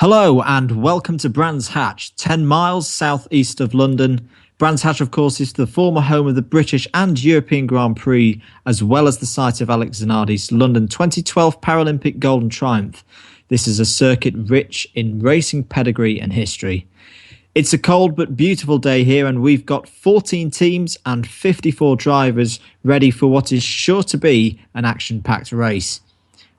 Hello and welcome to Brands Hatch, 10 miles southeast of London. Brands Hatch, of course, is the former home of the British and European Grand Prix, as well as the site of Alex Zanardi's London 2012 Paralympic Golden Triumph. This is a circuit rich in racing pedigree and history. It's a cold but beautiful day here, and we've got 14 teams and 54 drivers ready for what is sure to be an action-packed race.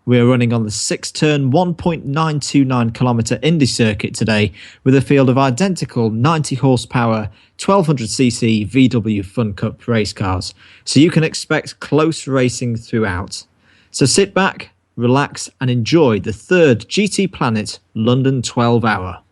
We're running on the 6-turn, 1.929 kilometre Indy circuit today with a field of identical 90 horsepower, 1200cc VW Fun Cup race cars. So you can expect close racing throughout. So sit back, relax and enjoy the third GTPlanet London 12 Hour.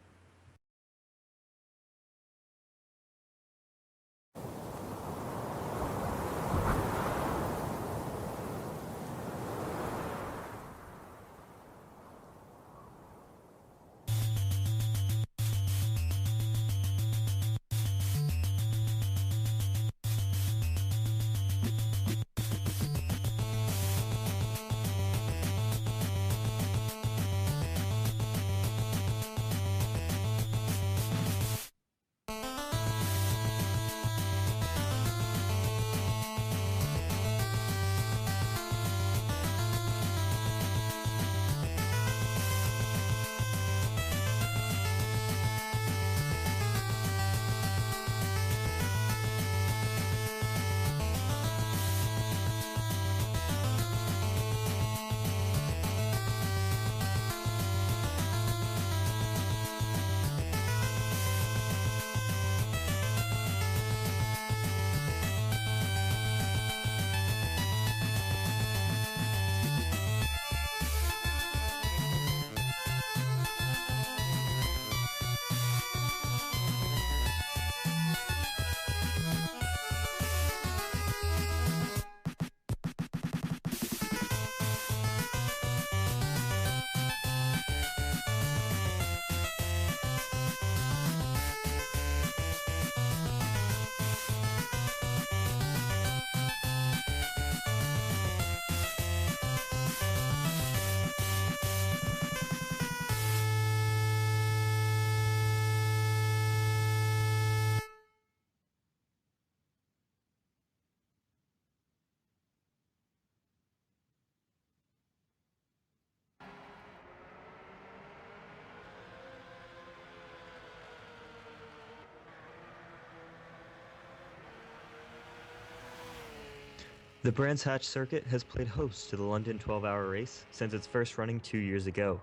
The Brands Hatch circuit has played host to the London 12-hour race since its first running 2 years ago.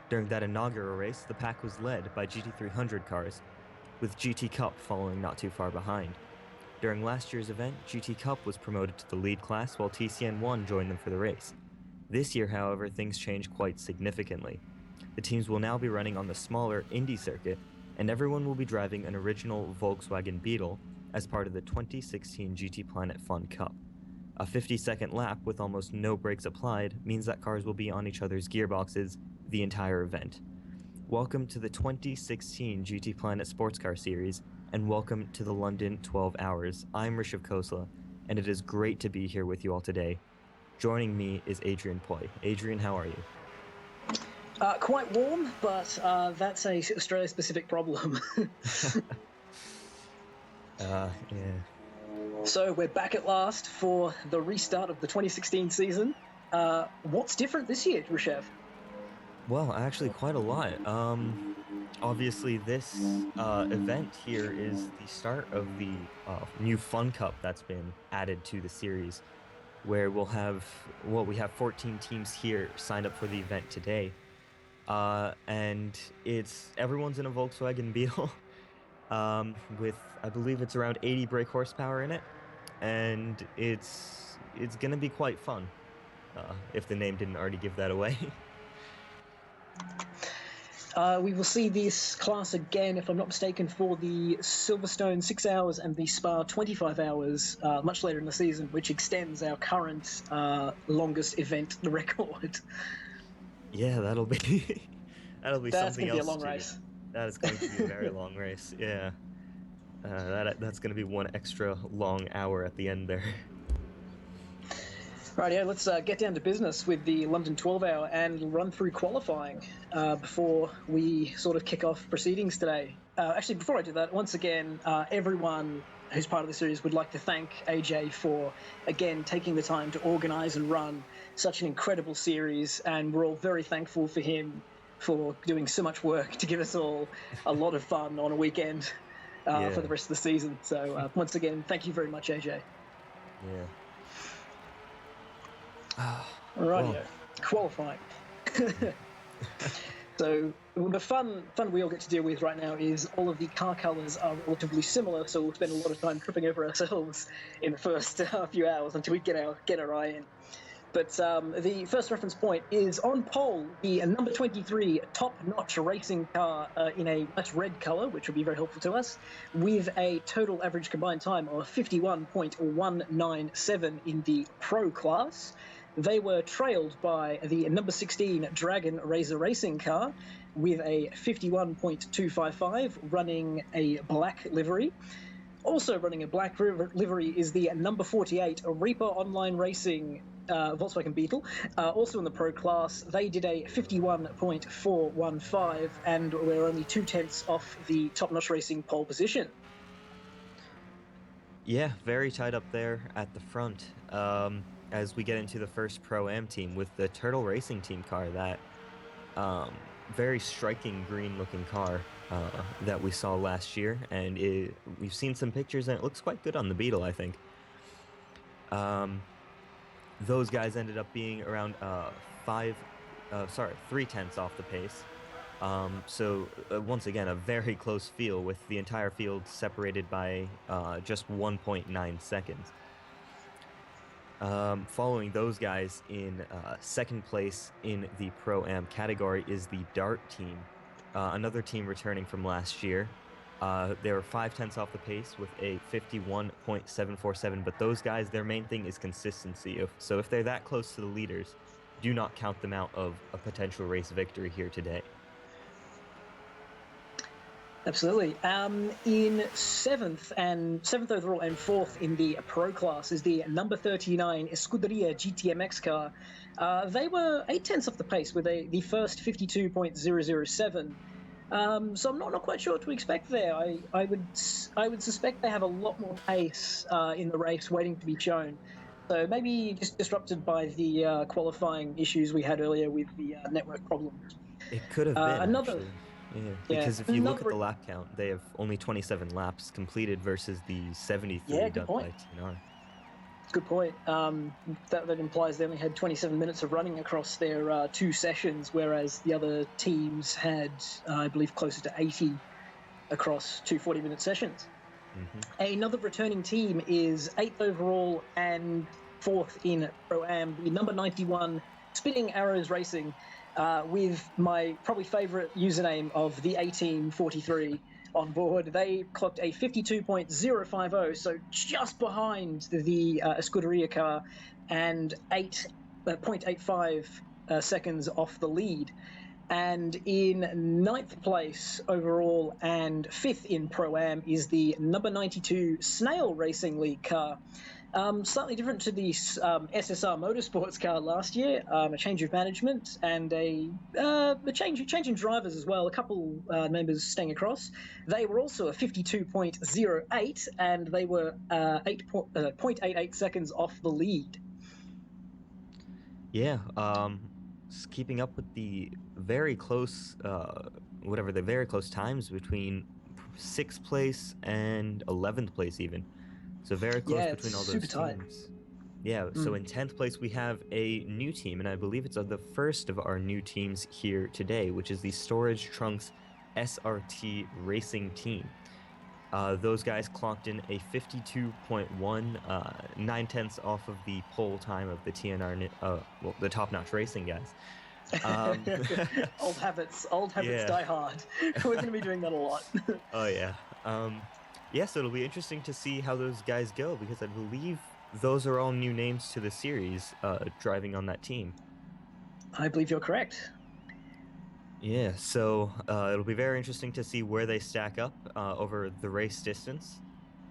During that inaugural race, the pack was led by GT300 cars, with GT Cup following not too far behind. During last year's event, GT Cup was promoted to the lead class while TCN1 joined them for the race. This year, however, things changed quite significantly. The teams will now be running on the smaller Indy circuit, and everyone will be driving an original Volkswagen Beetle as part of the 2016 GTPlanet Fun Cup. A 50-second lap with almost no brakes applied means that cars will be on each other's gearboxes the entire event. Welcome to the 2016 GTPlanet Sportscar Series, and welcome to the London 12 Hours. I'm Rishabh Khosla, and it is great to be here with you all today. Joining me is Adrian Poi. Adrian, how are you? Quite warm, but that's a Australia-specific problem. Yeah. So we're back at last for the restart of the 2016 season. What's different this year, Rishabh? Well, actually quite a lot. Obviously this event here is the start of the new Fun Cup that's been added to the series, where we have 14 teams here signed up for the event today. And everyone's in a Volkswagen Beetle, with, I believe it's around 80 brake horsepower in it, and it's gonna be quite fun, if the name didn't already give that away. We will see this class again, if I'm not mistaken, for the Silverstone 6 hours and the Spa 25 hours much later in the season, which extends our current longest event record. Yeah, that'll be That's something going to be a else long to race. do. That is going to be a very long race. Yeah, that's going to be one extra long hour at the end there. Right, yeah, let's get down to business with the London 12 hour and run through qualifying before we sort of kick off proceedings today. Actually, before I do that, once again, everyone who's part of the series would like to thank AJ for, again, taking the time to organize and run such an incredible series. And we're all very thankful for him for doing so much work to give us all a lot of fun on a weekend for the rest of the season. So, once again, thank you very much, AJ. Yeah. Rightio. Qualifying. So the fun we all get to deal with right now is all of the car colours are relatively similar, so we'll spend a lot of time tripping over ourselves in the first few hours until we get our eye in. But the first reference point is on pole, the number 23 top-notch racing car in a nice red colour, which will be very helpful to us, with a total average combined time of 51.197 in the Pro class. They were trailed by the number 16 Dragon Razor Racing car with a 51.255, running a black livery. Also running a black livery is the number 48 Reaper Online Racing Volkswagen Beetle, also in the Pro class. They did a 51.415, and we're only 2/10 off the top-notch racing pole position. Yeah, very tight up there at the front. As we get into the first Pro-Am team with the Turtle Racing Team car, that very striking green-looking car that we saw last year, and we've seen some pictures, and it looks quite good on the Beetle, I think. Those guys ended up being around 3/10 off the pace. So once again, a very close field with the entire field separated by just 1.9 seconds. Following those guys in second place in the Pro-Am category is the Dart team, another team returning from last year. They were 5/10 off the pace with a 51.747, but those guys, their main thing is consistency. So if they're that close to the leaders, do not count them out of a potential race victory here today. Absolutely. In seventh overall and fourth in the Pro class is the number 39 Scuderia GTMX car. They were 8/10 off the pace with the first 52.007. So I'm not quite sure what to expect there. I would suspect they have a lot more pace in the race waiting to be shown. So maybe just disrupted by the qualifying issues we had earlier with the network problems. It could have been, Another, actually. Yeah, yeah, because if you look at another. the lap count, they have only 27 laps completed versus the 73 Yeah, good done point. by TNR. Good point. That implies they only had 27 minutes of running across their two sessions, whereas the other teams had, I believe, closer to 80 across two 40-minute sessions. Mm-hmm. Another returning team is 8th overall and 4th in Pro-Am, the number 91 Spinning Arrows Racing, with my probably favourite username of the 1843 on board. They clocked a 52.050, so just behind the Scuderia car and 8.85 seconds off the lead. And in ninth place overall and fifth in Pro-Am is the number 92 Snail Racing League car. Slightly different to the SSR Motorsports car last year, a change of management and a change in drivers as well, a couple members staying across. They were also a 52.08 and they were 0.88 seconds off the lead. Yeah, keeping up with the very close, the very close times between sixth place and 11th place, even. So very close Yeah, it's between all super those tight. teams. Yeah, so in 10th place, we have a new team, and I believe it's the first of our new teams here today, which is the Storage Trunks SRT Racing Team. Those guys clocked in a 52.1, 9/10 off of the pole time of the TNR, the top-notch racing guys. Old habits Yeah. die hard. We're going to be doing that a lot. Oh yeah. Yeah, so it'll be interesting to see how those guys go because I believe those are all new names to the series, driving on that team. I believe you're correct. Yeah, so it'll be very interesting to see where they stack up over the race distance.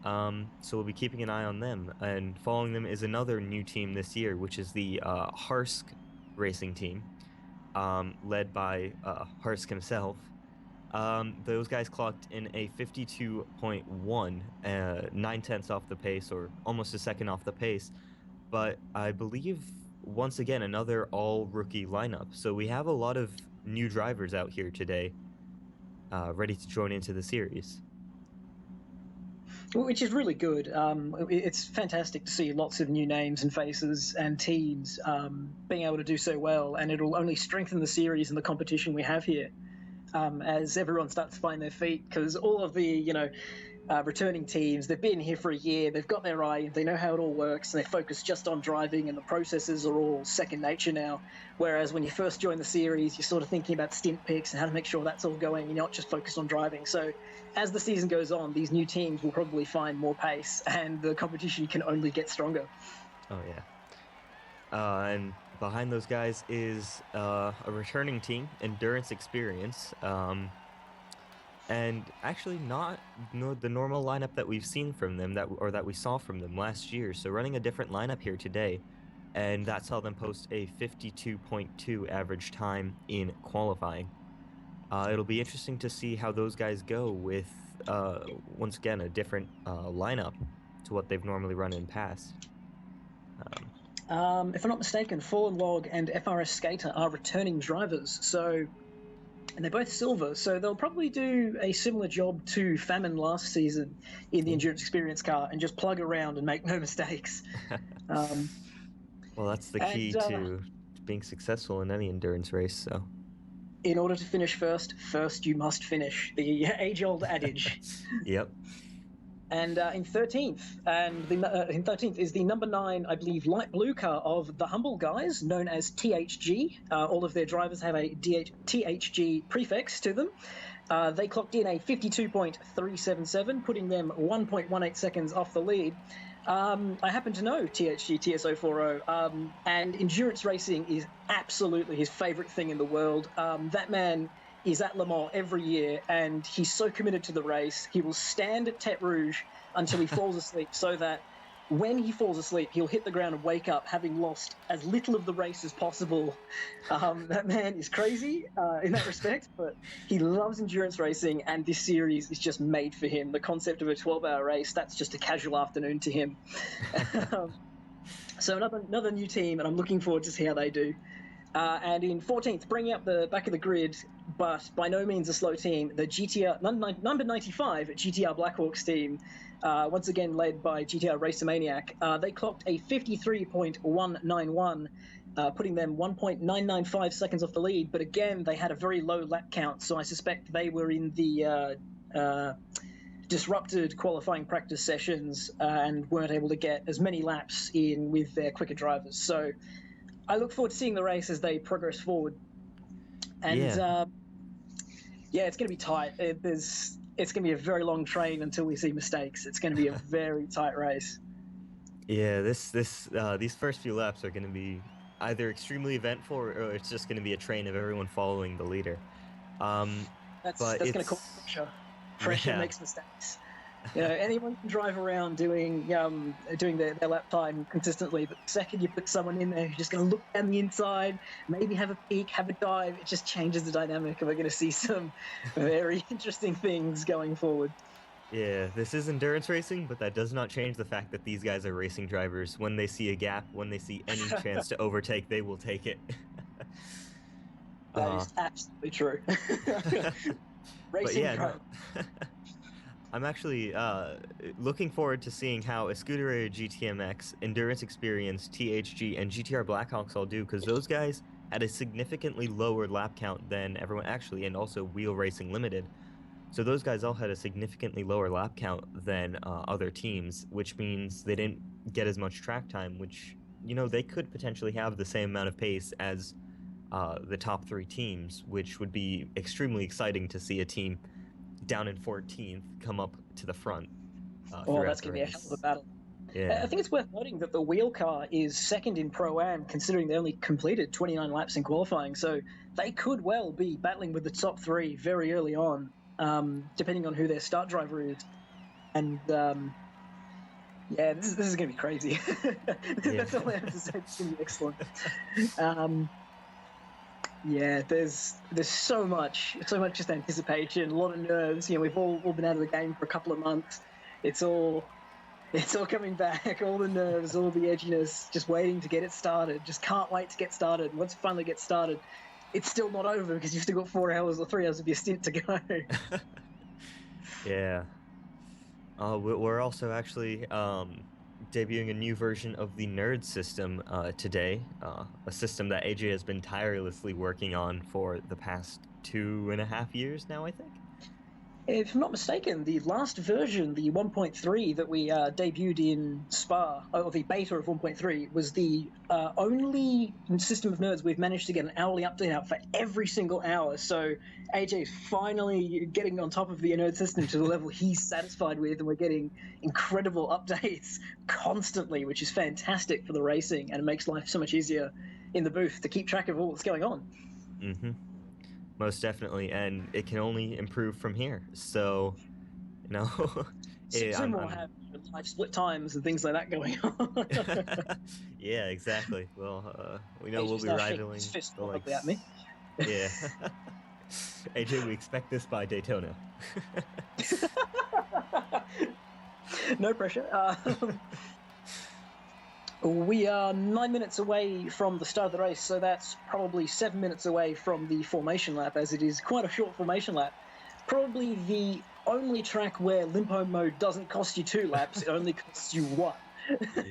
So we'll be keeping an eye on them. And following them is another new team this year, which is the Harsk racing team, led by Harsk himself. Those guys clocked in a 52.1, 9/10 off the pace, or almost a second off the pace. But I believe, once again, another all rookie lineup. So we have a lot of new drivers out here today, ready to join into the series. Which is really good. It's fantastic to see lots of new names and faces and teams being able to do so well, and it'll only strengthen the series and the competition we have here as everyone starts to find their feet. Because all of the returning teams, they've been here for a year, they've got their eye, they know how it all works, and they focus just on driving, and the processes are all second nature now. Whereas when you first join the series, you're sort of thinking about stint picks and how to make sure that's all going, you're not just focused on driving. So as the season goes on, these new teams will probably find more pace, and the competition can only get stronger. Oh, yeah. And behind those guys is a returning team, Endurance Experience. And actually not the normal lineup that we've seen from them, that we saw from them last year. So running a different lineup here today, and that saw them post a 52.2 average time in qualifying. It'll be interesting to see how those guys go with, once again, a different lineup to what they've normally run in past. If I'm not mistaken, Fallen Log and FRS Skater are returning drivers, so, and they're both silver, so they'll probably do a similar job to Famine last season in the Endurance Experience car and just plug around and make no mistakes. Well, that's the key to being successful in any endurance race, so. In order to finish first you must finish. The age-old adage. Yep. And in 13th is the number 9, I believe, light blue car of the Humble Guys, known as THG. All of their drivers have a THG prefix to them. They clocked in a 52.377, putting them 1.18 seconds off the lead. I happen to know THG TS040, and endurance racing is absolutely his favorite thing in the world. That man is at Le Mans every year, and he's so committed to the race, he will stand at Tete Rouge until he falls asleep, so that when he falls asleep, he'll hit the ground and wake up having lost as little of the race as possible. That man is crazy in that respect, but he loves endurance racing, and this series is just made for him. The concept of a 12-hour race, that's just a casual afternoon to him. So another new team, and I'm looking forward to see how they do. And in 14th, bringing up the back of the grid, but by no means a slow team, the GTR number 95 GTR Blackhawks team, once again led by GTR Racer Maniac. They clocked a 53.191, putting them 1.995 seconds off the lead. But again, they had a very low lap count, so I suspect they were in the disrupted qualifying practice sessions and weren't able to get as many laps in with their quicker drivers. So I look forward to seeing the race as they progress forward. And it's going to be tight. It's going to be a very long train until we see mistakes. It's going to be a very tight race. Yeah, these first few laps are going to be either extremely eventful, or it's just going to be a train of everyone following the leader. That's going to cause pressure. Pressure makes mistakes. Anyone can drive around doing their lap time consistently, but the second you put someone in there who's just going to look down the inside, maybe have a peek, have a dive, it just changes the dynamic, and we're going to see some very interesting things going forward. Yeah, this is endurance racing, but that does not change the fact that these guys are racing drivers. When they see a gap, when they see any chance to overtake, they will take it. That is absolutely true. Racing drivers. I'm actually looking forward to seeing how Escuderia GTMX, Endurance Experience, THG, and GTR Blackhawks all do, because those guys had a significantly lower lap count than everyone, actually, and also Wheel Racing Limited. So those guys all had a significantly lower lap count than other teams, which means they didn't get as much track time, which, they could potentially have the same amount of pace as the top 3 teams, which would be extremely exciting to see a team down in 14th come up to the front. That's going to be a hell of a battle. Yeah. I think it's worth noting that the wheel car is second in Pro-Am, considering they only completed 29 laps in qualifying, so they could well be battling with the top 3 very early on, depending on who their start driver is. And Yeah, this is going to be crazy. That's all I have to say. It's going to be excellent. Yeah, there's so much just anticipation, a lot of nerves. We've all been out of the game for a couple of months. It's all coming back. All the nerves, all the edginess, just waiting to get it started. Just can't wait to get started. Once it finally gets started, it's still not over because you've still got 4 hours or 3 hours of your stint to go. Yeah. We're also actually debuting a new version of the Nerd system today, a system that AJ has been tirelessly working on for the past 2.5 years now, I think. If I'm not mistaken, the last version, the 1.3 that we debuted in Spa, or the beta of 1.3, was the only system of nerds we've managed to get an hourly update out for every single hour. So AJ's finally getting on top of the nerd system to the level he's satisfied with, and we're getting incredible updates constantly, which is fantastic for the racing, and it makes life so much easier in the booth to keep track of all that's going on. Mm-hmm. Most definitely, and it can only improve from here. So, Soon we'll have live split times and things like that going on. Yeah, exactly. Well, we know we'll AJ's be now shaking rivaling his fist the probably at me. Yeah. AJ, we expect this by Daytona. No pressure. We are 9 minutes away from the start of the race, so that's probably 7 minutes away from the formation lap, as it is quite a short formation lap. Probably the only track where limpo mode doesn't cost you 2 laps, it only costs you 1.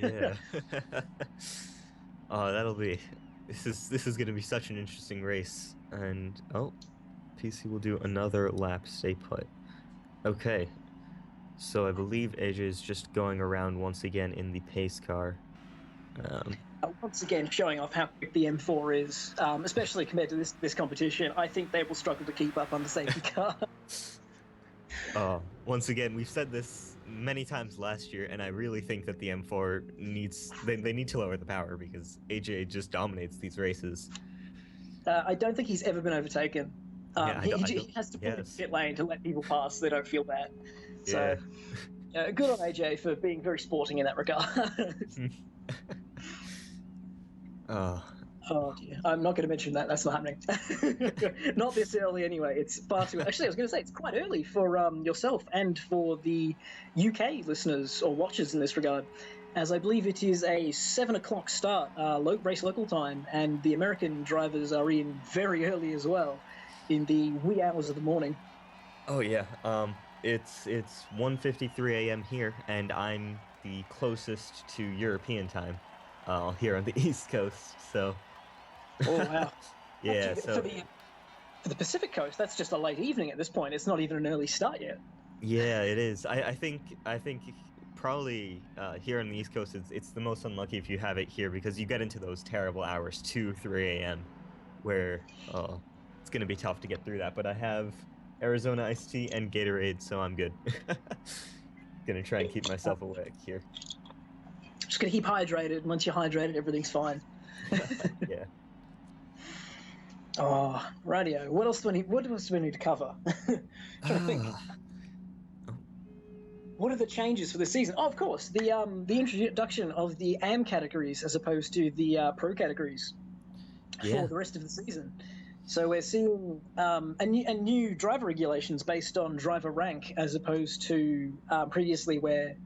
Yeah. Oh, that'll be. This is going to be such an interesting race. And PC will do another lap. Stay put. Okay. So I believe AJ is just going around once again in the pace car. Once again, showing off how quick the M4 is, especially compared to this competition. I think they will struggle to keep up on the safety car. Once again, we've said this many times last year, and I really think that the M4 they need to lower the power because AJ just dominates these races. I don't think he's ever been overtaken. He has to put in the pit lane to let people pass so they don't feel bad. So, good on AJ for being very sporting in that regard. Oh dear. I'm not going to mention that. That's not happening. Not this early anyway. It's far too... Actually, I was going to say, it's quite early for yourself and for the UK listeners or watchers in this regard, as I believe it is a 7 o'clock start, race local time, and the American drivers are in very early as well, in the wee hours of the morning. Oh yeah. It's 1:53 a.m. here, and I'm the closest to European time here on the East Coast. So. Oh wow. Yeah. Actually, for the Pacific Coast, that's just a late evening at this point. It's not even an early start yet. Yeah, it is. I think probably here on the East Coast, it's the most unlucky if you have it here because you get into those terrible hours, 2, 3 a.m., where it's going to be tough to get through that. But I have Arizona iced tea and Gatorade, so I'm good. Gonna try and keep myself awake here. Just gonna keep hydrated. Once you're hydrated, everything's fine. Yeah. Oh, radio. What else do we need to cover? Trying to think. What are the changes for the season? Oh, of course, the introduction of the AM categories as opposed to the Pro categories for the rest of the season. So we're seeing a new driver regulations based on driver rank as opposed to previously where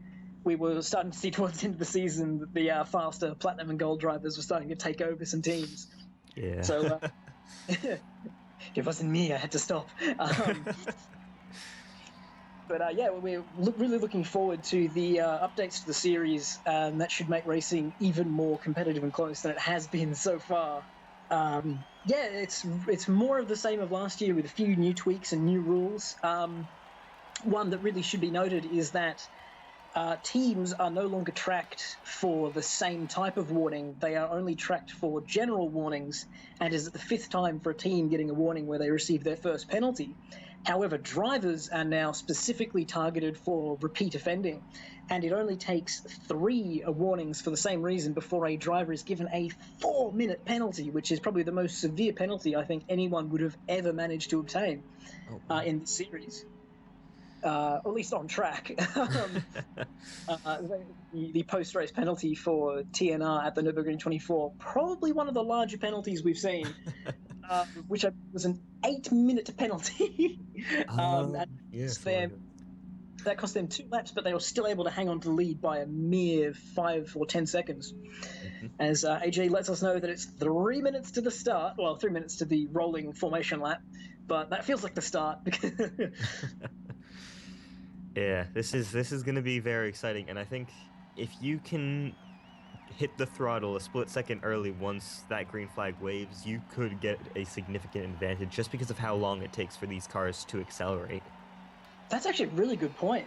we were starting to see towards the end of the season that the faster platinum and gold drivers were starting to take over some teams. Yeah. So it wasn't me. I had to stop. But yeah, we're really looking forward to the updates to the series. That should make racing even more competitive and close than it has been so far. Yeah, it's more of the same of last year with a few new tweaks and new rules. One that really should be noted is that teams are no longer tracked for the same type of warning. They are only tracked for general warnings, and is it the 5th time for a team getting a warning where they receive their first penalty. However, drivers are now specifically targeted for repeat offending, and it only takes 3 warnings for the same reason before a driver is given a 4-minute penalty, which is probably the most severe penalty I think anyone would have ever managed to obtain in the series. or at least on track. The post-race penalty for TNR at the Nürburgring 24, probably one of the larger penalties we've seen, which was an 8-minute penalty. Yes, That cost them 2 laps, but they were still able to hang on to the lead by a mere 5 or 10 seconds. As AJ lets us know that it's 3 minutes to the start, well, 3 minutes to the rolling formation lap, but that feels like the start. Yeah, this is going to be very exciting, and I think if you can hit the throttle a split second early once that green flag waves, you could get a significant advantage just because of how long it takes for these cars to accelerate. That's actually a really good point.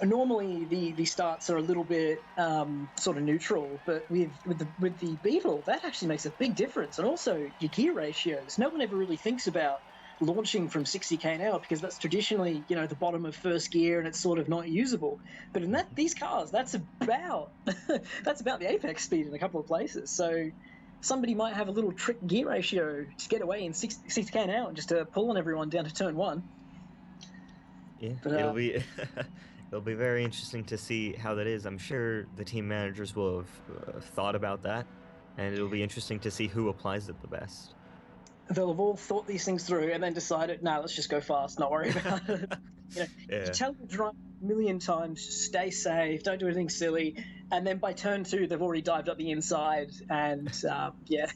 Normally, the starts are a little bit sort of neutral, but with the Beetle, that actually makes a big difference. And also your gear ratios. No one ever really thinks about launching from 60k an hour because that's traditionally, the bottom of first gear and it's sort of not usable. But in these cars, that's about that's about the apex speed in a couple of places. So somebody might have a little trick gear ratio to get away in 60k an hour just to pull on everyone down to turn 1. Yeah, But, it'll be it'll be very interesting to see how that is. I'm sure the team managers will have thought about that, and it'll be interesting to see who applies it the best. they'll have all thought these things through and then decided, no, let's just go fast, not worry about it. You Yeah. tell the driver a million times, just stay safe, don't do anything silly, and then by turn 2, they've already dived up the inside, and yeah.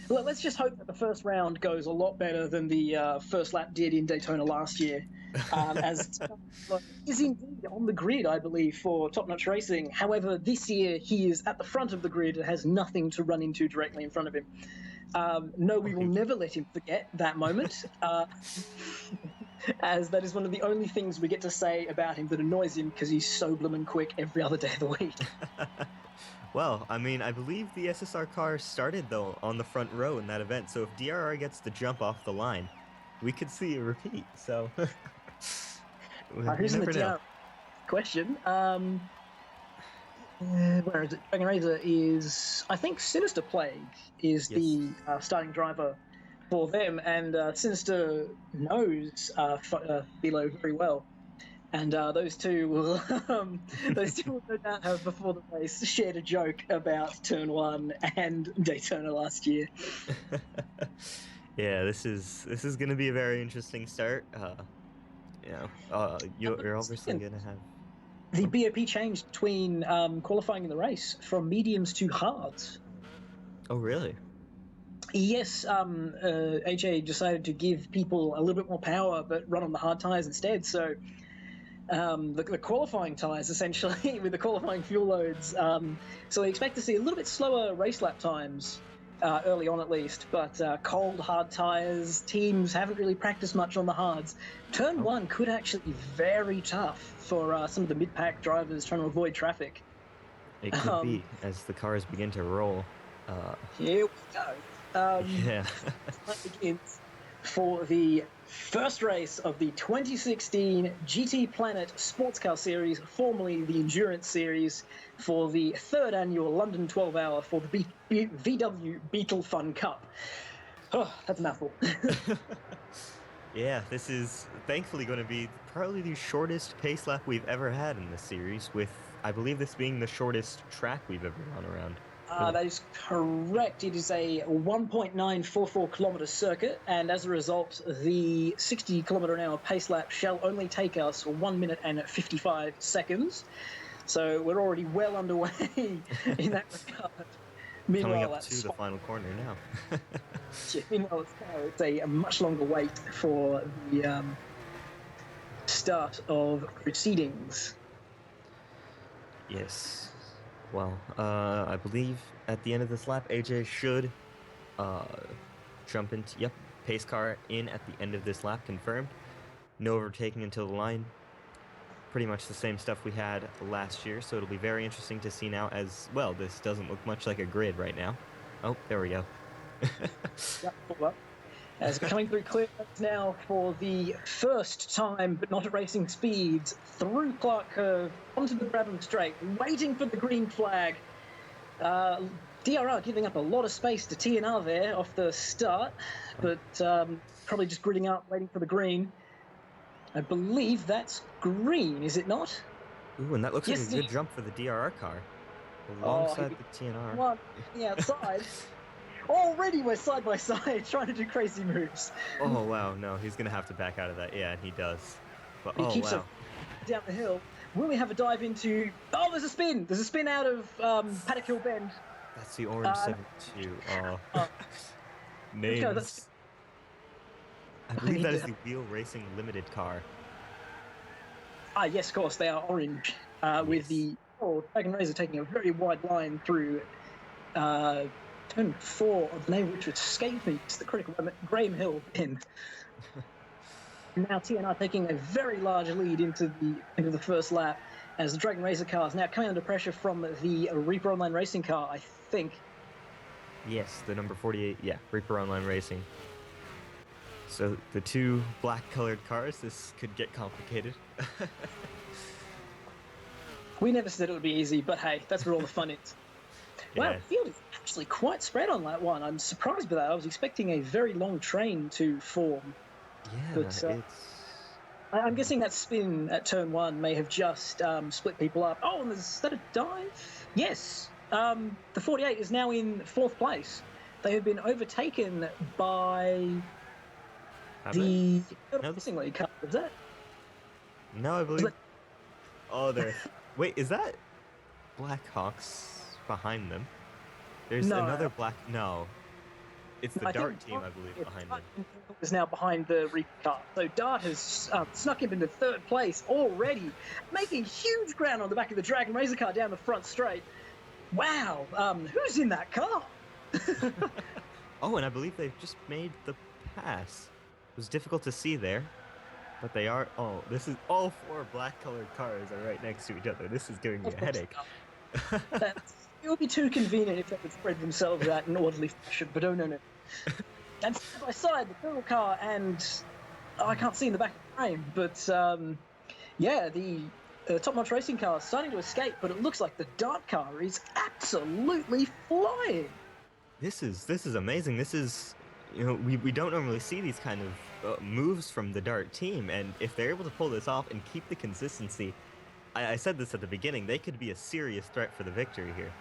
Let's just hope that the first round goes a lot better than the first lap did in Daytona last year, as is indeed on the grid, I believe, for Top Notch Racing. However, this year he is at the front of the grid and has nothing to run into directly in front of him. No, we will never let him forget that moment, as that is one of the only things we get to say about him that annoys him because he's so bloomin' quick every other day of the week. Well, I mean, I believe the SSR car started, though, on the front row in that event, so if DRR gets the jump off the line, we could see a repeat, so you Who's in the never know. DR question? Where is it? Dragon Razor is, I think, Sinister Plague is Yes. the starting driver for them, and Sinister knows Bilo very well, and those two will no doubt have before the race shared a joke about Turn 1 and Daytona last year. Yeah, this is going to be a very interesting start. You're obviously going to have. The BOP changed between qualifying in the race from mediums to hards. Oh, really? Yes, AJ decided to give people a little bit more power, but run on the hard tires instead. So the qualifying tires, essentially, with the qualifying fuel loads. So we expect to see a little bit slower race lap times early on, at least. But cold, hard tires, teams haven't really practiced much on the hards. Turn 1 could actually be very tough for some of the mid-pack drivers trying to avoid traffic. It could be as the cars begin to roll. Here we go. Yeah. Begins for the first race of the 2016 GTPlanet Sportscar Series, formerly the Endurance Series, for the 3rd annual London 12 Hour for the VW Beetle Fun Cup. Oh, that's a mouthful. Yeah, this is thankfully going to be probably the shortest pace lap we've ever had in this series, with, I believe, this being the shortest track we've ever run around. That is correct. It is a 1.944 kilometer circuit, and as a result, the 60 kilometer an hour pace lap shall only take us 1 minute and 55 seconds. So we're already well underway in that regard. Coming up to the final corner now. Meanwhile, it's a much longer wait for the start of proceedings. Yes. Well, I believe at the end of this lap, AJ should jump into, yep, pace car in at the end of this lap, confirmed. No overtaking until the line. Pretty much the same stuff we had last year, so it'll be very interesting to see now as, well, this doesn't look much like a grid right now. Oh, there we go. Yep, well, as we're coming through clear now for the first time, but not at racing speeds, through Clark Curve, onto the Brabham Straight, waiting for the green flag. DRR giving up a lot of space to TNR there off the start, but probably just gridding up, waiting for the green. I believe that's green, is it not? Ooh, and that looks like Yes, a good jump for the DRR car. oh, Alongside the TNR. come on, the outside. Already we're side by side trying to do crazy moves. Oh, wow, no, he's going to have to back out of that. Yeah, and he does. But, He oh, keeps wow. down the hill. Will we have a dive into... Oh, there's a spin! There's a spin out of Paddock Hill Bend. That's the orange Uh, 72. Oh, let's go. That's... names. I I believe need that is to... the Wheel Racing Limited car. Ah, yes, of course, they are orange. With Yes. the Dragon Razor taking a very wide line through turn 4 of the name which would escape me. It's the critical moment. Graham Hill in. Now TNR taking a very large lead into the first lap as the Dragon Razor car is now coming under pressure from the Reaper Online Racing car, I think. Yes, the number 48. Yeah, Reaper Online Racing. So the two black-colored cars, this could get complicated. We never said it would be easy, but hey, that's where all the fun is. Wow, Yeah. the field is actually quite spread on lap 1. I'm surprised by that. I was expecting a very long train to form. Yeah, But it's... I'm guessing that spin at turn 1 may have just split people up. Oh, and is that a dive? Yes. The 48 is now in 4th place. They have been overtaken by Have the they? No, Racing League car. Was that? no, I Was believe... that Oh, there. Wait, is that Blackhawks behind them? There's no. another black... No. It's the I think Dart team, I believe, behind them. is now behind the Reaper car. So Dart has snuck him into 3rd place already, making huge ground on the back of the Dragon Razor car down the front straight. Wow, who's in that car? Oh, and I believe they've just made the pass. It was difficult to see there, but they are... Oh, this is... All 4 black-colored cars are right next to each other. This is giving me a headache. It would be too convenient if they could spread themselves out in orderly fashion, but oh no. And side by side, the turtle car and I can't see in the back of the frame, but yeah, the top-notch racing car is starting to escape, but it looks like the Dart car is absolutely flying. This is amazing. This is, you know, we don't normally see these kind of moves from the Dart team, and if they're able to pull this off and keep the consistency, I said this at the beginning, they could be a serious threat for the victory here.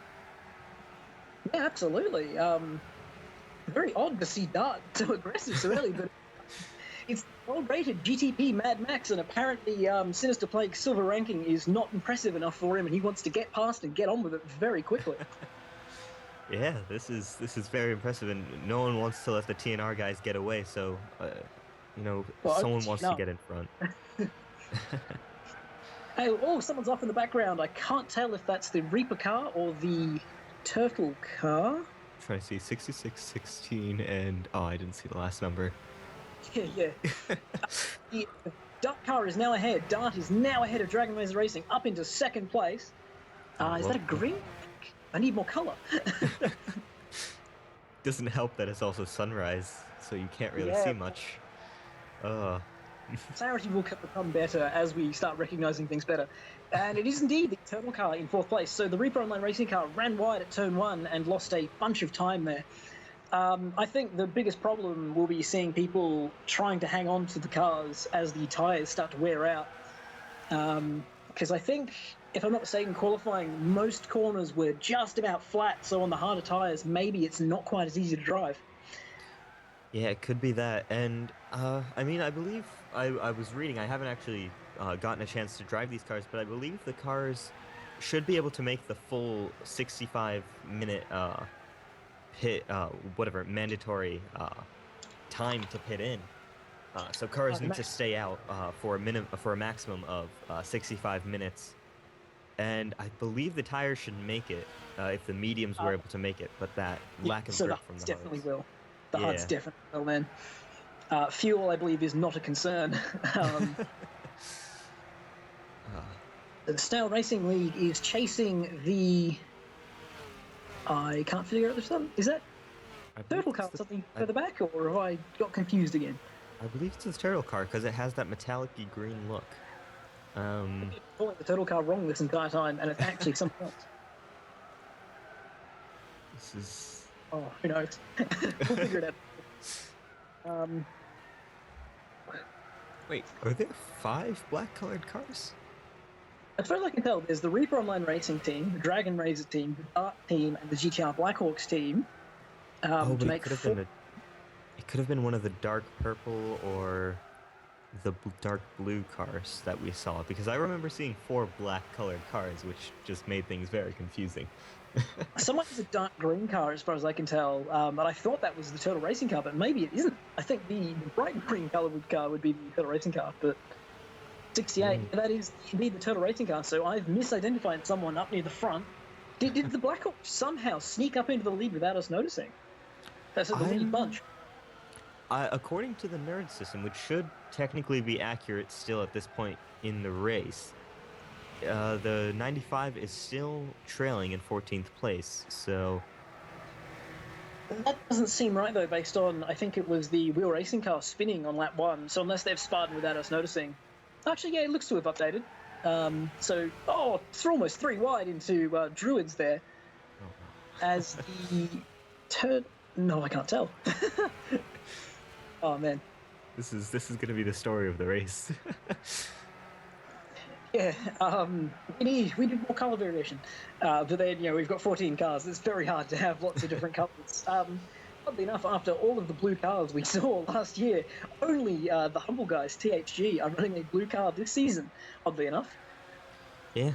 Yeah, absolutely. Very odd to see Dart so aggressive so early, but it's well-rated GTP Mad Max, and apparently Sinister Plague's silver ranking is not impressive enough for him, and he wants to get past and get on with it very quickly. Yeah, this is very impressive, and no one wants to let the TNR guys get away. So, you know, Well, someone wants to get in front. Hey, oh, someone's off in the background. I can't tell if that's the Reaper car or the Turtle car. Trying to see 66, 16, and oh, I didn't see the last number. Yeah. The Dart car is now ahead. Dart is now ahead of Dragon Razor Racing, up into 2nd place. Is that a green? I need more color. Doesn't help that it's also sunrise, so you can't really see much. Clarity will become better as we start recognizing things better. And it is indeed the Turtle car in 4th place. So the Reaper Online Racing car ran wide at turn 1 and lost a bunch of time there. I think the biggest problem will be seeing people trying to hang on to the cars as the tyres start to wear out. Because I think, if I'm not mistaken, qualifying, most corners were just about flat, so on the harder tyres, maybe it's not quite as easy to drive. Yeah, it could be that. And, I mean, I believe I was reading, I haven't actually gotten a chance to drive these cars, but I believe the cars should be able to make the full 65-minute pit, whatever, mandatory time to pit in. So cars need to stay out for a maximum of 65 minutes. And I believe the tires should make it if the mediums were able to make it, but that lack of grip from the hards. Definitely will. The hards definitely will, man. Fuel, I believe, is not a concern. The Stale Racing League is chasing the... I can't figure out this one. Is that Turtle car something further back, or have I got confused again? I believe it's the Turtle car because it has that metallic-y green look. I'm calling the Turtle car wrong this entire time, and it's actually something else. This is... Oh, who knows? We'll figure it out. Wait, are there 5 black-colored cars? As far as I can tell, there's the Reaper Online Racing team, the Dragon Razor team, the Dart team, and the GTR Blackhawks team Oh, to but make four. it could have been one of the dark purple or the dark blue cars that we saw because I remember seeing 4 black-colored cars, which just made things very confusing. Someone has a dark green car, as far as I can tell, but I thought that was the Turtle Racing car, but maybe it isn't. I think the bright green colored car would be the Turtle Racing car, but 68, Mm. that is indeed the Turtle Racing car, so I've misidentified someone up near the front. Did the Blackhawks somehow sneak up into the lead without us noticing? That's the lead I'm bunch. According to the nerd system, which should technically be accurate still at this point in the race, the 95 is still trailing in 14th place. So, That doesn't seem right, though, based on, I think it was the wheel racing car spinning on lap one, so unless they've sparred without us noticing. Actually, yeah, it looks to have updated. It's almost 3 wide into Druids there. oh no. As the turn. No, I can't tell. Oh man, This is going to be the story of the race. yeah. We need more color variation, but then we've got 14 cars. It's very hard to have lots of different colors. Oddly enough, after all of the blue cars we saw last year, only the humble guys THG are running a blue car this season. Oddly enough, Yeah.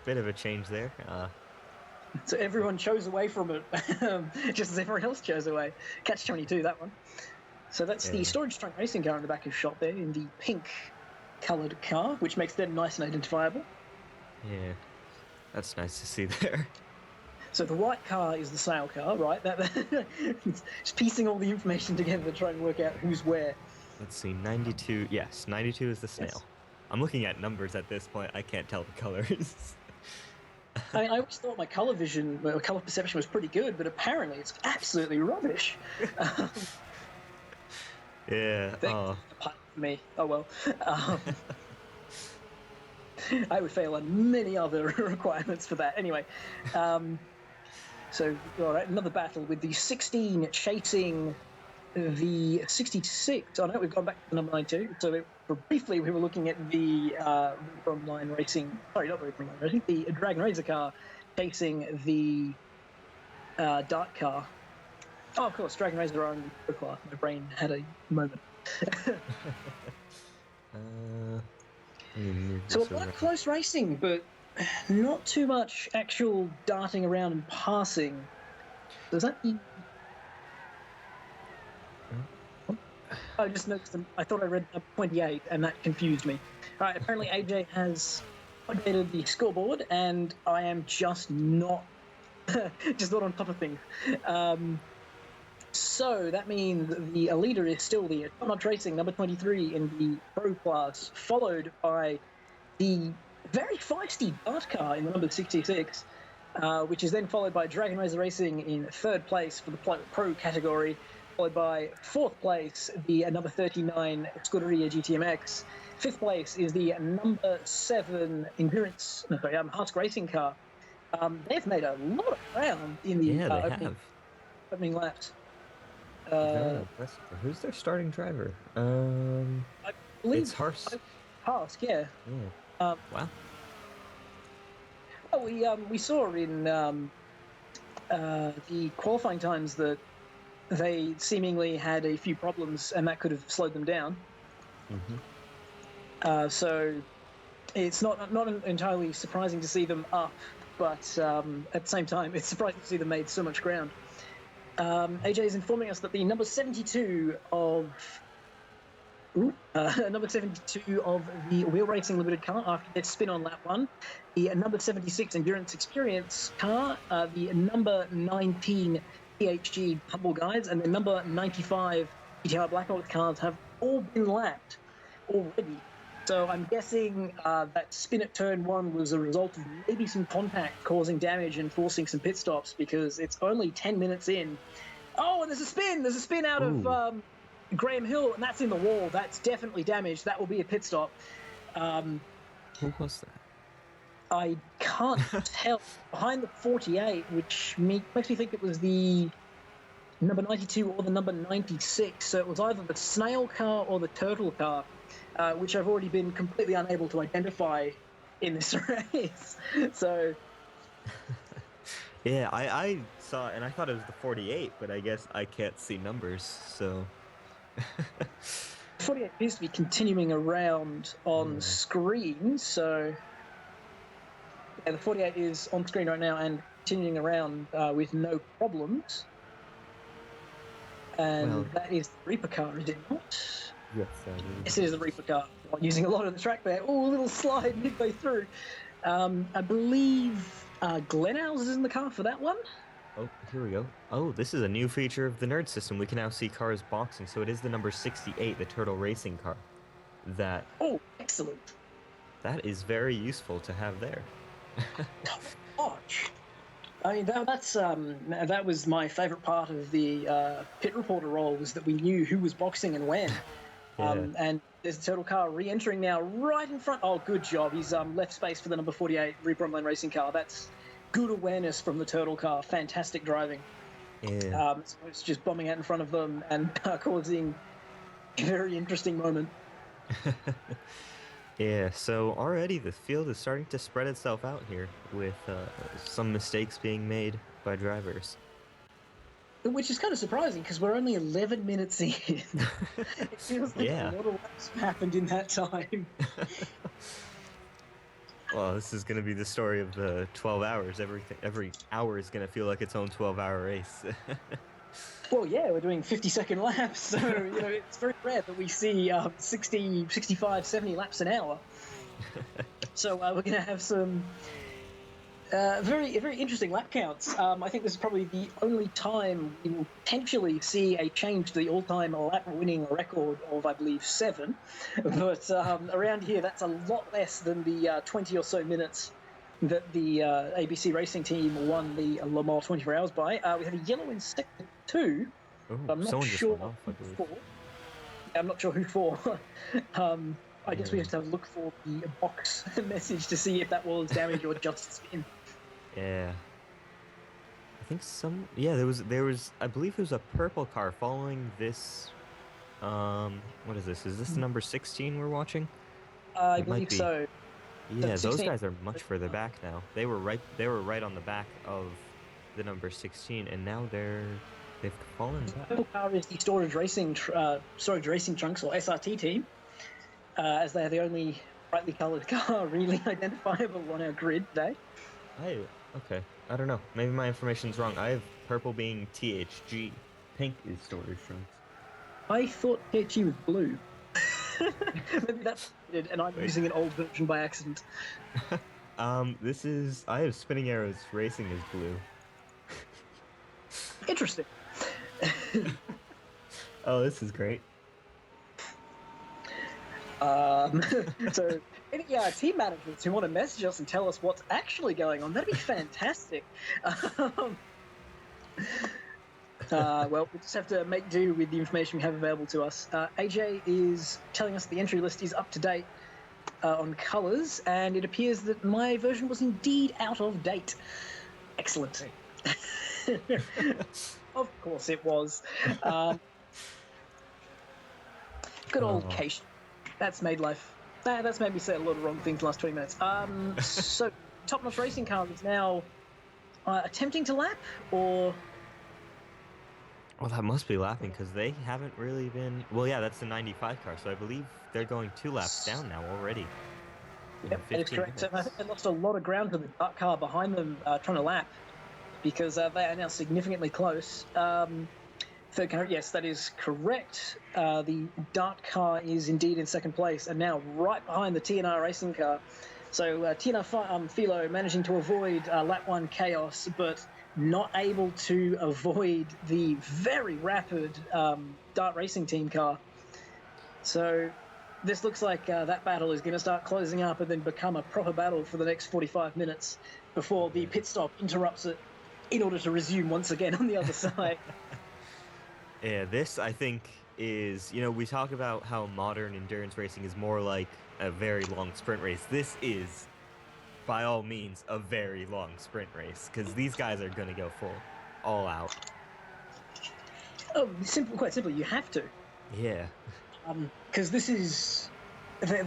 Bit of a change there. so everyone chose away from it, just as everyone else chose away. Catch 22, that one. So that's the Yeah. storage trunk racing car in the back of shot there in the pink coloured car, which makes them nice and identifiable. Yeah. That's nice to see there. So the white car is the snail car, right? Just piecing all the information together to try and work out who's where. Let's see, 92. Yes, 92 is the snail. Yes. I'm looking at numbers at this point. I can't tell the colors. I mean, I always thought my colour vision, my colour perception was pretty good, but apparently it's absolutely rubbish. Yeah. Oh. For me. Oh well. I would fail on many other requirements for that. Anyway, so all right, another battle with the 16 chasing the 66. Oh no, we've gone back to the number 92. So briefly, we were looking at the online racing. Sorry, not the online racing. The Dragon Razor car chasing the Dart car. Oh, of course, Dragon Razor are on the class. My brain had a moment. Let me move So a this lot around. of close racing, but not too much actual darting around and passing. Does that mean? I just noticed them. I thought I read 28, and that confused me. All right, apparently AJ has updated the scoreboard, and I am just not on top of things. So that means the leader is still the Top Racing number 23 in the pro class, followed by the very feisty Dart car in the number 66, which is then followed by Dragon Razor Racing in third place for the pro category, followed by fourth place the number 39 Scuderia GTMX. Fifth place is the number 7 Husk Racing car. They've made a lot of ground in the Yeah, they have. opening laps. Very impressive. Who's their starting driver? I believe It's Hars. Husk, yeah. Yeah. Wow. Well, we saw in the qualifying times that they seemingly had a few problems, and that could have slowed them down. Mm-hmm. So it's not entirely surprising to see them up, but at the same time, it's surprising to see them made so much ground. AJ is informing us that the number 72 of the Wheel Racing Limited car after their spin on lap 1, the number 76 Endurance Experience car, the number 19 THG Humble Guides, and the number 95 GTR Blackhawk cars have all been lapped already. So I'm guessing that spin at turn 1 was a result of maybe some contact causing damage and forcing some pit stops, because it's only 10 minutes in. Oh, and there's a spin! There's a spin out of Graham Hill, and that's in the wall. That's definitely damaged. That will be a pit stop. Who was that? I can't tell. Behind the 48, which makes me think it was the number 92 or the number 96. So it was either the snail car or the turtle car, which I've already been completely unable to identify in this race. So Yeah, I saw it and I thought it was the 48, but I guess I can't see numbers, so 48 appears to be continuing around on screen. So yeah, the 48 is on screen right now and continuing around with no problems. And well, that is the Reaper car, is it not? yes, that Yes, is. it is the Reaper car. I'm using a lot of the track there. Oh, a little slide midway through. I believe Glenhouse is in the car for that one. Oh, here we go. Oh, this is a new feature of the Nerd System. We can now see cars boxing, so it is the number 68, the Turtle Racing car. That Oh, excellent. that is very useful to have there. Gosh. I mean, that was my favourite part of the pit reporter role, was that we knew who was boxing and when. Yeah. And there's a turtle car re-entering now right in front. Oh, good job. He's left space for the number 48 Reaper Online Racing car. That's good awareness from the turtle car. Fantastic driving. Yeah. So it's just bombing out in front of them and causing a very interesting moment. Yeah, so already the field is starting to spread itself out here with some mistakes being made by drivers. Which is kind of surprising because we're only 11 minutes in. It feels like Yeah. a lot of laps have happened in that time. Well, this is going to be the story of the 12 hours. Every hour is going to feel like its own 12-hour race. Well, yeah, we're doing 50-second laps, so it's very rare that we see 60, 65, 70 laps an hour. So we're going to have some very, very interesting lap counts. I think this is probably the only time we will potentially see a change to the all-time lap-winning record of, I believe, 7. But around here, that's a lot less than the 20 or so minutes that the ABC Racing team won the Le Mans 24 Hours by. We have a yellow in sector 2. Oh, I'm not someone just sure went off, I who believe. for. I'm not sure who for. I guess we have to look for the box message to see if that was damage or just spin. Yeah. I think yeah, there was I believe it was a purple car following this what is this? Is this the number 16 we're watching? I It might believe be. so. Yeah, those 16. guys are much further back now. They were right on the back of the number 16 and now they've fallen The back. purple car is the storage racing trunks, or SRT team, as they are the only brightly coloured car really identifiable on our grid today. Okay. I don't know. Maybe my information's wrong. I have purple being THG. Pink is storage trunks. I thought THG was blue. Maybe that's it, and I'm Wait. using an old version by accident. I have Spinning Arrows Racing as blue. Interesting. Oh, this is great. So any team managers who want to message us and tell us what's actually going on, that'd be fantastic. Well, we just have to make do with the information we have available to us. AJ is telling us the entry list is up to date on colours, and it appears that my version was indeed out of date. Excellent. Of course it was. Good old Cation. That's made life. That's made me say a lot of wrong things the last 20 minutes. So, Top Notch Racing Car is now attempting to lap, or... Well, that must be lapping because they haven't really been. Well, yeah, that's the 95 car, so I believe they're going 2 laps down now already. Yep, that is correct. And I think they lost a lot of ground to the dark car behind them trying to lap, because they are now significantly close. Third car, yes, that is correct. The Dart car is indeed in second place and now right behind the TNR racing car. So TNR Philo managing to avoid lap 1 chaos, but not able to avoid the very rapid Dart racing team car. So this looks like that battle is going to start closing up and then become a proper battle for the next 45 minutes before the pit stop interrupts it in order to resume once again on the other side. Yeah, this I think is, we talk about how modern endurance racing is more like a very long sprint race. This is, by all means, a very long sprint race because these guys are going to go all out. Oh, quite simply, you have to. Yeah. Because this is the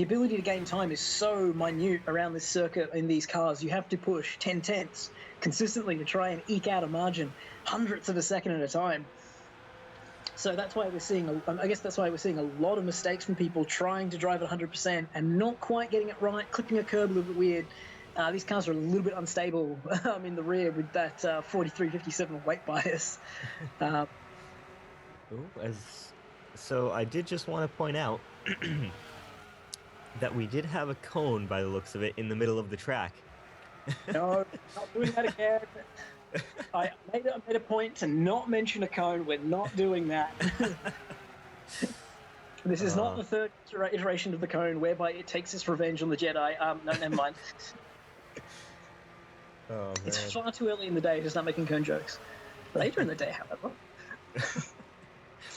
ability to gain time is so minute around this circuit in these cars. You have to push 10 tenths consistently to try and eke out a margin, hundredths of a second at a time. So that's why we're seeing. I guess that's why we're seeing a lot of mistakes from people trying to drive at 100% and not quite getting it right, clipping a curb a little bit weird. These cars are a little bit unstable in the rear with that 4357 weight bias. Ooh, so I did just want to point out that we did have a cone by the looks of it in the middle of the track. No, not doing that again. I made a point to not mention a cone. We're not doing that. This is not the third iteration of the cone whereby it takes its revenge on the Jedi. No, never mind. Oh, man. It's far too early in the day to start making cone jokes. Later in the day, however.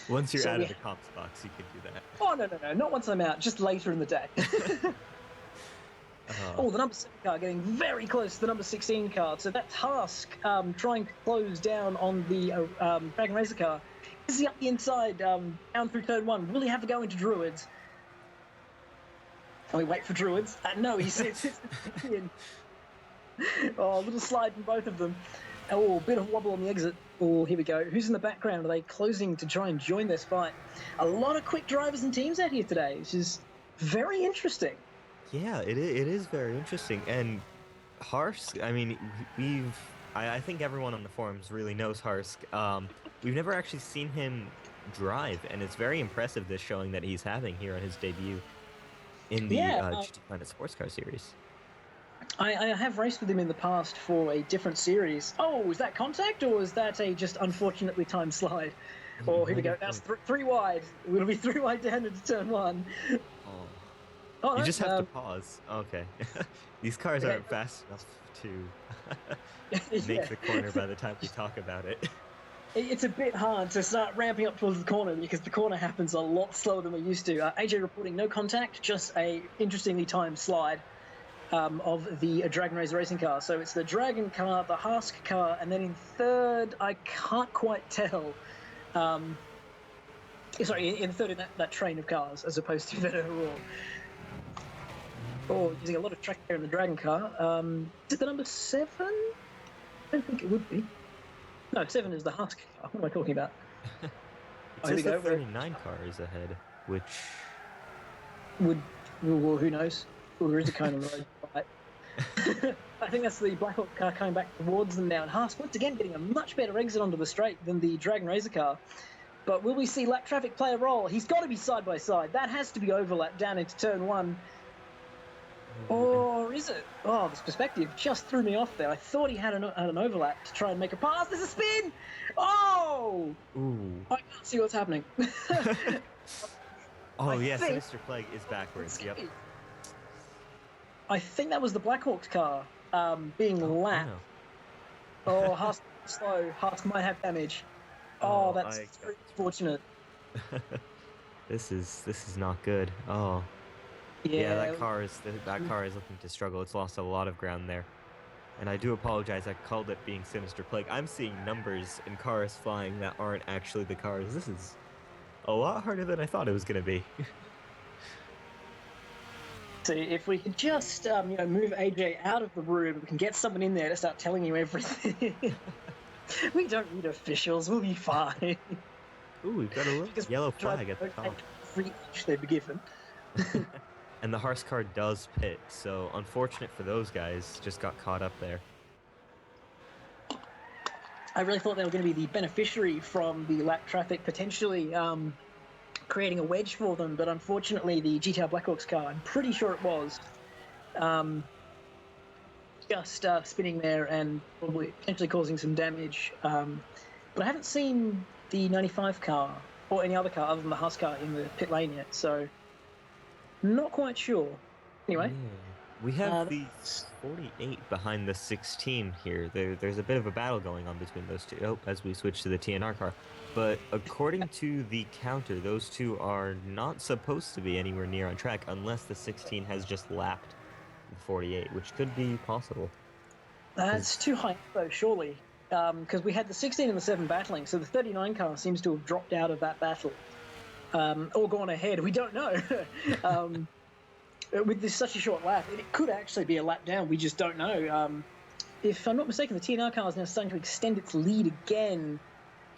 Once you're out of the comps box, you can do that. Oh, no. Not once I'm out, just later in the day. Oh, the number 7 car getting very close to the number 16 car. So that's Hask trying to close down on the Dragon Racer car. Is he up the inside, down through turn 1? Will he have to go into Druids? Oh, we wait for Druids. No, he sits in. Oh, a little slide from both of them. Oh, a bit of wobble on the exit. Oh, here we go. Who's in the background? Are they closing to try and join this fight? A lot of quick drivers and teams out here today, which is very interesting. Yeah, it is very interesting. And Harsk, I mean, I think everyone on the forums really knows Harsk. We've never actually seen him drive, and it's very impressive, this showing that he's having here on his debut in the GTPlanet Sportscar Series. I have raced with him in the past for a different series. Oh, is that contact, or is that a just unfortunately timed slide? Oh, here we go. That's three wide. It'll be 3 wide down into turn 1. Oh, you just have to pause. Okay. These cars aren't fast enough to make the corner by the time we talk about it. It's a bit hard to start ramping up towards the corner because the corner happens a lot slower than we're used to. AJ reporting no contact, just a interestingly timed slide of the Dragon Racer racing car. So it's the Dragon car, the Hask car, and then in third, I can't quite tell. In third in that train of cars, as opposed to that overall. Oh, using a lot of track there in the Dragon car. Is it the number 7? I don't think it would be. No, 7 is the Husk car. What am I talking about? It says the 39 car is ahead, which well, who knows? Well, there is a cone on the road. Right. I think that's the Blackhawk car coming back towards them now. And Haas, once again, getting a much better exit onto the straight than the Dragon Racer car. But will we see lap traffic play a role? He's got to be side by side. That has to be overlap down into turn 1. Or is it? Oh, this perspective just threw me off there. I thought he had an overlap to try and make a pass. There's a spin! Oh! Ooh. I can't see what's happening. Sinister Plague is backwards. Yep. I think that was the Blackhawks car being lapped. Oh, Hask slow. Hask might have damage. Oh, that's very fortunate. This is not good. Oh. Yeah, that car is looking to struggle. It's lost a lot of ground there. And I do apologize, I called it being Sinister Plague. I'm seeing numbers and cars flying that aren't actually the cars. This is a lot harder than I thought it was going to be. So if we could just move AJ out of the room, we can get someone in there to start telling you everything. We don't need officials, we'll be fine. Ooh, we've got a little yellow flag at the top. Free each they'd be given. And the Haas car does pit, so unfortunate for those guys, just got caught up there. I really thought they were going to be the beneficiary from the lap traffic, potentially creating a wedge for them, but unfortunately the GTR Blackhawks car, I'm pretty sure it was, just spinning there and probably potentially causing some damage. But I haven't seen the 95 car or any other car other than the Haas car in the pit lane yet, so not quite sure. Anyway. Yeah. We have the 48 behind the 16 here. There's a bit of a battle going on between those two as we switch to the TNR car. But according to the counter, those two are not supposed to be anywhere near on track unless the 16 has just lapped the 48, which could be possible. That's too high, though, surely. because we had the 16 and the 7 battling, so the 39 car seems to have dropped out of that battle or gone ahead. We don't know. With this such a short lap, it could actually be a lap down. We just don't know. If I'm not mistaken, the TNR car is now starting to extend its lead again,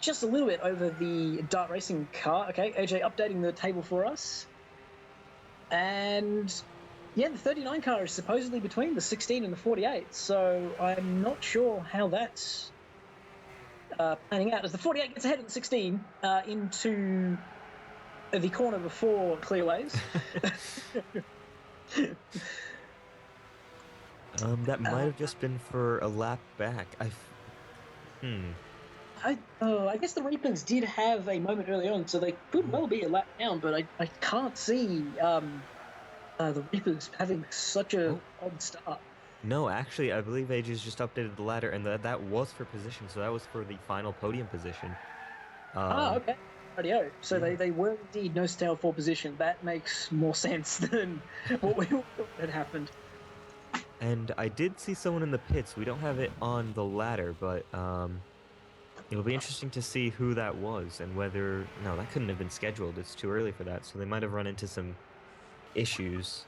just a little bit over the Dart Racing car. Okay, AJ updating the table for us. And yeah, the 39 car is supposedly between the 16 and the 48, so I'm not sure how that's panning out. As the 48 gets ahead of the 16 into the corner before clearways. That might have just been for a lap back. I guess the Reapers did have a moment early on, so they could well be a lap down, but I can't see the Reapers having such a odd start. No, actually, I believe AJ's just updated the ladder, and that was for position, so that was for the final podium position. Okay. Radio. So yeah. they were indeed nose to tail for position. That makes more sense than what we thought had happened. And I did see someone in the pits. We don't have it on the ladder, but it'll be interesting to see who that was and whether... No, that couldn't have been scheduled. It's too early for that, so they might have run into some issues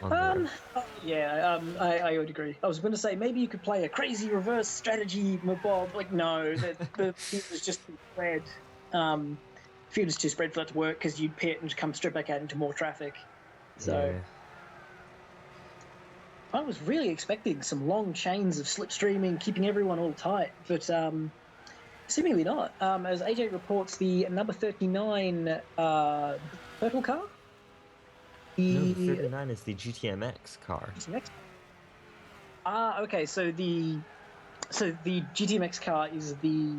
on there. I would agree. I was going to say maybe you could play a crazy reverse strategy, Bob. Like, no, the field was just too spread. Field is too spread for that to work because you'd pit and come straight back out into more traffic. So Yeah. I was really expecting some long chains of slipstreaming, keeping everyone all tight, but seemingly not. As AJ reports, the number 39 purple car. No, the 39 is the GTMX car. GTMX. Okay. So the GTMX car is the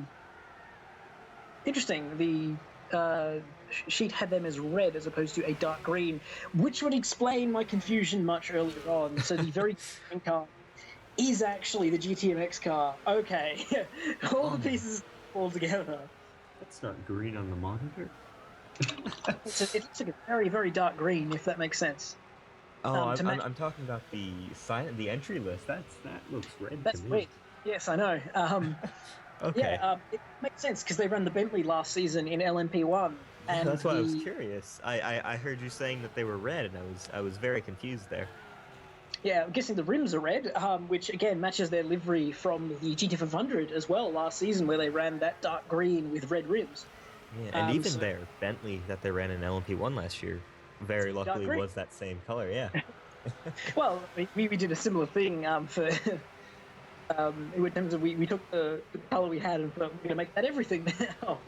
interesting. The sheet had them as red as opposed to a dark green, which would explain my confusion much earlier on. So the very green car is actually the GTMX car. Okay, all the pieces fall together. That's not green on the monitor. It looks like a very, very dark green, if that makes sense. Oh, I'm talking about the entry list. That looks red That's to me. red. Yes, I know. Okay. Yeah, it makes sense because they ran the Bentley last season in LMP1. And that's why I was curious. I heard you saying that they were red, and I was very confused there. Yeah, I'm guessing the rims are red, which again matches their livery from the GT500 as well last season, where they ran that dark green with red rims. Yeah, and even their Bentley that they ran in LMP1 last year, very luckily was that same color. Yeah. Well, we did a similar thing for. In terms of we took the color we had and thought we're going to make that everything now.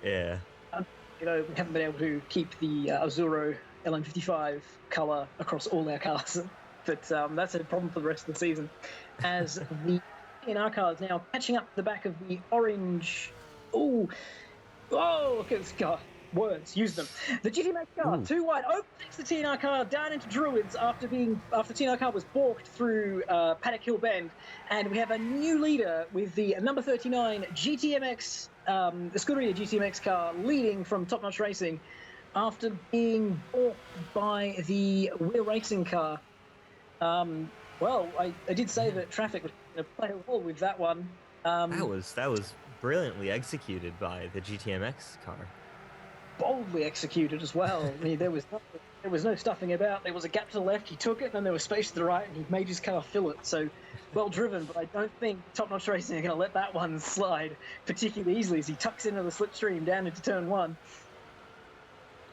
Yeah. We haven't been able to keep the Azzurro LM55 color across all our cars, but that's a problem for the rest of the season. As the PNR car is now catching up the back of the orange. Oh, look at this car. Words, use them. The GTMX car, too wide, overtakes the TNR car down into Druids after TNR car was balked through Paddock Hill Bend, and we have a new leader with the number 39 GTMX, the Scuderia GTMX car, leading from Top Notch Racing after being balked by the Wheel Racing car. Well, I did say that traffic was going to play a role with that one. That was brilliantly executed by the GTMX car. Boldly executed as well. I mean, there was no stuffing about. There was a gap to the left, he took it, and there was space to the right, and he made his car fill it. So, well driven, but I don't think Top Notch Racing are going to let that one slide particularly easily as he tucks into the slipstream down into turn 1.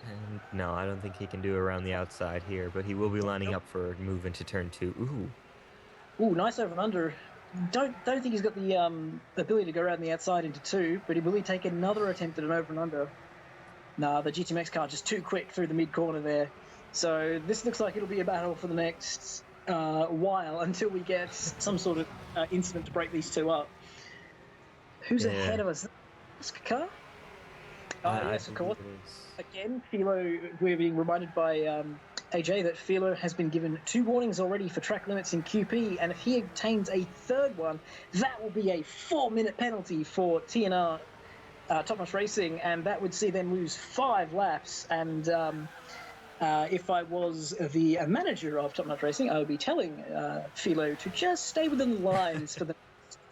And no, I don't think he can do around the outside here, but he will be lining up for a move into turn 2. Ooh, nice over and under. Don't think he's got the ability to go around the outside into 2, but will he take another attempt at an over and under? Nah, the GTMX car just too quick through the mid-corner there. So this looks like it'll be a battle for the next while until we get some sort of incident to break these two up. Who's ahead of us? Car? Yes, of course. Again, Philo, we're being reminded by AJ that Philo has been given 2 warnings already for track limits in QP, and if he obtains a third one, that will be a 4-minute penalty for TNR Top Notch Racing, and that would see them lose 5 laps. And if I was the manager of Top Notch Racing, I would be telling Philo to just stay within the lines for the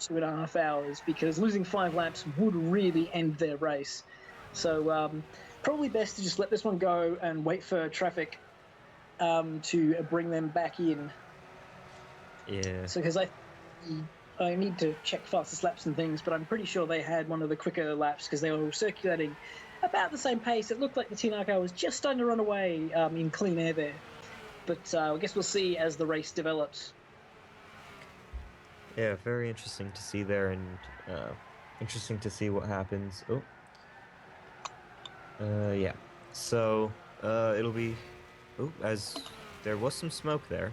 2.5 hours, because losing 5 laps would really end their race. So probably best to just let this one go and wait for traffic to bring them back in. Yeah. So because I need to check fastest laps and things, but I'm pretty sure they had one of the quicker laps because they were circulating about the same pace. It looked like the TNR car was just starting to run away in clean air there. But I guess we'll see as the race develops. Yeah, very interesting to see there, and interesting to see what happens. Oh. Yeah. So, it'll be... Oh, as there was some smoke there.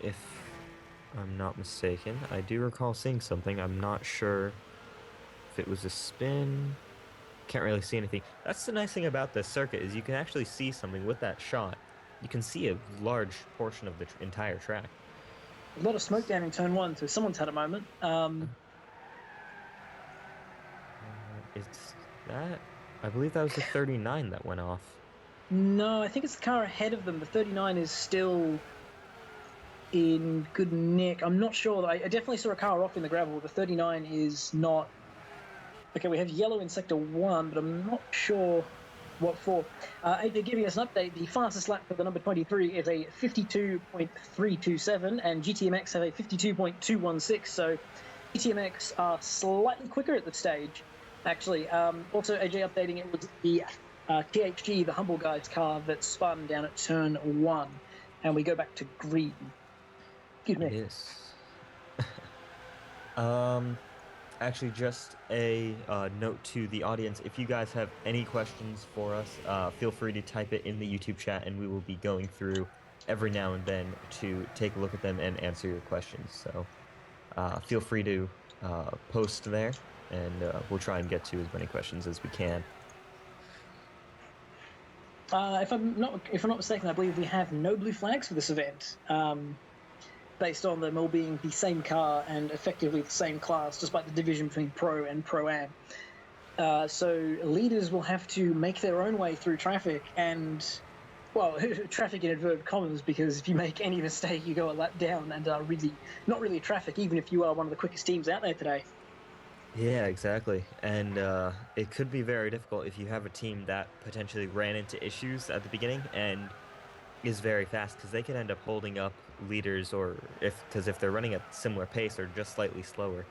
If I'm not mistaken. I do recall seeing something. I'm not sure if it was a spin. Can't really see anything. That's the nice thing about this circuit, is you can actually see something with that shot. You can see a large portion of the entire track. A lot of smoke down in turn 1, so someone's had a moment. It's that... I believe that was the 39 that went off. No, I think it's the car ahead of them. The 39 is still in good nick. I'm not sure. I definitely saw a car off in the gravel. The 39 is not. Okay, we have yellow in sector 1, but I'm not sure what for. AJ giving us an update. The fastest lap for the number 23 is a 52.327, and GTMX have a 52.216. So GTMX are slightly quicker at the stage, actually. Also, AJ updating, it was the THG, the Humble Guys car, that spun down at turn 1, and we go back to green. Excuse me. Yes. Actually, just a note to the audience. If you guys have any questions for us, feel free to type it in the YouTube chat, and we will be going through every now and then to take a look at them and answer your questions. So feel free to post there, and we'll try and get to as many questions as we can. If I'm not mistaken, I believe we have no blue flags for this event, based on them all being the same car and effectively the same class, despite the division between Pro and Pro-Am. So leaders will have to make their own way through traffic, and, well, traffic in inverted commas, because if you make any mistake, you go a lap down and are really not really traffic, even if you are one of the quickest teams out there today. Yeah, exactly. And it could be very difficult if you have a team that potentially ran into issues at the beginning and is very fast, because they could end up holding up leaders, or because if they're running at similar pace or just slightly slower,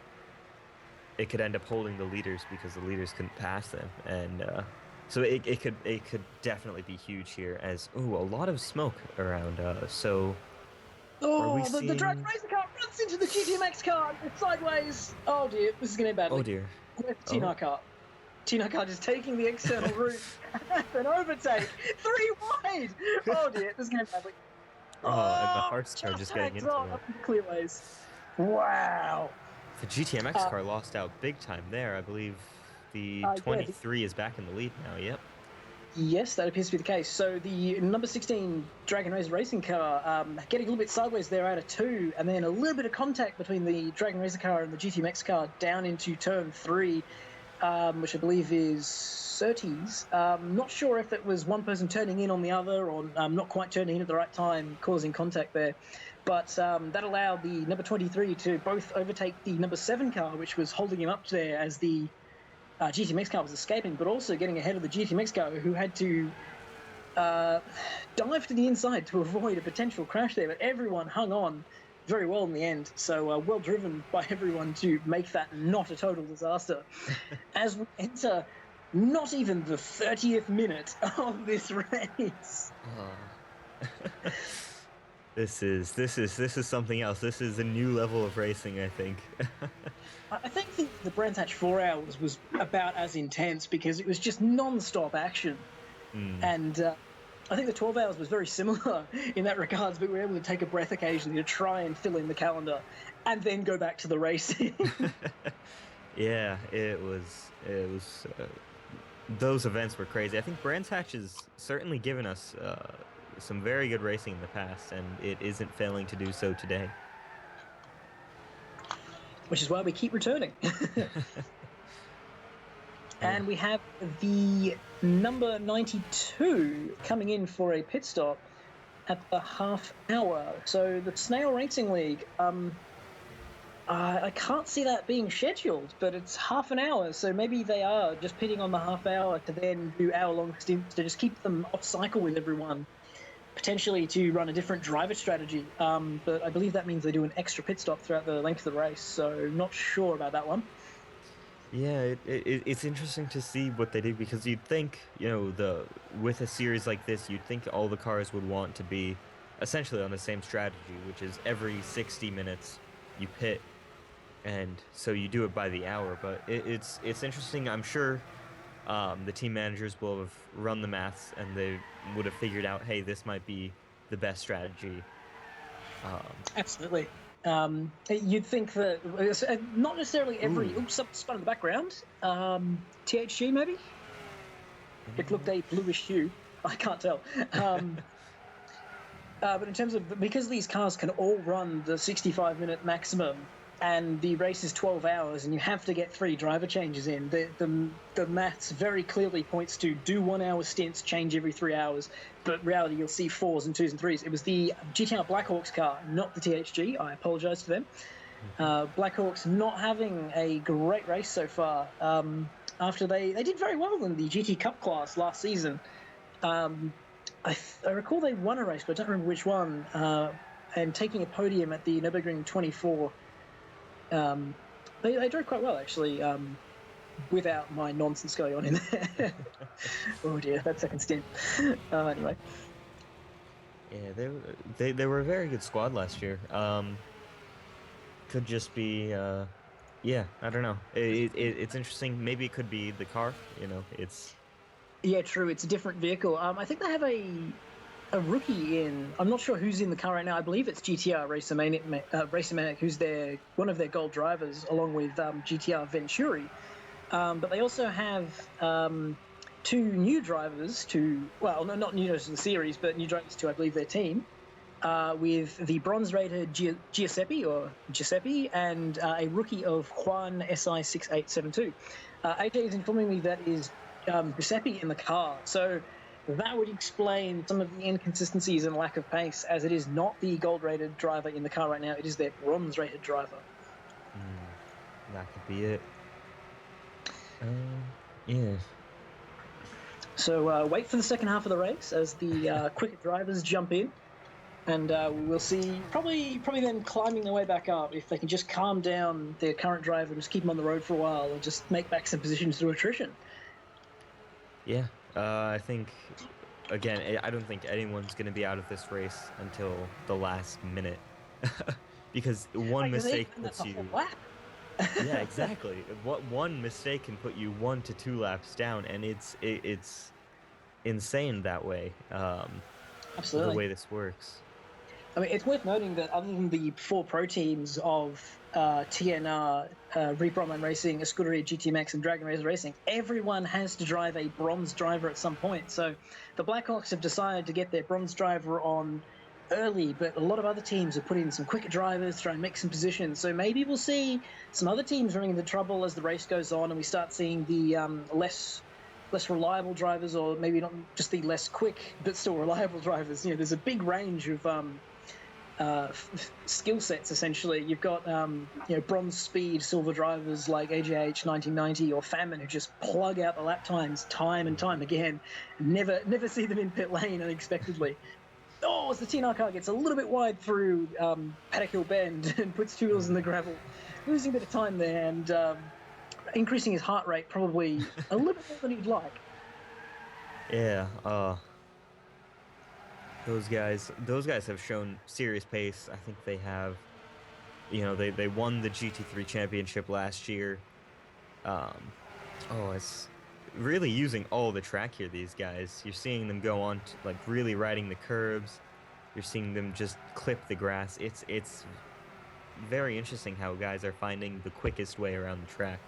it could end up holding the leaders because the leaders couldn't pass them. And so it could definitely be huge here, as a lot of smoke around. So are we The drag racer car runs into the GTMX car. It's sideways. Oh dear, this is going to end badly. Oh dear. Where's the TNR car? TNR car just taking the external route. An overtake. 3 wide. Oh dear, this is going to end badly. And the Hearts car just getting into up into clearways. Wow. The GTMX car lost out big time there. I believe the 23 is back in the lead now. Yep. Yes, that appears to be the case. So the number 16 Dragon Racer racing car getting a little bit sideways there out of 2, and then a little bit of contact between the Dragon Racer car and the GTMX car down into turn 3, which I believe is Surtees. Not sure if it was one person turning in on the other, or not quite turning in at the right time, causing contact there. But that allowed the number 23 to both overtake the number 7 car, which was holding him up there as the GTMX car was escaping, but also getting ahead of the GTMX car, who had to dive to the inside to avoid a potential crash there. But everyone hung on very well in the end, so well driven by everyone to make that not a total disaster. As we enter not even the 30th minute of this race. This is something else. This is a new level of racing, I think. I think the Brands Hatch 4 hours was about as intense, because it was just non-stop action. And I think the 12 hours was very similar in that regards, but we were able to take a breath occasionally to try and fill in the calendar and then go back to the racing. Yeah, it was those events were crazy. I think Brands Hatch has certainly given us some very good racing in the past, and it isn't failing to do so today. Which is why we keep returning. And we have the number 92 coming in for a pit stop at the half hour. So the Snail Racing League, I can't see that being scheduled, but it's half an hour, so maybe they are just pitting on the half hour to then do hour-long stints to just keep them off cycle with everyone, potentially to run a different driver strategy. But I believe that means they do an extra pit stop throughout the length of the race, so not sure about that one. Yeah, it's interesting to see what they do because you'd think, the with a series like this, you'd think all the cars would want to be essentially on the same strategy, which is every 60 minutes you pit, and so you do it by the hour. But it's interesting. I'm sure the team managers will have run the maths and they would have figured out, hey, this might be the best strategy. Absolutely. You'd think that not necessarily every. Ooh. Oops, something spun in the background. THG maybe. It looked a bluish hue. I can't tell. But in terms of because these cars can all run the 65-minute maximum, and the race is 12 hours, and you have to get 3 driver changes in, the maths very clearly points to do 1 hour stints, change every 3 hours. But in reality, you'll see 4s and 2s and 3s. It was the GTR Blackhawks car, not the THG. I apologise to them. Blackhawks not having a great race so far. After they did very well in the GT Cup class last season. I recall they won a race, but I don't remember which one. And taking a podium at the Nürburgring 24. They drove quite well, actually, without my nonsense going on in there. Oh dear, that second stint. Anyway. Yeah, they were a very good squad last year. Could just be, yeah, I don't know. It's interesting. Maybe it could be the car. It's. Yeah, true. It's a different vehicle. I think they have a rookie in. I'm not sure who's in the car right now. I believe it's GTR Racemanic, who's one of their gold drivers, along with GTR Venturi. But they also have 2 new drivers well, no, not new drivers to the series, but new drivers to, I believe, their team, with the bronze-rated Giuseppe and a rookie of Juan SI6872. AJ is informing me that is Giuseppe in the car, so that would explain some of the inconsistencies and lack of pace, as it is not the gold-rated driver in the car right now, it is their bronze-rated driver. That could be it. Yeah. So wait for the second half of the race as the quicker drivers jump in, and we'll see probably then climbing their way back up if they can just calm down their current driver and just keep them on the road for a while and just make back some positions through attrition. Yeah, I think, again, I don't think anyone's going to be out of this race until the last minute. Because one mistake puts you. Yeah, exactly. One mistake can put you 1 to 2 laps down, and it's insane that way. Absolutely. The way this works. I mean, it's worth noting that other than the 4 pro teams of TNR, Reap Online Racing, Scuderia GT Max, and Dragon Race Racing, everyone has to drive a bronze driver at some point. So the Blackhawks have decided to get their bronze driver on early, but a lot of other teams have put in some quicker drivers, try and make some positions. So maybe we'll see some other teams running into trouble as the race goes on, and we start seeing the less reliable drivers, or maybe not just the less quick but still reliable drivers. There's a big range of skill sets. Essentially, you've got bronze speed silver drivers like AJH 1990 or Famine, who just plug out the lap times time and time again. Never see them in pit lane unexpectedly. Oh, as the TNR car gets a little bit wide through Paddock Hill Bend and puts 2 wheels in the gravel, losing a bit of time there and increasing his heart rate probably a little bit more than he'd like. Yeah, those guys have shown serious pace. I think they have, they won the GT3 championship last year. It's really using all the track here, these guys. You're seeing them go on to, really riding the curbs. You're seeing them just clip the grass. It's very interesting how guys are finding the quickest way around the track.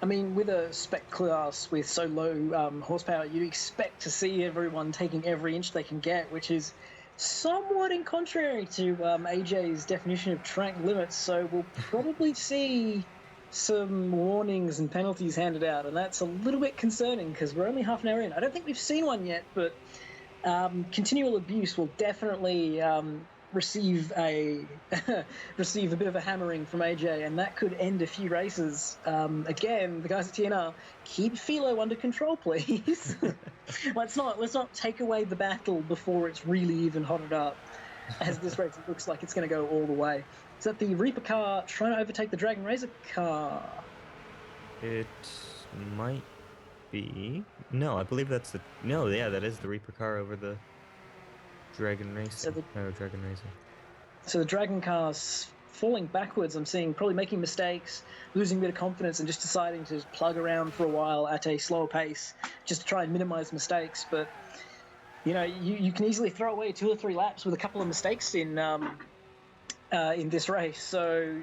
I mean, with a spec class with so low horsepower, you'd expect to see everyone taking every inch they can get, which is somewhat in contrary to AJ's definition of track limits. So we'll probably see some warnings and penalties handed out, and that's a little bit concerning because we're only half an hour in. I don't think we've seen one yet, but continual abuse will definitely receive a receive a bit of a hammering from AJ, and that could end a few races. Again, the guys at TNR, keep Philo under control, please. let's not take away the battle before it's really even hotted up. As this race looks like it's going to go all the way. Is that the Reaper car trying to overtake the Dragon Razor car? It might be. No, I believe that's the. No, yeah, that is the Reaper car over the Dragon Racer. Dragon Razor. So the Dragon car's falling backwards. I'm seeing probably making mistakes, losing a bit of confidence, and just deciding to plug around for a while at a slower pace, just to try and minimize mistakes. But you can easily throw away 2 or 3 laps with a couple of mistakes in this race. So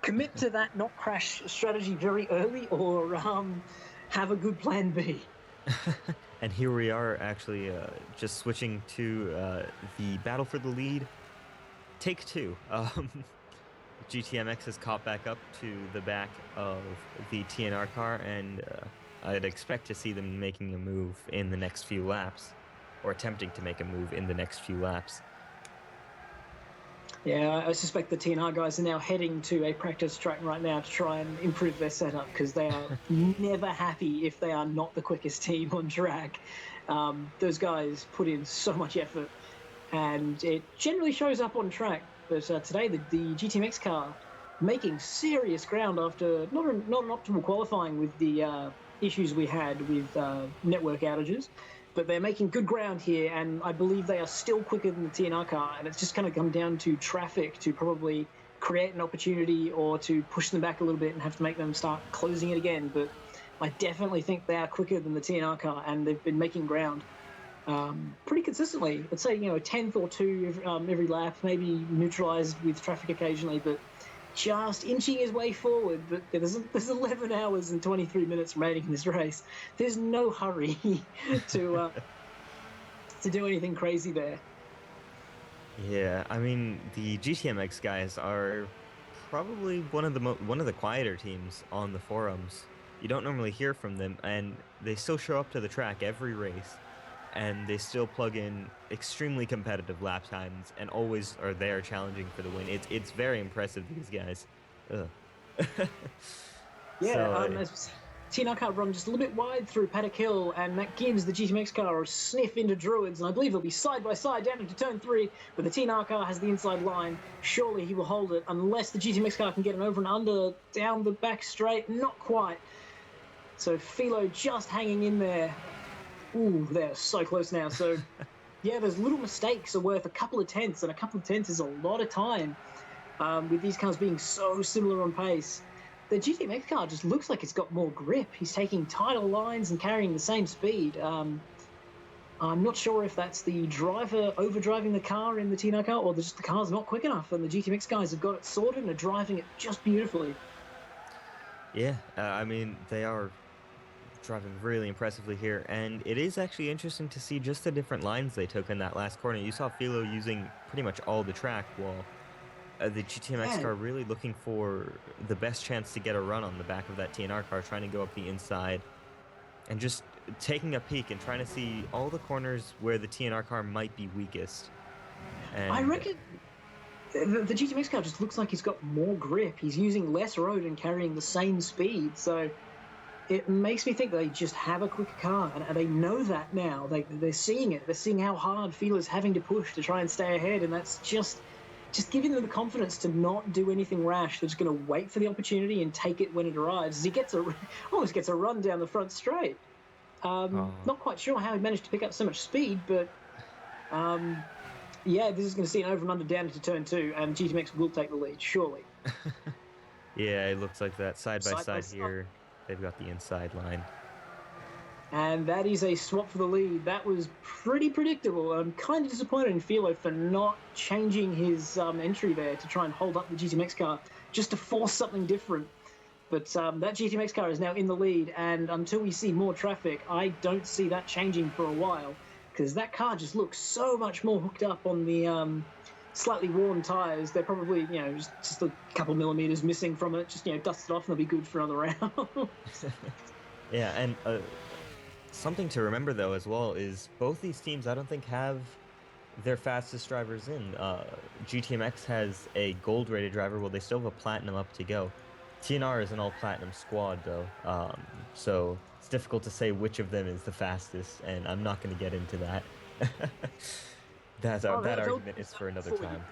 commit to that not crash strategy very early, or have a good plan B. And here we are, actually, just switching to the battle for the lead. Take 2. GTMX has caught back up to the back of the TNR car, and I'd expect to see them making a move in the next few laps, or attempting to make a move in the next few laps. Yeah, I suspect the TNR guys are now heading to a practice track right now to try and improve their setup, because they are never happy if they are not the quickest team on track. Those guys put in so much effort, and it generally shows up on track. But today, the GTMX car making serious ground after not an optimal qualifying with the issues we had with network outages. But they're making good ground here, and I believe they are still quicker than the TNR car, and it's just going to come down to traffic to probably create an opportunity or to push them back a little bit and have to make them start closing it again. But I definitely think they are quicker than the TNR car, and they've been making ground pretty consistently. I'd say, a 10th or 2 every lap, maybe neutralized with traffic occasionally, but just inching his way forward. But there's 11 hours and 23 minutes remaining in this race. There's no hurry to do anything crazy there. Yeah, I mean, the GTMX guys are probably one of the quieter teams on the forums. You don't normally hear from them, and they still show up to the track every race, and they still plug in extremely competitive lap times and always are there challenging for the win. It's very impressive, these guys. Ugh. Yeah, TNR car run just a little bit wide through Paddock Hill, and that gives the GTMX car a sniff into Druids, and I believe they'll be side by side down into turn 3, but the TNR car has the inside line. Surely he will hold it, unless the GTMX car can get an over and under down the back straight. Not quite. So Philo just hanging in there. Ooh, they're so close now. So, yeah, those little mistakes are worth a couple of tenths, and a couple of tenths is a lot of time with these cars being so similar on pace. The GTMX car just looks like it's got more grip. He's taking tighter lines and carrying the same speed. I'm not sure if that's the driver overdriving the car in the TNR car, or just the car's not quick enough, and the GTMX guys have got it sorted and are driving it just beautifully. Yeah, I mean, they are driving really impressively here, and it is actually interesting to see just the different lines they took in that last corner. You saw Philo using pretty much all the track, while the GTMX car really looking for the best chance to get a run on the back of that TNR car, trying to go up the inside and just taking a peek and trying to see all the corners where the TNR car might be weakest. And I reckon the GTMX car just looks like he's got more grip. He's using less road and carrying the same speed, so it makes me think they just have a quicker car, and they know that now. They're seeing it. They're seeing how hard Philo's having to push to try and stay ahead, and that's just giving them the confidence to not do anything rash. They're just going to wait for the opportunity and take it when it arrives. As he almost gets a run down the front straight. Not quite sure how he managed to pick up so much speed, but yeah, this is going to see an over and under down into turn 2, and GTMX will take the lead, surely. Yeah, it looks like that. Side by side here, they've got the inside line. And that is a swap for the lead. That was pretty predictable. I'm kind of disappointed in Philo for not changing his entry there to try and hold up the GTMX car, just to force something different. But that GTMX car is now in the lead, and until we see more traffic, I don't see that changing for a while, because that car just looks so much more hooked up on the slightly worn tyres. They're probably, just a couple millimeters missing from it. Just, dust it off and they'll be good for another round. Yeah, and something to remember, though, as well, is both these teams, I don't think, have their fastest drivers in. GTMX has a gold-rated driver. Well, they still have a platinum up to go. TNR is an all-platinum squad, though, so it's difficult to say which of them is the fastest, and I'm not going to get into that. That They'll argument get is for another for you. time.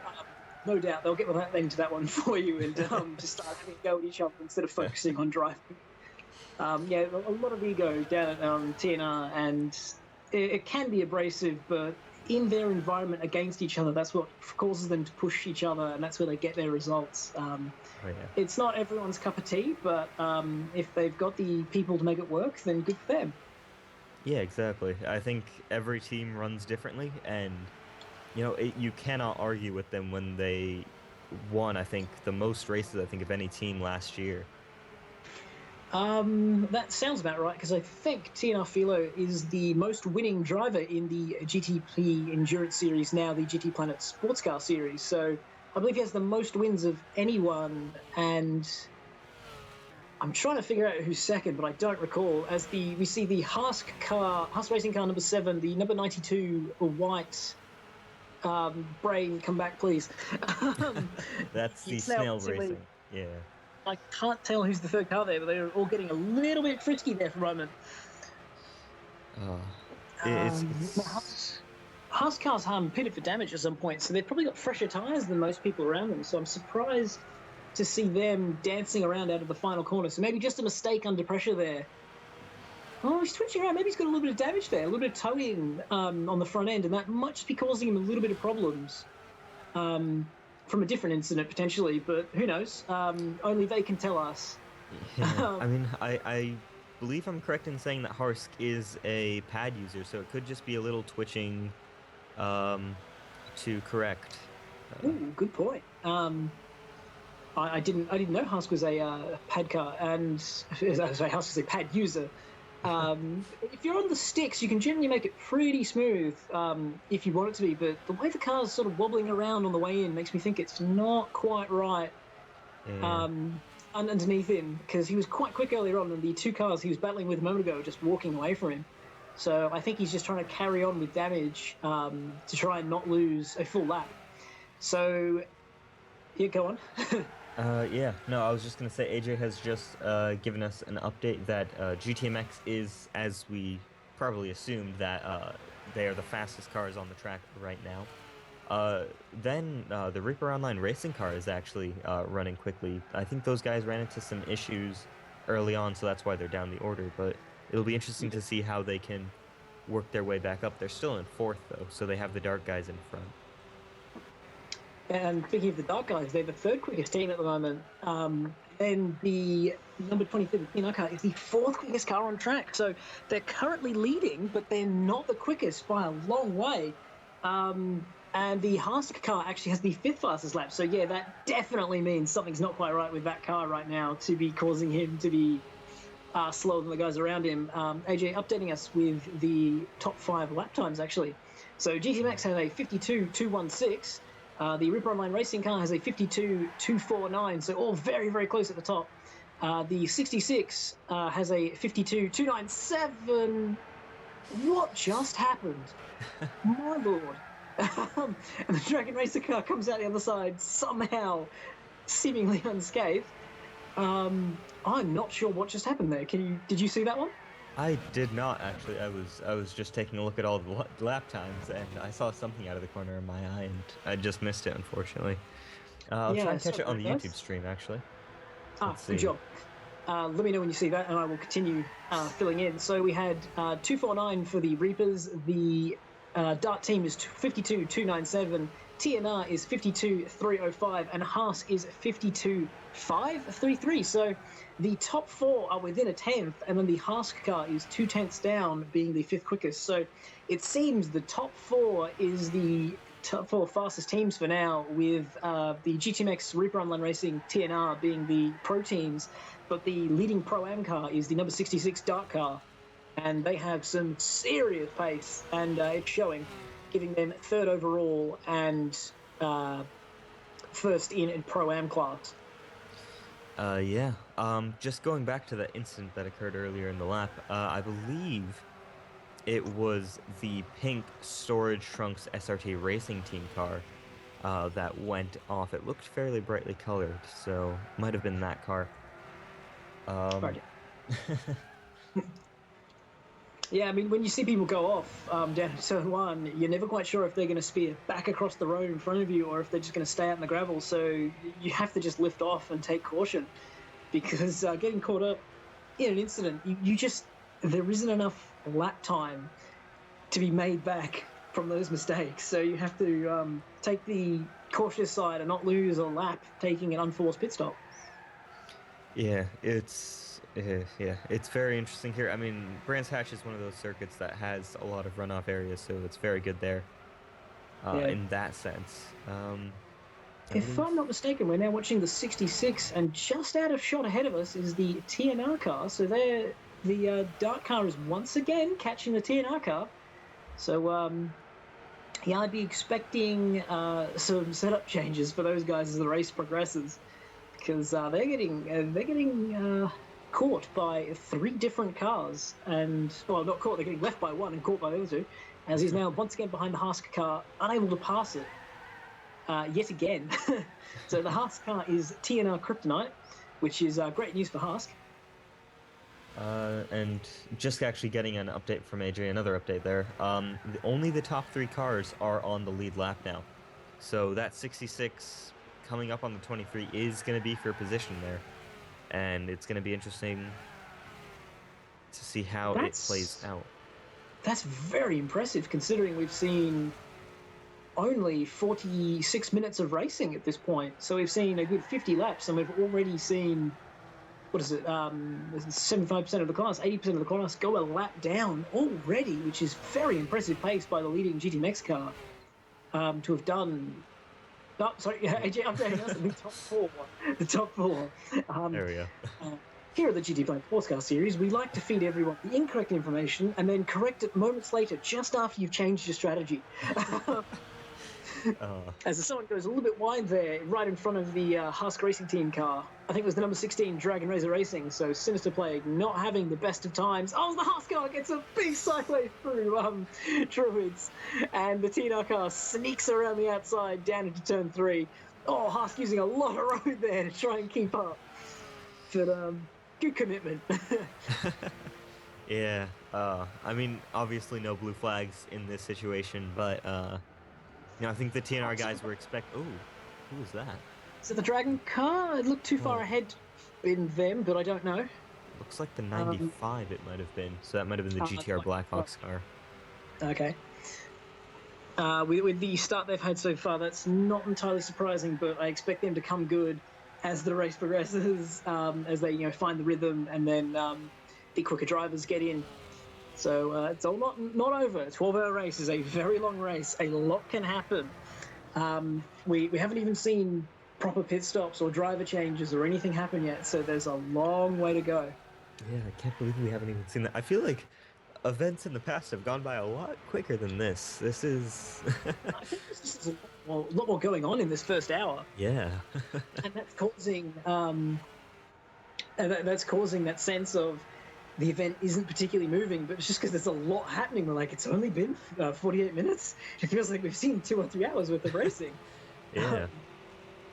No doubt they'll get into that one for you and just start having a go at each other instead of focusing on driving. Yeah, a lot of ego down at TNR, and it can be abrasive, but in their environment against each other, that's what causes them to push each other, and that's where they get their results. Oh yeah. It's not everyone's cup of tea, but if they've got the people to make it work, then good for them. Yeah, exactly. I think every team runs differently, and you cannot argue with them when they won, I think, the most races, I think, of any team last year. That sounds about right, because I think TNR Philo is the most winning driver in the GTP Endurance Series, now the GTPlanet Sportscar Series. So I believe he has the most wins of anyone, and I'm trying to figure out who's second, but I don't recall. We see the Haas racing car number 7, the number 92 white brain, come back, please. That's the It's now snail basically, racing. Yeah. I can't tell who's the third car there, but they're all getting a little bit frisky there for a moment. Uh, Haas, it's Haas cars pitted for damage at some point, so they've probably got fresher tyres than most people around them. So I'm surprised to see them dancing around out of the final corner. So maybe just a mistake under pressure there. Oh, he's twitching around. Maybe he's got a little bit of damage there, a little bit of toe-in on the front end, and that might just be causing him a little bit of problems from a different incident, potentially. But who knows? Only they can tell us. yeah. I mean, I believe I'm correct in saying that Harsk is a pad user, so it could just be a little twitching to correct. Ooh, good point. I didn't know Husk was a pad car, and sorry, Husk is a pad user. If you're on the sticks, you can generally make it pretty smooth if you want it to be. But the way the car's sort of wobbling around on the way in makes me think it's not quite right Yeah. underneath him, because he was quite quick earlier on, and the two cars he was battling with a moment ago were just walking away from him. So I think he's just trying to carry on with damage to try and not lose a full lap. So yeah, go on. Yeah, no, I was just gonna say AJ has just given us an update that GTMX is, as we probably assumed, that they are the fastest cars on the track right now. Then the Reaper Online racing car is actually running quickly. I think those guys ran into some issues early on, so that's why they're down the order. But it'll be interesting to see how they can work their way back up. They're still in 4th, though, so they have the dark guys in front. And speaking of the dark guys, they're the third quickest team at the moment. Then the number 23 Pinot car is the 4th quickest car on track. So they're currently leading, but they're not the quickest by a long way. And the Hask car actually has the 5th fastest lap. So yeah, that definitely means something's not quite right with that car right now to be causing him to be slower than the guys around him. AJ updating us with the top 5 lap times, actually. So GTMX has a 52.216. The Ripper Online Racing car has a 52.249, so all very, very close at the top. The 66 has a 52.297. What just happened? My lord. And the Dragon Racer car comes out the other side, somehow, seemingly unscathed. I'm not sure what just happened there. Did you see that one? I did not actually. I was just taking a look at all the lap times, and I saw something out of the corner of my eye, and I just missed it, unfortunately. I'll try and catch it on the YouTube stream, actually. Let's see. Good job. Let me know when you see that, and I will continue filling in. So we had 249 for the Reapers. The Dart team is 52.297. TNR is 52.305, and Haas is 52.533. So the top 4 are within a tenth, and then the Haas car is 2 tenths down, being the 5th quickest. So it seems the top 4 is the top 4 fastest teams for now, with the GTMX Reaper Online Racing TNR being the pro teams, but the leading Pro-Am car is the number 66 Dart car, and they have some serious pace, and it's showing, giving them 3rd overall and 1st in Pro-Am class. Yeah. Just going back to the incident that occurred earlier in the lap, I believe It was the pink Storage Trunks SRT Racing Team car that went off. It looked fairly brightly colored, so might have been that car. Right. Yeah, I mean, when you see people go off down in turn one, you're never quite sure if they're going to spear back across the road in front of you or if they're just going to stay out in the gravel. So you have to just lift off and take caution because getting caught up in an incident, you just, there isn't enough lap time to be made back from those mistakes. So you have to take the cautious side and not lose a lap taking an unforced pit stop. It's very interesting here. I mean, Brands Hatch is one of those circuits that has a lot of runoff areas, so it's very good there Yeah. in that sense. I If believe. I'm not mistaken, we're now watching the 66, and just out of shot ahead of us is the TNR car. So there, the dark car is once again catching the TNR car. So yeah, I'd be expecting some setup changes for those guys as the race progresses, because they're getting caught by three different cars, and well, not caught. They're getting left by one and caught by the other two, as he's now once again behind the Haas car, unable to pass it yet again. So the Haas car is TNR Kryptonite, which is great news for Haas. And just actually getting an update from AJ, another update there. Only the top three cars are on the lead lap now. So that 66 coming up on the 23 is going to be for position there. And it's going to be interesting to see how it plays out. That's very impressive considering we've seen only 46 minutes of racing at this point. So we've seen a good 50 laps, and we've already seen, what is it, 75% of the class, 80% of the class go a lap down already, which is very impressive pace by the leading GT car to have done. Oh, sorry, AJ updating us. The top four. The top four. There we go. Here at the GTPlanet Sportscar Series, we like to feed everyone the incorrect information and then correct it moments later, just after you've changed your strategy. As the sun goes a little bit wide there, right in front of the Husk Racing Team car. I think it was the number 16 Dragon Razor Racing, so Sinister Plague not having the best of times. Oh, the Husk car gets a big cyclone through Druids, and the TNR car sneaks around the outside down into turn 3. Oh, Husk using a lot of road there to try and keep up. But good commitment. Yeah. I mean, obviously no blue flags in this situation, but I think the TNR guys were Oh, who was that? So the Dragon car, it looked too far ahead in them, but I don't know. Looks like the 95 it might have been. So that might have been the GTR Blackhawks car. Okay. With the start they've had so far, that's not entirely surprising, but I expect them to come good as the race progresses, as they find the rhythm, and then the quicker drivers get in. So it's all not over. A 12-hour race is a very long race. A lot can happen. We haven't even seen proper pit stops or driver changes or anything happen yet, so there's a long way to go. Yeah, I can't believe we haven't even seen that. I feel like events in the past have gone by a lot quicker than this. This is... I think there's just a lot more going on in this first hour. Yeah. And that's causing that sense of the event isn't particularly moving, but it's just because there's a lot happening. We're like, it's only been 48 minutes. It feels like we've seen 2 or 3 hours worth of racing. Yeah.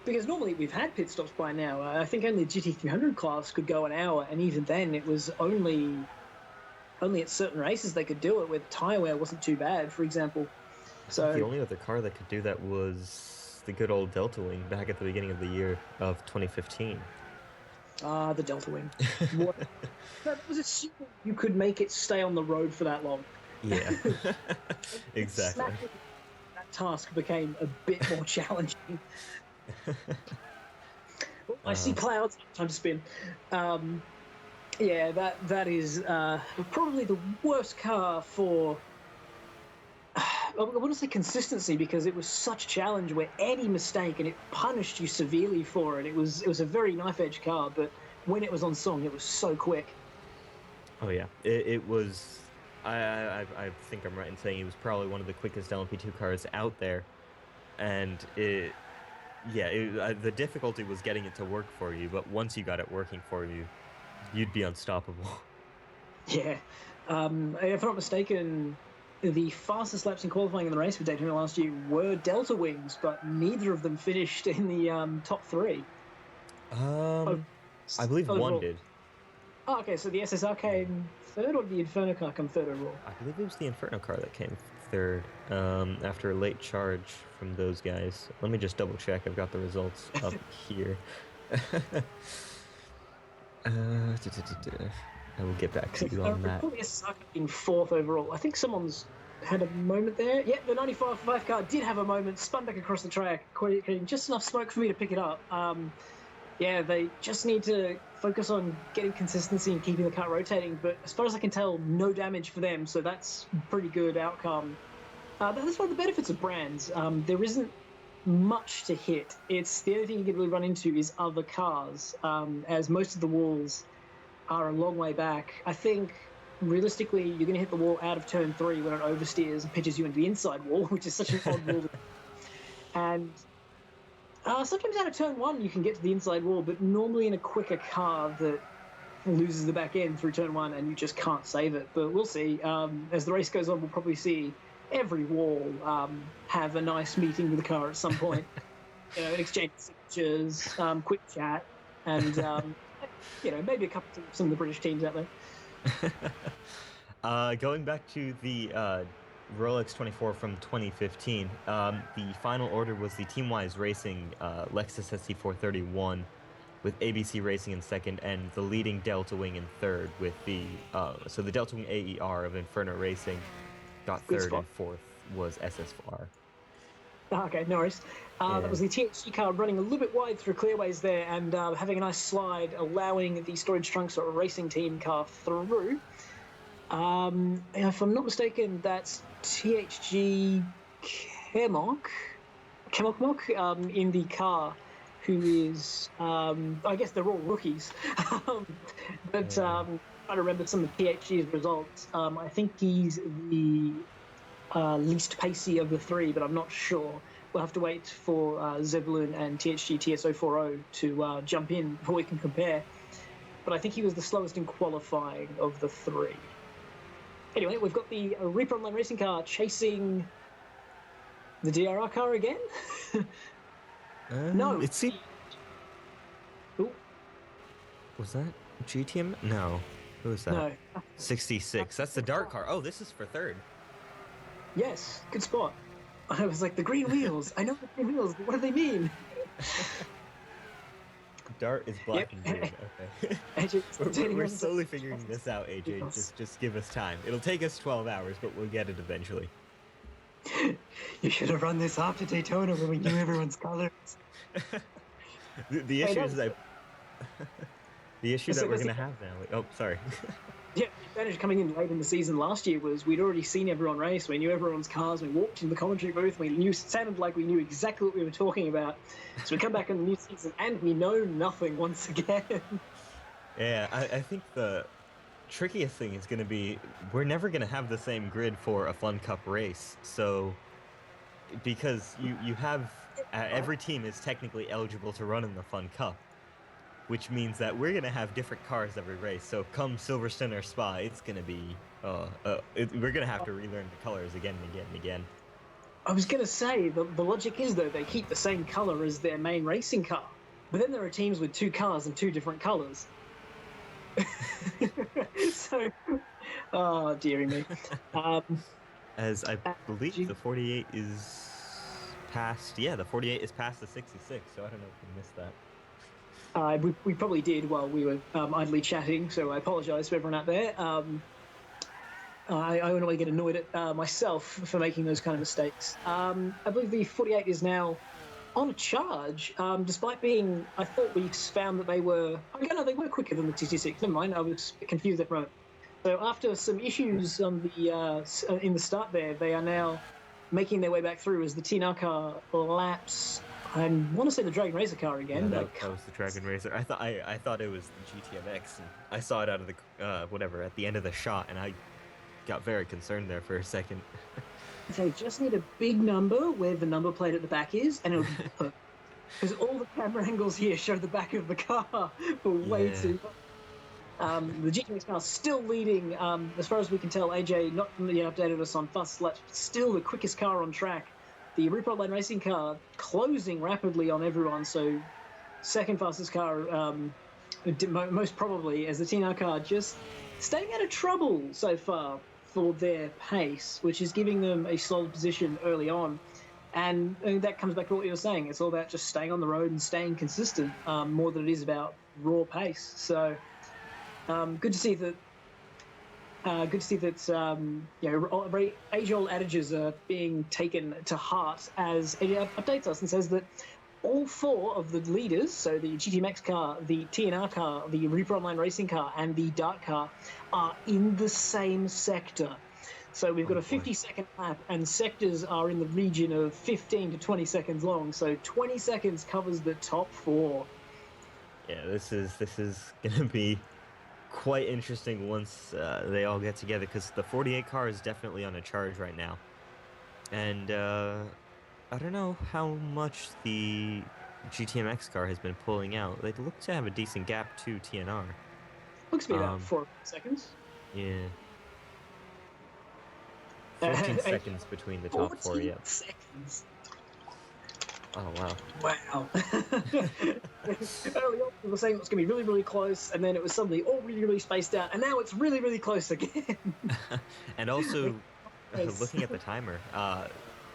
Because normally we've had pit stops by now. I think only the GT300 class could go an hour, and even then it was only at certain races they could do it, where the tyre wear wasn't too bad, for example. So the only other car that could do that was the good old Delta Wing back at the beginning of the year of 2015. The Delta Wing. That was assuming you could make it stay on the road for that long. Yeah, exactly. That task became a bit more challenging. I see clouds. Time to spin. Yeah, that is probably the worst car for. I wouldn't say consistency, because it was such a challenge where any mistake and it punished you severely for it. It was a very knife-edge car, but when it was on song, it was so quick. Oh yeah, it was. I think I'm right in saying it was probably one of the quickest LMP2 cars out there, and the difficulty was getting it to work for you. But once you got it working for you, you'd be unstoppable. Yeah, If I'm not mistaken, the fastest laps in qualifying in the race for Daytona last year were Delta Wings, but neither of them finished in the top three I believe one overall. did. Oh, okay, so the SSR came third, or did the Inferno car come third overall? I believe it was the Inferno car that came third. After a late charge from those guys. Let me just double check. I've got the results up here. I will get back to you on that. Probably SSR being fourth overall. I think someone's had a moment there. Yeah, the 95 car did have a moment, spun back across the track, creating just enough smoke for me to pick it up. Yeah, they just need to focus on getting consistency and keeping the car rotating. But as far as I can tell, no damage for them, so that's a pretty good outcome. That's one of the benefits of brands. There isn't much to hit. It's the only thing you can really run into is other cars, as most of the walls are a long way back. I think realistically, you're going to hit the wall out of turn 3 when it oversteers and pitches you into the inside wall, which is such an odd wall. And sometimes out of turn 1, you can get to the inside wall, but normally in a quicker car that loses the back end through turn 1 and you just can't save it. But we'll see. As the race goes on, we'll probably see every wall have a nice meeting with the car at some point. An exchange of signatures, quick chat, and maybe a couple of some of the British teams out there. Going back to the Rolex 24 from 2015, the final order was the Teamwise Racing Lexus SC431 with ABC Racing in second and the leading Delta Wing in third with the Delta Wing AER of Inferno Racing got third and fourth was SSR. Okay, no worries. That was the THG car running a little bit wide through clearways there and having a nice slide, allowing the storage trunks or a racing team car through. If I'm not mistaken, that's THG Kemok in the car, who is, I guess they're all rookies. But trying to remember some of THG's results. I think he's the least pacey of the three, but I'm not sure. We'll have to wait for Zebulun and THG TS040 to jump in before we can compare. But I think he was the slowest in qualifying of the three. Anyway, we've got the Reaper Online Racing car chasing the DRR car again. No, it seemed. Ooh. Was that GTM? No, who was that? No, 66. That's the dark car. Oh, this is for third. Yes, good spot. I was like, the green wheels. I know the green wheels, but what do they mean? Dart is black and green. Okay. AJ, we're slowly figuring this out, AJ. Just give us time. It'll take us 12 hours, but we'll get it eventually. You should have run this after Daytona when we knew everyone's colors. the issue is that the issue that we're going to have now. Oh, sorry. Yeah, the advantage coming in late in the season last year was we'd already seen everyone race. We knew everyone's cars. We walked in the commentary booth. It sounded like we knew exactly what we were talking about. So we come back in the new season and we know nothing once again. Yeah, I think the trickiest thing is going to be we're never going to have the same grid for a Fun Cup race. So because you have every team is technically eligible to run in the Fun Cup, which means that we're going to have different cars every race. So come Silverstone or Spa, it's going to be we're going to have to relearn the colors again and again and again. I was going to say, the logic is, though, they keep the same color as their main racing car. But then there are teams with two cars and two different colors. So, oh, dearie me. As I believe the 48 is past, the 48 is past the 66, so I don't know if we missed that. We probably did while we were idly chatting, so I apologise to everyone out there. I normally get annoyed at myself for making those kind of mistakes. I believe the 48 is now on a charge, despite being, I thought we found that they were, they were quicker than the TT6. Never mind, I was confused at the moment. So after some issues on the in the start there, they are now making their way back through as the TNR car laps. I want to say the Dragon Racer car again. Yeah, that was the Dragon Racer. I thought it was the GTMX. And I saw it out of the at the end of the shot, and I got very concerned there for a second. They just need a big number where the number plate at the back is, and it'll be perfect. Because all the camera angles here show the back of the car for way too long. The GTMX car still leading, as far as we can tell. AJ not yet updated us on fast laps, but still the quickest car on track. The Reprodline Racing car closing rapidly on everyone, so second fastest car, most probably, as the TNR car just staying out of trouble so far for their pace, which is giving them a solid position early on. And that comes back to what you were saying. It's all about just staying on the road and staying consistent, more than it is about raw pace. So good to see that. Very age-old adages are being taken to heart as it updates us and says that all four of the leaders, so the GTMX car, the TNR car, the Reaper Online Racing car, and the Dart car, are in the same sector. So we've got a 50-second lap, and sectors are in the region of 15 to 20 seconds long. So 20 seconds covers the top four. Yeah, this is gonna be quite interesting once they all get together, because the 48 car is definitely on a charge right now, and I don't know how much the GTMX car has been pulling out. They look to have a decent gap to TNR. Looks to be about 4 seconds. Yeah. 14 seconds between the top four, yeah. Seconds. Oh, wow. Wow. Early on, we were saying it was going to be really, really close, and then it was suddenly all really, really spaced out, and now it's really, really close again. And also, looking at the timer,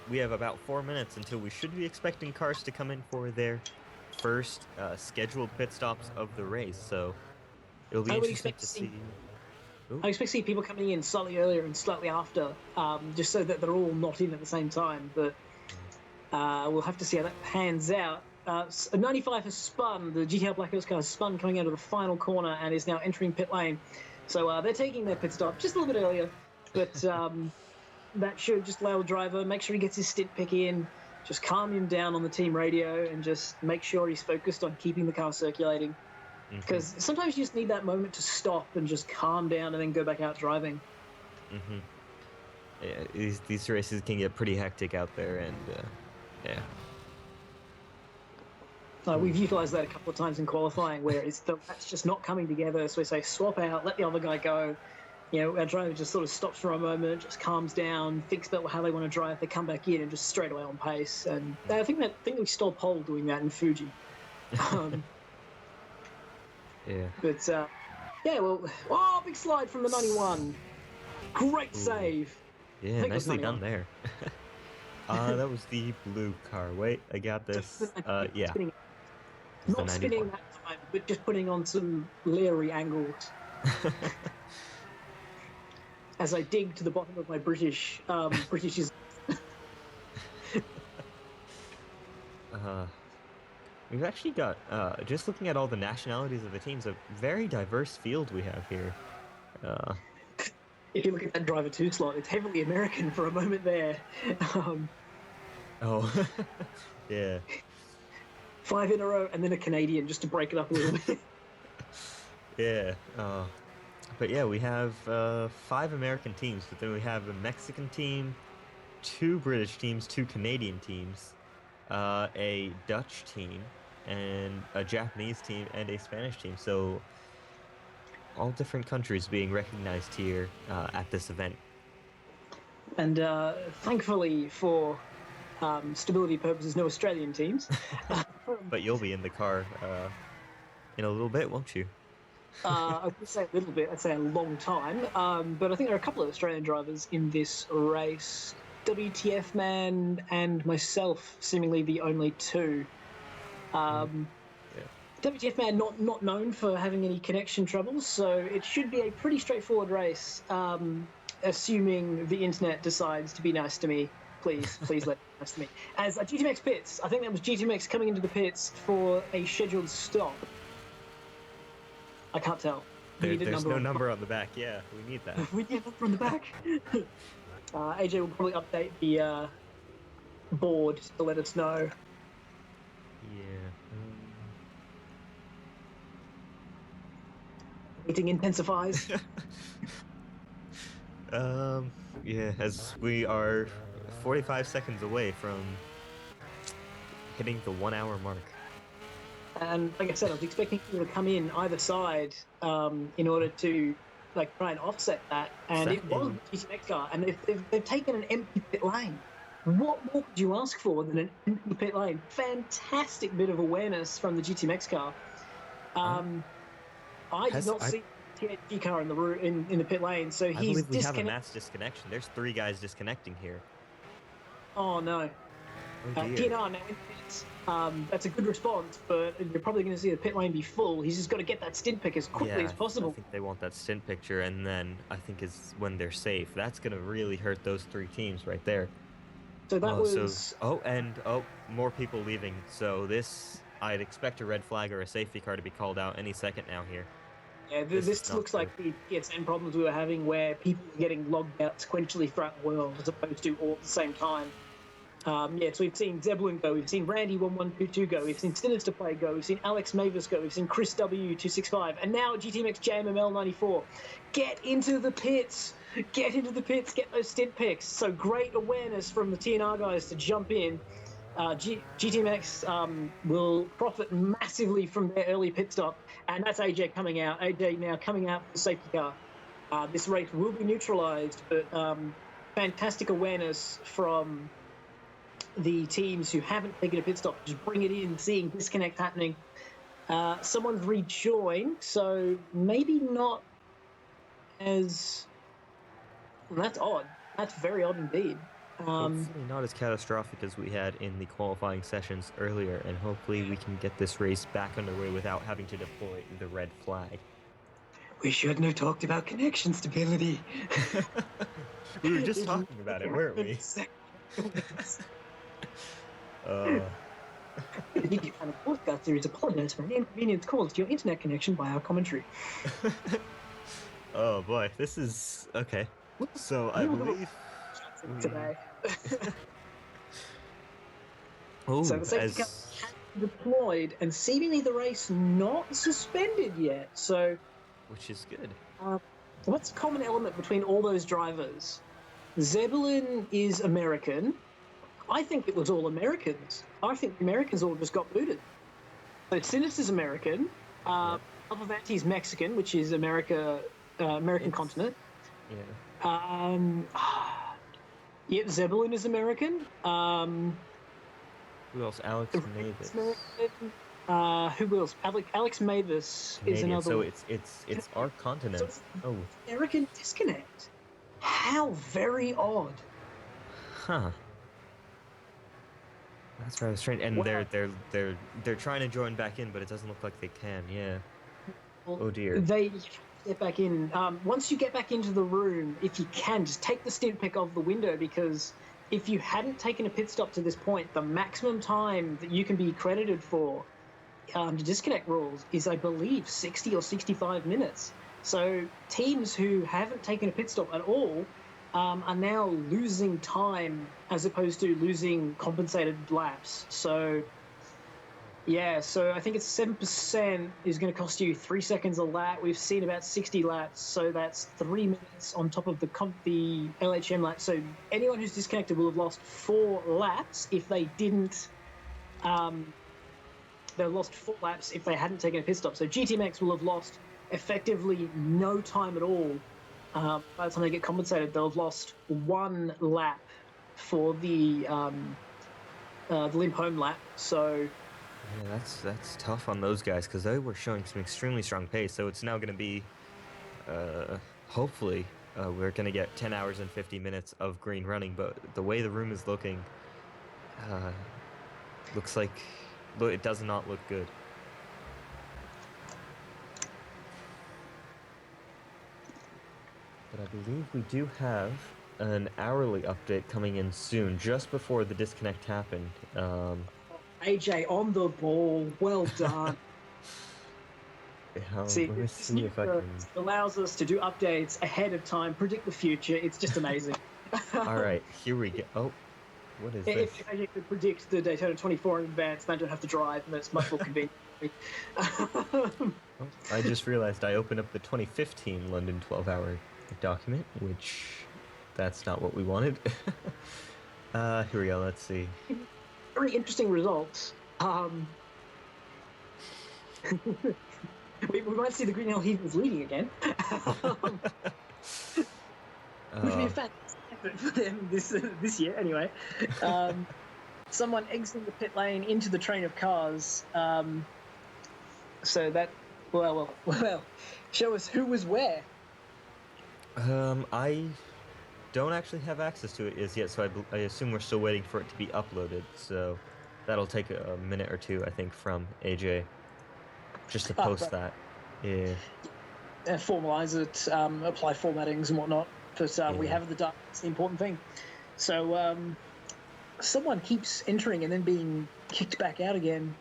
we have about 4 minutes until we should be expecting cars to come in for their first scheduled pit stops of the race, so it'll be interesting to see. I expect to see people coming in slightly earlier and slightly after, just so that they're all not in at the same time. But we'll have to see how that pans out. 95 has spun. The GTR Black Ops car has spun coming out of the final corner and is now entering pit lane. So they're taking their pit stop just a little bit earlier. But that should just allow the driver, make sure he gets his stint pick in, just calm him down on the team radio, and just make sure he's focused on keeping the car circulating. Because sometimes you just need that moment to stop and just calm down and then go back out driving. Yeah, these races can get pretty hectic out there, and yeah. We've utilised that a couple of times in qualifying, where that's just not coming together. So we say swap out, let the other guy go. Our driver just sort of stops for a moment, just calms down, thinks about how they want to drive. They come back in and just straight away on pace. And I think we stole pole doing that in Fuji. Yeah. But big slide from the 91. Great save. Yeah, nicely done there. That was the blue car. Wait, I got this. Yeah. Not spinning that time, but just putting on some leery angles. As I dig to the bottom of my British. We've actually got, just looking at all the nationalities of the teams, a very diverse field we have here. If you look at that driver 2 slot, it's heavily American for a moment there. Yeah. 5 in a row, and then a Canadian, just to break it up a little bit. Yeah. But yeah, we have 5 American teams, but then we have a Mexican team, 2 British teams, 2 Canadian teams, a Dutch team, and a Japanese team, and a Spanish team. So all different countries being recognized here at this event. And thankfully for stability purposes, no Australian teams. But you'll be in the car in a little bit, won't you? I would say a little bit. I'd say a long time. But I think there are a couple of Australian drivers in this race. WTF Man and myself, seemingly the only 2. WTF Man not known for having any connection troubles, so it should be a pretty straightforward race, assuming the internet decides to be nice to me. Please let it be nice to me. As a GTMX pits, I think that was GTMX coming into the pits for a scheduled stop. I can't tell. There's no number on the back. Yeah, we need that. We need a number on the back. AJ will probably update the board to let us know. Yeah. Waiting intensifies. Yeah, as we are 45 seconds away from hitting the 1 hour mark. And like I said, I was expecting people to come in either side in order to like try and offset that. And it was the GTX car, and they've taken an empty pit lane. What more could you ask for than an empty pit lane? Fantastic bit of awareness from the GTX car. I did not see the THG car in the pit lane, so I he's believe we have a disconnected. mass disconnection. There's 3 guys disconnecting here. Oh no. Oh dear. DNR now in pits. That's a good response, but you're probably going to see the pit lane be full. He's just got to get that stint pick as quickly as possible. I think they want that stint picture, and then I think is when they're safe. That's going to really hurt those 3 teams right there. So that was. More people leaving. So I'd expect a red flag or a safety car to be called out any second now here. Yeah, this looks like the PSN problems we were having where people were getting logged out sequentially throughout the world as opposed to all at the same time. So we've seen Zeppelin go, we've seen Randy1122 go, we've seen Sinister Play go, we've seen Alex Mavis go, we've seen Chris W265, and now GTMX JMML94. Get into the pits! Get into the pits, get those stint picks. So great awareness from the TNR guys to jump in. GTMX will profit massively from their early pit stop, and that's AJ coming out. AJ now coming out for the safety car. This race will be neutralized, but fantastic awareness from the teams who haven't taken a pit stop. Just bring it in, seeing disconnect happening. Someone's rejoined, so maybe not as... That's odd. That's very odd indeed. Hopefully not as catastrophic as we had in the qualifying sessions earlier, and hopefully we can get this race back underway without having to deploy the red flag. We shouldn't have talked about connection stability. We were just talking about it, weren't we? The GTPlanet Sportscar Series apologizes for any inconvenience caused to your internet connection by our commentary. Oh boy, this is... Okay. So I believe... Today. Oh, so the safety car has been deployed, and seemingly the race not suspended yet. So, which is good. What's the common element between all those drivers? Zebulon is American. I think it was all Americans. I think the Americans all just got booted. So Sinister's American. Alphavanti's Mexican, which is American continent. Yeah. Yep, Zebulon is American. Who else? Alex Mavis. Who else? Alex Mavis Canadian, is another. So it's our continent. So American disconnect. How very odd. Huh. That's rather strange. And they're trying to join back in, but it doesn't look like they can. Yeah. Well, oh dear. They get back in. Once you get back into the room, if you can, just take the stint pick off the window, because if you hadn't taken a pit stop to this point, the maximum time that you can be credited for to disconnect rules is, I believe, 60 or 65 minutes. So teams who haven't taken a pit stop at all are now losing time as opposed to losing compensated laps. So yeah, so I think it's 7% is going to cost you 3 seconds a lap. We've seen about 60 laps, so that's 3 minutes on top of the LHM lap. So anyone who's disconnected will have lost 4 laps if they didn't. They've lost 4 laps if they hadn't taken a pit stop. So GTMX will have lost effectively no time at all. By the time they get compensated, they'll have lost 1 lap for the limp home lap. So. Yeah, that's tough on those guys, because they were showing some extremely strong pace. So it's now going to be, hopefully, we're going to get 10 hours and 50 minutes of green running. But the way the room is looking, looks like it does not look good. But I believe we do have an hourly update coming in soon, just before the disconnect happened. AJ on the ball, well done. Let me see if I can... allows us to do updates ahead of time, predict the future. It's just amazing. All right, here we go. Oh, what is this? If AJ could predict the Daytona 24 in advance, then I don't have to drive, and it's much more convenient. I just realized I opened up the 2015 London 12-hour document, which that's not what we wanted. Here we go. Let's see. Very interesting results. We might see the Green Hell Heathens leading again. Which would be a fantastic effort for them this year. Anyway, someone exiting the pit lane into the train of cars. So that well, show us who was where. I don't actually have access to it as yet, so I assume we're still waiting for it to be uploaded. So that'll take a minute or two, I think, from AJ just to post that. Yeah. Formalize it, apply formattings and whatnot. But we Yeah. have the data. It's the important thing. So someone keeps entering and then being kicked back out again.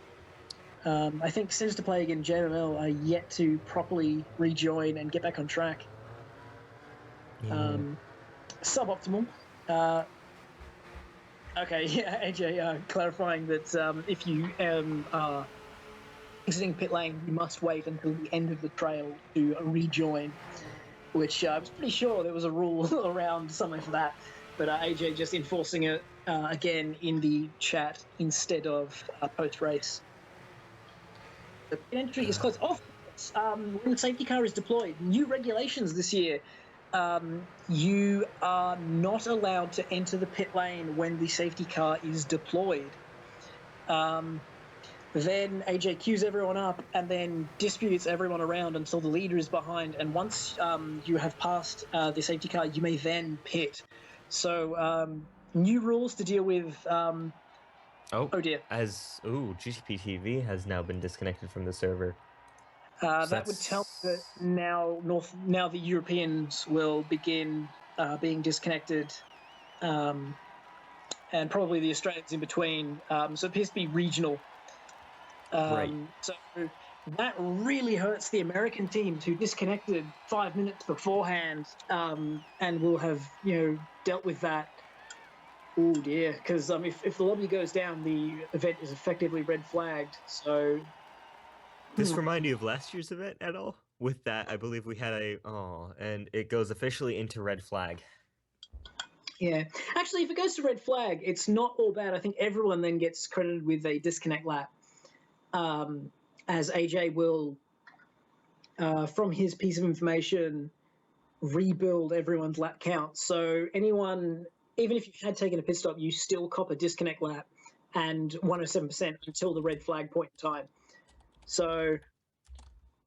I think Centers to Play again, JML are yet to properly rejoin and get back on track. Yeah. Suboptimal. Okay, yeah, AJ clarifying that if you are exiting pit lane, you must wait until the end of the trail to rejoin, which I was pretty sure there was a rule around somewhere for that. But AJ just enforcing it again in the chat instead of post race. The pit entry is closed. Of course, when the safety car is deployed, new regulations this year. You are not allowed to enter the pit lane when the safety car is deployed. Then AJ queues everyone up and then distributes everyone around until the leader is behind. And once you have passed the safety car, you may then pit. So new rules to deal with. Oh dear. GTP TV has now been disconnected from the server. So That would tell me that now the Europeans will begin being disconnected, and probably the Australians in between. So it appears to be regional. Right. So that really hurts the American teams who disconnected 5 minutes beforehand, and will have dealt with that. Oh dear, because if the lobby goes down, the event is effectively red flagged. So This remind you of last year's event at all? With that, I believe we had and it goes officially into red flag. yeah, actually, if it goes to red flag, it's not all bad. I think everyone then gets credited with a disconnect lap, as AJ will, from his piece of information, rebuild everyone's lap count. So anyone, even if you had taken a pit stop, you still cop a disconnect lap and 107% until the red flag point in time. So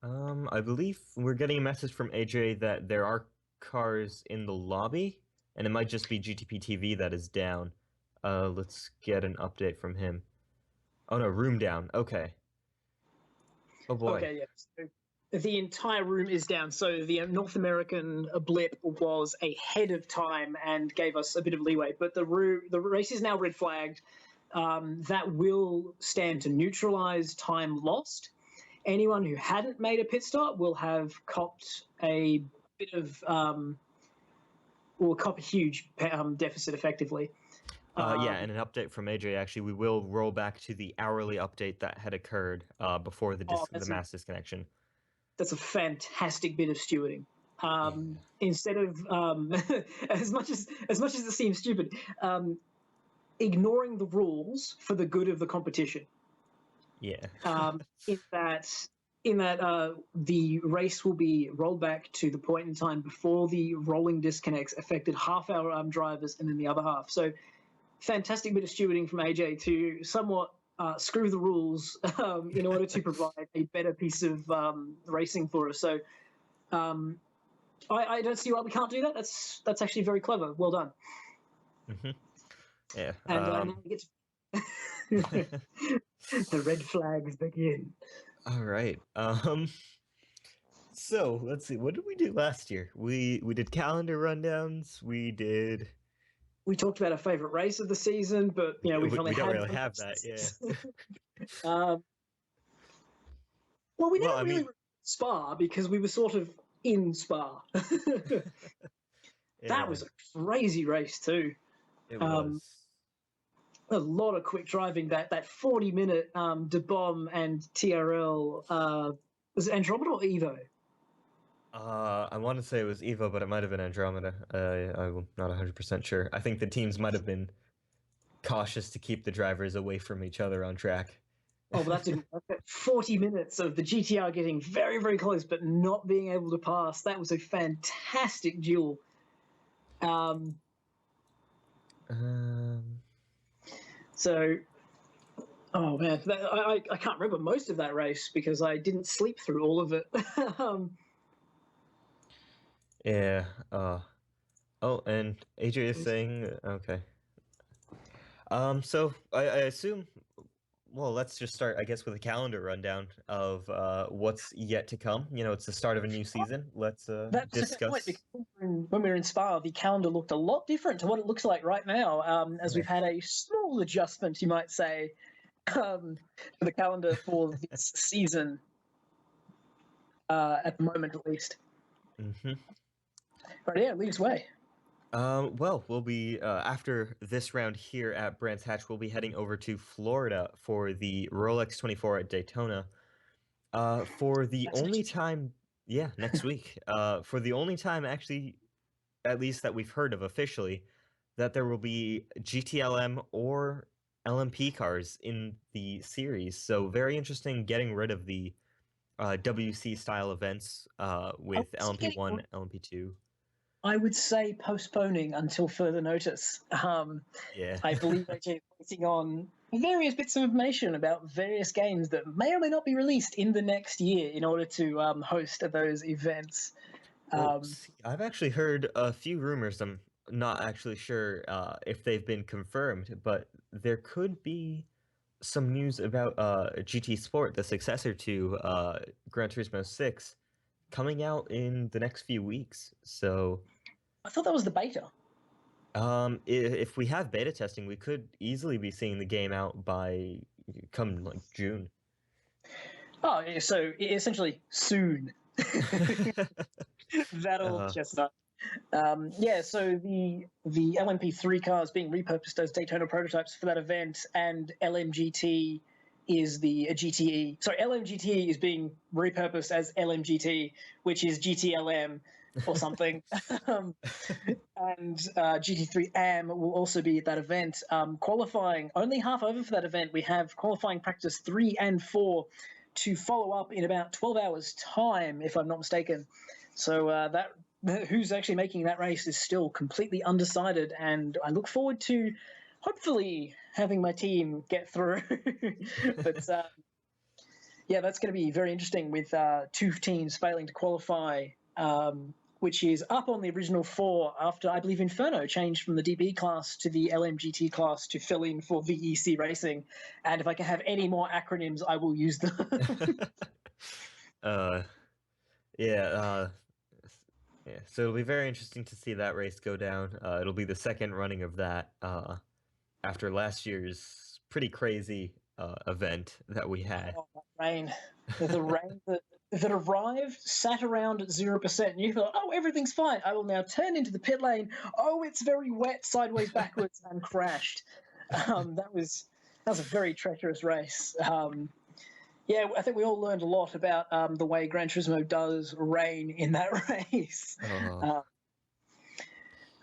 I believe we're getting a message from AJ that there are cars in the lobby, and it might just be GTP TV that is down. Let's get an update from him. Oh no, room down. Okay. Oh boy. okay, yeah. So the entire room is down. So the North American blip was ahead of time and gave us a bit of leeway. But the race is now red flagged. That will stand to neutralize time lost. Anyone who hadn't made a pit stop will have copped a bit of, will cop a huge deficit effectively. Yeah, and an update from AJ. Actually, we will roll back to the hourly update that had occurred before the mass disconnection. That's a fantastic bit of stewarding. Instead of as much as it seems stupid, ignoring the rules for the good of the competition. Yeah. in that the race will be rolled back to the point in time before the rolling disconnects affected half our drivers and then the other half. So fantastic bit of stewarding from AJ to somewhat screw the rules in order to provide a better piece of racing for us. So I don't see why we can't do that. That's actually very clever. Well done. Mm-hmm. Yeah. And now we get to the red flags begin. All right. So let's see. What did we do last year? We did calendar rundowns. We talked about our favorite race of the season, but we only don't really have that. Yeah. Well, we didn't really Spa because we were sort of in Spa. That was a crazy race too. It was a lot of quick driving. That 40-minute De Bomb and TRL, was it Andromeda or Evo? I want to say it was Evo, but it might have been Andromeda. I'm not 100% sure. I think the teams might have been cautious to keep the drivers away from each other on track. Oh, but that didn't work. 40 minutes of the GTR getting very, very close, but not being able to pass. That was a fantastic duel. Um, So, oh man, I can't remember most of that race because I didn't sleep through all of it. yeah. Oh, and AJ is saying okay. So I assume. Well, let's just start, I guess, with a calendar rundown of what's yet to come. You know, it's the start of a new season. Let's That's a fair point discuss. because when we were in Spa, the calendar looked a lot different to what it looks like right now, as we've Yeah. had a small adjustment, you might say, to the calendar for this season, at the moment at least. hmm But yeah, leads way. Well, we'll be after this round here at Brands Hatch, we'll be heading over to Florida for the Rolex 24 at Daytona. For the That's only next week. time, yeah, next week. For the only time, actually, at least that we've heard of officially, that there will be GTLM or LMP cars in the series. So very interesting getting rid of the WC style events with LMP1, LMP2. I would say postponing until further notice. Yeah. I believe AJ is waiting on various bits of information about various games that may or may not be released in the next year in order to host those events. Well, see, I've actually heard a few rumors. I'm not actually sure if they've been confirmed, but there could be some news about GT Sport, the successor to Gran Turismo 6, coming out in the next few weeks. So, I thought that was the beta. if we have beta testing, we could easily be seeing the game out by come like June. Oh, yeah, so essentially soon. That old Uh, chestnut. Yeah, so the LMP3 car is being repurposed as Daytona prototypes for that event, and LMGT is the GTE. Sorry, LMGT is being repurposed as LMGT, which is GTLM or something. um, and GT3 AM will also be at that event. Qualifying only half over for that event. We have qualifying practice 3 and 4 to follow up in about 12 hours' time, if I'm not mistaken. So that who's actually making that race is still completely undecided, and I look forward to hopefully having my team get through. But yeah, that's going to be very interesting with two teams failing to qualify, which is up on the original 4 after I believe Inferno changed from the DB class to the LMGT class to fill in for VEC Racing. And if I can have any more acronyms, I will use them. uh, yeah, yeah. So it'll be very interesting to see that race go down. It'll be the second running of that after last year's pretty crazy event that we had. Oh, that rain. The rain that arrived, sat around at 0%, and you thought, oh, everything's fine. I will now turn into the pit lane. Oh, it's very wet, sideways, backwards, and crashed. That was a very treacherous race. Yeah, I think we all learned a lot about the way Gran Turismo does rain in that race. Oh,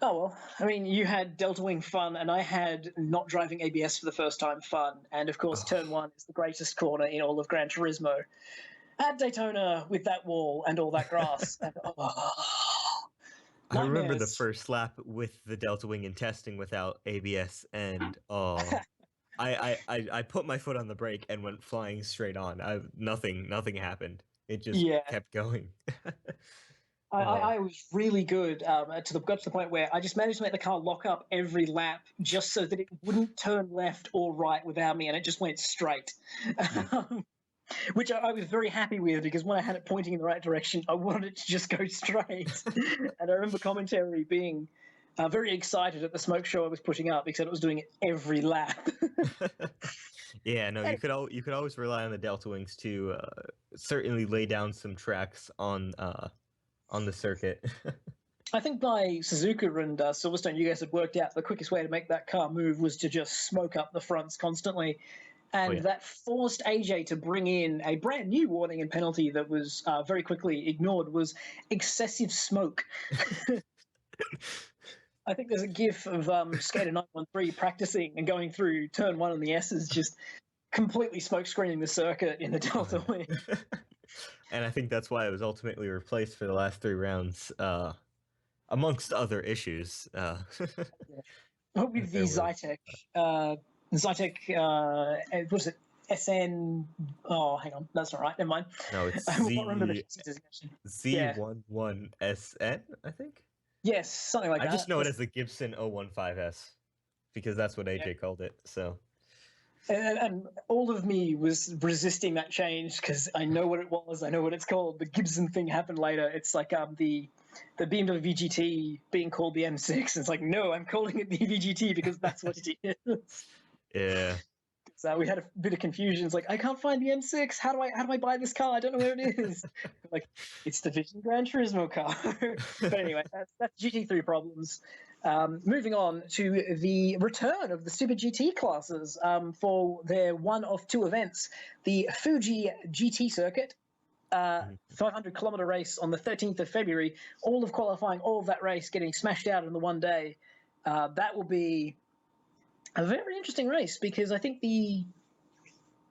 Oh, well, I mean, you had Delta Wing fun, and I had not driving ABS for the first time fun. And of course, oh. Turn 1 is the greatest corner in all of Gran Turismo. At Daytona with that wall and all that grass. And, I remember the nightmares. first lap with the Delta Wing in testing without ABS, and I put my foot on the brake and went flying straight on. Nothing happened. It just Yeah, kept going. I was really good got to the point where I just managed to make the car lock up every lap just so that it wouldn't turn left or right without me, and it just went straight. Which I was very happy with because when I had it pointing in the right direction, I wanted it to just go straight. And I remember commentary being very excited at the smoke show I was putting up because it was doing it every lap. Yeah, no, you could always rely on the Delta Wings to certainly lay down some tracks on the circuit. I think by Suzuka and Silverstone, you guys had worked out the quickest way to make that car move was to just smoke up the fronts constantly. And yeah. that forced AJ to bring in a brand new warning and penalty that was very quickly ignored was excessive smoke. I think there's a gif of Skater 913 practicing and going through turn 1 on the S's, just completely smokescreening the circuit in the Delta wing. And I think that's why it was ultimately replaced for the last 3 rounds, amongst other issues. With the Zytec, what was it? SN. Oh, hang on, that's not right. Never mind. No, it's I won't remember the designation. Yeah. Z11SN, I think. Yes, something like I that. just know it as the Gibson 015S because that's what AJ called it. So, and all of me was resisting that change because I know what it was. I know what it's called. The Gibson thing happened later. It's like the BMW VGT being called the M6. It's like, no, I'm calling it the VGT because that's what it is. yeah. So we had a bit of confusion. It's like, I can't find the M6. How do I buy this car? I don't know where it is. Like, it's the Vision Gran Turismo car. But anyway, that's GT3 problems. Moving on to the return of the Super GT classes for their one of two events. The Fuji GT circuit, 500-kilometer race on the 13th of February. All of qualifying, all of that race getting smashed out in the one day. That will be a very interesting race because I think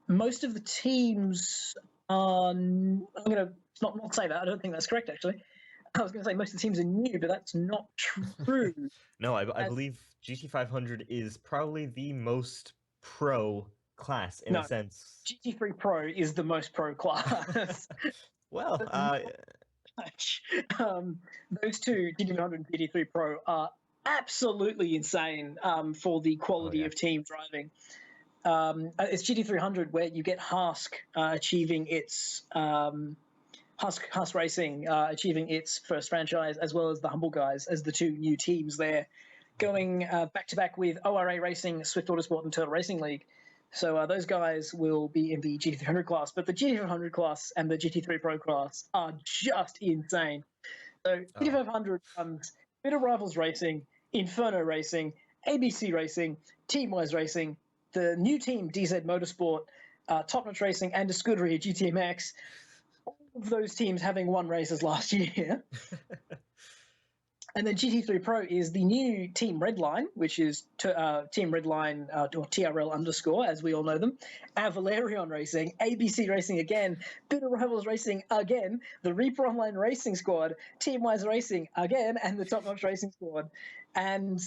most of the teams are. I'm going to not say that. I don't think that's correct, actually. I was going to say most of the teams are new, but that's not true. No, I believe GT500 is probably the most pro class in a sense. GT3 Pro is the most pro class. Well, those two, GT100 and GT3 Pro, are absolutely insane for the quality of team driving. It's GT300 where you get Hask achieving its Hask Racing achieving its first franchise, as well as the Humble Guys as the two new teams there, going back to back with ORA Racing, Swift Autosport, and Turtle Racing League. So those guys will be in the GT300 class, but the GT500 class and the GT3 Pro class are just insane. So GT500 runs Bit of Rivals Racing, Inferno Racing, ABC Racing, Teamwise Racing, the new team DZ Motorsport, Top Notch Racing, and Scuderia GTMX. All of those teams having won races last year. And then GT3 Pro is the new Team Redline, which is Team Redline or TRL underscore, as we all know them. Valerion Racing, ABC Racing again, Bit of Rivals Racing again, the Reaper Online Racing Squad, Teamwise Racing again, and the Top Notch Racing Squad. And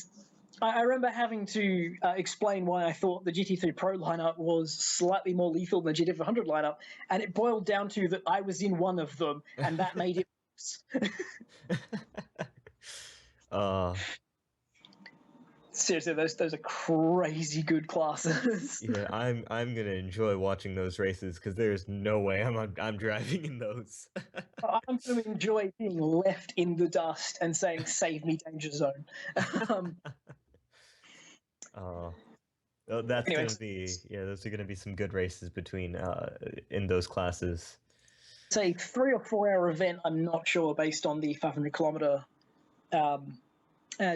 I remember having to explain why I thought the GT3 Pro lineup was slightly more lethal than the GT500 lineup, and it boiled down to that I was in one of them, and that made it worse. Seriously, those are crazy good classes. Yeah, I'm gonna enjoy watching those races because there's no way I'm driving in those. I'm going to enjoy being left in the dust and saying, "Save me, danger zone." That's Anyway, gonna be those are gonna be some good races between in those classes. It's a 3 or 4 hour event. I'm not sure based on the 500-kilometer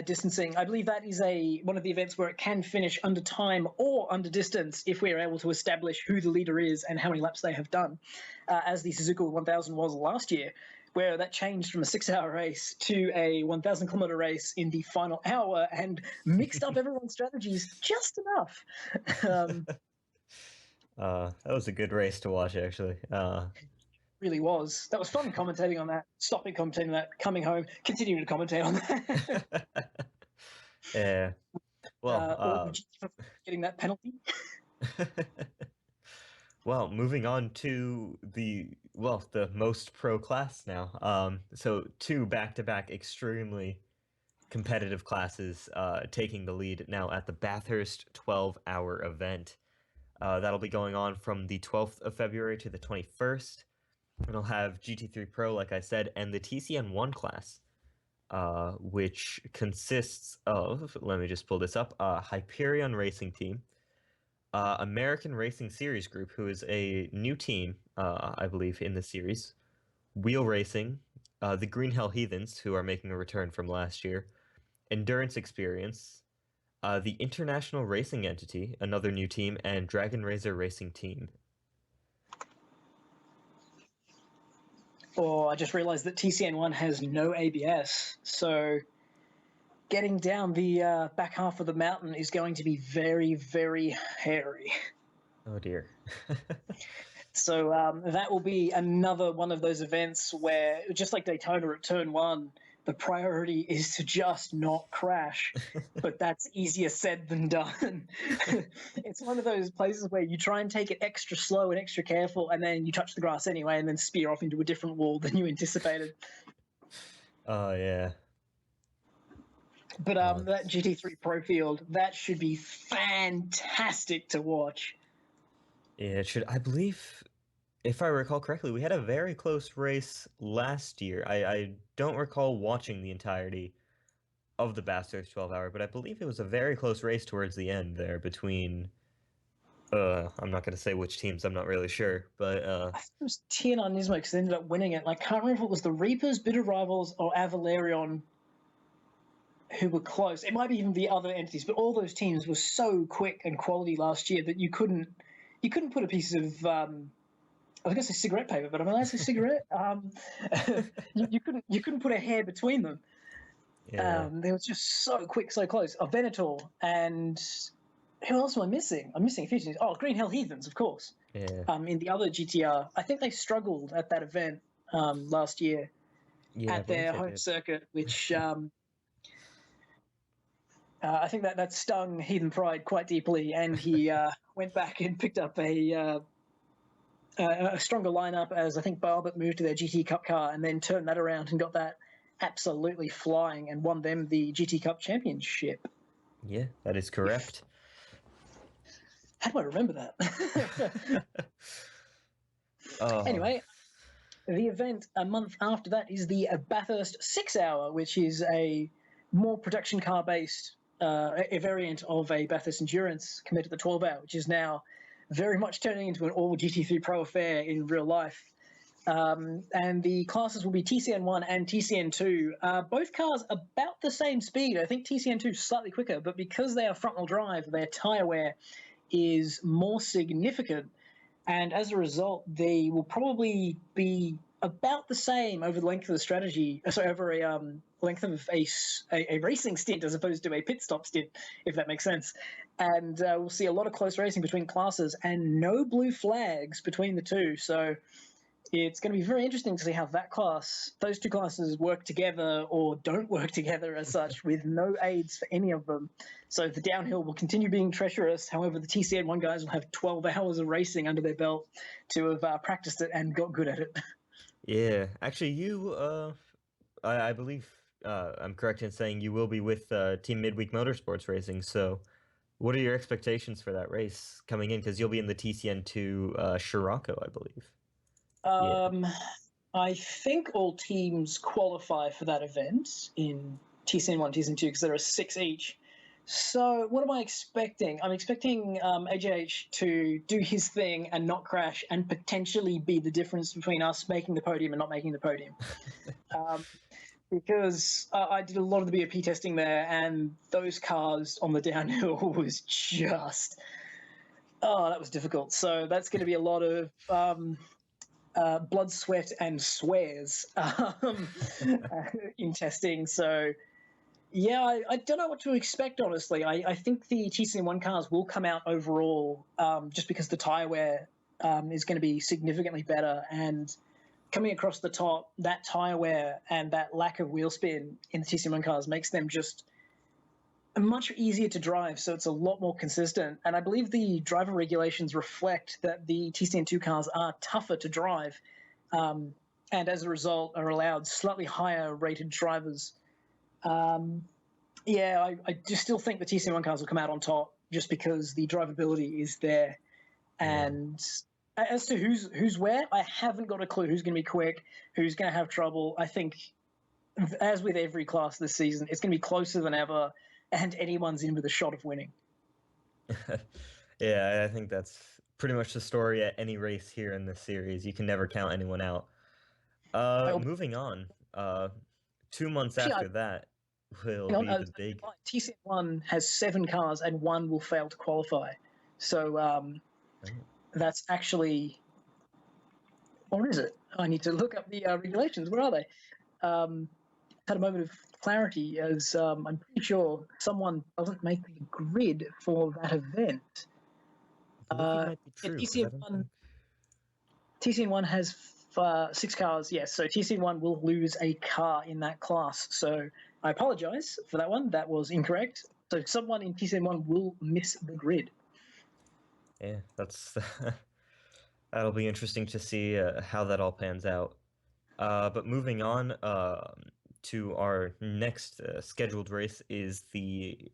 distancing. I believe that is one of the events where it can finish under time or under distance if we are able to establish who the leader is and how many laps they have done, as the Suzuka 1000 was last year, where that changed from a 6-hour race to a 1,000-kilometer race in the final hour and mixed up everyone's strategies just enough. That was a good race to watch, actually. Really was. That was fun commentating on that, stopping commentating on that, coming home, continuing to commentate on that. Yeah. Well, getting that penalty. Well, moving on to the most pro class now. So 2 back-to-back extremely competitive classes taking the lead now at the Bathurst 12-hour event. That'll be going on from the 12th of February to the 21st. It'll have GT3 Pro, like I said, and the TCN1 class, which consists of, let me just pull this up, Hyperion Racing Team, American Racing Series Group, who is a new team, I believe, in the series, Wheel Racing, the Green Hell Heathens, who are making a return from last year, Endurance Experience, the International Racing Entity, another new team, and Dragon Razor Racing Team. I just realized that TCN1 has no ABS, so getting down the back half of the mountain is going to be very, very hairy. Oh dear. So that will be another one of those events where, just like Daytona at turn one, the priority is to just not crash. But that's easier said than done. It's one of those places where you try and take it extra slow and extra careful, and then you touch the grass anyway, and then spear off into a different wall than you anticipated. Oh yeah. But Oh, that GT3 Pro Field, that should be fantastic to watch. yeah, it should. I believe, if I recall correctly, we had a very close race last year. I don't recall watching the entirety of the Bathurst 12 hour, but I believe it was a very close race towards the end there between I'm not gonna say which teams, I'm not really sure, but I think it was TNR Nismo because they ended up winning it. And I can't remember if it was the Reapers, Bitter Rivals, or Avalarion who were close. It might be even the other entities, but all those teams were so quick and quality last year that you couldn't put a piece of I was going to say cigarette paper, but am I allowed to say cigarette? You couldn't put a hair between them. yeah. They were just so quick, so close. Venator and who else am I missing? I'm missing a few teams. Oh, Green Hell Heathens, of course. Yeah. In the other GTR, I think they struggled at that event last year Yeah, I at believe their they home did. circuit, which I think that stung Heathen Pride quite deeply, and he went back and picked up a stronger lineup as I think Barbet moved to their GT Cup car and then turned that around and got that absolutely flying and won them the GT Cup championship. Yeah, that is correct. How do I remember that? Oh, Anyway, the event a month after that is the Bathurst 6 Hour, which is a more production car based a variant of a Bathurst Endurance compared to the 12 Hour, which is now very much turning into an all GT3 Pro affair in real life. And the classes will be TCN1 and TCN2. Both cars about the same speed. I think TCN2 is slightly quicker, but because they are front-wheel drive, their tyre wear is more significant. And as a result, they will probably be about the same over the length of the strategy, sorry, over a length of a racing stint as opposed to a pit stop stint, if that makes sense. And we'll see a lot of close racing between classes and no blue flags between the two. So it's going to be very interesting to see how those two classes work together or don't work together as such, with no aids for any of them. So the downhill will continue being treacherous. However, the TCN1 guys will have 12 hours of racing under their belt to have practiced it and got good at it. yeah. Actually, I believe I'm correct in saying you will be with Team Midweek Motorsports Racing. So, what are your expectations for that race coming in? Because you'll be in the TCN2 Scirocco, I believe. Yeah. Um, I think all teams qualify for that event in TCN1, TCN2 because there are 6 each. So what am I expecting? I'm expecting AJH to do his thing and not crash and potentially be the difference between us making the podium and not making the podium. Because I did a lot of the BOP testing there, and those cars on the downhill was just, that was difficult. So that's going to be a lot of blood, sweat, and swears in testing. So, yeah, I don't know what to expect, honestly. I think the TCN1 cars will come out overall just because the tyre wear is going to be significantly better. And coming across the top, that tyre wear and that lack of wheel spin in the TCN1 cars makes them just much easier to drive, so it's a lot more consistent. And I believe the driver regulations reflect that the TCN2 cars are tougher to drive, and as a result are allowed slightly higher rated drivers. I just still think the TCN1 cars will come out on top just because the drivability is there. Yeah. And as to who's where, I haven't got a clue who's going to be quick, who's going to have trouble. I think, as with every class this season, it's going to be closer than ever, and anyone's in with a shot of winning. Yeah, I think that's pretty much the story at any race here in this series. You can never count anyone out. Moving on. 2 months Actually, after that will hang on, be the big. TCN1 has 7 cars and 1 will fail to qualify. So Oh, that's actually, or is it? I need to look up the regulations. Where are they? Had a moment of clarity as I'm pretty sure someone doesn't make the grid for that event. I believe might be Yeah, true. 'Cause I don't think... TCN1 has 6 cars, yes. So TCN1 will lose a car in that class. So I apologize for that one. That was incorrect. So someone in TCN1 will miss the grid. Yeah, that's that'll be interesting to see how that all pans out. But moving on to our next scheduled race is the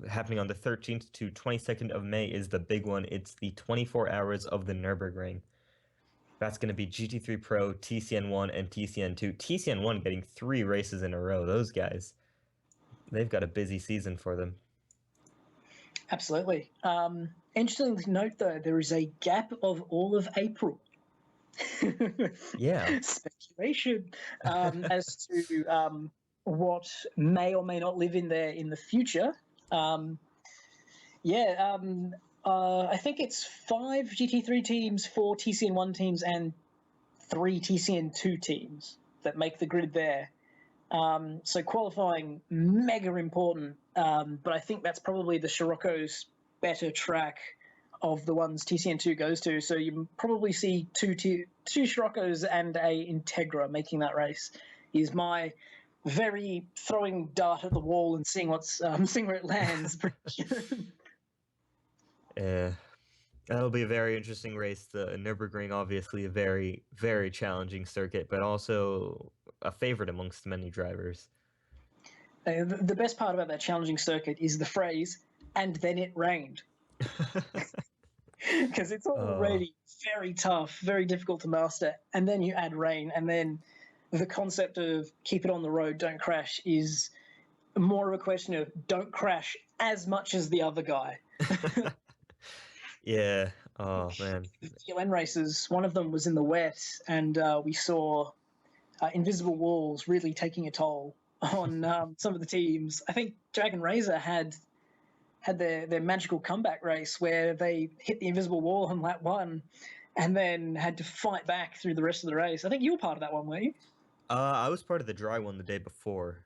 happening on the 13th to 22nd of May is the big one. It's the 24 hours of the Nürburgring. That's going to be GT3 Pro, TCN1, and TCN2. TCN1 getting 3 races in a row. Those guys, they've got a busy season for them. Absolutely. Interesting to note, though, there is a gap of all of April. Yeah. Speculation as to what may or may not live in there in the future. I think it's 5 GT3 teams, 4 TCN1 teams, and 3 TCN2 teams that make the grid there. So qualifying, mega important, but I think that's probably the Scirocco's better track of the ones TCN2 goes to. So you probably see two Sciroccos and a Integra making that race. Is my very throwing dart at the wall and seeing seeing where it lands. Yeah. That'll be a very interesting race. The Nürburgring, obviously, a very, very challenging circuit, but also a favorite amongst many drivers. The best part about that challenging circuit is the phrase, "and then it rained." Because it's already very tough, very difficult to master, and then you add rain, and then the concept of keep it on the road, don't crash is more of a question of don't crash as much as the other guy. Yeah. Oh, man. The TLN races, one of them was in the wet, and we saw invisible walls really taking a toll on some of the teams. I think Dragon Razor had their magical comeback race where they hit the invisible wall on lap 1 and then had to fight back through the rest of the race. I think you were part of that one, weren't you? I was part of the dry one the day before.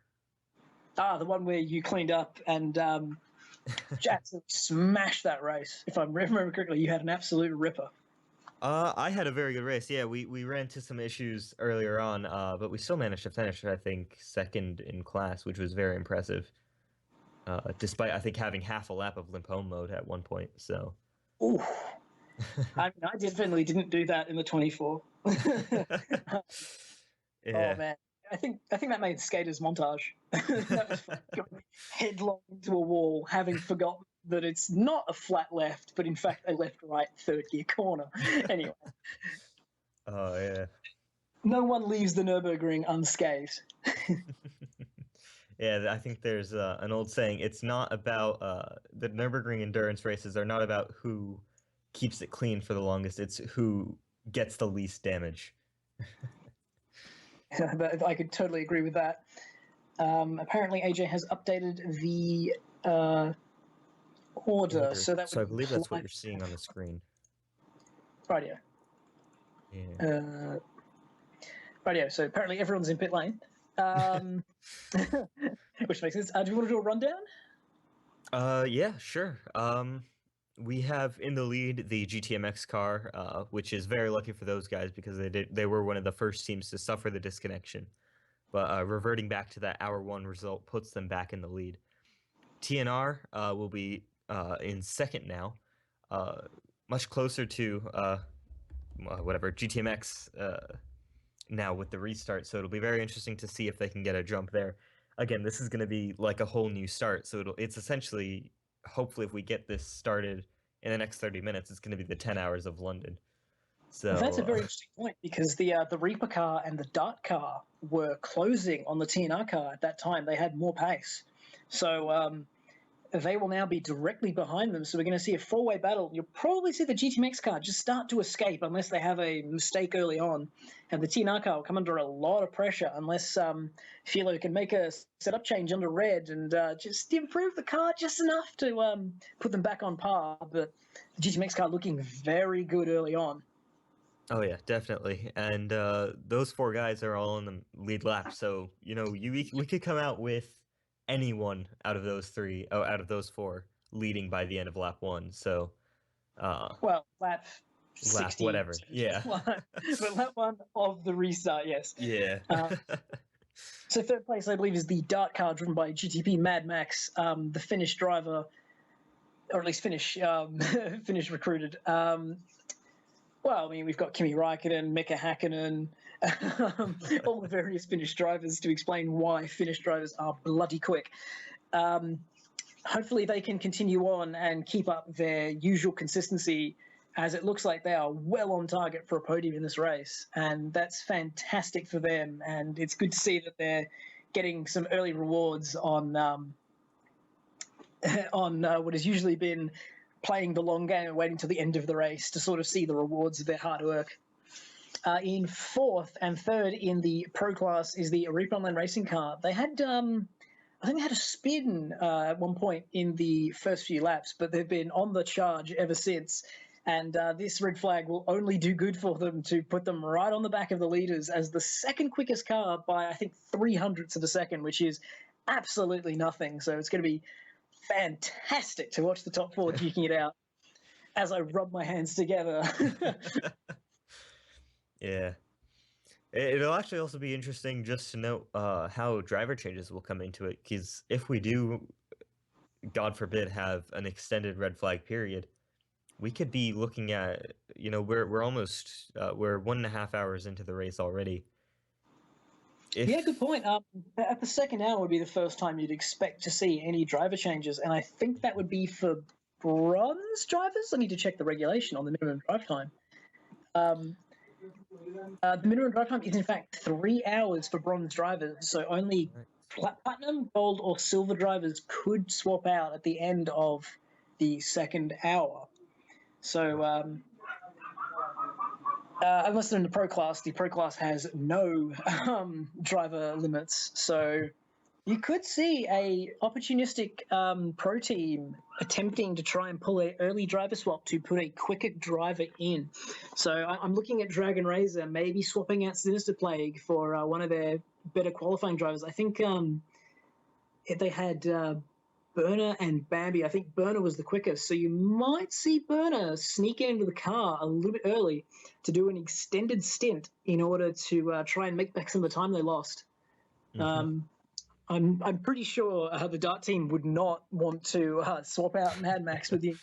The one where you cleaned up and absolutely smashed that race. If I remember correctly, you had an absolute ripper. I had a very good race. Yeah, we ran into some issues earlier on, but we still managed to finish, I think, second in class, which was very impressive. Despite, I think, having half a lap of limp home mode at one point. So, Ooh. I definitely didn't do that in the 24. yeah. Oh man, I think that made skaters montage. That was fun. Going headlong into a wall, having forgotten that it's not a flat left, but in fact a left-right third gear corner. Anyway, Oh yeah. no one leaves the Nürburgring unscathed. Yeah, I think there's an old saying. It's not about the Nürburgring endurance races are not about who keeps it clean for the longest. It's who gets the least damage. I could totally agree with that. Apparently, AJ has updated the order, so that So I would believe that's what imply- you're seeing on the screen. Rightio. Yeah. Rightio. So apparently everyone's in pit lane, which makes sense. Do you want to do a rundown? Yeah, sure. We have in the lead the GTMX car, which is very lucky for those guys because they were one of the first teams to suffer the disconnection. But reverting back to that hour 1 result puts them back in the lead. TNR will be in second now, much closer to whatever GTMX now with the restart. So it'll be very interesting to see if they can get a jump there. Again, this is going to be like a whole new start. So it's essentially, hopefully, if we get this started in the next 30 minutes, it's going to be the 10 hours of London. So That's a very interesting point because the Reaper car and the Dart car were closing on the TNR car at that time. They had more pace. So they will now be directly behind them. So we're going to see a 4-way battle. You'll probably see the GTMX car just start to escape unless they have a mistake early on. And the TNR car will come under a lot of pressure unless Philo can make a setup change under red and just improve the car just enough to put them back on par. But the GTMX car looking very good early on. Oh yeah, definitely. And those 4 guys are all in the lead lap. So, we could come out with anyone out of those 4 leading by the end of lap 1. So Well, lap 60, whatever. Yeah. but lap one of the restart, yes. Yeah. So third place, I believe, is the Dart car driven by GTP Mad Max, the Finnish driver, or at least Finnish recruited. Well, I mean, we've got Kimi Räikkönen, Mika Häkkinen, all the various Finnish drivers to explain why Finnish drivers are bloody quick. Hopefully they can continue on and keep up their usual consistency, as it looks like they are well on target for a podium in this race. And that's fantastic for them. And it's good to see that they're getting some early rewards on what has usually been playing the long game and waiting till the end of the race to sort of see the rewards of their hard work. In fourth and third in the pro class is the Reap Online Racing car. They had, I think they had a spin at one point in the first few laps, but they've been on the charge ever since. And this red flag will only do good for them to put them right on the back of the leaders as the second quickest car by, I think, 0.03 of a second, which is absolutely nothing. So it's going to be fantastic to watch the top four duking it out as I rub my hands together. Yeah. It'll actually also be interesting just to note how driver changes will come into it, because if we do, God forbid, have an extended red flag period, we could be looking at, we're almost we're 1.5 hours into the race already. Yeah, good point. At the second hour would be the first time you'd expect to see any driver changes, and I think that would be for bronze drivers. I need to check the regulation on the minimum drive time. The minimum drive time is in fact 3 hours for bronze drivers, so only platinum, gold, or silver drivers could swap out at the end of the second hour. So, unless they're in the pro class has no driver limits. So you could see a opportunistic pro team attempting to try and pull an early driver swap to put a quicker driver in. So I'm looking at Dragon Razor maybe swapping out Sinister Plague for one of their better qualifying drivers. I think they had Burner and Bambi. I think Burner was the quickest, so you might see Burner sneak into the car a little bit early to do an extended stint in order to try and make back some of the time they lost. I'm pretty sure the Dart team would not want to swap out Mad Max with the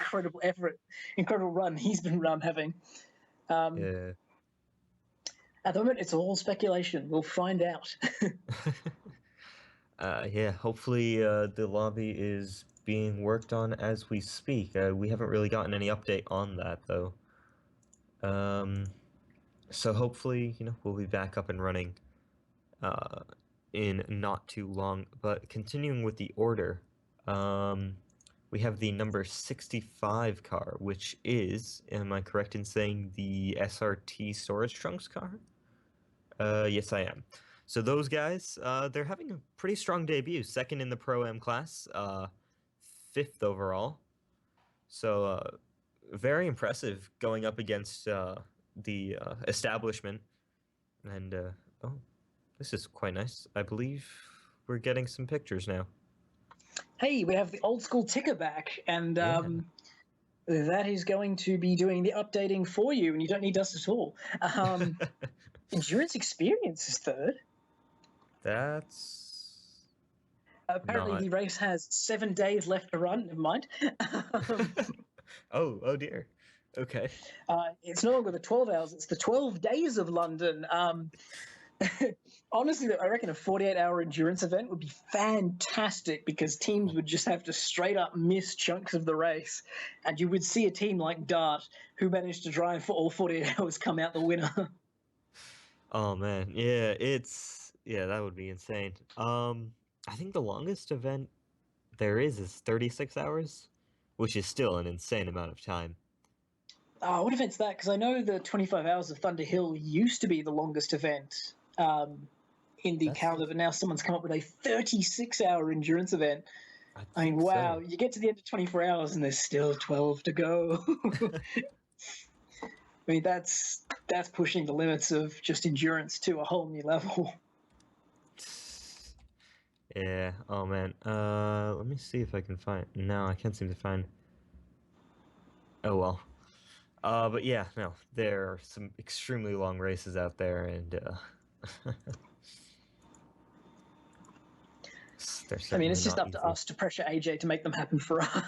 incredible run he's been having. Yeah. At the moment, it's all speculation. We'll find out. Yeah, hopefully the lobby is being worked on as we speak. We haven't really gotten any update on that, though. So hopefully, we'll be back up and running in not too long. But continuing with the order, we have the number 65 car, which is, am I correct in saying, the SRT storage trunks car? Yes, I am. So those guys, they're having a pretty strong debut. Second in the Pro-Am class, fifth overall. So very impressive going up against the establishment. And, oh, this is quite nice. I believe we're getting some pictures now. Hey, we have the old school ticker back, and that is going to be doing the updating for you, and you don't need us at all. Endurance Experience is third. That's apparently the race has 7 days left to run. Never mind. Oh dear. Okay. It's no longer the 12 hours; it's the 12 days of London. Honestly, I reckon a 48-hour endurance event would be fantastic because teams would just have to straight up miss chunks of the race, and you would see a team like Dart, who managed to drive for all 48 hours, come out the winner. Oh man, yeah, that would be insane. I think the longest event there is 36 hours, which is still an insane amount of time. What event's that? Because I know the 25 hours of Thunder Hill used to be the longest event in the calendar, but now someone's come up with a 36-hour endurance event. I mean, wow, you get to the end of 24 hours and there's still 12 to go. I mean, that's pushing the limits of just endurance to a whole new level. Yeah, oh man. Let me see if I can find... No, I can't seem to find... Oh well. But yeah, no, there are some extremely long races out there, and they're I mean, certainly it's just not up to easy. us to pressure AJ to make them happen for us.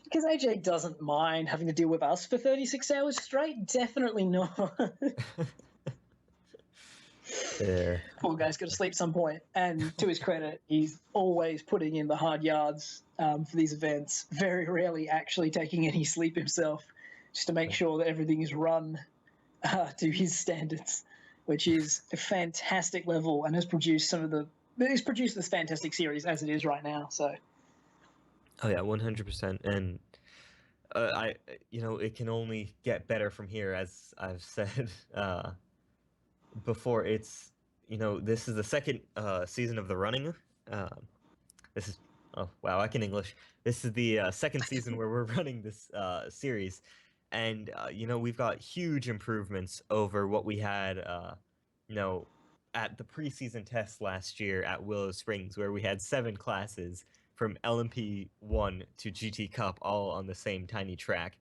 Because AJ doesn't mind having to deal with us for 36 hours straight. Definitely not. Yeah, Poor guy's got to sleep some point. And to his credit, he's always putting in the hard yards for these events, very rarely actually taking any sleep himself, just to make sure that everything is run to his standards, which is a fantastic level and has produced he's produced this fantastic series as it is right now. So, oh yeah, 100%. And it can only get better from here, as I've said before. This is the second season of the running. This is Oh wow, I can English. This is the second season where we're running this series, and we've got huge improvements over what we had, you know, at the preseason test last year at Willow Springs, where we had 7 classes from LMP1 to GT Cup all on the same tiny track,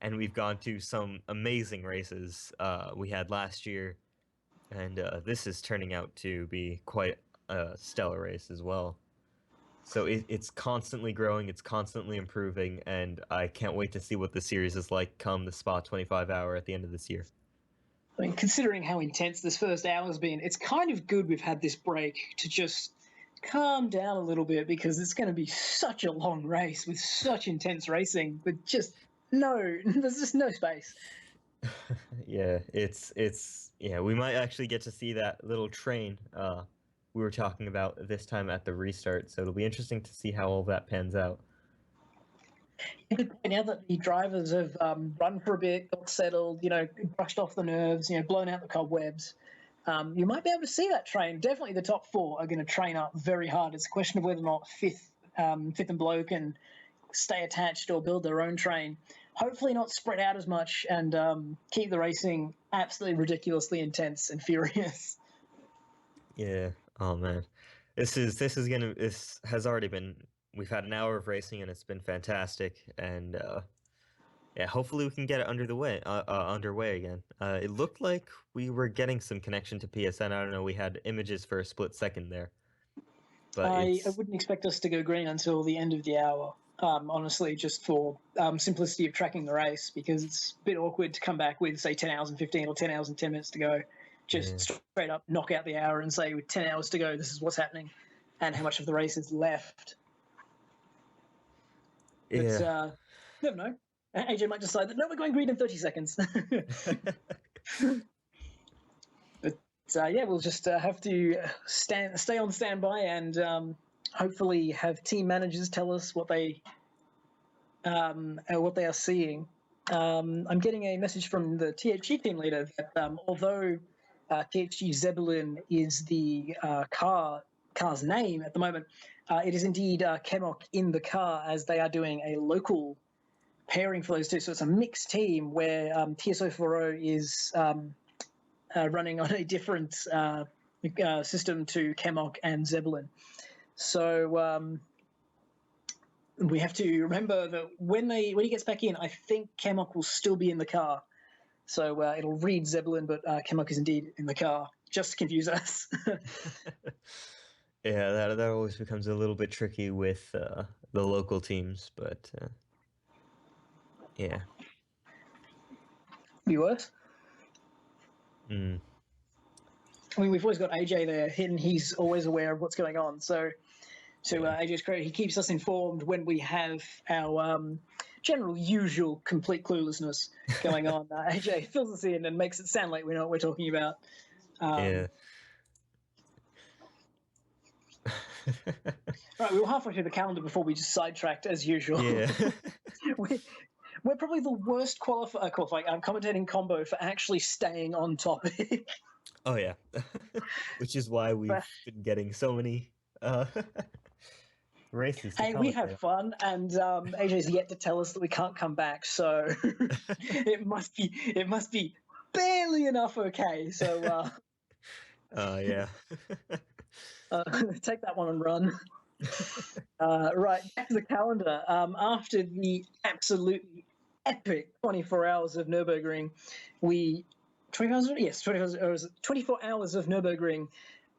and we've gone to some amazing races we had last year, and this is turning out to be quite a stellar race as well. So it's constantly growing, it's constantly improving, and I can't wait to see what the series is like come the Spa 25 hour at the end of this year. I mean, considering how intense this first hour has been, it's kind of good we've had this break to just calm down a little bit because it's going to be such a long race with such intense racing with just there's just no space. Yeah, yeah, we might actually get to see that little train we were talking about this time at the restart, so it'll be interesting to see how all that pans out. Now that the drivers have run for a bit, got settled, brushed off the nerves, blown out the cobwebs, you might be able to see that train. Definitely the top 4 are going to train up very hard. It's a question of whether or not fifth and below can stay attached or build their own train. Hopefully not spread out as much and keep the racing absolutely ridiculously intense and furious. Yeah. Oh man. This has already been we've had an hour of racing and it's been fantastic, and yeah, hopefully we can get it underway again. It looked like we were getting some connection to PSN. I don't know, we had images for a split second there. But I it's wouldn't expect us to go green until the end of the hour, honestly, just for simplicity of tracking the race, because it's a bit awkward to come back with, say, 10 hours and 15 or 10 hours and 10 minutes to go. Just yeah. straight up knock out the hour and say, with 10 hours to go, this is what's happening and how much of the race is left. But Yeah. never know. AJ might decide that, no, we're going green in 30 seconds. But yeah, we'll just have to stay on standby and hopefully have team managers tell us what they are seeing. I'm getting a message from the THG team leader that although THG Zebulun is the car's name at the moment, it is indeed Kemok in the car, as they are doing a local pairing for those two. So it's a mixed team where TSO40 is running on a different system to Kemok and Zebulun. So we have to remember that when he gets back in, I think Kemok will still be in the car. So it'll read Zebulun, but Kemok is indeed in the car, just to confuse us. Yeah, that always becomes a little bit tricky with the local teams, but yeah. Be worse. Mm. I mean, we've always got AJ there, and he's always aware of what's going on. So to AJ's credit, he keeps us informed when we have our general usual complete cluelessness going on. AJ fills us in and makes it sound like we know what we're talking about. Yeah. Right, we were halfway through the calendar before we just sidetracked as usual. Yeah. we're probably the worst commentating combo for actually staying on topic. Oh yeah. Which is why we've been getting so many races to Hey, we have commentate. fun, and AJ's yet to tell us that we can't come back, so it must be barely enough okay. So Yeah. take that one and run. Right, back to the calendar. After the absolutely epic 24 hours of Nürburgring. 24 hours of Nürburgring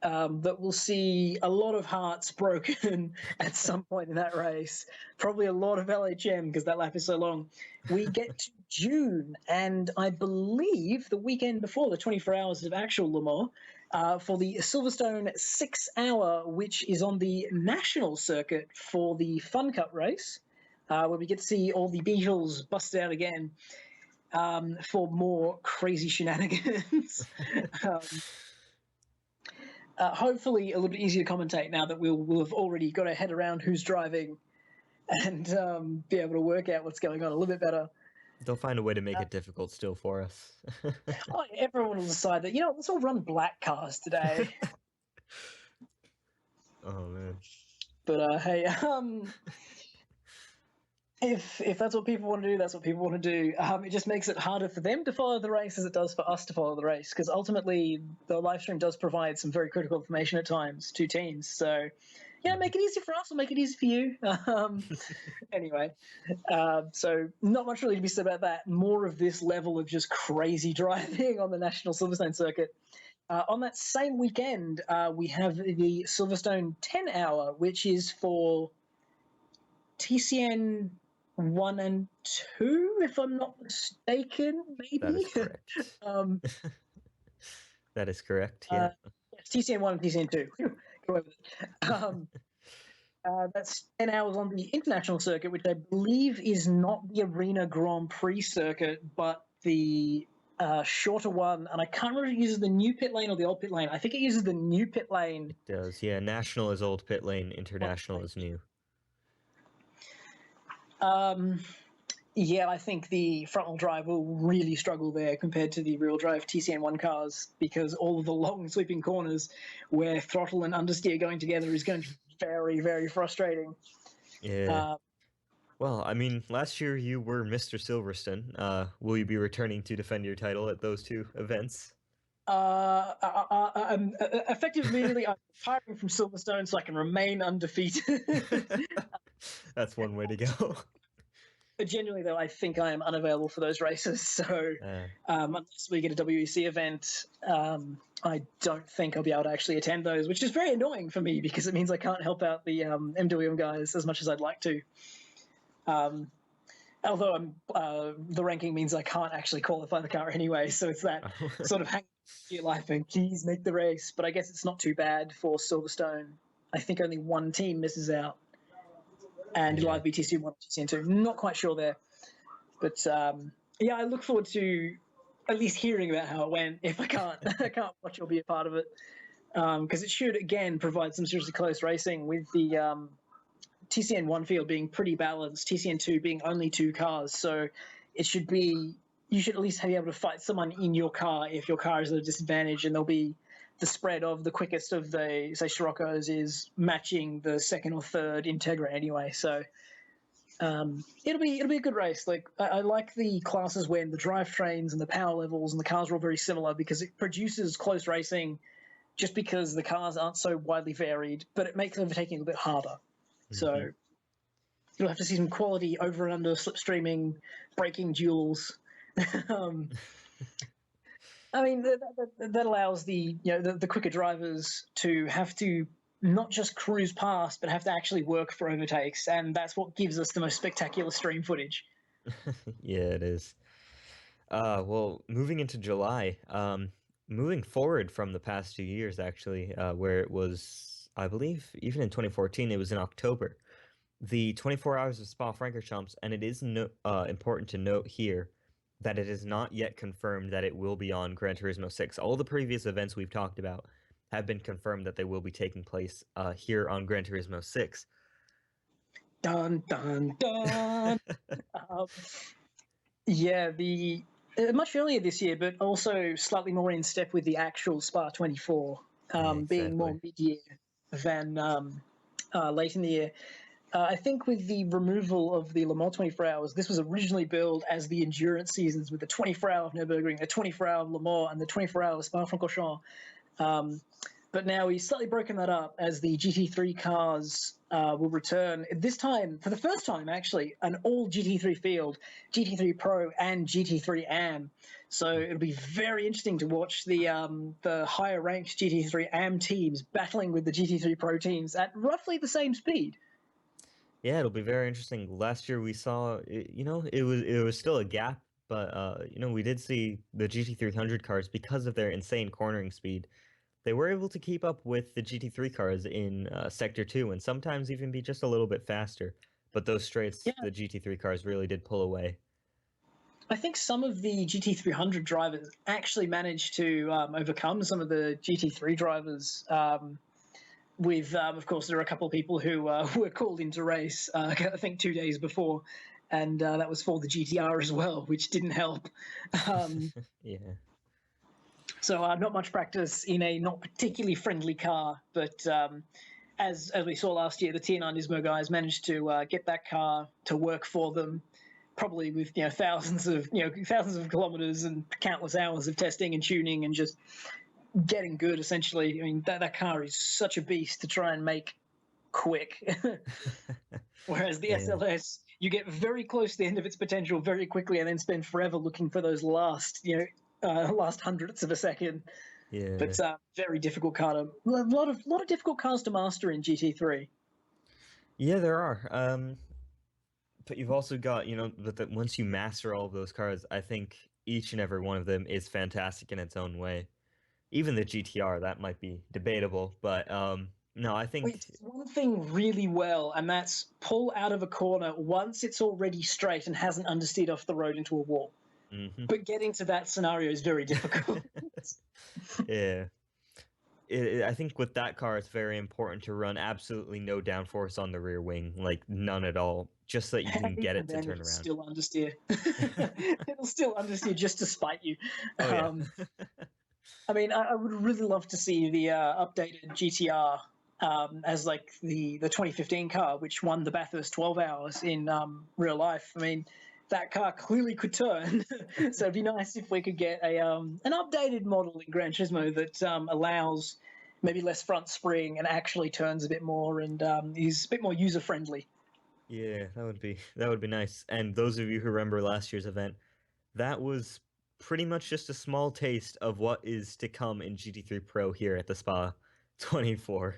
that will see a lot of hearts broken at some point in that race. Probably a lot of LHM because that lap is so long. We get to June, and I believe the weekend before the 24 hours of actual Le Mans for the Silverstone 6 hour, which is on the national circuit for the Fun Cup race, where we get to see all the Beatles busted out again for more crazy shenanigans. Hopefully a little bit easier to commentate now that we'll have already got our head around who's driving and be able to work out what's going on a little bit better. They'll find a way to make it difficult still for us. Everyone will decide that, let's all run black cars today. Oh, man. But hey, if that's what people want to do, that's what people want to do. It just makes it harder for them to follow the race as it does for us to follow the race, because ultimately the live stream does provide some very critical information at times to teams. So, make it easy for us, or make it easy for you. Anyway, so not much really to be said about that. More of this level of just crazy driving on the National Silverstone circuit. On that same weekend, we have the Silverstone 10 hour, which is for TCN 1 and 2, if I'm not mistaken, maybe. That is correct. That is correct, yeah. Yes, TCN 1 and TCN 2. Go over it. That's 10 hours on the international circuit, which I believe is not the Arena Grand Prix circuit, but the shorter one. And I can't remember if it uses the new pit lane or the old pit lane. I think it uses the new pit lane. It does, yeah. National is old pit lane, international is new. Yeah, I think the front-wheel drive will really struggle there compared to the rear-wheel drive TCN1 cars, because all of the long sweeping corners where throttle and understeer going together is going to be very, very frustrating. Yeah. Well, I mean, last year you were Mr. Silverstone. Will you be returning to defend your title at those two events? I'm effectively I'm retiring from Silverstone so I can remain undefeated. That's one way to go. But genuinely, though, I think I am unavailable for those races. So unless we get a WEC event, I don't think I'll be able to actually attend those, which is very annoying for me because it means I can't help out the MWM guys as much as I'd like to. Although the ranking means I can't actually qualify the car anyway, so it's that sort of hang your life and please make the race. But I guess it's not too bad for Silverstone. I think only one team misses out. And it'll either be TCN1 or TCN2. Not quite sure there. But I look forward to at least hearing about how it went. If I can't watch or be a part of it. Because it should, again, provide some seriously close racing with the TCN1 field being pretty balanced, TCN2 being only two cars. So it should be, you should at least be able to fight someone in your car if your car is at a disadvantage, and there'll be the spread of the quickest of the, say, Scirocco's is matching the second or third Integra anyway. So it'll be a good race. Like I like the classes when the drivetrains and the power levels and the cars are all very similar, because it produces close racing just because the cars aren't so widely varied, but it makes overtaking a little bit harder. Mm-hmm. So you'll have to see some quality over and under slipstreaming, braking duels. I mean, that allows the quicker drivers to have to not just cruise past, but have to actually work for overtakes, and that's what gives us the most spectacular stream footage. Yeah, it is. Well, moving into July, moving forward from the past 2 years, actually, where it was, I believe, even in 2014, it was in October. The 24 Hours of Spa-Francorchamps, and it is important to note here that it is not yet confirmed that it will be on Gran Turismo 6. All the previous events we've talked about have been confirmed that they will be taking place here on Gran Turismo 6. Dun, dun, dun! Much earlier this year, but also slightly more in step with the actual Spa 24, exactly. Being more mid-year than late in the year. I think with the removal of the Le Mans 24 Hours, this was originally billed as the endurance seasons with the 24 Hour of Nürburgring, the 24 Hour of Le Mans, and the 24 Hour of Spa-Francorchamps. But now he's slightly broken that up as the GT3 cars will return. This time, for the first time, actually, an all GT3 field, GT3 Pro and GT3 AM. So it'll be very interesting to watch the higher ranked GT3 AM teams battling with the GT3 Pro teams at roughly the same speed. Yeah, it'll be very interesting. Last year we saw, it was still a gap, but we did see the GT300 cars because of their insane cornering speed. They were able to keep up with the GT3 cars in Sector 2 and sometimes even be just a little bit faster. But those straights, Yeah. the GT3 cars really did pull away. I think some of the GT300 drivers actually managed to overcome some of the GT3 drivers. Of course, there are a couple of people who were called into race, I think 2 days before, and that was for the GTR as well, which didn't help. Yeah. So not much practice in a not particularly friendly car, but as we saw last year, the Tier 9 Nismo guys managed to get that car to work for them, probably with thousands of kilometers and countless hours of testing and tuning and just getting good. Essentially, I mean that car is such a beast to try and make quick. Whereas the Yeah. SLS, you get very close to the end of its potential very quickly, and then spend forever looking for those last hundredths of a second. Yeah. But very difficult car. A lot of difficult cars to master in GT3. Yeah, there are. But you've also got, that once you master all of those cars, I think each and every one of them is fantastic in its own way. Even the GTR, that might be debatable, but no, I think It's one thing really well, and that's pull out of a corner once it's already straight and hasn't understeered off the road into a wall. mhm. But getting to that scenario is very difficult. Yeah. I think with that car, it's very important to run absolutely no downforce on the rear wing, like none at all, just so that you can get it to turn around. Still understeer. It'll still understeer just to spite you. Oh, yeah. I mean, I would really love to see the updated GTR as like the 2015 car, which won the Bathurst 12 hours in real life. I mean, that car clearly could turn, so it'd be nice if we could get an updated model in Gran Turismo that allows maybe less front spring and actually turns a bit more and is a bit more user friendly. Yeah, that would be nice. And those of you who remember last year's event, that was pretty much just a small taste of what is to come in GT3 Pro here at the Spa 24.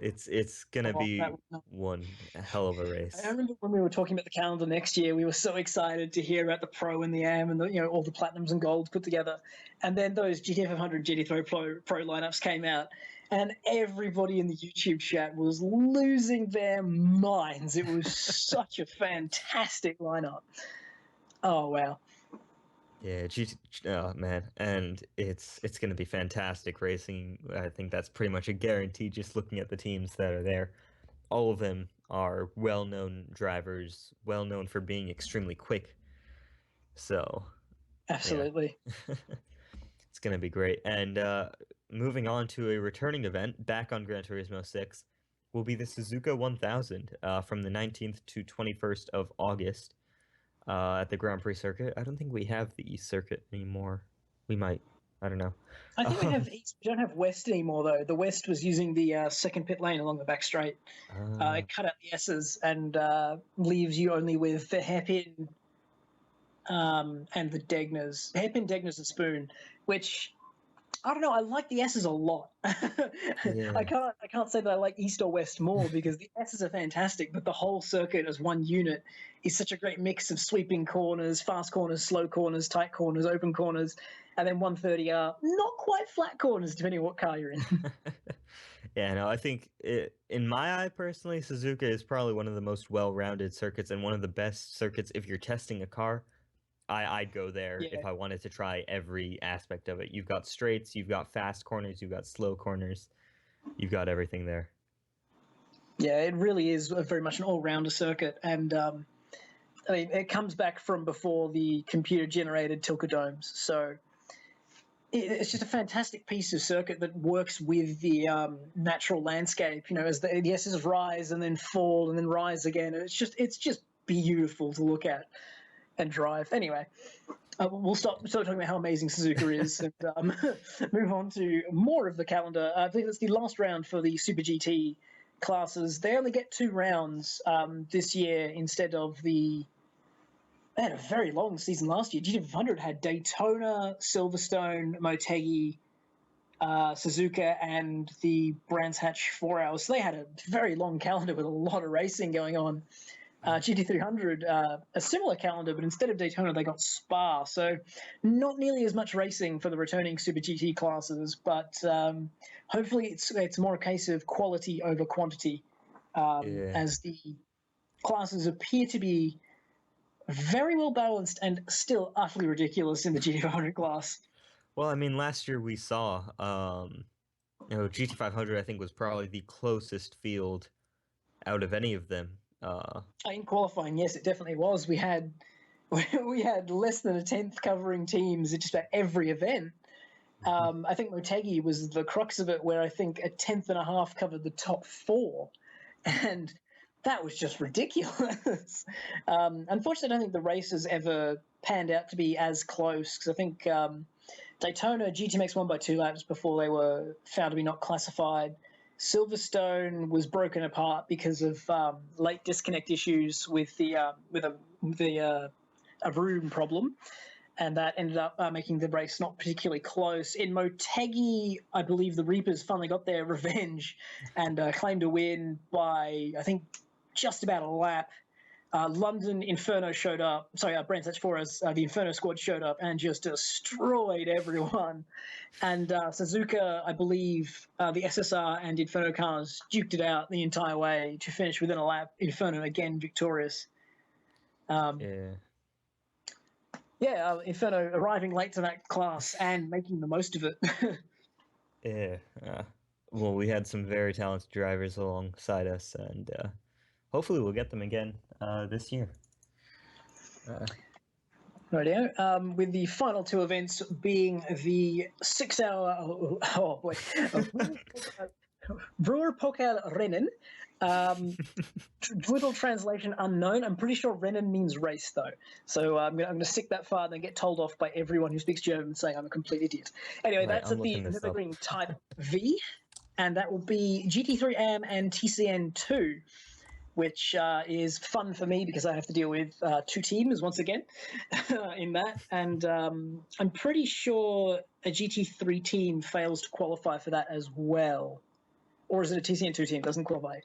It's gonna Oh, be one hell of a I race. remember when we were talking about the calendar next year, we were so excited to hear about the Pro and the AM and all the Platinums and Golds put together. And then those GT 500, GT3 Pro lineups came out, and everybody in the YouTube chat was losing their minds. It was such a fantastic lineup. Oh, wow. Yeah, oh man, and it's gonna be fantastic racing. I think that's pretty much a guarantee just looking at the teams that are there. All of them are well-known drivers, well known for being extremely quick. So, Absolutely. it's going to be great. And moving on to a returning event back on Gran Turismo 6 will be the Suzuka 1000 from the 19th to 21st of August at the Grand Prix circuit. I don't think we have the East circuit anymore. We might. I don't know. I think we have East. We don't have West anymore, though. The West was using the second pit lane along the back straight. It cut out the S's and leaves you only with the hairpin and the Degners. Hairpin, Degners, and Spoon, which I don't know. I like the S's a lot. Yeah. I can't say that I like East or West more because the S's are fantastic, but the whole circuit as one unit is such a great mix of sweeping corners, fast corners, slow corners, tight corners, open corners, and then 130R, not quite flat corners depending on what car you're in. Yeah, no, I think in my eye personally, Suzuka is probably one of the most well-rounded circuits and one of the best circuits if you're testing a car. I'd go there Yeah. if I wanted to try every aspect of it. You've got straights, you've got fast corners, you've got slow corners, you've got everything there. Yeah, it really is very much an all-rounder circuit, and I mean, it comes back from before the computer-generated Tilka domes, so it's just a fantastic piece of circuit that works with the natural landscape. As the S's rise and then fall and then rise again, it's just beautiful to look at and drive. Anyway, We'll stop talking about how amazing Suzuka is and move on to more of the calendar. I believe it's the last round for the Super GT classes. They only get 2 rounds this year instead of the. They had a very long season last year. GT500 had Daytona, Silverstone, Motegi, Suzuka, and the Brands Hatch 4 hours. So they had a very long calendar with a lot of racing going on. GT300, a similar calendar, but instead of Daytona, they got Spa. So not nearly as much racing for the returning Super GT classes, but hopefully it's more a case of quality over quantity, as the classes appear to be very well balanced and still utterly ridiculous in the GT500 class. Well, I mean, last year we saw, GT500, I think, was probably the closest field out of any of them. In qualifying, yes, it definitely was. We had less than a tenth covering teams at just about every event. I think Motegi was the crux of it, where I think a tenth and a half covered the top 4, and that was just ridiculous. Unfortunately, I don't think the race has ever panned out to be as close, because I think Daytona, GTMX won by 2 laps before they were found to be not classified. Silverstone was broken apart because of late disconnect issues with a room problem, and that ended up making the race not particularly close. In Motegi, I believe the Reapers finally got their revenge and claimed a win by, I think, just about a lap. London Inferno showed up. Sorry, Brands Hatch 4 as the Inferno squad showed up and just destroyed everyone. And Suzuka, I believe, the SSR and Inferno cars duked it out the entire way to finish within a lap. Inferno again victorious. Inferno arriving late to that class and making the most of it. Well, we had some very talented drivers alongside us, and hopefully we'll get them again this year. Rightio. With the final 2 events being the 6-hour Ruhrpokalrennen. Brutal translation unknown. I'm pretty sure Rennen means race, though. So I'm going to stick that far and then get told off by everyone who speaks German saying I'm a complete idiot. Anyway, Right, that's at the Nürburgring Type V, and that will be GT3 AM and TCN2, which is fun for me because I have to deal with 2 teams once again in that. And I'm pretty sure a GT3 team fails to qualify for that as well. Or is it a TCN2 team? Doesn't qualify.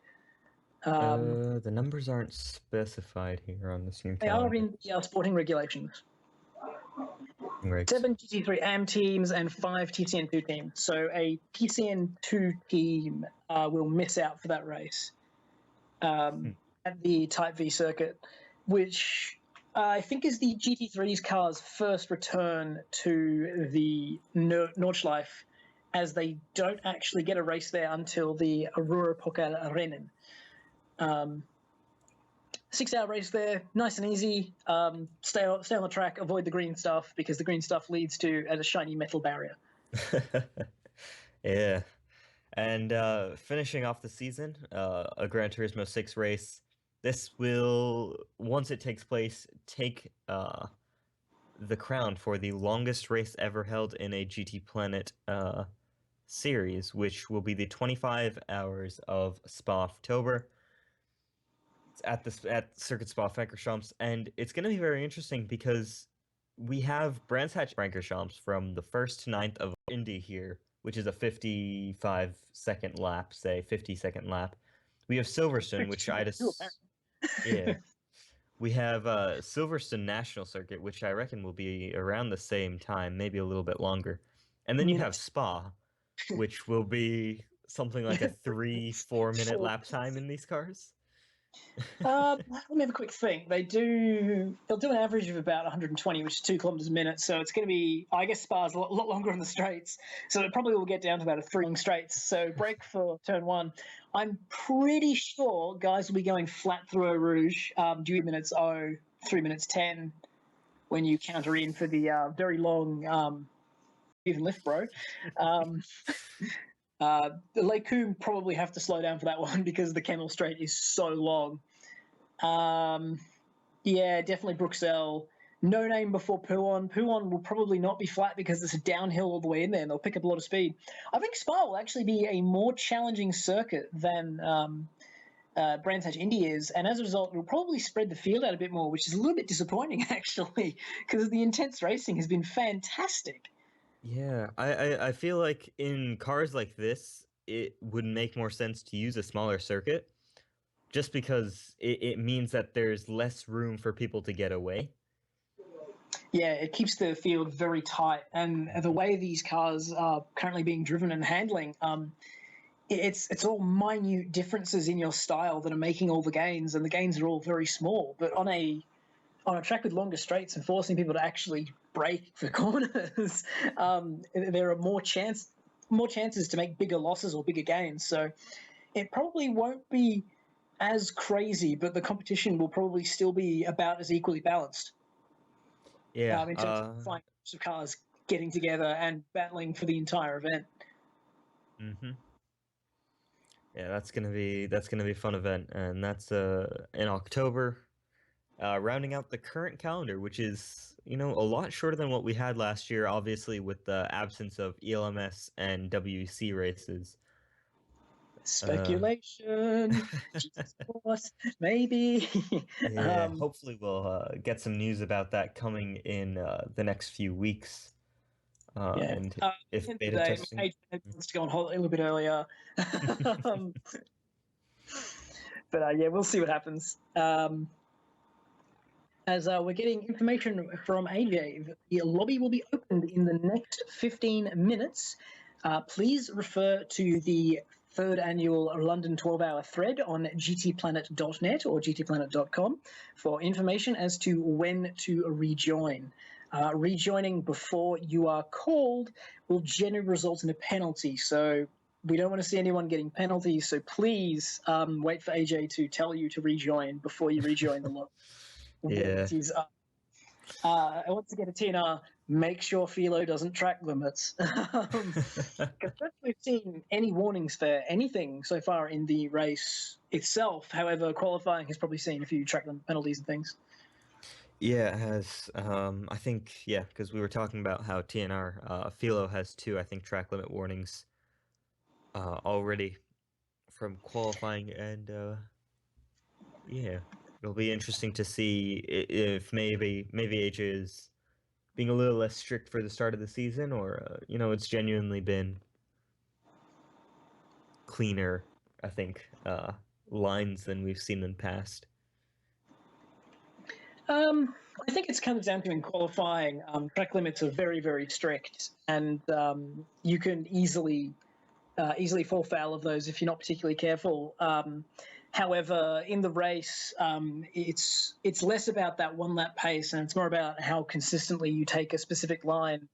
The numbers aren't specified here on the team calendar. They are in the sporting regulations. Right. 7 GT3 AM teams and 5 TCN2 teams. So a TCN2 team will miss out for that race. At the Type V circuit, which I think is the GT3's car's first return to the Nordschleife, as they don't actually get a race there until the Ruhrpokalrennen. 6-hour race there, nice and easy. Stay on the track, avoid the green stuff, because the green stuff leads to a shiny metal barrier. Yeah. And finishing off the season, a Gran Turismo 6 race. This will, once it takes place, take the crown for the longest race ever held in a GTPlanet series, which will be the 25 hours of Spa-Oktober. It's at Circuit Spa-Francorchamps, and it's going to be very interesting because we have Brands Hatch Francorchamps from the 1st to 9th of Indy here, which is a 55-second lap, say 50-second lap. We have Silverstone, which we have Silverstone National Circuit, which I reckon will be around the same time, maybe a little bit longer. And then you have Spa, which will be something like a 3-4 minute lap time in these cars. Let me have a quick think. They'll do an average of about 120, which is 2 kilometers a minute. So it's going to be, I guess, Spa's a lot longer on the straights. So it probably will get down to about a 3 long straights. So break for turn 1. I'm pretty sure guys will be going flat through Eau Rouge, 2 minutes 0, 3 minutes 10, when you counter in for the very long even lift, bro. The Lake Coombe probably have to slow down for that one because the Camel Straight is so long. Yeah, definitely Bruxelles. No Name before Puon. Puon will probably not be flat because it's a downhill all the way in there, and they'll pick up a lot of speed. I think Spa will actually be a more challenging circuit than Brands Hatch Indy is, and as a result, it'll probably spread the field out a bit more, which is a little bit disappointing, actually, because the intense racing has been fantastic. Yeah, I feel like in cars like this, it would make more sense to use a smaller circuit just because it means that there's less room for people to get away. Yeah, it keeps the field very tight, and the way these cars are currently being driven and handling, it's all minute differences in your style that are making all the gains, and the gains are all very small. But on a track with longer straights and forcing people to actually brake for corners, there are more chances to make bigger losses or bigger gains. So it probably won't be as crazy, but the competition will probably still be about as equally balanced. Yeah, In terms of flying groups of cars getting together and battling for the entire event. hmm Yeah, that's gonna be a fun event, and that's in October, rounding out the current calendar, which is a lot shorter than what we had last year, obviously with the absence of ELMS and WEC races. Uh, Speculation, Jesus Christ, maybe. yeah, hopefully we'll get some news about that coming in the next few weeks. Yeah. And At if the end of the beta day, testing. AJ wants to go on holiday a little bit earlier. um, but yeah, we'll see what happens. As we're getting information from AJ, the lobby will be opened in the next 15 minutes. Please refer to the third annual London 12-hour thread on gtplanet.net or gtplanet.com for information as to when to rejoin. Rejoining before you are called will generally result in a penalty, so we don't want to see anyone getting penalties, so please wait for AJ to tell you to rejoin before you rejoin the lobby. Yeah. I want to get a TNR. Make sure Philo doesn't track limits. Because we've seen any warnings for anything so far in the race itself. However, qualifying has probably seen a few track limit penalties and things. Yeah, it has. I think, yeah, because we were talking about how TNR, Philo has two, I think, track limit warnings already from qualifying, and yeah, it'll be interesting to see if maybe AJ is being a little less strict for the start of the season, or it's genuinely been cleaner, I think, lines than we've seen in the past. I think it's comes down to in qualifying, track limits are very, very strict, and you can easily fall foul of those if you're not particularly careful. However, in the race, it's less about that one lap pace, and it's more about how consistently you take a specific line.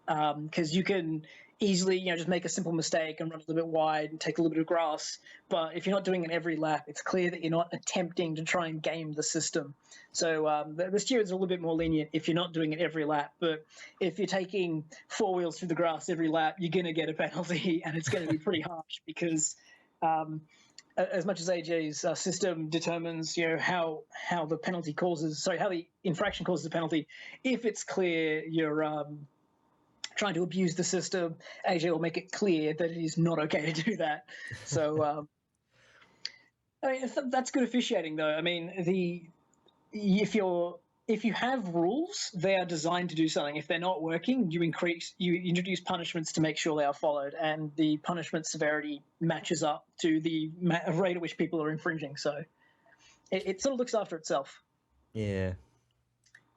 Because you can easily, just make a simple mistake and run a little bit wide and take a little bit of grass. But if you're not doing it every lap, it's clear that you're not attempting to try and game the system. So the stewards are a little bit more lenient if you're not doing it every lap. But if you're taking four wheels through the grass every lap, you're going to get a penalty, and it's going to be pretty harsh because as much as AJ's system determines, how the penalty causes, sorry, how the infraction causes a penalty, if it's clear you're trying to abuse the system, AJ will make it clear that it is not okay to do that. So, that's good officiating, though. I mean, if you have rules, they are designed to do something. If they're not working, you introduce punishments to make sure they are followed, and the punishment severity matches up to the rate at which people are infringing. So, it sort of looks after itself. Yeah.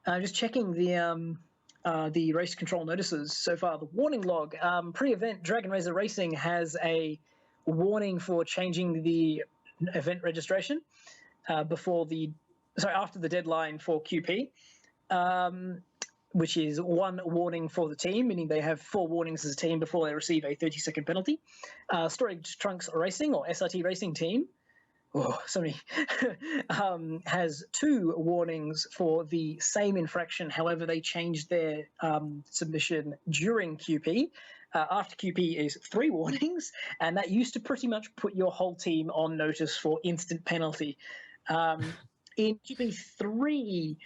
Just checking the race control notices so far. The warning log, pre-event Dragon Razor Racing has a warning for changing the event registration after the deadline for QP, which is one warning for the team, meaning they have 4 warnings as a team before they receive a 30-second penalty. Storage Trunks Racing or SRT Racing team, has 2 warnings for the same infraction. However, they changed their submission during QP. After QP is 3 warnings, and that used to pretty much put your whole team on notice for instant penalty. In QP3,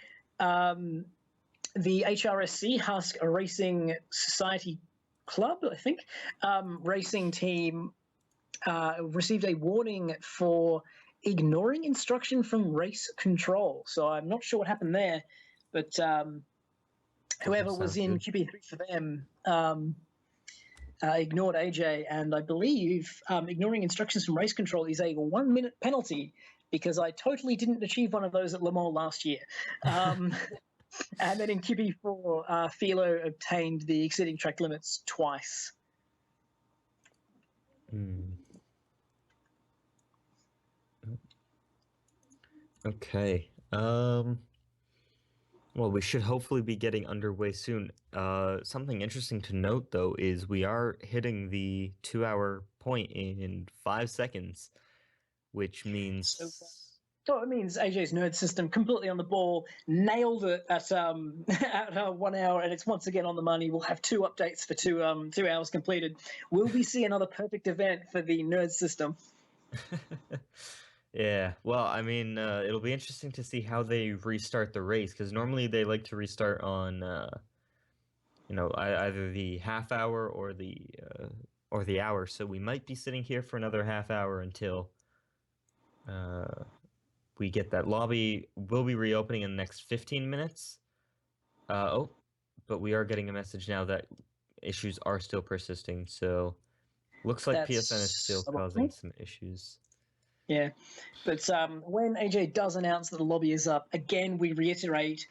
the HRSC, Husk Racing Society Club, I think, racing team received a warning for ignoring instruction from race control. So I'm not sure what happened there, but whoever was sound in good. QP3 for them ignored AJ, and I believe ignoring instructions from race control is a 1 minute penalty, because I totally didn't achieve one of those at Le Mans last year. And then in QP4, Philo obtained the exceeding track limits twice. Okay. Well, we should hopefully be getting underway soon. Something interesting to note, though, is we are hitting the 2-hour point in 5 seconds, which means... So it means AJ's nerd system completely on the ball, nailed it at 1 hour, and it's once again on the money. We'll have 2 updates for 2 hours completed. Will we see another perfect event for the nerd system? Yeah, well, I mean, it'll be interesting to see how they restart the race, because normally they like to restart on, either the half hour or the hour. So we might be sitting here for another half hour until we get that. Lobby will be reopening in the next 15 minutes. But we are getting a message now that issues are still persisting. So looks like PSN is still causing some issues. Yeah, but when AJ does announce that the lobby is up, again, we reiterate,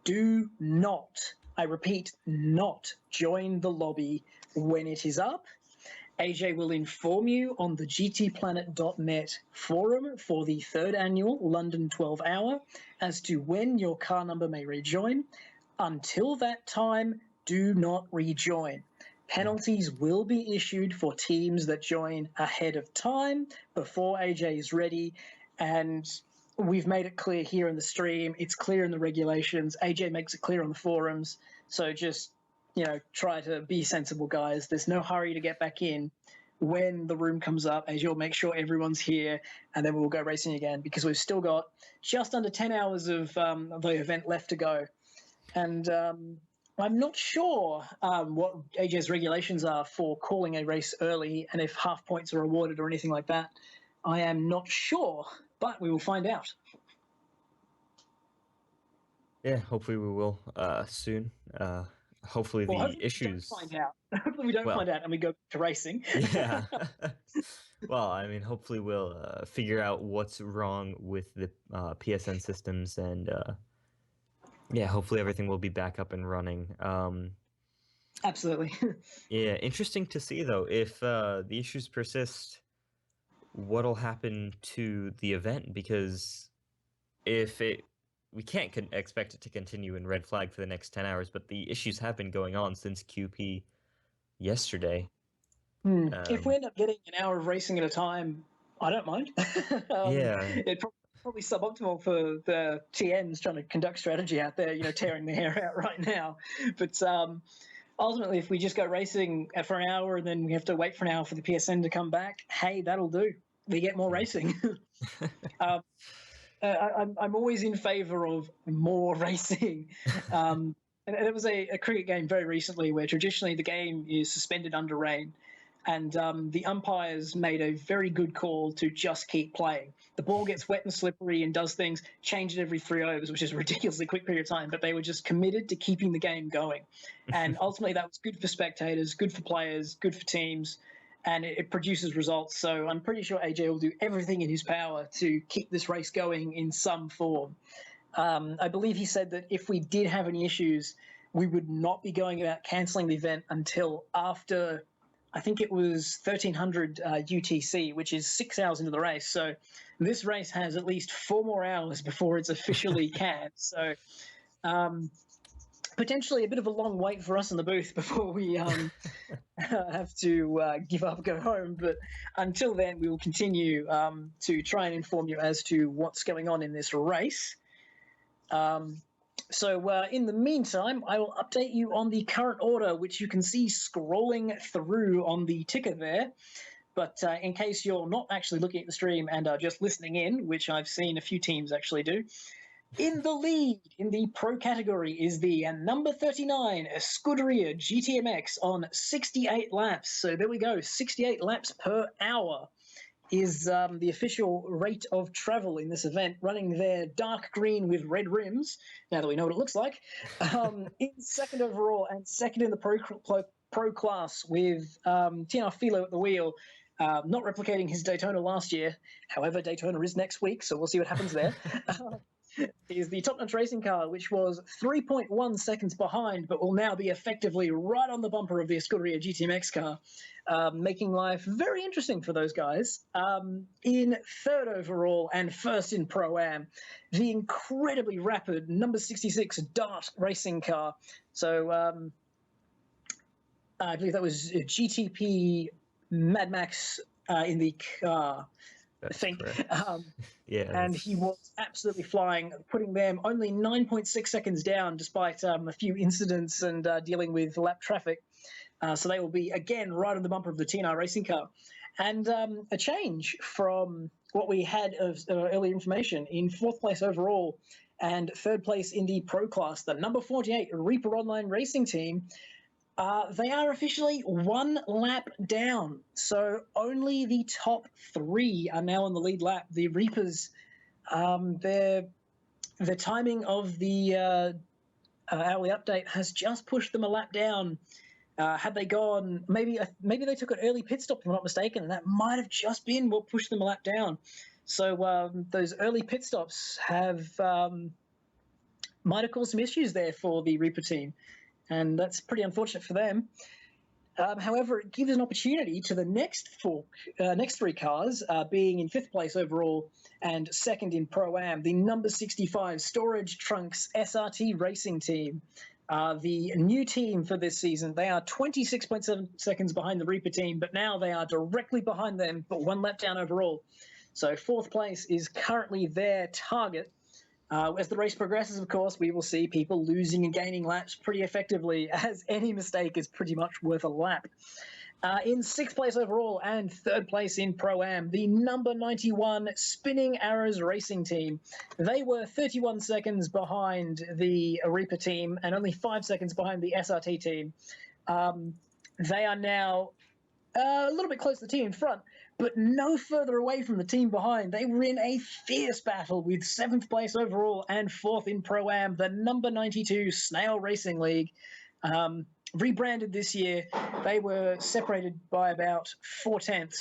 do not, I repeat, not join the lobby when it is up. AJ will inform you on the GTPlanet.net forum for the 3rd annual London 12 Hour as to when your car number may rejoin. Until that time, do not rejoin. Penalties will be issued for teams that join ahead of time, before AJ is ready, and we've made it clear here in the stream. It's clear in the regulations. AJ makes it clear on the forums. So just, try to be sensible, guys. There's no hurry to get back in. When the room comes up, AJ will make sure everyone's here, and then we'll go racing again, because we've still got just under 10 hours of the event left to go. And I'm not sure what AJ's regulations are for calling a race early, and if half points are awarded or anything like that. I am not sure, but we will find out. Yeah, hopefully we will soon. Hopefully the issues... Don't find out. Hopefully we don't find out and we go to racing. Yeah. Well, I mean, hopefully we'll figure out what's wrong with the PSN systems, and hopefully everything will be back up and running. Absolutely. Yeah, interesting to see, though, if the issues persist, what'll happen to the event, because we can't expect it to continue in red flag for the next 10 hours, but the issues have been going on since QP yesterday. If we end up getting an hour of racing at a time, I don't mind. It's probably suboptimal for the TMs trying to conduct strategy out there, tearing their hair out right now. But ultimately, if we just go racing for an hour and then we have to wait for an hour for the PSN to come back, hey, that'll do. We get more racing. I'm always in favor of more racing. And there was a cricket game very recently where traditionally the game is suspended under rain, and the umpires made a very good call to just keep playing. The ball gets wet and slippery and does things, change it every 3 overs, which is a ridiculously quick period of time, but they were just committed to keeping the game going. And ultimately that was good for spectators, good for players, good for teams, and it produces results. So I'm pretty sure AJ will do everything in his power to keep this race going in some form. I believe he said that if we did have any issues, we would not be going about cancelling the event until after, I think it was 1300 UTC, which is 6 hours into the race. So this race has at least 4 more hours before it's officially canned. So potentially a bit of a long wait for us in the booth before we have to give up, go home. But until then, we will continue to try and inform you as to what's going on in this race. So in the meantime, I will update you on the current order, which you can see scrolling through on the ticker there. But in case you're not actually looking at the stream and are just listening in, which I've seen a few teams actually do, In the lead in the pro category is the number 39 Scuderia GTMX on 68 laps. So there we go, 68 laps per hour is the official rate of travel in this event, running their dark green with red rims, now that we know what it looks like, in second overall and second in the pro class with TNR Philo at the wheel, not replicating his Daytona last year. However, Daytona is next week, so we'll see what happens there. Is the Top Notch Racing car, which was 3.1 seconds behind, but will now be effectively right on the bumper of the Scuderia GTMX car, making life very interesting for those guys. In third overall and first in Pro-Am, the incredibly rapid number 66 Dart Racing car. So I believe that was GTP Mad Max in the car. That's I think. Yeah. And he was absolutely flying, putting them only 9.6 seconds down despite a few incidents and dealing with lap traffic. So they will be, again, right on the bumper of the TNR racing car. And a change from what we had of earlier information. In fourth place overall and third place in the pro class, the number 48 Reaper Online Racing Team, they are officially one lap down. So only the top three are now on the lead lap. The Reapers, the timing of the hourly update has just pushed them a lap down. Had they gone, maybe they took an early pit stop, if I'm not mistaken, and that might have just been what pushed them a lap down. So those early pit stops have might have caused some issues there for the Reaper team. And that's pretty unfortunate for them. However, it gives an opportunity to the next three cars, being in fifth place overall and second in Pro-Am, the number 65 Storage Trunks SRT Racing Team. The new team for this season, they are 26.7 seconds behind the Reaper team, but now they are directly behind them, but one lap down overall. So fourth place is currently their target. As the race progresses, of course, we will see people losing and gaining laps pretty effectively, as any mistake is pretty much worth a lap. In sixth place overall and third place in Pro-Am, the number 91 Spinning Arrows Racing Team. They were 31 seconds behind the Reaper team and only 5 seconds behind the SRT team. They are now a little bit close to the team in front, but no further away from the team behind. They were in a fierce battle with seventh place overall and fourth in Pro-Am, the number 92 Snail Racing League. Rebranded this year, they were separated by about 4/10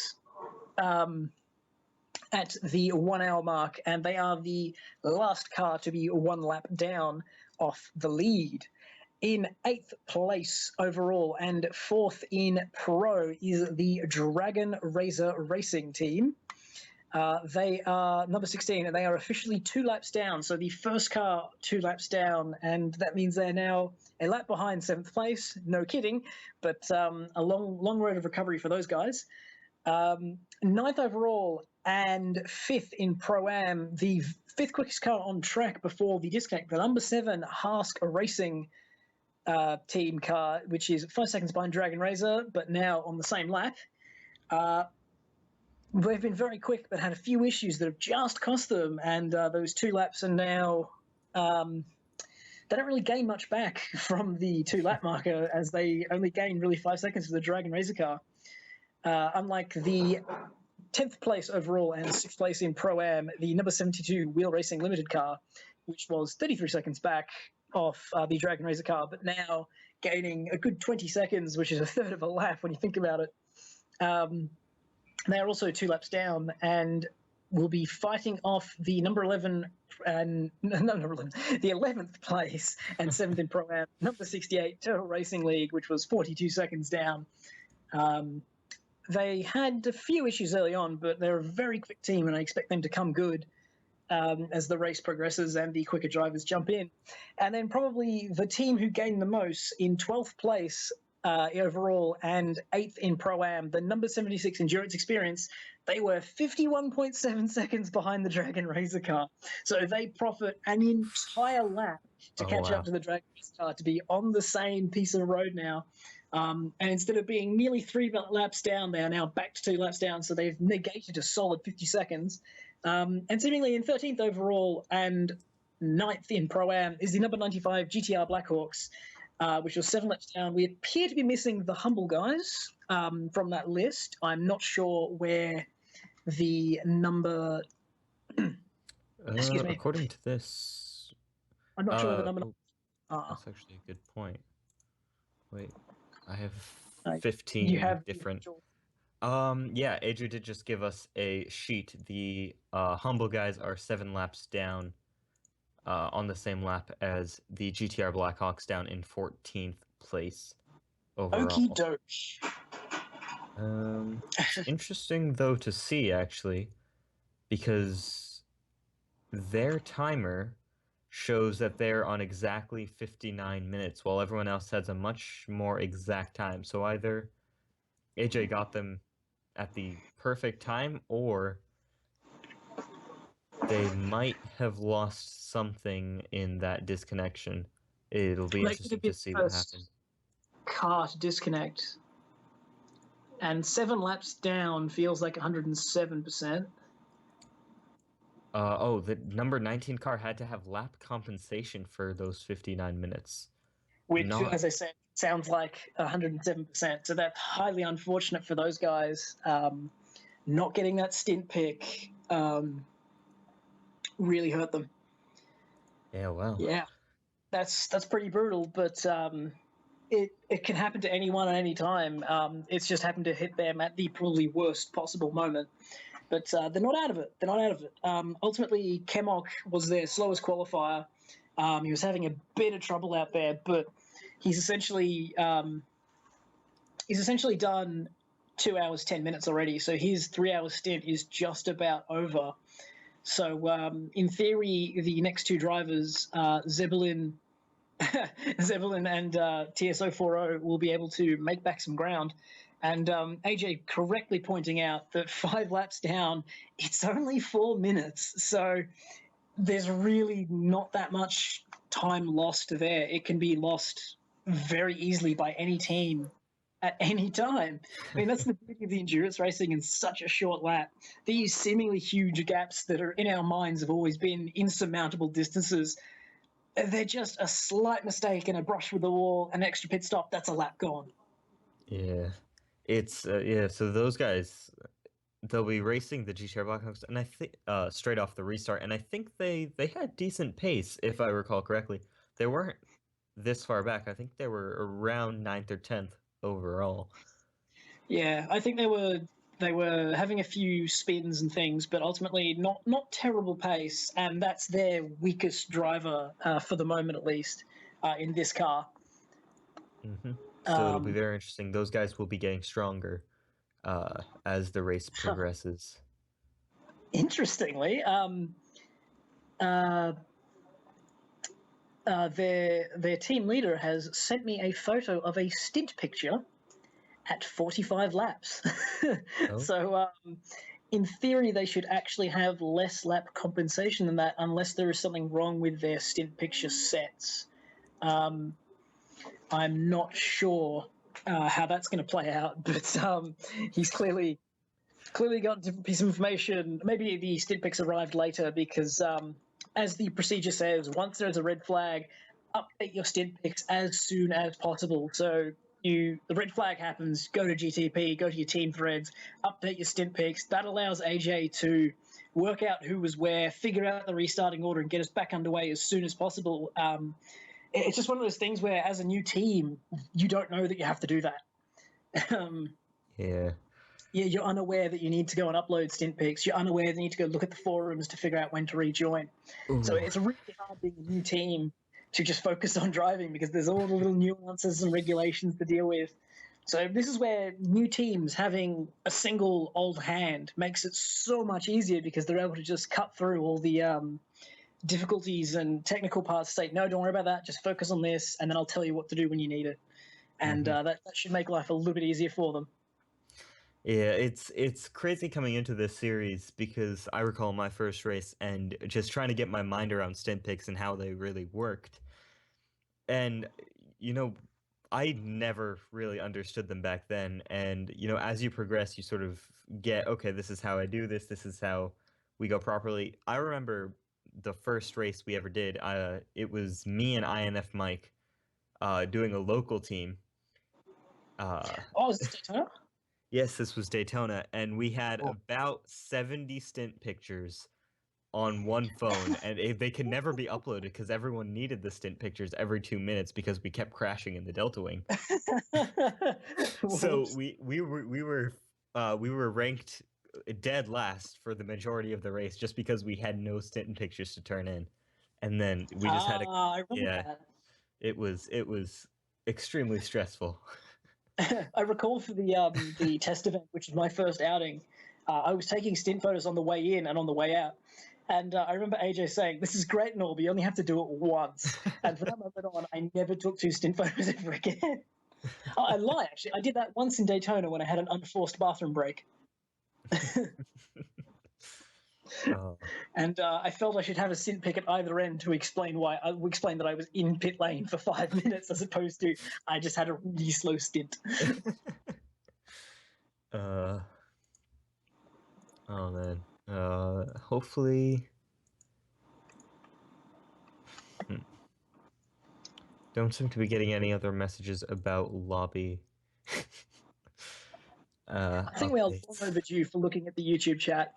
at the 1 hour mark, and they are the last car to be one lap down off the lead. In eighth place overall and fourth in Pro is the Dragon Razor Racing Team. They are number 16, and they are officially 2 laps down. So the first car 2 laps down, and that means they're now a lap behind 7th place. No kidding, but a long road of recovery for those guys. Ninth overall and 5th in Pro-Am, the 5th quickest car on track before the disconnect, the number 7 Hask Racing team car, which is 5 seconds behind Dragon Razor, but now on the same lap. They've been very quick, but had a few issues that have just cost them, and those 2 laps are now... they don't really gain much back from the 2 lap marker, as they only gain really 5 seconds for the Dragon Razor car. Unlike the 10th place overall and 6th place in Pro-Am, the number 72 Wheel Racing Limited car, which was 33 seconds back off the Dragon Razor car, but now gaining a good 20 seconds, which is a third of a lap when you think about it. They are also 2 laps down and will be fighting off the number 11 and the 11th place and 7th in Pro-Am, number 68 Turtle Racing League, which was 42 seconds down. They had a few issues early on, but they're a very quick team, and I expect them to come good as the race progresses and the quicker drivers jump in. And then probably the team who gained the most in 12th place overall and 8th in Pro-Am, the number 76 Endurance Experience, they were 51.7 seconds behind the Dragon Razor car. So they profit an entire lap to catch up to the Dragon Razor car, to be on the same piece of road now. And instead of being nearly 3 laps down, they are now back to 2 laps down, so they've negated a solid 50 seconds. And seemingly in 13th overall and ninth in Pro-Am is the number 95 GTR Blackhawks, which was 7 laps down. We appear to be missing the Humble Guys from that list. I'm not sure where the number... Excuse me. According to this... I'm not sure where the number... That's actually a good point. Wait, I have you 15 have different... Yeah, Adria did just give us a sheet. The Humble Guys are 7 laps down on the same lap as the GTR Blackhawks, down in 14th place overall. Okie doke. It's interesting, though, to see, actually, because their timer shows that they're on exactly 59 minutes, while everyone else has a much more exact time. So either AJ got them at the perfect time, or they might have lost something in that disconnection. It'll be interesting to see what happened. Car to disconnect. And 7 laps down feels like 107%. The number 19 car had to have lap compensation for those 59 minutes. Which, as I said, sounds like 107%. So that's highly unfortunate for those guys. Not getting that stint pick really hurt them. Yeah, well. Yeah, that's pretty brutal, but it can happen to anyone at any time. It's just happened to hit them at the probably worst possible moment. But they're not out of it. Ultimately, Kemok was their slowest qualifier. He was having a bit of trouble out there, but he's essentially done 2 hours 10 minutes already. So his 3 hour stint is just about over. So in theory, the next 2 drivers, Zebulin and TSO40, will be able to make back some ground. And AJ correctly pointing out that 5 laps down, it's only 4 minutes. So there's really not that much time lost there. It can be lost very easily by any team at any time. I mean, that's the beauty of the endurance racing in such a short lap. These seemingly huge gaps that are in our minds have always been insurmountable distances. They're just a slight mistake and a brush with the wall, an extra pit stop, that's a lap gone. Yeah. It's, so those guys, they'll be racing the GTR Blackhawks, and I think, straight off the restart, and I think they had decent pace, if I recall correctly. They weren't this far back. I think they were around 9th or 10th overall. Yeah, I think they were having a few spins and things, but ultimately not terrible pace, and that's their weakest driver for the moment, at least, in this car. Mm-hmm. So it'll be very interesting. Those guys will be getting stronger as the race progresses. Interestingly, their team leader has sent me a photo of a stint picture at 45 laps. Oh. So in theory, they should actually have less lap compensation than that, unless there is something wrong with their stint picture sets. I'm not sure how that's going to play out, but he's clearly got a different piece of information. Maybe the stint pics arrived later because, as the procedure says, once there's a red flag, update your stint pics as soon as possible. So the red flag happens, go to GTP, go to your team threads, update your stint pics. That allows AJ to work out who was where, figure out the restarting order, and get us back underway as soon as possible. It's just one of those things where, as a new team, you don't know that you have to do that. Yeah. Yeah, you're unaware that you need to go and upload stint pics. You're unaware that you need to go look at the forums to figure out when to rejoin. Ooh. So it's really hard being a new team to just focus on driving because there's all the little nuances and regulations to deal with. So this is where new teams having a single old hand makes it so much easier because they're able to just cut through all the difficulties and technical parts, say, no, don't worry about that, just focus on this, and then I'll tell you what to do when you need it. And that should make life a little bit easier for them. Yeah, it's crazy coming into this series because I recall my first race and just trying to get my mind around stint picks and how they really worked. And, I never really understood them back then. And, as you progress, you sort of get, okay, this is how I do this. This is how we go properly. I remember the first race we ever did. It was me and INF Mike doing a local team. Oh, is this Daytona? Yes, this was Daytona, and we had Oh. about 70 stint pictures on one phone, and they could never be uploaded because everyone needed the stint pictures every 2 minutes because we kept crashing in the Delta Wing. So Whoops. we were ranked dead last for the majority of the race just because we had no stint pictures to turn in, and then we just had I remember yeah. that. It was extremely stressful. I recall for the test event, which is my first outing, I was taking stint photos on the way in and on the way out. And I remember AJ saying, "This is great and all, but you only have to do it once." And from that moment on, I never took 2 stint photos ever again. Oh, I lie, actually. I did that once in Daytona when I had an unforced bathroom break. Oh. And I felt I should have a stint pick at either end to explain that I was in pit lane for 5 minutes as opposed to I just had a really slow stint. Oh man. Hopefully. Don't seem to be getting any other messages about lobby. I think we are long Updates. overdue for looking at the YouTube chat.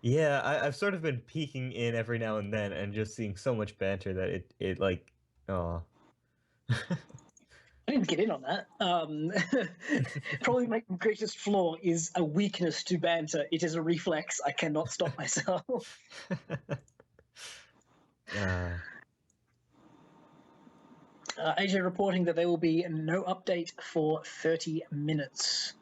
Yeah, I've sort of been peeking in every now and then and just seeing so much banter that it like, oh. I didn't get in on that. Probably my greatest flaw is a weakness to banter. It is a reflex. I cannot stop myself. AJ reporting that there will be no update for 30 minutes.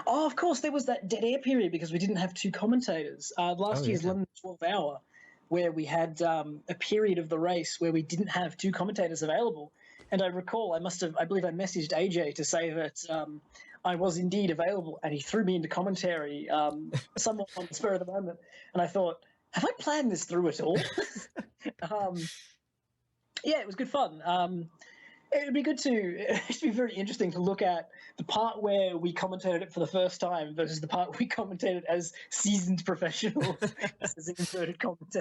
Oh, of course, there was that dead air period because we didn't have 2 commentators. Last year's yeah. London 12 hour, where we had a period of the race where we didn't have 2 commentators available. And I recall I believe I messaged AJ to say that I was indeed available, and he threw me into commentary somewhat on the spur of the moment. And I thought, have I planned this through at all? Yeah, it was good fun. It'd be it'd be very interesting to look at the part where we commentated it for the first time versus the part we commentated as seasoned professionals. As inverted comments.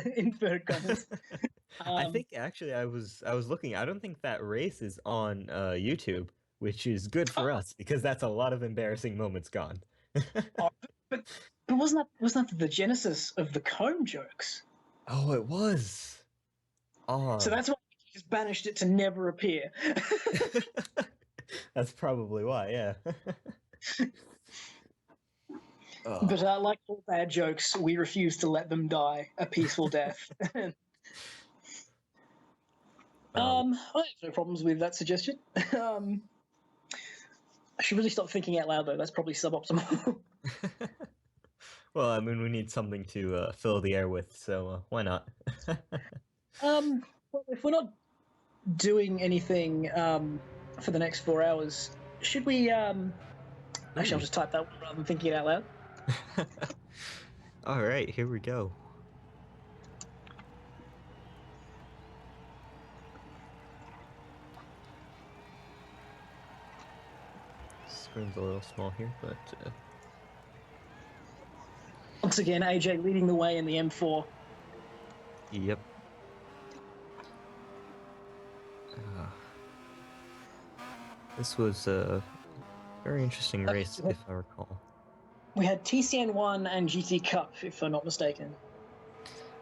I think actually I was looking. I don't think that race is on YouTube, which is good for us because that's a lot of embarrassing moments gone. But wasn't that the genesis of the comb jokes? Oh, it was. Oh, So that's why he just banished it to never appear. that's probably why. Yeah. But like all bad jokes, we refuse to let them die a peaceful death. I have no problems with that suggestion. I should really stop thinking out loud, though. That's probably suboptimal. Well, I mean, we need something to fill the air with, so why not? Well, if we're not doing anything for the next 4 hours, should we? Actually, I'll just type that one rather than thinking it out loud. All right, here we go. Screen's a little small here, but Once again, AJ leading the way in the M4. yep. This was a very interesting race, if I recall. We had TCN1 and GT Cup, if I'm not mistaken.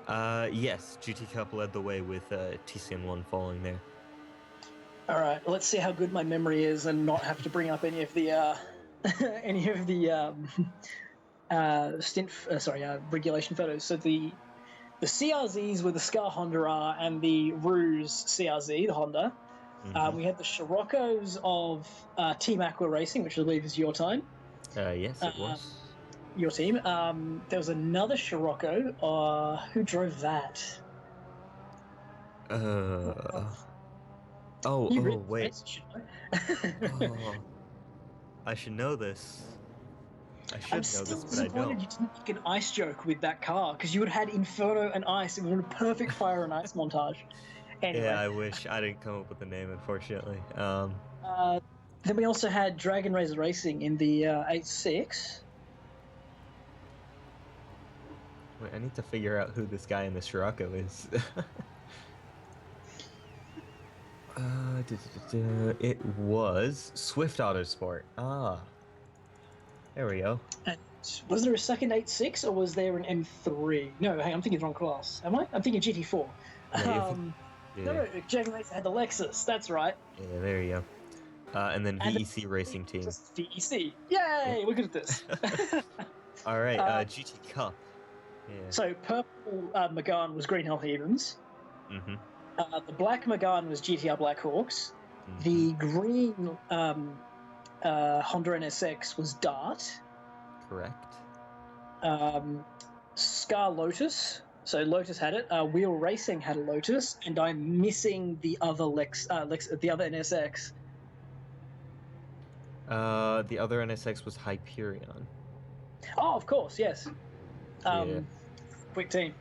Yes, GT Cup led the way with TCN1 falling there. All right, let's see how good my memory is and not have to bring up any of the regulation photos. So the CRZs were the Scar Honda R and the Ruse CRZ, the Honda. We had the Scirocco's of Team Aqua Racing, which I believe is your time. Yes, it was. Your team. There was another Scirocco. Who drove that? Oh, wait. Race, I should know this. I should I'm know still this, but I disappointed don't. you didn't make an ice joke with that car, because you would have had Inferno and Ice. It would have been a perfect fire and ice montage. Anyway. Yeah, I wish I didn't come up with the name, unfortunately. Then we also had Dragon Razor Racing in the 8.6. Wait, I need to figure out who this guy in the Scirocco is. It was Swift Autosport. Ah, there we go. And was there a second 8.6 or was there an M3? No, hang on, I'm thinking wrong class. Am I? I'm thinking GT4. Yeah, you think? No, Yeah, Jaguar Racer had the Lexus. That's right. yeah, there you go. And then And VEC Racing Team. just VEC. Yeah. Yay! We're good at this. All right, Uh, GT Cup. Yeah. so purple Megane was Green Hell Heathens. Mm-hmm. The black Megane was GTR Blackhawks. Mm-hmm. The green Honda NSX was Dart. Correct. Scar Lotus. So Lotus had it. Wheel Racing had a Lotus, and I'm missing the other the other NSX. The other NSX was Hyperion. Oh, of course, yes. Yeah. Quick team.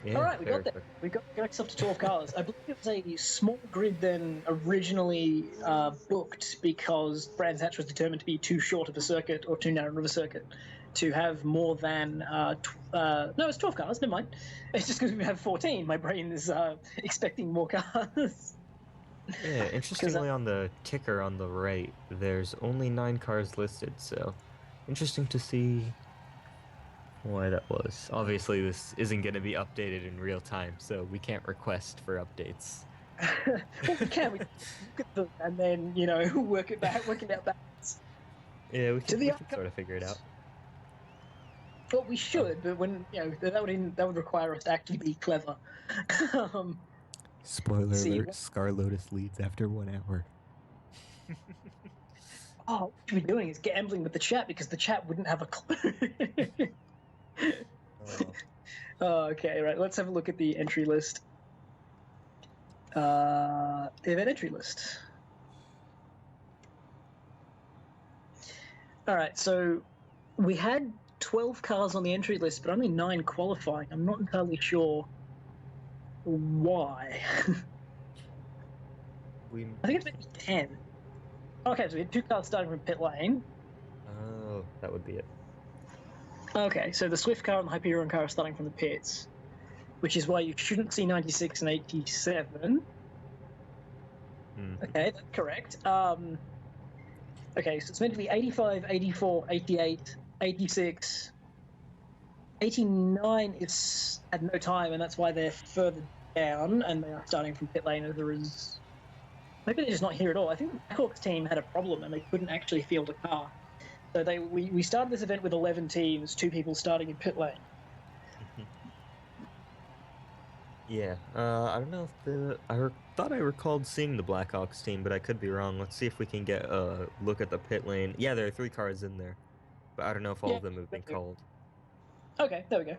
Yeah, All right, we very got there. quick. We got ourselves to 12 cars. I believe it was a small grid then originally booked because Brands Hatch was determined to be too short of a circuit or too narrow of a circuit to have more than no, it's 12 cars. Never mind. It's just because we have 14. My brain is expecting more cars. Yeah, interestingly, on the ticker on the right, there's only 9 cars listed, so interesting to see why that was. Obviously, this isn't going to be updated in real time, so we can't request for updates. Well, we can. We look at them and then work it out backwards. Yeah, we can, the we can sort of figure it out. Well, we should, but when that would require us to actually be clever. Spoiler See, alert, Scar Lotus leads after 1 hour. what we should be doing is gambling with the chat because the chat wouldn't have a clue. Okay, right. Let's have a look at the entry list. The event entry list. All right, so we had 12 cars on the entry list, but only 9 qualifying. I'm not entirely sure why. I think it's maybe 10. Okay, so we had 2 cars starting from pit lane. Oh, that would be it. Okay, so the Swift car and the Hyperion car are starting from the pits, which is why you shouldn't see 96 and 87. Okay, that's correct. Okay, so it's meant to be 85, 84, 88, 86. 89 is at no time, and that's why they're further down, and they are starting from pit lane. There is... Maybe they're just not here at all. I think the Blackhawks team had a problem, and they couldn't actually field a car. So we started this event with 11 teams, 2 people starting in pit lane. Yeah, I don't know if I thought I recalled seeing the Blackhawks team, but I could be wrong. Let's see if we can get a look at the pit lane. Yeah, there are 3 cars in there, but I don't know if all of them have been called. Okay, there we go.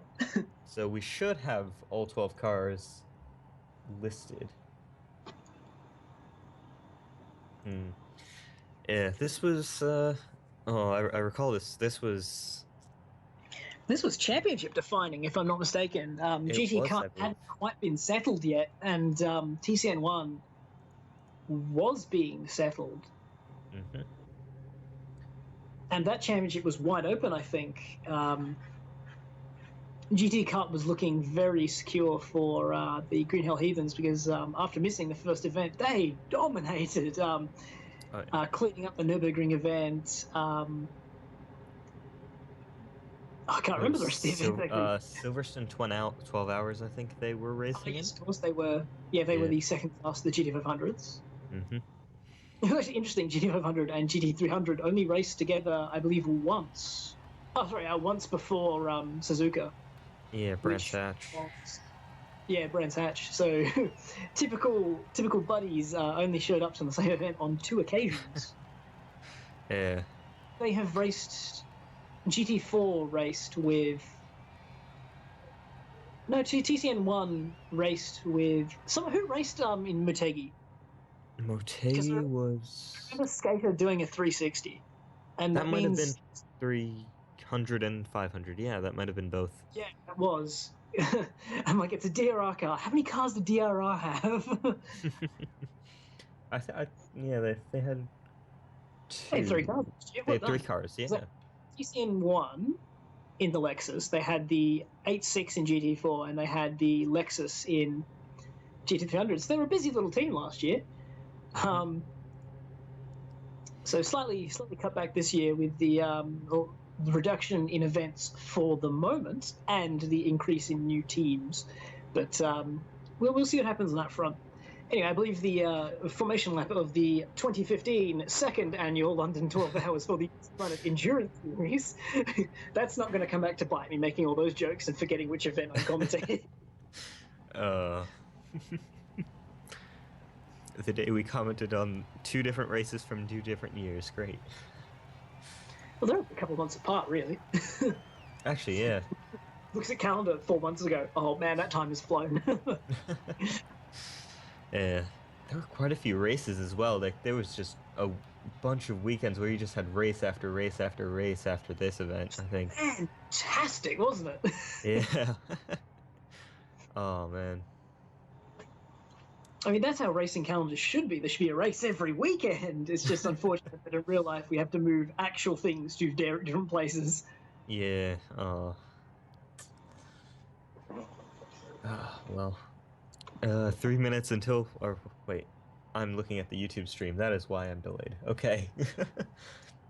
So we should have all 12 cars listed. Yeah, this was, I recall this. This was championship defining, if I'm not mistaken. GT Cup hadn't quite been settled yet, and TCN1 was being settled. Mm-hmm. And that championship was wide open, I think. GT Cup was looking very secure for the Green Hell Heathens because after missing the first event, they dominated, cleaning up the Nürburgring event. I can't remember the rest of the event. Silverstone 12 hours, I think they were racing yes, of course they were. Yeah, they were the second class of the GT500s. Mm-hmm. It was actually interesting. GT500 and GT300 only raced together, I believe, once. Oh, sorry, once before Suzuka. Yeah, Brands Hatch. Brands Hatch. So typical buddies only showed up to the same event on 2 occasions. Yeah. They have raced. GT4 raced with. No, TCN1 raced with. Who raced in Motegi? Motegi was. I remember Skater doing a 360. And that might means... have been 300 and 500. Yeah, that might have been both. Yeah, it was. I'm like, it's a DRR car. How many cars did DRR have? They had 2. Hey, 3 cars. They had 3 cars, yeah. TCN1, in the Lexus. They had the 8.6 in GT4, and they had the Lexus in GT300. So they were a busy little team last year. So slightly cut back this year with the reduction in events for the moment and the increase in new teams. But we'll see what happens on that front. Anyway, I believe the formation lap of the 2015 second annual London 12 Hours for the GTPlanet Endurance Series, that's not going to come back to bite me, making all those jokes and forgetting which event I'm commentating. The day we commented on 2 different races from 2 different years. Great. Well, they're a couple of months apart, really. Actually, yeah. Looks at calendar 4 months ago. Oh man, that time has flown. Yeah, there were quite a few races as well. Like there was just a bunch of weekends where you just had race after race after race after this event, I think. Fantastic, wasn't it? Yeah. Oh man. I mean, that's how racing calendars should be. There should be a race every weekend. It's just unfortunate that in real life we have to move actual things to different places. Yeah. Well. 3 minutes until, or wait, I'm looking at the YouTube stream. That is why I'm delayed. Okay.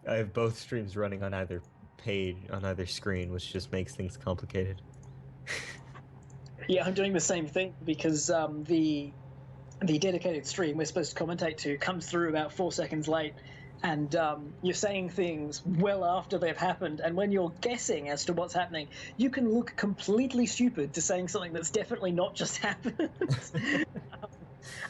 I have both streams running on either page, on either screen, which just makes things complicated. Yeah, I'm doing the same thing because the dedicated stream we're supposed to commentate to comes through about 4 seconds late, and you're saying things well after they've happened, and when you're guessing as to what's happening, you can look completely stupid to saying something that's definitely not just happened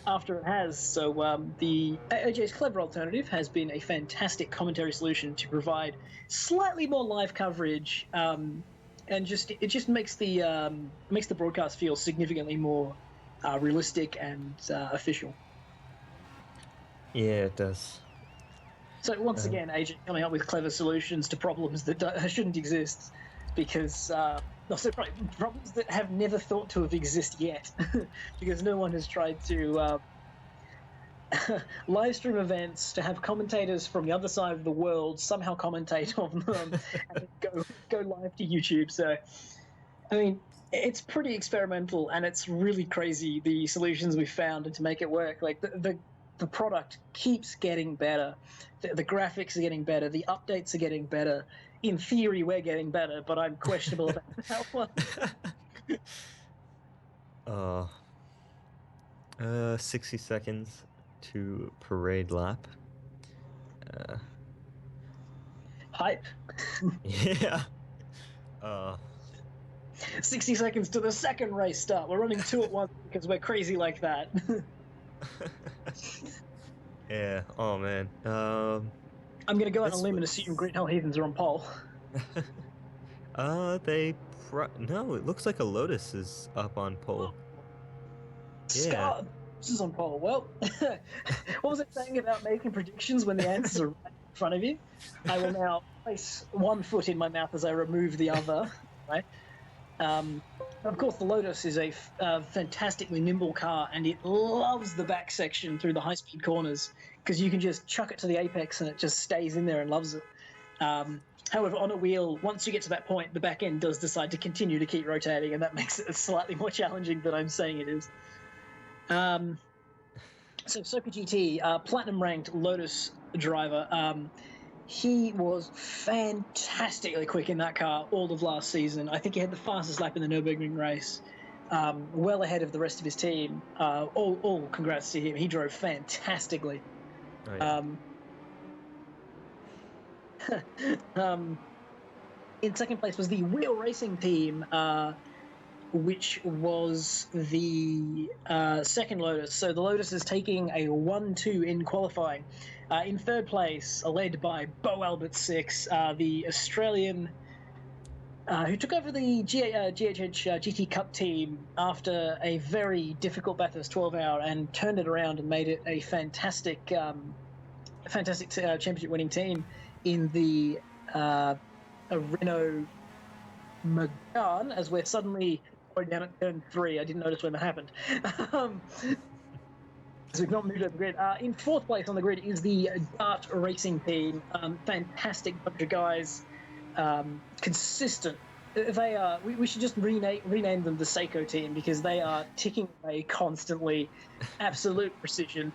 after it has. So the AJ's clever alternative has been a fantastic commentary solution to provide slightly more live coverage, and it just makes the broadcast feel significantly more realistic and official. Yeah, it does. So once again, AJ coming up with clever solutions to problems that shouldn't exist, because also problems that have never thought to have existed yet, because no one has tried to live stream events to have commentators from the other side of the world somehow commentate on them and then go live to YouTube. So, I mean, it's pretty experimental, and it's really crazy the solutions we've found and to make it work. Like the product keeps getting better. The graphics are getting better. The updates are getting better. In theory, we're getting better, but I'm questionable about that one. 60 seconds to parade lap. Hype. Yeah. 60 seconds to the second race start. We're running 2 at once because we're crazy like that. Yeah. Oh man. I'm going to go out on a limb and assume Green Hell Heathens are on pole. No, it looks like a Lotus is up on pole. Scott, this is on pole. Well, what was it saying about making predictions when the answers are right in front of you? I will now place one foot in my mouth as I remove the other. Right. Of course, the Lotus is a fantastically nimble car, and it loves the back section through the high-speed corners because you can just chuck it to the apex and it just stays in there and loves it. However, on a wheel, once you get to that point, the back end does decide to continue to keep rotating, and that makes it slightly more challenging than I'm saying it is. So Soka GT, platinum-ranked Lotus driver. He was fantastically quick in that car all of last season. I think he had the fastest lap in the Nürburgring race, well ahead of the rest of his team. All congrats to him. He drove fantastically. Oh, yeah. In second place was the Wheel Racing team, which was the second Lotus. So the Lotus is taking a 1-2 in qualifying. In third place, led by Bo Albert 6, the Australian who took over the GHH GT Cup team after a very difficult Bathurst 12-hour and turned it around and made it a fantastic championship-winning team in the Renault Megane, as we're suddenly going down at turn 3. I didn't notice when that happened. So we've not moved over the grid. In fourth place on the grid is the Dart Racing team. Fantastic bunch of guys. Consistent They are. We should just rename them the Seiko team because they are ticking away constantly, absolute precision.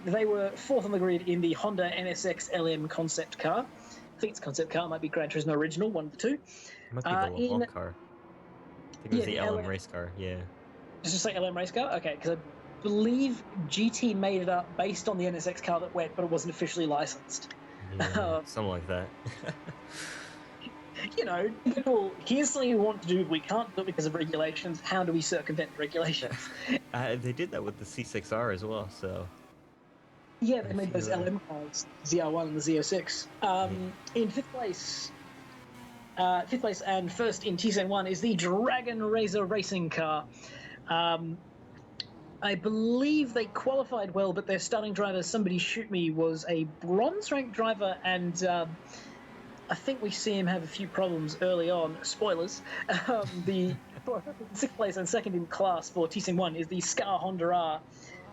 They were fourth on the grid in the Honda NSX LM concept car. I think it's concept car, might be Gran Turismo original, one of the two. It might be the Laval car. I think it was the LM race car. Yeah. Just say LM race car? Okay, because I believe GT made it up based on the NSX car that went, but it wasn't officially licensed. Yeah, something like that. People, here's something we want to do, we can't do it because of regulations. How do we circumvent regulations? They did that with the C6R as well, so... Yeah, they made those LM cars, ZR1 and the Z06. In fifth place and first in TCN1 is the Dragon Razor racing car. I believe they qualified well, but their starting driver, somebody shoot me, was a bronze ranked driver, and I think we see him have a few problems early on. Spoilers. The sixth place and second in class for TCN1 is the Scar Honda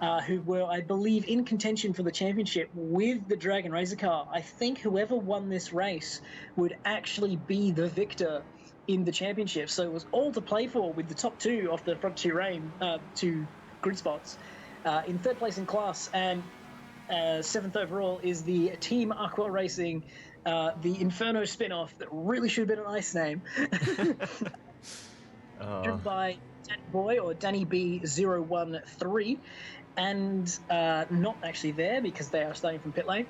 R, who were, I believe, in contention for the championship with the Dragon Razor car. I think whoever won this race would actually be the victor in the championship. So it was all to play for with the top two off the front two grid spots. In third place in class and seventh overall is the Team Aqua Racing, the Inferno spin-off that really should have been an ice name. Driven by Danny Boy or Danny B013, and not actually there because they are starting from pit lane.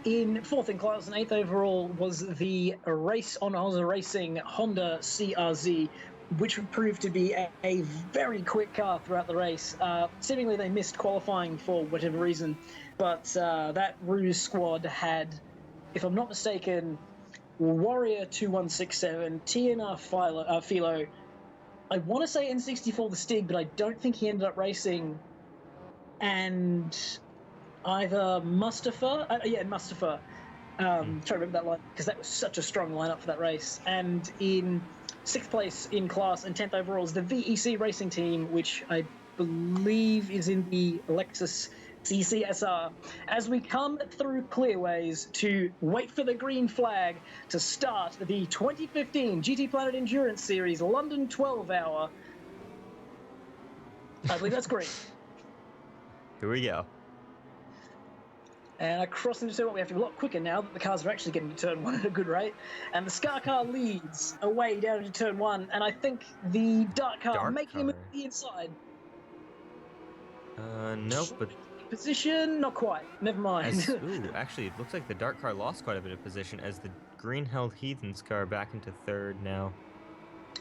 In fourth in class and eighth overall was the Race on Oz Racing Honda CRZ, which would prove to be a very quick car throughout the race. Seemingly they missed qualifying for whatever reason, but that Ruse squad had, if I'm not mistaken, Warrior 2167, TNR Philo, I want to say N64 the Stig, but I don't think he ended up racing, and either Mustafa, Mustafa, trying to remember that line, because that was such a strong lineup for that race. And in sixth place in class and 10th overall is the VEC racing team, which I believe is in the Lexus CCSR. As we come through clearways to wait for the green flag to start the 2015 GTPlanet Endurance Series London 12 Hour. I believe that's green. Here we go. And across into turn one, we have to be a lot quicker now that the cars are actually getting to turn one at a good rate. And the Scar car leads away down into turn one, and I think the Dark car making a move to the inside. Nope, but... Position? Not quite. Never mind. Actually, it looks like the Dark car lost quite a bit of position as the green held Heathen's car back into third now.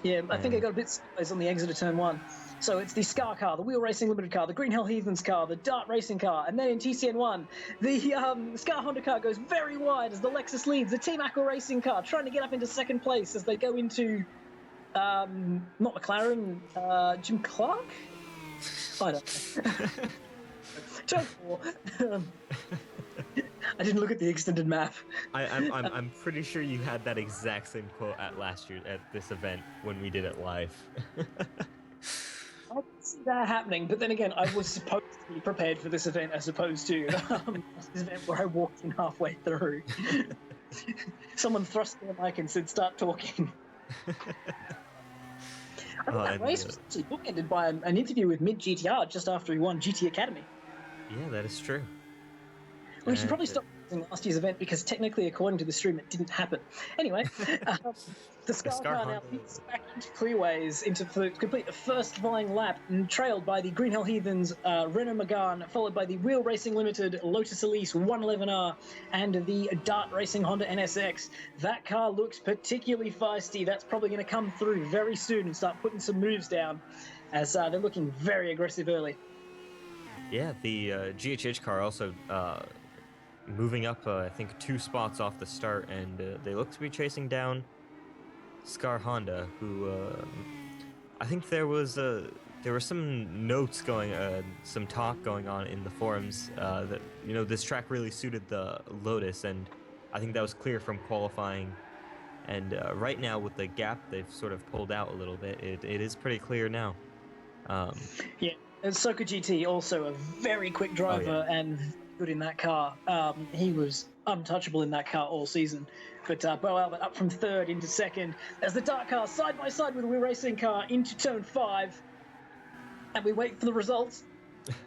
Yeah, I think I got a bit sideways on the exit of turn one. So it's the Scar car, the Wheel Racing Limited car, the Green Hell Heathens car, the Dart Racing car, and then in TCN1, the Scar Honda car goes very wide as the Lexus leads, the Team Aqua Racing car trying to get up into second place as they go into, not McLaren, Jim Clark? I don't know. Turn four. I didn't look at the extended map. I'm pretty sure you had that exact same quote at this event when we did it live. I can see that happening, but then again, I was supposed to be prepared for this event as opposed to this event where I walked in halfway through. Someone thrust me a mic and said, "Start talking." That race was actually bookended by an interview with Mid GTR just after he won GT Academy. Yeah, that is true. We should probably stop using last year's event because technically, according to the stream, it didn't happen. Anyway, the Scar car now leads back into clearways to complete the first flying lap, and trailed by the Green Hell Heathens Renault Megane, followed by the Wheel Racing Limited Lotus Elise 111R and the Dart Racing Honda NSX. That car looks particularly feisty. That's probably going to come through very soon and start putting some moves down, as they're looking very aggressive early. Yeah, the GHH car also moving up, I think, 2 spots off the start, and they look to be chasing down Scar Honda, who I think there were some notes some talk going on in the forums that this track really suited the Lotus, and I think that was clear from qualifying. And right now, with the gap they've sort of pulled out a little bit, it is pretty clear now. Yeah. And Soka GT, also a very quick driver and good in that car. He was untouchable in that car all season. But Bo Albert up from third into second as the dark car side by side with the wheel racing car into turn 5. And we wait for the results.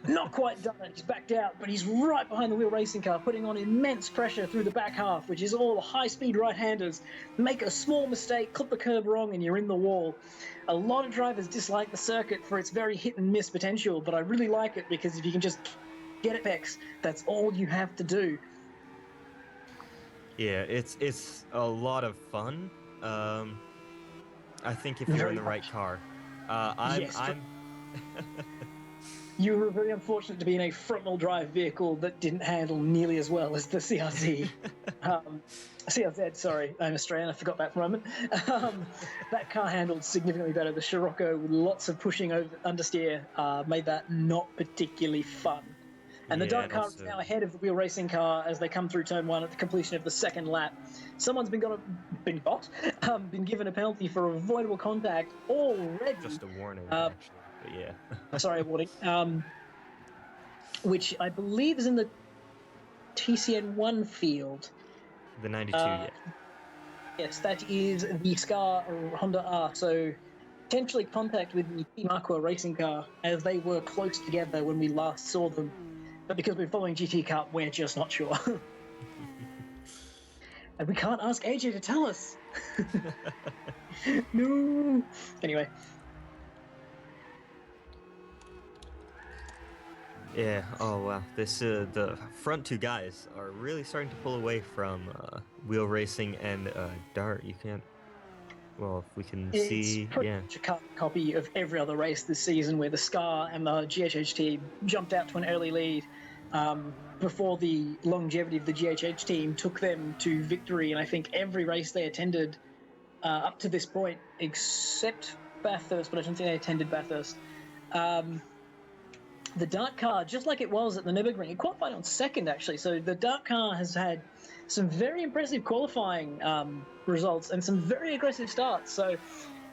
Not quite done it. He's backed out, but he's right behind the wheel racing car, putting on immense pressure through the back half, which is all high-speed right-handers. Make a small mistake, clip the curb wrong, and you're in the wall. A lot of drivers dislike the circuit for its very hit-and-miss potential, but I really like it because if you can just get it, Bex, that's all you have to do. Yeah, it's a lot of fun. I think if you're Very in the right much. car. Yes. I'm You were very unfortunate to be in a front-wheel drive vehicle that didn't handle nearly as well as the CRZ. CRZ, sorry, I'm Australian, I forgot that for a moment. That car handled significantly better. The Scirocco, with lots of pushing over understeer, made that not particularly fun. And the Yeah, dark and car is also- now ahead of the wheel racing car as they come through turn 1 at the completion of the second lap. Someone's been given a penalty for avoidable contact already. just a warning, actually. But yeah. Sorry, warning. Which I believe is in the TCN1 field. The 92, yeah. Yes, that is the Scar Honda R. So potentially contact with the Team Aqua racing car as they were close together when we last saw them. But because we're following GT Cup, we're just not sure. And we can't ask AJ to tell us. No. Anyway. Yeah, oh wow. The front two guys are really starting to pull away from wheel racing and dart. You can't. Well, if we can see, It's pretty yeah. much a carbon copy of every other race this season where the Scar and the GHH team jumped out to an early lead before the longevity of the GHH team took them to victory. And I think every race they attended up to this point, except Bathurst, but I don't think they attended Bathurst. The Dart car, just like it was at the Nürburgring, it qualified on second, actually. So the Dart car has had some very impressive qualifying results and some very aggressive starts. So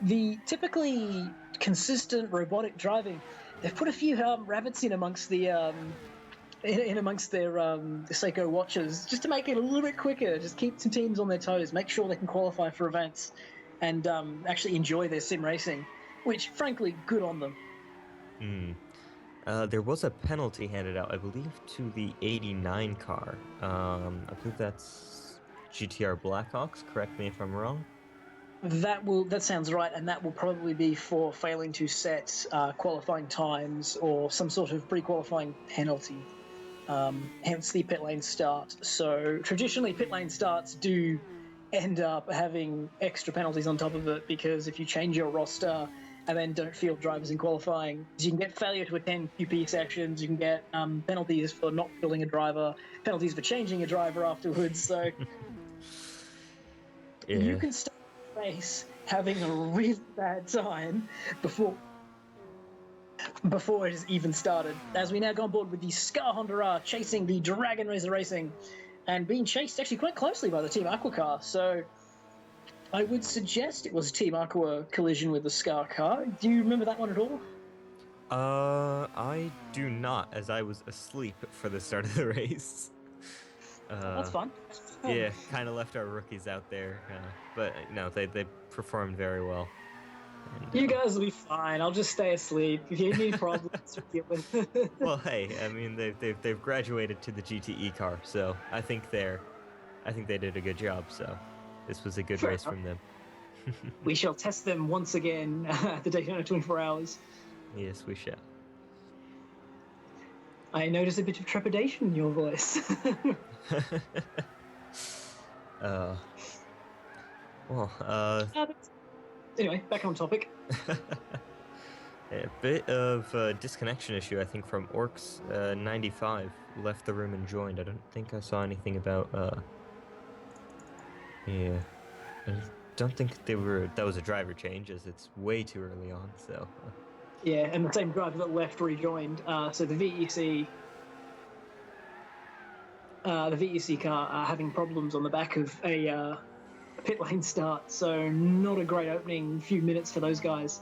the typically consistent robotic driving, they've put a few rabbits in amongst the amongst their Seiko watches just to make it a little bit quicker, just keep some teams on their toes, make sure they can qualify for events and actually enjoy their sim racing, which, frankly, good on them. There was a penalty handed out, I believe, to the 89 car. I believe that's GTR Blackhawks. Correct me if I'm wrong. That sounds right, and that will probably be for failing to set qualifying times or some sort of pre-qualifying penalty. Hence the pit lane start. So traditionally, pit lane starts do end up having extra penalties on top of it because if you change your roster and then don't field drivers in qualifying, you can get failure to attend QP sessions, you can get penalties for not fielding a driver, penalties for changing a driver afterwards. So Yeah. you can start the race having a really bad time before it has even started. As we now go on board with the Scar Honda R chasing the Dragon Racer Racing and being chased actually quite closely by the Team Aqua car. So I would suggest it was a Team Aqua collision with the Scar car. Do you remember that one at all? I do not, as I was asleep for the start of the race. That's fun. Yeah, kind of left our rookies out there, but no, they performed very well. And, You guys will be fine. I'll just stay asleep. If you need problems to deal with. well, hey, I mean they've graduated to the GTE car, so I think they did a good job. So this was a good Fair race enough. from them. We shall test them once again at the Daytona 24 Hours. Yes, we shall. I notice a bit of trepidation in your voice. Anyway, back on topic. A bit of disconnection issue, I think, from Orcs 95 left the room and joined. I don't think I saw anything about. Yeah, I don't think that was a driver change, as it's way too early on. So. Yeah, and the same driver that left rejoined. So the VEC car are having problems on the back of a pit lane start. So not a great opening few minutes for those guys.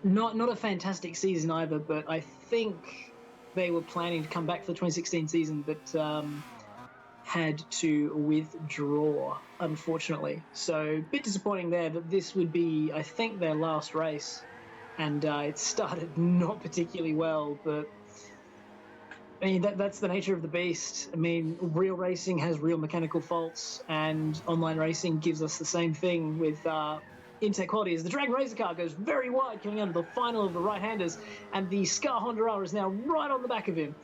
Not a fantastic season either, but I think they were planning to come back for the 2016 season, but had to withdraw, unfortunately. So a bit disappointing there that this would be, I think, their last race. And it started not particularly well, but I mean, that's the nature of the beast. I mean, real racing has real mechanical faults, and online racing gives us the same thing with in-tech quality. As the Dragon Razor car goes very wide coming out of the final of the right-handers, and the Scar Honda R is now right on the back of him.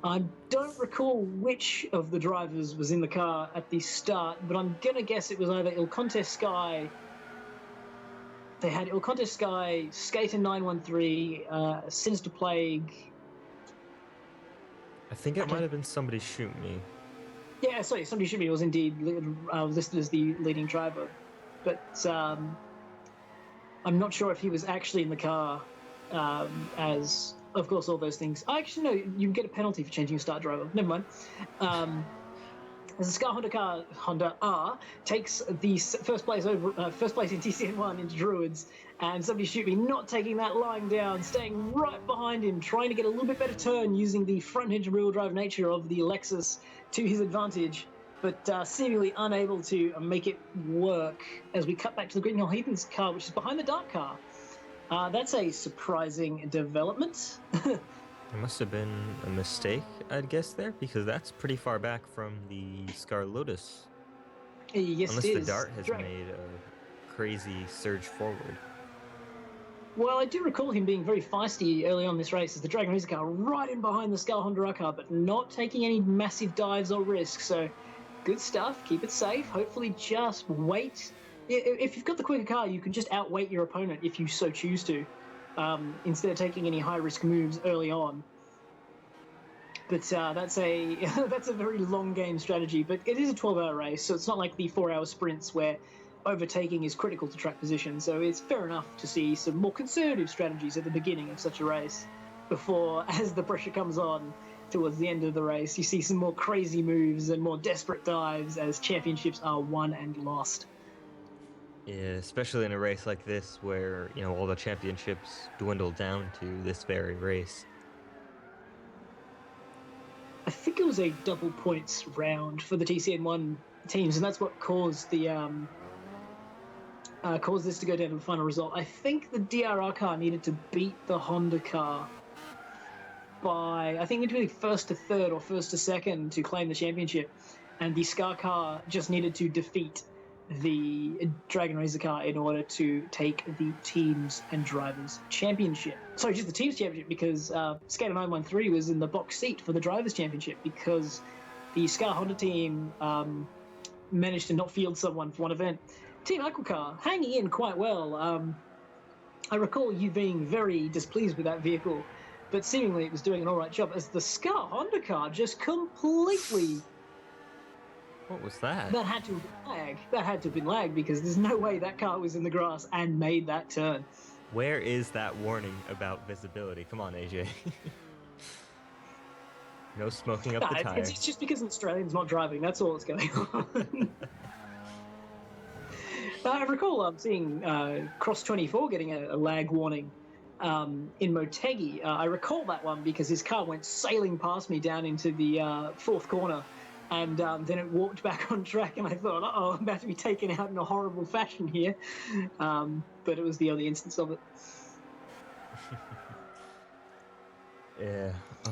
I don't recall which of the drivers was in the car at the start, but I'm going to guess it was either Il Conte Sky. They had Il Conte Sky, Skater 913, Sinister Plague. I think it might have been Somebody Shoot Me. Yeah, sorry, Somebody Shoot Me was indeed listed as the leading driver. But I'm not sure if he was actually in the car as, of course, all those things. Actually, no, you get a penalty for changing your start driver. Never mind. As the Scar Honda R takes the first place in TCN1 into Druids, and Somebody Shoot Me not taking that line down, staying right behind him, trying to get a little bit better turn using the front hinge rear drive nature of the Lexus to his advantage, but seemingly unable to make it work as we cut back to the Green Hill Heathens car, which is behind the Dark car. That's a surprising development. There must have been a mistake, I'd guess, there, because that's pretty far back from the Scar Lotus. Yes, Unless it the is. Dart has made a crazy surge forward. Well, I do recall him being very feisty early on this race as the Dragon Razor car right in behind the Scar Honda car, but not taking any massive dives or risks. So good stuff. Keep it safe. Hopefully just wait. If you've got the quicker car, you can just outweight your opponent if you so choose to, instead of taking any high-risk moves early on. But that's a very long game strategy. But it is a 12-hour race, so it's not like the 4-hour sprints where overtaking is critical to track position. So it's fair enough to see some more conservative strategies at the beginning of such a race before, as the pressure comes on towards the end of the race, you see some more crazy moves and more desperate dives as championships are won and lost. Yeah, especially in a race like this where, all the championships dwindle down to this very race. I think it was a double points round for the TCN1 teams, and that's what caused the caused this to go down to the final result. I think the DRR car needed to beat the Honda car by, I think it needed to be first to third or first to second to claim the championship, and the Scar car just needed to defeat the Dragon Razor car in order to take the teams and drivers championship. Sorry, just the teams championship, because Skater 913 was in the box seat for the drivers championship because the Scar Honda team managed to not field someone for one event. Team Aquacar hanging in quite well. I recall you being very displeased with that vehicle, but seemingly it was doing an all right job as the Scar Honda car just completely... What was that? That had to have been lag. That had to have been lag because there's no way that car was in the grass and made that turn. Where is that warning about visibility? Come on, AJ. No smoking up the tire. It's just because an Australian's not driving. That's all that's going on. I recall seeing Cross 24 getting a lag warning in Motegi. I recall that one because his car went sailing past me down into the fourth corner. And then it walked back on track, and I thought, uh-oh, I'm about to be taken out in a horrible fashion here. But it was the only instance of it. Yeah. Oh.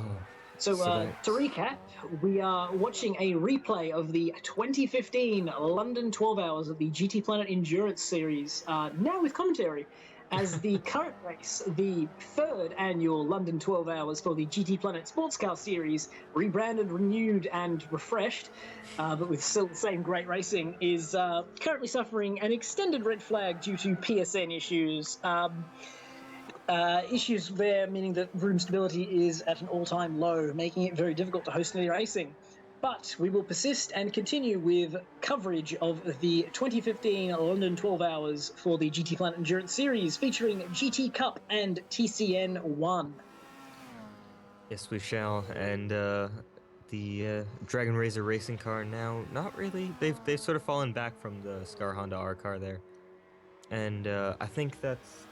So to recap, we are watching a replay of the 2015 London 12 Hours of the GTPlanet Endurance Series, now with commentary, as the current race, the third annual London 12 Hours for the GTPlanet Sportscar Series, rebranded, renewed, and refreshed, but with still the same great racing, is currently suffering an extended red flag due to PSN issues. Issues there, meaning that room stability is at an all-time low, making it very difficult to host any racing. But we will persist and continue with coverage of the 2015 London 12 Hours for the GTPlanet Endurance Series, featuring GT Cup and TCN 1. Yes, we shall. And the Dragon Razor racing car now, not really. They've sort of fallen back from the Scar Honda R car there. And I think that's...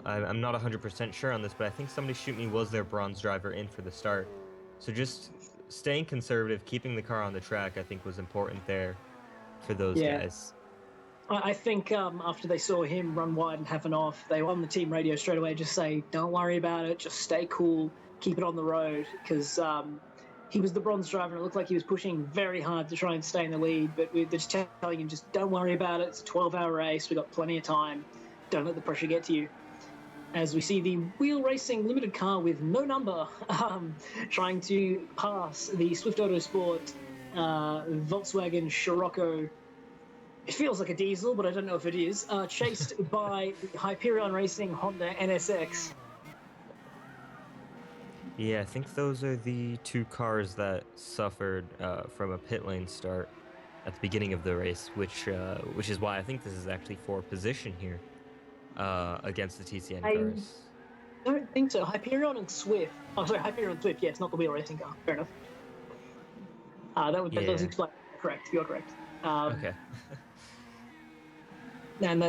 I'm not 100% sure on this, but I think Somebody Shoot Me was their bronze driver in for the start. So just staying conservative, keeping the car on the track, I think was important there for those Yeah. guys. I think after they saw him run wide and have an off, they were on the team radio straight away, just say, don't worry about it, just stay cool, keep it on the road, because he was the bronze driver and it looked like he was pushing very hard to try and stay in the lead, but we're just telling him, just don't worry about it, it's a 12-hour race, we've got plenty of time, don't let the pressure get to you. As we see the Wheel Racing Limited car with no number trying to pass the Swift Autosport Volkswagen Scirocco. It feels like a diesel, but I don't know if it is. Chased by the Hyperion Racing Honda NSX. Yeah, I think those are the two cars that suffered from a pit lane start at the beginning of the race, which is why I think this is actually for position here against the TCN cars. I don't think so. Hyperion and Swift. Oh, sorry, Hyperion and Swift. Yes, not the Wheel Racing car. Fair enough. That does explain. Correct. You're correct. Okay. And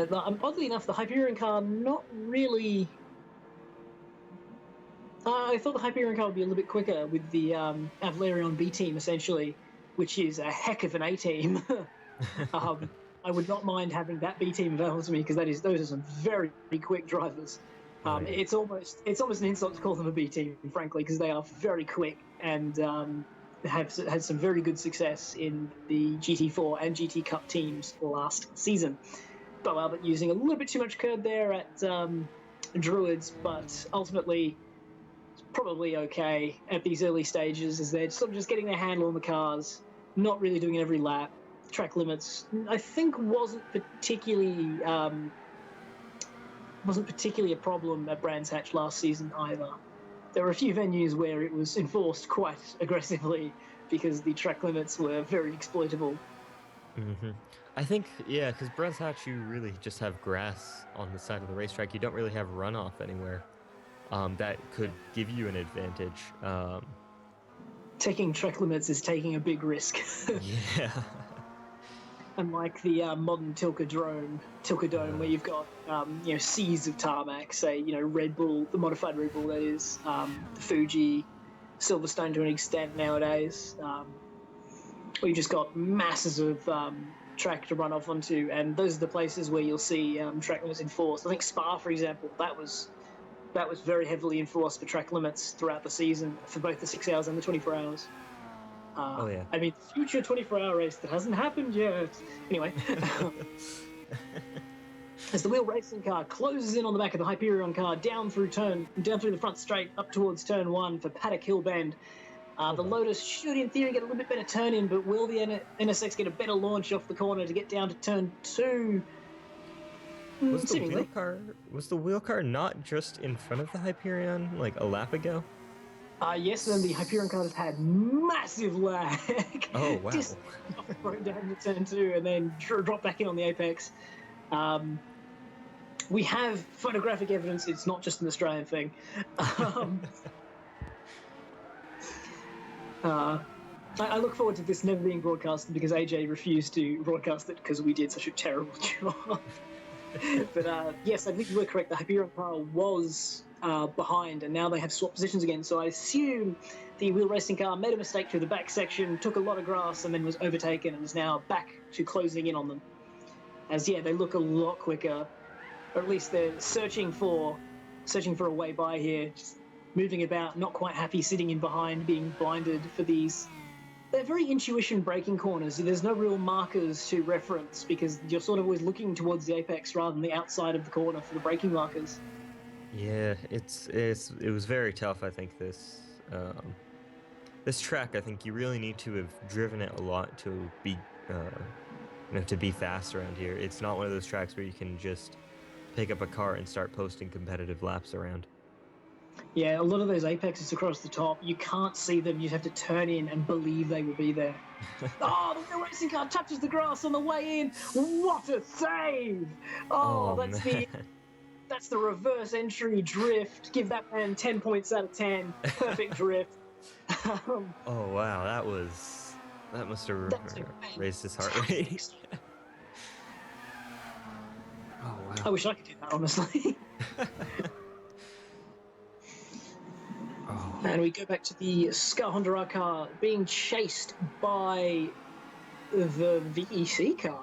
oddly enough, the Hyperion car not really. I thought the Hyperion car would be a little bit quicker with the Avalarion B team, essentially, which is a heck of an A team. I would not mind having that B team available to me because those are some very, very quick drivers. It's almost an insult to call them a B team, frankly, because they are very quick and have had some very good success in the GT4 and GT Cup teams last season. But using a little bit too much curb there at Druids, but ultimately it's probably okay at these early stages as they're sort of just getting their handle on the cars, not really doing it every lap. Track limits, I think, wasn't particularly a problem at Brands Hatch last season either. There were a few venues where it was enforced quite aggressively because the track limits were very exploitable. Mm-hmm. I think, yeah, because Brands Hatch, you really just have grass on the side of the racetrack. You don't really have runoff anywhere that could give you an advantage. Taking track limits is taking a big risk. Yeah. Unlike the modern Tilka Dome, where you've got seas of tarmac, say Red Bull, the modified Red Bull that is, the Fuji, Silverstone to an extent nowadays. Where you've just got masses of track to run off onto, and those are the places where you'll see track limits enforced. I think Spa, for example, that was very heavily enforced for track limits throughout the season for both the 6 hours and the 24 hours. Oh yeah. I mean, future 24-hour race that hasn't happened yet. Anyway, as the Wheel Racing car closes in on the back of the Hyperion car down through the front straight up towards turn 1 for Paddock Hill Bend. The Lotus should, in theory, get a little bit better turn in, but will the NSX get a better launch off the corner to get down to turn 2? Was the wheel car not just in front of the Hyperion like a lap ago? Yes, and the Hyperion car has had massive lag. Oh, wow. Just broke down to turn 2 and then drop back in on the apex. We have photographic evidence it's not just an Australian thing. I look forward to this never being broadcast because AJ refused to broadcast it because we did such a terrible job. But yes, I think you were correct. The Hyperion car was behind, and now they have swapped positions again. So I assume the Wheel Racing car made a mistake through the back section, took a lot of grass, and then was overtaken, and is now back to closing in on them. As they look a lot quicker, or at least they're searching for a way by here, just moving about, not quite happy, sitting in behind, being blinded for these. They're very intuition braking corners. There's no real markers to reference because you're sort of always looking towards the apex rather than the outside of the corner for the braking markers. Yeah, it was very tough. I think this track. I think you really need to have driven it a lot to be fast around here. It's not one of those tracks where you can just pick up a car and start posting competitive laps around. Yeah, a lot of those apexes across the top, you can't see them. You have to turn in and believe they will be there. Oh, the Wheel Racing car touches the grass on the way in. What a save! That's the reverse entry drift. Give that man 10 points out of 10. Perfect drift. Oh wow, that must have raised his heart rate. Oh wow. I wish I could do that, honestly. Oh, And we go back to the Scar Honda car being chased by the VEC car.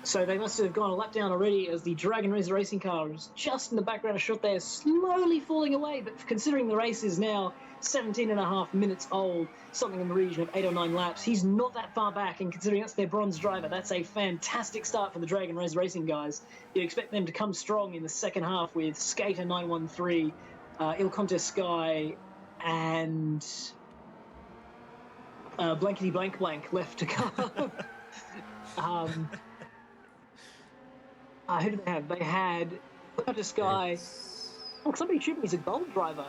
So they must have gone a lap down already as the Dragon Razor racing car is just in the background a shot there, slowly falling away. But considering the race is now 17 and a half minutes old, something in the region of 8 or 9 laps, he's not that far back. And considering that's their bronze driver, that's a fantastic start for the Dragon Razor racing guys. You'd expect them to come strong in the second half with Skater 913, Il Conte Sky, and blankety blank blank left to come. Who did they have? They had Conte Sky. Oh, somebody shoot me. He's a gold driver.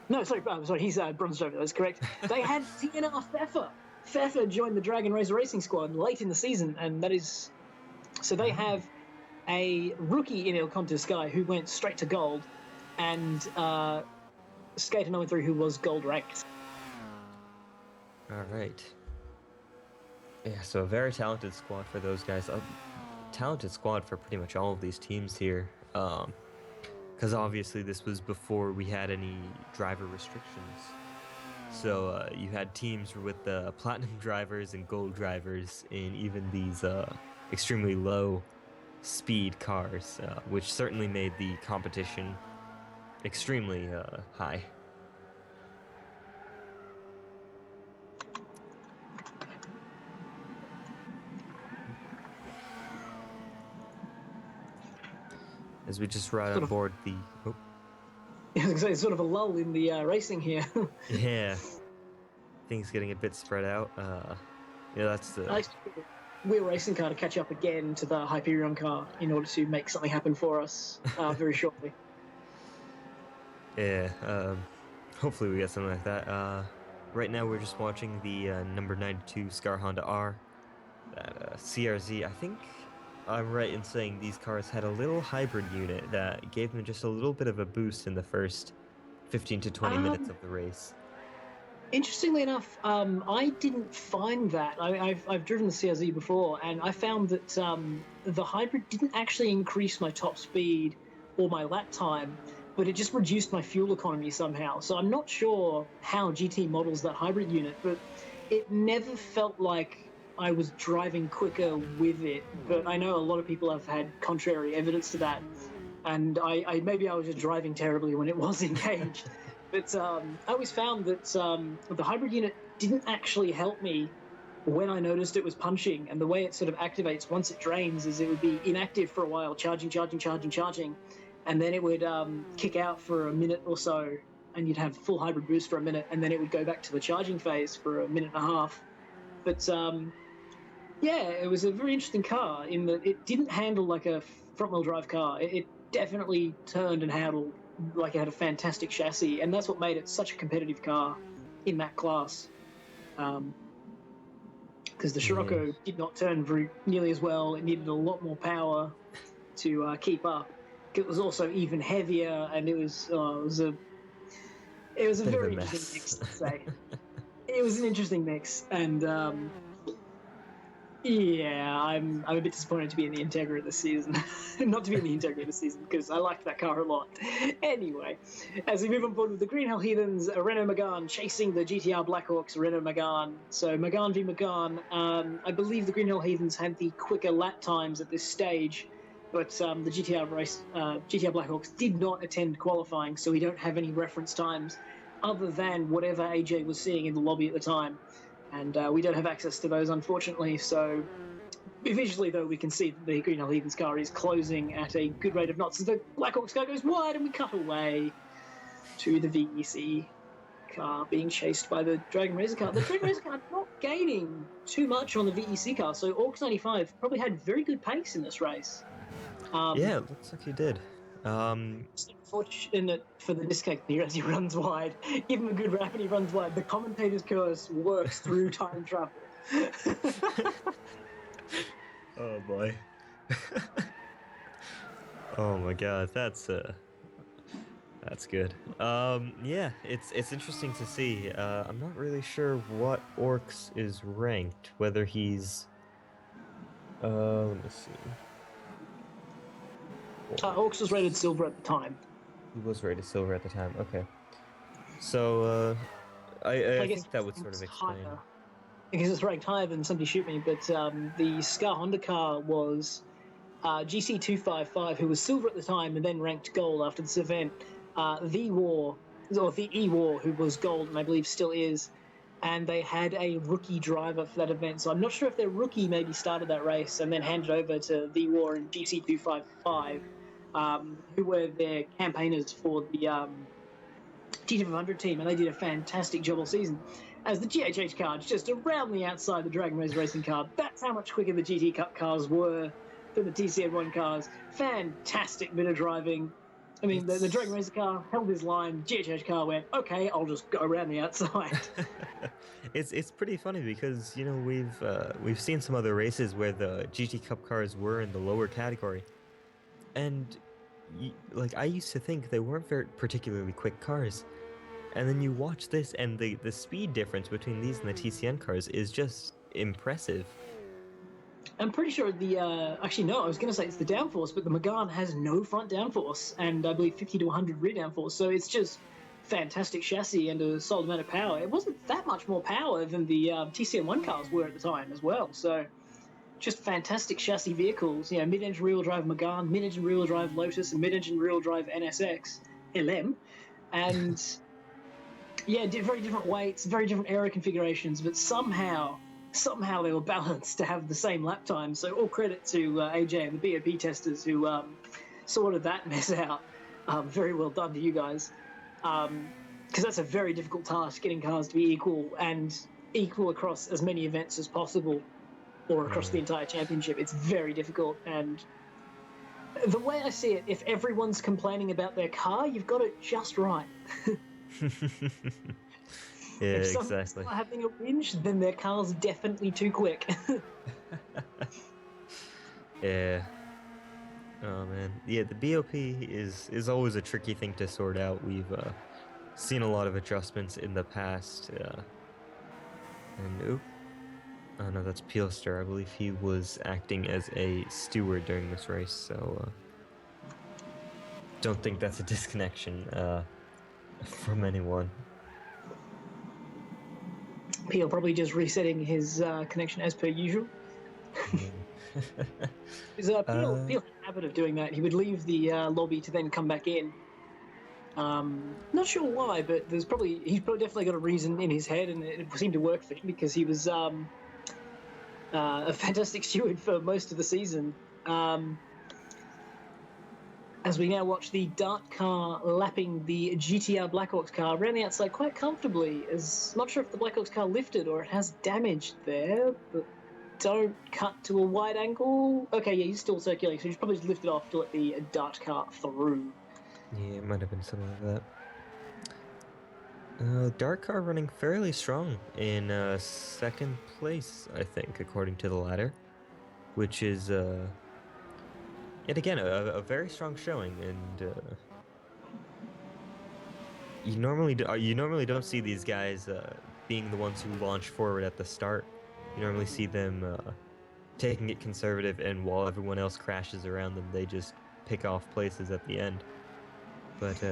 No, sorry, he's a bronze driver. That's correct. They had TNR Pfeffer. Pfeffer joined the Dragon Razor Racing squad late in the season, and that is so they have a rookie in Il Conte Sky who went straight to gold, and Skater 93 who was gold ranked. all right. Yeah, so a very talented squad for those guys. A talented squad for pretty much all of these teams here. Because obviously this was before we had any driver restrictions. So you had teams with the platinum drivers and gold drivers in even these extremely low speed cars, which certainly made the competition extremely high. As we just ride on board the... Oh. I was going to say, it's sort of a lull in the racing here. Yeah. Things getting a bit spread out. Yeah, that's the... I expect the wheel racing car to catch up again to the Hyperion car in order to make something happen for us very shortly. Yeah, hopefully we get something like that. Right now we're just watching the number 92 Scar Honda R. That CRZ, I think I'm right in saying these cars had a little hybrid unit that gave them just a little bit of a boost in the first 15 to 20 minutes of the race. Interestingly enough, I didn't find that. I've driven the CRZ before, and I found that the hybrid didn't actually increase my top speed or my lap time, but it just reduced my fuel economy somehow. So I'm not sure how GT models that hybrid unit, but it never felt like I was driving quicker with it. But I know a lot of people have had contrary evidence to that, and I maybe I was just driving terribly when it was engaged. But I always found that the hybrid unit didn't actually help me when I noticed it was punching. And the way it sort of activates once it drains is it would be inactive for a while, charging, and then it would kick out for a minute or so, and you'd have full hybrid boost for a minute, and then it would go back to the charging phase for a minute and a half. But yeah, it was a very interesting car in that it didn't handle like a front-wheel drive car. It definitely turned and handled like it had a fantastic chassis, and that's what made it such a competitive car in that class. Because the Scirocco did not turn nearly as well. It needed a lot more power to keep up. It was also even heavier, and it was a very interesting mix, to say. It was an interesting mix, and yeah, I'm a bit disappointed to be in the Integra this season. Not to be in the Integra this season, because I liked that car a lot. Anyway, as we move on board with the Green Hill Heathens, Renault Megane chasing the GTR Blackhawks, Renault Megane. So Megane v Megane. I believe the Green Hill Heathens had the quicker lap times at this stage, but the GTR Blackhawks did not attend qualifying, so we don't have any reference times other than whatever AJ was seeing in the lobby at the time. And we don't have access to those, unfortunately. So visually, though, we can see that the Green Hill Heathens car is closing at a good rate of knots. As the Blackhawks car goes wide, and we cut away to the VEC car being chased by the Dragon Razor car. The Dragon Razor car not gaining too much on the VEC car, so Orcs 95 probably had very good pace in this race. Yeah, it looks like he did. It's unfortunate for the disc here as he runs wide. Give him a good wrap and he runs wide. The commentator's curse works through time travel. Oh boy. Oh my god, that's good. Yeah, it's interesting to see. I'm not really sure what Orcs is ranked, whether he's let me see. Hawks was rated silver at the time. He was rated silver at the time. Okay. So I guess think that would sort it's of explain. higher. Because it's ranked higher than Somebody Shoot Me, but the Scar Honda car was GC255, who was silver at the time and then ranked gold after this event. The E-War, who was gold and I believe still is, and they had a rookie driver for that event. So I'm not sure if their rookie maybe started that race and then handed over to The War and GC255, who were their campaigners for the GT500 team, and they did a fantastic job all season. As the GHH cars just around the outside the Dragon Race Racing car, that's how much quicker the GT Cup cars were than the TCN1 cars. Fantastic bit of driving. I mean, the Dragon Racer car held his line. GHH car went, okay, I'll just go around the outside. It's pretty funny because we've seen some other races where the GT Cup cars were in the lower category, and like I used to think they weren't very particularly quick cars, and then you watch this and the speed difference between these and the TCN cars is just impressive. I'm pretty sure actually no, I was going to say it's the downforce, but the Megane has no front downforce and I believe 50 to 100 rear downforce, so it's just fantastic chassis and a solid amount of power. It wasn't that much more power than the TCN1 cars were at the time as well, so just fantastic chassis vehicles. Mid-engine rear-wheel drive Megane, mid-engine rear-wheel drive Lotus, and mid-engine rear-wheel drive NSX LM, and very different weights, very different aero configurations, but somehow they were balanced to have the same lap time. So all credit to AJ and the BOP testers who sorted that mess out. Very well done to you guys, because that's a very difficult task, getting cars to be equal across as many events as possible, or across the entire championship. It's very difficult, and the way I see it, if everyone's complaining about their car, you've got it just right. Yeah, if someone's exactly. not having a whinge, then their car's definitely too quick. Yeah. Oh man. Yeah, the BOP is always a tricky thing to sort out. We've seen a lot of adjustments in the past. Oh no, that's Pielster. I believe he was acting as a steward during this race, so don't think that's a disconnection from anyone. Peel probably just resetting his connection as per usual. Peel had a habit of doing that. He would leave the lobby to then come back in. Not sure why, but he's probably definitely got a reason in his head, and it seemed to work for him because he was a fantastic steward for most of the season. As we now watch the Dart car lapping the GTR Blackhawks car around the outside quite comfortably. Not sure if the Blackhawks car lifted or it has damage there, but don't cut to a wide angle. Okay, yeah, he's still circulating, so he's probably just lifted off to let the Dart car through. Yeah, it might have been something like that. Dart car running fairly strong in second place, I think, according to the ladder, which is yet again a very strong showing, and you normally don't see these guys being the ones who launch forward at the start. You normally see them taking it conservative, and while everyone else crashes around them, they just pick off places at the end. But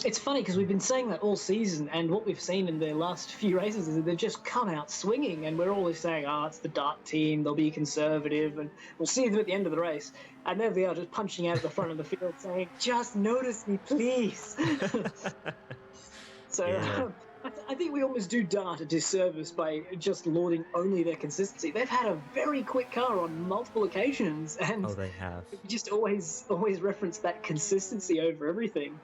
it's funny because we've been saying that all season, and what we've seen in their last few races is that they've just come out swinging, and we're always saying, it's the Dart team, they'll be conservative, and we'll see them at the end of the race. And there they are just punching out at the front of the field saying, just notice me, please. So yeah. I think we almost do Dart a disservice by just lauding only their consistency. They've had a very quick car on multiple occasions, and they have. we just always reference that consistency over everything.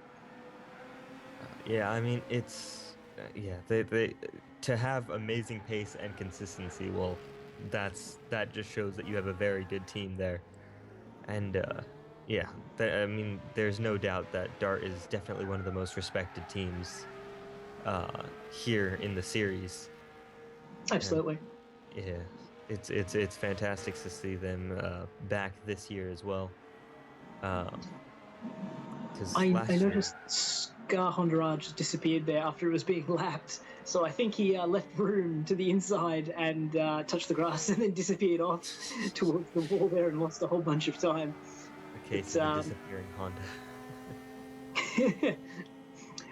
Yeah, I mean, it's they to have amazing pace and consistency. Well, that just shows that you have a very good team there, and I mean, there's no doubt that Dart is definitely one of the most respected teams here in the series. Absolutely. And, yeah, it's fantastic to see them back this year as well. I noticed Scar Honda just disappeared there after it was being lapped, so I think he left room to the inside and touched the grass and then disappeared off towards the wall there and lost a whole bunch of time. case It's, of a disappearing Honda.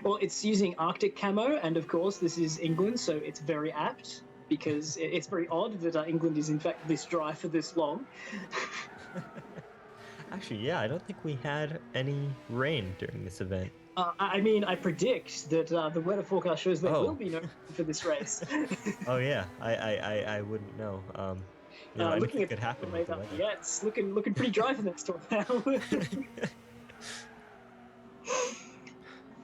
well, it's using Arctic camo, and of course, this is England, so it's very apt because it's very odd that England is in fact this dry for this long. Actually, yeah, I don't think we had any rain during this event. I mean, I predict that the weather forecast shows there will be no rain for this race. Oh yeah, I wouldn't know. Looking Anything at could the happen with the radar, weather. yeah, it's looking pretty dry for the next 12 hours.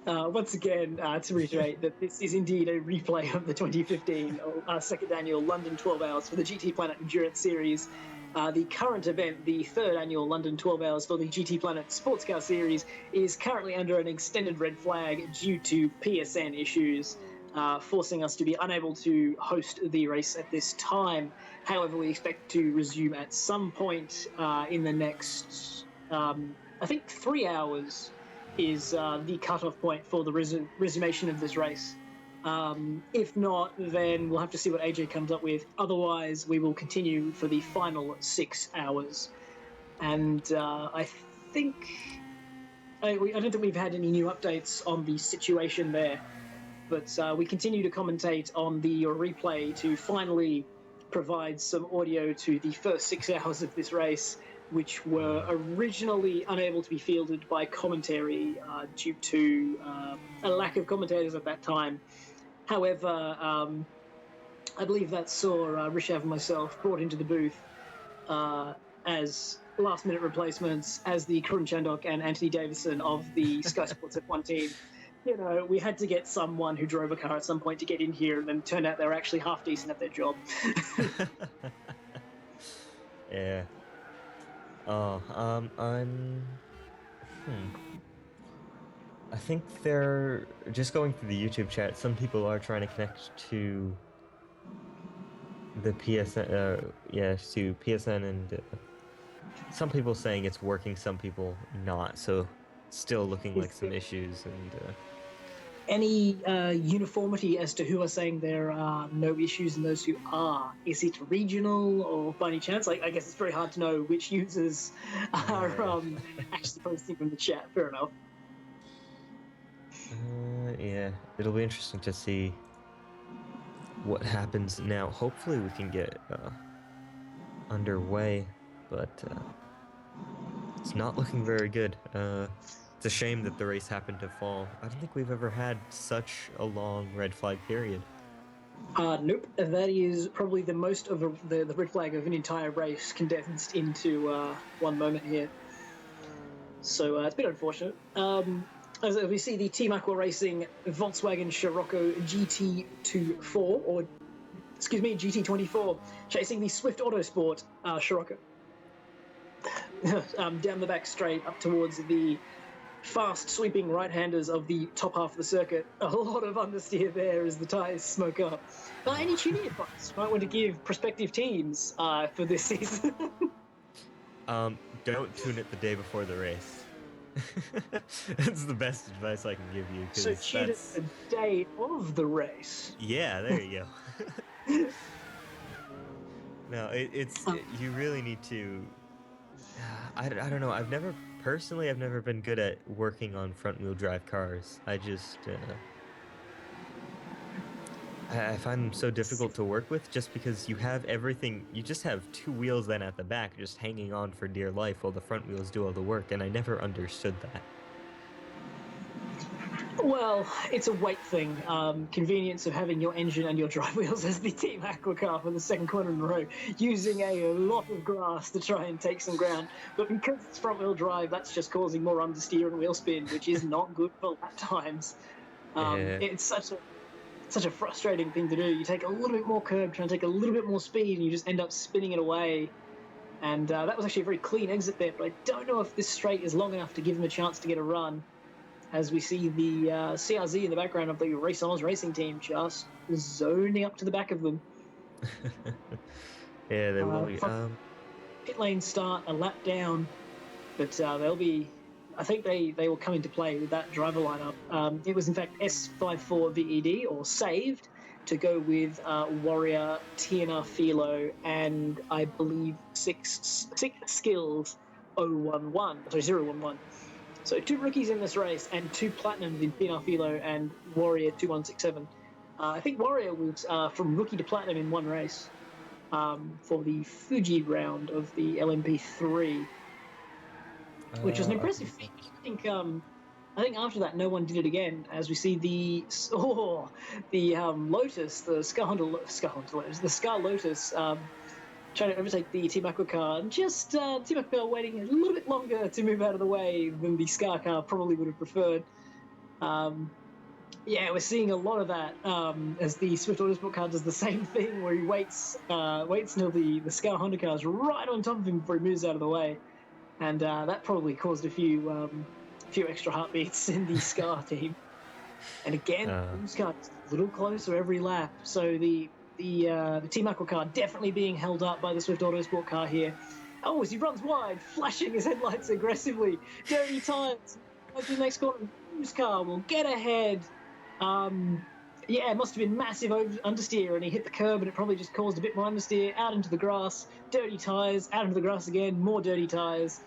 Once again, to reiterate that this is indeed a replay of the 2015 second annual London 12 Hours for the GTPlanet Endurance Series. The current event, the third annual London 12 Hours for the GTPlanet Sportscar Series, is currently under an extended red flag due to PSN issues, forcing us to be unable to host the race at this time. However, we expect to resume at some point in the next, I think, 3 hours is the cutoff point for the resummation of this race. If not, then we'll have to see what AJ comes up with. Otherwise, we will continue for the final 6 hours. And I don't think we've had any new updates on the situation there, but we continue to commentate on the replay to finally provide some audio to the first 6 hours of this race, which were originally unable to be fielded by commentary due to a lack of commentators at that time. However, I believe that saw Rishav and myself brought into the booth as last-minute replacements as the Karun Chandok and Anthony Davison of the Sky Sports F1 team. We had to get someone who drove a car at some point to get in here, and then it turned out they were actually half decent at their job. Yeah. I think they're just going through the YouTube chat. Some people are trying to connect to the PSN, to PSN, and some people saying it's working, some people not. So, still looking like some issues. And any uniformity as to who are saying there are no issues and those who are? Is it regional, or by any chance? I guess it's very hard to know which users are actually posting from the chat. Fair enough. yeah, it'll be interesting to see what happens now. Hopefully, we can get underway, but it's not looking very good. It's a shame that the race happened to fall. I don't think we've ever had such a long red flag period. Nope. That is probably the most of the red flag of an entire race condensed into one moment here. So it's a bit unfortunate. As we see the Team Aqua Racing Volkswagen Scirocco GT24, chasing the Swift Autosport Scirocco. Down the back straight up towards the fast sweeping right-handers of the top half of the circuit. A lot of understeer there as the tyres smoke up. Any tuning advice you might want to give prospective teams for this season? Don't tune it the day before the race. That's the best advice I can give you. So tune it the day of the race. Yeah, there you go. No, you really need to. I don't know. I've never been good at working on front-wheel drive cars. I just I find them so difficult to work with, just because you have everything. You just have two wheels then at the back just hanging on for dear life while the front wheels do all the work, and I never understood that. Well, it's a weight thing. Convenience of having your engine and your drive wheels as the Team Aqua car for the second corner in a row, using a lot of grass to try and take some ground. But because it's front-wheel drive, that's just causing more understeer and wheel spin, which is not good for lap times. It's such a frustrating thing to do. You take a little bit more curb, try and take a little bit more speed, and you just end up spinning it away. And that was actually a very clean exit there, but I don't know if this straight is long enough to give them a chance to get a run, as we see the CRZ in the background of the Race Honours racing team just zoning up to the back of them. Yeah, they will be. Pit lane start a lap down, but they'll be. I think they will come into play with that driver lineup. It was in fact S54 VED, or saved, to go with Warrior, TNR Philo, and I believe six skills 011. So 2 rookies in this race and 2 platinums in Pinar Philo and Warrior 2167. I think Warrior was from rookie to platinum in one race for the Fuji round of the LMP3, which was an impressive feat. I think after that, no one did it again. As we see the Lotus, the Scar Lotus, trying to overtake the Team Aqua car, and just Team Aqua car waiting a little bit longer to move out of the way than the Scar car probably would have preferred. We're seeing a lot of that as the Swift Autosport car does the same thing, where he waits until the Scar Honda car is right on top of him before he moves out of the way, and that probably caused a few extra heartbeats in the Scar team. And again, the car is a little closer every lap, so the Team Aqua car definitely being held up by the Swift Autosport car here. Oh, as he runs wide, flashing his headlights aggressively. Dirty tires. The next corner, whose car will get ahead. It must have been massive understeer, and he hit the curb, and it probably just caused a bit more understeer. Out into the grass, dirty tires, out into the grass again, more dirty tires.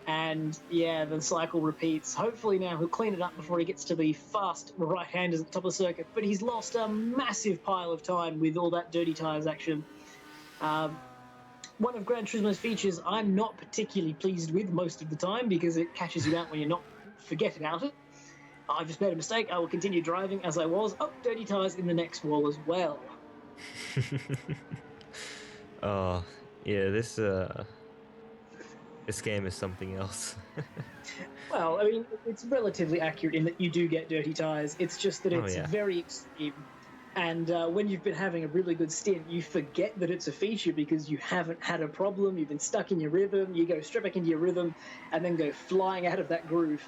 And the cycle repeats. Hopefully now he'll clean it up before he gets to the fast right-handers at the top of the circuit. But he's lost a massive pile of time with all that dirty tyres action. One of Gran Turismo's features I'm not particularly pleased with most of the time because it catches you out when you're not. Forget about it. I've just made a mistake. I will continue driving as I was. Oh, dirty tyres in the next wall as well. This game is something else. Well, I mean, it's relatively accurate in that you do get dirty tyres. It's just that it's very extreme. And when you've been having a really good stint, you forget that it's a feature because you haven't had a problem. You've been stuck in your rhythm. You go straight back into your rhythm and then go flying out of that groove.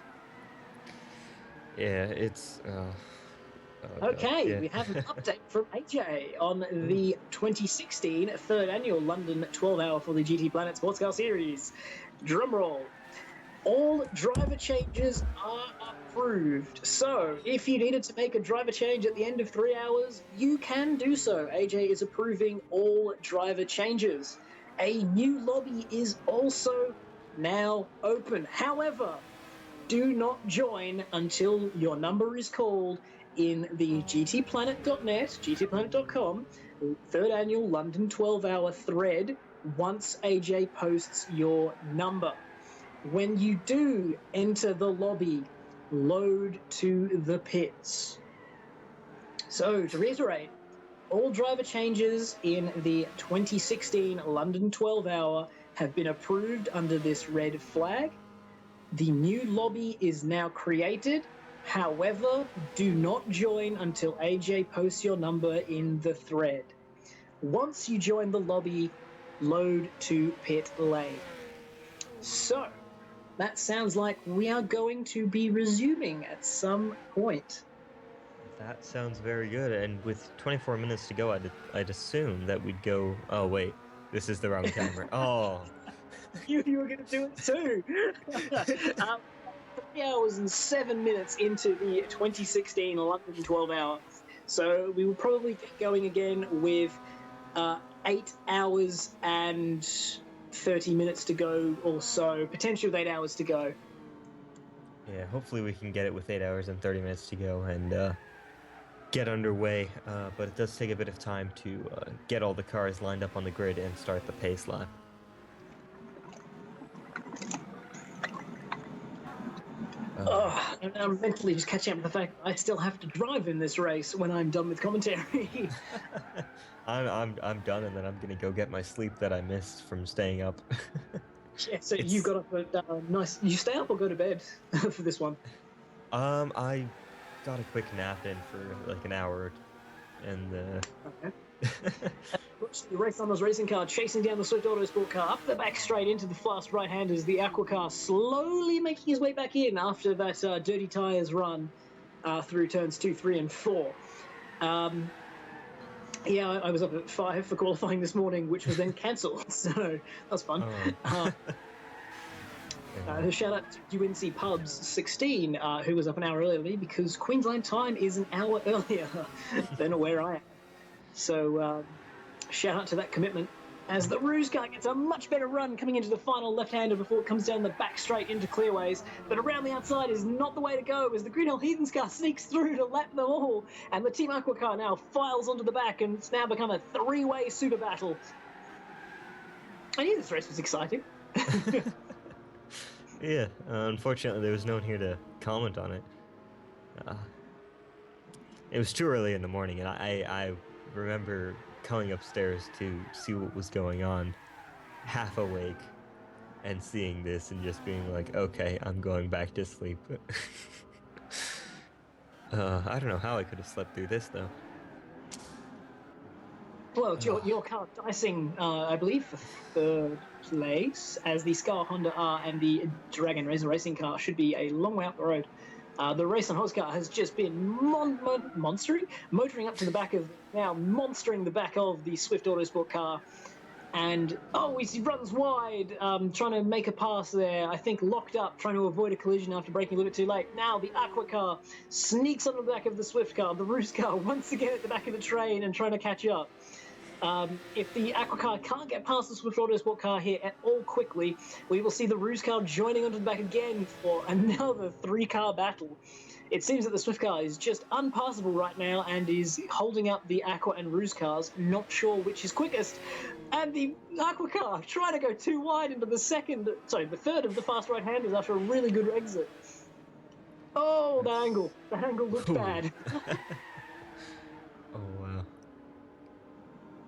Yeah, it's... We have an update from AJ on the 2016 third annual London 12-hour for the GTPlanet Sportscar Series. Drumroll. All driver changes are approved. So, if you needed to make a driver change at the end of 3 hours, you can do so. AJ is approving all driver changes. A new lobby is also now open. However, do not join until your number is called in the GTPlanet.net, GTPlanet.com, third annual London 12-hour thread once AJ posts your number. When you do enter the lobby, load to the pits. So, to reiterate, all driver changes in the 2016 London 12-hour have been approved under this red flag. The new lobby is now created. However, do not join until AJ posts your number in the thread. Once you join the lobby, load to pit lane. So, that sounds like we are going to be resuming at some point. That sounds very good. And with 24 minutes to go, I'd assume that we'd go... Oh, wait. This is the wrong timer. Oh. You were going to do it too. 3 hours and 7 minutes into the 2016 London 12-hour. So we will probably get going again with 8 hours and 30 minutes to go or so, potentially with 8 hours to go. Yeah, hopefully we can get it with 8 hours and 30 minutes to go and get underway. But it does take a bit of time to get all the cars lined up on the grid and start the pace lap. I'm mentally just catching up with the fact that I still have to drive in this race when I'm done with commentary. I'm done, and then I'm gonna go get my sleep that I missed from staying up. Yeah, so you got up at nice. You stay up or go to bed for this one? I got a quick nap in for like an hour, and Okay. The race on those racing car chasing down the Swift Autosport car up the back straight into the fast right-handers. The Aqua car slowly making his way back in after that dirty tyres run through turns 2, 3, and 4. I was up at 5 for qualifying this morning, which was then cancelled, so that was fun. Shout out to UNC Pubs 16, who was up an hour earlier than me because Queensland time is an hour earlier than where I am. So shout out to that commitment. as the Ruse car gets a much better run coming into the final left-hander before it comes down the back straight into clearways. But around the outside is not the way to go as the Greenhill Heathens car sneaks through to lap them all. And the Team Aqua car now files onto the back, and it's now become a three-way super battle. I knew this race was exciting. Yeah, unfortunately there was no one here to comment on it. It was too early in the morning, and I remember coming upstairs to see what was going on, half awake, and seeing this and just being like, okay, I'm going back to sleep. I don't know how I could have slept through this, though. Well, it's your car dicing, I believe, for third place, as the Scar Honda R and the Dragon Razor Racing car should be a long way up the road. The Race on Horse car has just been motoring up to the back of, now monstering the back of the Swift Autosport car. And, he runs wide, trying to make a pass there. I think locked up, trying to avoid a collision after braking a little bit too late. Now the Aqua car sneaks on the back of the Swift car. The Ruse car once again at the back of the train and trying to catch up. If the Aqua car can't get past the Swift Autosport car here at all quickly, we will see the Ruse car joining onto the back again for another three-car battle. It seems that the Swift car is just unpassable right now and is holding up the Aqua and Ruse cars, not sure which is quickest. And the Aqua car trying to go too wide into the third of the fast right-handers after a really good exit. Oh, that angle. That angle looked bad. Oh, wow.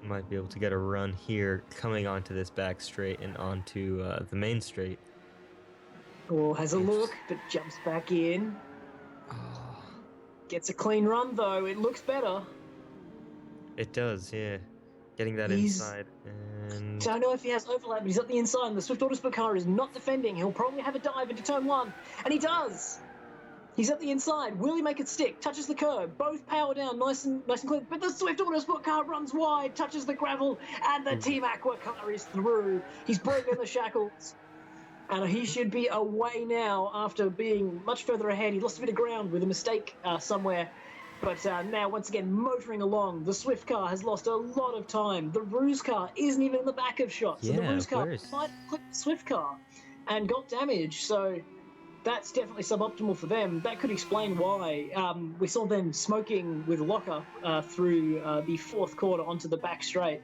Might be able to get a run here coming onto this back straight and onto the main straight. Oh, has a look, but jumps back in. Gets a clean run, though. It looks better. It does, yeah. Getting that inside. And Don't know if he has overlap, but he's at the inside, and the Swift Autosport car is not defending. He'll probably have a dive into turn one, and he does! He's at the inside. Will he make it stick? Touches the curb. Both power down, nice and clear. But the Swift Autosport car runs wide, touches the gravel, and the Team Aqua car is through. He's broken the shackles. And he should be away now after being much further ahead. He lost a bit of ground with a mistake somewhere. But now, once again, motoring along. The Swift car has lost a lot of time. The Ruse car isn't even in the back of shot. So the Ruse car might have clipped the Swift car and got damaged. So that's definitely suboptimal for them. That could explain why we saw them smoking with locker through the fourth quarter onto the back straight.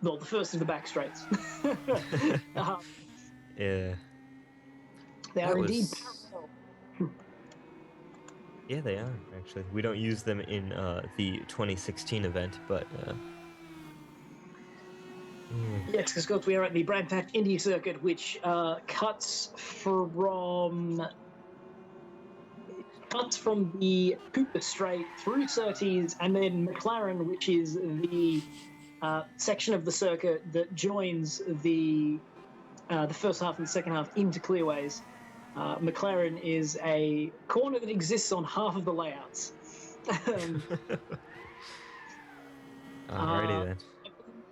Well, the first of the back straights. yeah. They are indeed parallel. Yeah, they are, actually. We don't use them in the 2016 event, but... Yes, because we are at the Brands Hatch Indy Circuit, which cuts from the Cooper Straight through Surtees, and then McLaren, which is the section of the circuit that joins the first half and the second half into clearways. McLaren is a corner that exists on half of the layouts. Alrighty then. I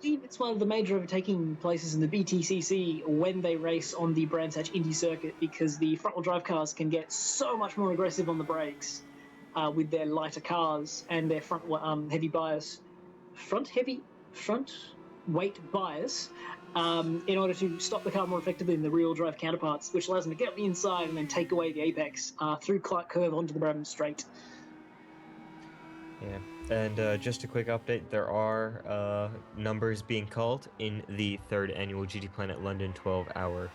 believe it's one of the major overtaking places in the BTCC when they race on the Brands Hatch Indy Circuit, because the front-wheel drive cars can get so much more aggressive on the brakes with their lighter cars and their front weight bias in order to stop the car more effectively than the rear-wheel drive counterparts, which allows them to get up the inside and then take away the apex through Clark Curve onto the Brabham Straight. Yeah, and just a quick update, there are numbers being called in the third annual GTPlanet London 12-hour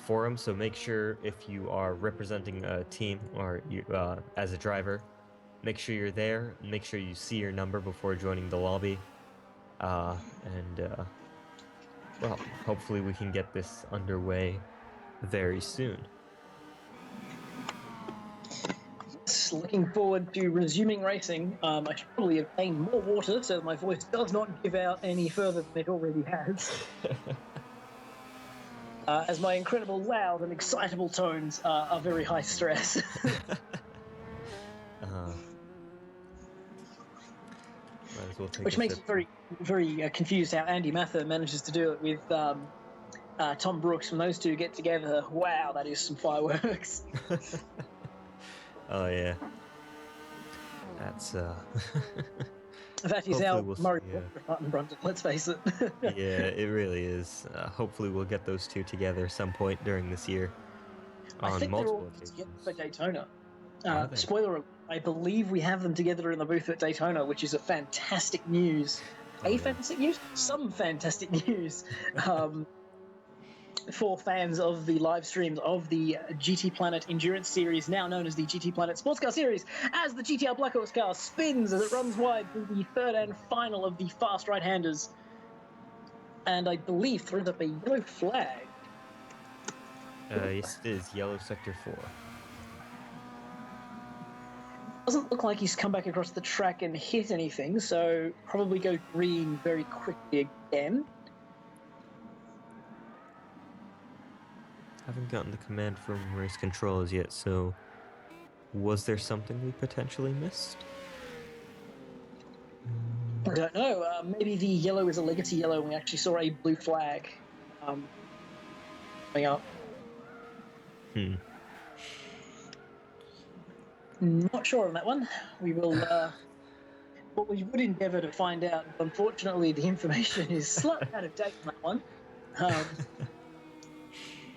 forum, so make sure if you are representing a team or you, as a driver, make sure you're there, make sure you see your number before joining the lobby. Well, hopefully we can get this underway very soon. Looking forward to resuming racing. I should probably obtain more water so that my voice does not give out any further than it already has. As my incredible loud and excitable tones are very high stress. Which makes me very, very confused how Andy Mather manages to do it with Tom Brooks. When those two get together, wow, that is some fireworks. Oh yeah. That's That is hopefully our we'll Murray see, Martin Brundle, let's face it. yeah, it really is. Hopefully we'll get those two together some point during this year I on think they're all multiple together occasions. for Daytona. Are they? Spoiler alert, I believe we have them together in the booth at Daytona, which is a fantastic news. Oh, yeah. Fantastic news? Some fantastic news. For fans of the live streams of the GT Planet Endurance Series, now known as the GT Planet Sportscar Series, as the GTR Black Horse car spins as it runs wide through the third and final of the fast right-handers, and I believe throws up a yellow flag. Yes, it is yellow sector 4. Doesn't look like he's come back across the track and hit anything, so probably go green very quickly again. Haven't gotten the command from race controllers yet, so was there something we potentially missed? I don't know. Maybe the yellow is a legacy yellow, and we actually saw a blue flag coming up. Not sure on that one. We will. Well, we would endeavour to find out, but unfortunately, the information is slightly out of date on that one.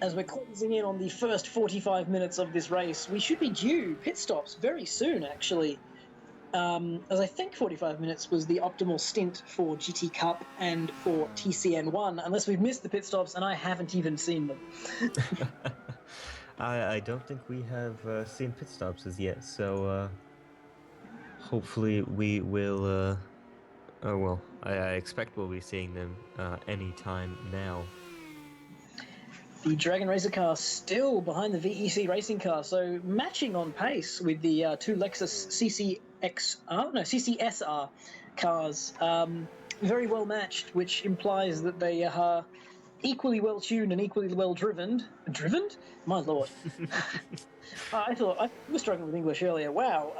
As we're closing in on the first 45 minutes of this race, we should be due pit stops very soon, actually. As I think 45 minutes was the optimal stint for GT Cup and for TCN1, unless we've missed the pit stops and I haven't even seen them. I don't think we have seen pit stops as yet, so hopefully we will. Oh well, I expect we'll be seeing them any time now. The Dragon Racer car still behind the VEC racing car, so matching on pace with the two Lexus CCSR cars. Very well matched, which implies that they are equally well tuned and equally well driven. Driven? My lord. I thought I was struggling with English earlier. Wow.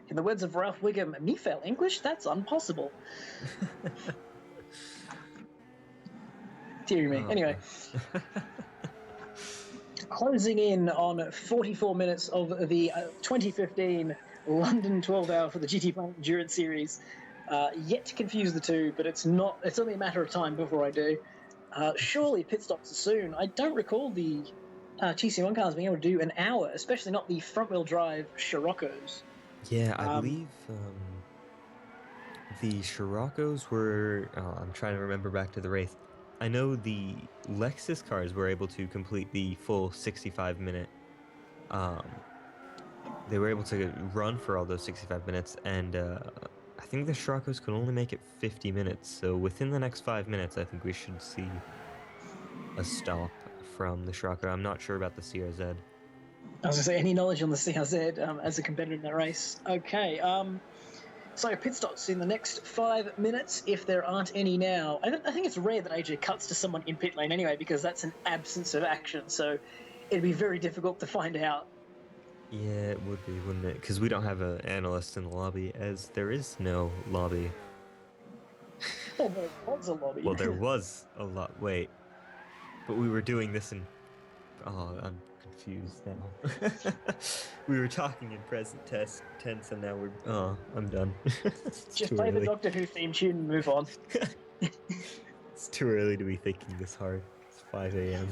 In the words of Ralph Wiggum, me fail English? That's impossible. Dear me. Anyway. Closing in on 44 minutes of the 2015 London 12 hour for the GT Planet Endurance Series. Yet to confuse the two, but it's only a matter of time before I do. Surely pit stops are soon. I don't recall the TC1 cars being able to do an hour, especially not the front-wheel drive Scirocco's. Yeah, I believe the Scirocco's were. I'm trying to remember back to the race. I know the Lexus cars were able to complete the full 65-minute. They were able to run for all those 65 minutes, and I think the Scirocco's could only make it 50 minutes. So within the next 5 minutes, I think we should see a stop from the Scirocco. I'm not sure about the CRZ. I was going to say, any knowledge on the CRZ as a competitor in that race? Okay. So pit stops in the next 5 minutes, if there aren't any now. I think it's rare that AJ cuts to someone in pit lane anyway, because that's an absence of action. So it'd be very difficult to find out. Yeah, it would be, wouldn't it? Because we don't have an analyst in the lobby, as there is no lobby. Well, there was a lobby. Well, there was a lot. Wait, but we were doing this in. Oh, I'm confused now. We were talking in present tense, and now we're. Oh, I'm done. Just play the Doctor Who theme tune and move on. It's too early to be thinking this hard. It's 5 a.m.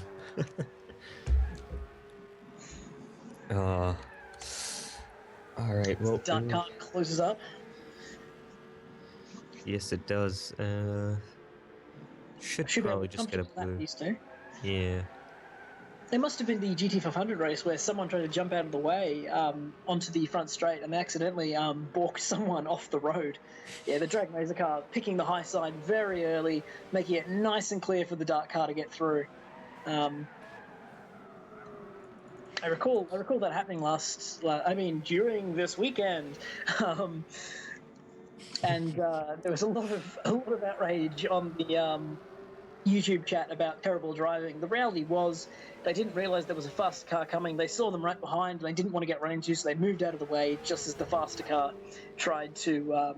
All right. Well, Dark card closes up. Yes, it does. Should probably just get a blue. These two. Yeah. It must have been the GT500 race where someone tried to jump out of the way onto the front straight and they accidentally balked someone off the road. Yeah, the Dragon Racer car picking the high side very early, making it nice and clear for the dark car to get through. I recall that happening during this weekend. And there was a lot of outrage on the YouTube chat about terrible driving. The reality was they didn't realise there was a faster car coming. They saw them right behind and they didn't want to get run into, so they moved out of the way just as the faster car tried to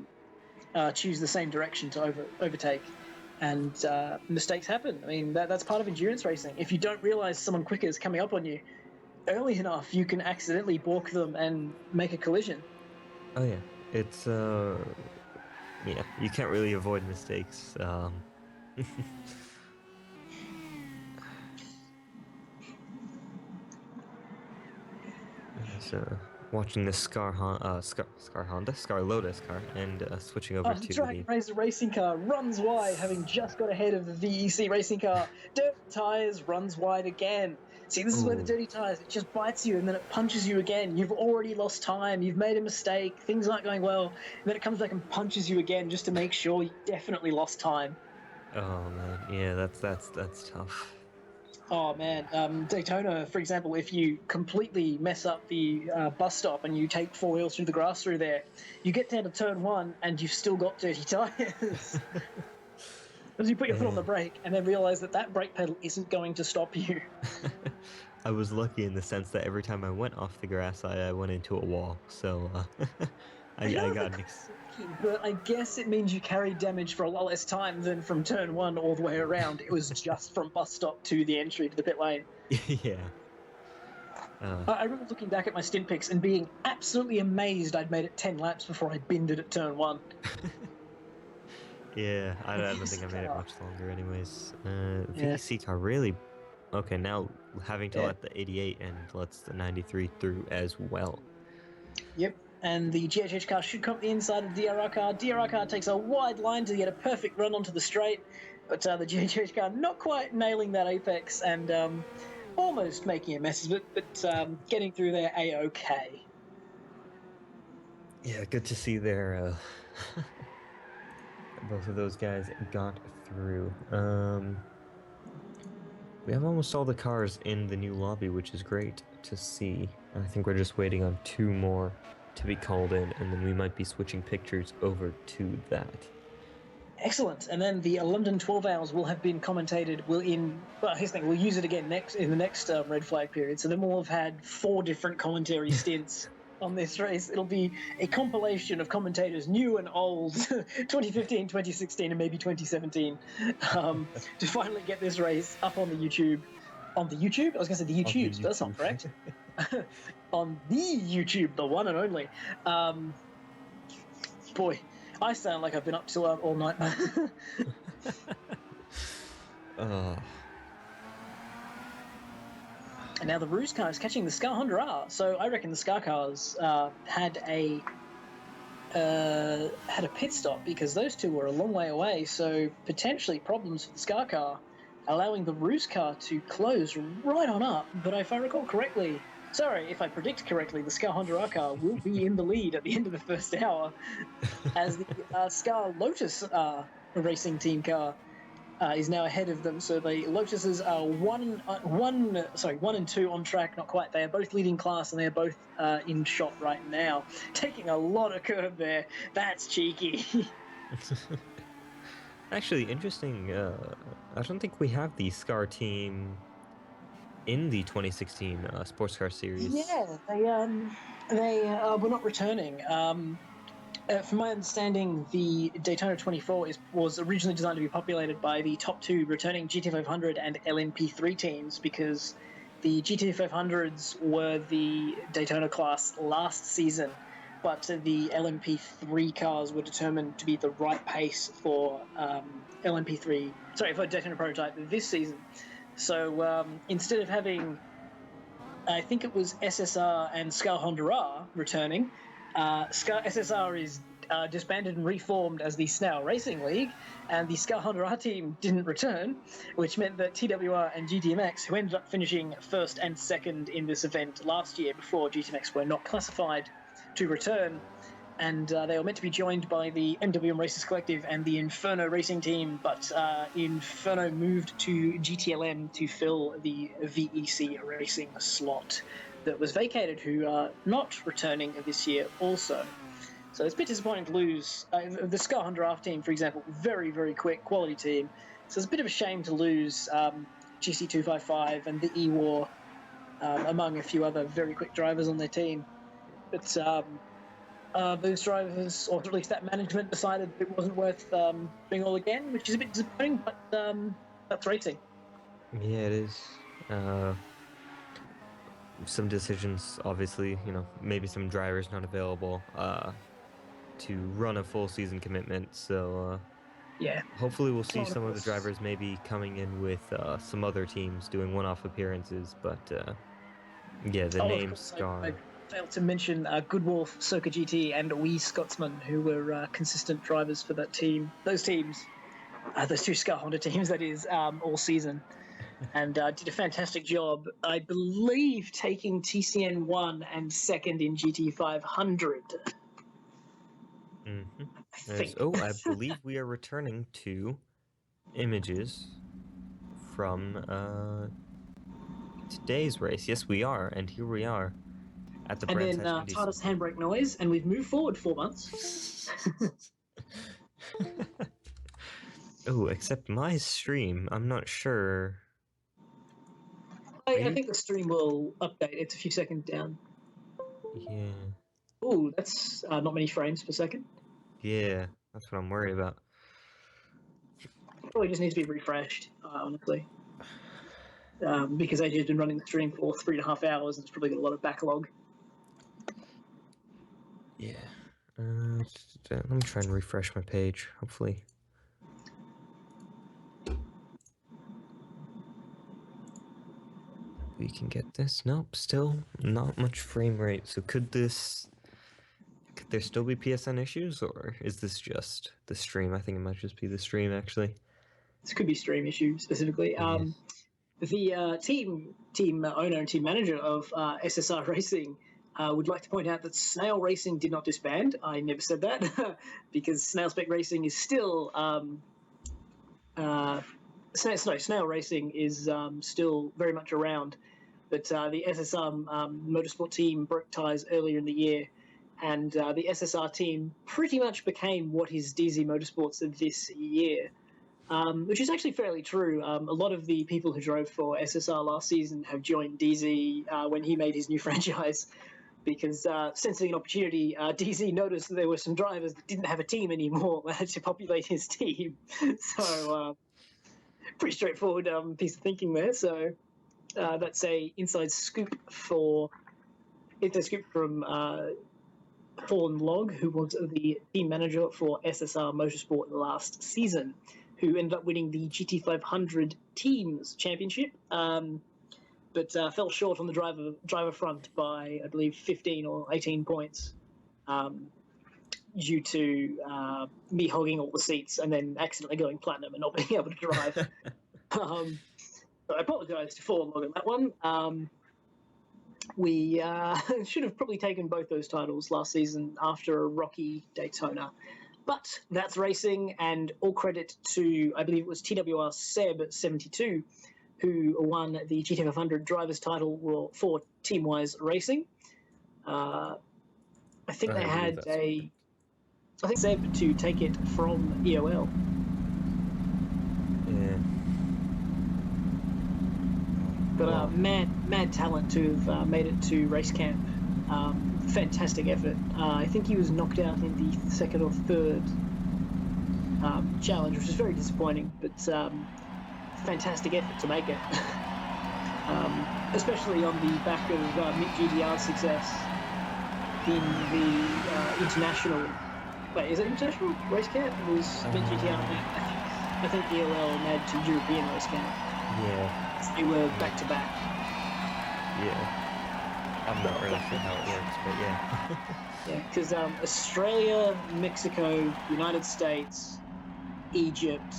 choose the same direction to overtake. And mistakes happen. I mean, that's part of endurance racing. If you don't realise someone quicker is coming up on you, early enough, you can accidentally balk them and make a collision. Oh yeah, it's yeah, you can't really avoid mistakes. So watching the Scar Lotus car, and switching over to Dragon the Racer racing car runs wide, having just got ahead of the VEC racing car. Dirty Tires runs wide again. See, this is where the Ooh. Dirty Tires, it just bites you and then it punches you again. You've already lost time. You've made a mistake. Things aren't going well. And then it comes back and punches you again just to make sure you definitely lost time. Oh man, yeah, that's tough. Oh man, Daytona, for example, if you completely mess up the bus stop and you take four wheels through the grass through there, you get down to turn one and you've still got dirty tires. As you put your foot on the Man. brake and then realize that that brake pedal isn't going to stop you. I was lucky in the sense that every time I went off the grass, I went into a wall. So I got an But I guess it means you carried damage for a lot less time than from turn one all the way around. It was just from bus stop to the entry to the pit lane. yeah. I remember looking back at my stint pics and being absolutely amazed I'd made it 10 laps before I binned it at turn one. Yeah, I don't think I made it much longer anyways. VEC car really... Okay, now having to let the 88 and lets the 93 through as well. Yep, and the GHH car should come up the inside of the DRR car. DRR car takes a wide line to get a perfect run onto the straight, but the GHH car not quite nailing that apex and almost making a mess of it, but getting through there A-OK. Yeah, good to see their both of those guys got through. We have almost all the cars in the new lobby, which is great to see. I think we're just waiting on 2 more to be called in, and then we might be switching pictures over to that. Excellent. And then the London 12 hours will have been commentated. We'll use it again in the next red flag period. So then we'll have had 4 different commentary stints on this race. It'll be a compilation of commentators, new and old, 2015, 2016, and maybe 2017, to finally get this race up on the YouTube. On the YouTube? I was going to say the YouTubes, but that's not correct. On the YouTube, the one and only. Boy, I sound like I've been up till all night. And now the Ruse car is catching the Scar Honda R. So I reckon the Scar cars had a pit stop because those two were a long way away. So potentially problems for the Scar car, allowing the Ruse car to close right on up. But if I recall correctly, if I predict correctly, the Scar Honda R car will be in the lead at the end of the first hour, as the Scar Lotus racing team car is now ahead of them. So the Lotuses are 1 and 2 on track, not quite. They are both leading class and they are both in shot right now. Taking a lot of curb there. That's cheeky. Actually, interesting. I don't think we have the Scar team in the 2016 Sports Car Series. Yeah, they were not returning. From my understanding, the Daytona 24 was originally designed to be populated by the top 2 returning GT500 and LMP3 teams because the GT500s were the Daytona class last season, but the LMP3 cars were determined to be the right pace for for Daytona Prototype this season. So instead of having, I think it was SSR and Scar Honda R returning, SSR is disbanded and reformed as the Snau Racing League, and the Scar Honda R team didn't return, which meant that TWR and GTMX, who ended up finishing first and second in this event last year before GTMX were not classified to return, and they were meant to be joined by the MWM Racers Collective and the Inferno Racing Team, but Inferno moved to GTLM to fill the VEC Racing slot that was vacated, who are not returning this year also. So it's a bit disappointing to lose. The Scar Honda Draft team, for example, very, very quick, quality team. So it's a bit of a shame to lose GC255 and the E-War, among a few other very quick drivers on their team. But those drivers, or at least that management, decided it wasn't worth doing all again, which is a bit disappointing, but that's racing. Yeah, it is. some decisions, obviously, maybe some drivers not available to run a full season commitment. So Yeah. hopefully we'll see Oh, and of some of the course- drivers maybe coming in with some other teams doing one-off appearances. But yeah, the Oh, of name course, star. I failed to mention Good Wolf, Soka GT, and Wee Scotsman, who were consistent drivers for that team. Those teams, those two Scar Honda teams, that is, all season, and did a fantastic job. I believe taking TCN 1 and second in GT 500. Mm-hmm. I think. I believe we are returning to images from today's race. Yes, we are, and here we are at the And Brands then Hatch Indy Tata's Circuit. handbrake noise, and we've moved forward 4 months. Oh, except my stream, I'm not sure. I think the stream will update. It's a few seconds down. Yeah, Ooh, that's not many frames per second. yeah, that's what I'm worried about. Probably just needs to be refreshed, honestly. Because AJ's been running the stream for 3.5 hours and it's probably got a lot of backlog. Yeah. Let me try and refresh my page, hopefully. We can get this. Nope, still not much frame rate. So could there still be PSN issues, or is this just the stream? I think it might just be the stream, actually. This could be stream issue specifically. Yeah. The team owner and team manager of SSR Racing would like to point out that Snail Racing did not disband. I never said that because Snail Spec Racing is still Snail Racing is still very much around, but the SSR motorsport team broke ties earlier in the year, and the SSR team pretty much became what is DZ Motorsports this year. Which is actually fairly true. A lot of the people who drove for SSR last season have joined DZ when he made his new franchise, because sensing an opportunity, DZ noticed that there were some drivers that didn't have a team anymore to populate his team. So pretty straightforward piece of thinking there. So that's a inside scoop from Paul Log, who was the team manager for SSR Motorsport last season, who ended up winning the GT500 Teams Championship, but fell short on the driver front by, I believe, 15 or 18 points due to me hogging all the seats and then accidentally going platinum and not being able to drive. So I apologise to Paul Log on that one. We should have probably taken both those titles last season after a rocky Daytona. But that's racing, and all credit to, I believe it was TWR Seb 72, who won the GT500 drivers title for Teamwise Racing. I think they had I think Seb to take it from EOL. Yeah. But Wow. mad talent to have made it to race camp. Fantastic effort. I think he was knocked out in the second or third challenge, which is very disappointing, but fantastic effort to make it. Especially on the back of Mick GTR's success in the international. Wait, is it international race camp? It was Mick GTR. I think ELL made to European race camp. Yeah. They were back to back. Yeah. I'm not really sure how it works, but yeah. Yeah, because Australia, Mexico, United States, Egypt,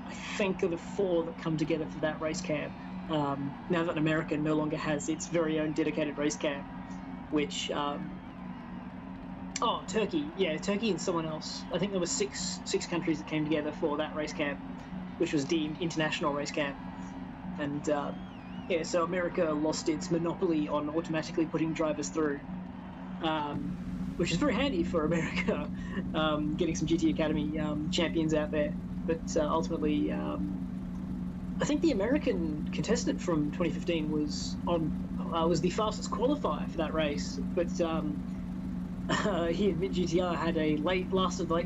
I think are the 4 that come together for that race camp. Now that America no longer has its very own dedicated race camp, which Turkey, yeah, Turkey and someone else. I think there were six countries that came together for that race camp, which was deemed international race camp, and so America lost its monopoly on automatically putting drivers through, which is very handy for America, getting some GT Academy champions out there. But ultimately, I think the American contestant from 2015 was the fastest qualifier for that race, but he and Mid GTR had a late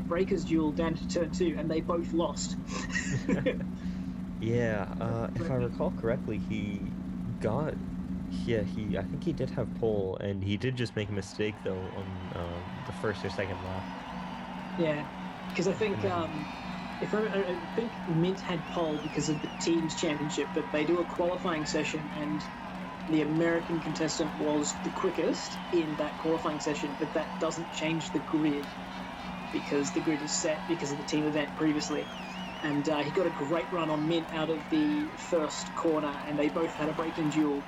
breakers duel down to turn 2, and they both lost. Yeah, if I recall correctly, he got, yeah, I think he did have pole, and he did just make a mistake though on the first or second lap. Yeah, because I think if I think Mint had pole because of the teams championship, but they do a qualifying session, and the American contestant was the quickest in that qualifying session, but that doesn't change the grid because the grid is set because of the team event previously. And he got a great run on Mint out of the first corner, and they both had a braking duel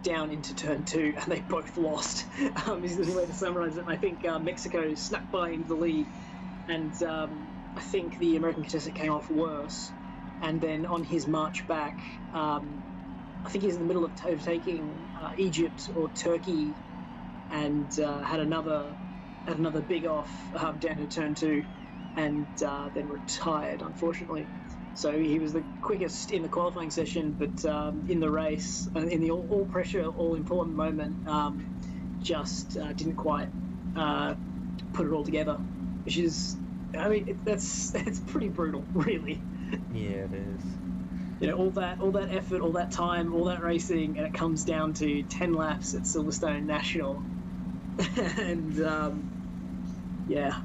down into turn two, and they both lost. Is the way to summarize it. And I think Mexico snuck by into the lead, and I think the American contestant came off worse. And then on his march back, I think he's in the middle of overtaking Egypt or Turkey, and had another big off down to turn two, and then retired, unfortunately. So he was the quickest in the qualifying session, but in the race, in the all pressure, all important moment, just didn't quite put it all together, which is, I mean, that's pretty brutal, really. Yeah, it is. All that effort, all that time, all that racing, and it comes down to 10 laps at Silverstone National. And yeah,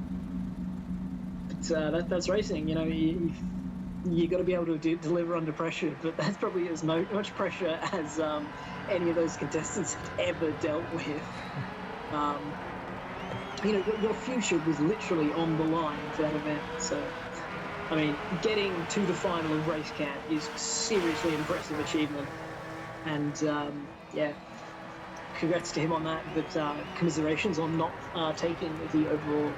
but that's racing. You got to be able to deliver under pressure, but that's probably as much pressure as any of those contestants had ever dealt with. Your future was literally on the line for that event. So, I mean, getting to the final of race camp is a seriously impressive achievement, and yeah, congrats to him on that. But commiserations on not taking the overall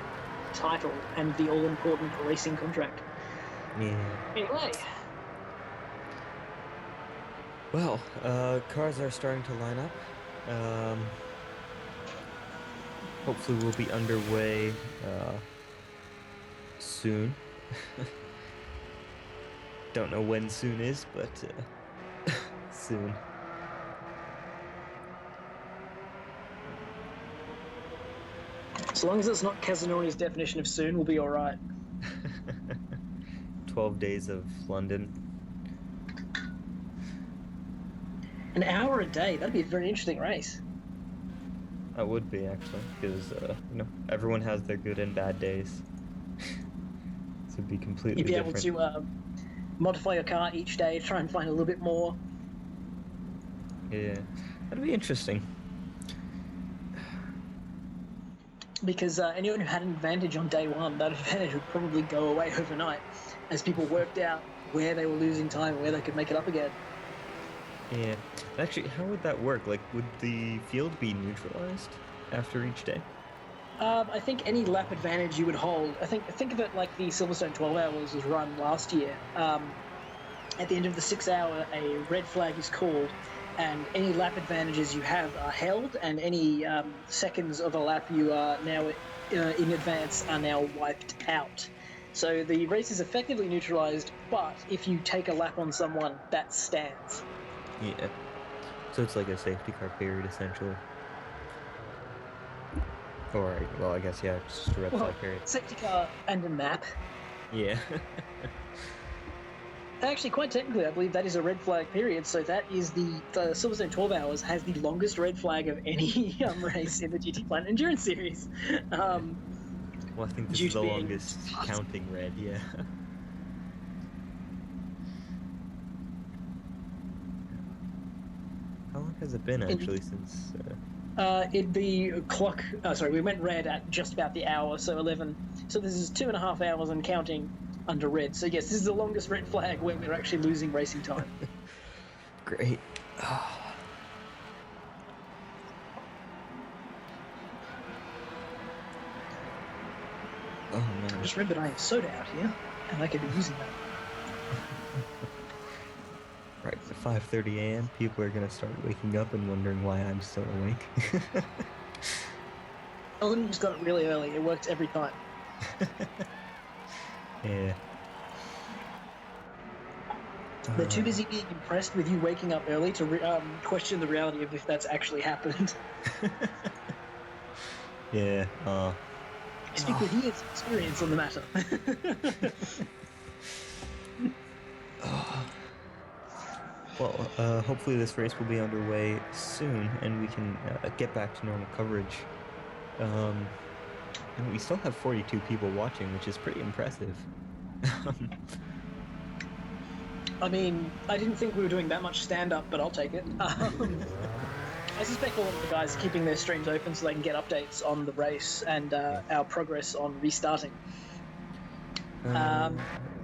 title and the all-important racing contract. Yeah. Anyway. Well, cars are starting to line up. Hopefully we'll be underway soon. Don't know when soon is, but soon. As long as it's not Casanori's definition of soon, we'll be all right. 12 days of London. An hour a day. That'd be a very interesting race. That would be, actually, because everyone has their good and bad days. So it'd be completely different. You'd be able to modify your car each day, try and find a little bit more. Yeah, that'd be interesting. Because anyone who had an advantage on day one, that advantage would probably go away overnight as people worked out where they were losing time, where they could make it up again. Yeah. Actually, how would that work? Like, would the field be neutralized after each day? I think any lap advantage you would hold, think of it like the Silverstone 12 Hours was run last year. At the end of the 6 hour, a red flag is called, and any lap advantages you have are held, and any seconds of a lap you are now in advance are now wiped out. So the race is effectively neutralized, but if you take a lap on someone, that stands. Yeah. So it's like a safety car period, essentially. Or, well, I guess, yeah, it's just a red flag period. Safety car and a nap. Yeah. Actually, quite technically, I believe that is a red flag period. So that is the Silverstone 12 Hours has the longest red flag of any race in the GTPlanet Endurance Series. Well, I think this is the longest counting red, yeah. How long has it been, actually, since... It'd be clock... we went red at just about the hour, so 11. So this is 2.5 hours and counting under red. So yes, this is the longest red flag where we're actually losing racing time. Great. Oh, man. Just remembered I have soda out here, and I could be using that. Right, at 5:30 a.m., people are going to start waking up and wondering why I'm still awake. Ellen just got it really early. It works every time. Yeah. They're too busy being impressed with you waking up early to question the reality of if that's actually happened. Yeah. I speak with years of experience on the matter. Well, hopefully this race will be underway soon, and we can get back to normal coverage. And we still have 42 people watching, which is pretty impressive. I mean, I didn't think we were doing that much stand-up, but I'll take it. I suspect a lot of the guys are keeping their streams open so they can get updates on the race and our progress on restarting.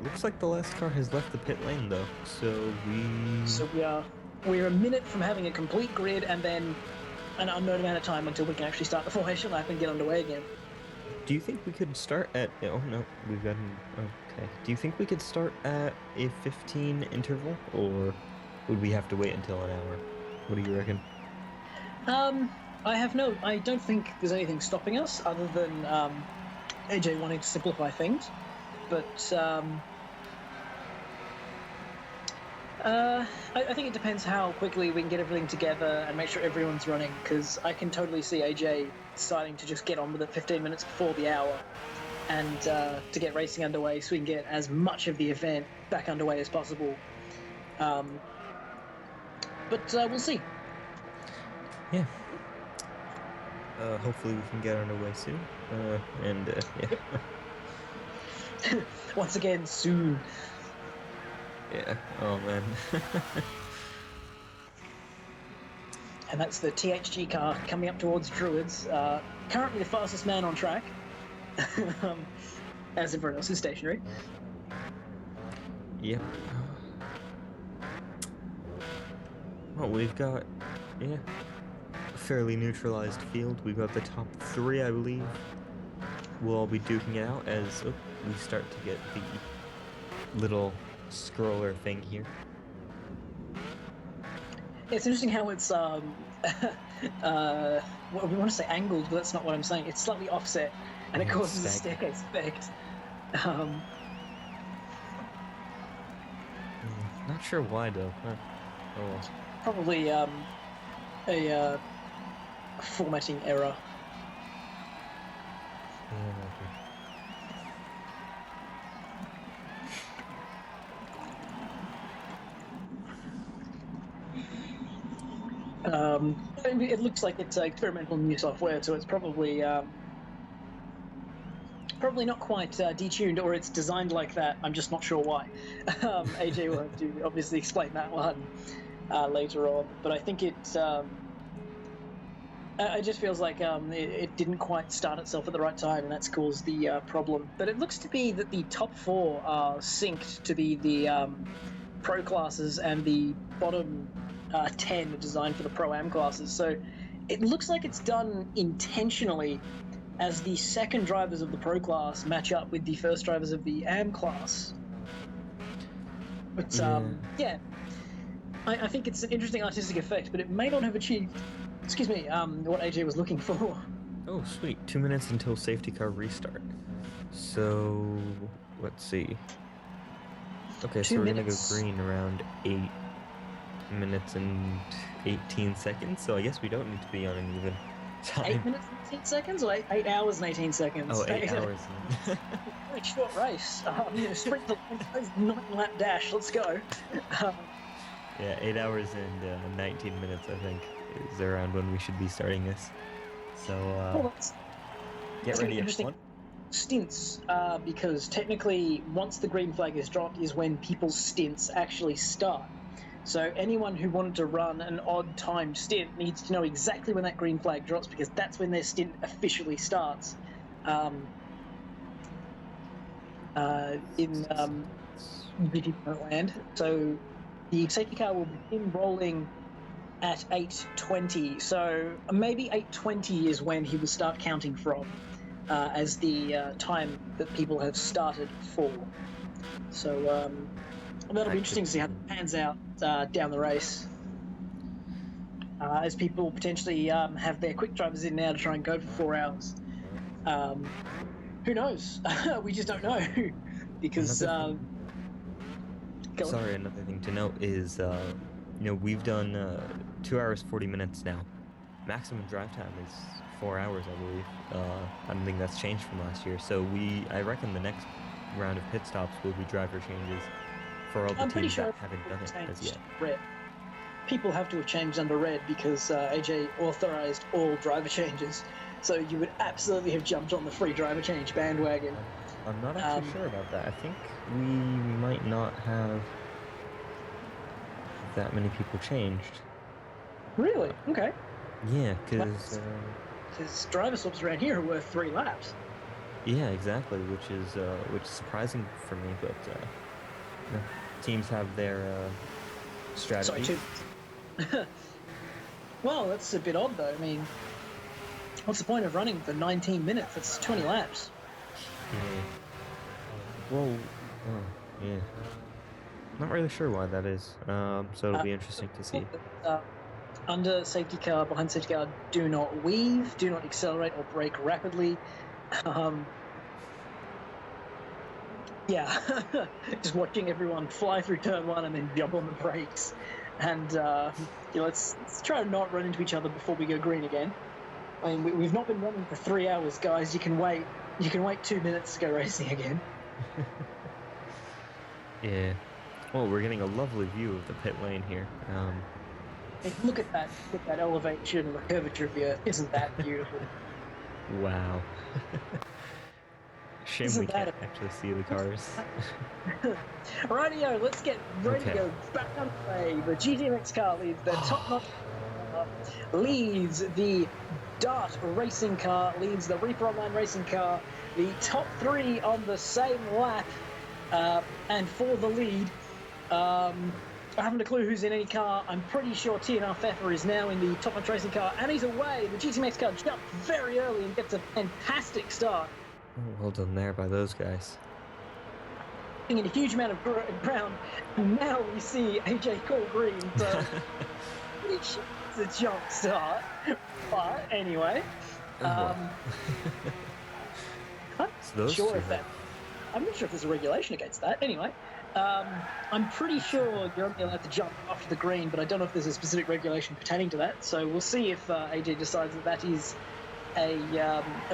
Looks like the last car has left the pit lane, though, so we're a minute from having a complete grid and then an unknown amount of time until we can actually start the formation lap and get underway again. Do you think we could start at... Oh, no, we've got... Okay. Do you think we could start at a 15 interval, or would we have to wait until an hour? What do you reckon? I don't think there's anything stopping us other than AJ wanting to simplify things. But I think it depends how quickly we can get everything together and make sure everyone's running, because I can totally see AJ deciding to just get on with it 15 minutes before the hour and to get racing underway so we can get as much of the event back underway as possible. But we'll see. Yeah. Hopefully we can get underway soon. Yeah. Once again, soon. Yeah. Oh, man. And that's the THG car coming up towards Druids. Currently the fastest man on track, as everyone else is stationary. Yep. Well, we've got, a fairly neutralized field. We've got the top three, I believe. We'll all be duking it out as we start to get the little scroller thing here. It's interesting how it's well, we want to say angled, but that's not what I'm saying. It's slightly offset, and it causes a staircase effect. Not sure why though. Oh well. Probably a formatting error. It looks like it's experimental new software, so it's probably not quite detuned, or it's designed like that. I'm just not sure why. AJ will have to obviously explain that one later on, but I think it just feels like it didn't quite start itself at the right time, and that's caused the problem. But it looks to be that the top four are synced to be the pro classes, and the bottom 10 are designed for the pro-am classes. So it looks like it's done intentionally, as the second drivers of the pro class match up with the first drivers of the am class. But yeah, I think it's an interesting artistic effect, but it may not have achieved, what AJ was looking for. Oh, sweet. 2 minutes until safety car restart. So, let's see. Okay, so we're gonna go green around 8 minutes and 18 seconds, so I guess we don't need to be on an even time. 8 minutes and 18 seconds, or 8 hours and 18 seconds? Oh, 8 hours. Quite short race. Sprint to 9-lap dash, let's go. Yeah, 8 hours and 19 minutes, I think, is around when we should be starting this. So, get ready, everyone. Stints, because technically, once the green flag is dropped is when people's stints actually start. So anyone who wanted to run an odd-timed stint needs to know exactly when that green flag drops, because that's when their stint officially starts. In GTPlanet land. So the safety car will begin rolling at 8:20. So maybe 8:20 is when he will start counting from, as the time that people have started for. So that'll be interesting to see how it pans out down the race. As people potentially have their quick drivers in now to try and go for 4 hours. Who knows? We just don't know. Because... Sorry, another thing to note is, we've done 2 hours, 40 minutes now. Maximum drive time is 4 hours, I believe. I don't think that's changed from last year. So I reckon the next round of pit stops will be driver changes for all the teams that haven't done it as yet. people have to have changed under red because AJ authorized all driver changes. So you would absolutely have jumped on the free driver change bandwagon. I'm not actually sure about that. I think we might not have that many people changed. Really? Okay. Yeah, because Because driver swaps around here are worth 3 laps. yeah, exactly, which is surprising for me. But teams have their Sorry, strategy. 2. Well, that's a bit odd though. I mean, what's the point of running for 19 minutes? That's 20 laps. Yeah. Well, yeah. Not really sure why that is. So it'll be interesting to see. Under safety car, behind safety car, do not weave, do not accelerate or brake rapidly. Yeah, just watching everyone fly through turn 1 and then jump on the brakes. And let's try to not run into each other before we go green again. I mean, we've not been running for 3 hours, guys. You can wait 2 minutes to go racing again. Yeah. Well, we're getting a lovely view of the pit lane here. Look at that elevation and the curvature of the Earth. Isn't that beautiful? Wow. Shame Isn't we can't that actually see the cars. Rightio, let's get ready to go back underway. The GTMX car leads the top-notch leads the Dart racing car, leads the Reaper Online racing car. The top 3 on the same lap, and for the lead, I haven't a clue who's in any car. I'm pretty sure TNR Pfeffer is now in the top-notch racing car, and he's away. The GTMX car jumped very early and gets a fantastic start. Oh, well done there by those guys. In a huge amount of ground, and now we see AJ call green, so it's a jump start. But anyway, I'm not sure if there's a regulation against that. Anyway, I'm pretty sure you're only allowed to jump after the green, but I don't know if there's a specific regulation pertaining to that. So we'll see if AJ decides that is a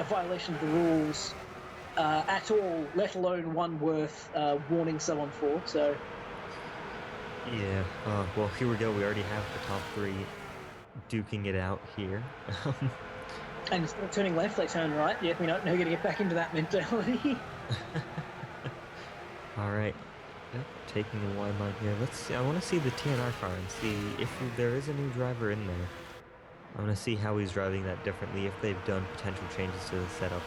violation of the rules at all, let alone one worth warning someone for. So yeah. Well, here we go. We already have the top 3 duking it out here. And instead of turning left, they turn right. Yet we don't know how to get back into that mentality. All right. Yep, taking the wide line here. Let's see. I want to see the TNR car and see if there is a new driver in there. I want to see how he's driving that differently, if they've done potential changes to the setup.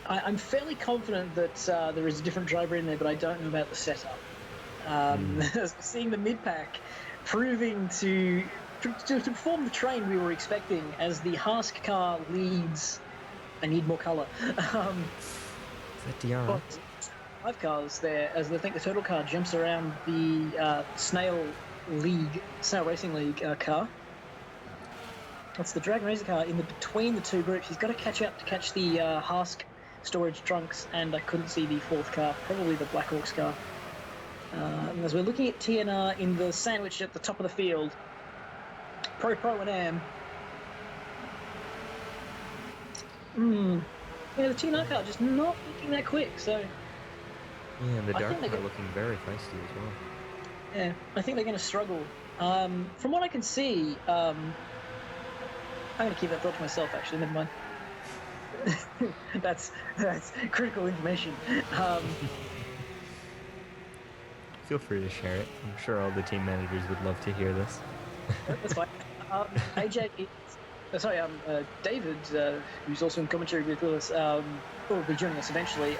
I'm fairly confident that there is a different driver in there, but I don't know about the setup. Seeing the mid-pack proving to perform the train we were expecting as the Hask car leads. I need more colour. Is that Diana? 5 cars there, as I think the turtle car jumps around the Snail Racing League car. That's the Dragon Racing car between the 2 groups. He's got to catch up to catch the Hask storage trunks, and I couldn't see the 4th car, probably the Blackhawks car. As we're looking at TNR in the sandwich at the top of the field, Pro and Am. Yeah, the TNR car just not looking that quick, so... Yeah, and the Dark car looking very feisty as well. Yeah, I think they're going to struggle. From what I can see, I'm going to keep that thought to myself, actually, never mind. that's critical information. Feel free to share it. I'm sure all the team managers would love to hear this. That's fine. David, who's also in commentary with us, will be joining us eventually,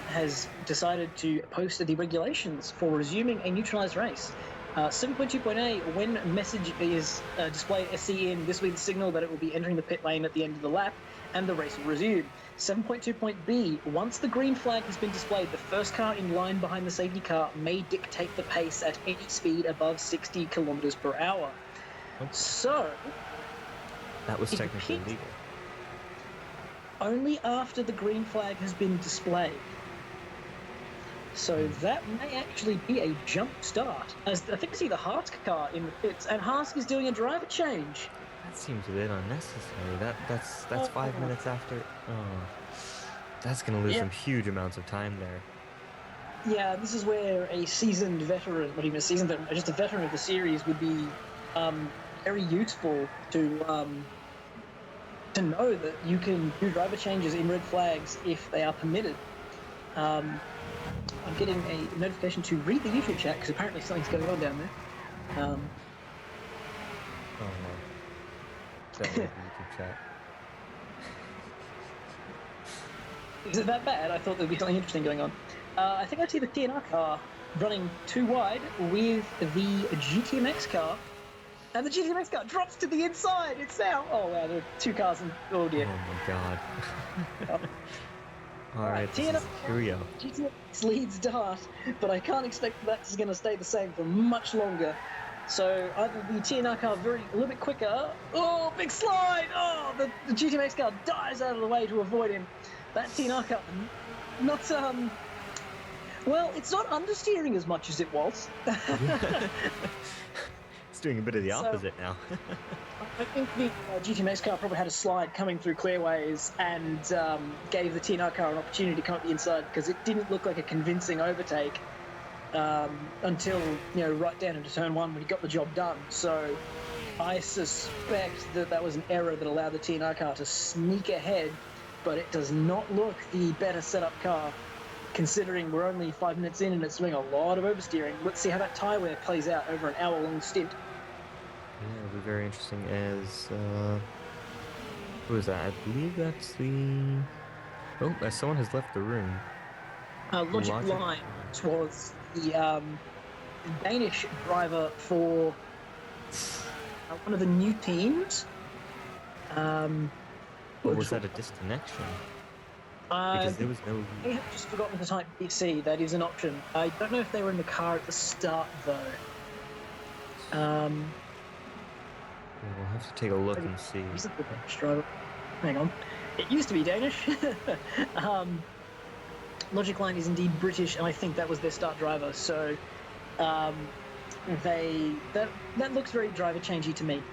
has decided to post the regulations for resuming a neutralized race. 7.2.A, when message is displayed SCN, this will be the signal that it will be entering the pit lane at the end of the lap, and the race will resume. 7.2.B, once the green flag has been displayed, the first car in line behind the safety car may dictate the pace at any speed above 60 kilometers per hour. Okay. So... that was technically legal. Only after the green flag has been displayed. So that may actually be a jump start. As I think I see the Hask car in the pits, and Hask is doing a driver change. That seems a bit unnecessary. That's 5 minutes after. Oh, that's going to lose some huge amounts of time there. Yeah, this is where a seasoned veteran, not even a seasoned veteran, just a veteran of the series would be very useful to know that you can do driver changes in red flags if they are permitted. I'm getting a notification to read the YouTube chat because apparently something's going on down there. Oh no. Don't read the YouTube chat. Is it that bad? I thought there'd be something interesting going on. I think I see the TNR car running too wide with the GTMX car. And the GTMX car drops to the inside. It's now. Oh wow, there are two cars in. Oh dear. Oh my god. Alright, TNR here we go. GTMX leads Dart, but I can't expect that's going to stay the same for much longer. So either the TNR car a little bit quicker. Oh, big slide! Oh, the GTMX car dives out of the way to avoid him. That TNR car, not well, it's not understeering as much as it was. It's doing a bit of the opposite now. I think the GTMX car probably had a slide coming through clearways and gave the TNR car an opportunity to come up the inside because it didn't look like a convincing overtake until right down into turn one when he got the job done. So I suspect that was an error that allowed the TNR car to sneak ahead, but it does not look the better setup car considering we're only 5 minutes in and it's doing a lot of oversteering. Let's see how that tyre wear plays out over an hour-long stint. Yeah, it'll be very interesting as, who is that? I believe that's the... Oh, someone has left the room. Logic Line was the Danish driver for one of the new teams. Or was that a disconnection? Because there was no... I have just forgotten to type BC, that is an option. I don't know if they were in the car at the start, though. We'll have to take a look and see. He's a Danish driver. Hang on. It used to be Danish. Logic Line is indeed British, and I think that was their start driver, so that looks very driver changey to me.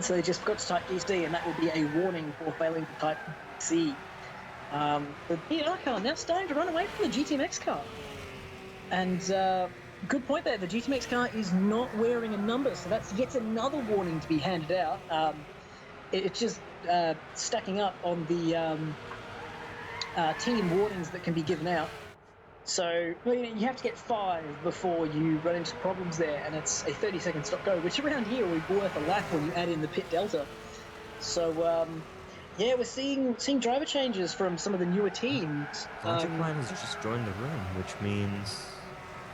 So they just forgot to type DC, and that will be a warning for failing to type C. The TNR car now starting to run away from the GTMX car. And good point there, the GTMX car is not wearing a number, so that's yet another warning to be handed out. It's just stacking up on the team warnings that can be given out. So you have to get 5 before you run into problems there, and it's a 30-second stop go, which around here will be worth a lap when you add in the pit delta. So yeah, we're seeing driver changes from some of the newer teams. Logic Line has just joined the room, which means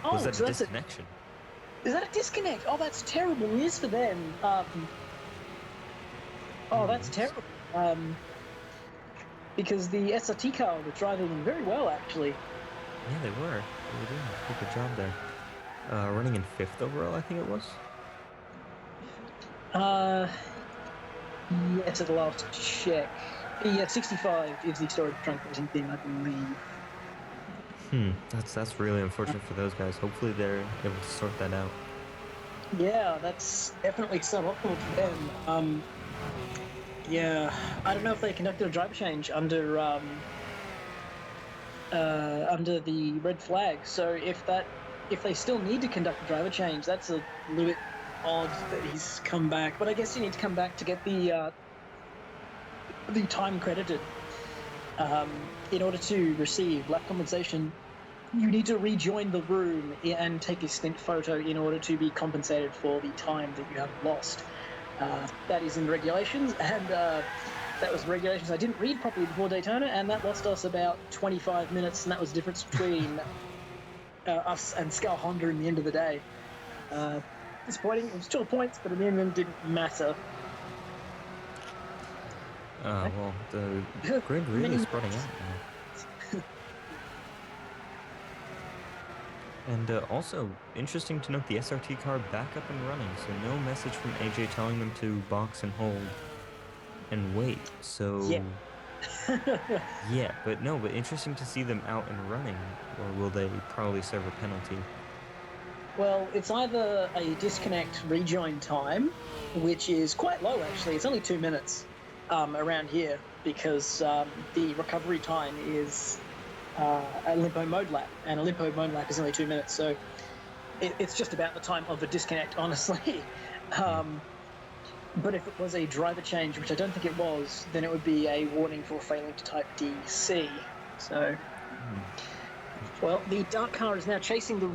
was that a disconnection? Is that a disconnect? Oh, that's terrible news for them. That's terrible. Because the SRT car was driving very well, actually. Yeah, they were. They were doing a pretty good job there. Running in 5th overall, I think it was. Yes, at the last check. Yeah, 65 is the storage trunk racing team, I believe. That's really unfortunate for those guys. Hopefully they're able to sort that out. Yeah, that's definitely suboptimal for them. Yeah, I don't know if they conducted a driver change under the red flag. So if they still need to conduct a driver change, that's a little bit odd that he's come back. But I guess you need to come back to get the time credited. In order to receive lap compensation, you need to rejoin the room and take a stint photo in order to be compensated for the time that you have lost. That is in the regulations, and that was regulations I didn't read properly before Daytona, and that lost us about 25 minutes, and that was the difference between us and Scar Honda in the end of the day. Disappointing. It was still points, but in the end it didn't matter. Well, the grid really is spreading out now. And also, interesting to note the SRT car back up and running, so no message from AJ telling them to box and hold and wait, so... Yeah. Yeah, but interesting to see them out and running, or will they probably serve a penalty? Well, it's either a disconnect rejoin time, which is quite low actually, it's only 2 minutes around here, because the recovery time is a limpo mode lap, and a limpo mode lap is only 2 minutes, so it's just about the time of a disconnect, honestly. But if it was a driver change, which I don't think it was, then it would be a warning for failing to type DC. So, well, the dark car is now chasing the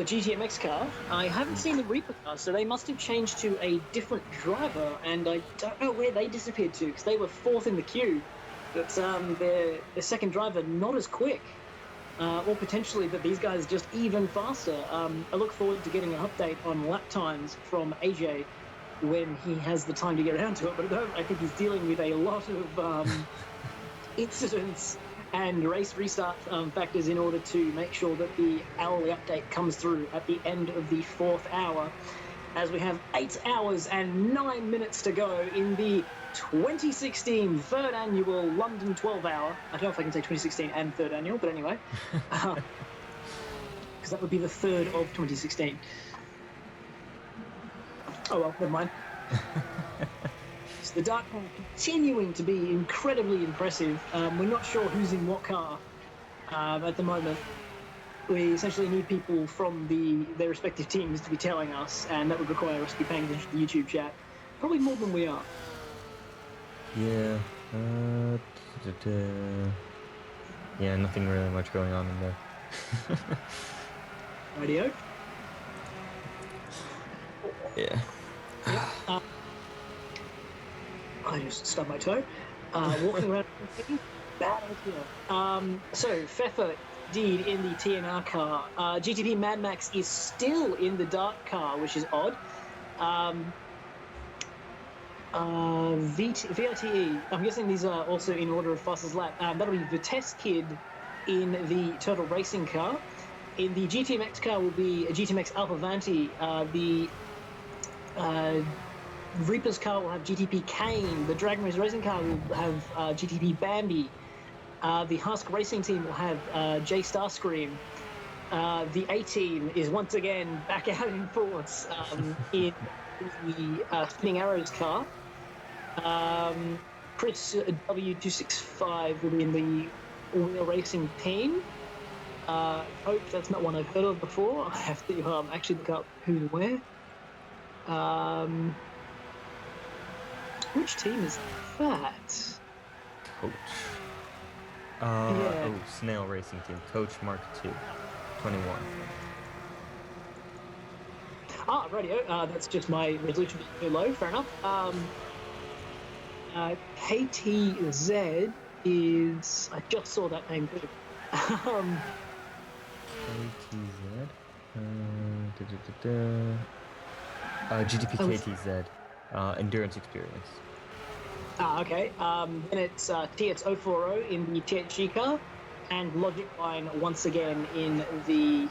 GTMX car. I haven't seen the Reaper car, so they must have changed to a different driver, and I don't know where they disappeared to, because they were fourth in the queue. But their second driver not as quick. Or potentially that these guys are just even faster. I look forward to getting an update on lap times from AJ when he has the time to get around to it. But at the moment, I think he's dealing with a lot of incidents and race restart factors in order to make sure that the hourly update comes through at the end of the 4th hour, as we have 8 hours and 9 minutes to go in the 2016 third annual London 12 hour. I don't know if I can say 2016 and third annual, but anyway. Because that would be the third of 2016. Oh well, never mind. So the dark car continuing to be incredibly impressive. We're not sure who's in what car at the moment. We essentially need people from their respective teams to be telling us, and that would require us to be paying attention to the YouTube chat. Probably more than we are. Yeah. Yeah, nothing really much going on in there. Radio. Yeah. I just stubbed my toe. Walking around, bad idea. So Pfeffer indeed in the TNR car. GTP Mad Max is still in the dark car, which is odd. VITE, I'm guessing these are also in order of fastest lap. That'll be Vitesse Kid in the Turtle Racing car. In the GTMX car will be a GTMX Alpha Vanti. The Reaper's car will have GTP Kane. The Dragon Race Racing car will have GTP Bambi. The Husk Racing team will have J Starscream. The A team is once again back out in force in the Spinning Arrows car. Chris W265 will be in the Wheel Racing team. Hope that's not one I've heard of before. I have to actually look up who's where. Which team is that? Coach. Yeah. Oh, Snail Racing Team. Coach Mark II. 21. Radio. That's just my resolution being too low. Fair enough. KTZ is... I just saw that name too. KTZ? GTP KTZ. Endurance Experience. Okay. Then it's TX040 in the THG car, and Logic Line once again in the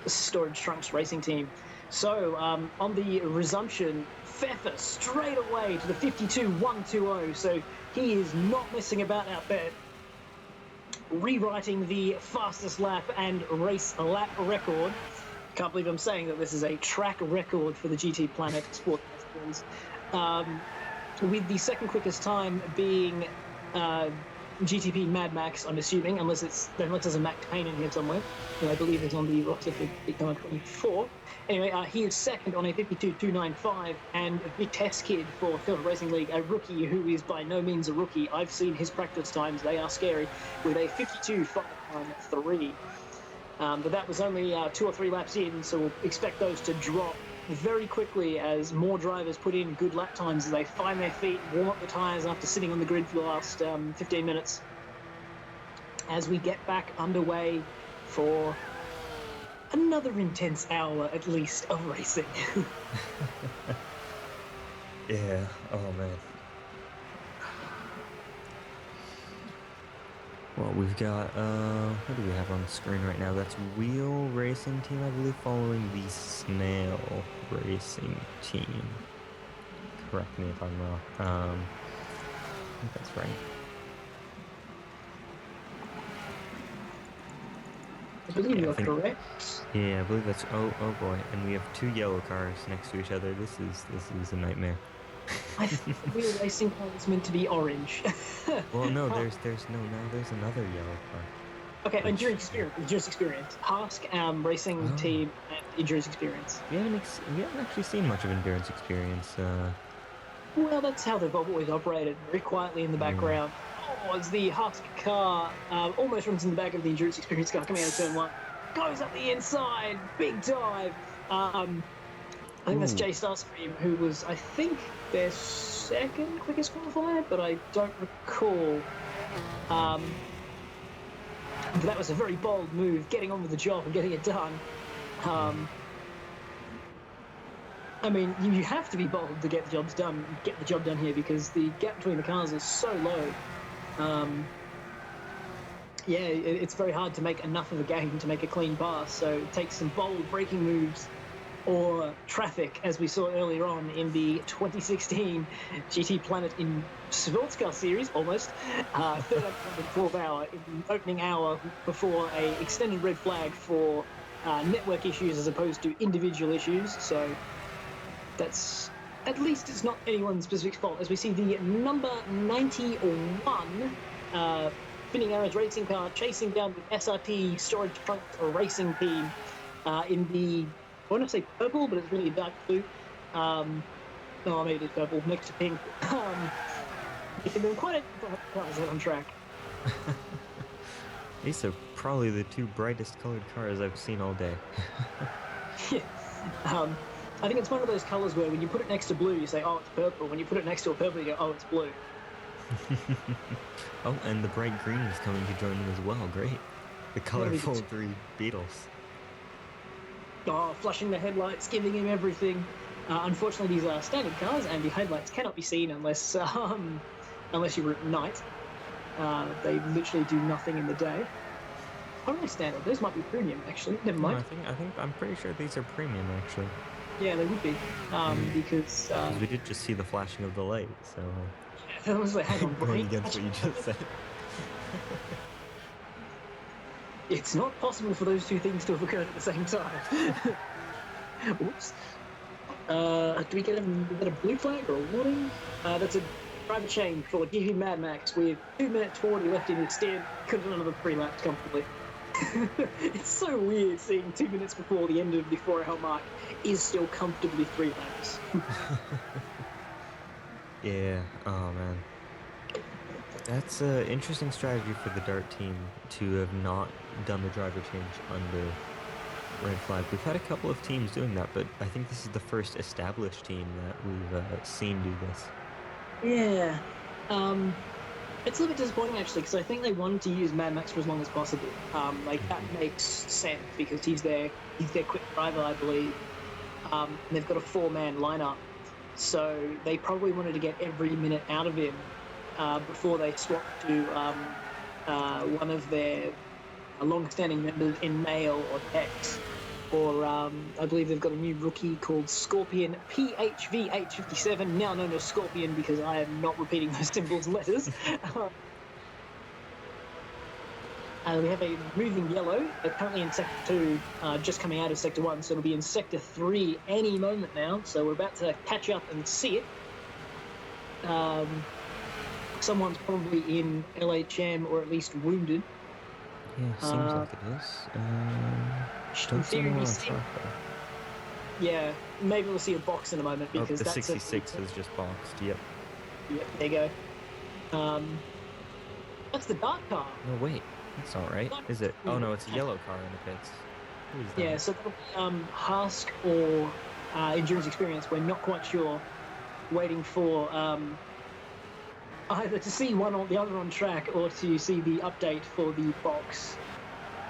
Storage Trunks Racing team. So on the resumption, Pfeffer straight away to the 52.120. So he is not messing about out there, rewriting the fastest lap and race lap record. Can't believe I'm saying that this is a track record for the GTPlanet Sportscar Series. With the second quickest time being GTP Mad Max, I'm assuming, unless there's a Mac Payne in here somewhere, who I believe is on the roster for Bitcoin 24. Anyway, he is second on a 52.295, and Vitesse Kid for Turtle Racing League, a rookie who is by no means a rookie. I've seen his practice times; they are scary, with a 52.513. But that was only 2 or 3 laps in, so we'll expect those to drop very quickly as more drivers put in good lap times as they find their feet, warm up the tyres after sitting on the grid for the last 15 minutes, as we get back underway for another intense hour at least of racing. Yeah, oh man. Well, we've got, what do we have on the screen right now? That's Wheel Racing Team, I believe, following the Snail Racing Team. Correct me if I'm wrong. I think that's right. I believe you're correct. Yeah, I believe that's, oh boy, and we have 2 yellow cars next to each other. This is a nightmare. I think the Wheel Racing car is meant to be orange. Well, no, there's another yellow car. Okay, Which- endurance experience. Hask racing Oh. team and endurance experience. We haven't actually seen much of endurance experience. Well, that's how they've always operated, very quietly in the background. Oh, as the Hask car almost runs in the back of the endurance experience car coming out of turn one, goes up the inside, big dive. I think that's Ooh. Jay Starscream, who was, I think, their second quickest qualifier, but I don't recall. But that was a very bold move, getting on with the job and getting it done. I mean, you have to be bold to get the job done here, because the gap between the cars is so low. Yeah, it's very hard to make enough of a game to make a clean pass. So it takes some bold braking moves or traffic, as we saw earlier on in the 2016 GTPlanet in Sportscar Series, almost third up from the 12th hour in the opening hour before a extended red flag for network issues as opposed to individual issues. So that's, at least it's not anyone's specific fault, as we see the number 91 Spinning Arrows racing car chasing down the SRT Storage Trunks racing team in the, I want to say purple, but it's really a dark blue. No, maybe it is purple next to pink. Making them quite a cars out on track. These are probably the two brightest colored cars I've seen all day. I think it's one of those colors where when you put it next to blue, you say, oh, it's purple. When you put it next to a purple, you go, oh, it's blue. Oh, and the bright green is coming to join them as well. Great. The colorful three Beetles. Oh, flushing the headlights, giving him everything. Unfortunately, these are standard cars, and the headlights cannot be seen unless you're at night. They literally do nothing in the day. How are they standard? Those might be premium, actually. Never No, mind. I'm pretty sure these are premium, actually. Yeah, they would be, because We did just see the flashing of the light, so I was like, hang on, going right? against what you just said. It's not possible for those two things to have occurred at the same time. Whoops. Do we get a blue flag or a warning? That's a driver change for GP Mad Max with 2 minutes 40 left in his stint. Could have done another 3 laps comfortably. It's so weird seeing 2 minutes before the end of the 4-hour mark is still comfortably 3 laps. Yeah, oh man. That's an interesting strategy for the Dart team to have not done the driver change under red flag. We've had a couple of teams doing that, but I think this is the first established team that we've seen do this. Yeah. It's a little bit disappointing, actually, because I think they wanted to use Mad Max for as long as possible. That makes sense, because he's their quick driver, I believe. And they've got a 4-man lineup. So they probably wanted to get every minute out of him before they swapped to one of their long-standing members in Male or Dex. Or I believe they've got a new rookie called Scorpion PHV857, now known as Scorpion because I am not repeating those symbols and letters. We have a moving yellow, currently in Sector 2, just coming out of Sector 1, so it'll be in Sector 3 any moment now, so we're about to catch up and see it. Someone's probably in LHM or at least wounded. Yeah, seems like it is. Don't see anyone on track, though. Yeah, maybe we'll see a box in a moment, Oh, because the that's 66 is just boxed, yep. Yep, there you go. That's the dark car. No, wait, that's not right, is it? Oh no, it's a yellow car in the pits. Who is that? Yeah, so that'll be Hask or Endurance Experience, we're not quite sure. Waiting for either to see one or the other on track, or to see the update for the box.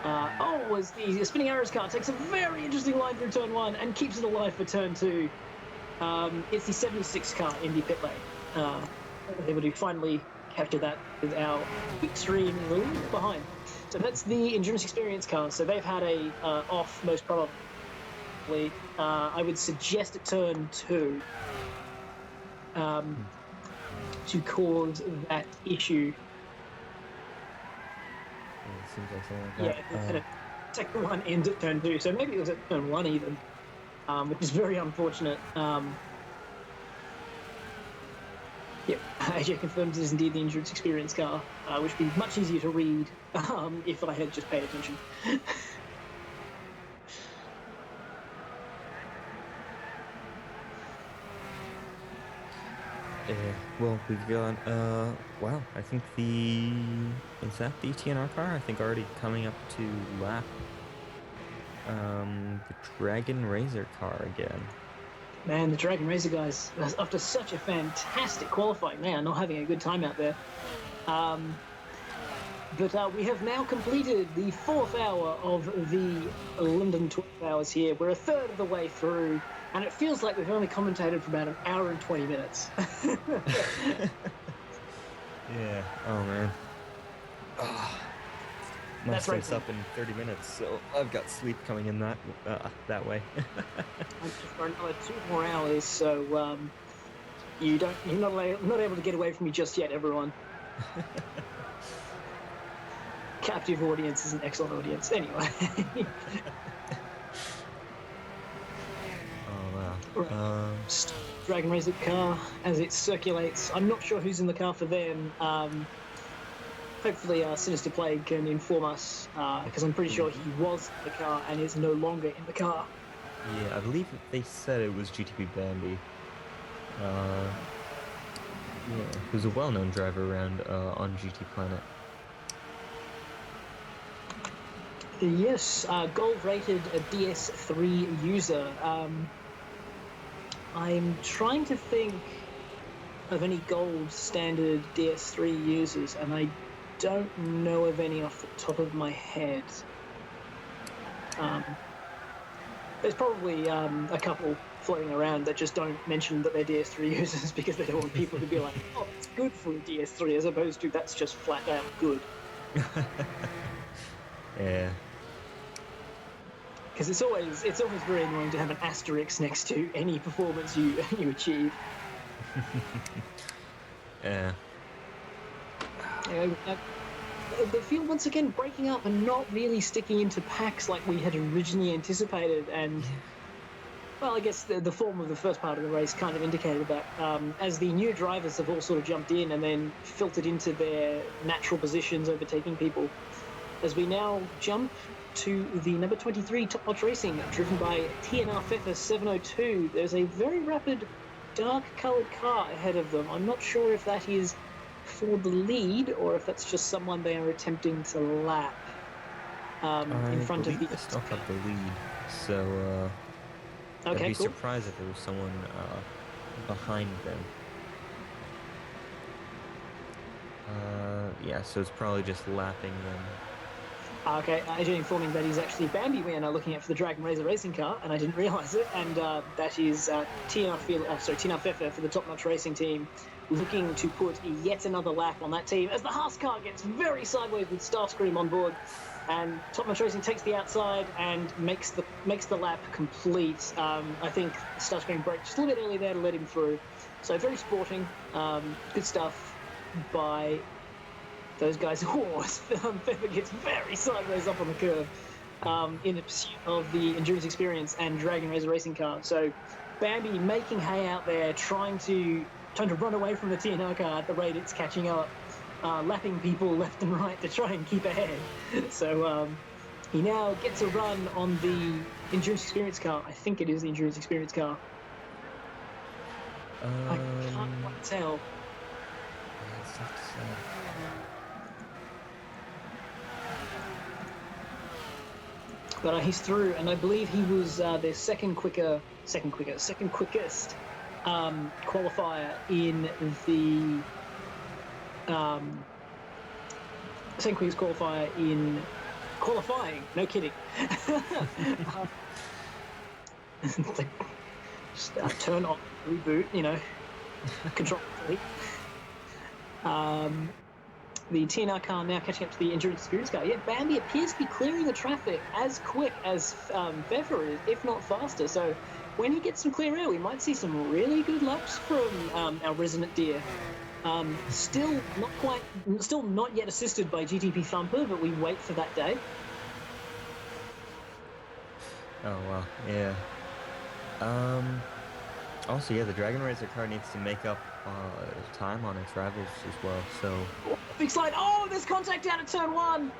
As the Spinning Arrows car takes a very interesting line through turn 1 and keeps it alive for turn 2. It's the 76 car in the pit lane. Able to finally capture that with our extreme behind. So that's the Endurance Experience car. So they've had a off, most probably. I would suggest at turn 2 to cause that issue. It seems like something like Yeah, that. Sector 1 ends at turn 2, so maybe it was at turn 1 even, which is very unfortunate. Yep, AJ confirms it is indeed the Endurance Experience car, which would be much easier to read if I had just paid attention. Well, we've got, wow, I think is that the TNR car? I think already coming up to lap, the Dragon Razor car again. Man, the Dragon Razor guys, after such a fantastic qualifying, they are not having a good time out there. But we have now completed the 4th hour of the London 12 hours here. We're a third of the way through, and it feels like we've only commentated for about an hour and 20 minutes. Yeah, oh man. My That's flight's right. up in 30 minutes, so I've got sleep coming in that way. And for another 2 more hours, so you're not able to get away from me just yet, everyone. Captive audience is an excellent audience. Anyway. Oh wow. Right. Dragon Razor car as it circulates. I'm not sure who's in the car for them. Hopefully, Sinister Plague can inform us, because I'm pretty sure he was in the car and is no longer in the car. Yeah, I believe they said it was GTP Bambi. Yeah, who's a well-known driver around on GTPlanet. Yes, gold-rated DS3 user. I'm trying to think of any gold standard DS3 users, and I don't know of any off the top of my head. There's probably a couple floating around that just don't mention that they're DS3 users because they don't want people to be like, oh, that's good for a DS3, as opposed to that's just flat out good. Yeah. Because it's always very annoying to have an asterisk next to any performance you achieve. Yeah. The field once again breaking up and not really sticking into packs like we had originally anticipated, and well, I guess the form of the first part of the race kind of indicated that, as the new drivers have all sort of jumped in and then filtered into their natural positions, overtaking people. As we now jump to the number 23 Top Notch Racing, driven by TNR Pfeffer 702. There's a very rapid, dark-coloured car ahead of them. I'm not sure if that is for the lead or if that's just someone they are attempting to lap in front of the. They still have the lead, so I'd be surprised if there was someone behind them. Yeah, so it's probably just lapping them. Okay, AJ informing that he's actually Bambi we are now looking at for the Dragon Razor racing car, and I didn't realise it. And that is TNR Pfeffer for the Top Notch Racing team, looking to put yet another lap on that team as the Haas car gets very sideways with Starscream on board, and Top Notch Racing takes the outside and makes the lap complete. I think Starscream braked just a little bit early there to let him through. So very sporting, good stuff by those guys. Pfeffer gets very sideways up on the curve in the pursuit of the Endurance Experience and Dragon Razor racing car. So Bambi making hay out there, trying to run away from the TNR car at the rate it's catching up, lapping people left and right to try and keep ahead. So he now gets a run on the Endurance Experience car. I think it is the Endurance Experience car. I can't quite tell. But he's through, and I believe he was their second quickest qualifier in the second quickest qualifier in qualifying. No kidding. Just turn on, reboot, control. The TNR car now catching up to the Endurance Experience car. Yet Bambi appears to be clearing the traffic as quick as Pfeffer is, if not faster. So when he gets some clear air, we might see some really good laps from our resident deer. Still not yet assisted by GTP Thumper, but we wait for that day. Oh wow, yeah. Also, yeah, the Dragon Racer car needs to make up time on its rivals as well. So Big slide. Oh, there's contact down at turn 1.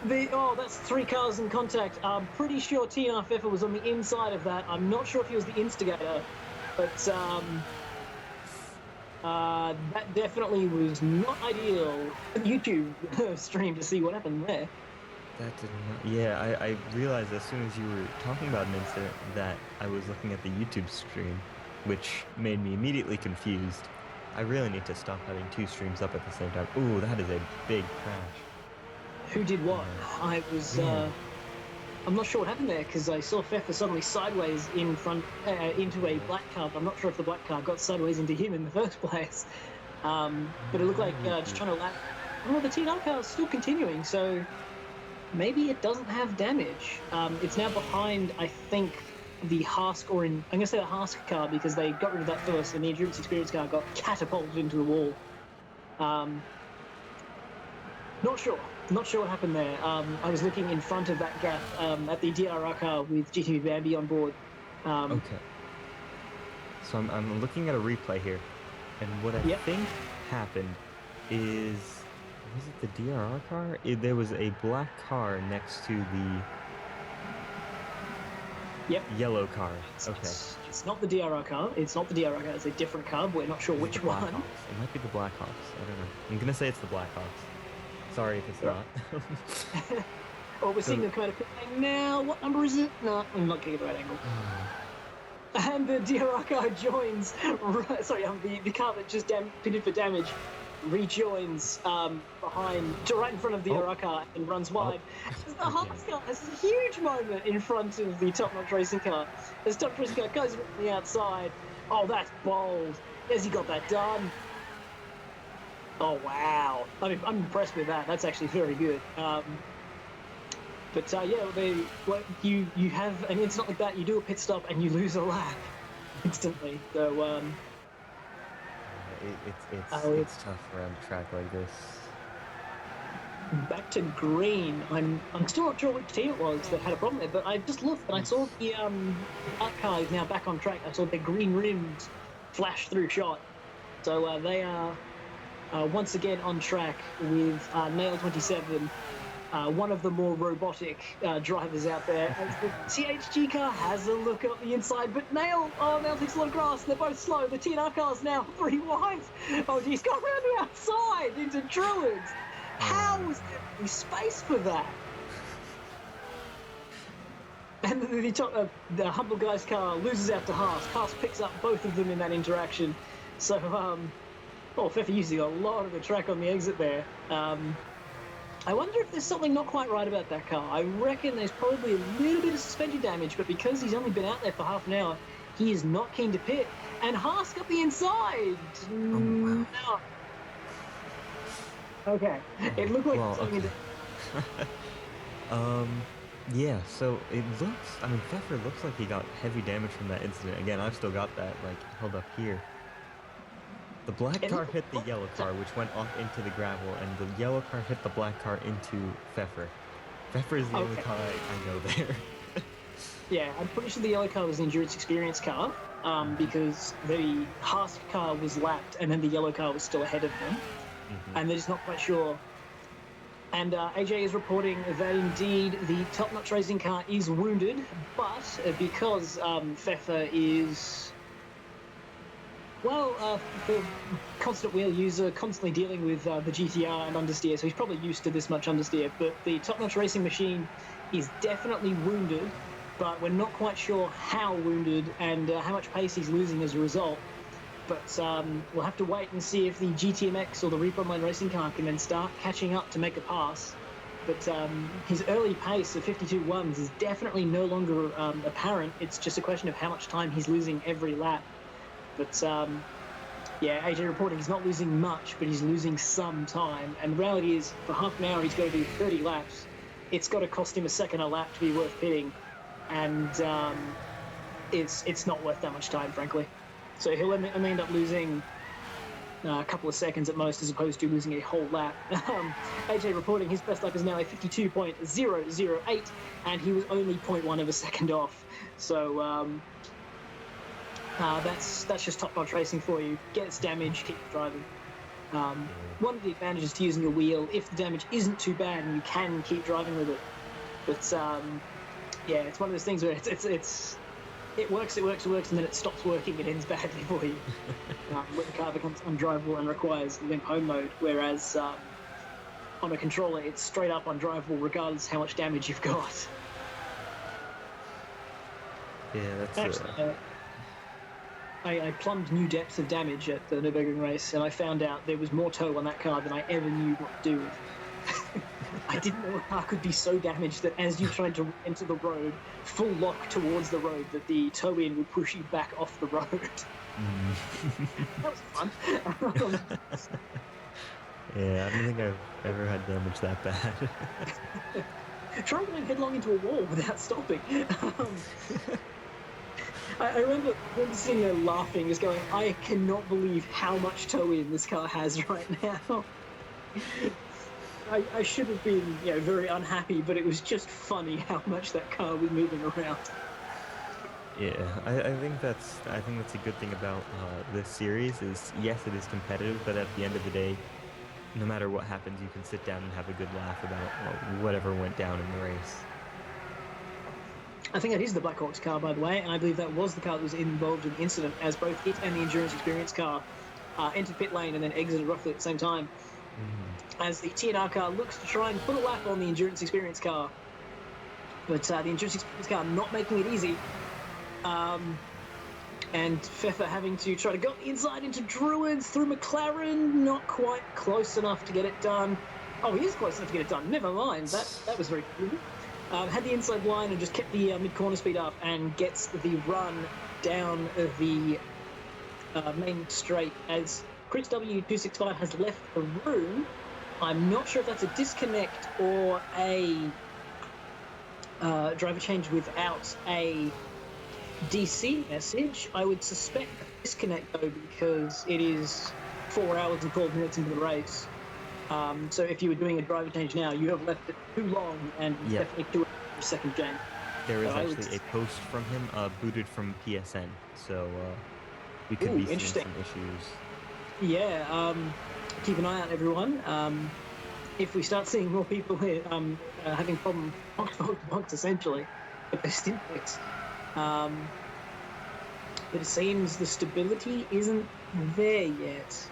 That's 3 cars in contact. I'm pretty sure TNR Pfeffer was on the inside of that. I'm not sure if he was the instigator, but that definitely was not ideal. YouTube stream to see what happened there. that did not. Yeah, I realized as soon as you were talking about an incident that I was looking at the YouTube stream, which made me immediately confused. I really need to stop having 2 streams up at the same time. Ooh, that is a big crash. Who did what? I was. Yeah. I'm not sure what happened there because I saw Pfeffer suddenly sideways in front into a black car. But I'm not sure if the black car got sideways into him in the first place. But it looked like just trying to lap. Oh, the TNR car is still continuing, so maybe it doesn't have damage. It's now behind, I think, the Hask, I'm going to say the Hask car because they got rid of that first, and the Endurance Experience car got catapulted into the wall. Not sure what happened there. I was looking in front of that gap at the DRR car with GTP Bambi on board. Okay. So I'm looking at a replay here, and what I think happened is, was it the DRR car? There was a black car next to the yellow car. Okay. It's not the DRR car. It's not the DRR car. It's a different car. But we're not sure which one. It might be the Blackhawks. I don't know. I'm gonna say it's the Blackhawks. Sorry if it's not. Well, we're seeing them come out of pit lane now. What number is it? No, I'm not getting the right angle. And the DRR car joins. Sorry, the car that just pitted for damage rejoins behind, right in front of the DRR car and runs wide. The Haas car has a huge moment in front of the Top Notch Racing car. As Top Notch Racing car goes around the outside. Oh, that's bold. Has he got that done? Oh, wow. I mean, I'm impressed with that. That's actually very good. But you have an incident like that, you do a pit stop, and you lose a lap instantly. So, it's tough around a track like this. Back to green. I'm still not sure which team it was that had a problem there, but I just looked and I saw the art car is now back on track. I saw their green rims flash through shot. So they are once again on track with Nail 27, one of the more robotic drivers out there. As the THG car has a look up the inside, but Nail takes a lot of grass. They're both slow. The TNR car's now 3 wide. Oh, he's got around the outside into Druids. How was there any space for that? And the Humble Guy's car loses out to Haas. Haas picks up both of them in that interaction. So, Pfeffer using a lot of the track on the exit there. I wonder if there's something not quite right about that car. I reckon there's probably a little bit of suspension damage, but because he's only been out there for half an hour, he is not keen to pit. And Haas got the inside. No. Okay. It looked like something. Yeah, so it looks, Pfeffer looks like he got heavy damage from that incident. Again, I've still got that, held up here. The black car hit the yellow car, which went off into the gravel, and the yellow car hit the black car into Pfeffer. Pfeffer is the only car I know there. Yeah, I'm pretty sure the yellow car was the Endurance Experience car, because the Haas car was lapped, and then the yellow car was still ahead of them. And they're just not quite sure. And AJ is reporting that indeed the Top Notch Racing car is wounded, but because Pfeffer is, the constant wheel user, constantly dealing with the GTR and understeer, so he's probably used to this much understeer. But the Top Notch Racing machine is definitely wounded, but we're not quite sure how wounded and how much pace he's losing as a result. But we'll have to wait and see if the GTMX or the Repo Mine Racing car can then start catching up to make a pass. But his early pace of 52.1s is definitely no longer apparent. It's just a question of how much time he's losing every lap. But AJ reporting he's not losing much, but he's losing some time. And the reality is, for half an hour, he's got to do 30 laps. It's got to cost him a second a lap to be worth pitting. And it's not worth that much time, frankly. So he'll only end up losing a couple of seconds at most, as opposed to losing a whole lap. AJ reporting his best lap is now a 52.008, and he was only 0.1 of a second off. So, That's just top-notch racing for you. Gets damage, keep driving. One of the advantages to using a wheel, if the damage isn't too bad and you can keep driving with it. But yeah, it's one of those things where it works, and then it stops working and ends badly for you. When the car becomes undrivable and requires limp home mode, whereas on a controller, it's straight up undrivable regardless how much damage you've got. Yeah, that's Actually, I plumbed new depths of damage at the Nürburgring race, and I found out there was more tow on that car than I ever knew what to do with. I didn't know a car could be so damaged that as you tried to enter the road, full lock towards the road, that the tow-in would push you back off the road. That was fun. Yeah, I don't think I've ever had damage that bad. Try going headlong into a wall without stopping. I remember sitting there laughing, just going, I cannot believe how much tow-in this car has right now. I should have been, very unhappy, but it was just funny how much that car was moving around. Yeah, I think that's a good thing about this series is, yes, it is competitive, but at the end of the day, no matter what happens, you can sit down and have a good laugh about whatever went down in the race. I think that is the Blackhawks car, by the way, and I believe that was the car that was involved in the incident, as both it and the Endurance Experience car entered pit lane and then exited roughly at the same time. As the TNR car looks to try and put a lap on the Endurance Experience car. But the Endurance Experience car not making it easy. And Pfeffer having to try to go the inside into Druids through McLaren, not quite close enough to get it done. Oh, he is close enough to get it done. Never mind. That was very cool. Had the inside line and just kept the mid-corner speed up and gets the run down the main straight as Chris W265 has left the room. I'm not sure if that's a disconnect or a driver change without a DC message. I would suspect a disconnect, though, because it is 4 hours and 12 minutes into the race. So if you were doing a driver change now, you have left it too long and definitely too early for a second change. There is actually a post from him booted from PSN, so we could be seeing some issues. Yeah, keep an eye out, everyone. If we start seeing more people here having problems box essentially with their stint picks, but it seems the stability isn't there yet.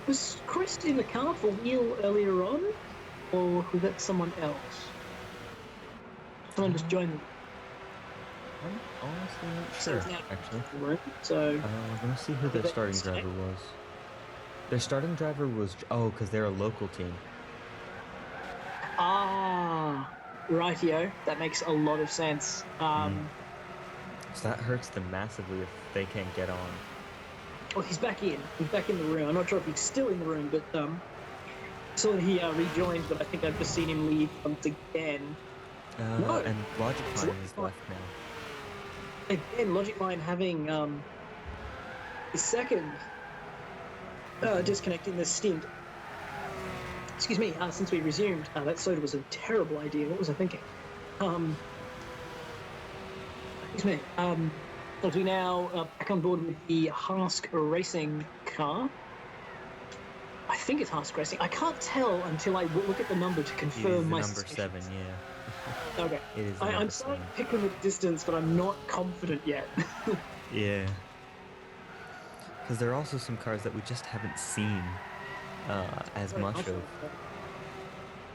Was Chris in the car for wheel earlier on, or was that someone else? Someone just joined them. I'm honestly not sure, actually. So I'm going to see who their starting driver was. Their starting driver was... Oh, because they're a local team. Ah, rightio. That makes a lot of sense. So that hurts them massively if they can't get on. Well, he's back in. He's back in the room. I'm not sure if he's still in the room, but saw that he rejoined, but I think I've just seen him leave once again. No. And Logic Line is left now. Again, Logic Line having the second disconnect in this stint. Excuse me, since we resumed. That soda was a terrible idea. What was I thinking? Excuse me. As we now back on board with the Hask Racing car. I think it's Hask Racing. I can't tell until I look at the number to confirm my number 7, yeah. Okay. It is I'm starting to pick them at distance, but I'm not confident yet. Yeah. Because there are also some cars that we just haven't seen as much of.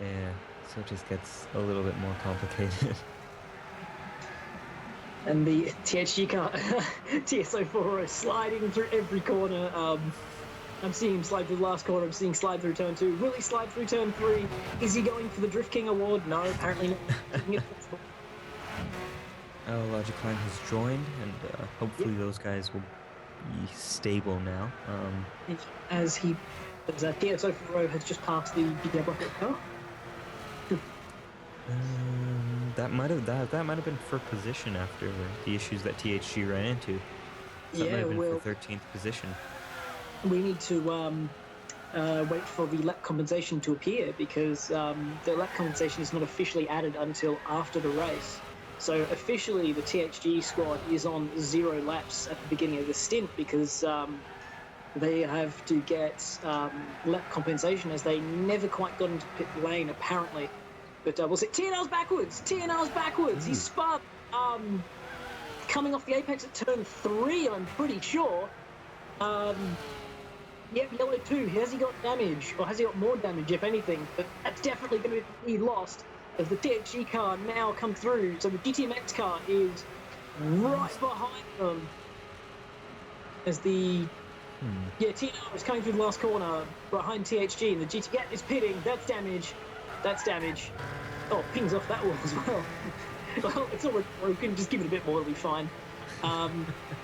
Yeah, so it just gets a little bit more complicated. And the THG car, TSO4 sliding through every corner. I'm seeing him slide through the last corner. I'm seeing slide through turn 2. Will he slide through turn 3? Is he going for the Drift King award? No, apparently not. Logic Line has joined, and hopefully those guys will be stable now. As TSO4 has just passed the GTPlanet Rocket car. That might have been for position after the issues that THG ran into. So that might have been for 13th position. We need to wait for the lap compensation to appear because the lap compensation is not officially added until after the race. So officially, the THG squad is on 0 laps at the beginning of the stint because they have to get lap compensation as they never quite got into pit lane, apparently. But we'll see. TNL's backwards! TNL's backwards! He spun coming off the apex at turn 3, I'm pretty sure. Yep, yellow 2. Has he got damage? Or has he got more damage, if anything? But that's definitely going to be lost as the THG car now come through. So the GTMX car is right behind them. As the TNR is coming through the last corner behind THG, and the GT is pitting. That's damage. That's damage. Oh, pings off that wall as well. Well, it's already broken. Just give it a bit more, it'll be fine.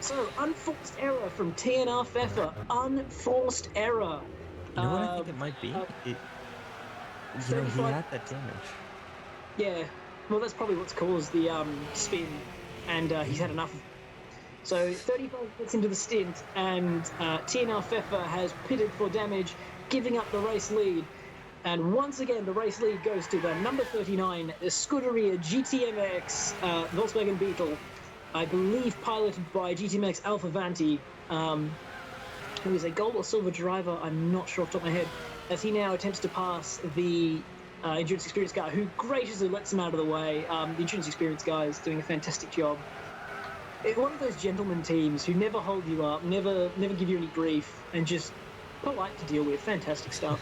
So, unforced error from TNR Pfeffer. Unforced error. You know what I think it might be? He had that damage. Yeah. Well, that's probably what's caused the spin, and he's had enough. So 35 minutes into the stint, and TNR Pfeffer has pitted for damage, giving up the race lead. And once again, the race lead goes to the number 39 Scuderia GTMX Volkswagen Beetle, I believe piloted by GTMX Alpha Vanti, who is a gold or silver driver, I'm not sure off the top of my head, as he now attempts to pass the Endurance Experience guy, who graciously lets him out of the way. The Endurance Experience guy is doing a fantastic job. It's one of those gentleman teams who never hold you up, never give you any grief, and just polite to deal with. Fantastic stuff.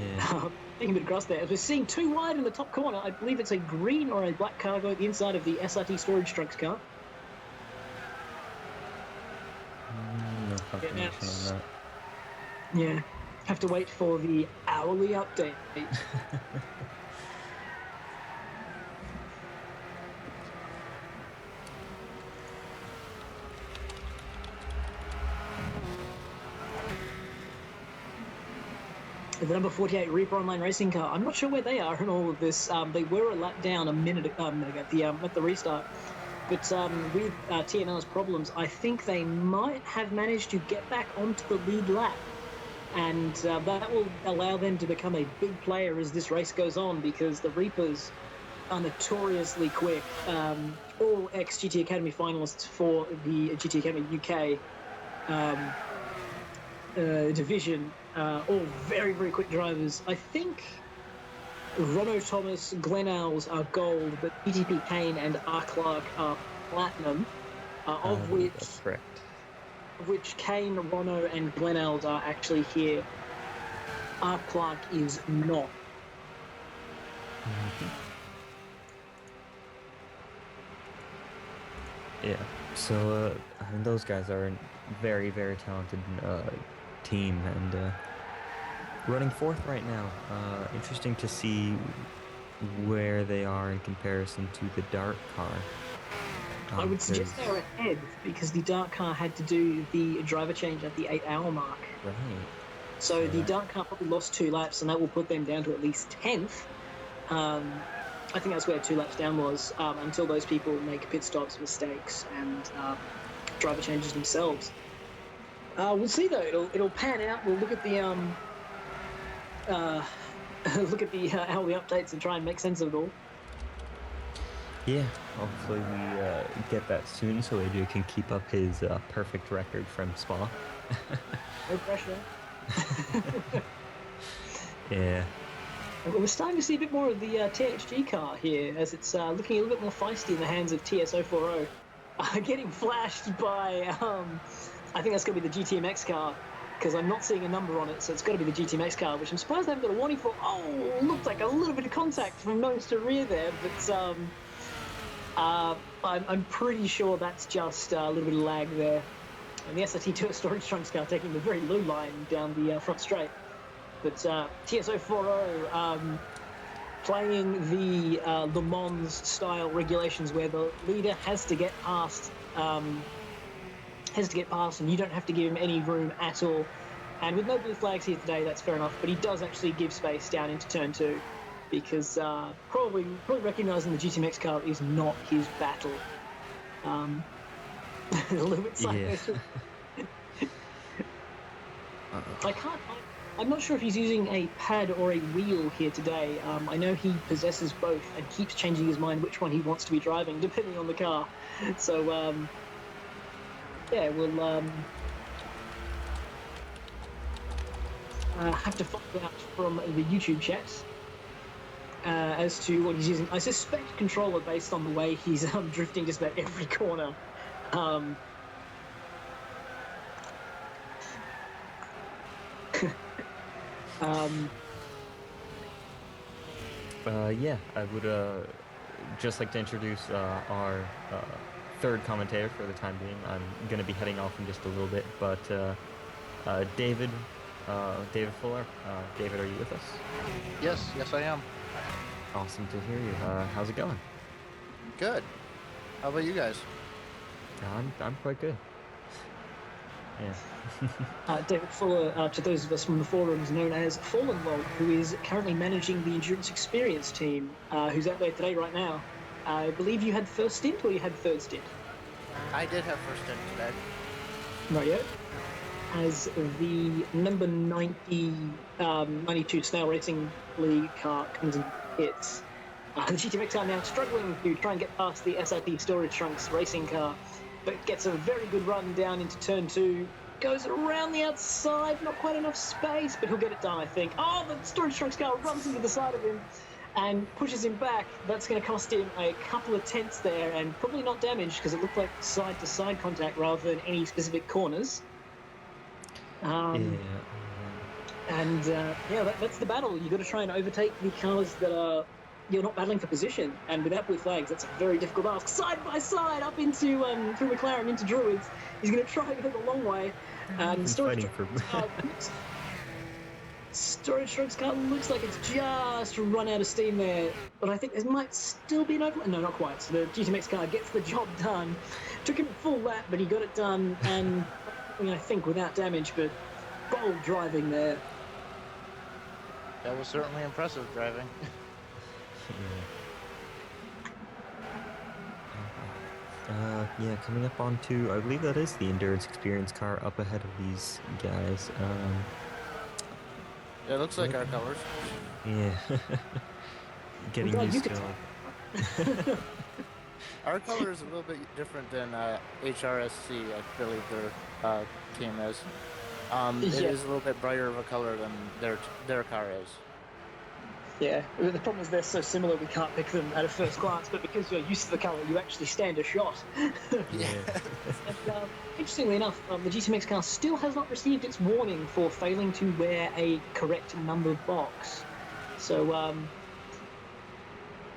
Yeah. Taking a bit of grass there. As we're seeing 2 wide in the top corner, I believe it's a green or a black cargo at the inside of the SRT storage trucks car. No confirmation on that. Yeah. Have to wait for the hourly update. The number 48 Reaper Online Racing car. I'm not sure where they are in all of this. They were a lap down a minute ago at the restart. But with TNR's problems, I think they might have managed to get back onto the lead lap. And that will allow them to become a big player as this race goes on, because the Reapers are notoriously quick. All ex-GT Academy finalists for the GT Academy UK division, all very, very quick drivers. I think Ronno Thomas, Glenn Owls are gold, but GTP Kane and R. Clark are platinum, of which That's correct. Kane, Ronno, and Glenn Owls are actually here. R. Clark is not. Yeah. So, I mean, those guys are a very, very talented team, and running 4th right now. Interesting to see where they are in comparison to the Dart car. I would suggest they're ahead, because the Dart car had to do the driver change at the 8-hour mark. Right. So the Dart car probably lost 2 laps, and that will put them down to at least 10th. I think that's where 2 laps down was, until those people make pit stops, mistakes, and driver changes themselves. We'll see though. It'll pan out. We'll look at the hourly updates and try and make sense of it all. Yeah, hopefully we get that soon so AJ can keep up his perfect record from Spa. No pressure. Yeah. We're starting to see a bit more of the THG car here, as it's looking a little bit more feisty in the hands of TS040. Getting flashed by, I think that's going to be the GTMX car, because I'm not seeing a number on it, so it's got to be the GTMX car, which I'm surprised they haven't got a warning for. Oh, looked like a little bit of contact from nose to rear there, but I'm pretty sure that's just a little bit of lag there. And the SRT2 storage trunks car taking the very low line down the front straight. But TS040 playing the Le Mans style regulations, where the leader has to get past, and you don't have to give him any room at all. And with no blue flags here today, that's fair enough. But he does actually give space down into turn 2, because probably recognising the GTMX car is not his battle. A little bit sideways. Yeah. I can't find I'm not sure if he's using a pad or a wheel here today. I know he possesses both and keeps changing his mind which one he wants to be driving, depending on the car. So, yeah, we'll have to find out from the YouTube chat as to what he's using. I suspect controller based on the way he's drifting just about every corner. Yeah, I would just like to introduce our third commentator for the time being. I'm going to be heading off in just a little bit, but David Fuller. David, are you with us? Yes, I am. Awesome to hear you. How's it going? Good. How about you guys? I'm quite good. Yeah. David Fuller, to those of us from the forums, known as Fallen Log, who is currently managing the Endurance Experience team, who's out there today right now. I believe you had first stint or you had third stint? I did have first stint today. Not yet. As the number 92 Snail Racing League car comes in hits, the GTMX car now struggling to try and get past the SIP Storage Trunks racing car, but gets a very good run down into turn 2, goes around the outside, not quite enough space, but he'll get it done, I think. Oh, the Storage Trunks car runs into the side of him and pushes him back. That's going to cost him a couple of tenths there, and probably not damage, because it looked like side-to-side contact rather than any specific corners. And that's the battle. You've got to try and overtake the cars that are you're not battling for position, and without blue flags, that's a very difficult ask. Side by side, up into through McLaren into Druids. He's going to try and go the long way. And Storage Trunks car looks like it's just run out of steam there, but I think there might still be an overlap. No, not quite. So the GTMX car gets the job done. Took him a full lap, but he got it done, and I think without damage, but bold driving there. That was certainly impressive driving. Yeah, coming up onto, I believe that is the Endurance Experience car up ahead of these guys. Yeah, it looks like our colors. Yeah. Getting used to them. Our color is a little bit different than HRSC, I believe their team is. It is a little bit brighter of a color than their car is. Yeah, the problem is they're so similar we can't pick them at a first glance, but because you're used to the colour, you actually stand a shot. Yeah. And, interestingly enough, the GTMX car still has not received its warning for failing to wear a correct number box. So,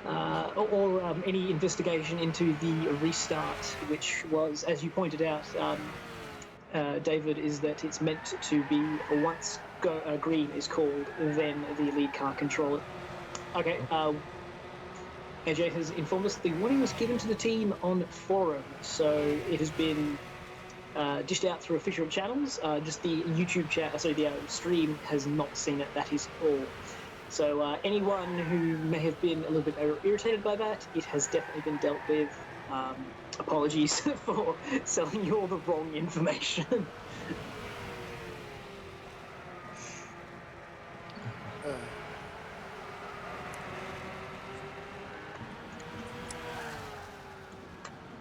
or any investigation into the restart, which was, as you pointed out, David, is that it's meant to be once green is called, then the lead car control it. Okay, AJ has informed us the warning was given to the team on forum, so it has been dished out through official channels. Just the YouTube chat, the stream has not seen it. That is all. So anyone who may have been a little bit irritated by that, it has definitely been dealt with. Apologies for selling you all the wrong information.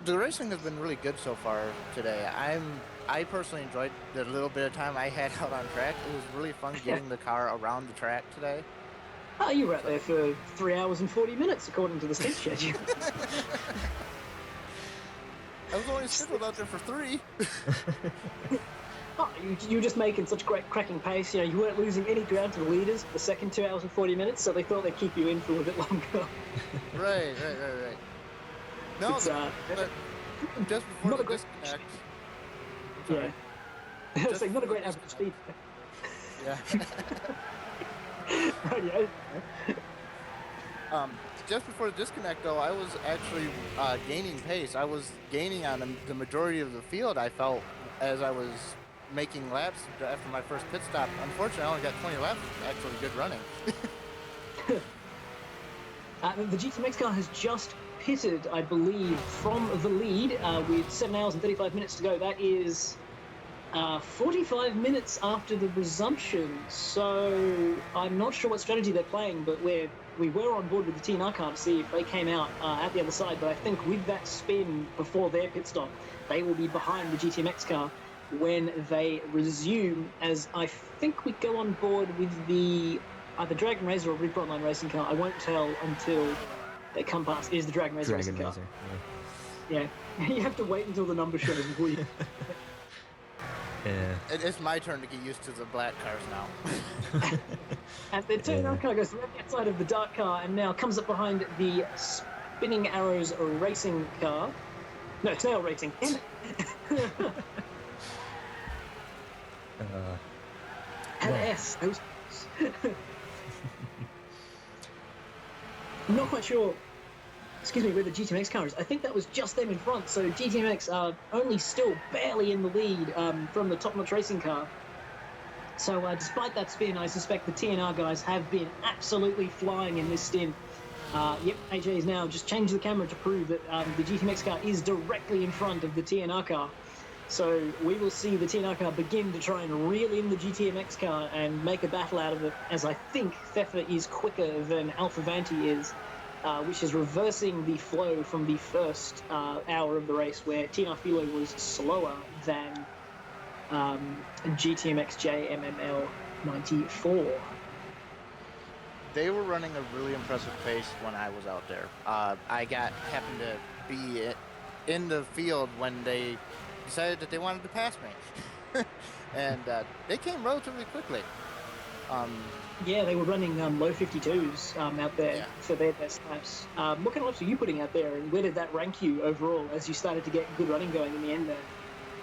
The racing has been really good so far today. I personally enjoyed the little bit of time I had out on track. It was really fun getting the car around the track today. Oh, you were out there for 3 hours and 40 minutes, according to the stint schedule. I was only scheduled out there for 3. Oh, you were just making such great cracking pace. You weren't losing any ground to the leaders for the second 2 hours and 40 minutes, so they thought they'd keep you in for a bit longer. Right. No, but just before the disconnect. Yeah. It's like not a great average speed. Yeah. Right, Just before the disconnect, though, I was actually gaining pace. I was gaining on the majority of the field, I felt, as I was making laps after my first pit stop. Unfortunately, I only got 20 laps. Actually, good running. The GTMX car has just pitted, I believe, from the lead with 7 hours and 35 minutes to go. That is 45 minutes after the resumption, so I'm not sure what strategy they're playing, but we were on board with the TNR car to see if they came out at the other side, but I think with that spin before their pit stop, they will be behind the GTMX car when they resume, as I think we go on board with the either Dragon Razor or Reaper Online Racing car. I won't tell until they come past. It is the Dragon Razor Dragon racing Razor. car. Yeah. You have to wait until the number shows before you... Yeah. It's my turn to get used to the black cars now. And the TNR car goes right outside of the dark car and now comes up behind the Spinning Arrows racing car. No, Snail Racing. And S. I'm not quite sure, where the GTMX car is. I think that was just them in front, so GTMX are only still barely in the lead from the top-notch racing car. So despite that spin, I suspect the TNR guys have been absolutely flying in this stint. Yep, AJ has now just changed the camera to prove that the GTMX car is directly in front of the TNR car. So we will see the TNR car begin to try and reel in the GTMX car and make a battle out of it, as I think Theffer is quicker than Alpha Vanti is, which is reversing the flow from the first hour of the race where TNR Philo was slower than GTMX JMML 94. They were running a really impressive pace when I was out there. I happened to be in the field when they decided that they wanted to pass me. And they came relatively quickly. Yeah, they were running low 52s out there for their best laps. What kind of laps were you putting out there, and where did that rank you overall as you started to get good running going in the end there?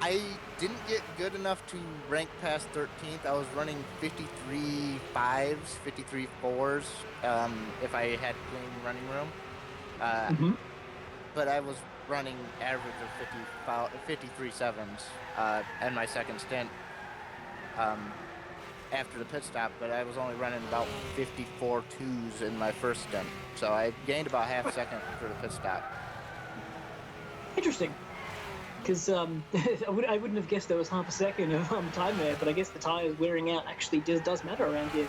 I didn't get good enough to rank past 13th. I was running 53 5s, 53 4s if I had clean running room. But I was running average of 53 7s in my second stint after the pit stop, but I was only running about 54 2s in my first stint. So I gained about half a second for the pit stop. Interesting. Because I wouldn't have guessed there was half a second of time there, but I guess the tires wearing out actually does matter around here.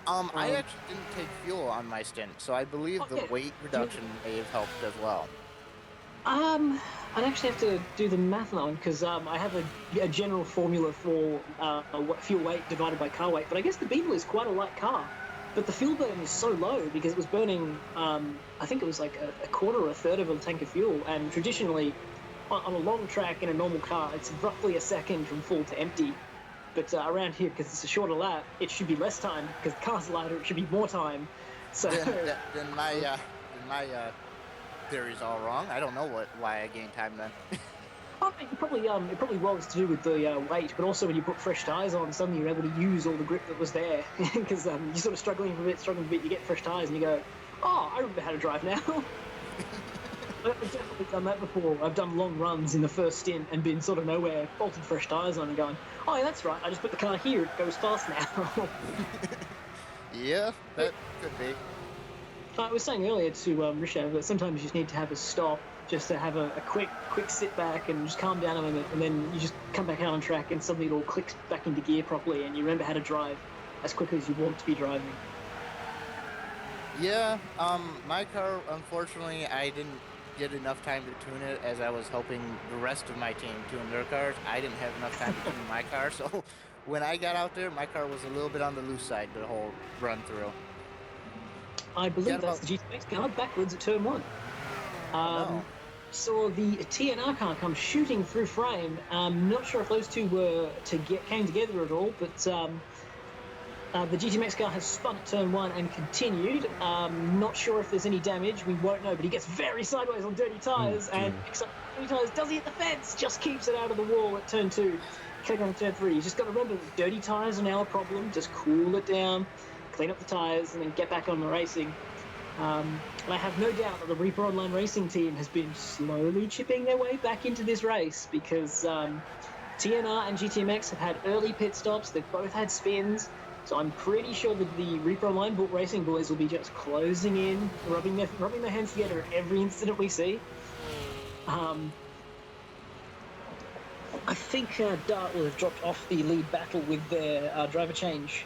I actually didn't take fuel on my stint, so I believe the weight reduction may have helped as well. I'd actually have to do the math on that one, because I have a general formula for fuel weight divided by car weight, but I guess the Beetle is quite a light car. But the fuel burn is so low because it was burning, I think it was like a quarter or a third of a tank of fuel, and traditionally, on a long track in a normal car, it's roughly a second from full to empty. But around here, because it's a shorter lap, it should be less time. Because the car's lighter, it should be more time. So then my theory's all wrong. I don't know why I gained time then. It probably was to do with the weight, but also when you put fresh tires on, suddenly you're able to use all the grip that was there. Because you're sort of struggling a bit, you get fresh tires, and you go, oh, I remember how to drive now. I've definitely done that before. I've done long runs in the first stint and been sort of nowhere, bolted fresh tyres on and going, oh, yeah, that's right, I just put the car here, it goes fast now. Yeah, that could be. I was saying earlier to Rishav that sometimes you just need to have a stop, just to have a quick sit back and just calm down a minute, and then you just come back out on track and suddenly it all clicks back into gear properly and you remember how to drive as quickly as you want to be driving. Yeah, my car, unfortunately, I didn't get enough time to tune it, as I was helping the rest of my team tune their cars. I didn't have enough time to tune my car, so when I got out there, my car was a little bit on the loose side the whole run through. I believe that's the GTX car backwards at turn 1. Saw the TNR car come shooting through frame. Not sure if those two came together at all, but the GTMX car has spun at turn 1 and continued. Not sure if there's any damage. We won't know, but he gets very sideways on dirty tyres and picks up dirty tyres. Does he hit the fence? Just keeps it out of the wall at turn 2. Click on turn 3. You just got to remember that dirty tyres are now a problem. Just cool it down, clean up the tyres, and then get back on the racing. I have no doubt that the Reaper Online Racing team has been slowly chipping their way back into this race because TNR and GTMX have had early pit stops. They've both had spins. So I'm pretty sure that the Reaper Online Racing boys will be just closing in, rubbing their hands together at every incident we see. I think Dart will have dropped off the lead battle with their driver change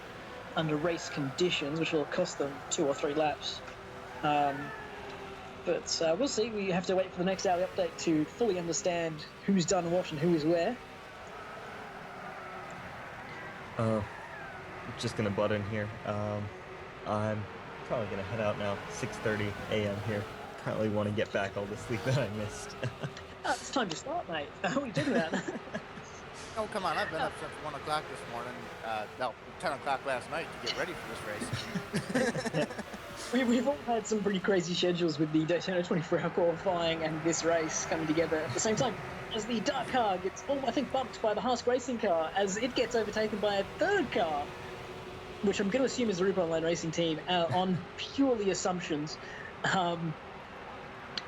under race conditions, which will cost them 2 or 3 laps. But we'll see. We have to wait for the next hourly update to fully understand who's done what and who is where. Just gonna butt in here. I'm probably gonna head out now. 6:30 a.m. here. Currently want to get back all the sleep that I missed. It's time to start, mate. What are you talking about? Oh, come on. I've been up since 1 o'clock this morning. No, 10 o'clock last night to get ready for this race. We've all had some pretty crazy schedules with the Daytona 24-hour qualifying and this race coming together at the same time. As the Dart car gets, I think, bumped by the Haas racing car as it gets overtaken by a third car, which I'm going to assume is the Rubicon Lane Racing team, on purely assumptions.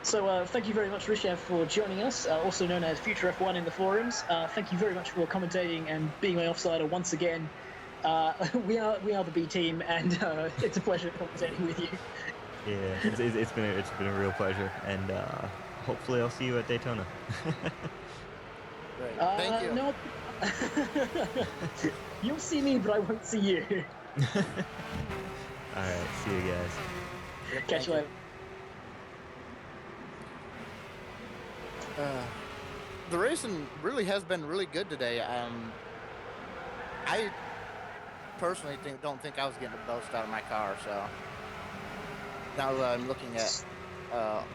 So thank you very much, Rishav, for joining us, also known as Future F1 in the forums. Thank you very much for commentating and being my offsider once again. We are the B team, and it's a pleasure commentating with you. Yeah, it's been a real pleasure, and hopefully I'll see you at Daytona. Great. Thank you. No, you'll see me, but I won't see you. All right, see you guys. Yep, Catch you later. The racing really has been really good today. I personally don't think I was getting the most out of my car, so now I'm looking at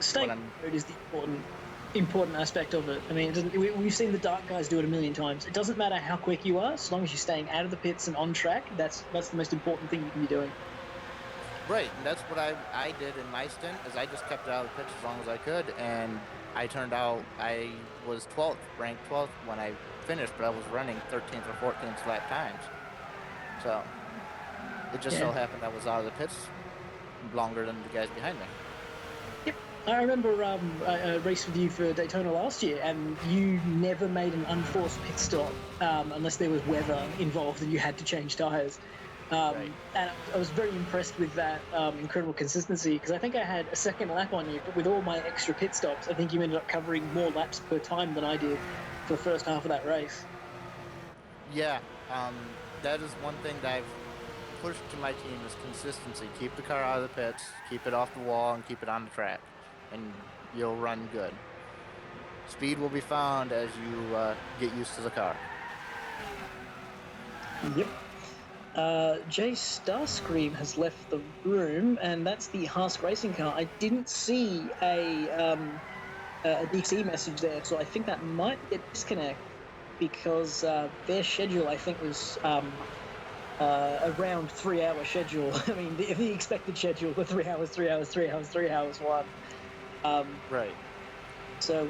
Staying what on the road is the important aspect of it. I mean, we've seen the Dart guys do it a million times. It doesn't matter how quick you are, as long as you're staying out of the pits and on track. That's the most important thing you can be doing. Right, and that's what I did in my stint, is I just kept out of the pits as long as I could, and I turned out I was 12th, ranked 12th when I finished, but I was running 13th or 14th lap times. So it just so happened I was out of the pits longer than the guys behind me. Yep. I remember I raced with you for Daytona last year, and you never made an unforced pit stop unless there was weather involved and you had to change tyres. Right. And I was very impressed with that incredible consistency, because I think I had a second lap on you, but with all my extra pit stops, I think you ended up covering more laps per time than I did for the first half of that race. Yeah, that is one thing that I've pushed to my team is consistency. Keep the car out of the pits, keep it off the wall, and keep it on the track, and you'll run good. Speed will be found as you get used to the car. Yep. Jay Starscream has left the room, and that's the Haas racing car. I didn't see a DC message there, so I think that might be a disconnect, because their schedule, I think, was around 3-hour schedule. I mean, the expected schedule were 3 hours, 3 hours, 3 hours, 3 hours, 1. Right. So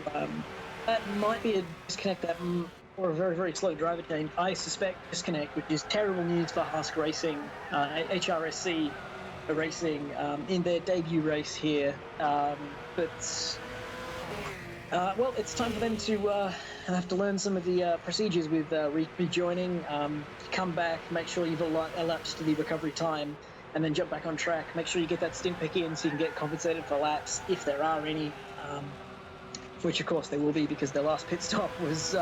that might be a disconnect, or a very, very slow driver change. I suspect disconnect, which is terrible news for Haas Racing, HRSC Racing, in their debut race here. But it's time for them to have to learn some of the procedures with rejoining. Come back, make sure you've elapsed to the recovery time, and then jump back on track. Make sure you get that stint pick in so you can get compensated for laps, if there are any. Which, of course, there will be, because their last pit stop was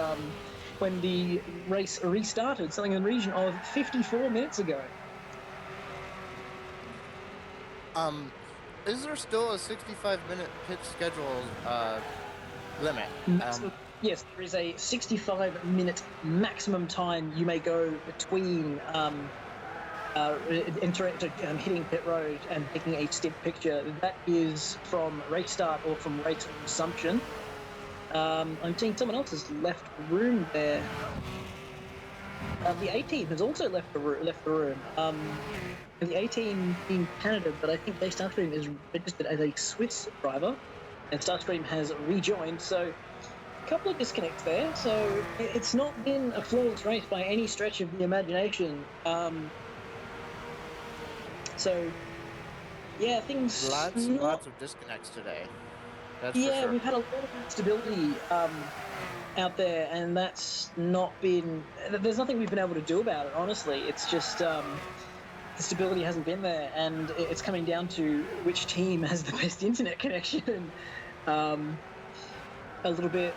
when the race restarted, something in the region of 54 minutes ago. Is there still a 65-minute pit schedule limit? Yes, there is a 65-minute maximum time you may go between hitting pit road and taking a stint picture. That is from race start or from race resumption. I'm seeing someone else has left the room there. The A team has also left the room. The A team in Canada, but I think Starscream is registered as a Swiss driver, and Starscream has rejoined. So a couple of disconnects there. So it's not been a flawless race by any stretch of the imagination. So yeah, things lots of disconnects today. That's for sure. We've had a lot of instability out there, and that's not been. There's nothing we've been able to do about it. Honestly, it's just the stability hasn't been there, and it's coming down to which team has the best internet connection. a little bit,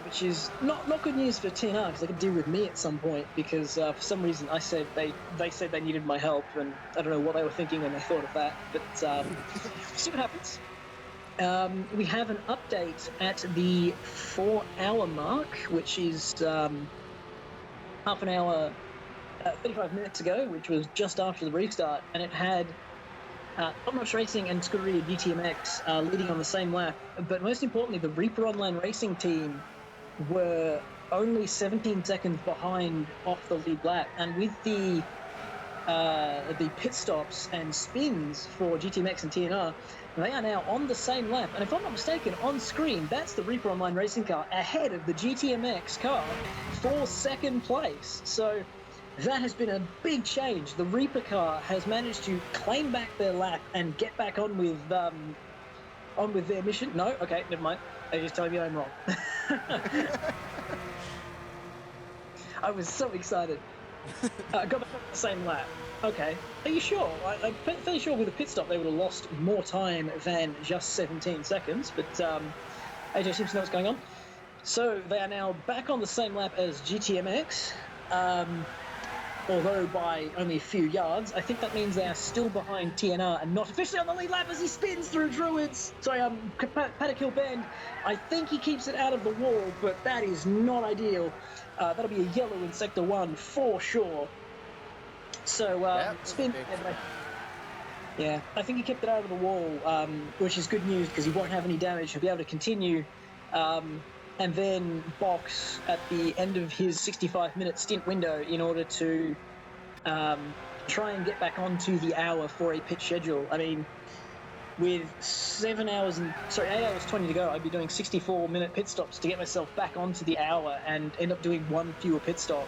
which is not good news for TNR because they could deal with me at some point because for some reason I said they said they needed my help, and I don't know what they were thinking when they thought of that, but we'll see what happens. We have an update at the 4-hour mark, which is half an hour, 35 minutes ago, which was just after the restart, and it had Top Notch Racing and Scuderia GTMX leading on the same lap. But most importantly, the Reaper Online Racing team were only 17 seconds behind off the lead lap. And with the pit stops and spins for GTMX and TNR, they are now on the same lap. And if I'm not mistaken, on screen, that's the Reaper Online Racing car ahead of the GTMX car for second place. So that has been a big change. The Reaper car has managed to claim back their lap and get back on with their mission. No, okay, never mind. They're just telling me I'm wrong. I was so excited. Got back on the same lap. Okay, are you sure? I'm fairly sure with a pit stop they would have lost more time than just 17 seconds. But AJ seems to know what's going on. So they are now back on the same lap as GTMX. Although by only a few yards. I think that means they are still behind TNR and not officially on the lead lap as he spins through Druids. Sorry, Paddock Hill Bend. I think he keeps it out of the wall, but that is not ideal. That'll be a yellow in Sector 1 for sure. So, spin. Yeah, I think he kept it out of the wall, which is good news because he won't have any damage. He'll be able to continue. And then box at the end of his 65-minute stint window in order to try and get back onto the hour for a pit schedule. I mean, with 8 hours 20 to go, I'd be doing 64-minute pit stops to get myself back onto the hour and end up doing one fewer pit stop.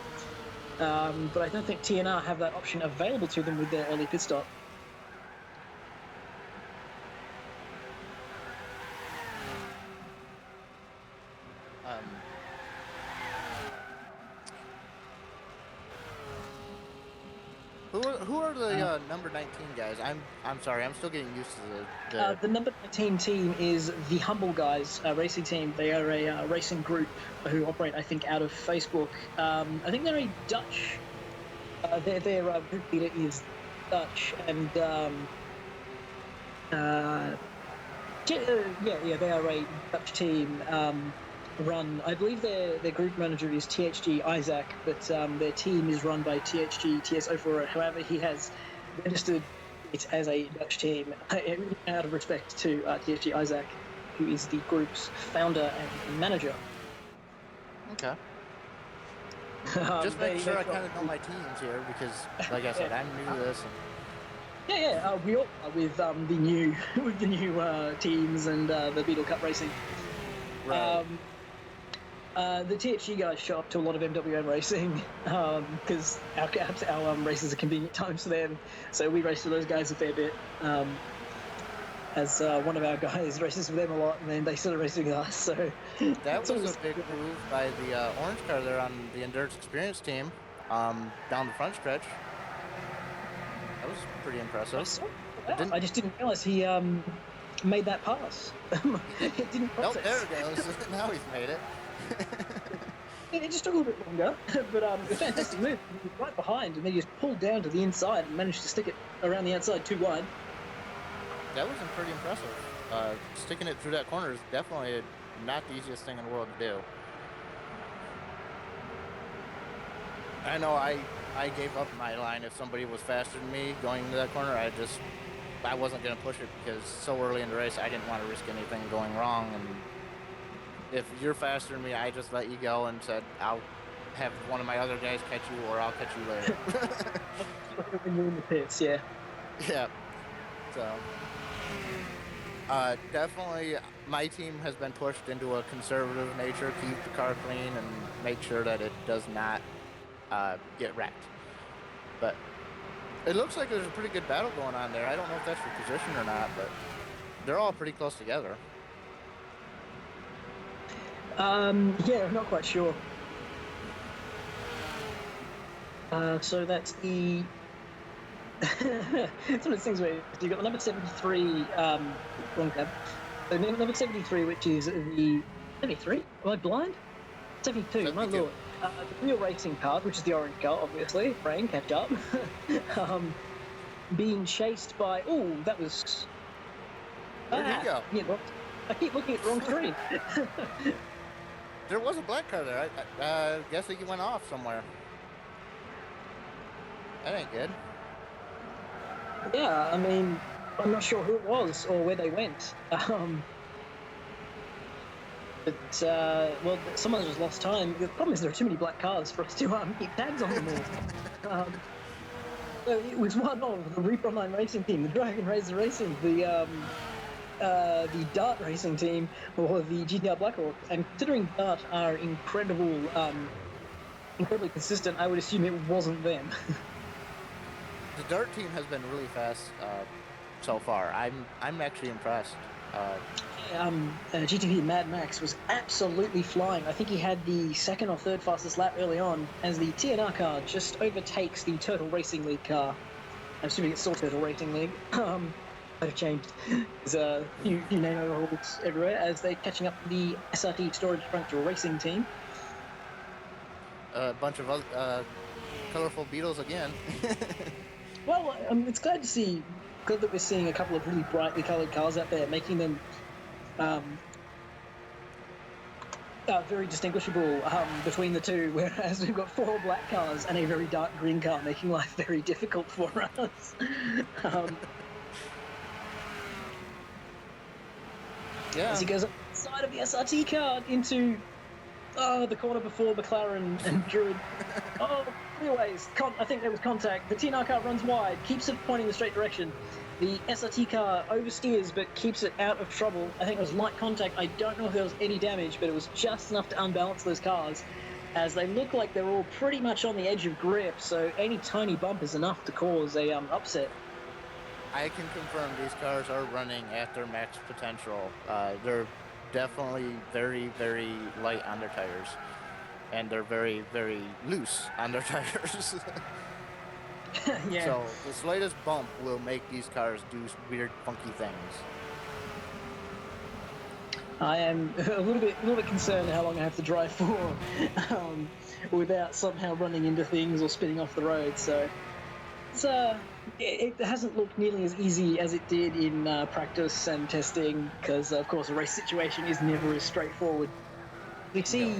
But I don't think TNR have that option available to them with their early pit stop. Who are the number 19 guys? I'm sorry, I'm still getting used to the number 19 team is the Humble Guys racing team. They are a racing group who operate, I think, out of Facebook. I think they're a Dutch. Their group leader is Dutch, and they are a Dutch team. Run, I believe their group manager is THG Isaac, but their team is run by THG TS04. However, he has registered it as a Dutch team out of respect to THG Isaac, who is the group's founder and manager. Okay. Just make sure I kind of know my teams here because, like I said, I'm new to this. And... we all are with the new teams and the Beetle Cup racing. Right. The THG guys show up to a lot of MWM racing because our races are convenient times for them. So we race with those guys a fair bit. As one of our guys races with them a lot, and then they started racing with us. So that was a big move by the orange car there on the Endurance Experience team down the front stretch. That was pretty impressive. I just didn't realize he made that pass. It didn't process. Oh, there it goes. Now he's made it. It just took a little bit longer, but a fantastic move. He was right behind, and then he just pulled down to the inside and managed to stick it around the outside too wide. That was pretty impressive. Sticking it through that corner is definitely not the easiest thing in the world to do. I know I gave up my line if somebody was faster than me going into that corner. I wasn't going to push it because so early in the race I didn't want to risk anything going wrong. And if you're faster than me, I just let you go and said, I'll have one of my other guys catch you or I'll catch you later. When you're in the pits, yeah. Yeah. So, definitely my team has been pushed into a conservative nature, keep the car clean and make sure that it does not get wrecked. But it looks like there's a pretty good battle going on there. I don't know if that's for position or not, but they're all pretty close together. Yeah, I'm not quite sure. So that's the... it's one of those things where you've got the number 73, wrong tab. So number 73, which is the 73? Am I blind? 72, my 72. lord. The real racing car, which is the orange car, obviously, brain catch up, being chased by. Oh, that was. Where'd he go? Yeah, I keep looking at the wrong screen. There was a black car there. I guess he went off somewhere. That ain't good. Yeah, I mean, I'm not sure who it was or where they went. But, well, someone just lost time. The problem is there are too many black cars for us to keep tags on them all. So it was one of the Reaper Online Racing team, the Dragon Razor Racing, the Dart Racing team, or the GTR Blackhawk. And considering Dart are incredibly consistent, I would assume it wasn't them. The Dart team has been really fast so far. I'm actually impressed. GTP Mad Max was absolutely flying. I think he had the second or third fastest lap early on as the TNR car just overtakes the Turtle Racing League car. I'm assuming it's still Turtle Racing League. Might have changed. There's a few name overhauls everywhere as they're catching up the SRT Storage Tractor Racing team. A bunch of other colorful Beetles again. Well, it's glad that we're seeing a couple of really brightly coloured cars out there, making them very distinguishable between the two, whereas we've got 4 black cars and a very dark green car, making life very difficult for us. Yeah. As he goes outside of the SRT car into the corner before McLaren and Druid. Anyways, I think there was contact. The TNR car runs wide, keeps it pointing the straight direction. The SRT car oversteers but keeps it out of trouble. I think it was light contact. I don't know if there was any damage, but it was just enough to unbalance those cars, as they look like they're all pretty much on the edge of grip, so any tiny bump is enough to cause a upset. I can confirm these cars are running at their max potential. They're definitely very, very light on their tires. And they're very, very loose on their tires. Yeah. So the slightest bump will make these cars do weird, funky things. I am a little bit concerned how long I have to drive for without somehow running into things or spinning off the road. So it hasn't looked nearly as easy as it did in practice and testing, because of course a race situation is never as straightforward. We see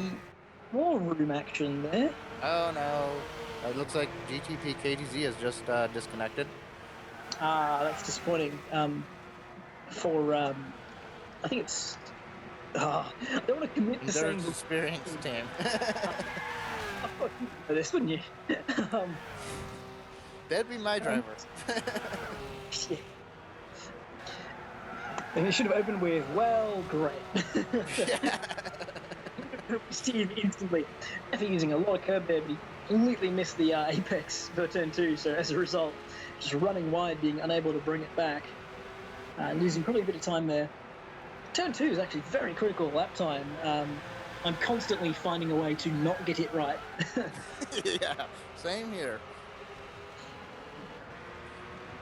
more room action there. Oh no. It looks like GTP KTZ has just disconnected. That's disappointing. I think it's. I don't want to commit to Their saying experienced team. Oh, you know this, wouldn't you? That'd be my driver. Yeah. And it should have opened with, well, great. Steve instantly, after using a lot of curb there, but he completely missed the apex for turn 2, so as a result, just running wide, being unable to bring it back, losing probably a bit of time there. Turn 2 is actually very critical lap time. I'm constantly finding a way to not get it right. Yeah, same here.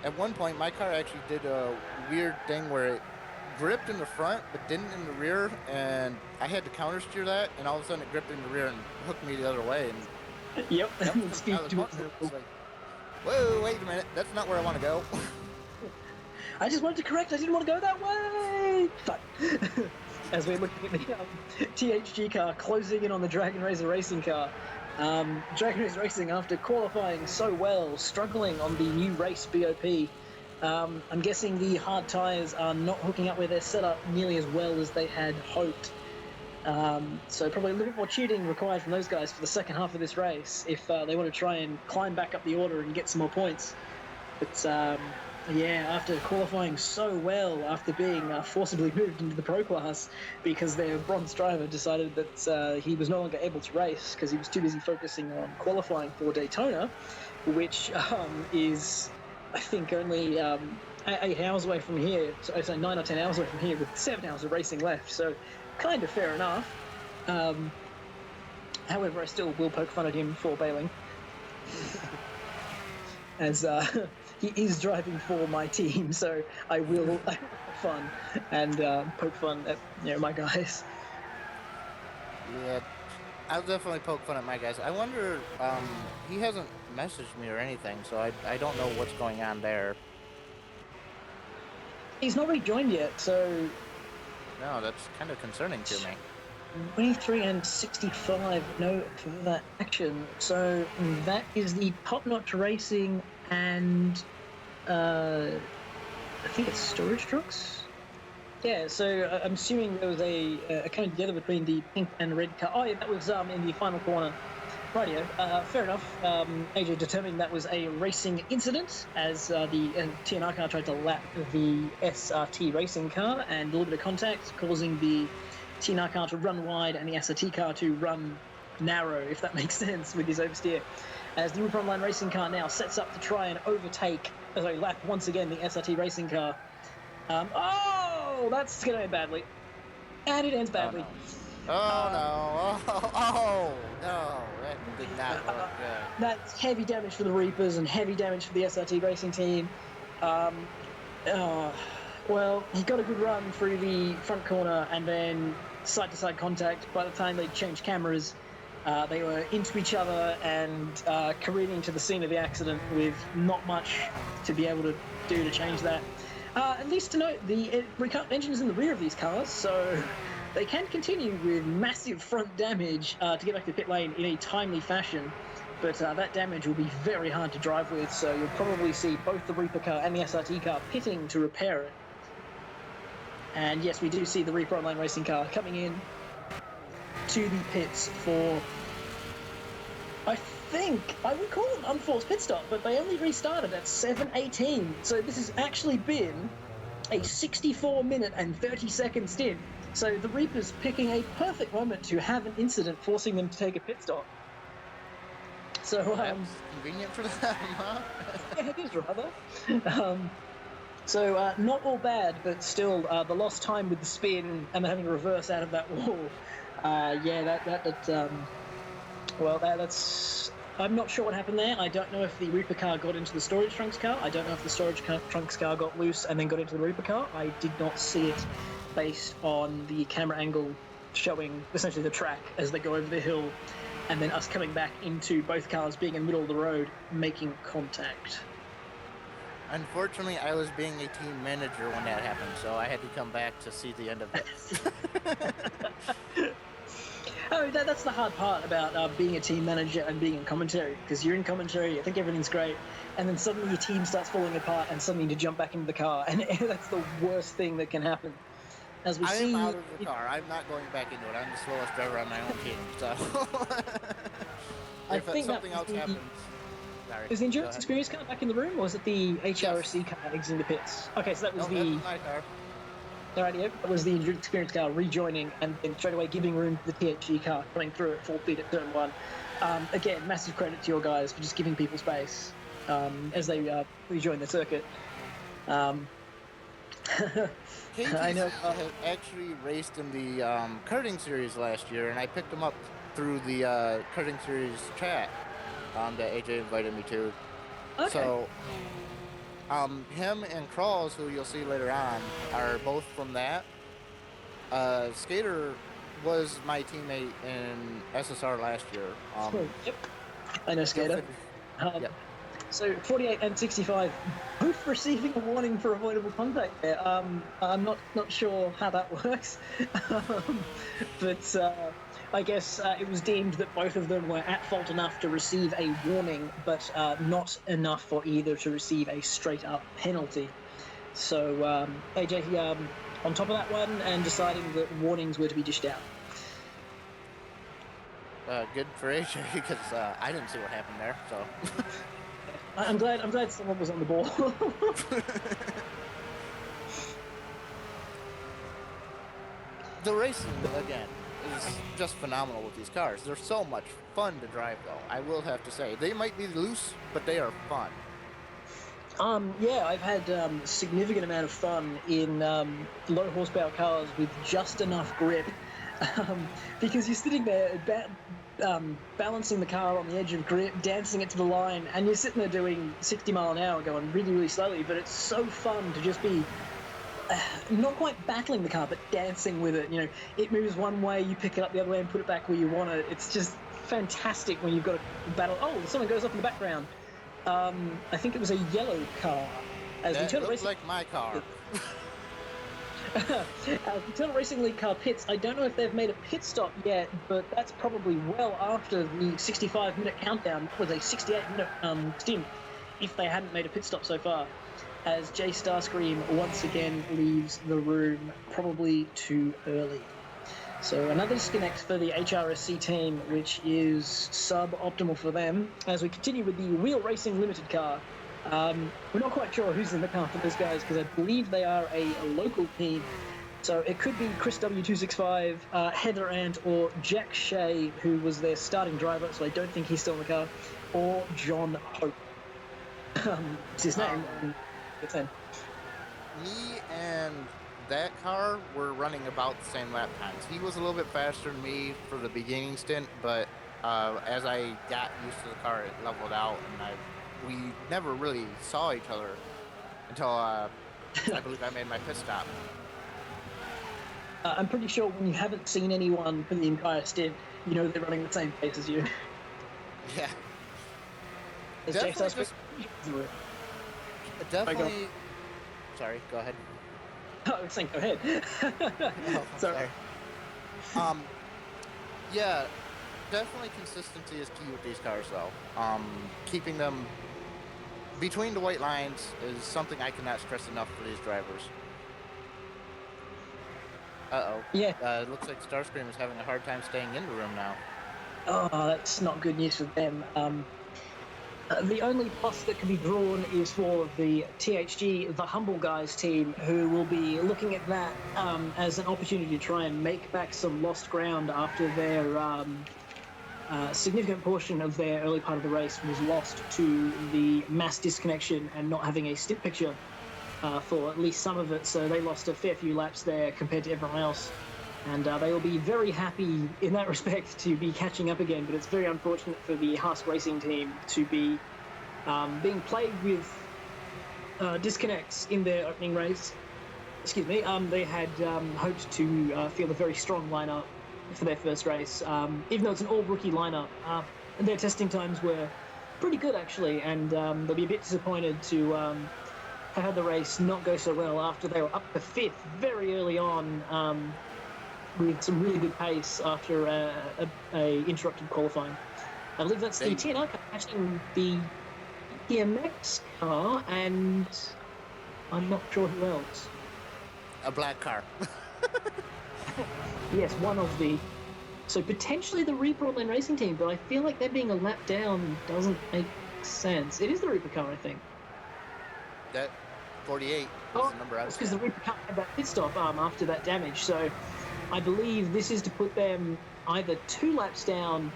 At one point, my car actually did a weird thing where it gripped in the front but didn't in the rear, and I had to counter steer that, and all of a sudden it gripped in the rear and hooked me the other way. And Yep. Steve, like, whoa, wait a minute, that's not where I want to go. I just wanted to correct, I didn't want to go that way! Fuck. As we're looking at the THG car closing in on the Dragon Razor Racing car. Dragon Razor Racing, after qualifying so well, struggling on the new race BOP. I'm guessing the hard tyres are not hooking up with their setup nearly as well as they had hoped. So probably a little bit more tuning required from those guys for the second half of this race if they want to try and climb back up the order and get some more points. But yeah, after qualifying so well, after being forcibly moved into the pro class because their bronze driver decided that he was no longer able to race because he was too busy focusing on qualifying for Daytona, which is, I think, only 8 hours away from here, so 9 or 10 hours away from here with 7 hours of racing left, so kind of fair enough. However, I still will poke fun at him for bailing. As he is driving for my team, so I will have fun and poke fun at my guys. Yeah, I'll definitely poke fun at my guys. I wonder, he hasn't messaged me or anything, so I don't know what's going on there. He's not rejoined yet, so No, that's kind of concerning to me. 23 and 65, no further action. So that is the Top Notch Racing and I think it's Storage Trucks. Yeah, so I'm assuming there was a coming together between the pink and red car. Oh yeah, that was in the final corner. Rightio, fair enough. AJ determined that was a racing incident as the TNR car tried to lap the SRT racing car and a little bit of contact, causing the TNR car to run wide and the SRT car to run narrow, if that makes sense, with his oversteer. As the Uber Online racing car now sets up to try and lap once again the SRT racing car. Oh, that's going to end badly. And it ends badly. Oh no, no, that did not look good. That's heavy damage for the Reapers and heavy damage for the SRT racing team. Well, he got a good run through the front corner and then side-to-side contact. By the time they changed cameras, they were into each other and careening to the scene of the accident with not much to be able to do to change that. At least to note, the engine is in the rear of these cars, so they can continue with massive front damage to get back to pit lane in a timely fashion. But that damage will be very hard to drive with, so you'll probably see both the Reaper car and the SRT car pitting to repair it. And yes, we do see the Reaper Online racing car coming in to the pits for, I think, I would call it an unforced pit stop, but they only restarted at 7:18. So this has actually been a 64-minute and 30-second stint. So the Reapers picking a perfect moment to have an incident forcing them to take a pit stop. So, That's convenient for them, huh? yeah, it is rather. So not all bad, but still the lost time with the spin and having to reverse out of that wall. That's. I'm not sure what happened there. I don't know if the Reaper car got into the storage trunks car. I don't know if the trunks car got loose and then got into the Reaper car. I did not see it based on the camera angle showing essentially the track as they go over the hill and then us coming back into both cars being in the middle of the road making contact. Unfortunately, I was being a team manager when that happened, so I had to come back to see the end of it. Oh, that's the hard part about being a team manager and being in commentary, because you're in commentary, you think everything's great, and then suddenly your team starts falling apart and suddenly you need to jump back into the car, and that's the worst thing that can happen. As we see, I'm out of the car. I'm not going back into it. I'm the slowest driver on my own team, so... I if think something else happens... Sorry. Is the endurance experience car back in the room, or was it the HRC car exiting the pits? Okay, so that was That's my car. Alrighty, that was the endurance experience car rejoining and then straight away giving room to the THG car coming through at full speed at turn one. Again, massive credit to your guys for just giving people space as they rejoin the circuit. Katie I know. had actually raced in the karting series last year, and I picked him up through the karting series chat that AJ invited me to. Okay. So, him and Crawls, who you'll see later on, are both from that. Skater was my teammate in SSR last year. Yep, I know Skater. Yep. So 48 and 65, both receiving a warning for avoidable contact there. I'm not sure how that works, but I guess it was deemed that both of them were at fault enough to receive a warning, but not enough for either to receive a straight-up penalty. So AJ on top of that one and deciding that warnings were to be dished out. Good for AJ because I didn't see what happened there. So. I'm glad someone was on the ball. The racing, again, is just phenomenal with these cars. They're so much fun to drive, though. I will have to say. They might be loose, but they are fun. Yeah, I've had a significant amount of fun in low horsepower cars with just enough grip. Because you're sitting there balancing the car on the edge of grip, dancing it to the line, and you're sitting there doing 60 mile an hour going really, really slowly, but it's so fun to just be not quite battling the car, but dancing with it. You know, it moves one way, you pick it up the other way and put it back where you want it. It's just fantastic when you've got a battle. Oh, someone goes off in the background. I think it was a yellow car. As the That Turtle looked Racing, like my car. as the Turtle Racing League car pits, I don't know if they've made a pit stop yet, but that's probably well after the 65-minute countdown. That was a 68-minute stint if they hadn't made a pit stop so far. As Jay Starscream once again leaves the room, probably too early. So another disconnect for the HRSC team, which is suboptimal for them. As we continue with the Wheel Racing Limited car, we're not quite sure who's in the car for those guys because I believe they are a local team. So it could be Chris W265, Heather Ant, or Jack Shea, who was their starting driver, so I don't think he's still in the car, or John Hope. It's his name. It's in. Me and that car were running about the same lap times. He was a little bit faster than me for the beginning stint, but as I got used to the car, it leveled out, and we never really saw each other until I believe I made my pit stop. I'm pretty sure when you haven't seen anyone for the entire stint, you know they're running the same pace as you. Yeah. As Jay Starscream. Definitely. Sorry, go ahead. Oh, I was saying, go ahead. Oh, Sorry. Yeah, definitely consistency is key with these cars, though. Keeping them between the white lines is something I cannot stress enough for these drivers. Uh-oh. Yeah. It looks like Starscream is having a hard time staying in the room now. Oh, that's not good news for them. The only plus that can be drawn is for the THG, the Humble Guys team, who will be looking at that as an opportunity to try and make back some lost ground after their significant portion of their early part of the race was lost to the mass disconnection and not having a stint picture for at least some of it. So they lost a fair few laps there compared to everyone else. And they will be very happy in that respect to be catching up again, but it's very unfortunate for the Husk Racing team to be being plagued with disconnects in their opening race. Excuse me. They had hoped to field a very strong lineup for their first race, even though it's an all-rookie lineup. Their testing times were pretty good, actually, and they'll be a bit disappointed to have had the race not go so well after they were up to fifth very early on, with some really good pace after a interrupted qualifying. I believe that's the TNR car catching the DMX car, and I'm not sure who else. A black car. Yes, one of the... So potentially the Reaper Online Racing team, but I feel like them being a lap down doesn't make sense. It is the Reaper car, I think. That 48 is the number I was because the Reaper car had that pit stop after that damage, so I believe this is to put them either 2 laps down.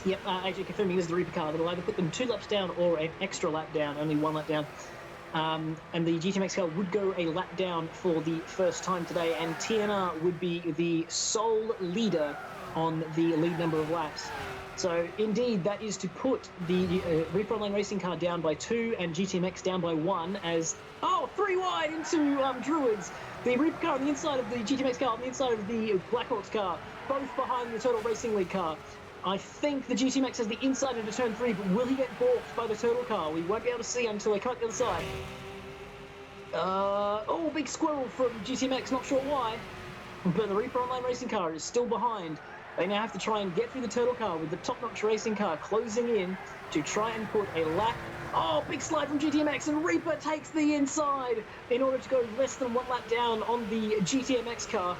Yep, actually confirming this is the Reaper car. That'll either put them 2 laps down or an extra lap down, only 1 lap down. And the GTMX car would go a lap down for the first time today, and TNR would be the sole leader on the lead number of laps. So, indeed, that is to put the Reaper Online Racing car down by 2 and GTMX down by 1 as... Oh, 3 wide into Druids! The Reaper car on the inside of the GTMX car, on the inside of the Blackhawks car, both behind the Turtle Racing League car. I think the GTMX has the inside into turn 3, but will he get balked by the Turtle car? We won't be able to see until they cut the other side. Oh, big squirrel from GTMX, not sure why. But the Reaper Online Racing car is still behind. They now have to try and get through the Turtle car with the top-notch racing car closing in to try and put a lap. Oh, big slide from GTMX, and Reaper takes the inside in order to go less than 1 lap down on the GTMX car.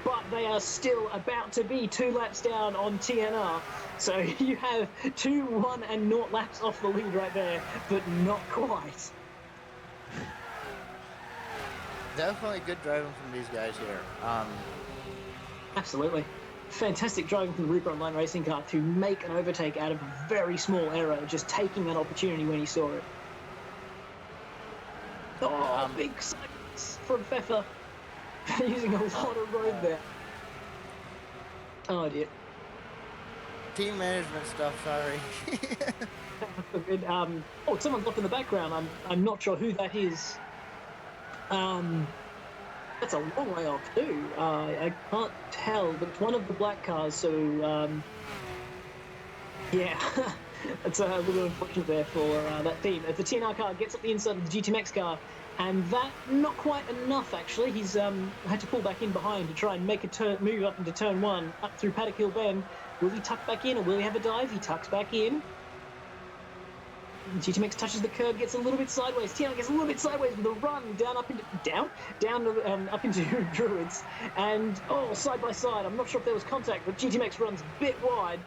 But they are still about to be 2 laps down on TNR. So you have 2, 1, and 0 laps off the lead right there, but not quite. Definitely good driving from these guys here. Absolutely. Fantastic driving from the Reaper Online Racing car to make an overtake out of a very small error, just taking that opportunity when he saw it. Oh, big sights from Pfeffer. Using a lot of road there. Oh dear. Team management stuff, sorry. Oh, someone's off in the background. I'm not sure who that is. That's a long way off too. I can't tell, but it's one of the black cars, so yeah, it's a little unfortunate there for that team. As the TNR car gets up the inside of the GTMX car, and that not quite enough actually. He's had to pull back in behind to try and make a turn, move up into turn one, up through Paddock Hill Bend. Will he tuck back in, or will he have a dive? He tucks back in. GTMX touches the curb, gets a little bit sideways. TNR gets a little bit sideways with a run down up into up into Druids, and side by side. I'm not sure if there was contact, but GTMX runs a bit wide,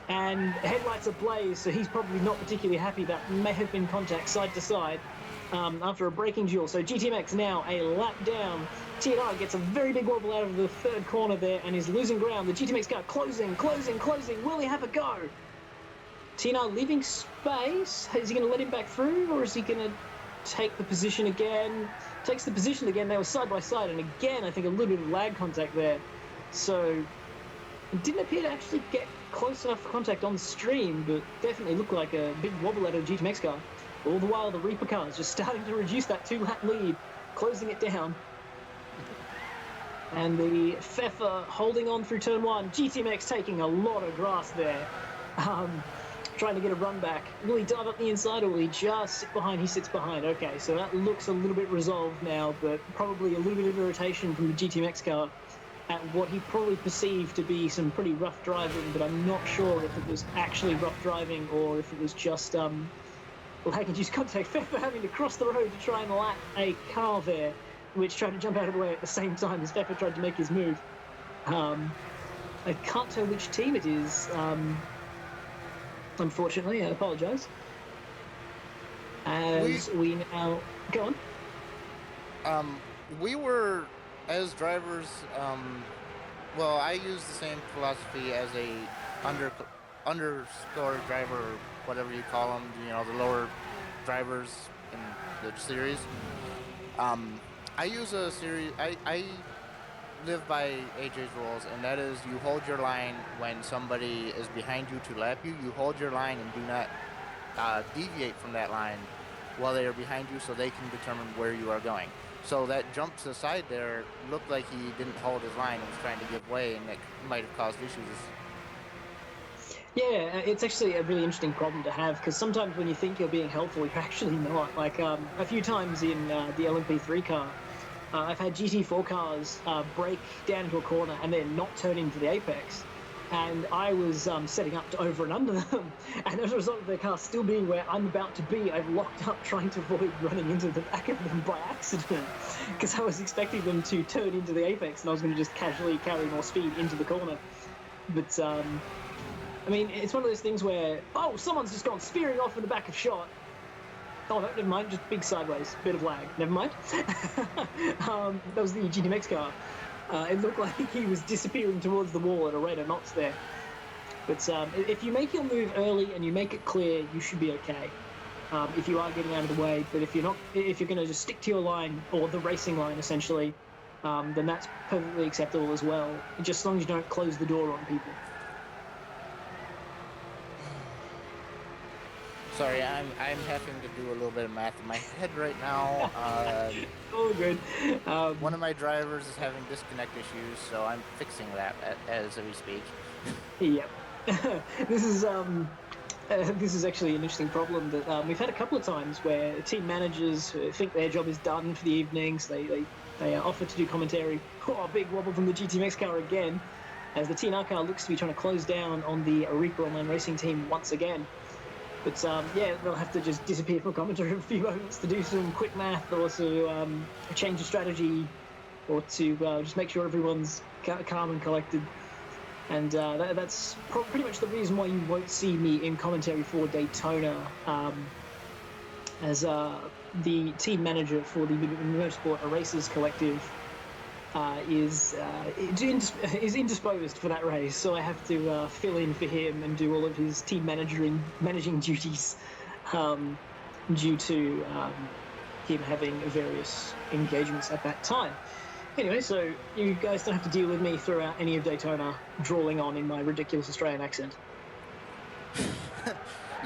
and headlights ablaze. So he's probably not particularly happy. That may have been contact side to side after a braking duel. So GTMX now a lap down. TNR gets a very big wobble out of the third corner there and is losing ground. The GTMX car closing. Will he have a go? TNR leaving space. Is he going to let him back through, or is he going to take the position again? Takes the position again. They were side by side, and again, I think a little bit of lag contact there. So it didn't appear to actually get close enough for contact on the stream, but definitely looked like a big wobble out of the GTMX car. All the while, the Reaper car is just starting to reduce that 2-lap lead, closing it down. And the Pfeffer holding on through turn one. GTMX taking a lot of grass there. Trying to get a run back. Will he dive up the inside, or will he just sit behind? He sits behind. Okay, so that looks a little bit resolved now, but probably a little bit of irritation from the GTMX car at what he probably perceived to be some pretty rough driving, but I'm not sure if it was actually rough driving or if it was just lag-induced contact. Pfeffer having to cross the road to try and lap a car there, which tried to jump out of the way at the same time as Pfeffer tried to make his move. I can't tell which team it is. Unfortunately, I apologise. As we now go on. We were, as drivers, well, I use the same philosophy as a underscore driver, or whatever you call them, the lower drivers in the series. I use a series, I live by AJ's rules, and that is you hold your line when somebody is behind you to lap you. You hold your line and do not deviate from that line while they are behind you, so they can determine where you are going. So that jump to the side there looked like he didn't hold his line and was trying to give way, and that might have caused issues. Yeah, it's actually a really interesting problem to have, because sometimes when you think you're being helpful, you're actually not. Like a few times in the LMP3 car, I've had GT4 cars break down into a corner and then not turn into the apex. And I was setting up to over and under them. And as a result of their car still being where I'm about to be, I've locked up trying to avoid running into the back of them by accident. Because I was expecting them to turn into the apex and I was going to just casually carry more speed into the corner. But, I mean, it's one of those things where, someone's just gone spearing off in the back of shot. Oh, no, never mind, just big sideways, bit of lag, never mind. That was the GTMX car. It looked like he was disappearing towards the wall at a rate of knots there. But if you make your move early and you make it clear, you should be okay. If you are getting out of the way, but if you're not, if you're going to just stick to your line, or the racing line essentially, then that's perfectly acceptable as well, just as long as you don't close the door on people. Sorry, I'm having to do a little bit of math in my head right now. Oh, good. One of my drivers is having disconnect issues, so I'm fixing that as we speak. Yep. This is actually an interesting problem that we've had a couple of times where team managers think their job is done for the evening, so they offer to do commentary. Oh, big wobble from the GTMX car again, as the TNR car looks to be trying to close down on the Reaper Online Racing team once again. But yeah, they'll have to just disappear from commentary for a few moments to do some quick math, or to change the strategy, or to just make sure everyone's calm and collected. And that's pretty much the reason why you won't see me in commentary for Daytona, as the team manager for the Motorsport Erasers Collective is indisposed for that race, so I have to fill in for him and do all of his team managing duties due to him having various engagements at that time. Anyway, so you guys don't have to deal with me throughout any of Daytona drawling on in my ridiculous Australian accent.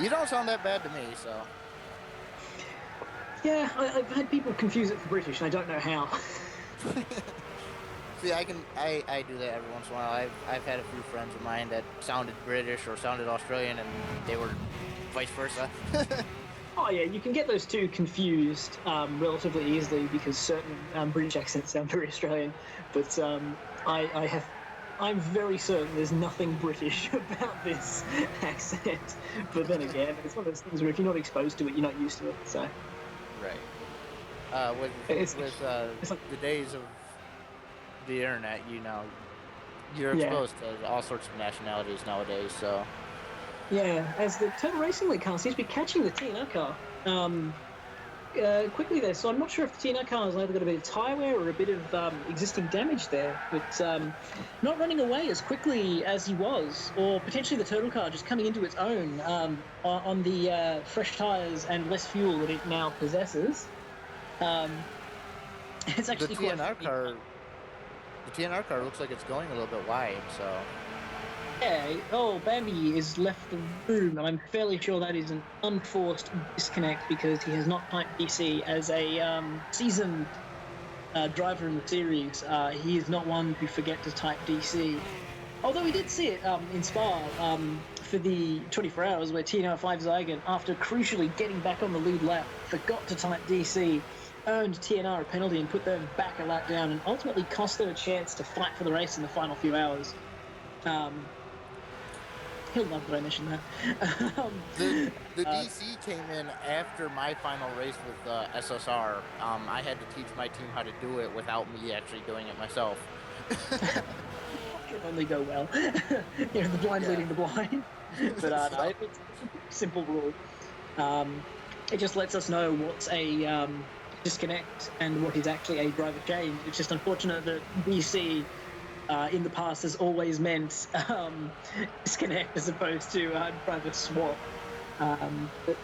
You don't sound that bad to me, so. Yeah, I've had people confuse it for British, and I don't know how. See, I do that every once in a while. I've had a few friends of mine that sounded British or sounded Australian, and they were vice versa. Oh yeah, you can get those two confused relatively easily because certain British accents sound very Australian. But I'm very certain there's nothing British about this accent. But then again, it's one of those things where if you're not exposed to it, you're not used to it. So Right. With it's it's like the days of the internet, you're yeah. exposed to all sorts of nationalities nowadays. So Yeah, as the Turtle Racing League car seems to be catching the TNR car quickly there. So I'm not sure if the TNR car has either got a bit of tyre wear or a bit of existing damage there, but not running away as quickly as he was, or potentially the Turtle car just coming into its own on the fresh tyres and less fuel that it now possesses. Um, it's the actually quite TNR funny. car, the TNR car looks like it's going a little bit wide. So Yeah, oh, Bambi is left the room, and I'm fairly sure that is an unforced disconnect because he has not typed DC as a seasoned driver in the series. He is not one to forget to type DC. Although we did see it in Spa for the 24 hours where TNR5 Zygon, after crucially getting back on the lead lap, forgot to type DC, earned TNR a penalty and put them back a lap down and ultimately cost them a chance to fight for the race in the final few hours. He'll love that I mentioned that. the DC came in after my final race with SSR. I had to teach my team how to do it without me actually doing it myself. Can only go well. The blind Yeah. leading the blind. But no, So, it's a pretty simple rule. It just lets us know what's a disconnect and what is actually a driver change. It's just unfortunate that BC in the past has always meant disconnect as opposed to driver swap. But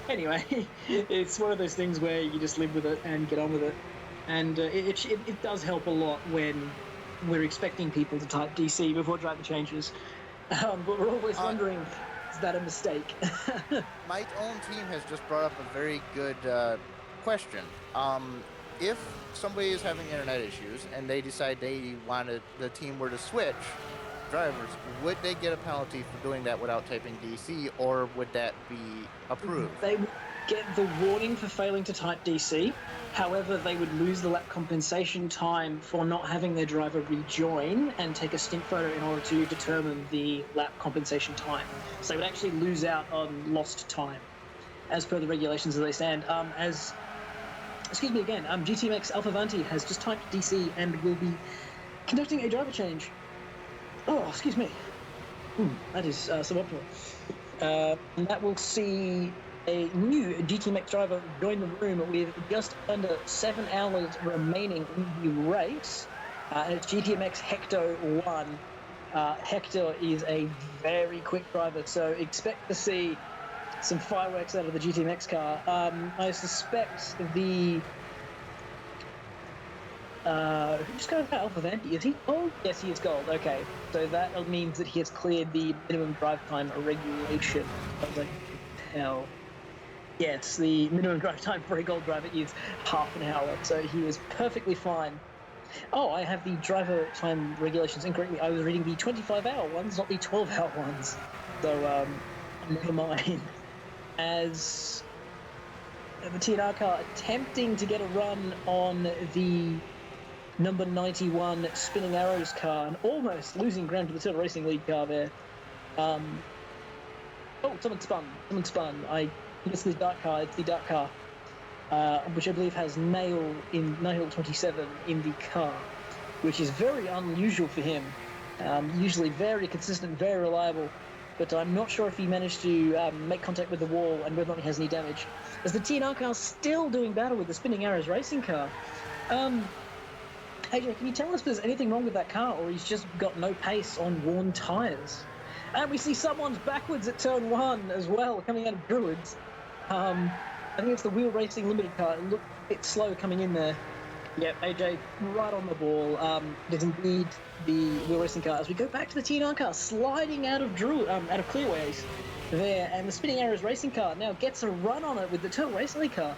anyway, it's one of those things where you just live with it and get on with it. And it does help a lot when we're expecting people to type DC before driver changes. But we're always wondering, is that a mistake? my own team has just brought up a very good question. If somebody is having internet issues and they decide the team were to switch drivers, would they get a penalty for doing that without typing DC, or would that be approved? They would get the warning for failing to type DC. However, they would lose the lap compensation time for not having their driver rejoin and take a stint photo in order to determine the lap compensation time. So they would actually lose out on lost time, as per the regulations as they stand. Excuse me again, GTMX Alphavanti has just typed DC and will be conducting a driver change. Oh, excuse me. That is suboptimal. And that will see a new GTMX driver join the room with just under 7 hours remaining in the race. And it's GTMX Hector 1. Hector is a very quick driver, so expect to see some fireworks out of the GTMX car. I suspect the... who's going for Alpha Vanti? Is he gold? Yes, he is gold. Okay, so that means that he has cleared the minimum drive time regulation. I was like, hell. Yes, the minimum drive time for a gold driver is half an hour, so he was perfectly fine. Oh, I have the driver time regulations incorrectly. I was reading the 25-hour ones, not the 12-hour ones. So, never mind. As the TNR car attempting to get a run on the number 91 Spinning Arrows car and almost losing ground to the Turtle Racing League car there. Oh, someone spun. It's the dark car. It's the dark car, which I believe has Nail 27 in the car, which is very unusual for him. Usually very consistent, very reliable, but I'm not sure if he managed to make contact with the wall and whether or not he has any damage. As the TNR car is still doing battle with the Spinning Arrows racing car. AJ, can you tell us if there's anything wrong with that car, or he's just got no pace on worn tyres? And we see someone's backwards at turn 1 as well, coming out of Druids. I think it's the Wheel Racing Limited car. It looked a bit slow coming in there. Yep, AJ, right on the ball. It is indeed the wheel racing car. As we go back to the TNR car, sliding out of clearways there, and the Spinning Arrows racing car now gets a run on it with the Turtle Racing car.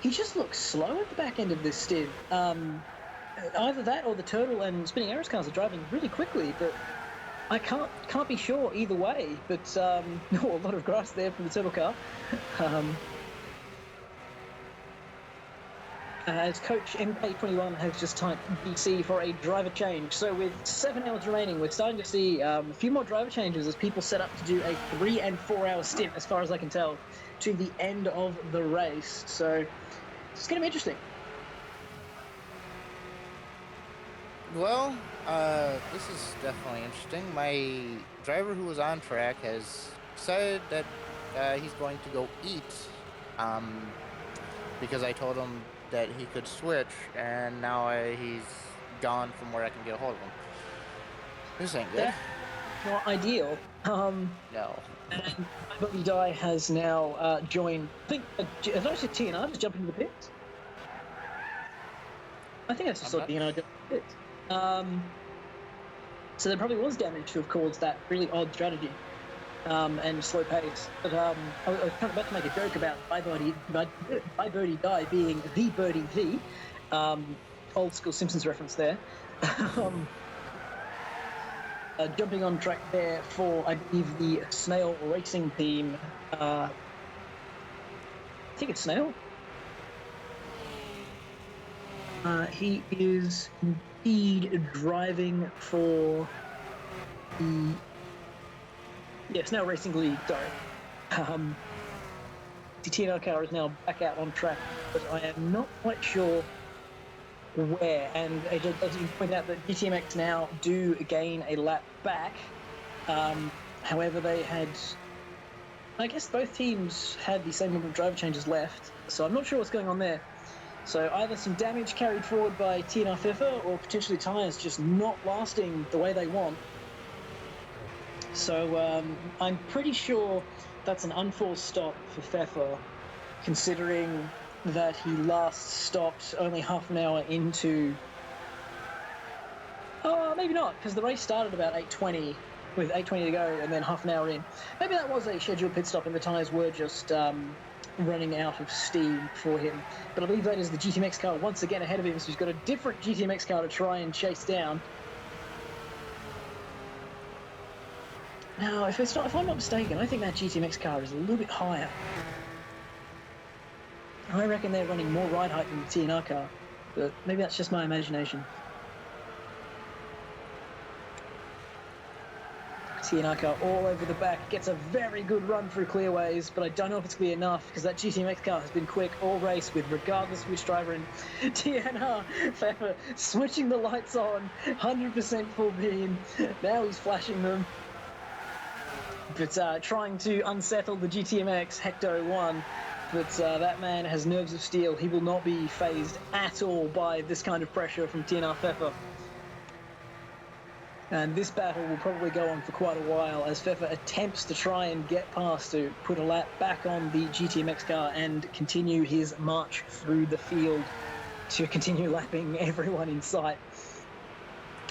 He just looks slow at the back end of this stint. Either that or the Turtle and Spinning Arrows cars are driving really quickly, but I can't be sure either way. But a lot of grass there from the Turtle car. As Coach MK21 has just typed BC for a driver change. So with 7 hours remaining, we're starting to see a few more driver changes as people set up to do a 3 and 4 hour stint, as far as I can tell, to the end of the race. So it's going to be interesting. Well, this is definitely interesting. My driver who was on track has said that he's going to go eat because I told him that he could switch, and now he's gone from where I can get a hold of him. This ain't good. Not ideal. No. And Bobby Dye has now joined. I think has actually TNR just jumped into the pits. I think I just saw TNR jump into the pits. So there probably was damage to have caused that really odd strategy and slow pace. But I was kind of about to make a joke about Bye Birdie Die being the Birdie V. Old school Simpsons reference there. Jumping on track there for, I believe, the Snail Racing team. I think it's Snail. He is indeed driving for the Snail Racing League. Sorry. The TNR car is now back out on track, but I am not quite sure where. And AJ does point out that GTMX now do gain a lap back. However, they had, I guess both teams had the same number of driver changes left, so I'm not sure what's going on there. So either some damage carried forward by TNR FIFA, or potentially tyres just not lasting the way they want. So I'm pretty sure that's an unforced stop for Fefa, considering that he last stopped only half an hour into... Oh, maybe not, because the race started about 8:20, with 8:20 to go, and then half an hour in. Maybe that was a scheduled pit stop and the tyres were just running out of steam for him. But I believe that is the GTMX car once again ahead of him, so he's got a different GTMX car to try and chase down. Now, if I'm not mistaken, I think that GTMX car is a little bit higher. I reckon they're running more ride height than the TNR car, but maybe that's just my imagination. TNR car all over the back, gets a very good run through clearways, but I don't know if it's going to be enough because that GTMX car has been quick all race with regardless which driver in. TNR Fefa switching the lights on, 100% full beam. Now he's flashing them. But trying to unsettle the GTMX, Hecto 1. But that man has nerves of steel. He will not be phased at all by this kind of pressure from TNR Fefa. And this battle will probably go on for quite a while as Fefa attempts to try and get past to put a lap back on the GTMX car and continue his march through the field to continue lapping everyone in sight.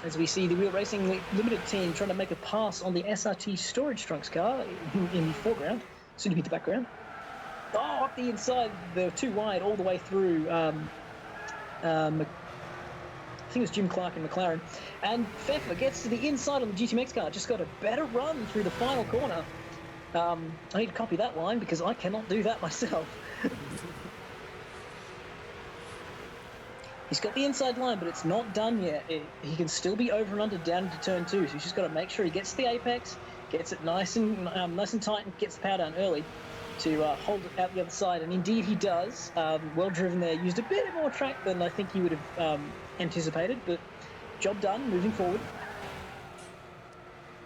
As we see the Wheel Racing Limited team trying to make a pass on the SRT Storage Trunks car in the foreground, soon to be the background. Oh, up the inside, they're too wide all the way through. I think it was Jim Clark and McLaren. And Fefa gets to the inside on the GTMX car, just got a better run through the final corner. I need to copy that line because I cannot do that myself. He's got the inside line, but it's not done yet. He can still be over and under down into turn 2, so he's just got to make sure he gets to the apex, gets it nice and tight, and gets the power down early to hold it out the other side. And indeed he does. Well driven there. Used a bit more track than I think he would have anticipated, but job done, moving forward.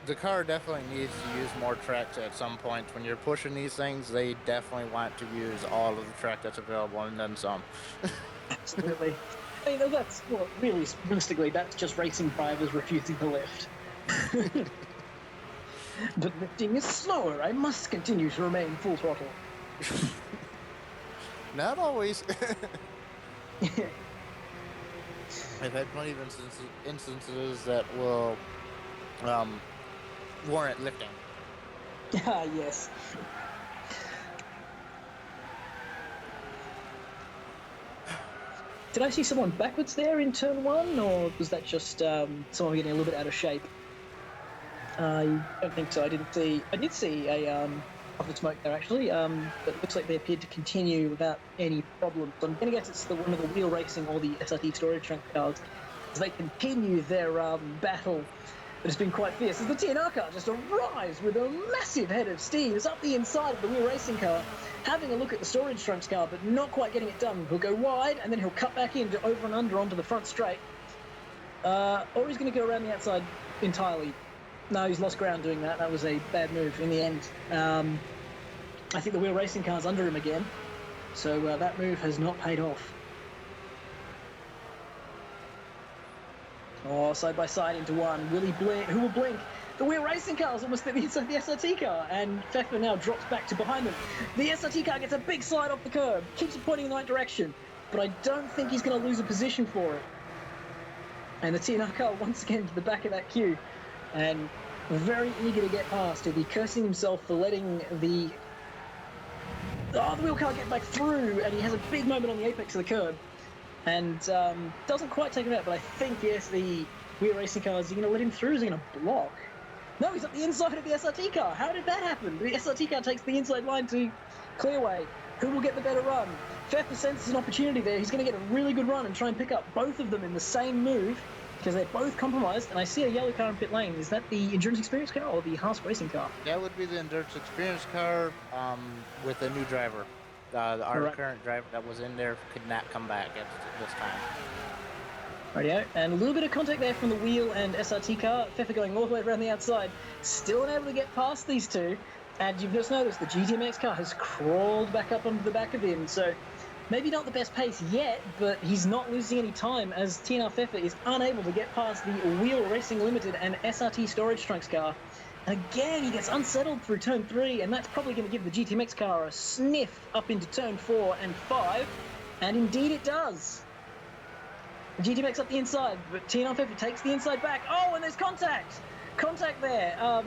The car definitely needs to use more tracks at some point. When you're pushing these things, they definitely want to use all of the track that's available and then some. Absolutely. I mean, that's, well, really, realistically, that's just racing drivers refusing to lift. But lifting is slower. I must continue to remain full throttle. Not always. I've had plenty of instances that will warrant lifting. Ah, yes. Did I see someone backwards there in turn 1, or was that just someone getting a little bit out of shape? I don't think so. I did see a puff of smoke there actually, but it looks like they appeared to continue without any problems. So I'm going to guess it's one of the wheel racing or the SRT storage trunk cars as they continue their battle. But it's been quite fierce as the TNR car just arrives with a massive head of steam. It's up the inside of the wheel racing car, having a look at the storage trunks car, but not quite getting it done. He'll go wide and then he'll cut back in to over and under onto the front straight, or he's going to go around the outside entirely. No, he's lost ground doing that. That was a bad move in the end. I think the wheel racing car's under him again, so that move has not paid off. Oh, side by side into one. Will he blink? Who will blink? The wheel racing car is almost at the inside of the SRT car, and Pfeffer now drops back to behind them. The SRT car gets a big slide off the curb, keeps it pointing in the right direction, but I don't think he's going to lose a position for it. And the TNR car once again to the back of that queue, and very eager to get past. He'll be cursing himself for letting the wheel car get back through, and he has a big moment on the apex of the curb. And doesn't quite take him out, but I think, yes, the wheel racing car, is he going to let him through? Is he going to block? No, he's at the inside of the SRT car. How did that happen? The SRT car takes the inside line to clearway. Who will get the better run? Pfeffer senses an opportunity there. He's going to get a really good run and try and pick up both of them in the same move because they're both compromised. And I see a yellow car in pit lane. Is that the Endurance Experience car or the Haas Racing car? That would be the Endurance Experience car with a new driver. Our current driver that was in there could not come back at this time. Rightio, and a little bit of contact there from the wheel and SRT car. Pfeffer going all the way around the outside, still unable to get past these two. And you've just noticed the GTMX car has crawled back up onto the back of him. So maybe not the best pace yet, but he's not losing any time as TNR Pfeffer is unable to get past the Wheel Racing Limited and SRT Storage Trunks car. Again, he gets unsettled through turn 3, and that's probably going to give the GTMX car a sniff up into turn 4 and 5, and indeed it does. The GTMX up the inside, but TNR Pfeffer takes the inside back. Oh, and there's contact! Contact there.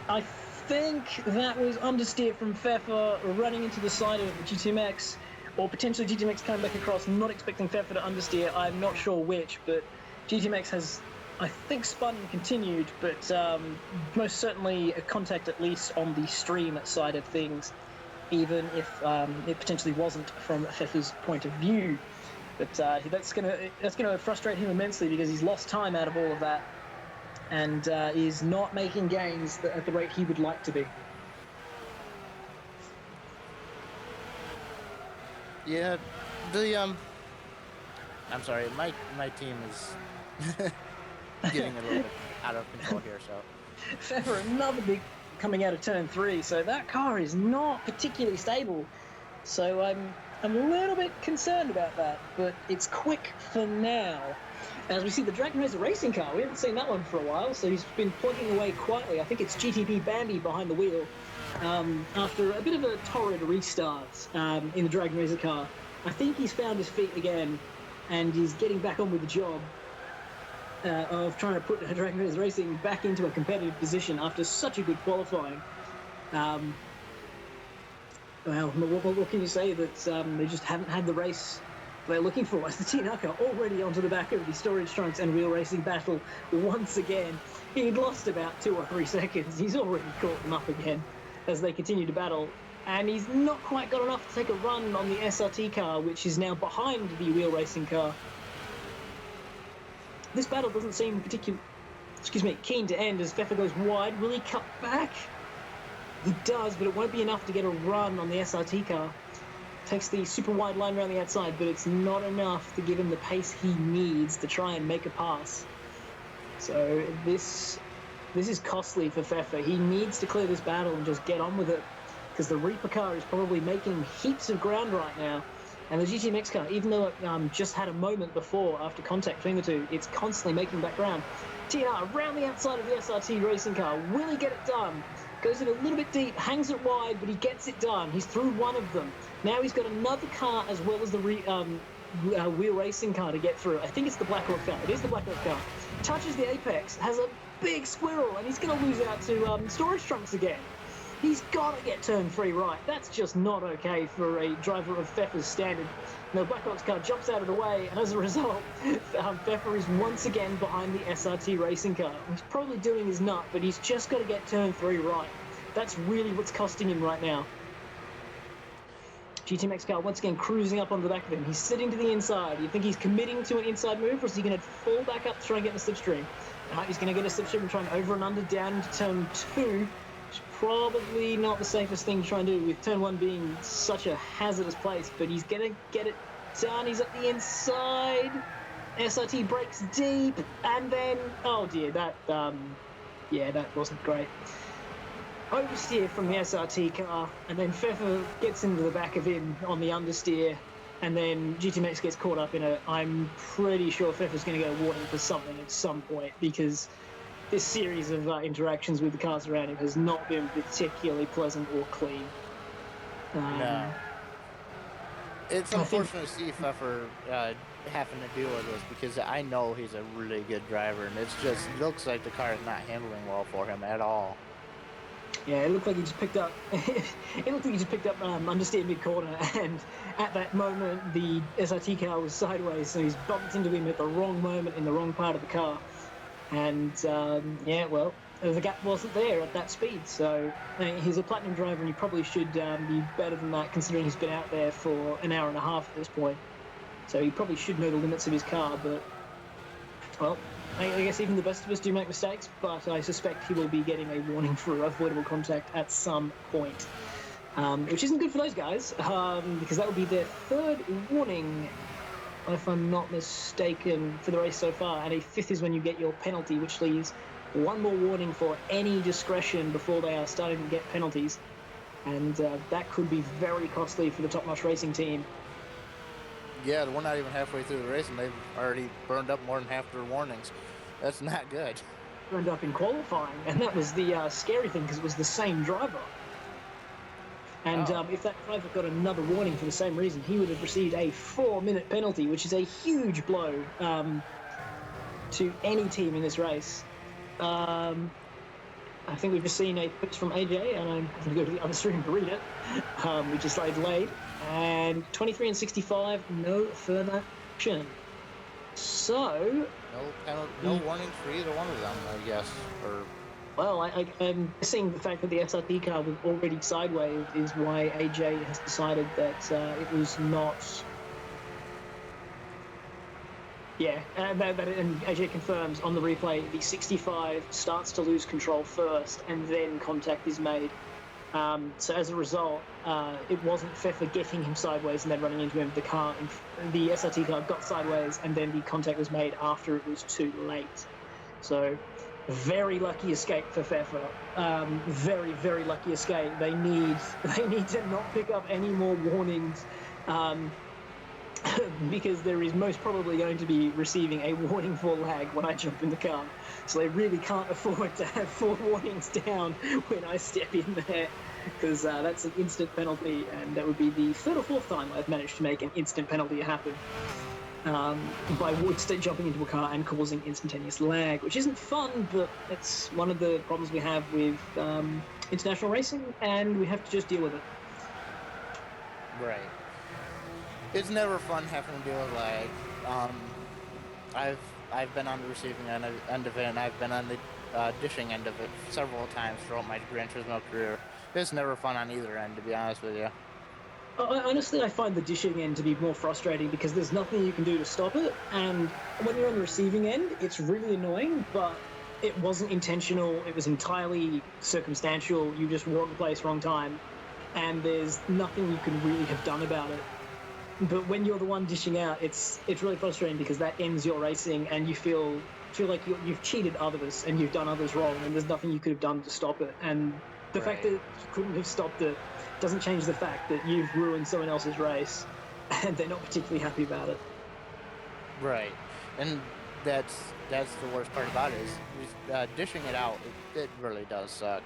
I think that was understeer from Pfeffer running into the side of the GTMX, or potentially GTMX coming back across, not expecting Pfeffer to understeer. I'm not sure which, but GTMX has, I think, spun and continued, but most certainly a contact at least on the stream side of things, even if it potentially wasn't from Pfeffer's point of view. But that's gonna frustrate him immensely because he's lost time out of all of that, and is not making gains at the rate he would like to be. Yeah, I'm sorry, my team is getting a little bit out of control here, so. Pfeffer, another big coming out of turn 3, so that car is not particularly stable. So I'm a little bit concerned about that, but it's quick for now. As we see the Dragon Racer racing car, we haven't seen that one for a while, so he's been plugging away quietly. I think it's GTP Bambi behind the wheel. After a bit of a torrid restart in the Dragon Racer car, I think he's found his feet again, and he's getting back on with the job of trying to put Dragon Racer Racing back into a competitive position after such a good qualifying. Well, what can you say? That they just haven't had the race they're looking for. As the TNR car already onto the back of the storage trunks and wheel racing battle once again. He'd lost about 2 or 3 seconds. He's already caught them up again as they continue to battle. And he's not quite got enough to take a run on the SRT car, which is now behind the wheel racing car. This battle doesn't seem particularly, keen to end as Pfeffer goes wide. Will he cut back? He does, but it won't be enough to get a run on the SRT car. Takes the super wide line around the outside, but it's not enough to give him the pace he needs to try and make a pass. So this is costly for Pfeffer. He needs to clear this battle and just get on with it, because the Reaper car is probably making heaps of ground right now. And the GTMX car, even though it just had a moment before after contact between the two, it's constantly making back ground. TNR around the outside of the SRT racing car. Will he get it done? Goes in a little bit deep, hangs it wide, but he gets it done. He's through one of them. Now he's got another car as well as the wheel racing car to get through. I think it's the Black Hawk car. It is the Black Hawk car. Touches the apex, has a big squirrel, and he's going to lose out to storage trunks again. He's got to get turn 3 right. That's just not okay for a driver of Pfeffer's standard. The Black Hawk's car jumps out of the way, and as a result, Pfeffer is once again behind the SRT racing car. He's probably doing his nut, but he's just got to get turn 3 right. That's really what's costing him right now. GTMX car once again cruising up on the back of him. He's sitting to the inside. You think he's committing to an inside move, or is he going to fall back up to try and get in the slipstream? He's going to get a slipstream and try and over and under down into turn 2, which is probably not the safest thing to try and do, with turn 1 being such a hazardous place, but he's going to get it done. He's at the inside. SRT breaks deep, and then, oh dear, that wasn't great. Oversteer from the SRT car, and then Pfeffer gets into the back of him on the understeer, and then GTMX gets caught up in it. I'm pretty sure Pfeffer's going to get a warning for something at some point, because this series of interactions with the cars around him has not been particularly pleasant or clean. No. It's unfortunate to see Pfeffer having to deal with this, because I know he's a really good driver, and it just looks like the car is not handling well for him at all. Yeah, it looked like he just picked up. Understeer mid corner, and at that moment, the SRT car was sideways, so he's bumped into him at the wrong moment in the wrong part of the car, and the gap wasn't there at that speed. So he's a platinum driver, and he probably should be better than that, considering he's been out there for an hour and a half at this point. So he probably should know the limits of his car, but well. I guess even the best of us do make mistakes, but I suspect he will be getting a warning for avoidable contact at some point, which isn't good for those guys, because that will be their 3rd warning, if I'm not mistaken, for the race so far, and a 5th is when you get your penalty, which leaves 1 more warning for any discretion before they are starting to get penalties, and that could be very costly for the Top Notch Racing team. Yeah, we're not even halfway through the race, and they've already burned up more than half their warnings. That's not good. Burned up in qualifying, and that was the scary thing, because it was the same driver. And if that driver got another warning for the same reason, he would have received a 4-minute penalty, which is a huge blow to any team in this race. I think we've just seen a pitch from AJ, and I'm going to go to the other stream to read it. We just delayed. And 23 and 65, no further action. So... No warnings for either one of them, I guess. Well, I'm guessing the fact that the SRT car was already sideways is why AJ has decided that it was not... Yeah, and AJ confirms on the replay, the 65 starts to lose control first, and then contact is made. So as a result, it wasn't Pfeffer getting him sideways and then running into him. The SRT car got sideways, and then the contact was made after it was too late. So very lucky escape for Pfeffer. Very, very lucky escape. They need to not pick up any more warnings, because there is most probably going to be receiving a warning for lag when I jump in the car. So they really can't afford to have 4 warnings down when I step in there, because that's an instant penalty, and that would be the 3rd or 4th time I've managed to make an instant penalty happen by jumping into a car and causing instantaneous lag, which isn't fun, but it's one of the problems we have with international racing, and we have to just deal with it. Right. It's never fun having to deal with lag. I've been on the receiving end of it, and I've been on the dishing end of it several times throughout my Gran Turismo career. It's never fun on either end, to be honest with you. Honestly, I find the dishing end to be more frustrating, because there's nothing you can do to stop it, and when you're on the receiving end, it's really annoying, but it wasn't intentional. It was entirely circumstantial. You just wrong place, wrong time, and there's nothing you can really have done about it. But when you're the one dishing out, it's really frustrating, because that ends your racing, and you feel like you've cheated others and you've done others wrong, and there's nothing you could have done to stop it. And the fact that you couldn't have stopped it doesn't change the fact that you've ruined someone else's race, and they're not particularly happy about it. Right, and that's the worst part about it, is dishing it out. It really does suck.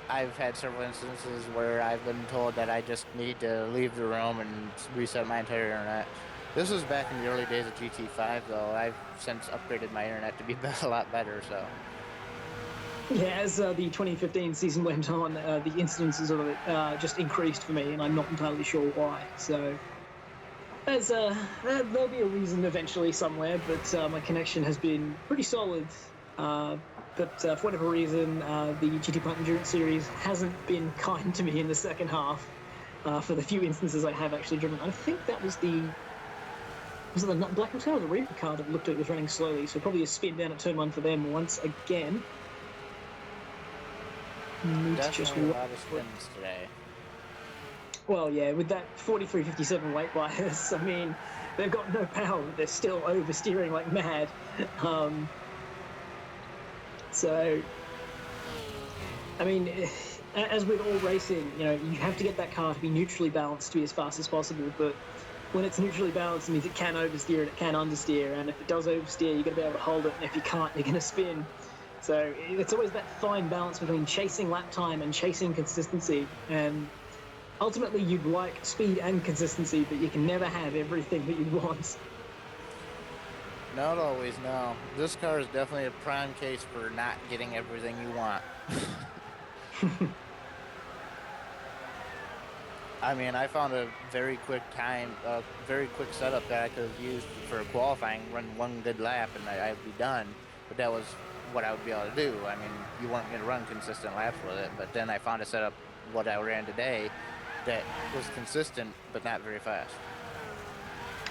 I've had several instances where I've been told that I just need to leave the room and reset my entire internet. This was back in the early days of GT5, though. I've since upgraded my internet to be a lot better, so. Yeah, as the 2015 season went on, the incidences of it just increased for me, and I'm not entirely sure why. So there'll be a reason eventually somewhere, but my connection has been pretty solid. But for whatever reason, the GTPlanet Endurance Series hasn't been kind to me in the second half for the few instances I have actually driven. I think that was the Black Car or the Reaper car that looked at it was running slowly, so probably a spin down at turn 1 for them once again. Definitely a lot of spins today. Well, yeah, with that 43.57 weight bias, I mean, they've got no power, but they're still oversteering like mad. So, I mean, as with all racing, you know, you have to get that car to be neutrally balanced to be as fast as possible, but when it's neutrally balanced, it means it can oversteer and it can understeer, and if it does oversteer, you're going to be able to hold it, and if you can't, you're going to spin. So it's always that fine balance between chasing lap time and chasing consistency, and ultimately you'd like speed and consistency, but you can never have everything that you want. Not always, no. This car is definitely a prime case for not getting everything you want. I mean, I found a very quick setup that I could have used for qualifying, run one good lap, and I'd be done. But that was what I would be able to do. I mean, you weren't going to run consistent laps with it, but then I found a setup, what I ran today, that was consistent, but not very fast.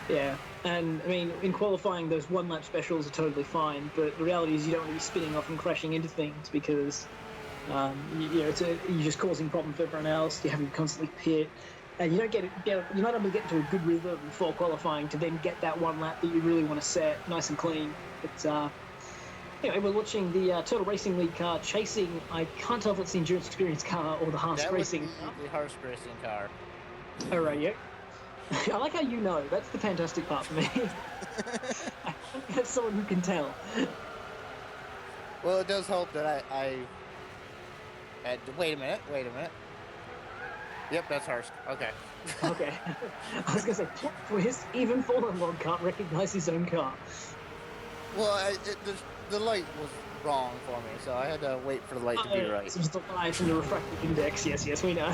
Yeah, and I mean, in qualifying, those one-lap specials are totally fine, but the reality is you don't want to be spinning off and crashing into things because you're just causing problems for everyone else. You're having to constantly pit, and you're not able to get into a good rhythm before qualifying to then get that one lap that you really want to set nice and clean. But anyway, we're watching the Turtle Racing League car chasing. I can't tell if it's the Endurance Experience car or the Haas Racing. That would be the Haas Racing car. All right, yeah. I like how you know. That's the fantastic part for me. I have someone who can tell. Well, it does help that I wait a minute. Yep, that's Haas. Okay. Okay. I was going to say, plot twist, even Fallen Log can't recognize his own car. Well, the light was wrong for me, so I had to wait for the light to be right. It's just the light from the refractive index. Yes, we know.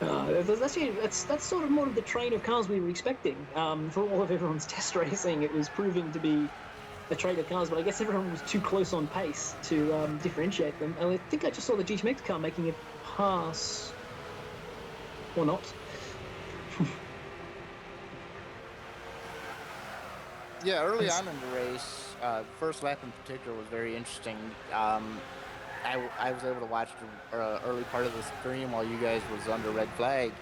That's sort of more of the train of cars we were expecting. For all of everyone's test racing, it was proving to be a train of cars, but I guess everyone was too close on pace to differentiate them. And I think I just saw the GTMX car making it pass, or not. Yeah, early on in the race, first lap in particular was very interesting. I was able to watch the early part of the stream while you guys was under red flag,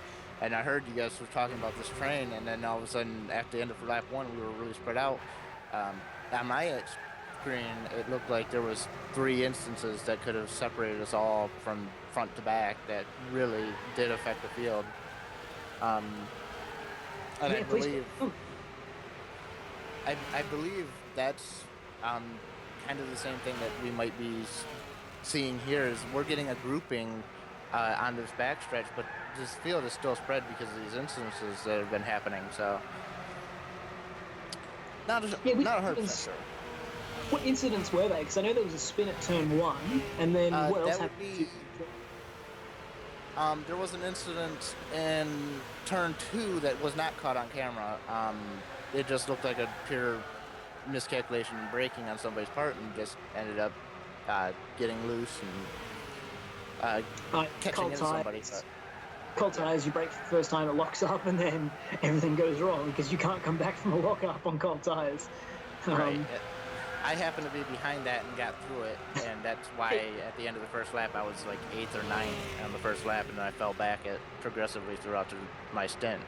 and I heard you guys were talking about this train, and then all of a sudden, at the end of lap 1, we were really spread out. On my screen, it looked like there was 3 instances that could have separated us all from front to back that really did affect the field. And I believe that's kind of the same thing that we might be seeing here is we're getting a grouping on this backstretch, but this field is still spread because of these instances that have been happening. So not 100% sure. What incidents were they? Because I know there was a spin at turn 1, and then what else happened? There was an incident in turn 2 that was not caught on camera. It just looked like a pure miscalculation and braking on somebody's part, and just ended up getting loose and catching into somebody. Cold tires, you brake for the first time, it locks up, and then everything goes wrong because you can't come back from a lock up on cold tires. Right. I happened to be behind that and got through it, and that's why at the end of the first lap I was like 8th or 9th on the first lap, and then I fell back progressively throughout my stint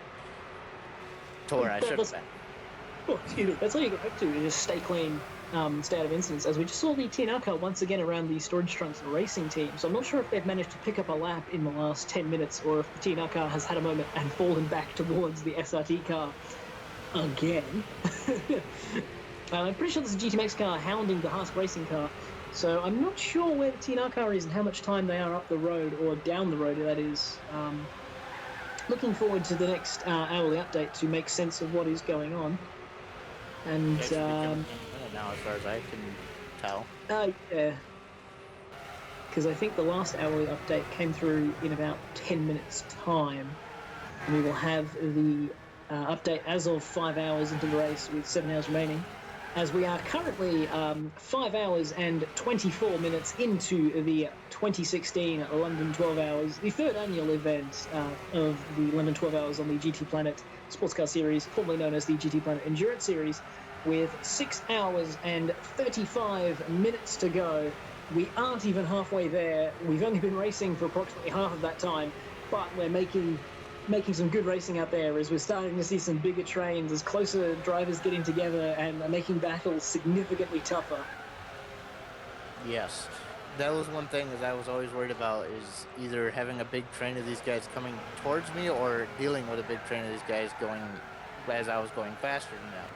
to where I should have been. Oh, excuse me. That's all you get back to, is just stay clean, stay out of incidents. As we just saw the TNR car once again around the storage trunks racing team, so I'm not sure if they've managed to pick up a lap in the last 10 minutes, or if the TNR car has had a moment and fallen back towards the SRT car again. I'm pretty sure there's a GTMX car hounding the Haas racing car. So I'm not sure where the TNR car is and how much time they are up the road, or down the road, that is. Looking forward to the next hourly update to make sense of what is going on. And They should be coming in a minute now, as far as I can tell. yeah, because I think the last hourly update came through in about 10 minutes' time. And we will have the update as of 5 hours into the race with 7 hours remaining. As we are currently 5 hours and 24 minutes into the 2016 London 12 Hours, the third annual event of the London 12 Hours on the GTPlanet Sportscar Series, formerly known as the GTPlanet Endurance Series, with 6 hours and 35 minutes to go. We aren't even halfway there. We've only been racing for approximately half of that time, but we're making some good racing out there, as we're starting to see some bigger trains, as closer drivers getting together and are making battles significantly tougher. Yes. That was one thing that I was always worried about, is either having a big train of these guys coming towards me or dealing with a big train of these guys going as I was going faster than them.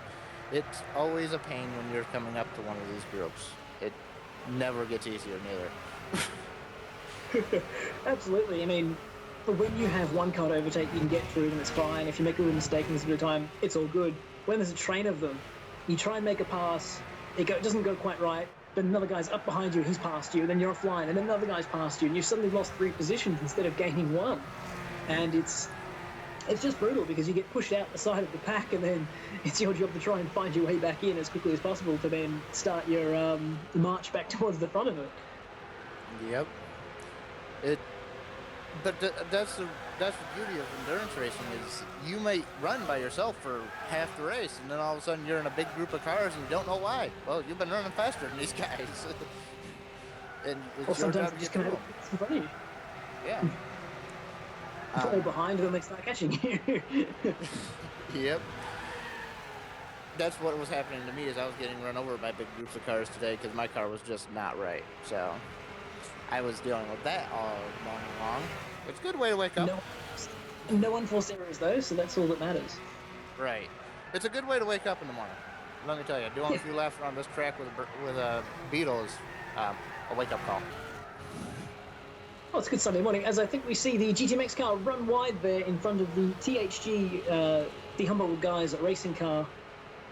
It's always a pain when you're coming up to one of these groups. It never gets easier, neither. Absolutely. I mean, when you have one car to overtake, you can get through them, it's fine. If you make a little mistake in this bit of time, it's all good. When there's a train of them, you try and make a pass, it doesn't go quite right, but another guy's up behind you, he's past you, and then you're offline, and then another guy's past you, and you've suddenly lost 3 positions instead of gaining 1. And it's just brutal, because you get pushed out the side of the pack, and then it's your job to try and find your way back in as quickly as possible to then start your march back towards the front of it. Yep. But that's the beauty of endurance racing, is you might run by yourself for half the race, and then all of a sudden you're in a big group of cars and you don't know why. Well, you've been running faster than these guys. And it's your job to get through them. In front of you. Yeah. Fall behind, then they start catching you. Yep. That's what was happening to me, is I was getting run over by big groups of cars today because my car was just not right. So I was dealing with that all morning long. It's a good way to wake up. No unforced errors, though, so that's all that matters. Right. It's a good way to wake up in the morning. Let me tell you, doing a few laps around this track with a Beetle is a wake-up call. Well, it's a good Sunday morning, as I think we see the GTMX car run wide there in front of the THG, the Humboldt guys racing car,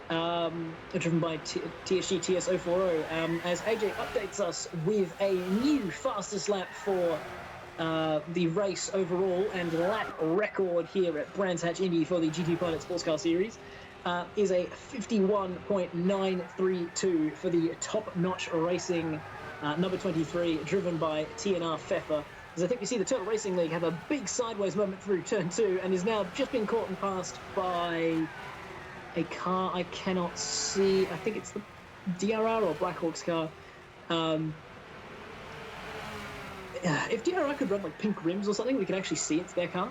driven by THG TS040, as AJ updates us with a new fastest lap for the race overall, and lap record here at Brands Hatch Indy for the GTPlanet Sportscar Series is a 51.932 for the top-notch racing number 23, driven by TNR Pfeffer. As I think we see the Turtle Racing League have a big sideways moment through turn 2, and is now just been caught and passed by a car I cannot see. I think it's the DRR or Blackhawk's car. If DRR could run like pink rims or something, we could actually see it's their car.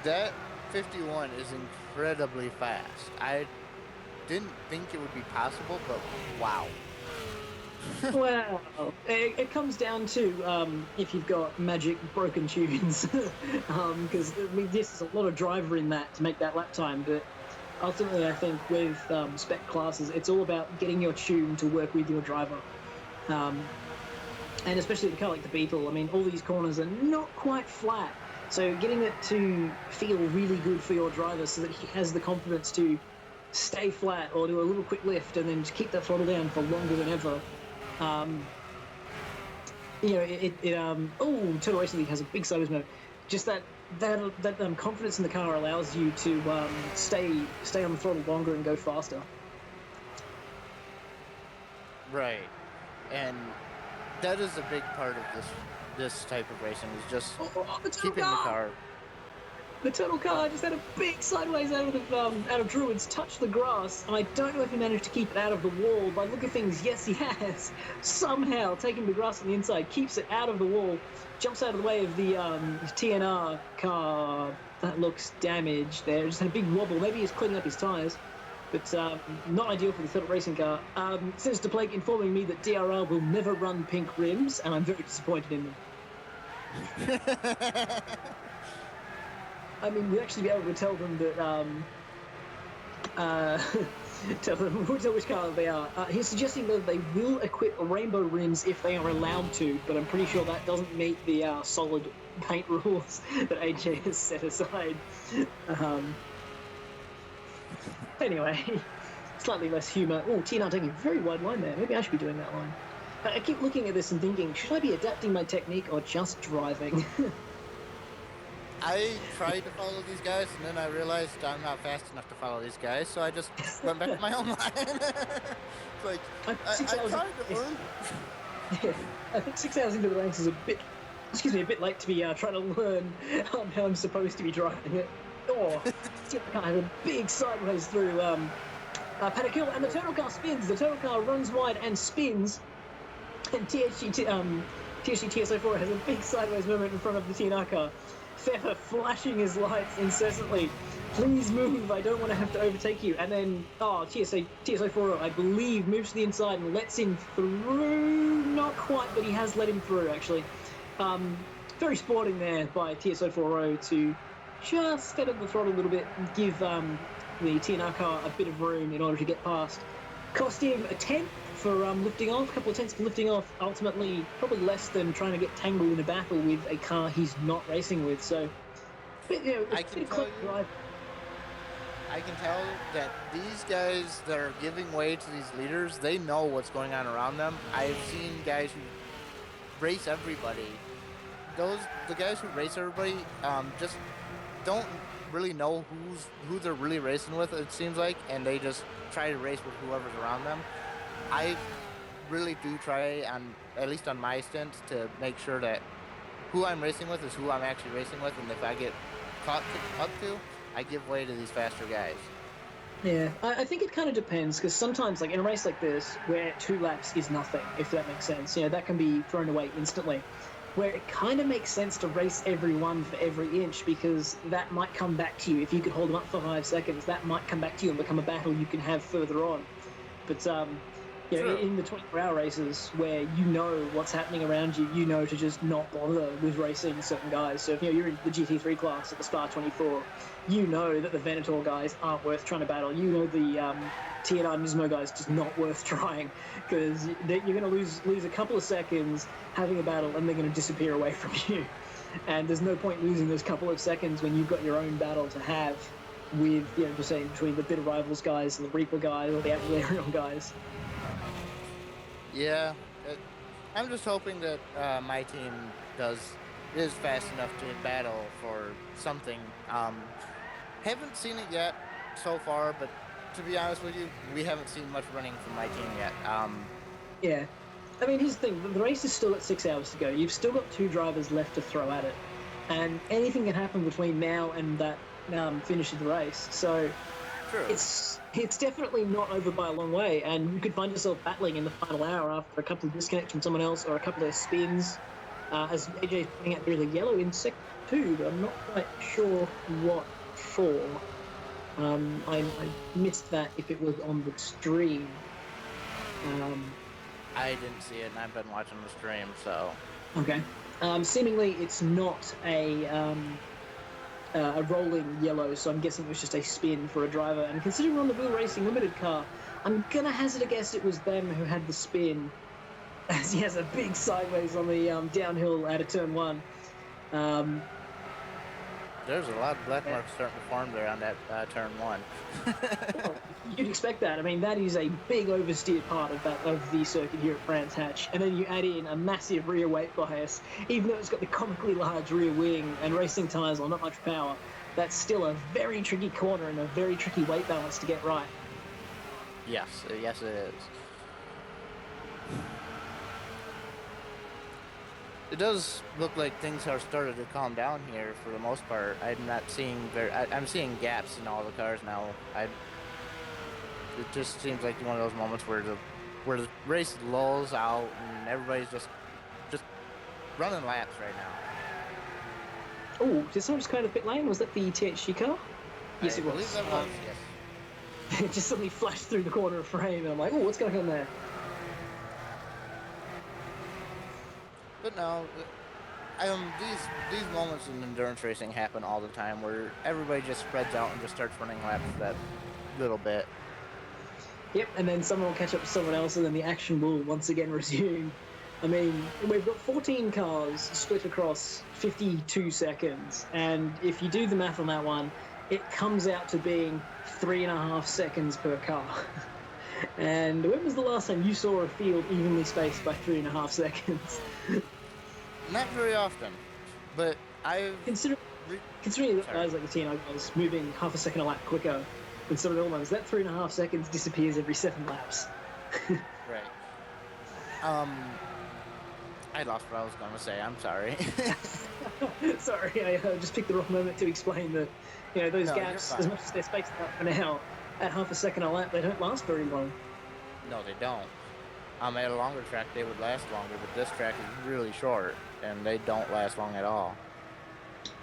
That 51 is incredibly fast. I didn't think it would be possible, but wow. Well, it comes down to if you've got magic broken tunes, because I mean, this is a lot of driver in that to make that lap time, but ultimately I think with spec classes, it's all about getting your tune to work with your driver. And especially the car like the Beetle, I mean, all these corners are not quite flat, so getting it to feel really good for your driver so that he has the confidence to stay flat or do a little quick lift and then just keep that throttle down for longer than ever. Turtle Racing League has a big sideways mode. Just that confidence in the car allows you to stay on the throttle longer and go faster. Right. And that is a big part of this type of racing, is just keeping the car. The Turtle car just had a big sideways out of Druids, touched the grass, and I don't know if he managed to keep it out of the wall. By the look of things, yes, he has. Somehow, taking the grass on the inside, keeps it out of the wall, jumps out of the way of the TNR car. That looks damaged there. Just had a big wobble. Maybe he's cleaning up his tyres, but not ideal for the Turtle Racing car. Sinister Plague informing me that DRR will never run pink rims, and I'm very disappointed in them. I mean, we'd actually be able to tell them that Tell them which car they are. He's suggesting that they will equip rainbow rims if they are allowed to, but I'm pretty sure that doesn't meet the solid paint rules that AJ has set aside. Anyway, slightly less humour. Oh, TNR taking a very wide line there. Maybe I should be doing that line. I keep looking at this and thinking, should I be adapting my technique or just driving? I tried to follow these guys, and then I realized I'm not fast enough to follow these guys, so I just went back to my own line. It's like, I'm I 6 hours. tried to learn. Yeah, I think 6 hours into the race is a bit late to be trying to learn how I'm supposed to be driving it. Oh, I have a big sideways through paddock hill, and the turtle car spins. The turtle car runs wide and spins, and THC TSO4 has a big sideways movement in front of the TNR car. Feather flashing his lights incessantly. Please move, I don't want to have to overtake you. And then, TSO4, I believe, moves to the inside and lets him through. Not quite, but he has let him through, actually. Very sporting there by TSO4 to just feather the throttle a little bit and give the TNR car a bit of room in order to get past. Cost him a tenth for lifting off, a couple of tenths for lifting off, ultimately probably less than trying to get tangled in a battle with a car he's not racing with. So, I can tell that these guys that are giving way to these leaders, they know what's going on around them. I've seen guys who race everybody. The guys who race everybody just don't really know who they're really racing with, it seems like, and they just try to race with whoever's around them. I really do try, at least on my stint, to make sure that who I'm racing with is who I'm actually racing with, and if I get caught up to, I give way to these faster guys. Yeah, I think it kind of depends, because sometimes, like in a race like this, where 2 laps is nothing, if that makes sense, that can be thrown away instantly. Where it kind of makes sense to race everyone for every inch, because that might come back to you. If you could hold them up for 5 seconds, that might come back to you and become a battle you can have further on. But in the 24-hour races where you know what's happening around you, you know to just not bother with racing certain guys. So if you're in the GT3 class at the Spa 24, you know that the Venator guys aren't worth trying to battle. You know the TNR Nismo guys just not worth trying, because you're going to lose a couple of seconds having a battle and they're going to disappear away from you. And there's no point losing those couple of seconds when you've got your own battle to have with, just saying, between the Bitter Rivals guys and the Reaper guys or the Avalarion guys. Yeah, I'm just hoping that my team is fast enough to battle for something. Haven't seen it yet so far, but to be honest with you, we haven't seen much running from my team yet. Yeah. I mean, here's the thing. The race is still at 6 hours to go. You've still got 2 drivers left to throw at it. And anything can happen between now and that finish of the race. So True. It's definitely not over by a long way, and you could find yourself battling in the final hour after a couple of disconnects from someone else or a couple of spins. As AJ is pointing out, there's a yellow in sector 2, but I'm not quite sure what for. I missed that if it was on the stream. I didn't see it, and I've been watching the stream, so... Okay. Seemingly, it's not a rolling yellow, so I'm guessing it was just a spin for a driver. And considering we're on the Wheel Racing Limited car, I'm going to hazard a guess it was them who had the spin, as he has a big sideways on the downhill out of turn 1. There's a lot of black marks starting to form there on that turn 1. Well, you'd expect that. I mean, that is a big oversteered part of the circuit here at Brands Hatch. And then you add in a massive rear weight bias, even though it's got the comically large rear wing and racing tyres on not much power. That's still a very tricky corner and a very tricky weight balance to get right. Yes it is. It does look like things are starting to calm down here for the most part. I'm not seeing I'm seeing gaps in all the cars now. It just seems like one of those moments where the race lulls out and everybody's just running laps right now. Oh, did someone just come out of the pit lane? Was that the THC car? Yes, it was. I believe that was, yes. It just suddenly flashed through the corner of frame, and I'm like, oh, what's going on there? But no, these moments in endurance racing happen all the time, where everybody just spreads out and just starts running laps that little bit. Yep, and then someone will catch up to someone else, and then the action will once again resume. I mean, we've got 14 cars split across 52 seconds, and if you do the math on that one, it comes out to being 3.5 seconds per car. And when was the last time you saw a field evenly spaced by 3.5 seconds? Not very often, but I've Considering that guys like the TNI guys moving half a second a lap quicker than some of the other ones, that 3.5 seconds disappears every 7 laps. right. I lost what I was going to say. I'm sorry. Sorry, I just picked the wrong moment to explain that, those No, you're gaps, fine. as much as they're spaced out for now, at half a second a lap, they don't last very long. No, they don't. At a longer track, they would last longer, but this track is really short, and they don't last long at all.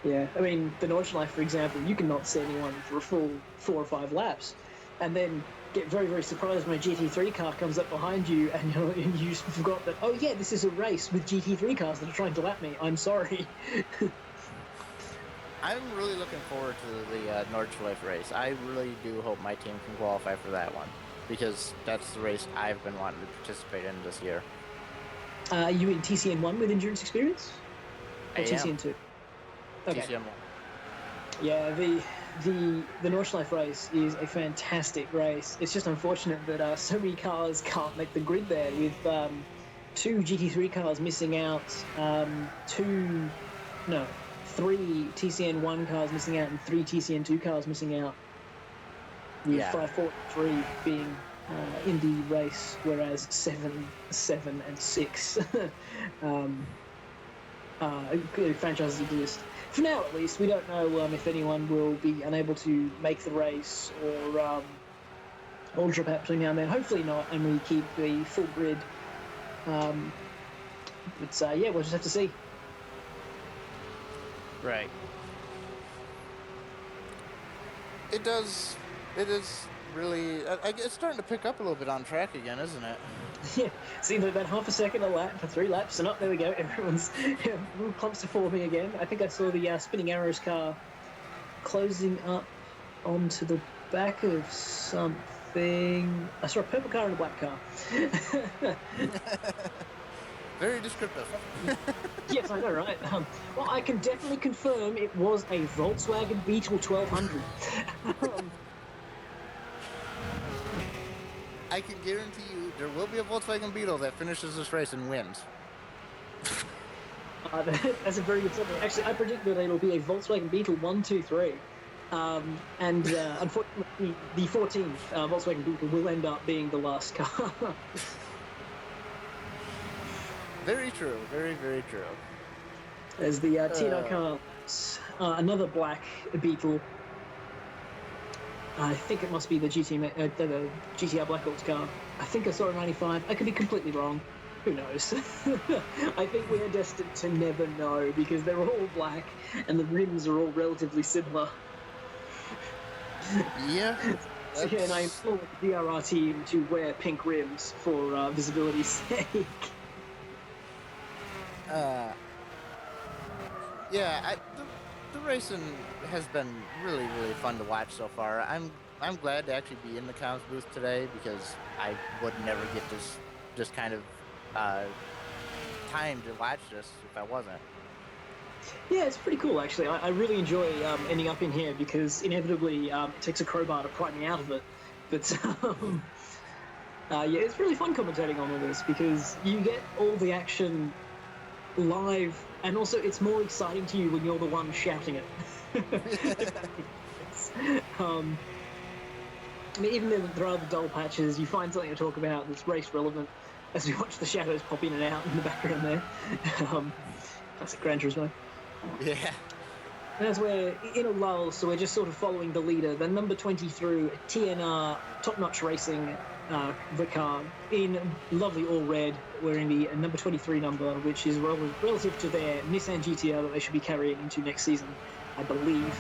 Yeah, I mean, the Nordschleife, for example, you cannot see anyone for a full 4 or 5 laps, and then get very, very surprised when a GT3 car comes up behind you, and you forgot that, oh yeah, this is a race with GT3 cars that are trying to lap me. I'm sorry. I'm really looking forward to the Nordschleife race. I really do hope my team can qualify for that one, because that's the race I've been wanting to participate in this year. Are you in TCN1 with endurance experience? Or I am. TCN2? Okay. TCM1. Yeah, the Nordschleife race is a fantastic race. It's just unfortunate that so many cars can't make the grid there, with 2 GT3 cars missing out, 3 TCN1 cars missing out, and 3 TCN2 cars missing out, with 543 being in the race, whereas 7, and 6 franchises exist. For now, at least, we don't know if anyone will be unable to make the race or drop out between now and then. Hopefully not, and we keep the full grid. But we'll just have to see. Right. It does. It is really. It's starting to pick up a little bit on track again, isn't it? Yeah, see that half a second a lap for 3 laps, and there we go. Everyone's little clumps are forming again. I think I saw the Spinning Arrows car closing up onto the back of something. I saw a purple car and a black car. Very descriptive. Yes, I know, right? Well, I can definitely confirm it was a Volkswagen Beetle 1200. I can guarantee you there will be a Volkswagen Beetle that finishes this race and wins. That's a very good summary. Actually, I predict that it'll be a Volkswagen Beetle 123. And unfortunately, the 14th Volkswagen Beetle will end up being the last car. Very true. Very, very true. There's the TNR car, another black Beetle. I think it must be the GTR Black Ops car. I think I saw a 95. I could be completely wrong. Who knows? I think we are destined to never know, because they're all black and the rims are all relatively similar. Yeah. And I implore the DRR team to wear pink rims for visibility's sake. The racing has been really, really fun to watch so far. I'm glad to actually be in the comms booth today, because I would never get this kind of time to watch this if I wasn't. Yeah, it's pretty cool, actually. I really enjoy ending up in here, because inevitably it takes a crowbar to pry me out of it. But it's really fun commentating on all this, because you get all the action live, and also it's more exciting to you when you're the one shouting it. I mean, even though there are the dull patches, you find something to talk about that's race relevant as we watch the shadows pop in and out in the background there. Classic Gran Turismo. Yeah. And as we're in a lull, so we're just sort of following the leader, the number 20 through TNR Top Notch Racing, the car in lovely all red, wearing the number 23 number, which is relative to their Nissan GTR that they should be carrying into next season, I believe.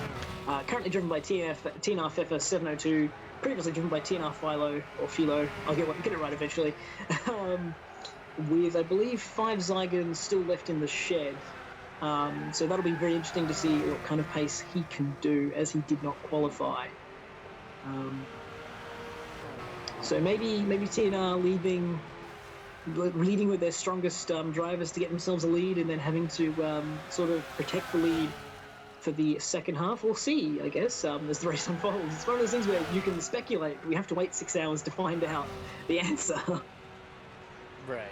Currently driven by TNR Pfeffer 702, previously driven by TNR Philo, I'll get it right eventually, with, I believe, 5 Zygons still left in the shed. So that'll be very interesting to see what kind of pace he can do, as he did not qualify. So maybe TNR leading with their strongest drivers to get themselves a lead, and then having to sort of protect the lead for the second half. We'll see, I guess, as the race unfolds. It's one of those things where you can speculate. We have to wait 6 hours to find out the answer. Right.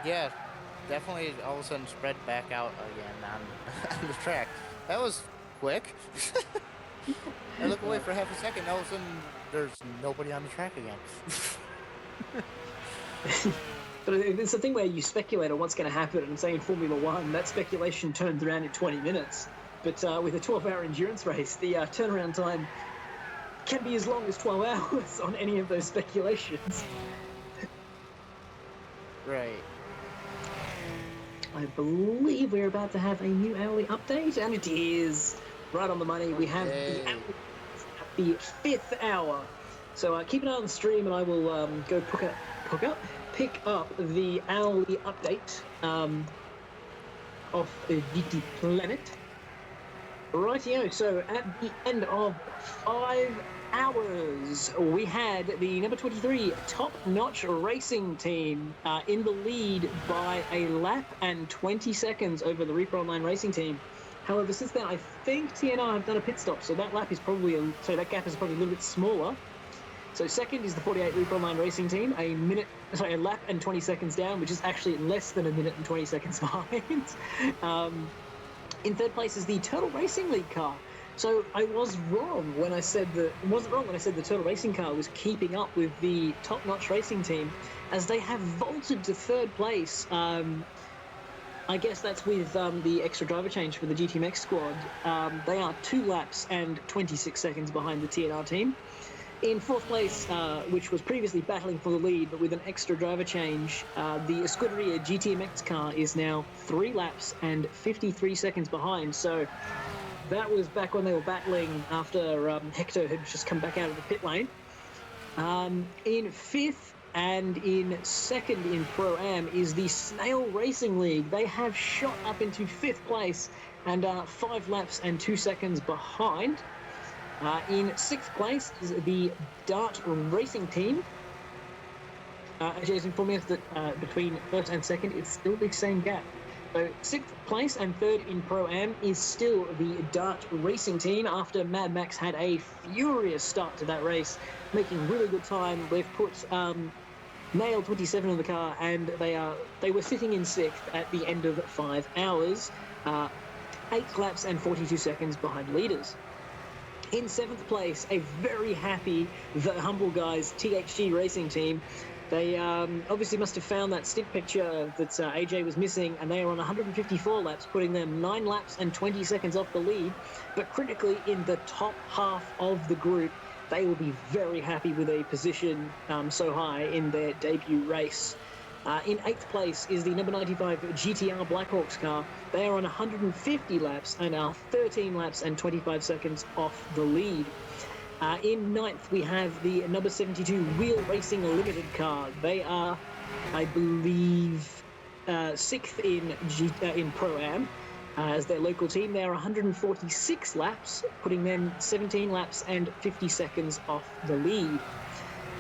Yeah, definitely all of a sudden spread back out again on the track. That was quick. I look away for half a second, all of a sudden there's nobody on the track again. But it's the thing where you speculate on what's going to happen, and say in Formula One, that speculation turns around in 20 minutes. But with a 12-hour endurance race, the turnaround time can be as long as 12 hours on any of those speculations. Right. I believe we're about to have a new hourly update, and it is right on the money. We have the hourly at the 5th hour. So keep an eye on the stream, and I will go pick up the hourly update of GTPlanet. Rightio, so at the end of 5 hours, we had the number 23 Top Notch Racing Team in the lead by a lap and 20 seconds over the Reaper Online Racing Team. However, since then, I think TNR have done a pit stop, so that gap is probably a little bit smaller. So second is the 48 Reaper Online Racing Team, a lap and 20 seconds down, which is actually less than a minute and 20 seconds behind. In third place is the Turtle Racing League car. So I was wrong when I said the Turtle Racing car was keeping up with the Top Notch Racing Team, as they have vaulted to third place. I guess that's with the extra driver change for the GTMX squad. They are 2 laps and 26 seconds behind the TNR team. In fourth place, which was previously battling for the lead, but with an extra driver change, the Scuderia GTMX car is now 3 laps and 53 seconds behind. So that was back when they were battling after Hector had just come back out of the pit lane. In fifth and in second in Pro-Am is the Snail Racing League. They have shot up into 5th place and are 5 laps and 2 seconds behind. In 6th place is the Dart Racing Team. Ajay is informing us that between first and second, it's still the same gap. So 6th place and 3rd in Pro-Am is still the Dart Racing Team, after Mad Max had a furious start to that race, making really good time. They've put Nail 27 in the car, and they were sitting in 6th at the end of 5 hours, 8 laps and 42 seconds behind leaders. In 7th place, a very happy The Humble Guys THG Racing Team. They obviously must have found that stint picture that AJ was missing, and they are on 154 laps, putting them 9 laps and 20 seconds off the lead. But critically, in the top half of the group, they will be very happy with a position so high in their debut race. In 8th place is the number 95 GTR Blackhawks car. They are on 150 laps and are 13 laps and 25 seconds off the lead. In 9th, we have the number 72 Wheel Racing Limited car. They are, I believe, 6th in Pro-Am as their local team. They are 146 laps, putting them 17 laps and 50 seconds off the lead.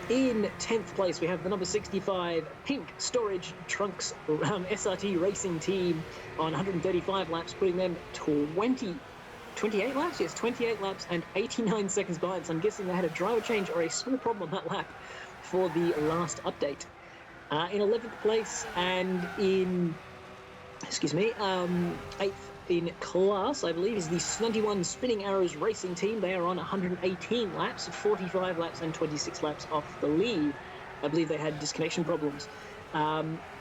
In 10th place, we have the number 65 Pink Storage Trunks SRT Racing Team on 135 laps, putting them 28 laps? Yes, 28 laps and 89 seconds behind. So I'm guessing they had a driver change or a small problem on that lap for the last update. In 11th place and in, 8th in class, I believe, is the 91 Spinning Arrows Racing Team. They are on 118 laps, 45 laps and 26 laps off the lead. I believe they had disconnection problems.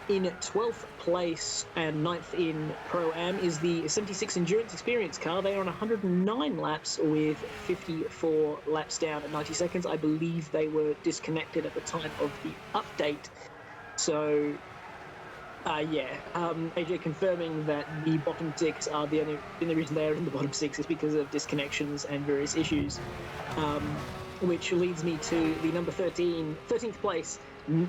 In 12th place and 9th in Pro-Am is the 76 Endurance Experience car. They are on 109 laps with 54 laps down at 90 seconds. I believe they were disconnected at the time of the update. So, AJ confirming that the bottom 6 are the only reason they're in the bottom 6 is because of disconnections and various issues. Which leads me to the number 13th place in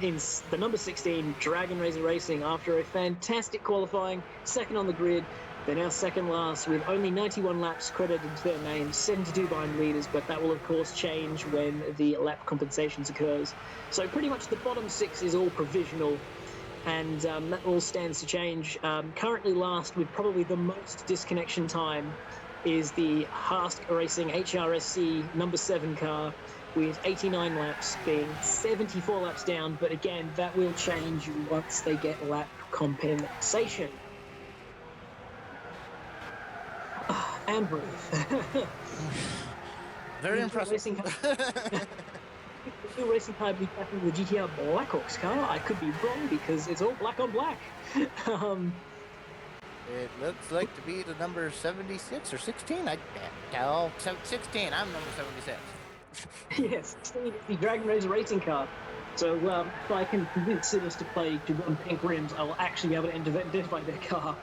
the number 16 Dragon Razor Racing, after a fantastic qualifying, second on the grid, They're now second last with only 91 laps credited to their names, 72 behind leaders, but that will of course change when the lap compensations occurs. So pretty much the bottom 6 is all provisional, and that all stands to change. Currently last with probably the most disconnection time is the Haas Racing HRSC number 7 car with 89 laps, being 74 laps down, but again, that will change once they get lap compensation. And breathe. Very impressive. Racing car. The new racing car be back in the GTR Blackhawks car. I could be wrong because it's all black on black. It looks like to be the number 76 or 16. I can't tell. 16. I'm number 76. Yes, it's the Dragon Razor racing car. So if I can convince sitters to play to run pink rims, I will actually be able to identify their car.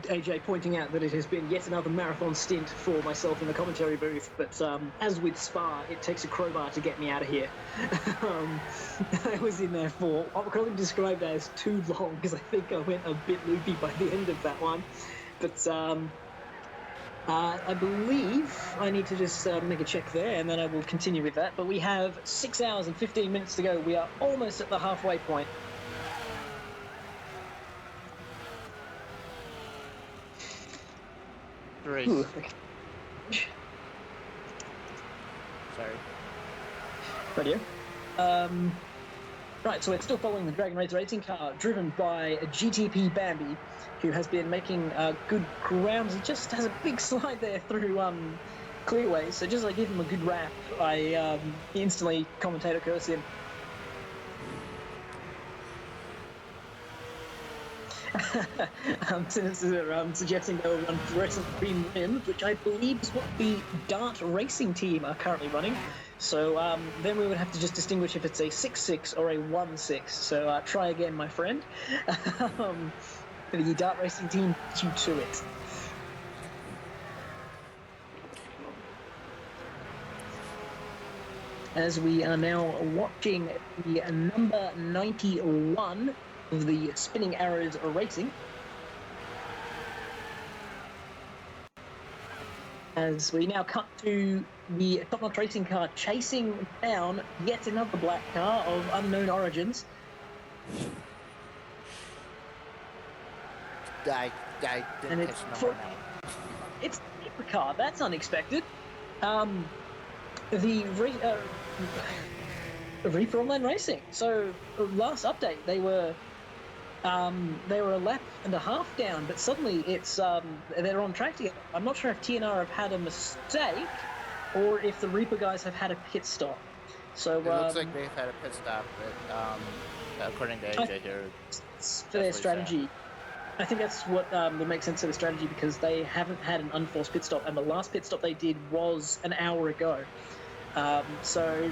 AJ pointing out that it has been yet another marathon stint for myself in the commentary booth, but as with Spa, it takes a crowbar to get me out of here. I was in there for what can be described as too long, because I think I went a bit loopy by the end of that one. But I believe I need to just make a check there, and then I will continue with that. But we have 6 hours and 15 minutes to go. We are almost at the halfway point. Ooh, okay. Sorry. Radio. Right, so we're still following the Dragon Razor racing car, driven by a GTP Bambi, who has been making good grounds. He just has a big slide there through clearways, so just as I give him a good rap, I instantly commentator curse him. Senators are suggesting they'll run fluorescent green rims, which I believe is what the Dart Racing team are currently running. So then we would have to just distinguish if it's a 6.6 or a 1.6. So try again, my friend. The Dart Racing team beat you to it. As we are now watching the number 91 of the Spinning Arrows Racing. As we now cut to the top-notch racing car chasing down yet another black car of unknown origins. I didn't catch the number now. It's a paper car. That's unexpected. Reaper Online Racing. So last update, they were a lap and a half down, but suddenly it's they're on track together. I'm not sure if TNR have had a mistake or if the Reaper guys have had a pit stop. So It looks like they've had a pit stop, but according to AJ here, it's for their strategy. I think that's what would make sense for the strategy, because they haven't had an unforced pit stop, and the last pit stop they did was an hour ago. So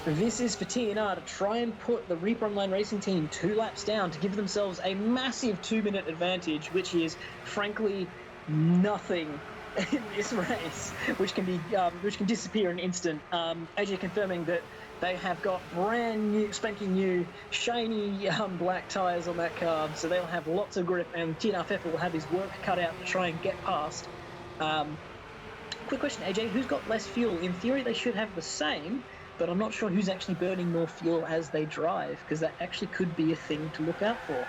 this is for TNR to try and put the Reaper Online Racing team 2 laps down to give themselves a massive 2-minute advantage, which is frankly nothing in this race, which can disappear in an instant. AJ confirming that they have got brand new, spanking new, shiny black tyres on that car, so they'll have lots of grip, and TNR Pfeffer will have his work cut out to try and get past. Quick question, AJ, who's got less fuel? In theory, they should have the same, but I'm not sure who's actually burning more fuel as they drive, because that actually could be a thing to look out for.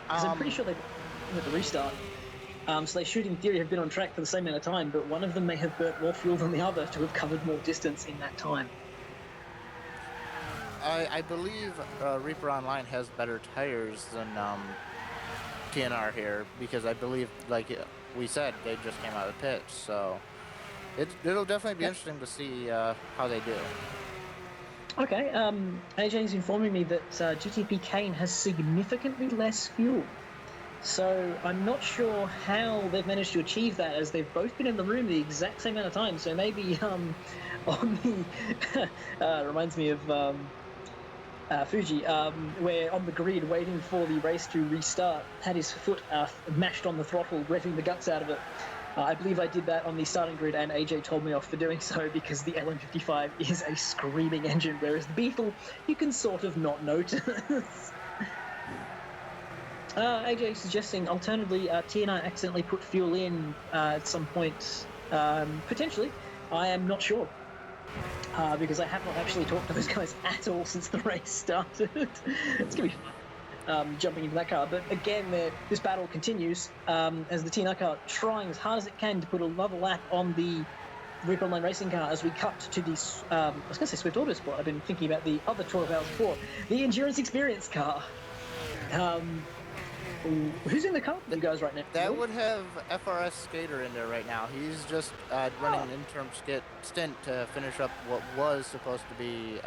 Because I'm pretty sure they at the restart. So they should, in theory, have been on track for the same amount of time, but one of them may have burnt more fuel than the other to have covered more distance in that time. I believe Reaper Online has better tires than TNR here, because I believe, like we said, they just came out of the pit, so it'll definitely be interesting to see how they do. Okay, AJ's informing me that GTP Kane has significantly less fuel. So I'm not sure how they've managed to achieve that, as they've both been in the room the exact same amount of time. So maybe on the reminds me of Fuji, where on the grid waiting for the race to restart, had his foot mashed on the throttle, revving the guts out of it. I believe I did that on the starting grid, and AJ told me off for doing so because the LM55 is a screaming engine, whereas the Beetle you can sort of not notice. AJ suggesting alternatively TNR accidentally put fuel in at some point, potentially. I am not sure. Because I have not actually talked to those guys at all since the race started. It's going to be fun jumping into that car. But again, this battle continues as the TNR car trying as hard as it can to put another lap on the Reaper Online Racing car as we cut to the, I was going to say Swift Autosport. I've been thinking about the other 12 hours before. The Endurance Experience car. Who's in the car with you guys right now? That would have FRS Skater in there right now. He's just running an interim stint to finish up what was supposed to be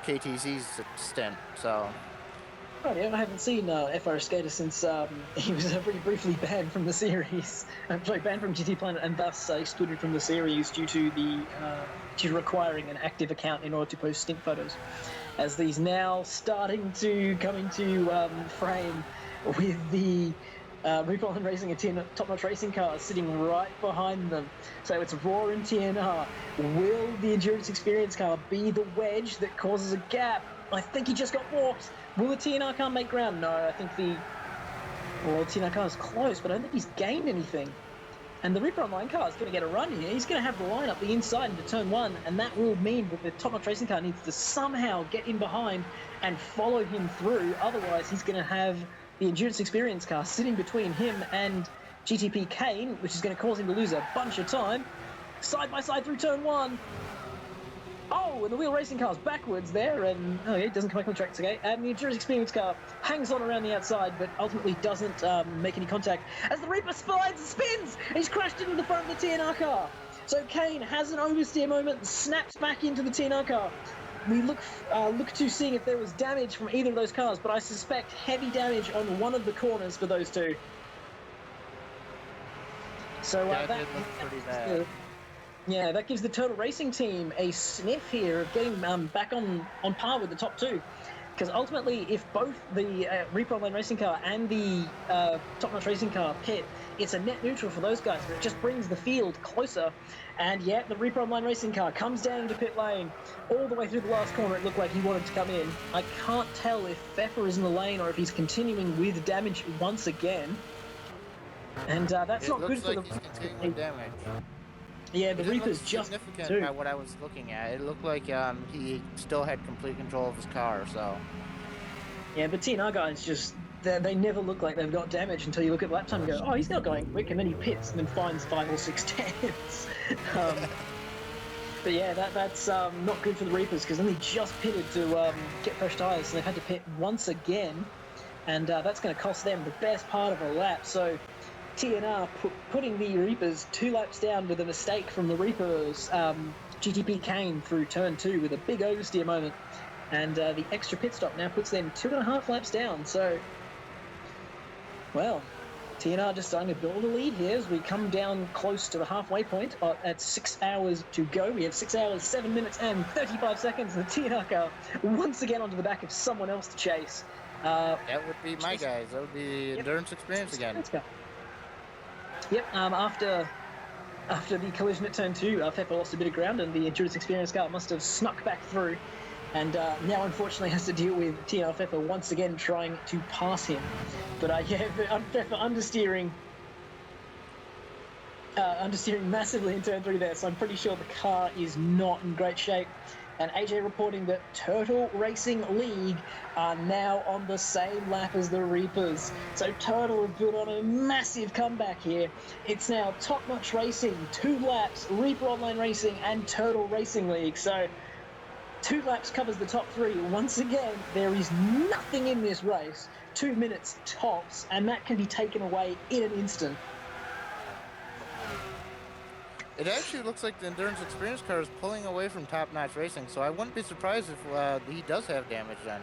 KTZ's stint. So. Right, yeah, I haven't seen FRS Skater since he was very briefly banned from the series. Sorry, banned from GTPlanet and thus excluded from the series due to requiring an active account in order to post stint photos. As these now starting to come into frame with the Reaper Online Racing and top-notch racing cars sitting right behind them. So it's Raw and TNR. Will the Endurance Experience car be the wedge that causes a gap? I think he just got walked. Will the TNR car make ground? No, I think the TNR car is close, but I don't think he's gained anything. And the Reaper Online car is going to get a run here. He's going to have the line up the inside into turn one, and that will mean that the top-notch racing car needs to somehow get in behind and follow him through. Otherwise, he's going to have the Endurance Experience car sitting between him and GTP Kane, which is going to cause him to lose a bunch of time. Side by side through turn one. Oh, and the wheel racing car's backwards there, and it doesn't come back on the track. It's okay. And the Endurance Experience car hangs on around the outside, but ultimately doesn't make any contact as the Reaper slides and spins. He's crashed into the front of the TNR car. So Kane has an oversteer moment and snaps back into the TNR car. We look to seeing if there was damage from either of those cars, but I suspect heavy damage on one of the corners for those two. So that did look pretty bad. Yeah, that gives the Total Racing team a sniff here of getting back on par with the top two. Because ultimately, if both the Reaper Online Racing car and the top-notch racing car pit, it's a net neutral for those guys. But it just brings the field closer. And yet, the Reaper Online Racing car comes down into pit lane. All the way through the last corner, it looked like he wanted to come in. I can't tell if Pfeffer is in the lane or if he's continuing with damage once again. And that's not good for the... It looks like he's continuing with damage. Yeah, the Reaper's just significant too. by what I was looking at. It looked like he still had complete control of his car, so... Yeah, but TNR guys just... They never look like they've got damage until you look at lap time and go, oh, he's not going quick, and then he pits and then finds 5 or 6 tenths. But yeah, that's not good for the Reapers, because then they just pitted to get fresh tyres, so they've had to pit once again, and that's going to cost them the best part of a lap. So TNR putting the Reapers 2 laps down with a mistake from the Reapers. GTP Kane through turn 2 with a big oversteer moment, and the extra pit stop now puts them 2.5 laps down. So, well, TNR just starting to build a lead here as we come down close to the halfway point at 6 hours to go. We have 6 hours, 7 minutes and 35 seconds, and the TNR car once again onto the back of someone else to chase. That would be my guys. That would be the Endurance Experience again. Yep, after the collision at turn 2, Pfeffer lost a bit of ground, and the Endurance Experience car must have snuck back through, and now unfortunately has to deal with TNR Pfeffer once again trying to pass him. But yeah, Pfeffer understeering massively in turn 3 there, so I'm pretty sure the car is not in great shape. And AJ reporting that Turtle Racing League are now on the same lap as the Reapers. So Turtle have put on a massive comeback here. It's now Top Notch Racing, 2 laps, Reaper Online Racing, and Turtle Racing League. So 2 laps covers the top 3. Once again, there is nothing in this race. 2 minutes tops, and that can be taken away in an instant. It actually looks like the Endurance Experience car is pulling away from Top Notch Racing, so I wouldn't be surprised if he does have damage then.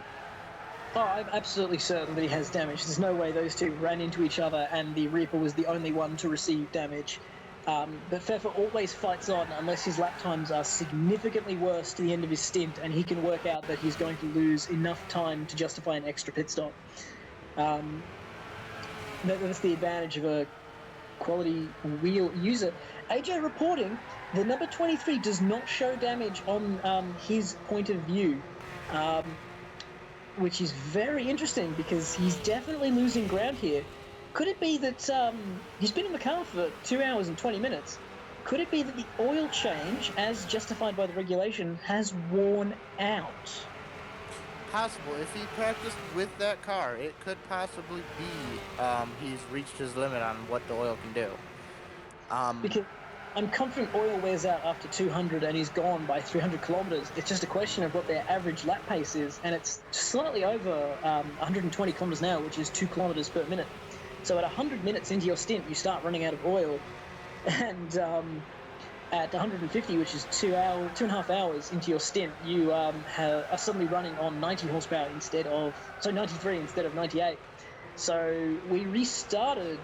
Oh, I'm absolutely certain that he has damage. There's no way those two ran into each other and the Reaper was the only one to receive damage. But Pfeffer always fights on unless his lap times are significantly worse to the end of his stint and he can work out that he's going to lose enough time to justify an extra pit stop. That's the advantage of quality wheel user. AJ reporting the number 23 does not show damage on his point of view, which is very interesting because he's definitely losing ground here. Could it be that he's been in the car for 2 hours and 20 minutes? Could it be that the oil change, as justified by the regulation, has worn out? Possible. If he practiced with that car, it could possibly be he's reached his limit on what the oil can do. Because I'm confident oil wears out after 200 and he's gone by 300 kilometers. It's just a question of what their average lap pace is, and it's slightly over 120 kilometers an hour, which is 2 kilometers per minute. So at 100 minutes into your stint, you start running out of oil, and at 150, which is 2.5 hours into your stint, you are suddenly running on 90 horsepower 93 instead of 98. So we restarted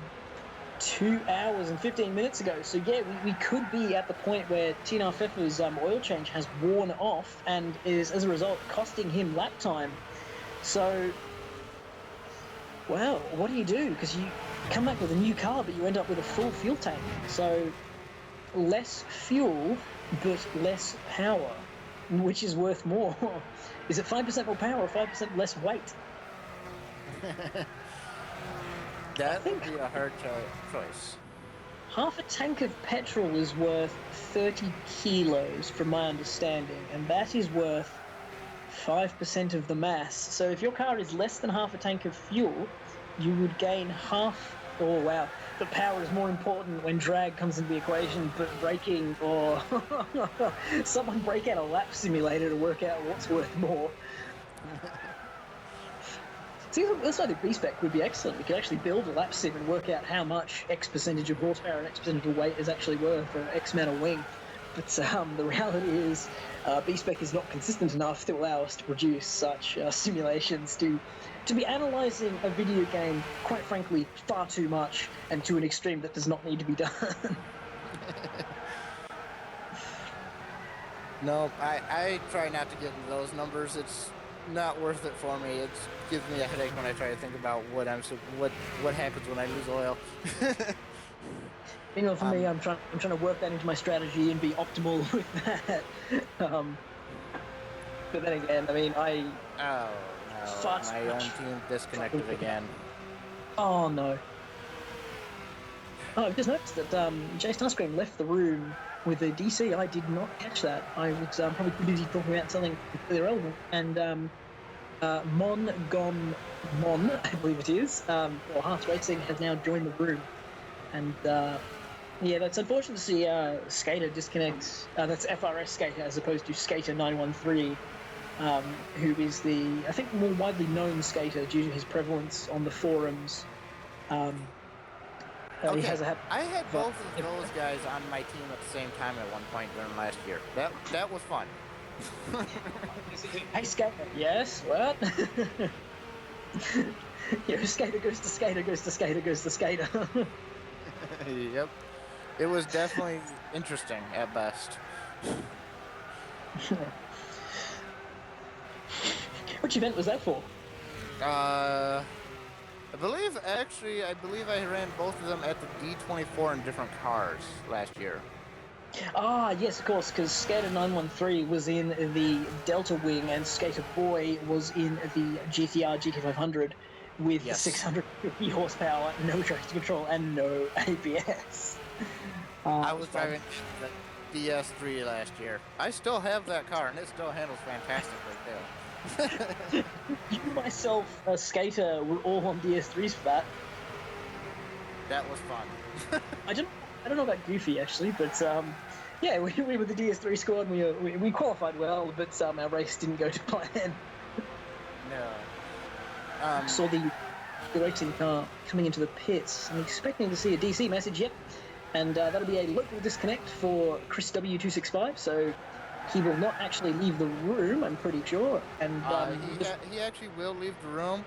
2 hours and 15 minutes ago. So yeah, we could be at the point where Tina Pfeffer's oil change has worn off and is, as a result, costing him lap time. So, well, what do you do? Because you come back with a new car, but you end up with a full fuel tank. So, less fuel, but less power. Which is worth more? Is it 5% more power or 5% less weight? That would be a hard choice. Half a tank of petrol is worth 30 kilos, from my understanding, and that is worth 5% of the mass. So if your car is less than half a tank of fuel, you would gain half. Oh wow, the power is more important when drag comes into the equation, but braking or someone break out a lap simulator to work out what's worth more. See, that's why the B-Spec would be excellent. We could actually build a lap sim and work out how much X percentage of horsepower and X percentage of weight is actually worth, or X amount of wing. But the reality is, B-Spec is not consistent enough to allow us to produce such simulations to be analysing a video game, quite frankly, far too much and to an extreme that does not need to be done. No, I try not to get into those numbers. It's not worth it for me. It gives me a headache when I try to think about what happens when I lose oil. You know, for me, I'm trying to work that into my strategy and be optimal with that. But then again, I mean, Oh no, my own team disconnected again. Oh no. Oh, I've just noticed that Jay Starscream left the room with a DC. I did not catch that. I was probably too busy talking about something completely irrelevant. And Mon, I believe it is, or Hearts Racing has now joined the room. And yeah, that's unfortunate to see Skater disconnect. That's FRS Skater as opposed to Skater 913, who is the, I think, more widely known skater due to his prevalence on the forums. Okay, He has I had both of those guys on my team at the same time at one point during last year. That was fun. Hey, Skater. Yes, what? Yeah, Skater goes to Skater, goes to Skater, goes to Skater. Yep. It was definitely interesting at best. Which event was that for? I believe I ran both of them at the D24 in different cars last year. Ah, yes, of course, because Skater 913 was in the Delta Wing and Skater Boy was in the GTR GT500 with Yes. 650 horsepower, no traction control, and no ABS. I was driving the DS3 last year. I still have that car, and it still handles fantastically, too. You, myself, a Skater, were all on DS3s for that. That was fun. I don't know about Goofy, actually, but yeah, we were the DS3 squad, and we qualified well, but our race didn't go to plan. No. Saw the racing car coming into the pits. I'm expecting to see a DC message, yep. And that'll be a local disconnect for Chris W265, so he will not actually leave the room, I'm pretty sure. And he actually will leave the room,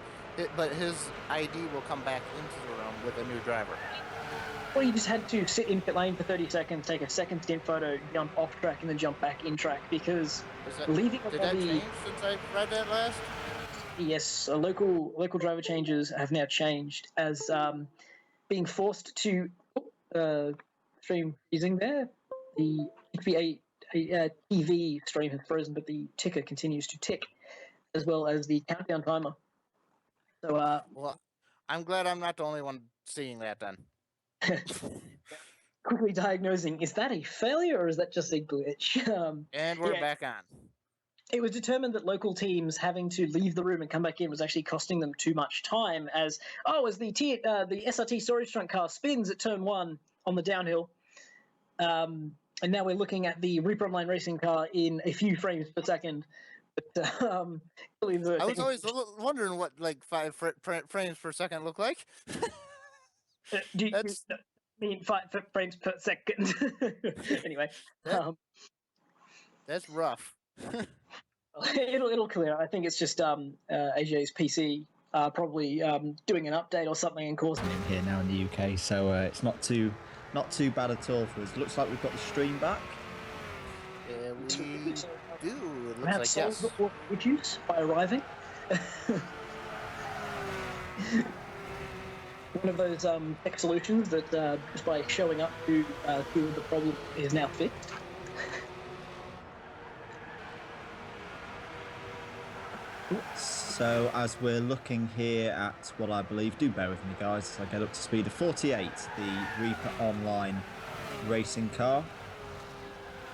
but his ID will come back into the room with a new driver. Well, he just had to sit in pit lane for 30 seconds, take a second stint photo, jump off track, and then jump back in track, because leaving a Did body... that change since I read that last? Yes, local driver changes have now changed as being forced to... stream freezing there. The TV stream has frozen, but the ticker continues to tick, as well as the countdown timer. So, Well, I'm glad I'm not the only one seeing that then. quickly diagnosing, is that a failure or is that just a glitch? And we're back on. It was determined that local teams having to leave the room and come back in was actually costing them too much time. As the SRT storage trunk car spins at turn 1 on the downhill, and now we're looking at the Reaper Online racing car in a few frames per second. But, I was always wondering what like 5 frames per second look like. That's... I mean 5 frames per second. Anyway, that's rough. It'll clear. I think it's just AJ's PC probably doing an update or something and causing in here now in the UK, so it's not too bad at all for us. Looks like we've got the stream back. Yeah, we do. It looks like yes. Reduce by arriving. One of those tech solutions that just by showing up to the problem is now fixed. So as we're looking here at what I believe, do bear with me guys as I get up to speed, the 48, the Reaper Online racing car,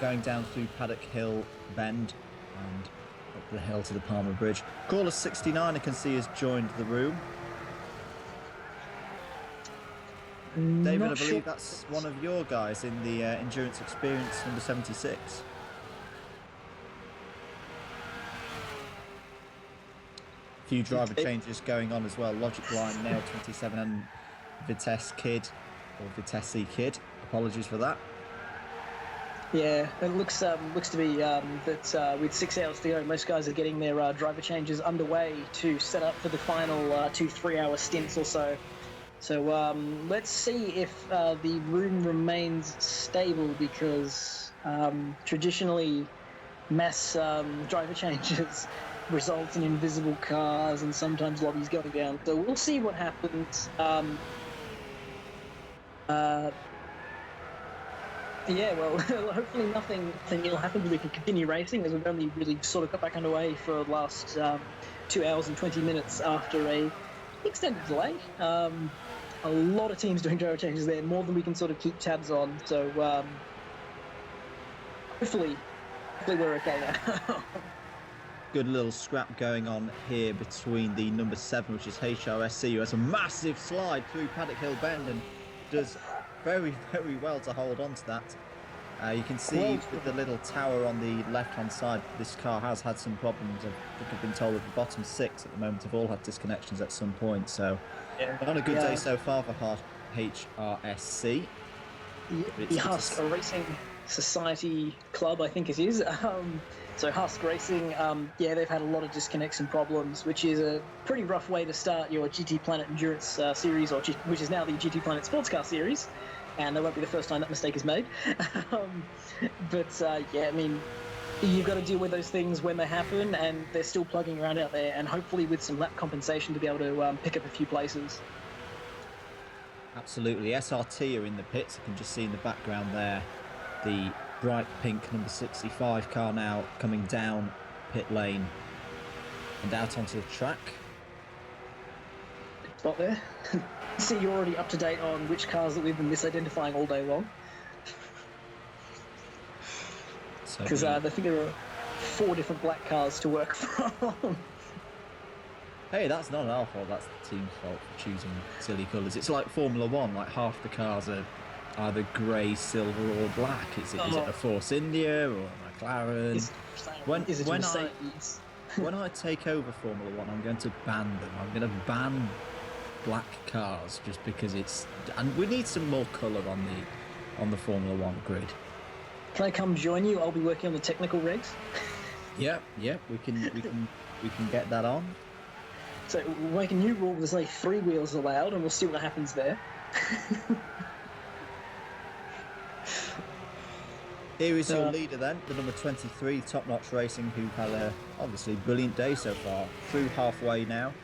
going down through Paddock Hill Bend and up the hill to the Palmer Bridge. Caller 69 I can see has joined the room. David, I believe that's one of your guys in the Endurance Experience number 76. Few driver changes going on as well. Logic Line, Nail 27 and Vitesse Kid, or Vitesse Kid. Apologies for that. Yeah, it looks to be that with 6 hours to go, most guys are getting their driver changes underway to set up for the final 2-3 hour stints or so. So let's see if the room remains stable, because traditionally mass driver changes results in invisible cars and sometimes lobbies going down. So we'll see what happens. Yeah, well, hopefully nothing ill happens. We can continue racing, as we've only really sort of got back underway for the last 2 hours and 20 minutes after a extended delay. A lot of teams doing driver changes there, more than we can sort of keep tabs on. So hopefully we're okay now. Good little scrap going on here between the number 7, which is HRSC, who has a massive slide through Paddock Hill Bend and does very, very well to hold on to that. You can see with the little tower on the left-hand side, this car has had some problems. I think I've been told that the bottom 6 at the moment have all had disconnections at some point. So, not a good day so far for HRSC. The Husk Racing Society Club, I think it is. So Husk Racing, they've had a lot of disconnects and problems, which is a pretty rough way to start your GTPlanet Endurance Series, which is now the GTPlanet Sportscar Series, and that won't be the first time that mistake is made. I mean, you've got to deal with those things when they happen, and they're still plugging around out there, and hopefully with some lap compensation to be able to pick up a few places. Absolutely. SRT are in the pits. You can just see in the background there the bright pink number 65 car now coming down pit lane and out onto the track. Spot there. See, you're already up to date on which cars that we've been misidentifying all day long. Because I think there are 4 different black cars to work from. Hey, that's not our fault, that's the team's fault for choosing silly colours. It's like Formula 1, like half the cars are either grey, silver or black. Is it a Force India or a McLaren? When I take over Formula 1, I'm going to ban them. I'm going to ban black cars just because and we need some more colour on the Formula 1 grid. Can I come join you? I'll be working on the technical regs. Yep, we can get that on. So we'll make a new rule. There's only 3 wheels allowed, and we'll see what happens there. Here is your leader then, the number 23, Top Notch Racing, who've had a obviously brilliant day so far. Through halfway now.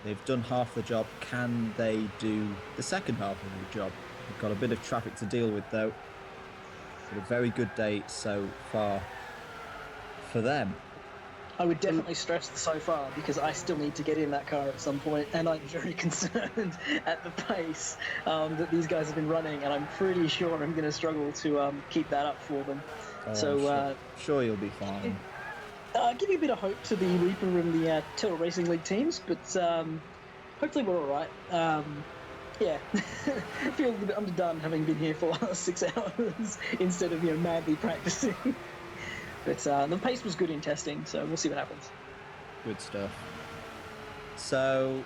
They've done half the job. Can they do the second half of the job? We've got a bit of traffic to deal with, though. But a very good day so far for them. I would definitely stress the so far because I still need to get in that car at some point, and I'm very concerned at the pace that these guys have been running, and I'm pretty sure I'm going to struggle to keep that up for them. I'm sure you'll be fine. Give you a bit of hope to the Reaper and the Turtle Racing League teams, but hopefully we're all right. Yeah, I feel a little bit underdone having been here for the last 6 hours instead of madly practicing. But the pace was good in testing, so we'll see what happens. Good stuff. So,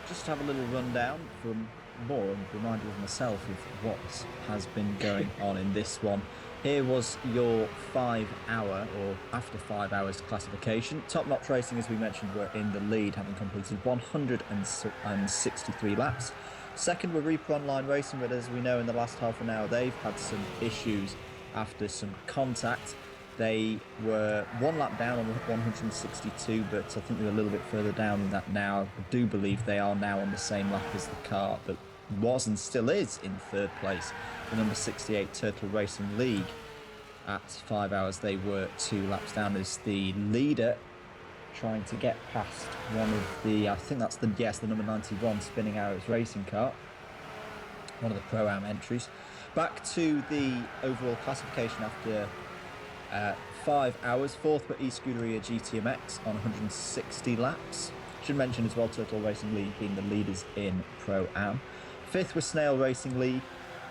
just to have a little rundown from more and reminder of myself of what has been going on in this one. Here was your 5-hour or after 5 hours classification. Top Notch Racing, as we mentioned, were in the lead, having completed 163 laps. Second were Reaper Online Racing, but as we know, in the last half an hour, they've had some issues after some contact. They were 1 lap down on 162, but I think they're a little bit further down than that now. I do believe they are now on the same lap as the car that was and still is in third place, the number 68 Turtle Racing League. At 5 hours, they were 2 laps down as the leader, trying to get past one of the, I think that's the number 91 Spinning Arrows racing car, one of the Pro-Am entries. Back to the overall classification after 5 hours. Fourth were e-Scuderia GTMX on 160 laps. Should mention as well Turtle Racing League being the leaders in Pro-Am. Fifth was Snail Racing League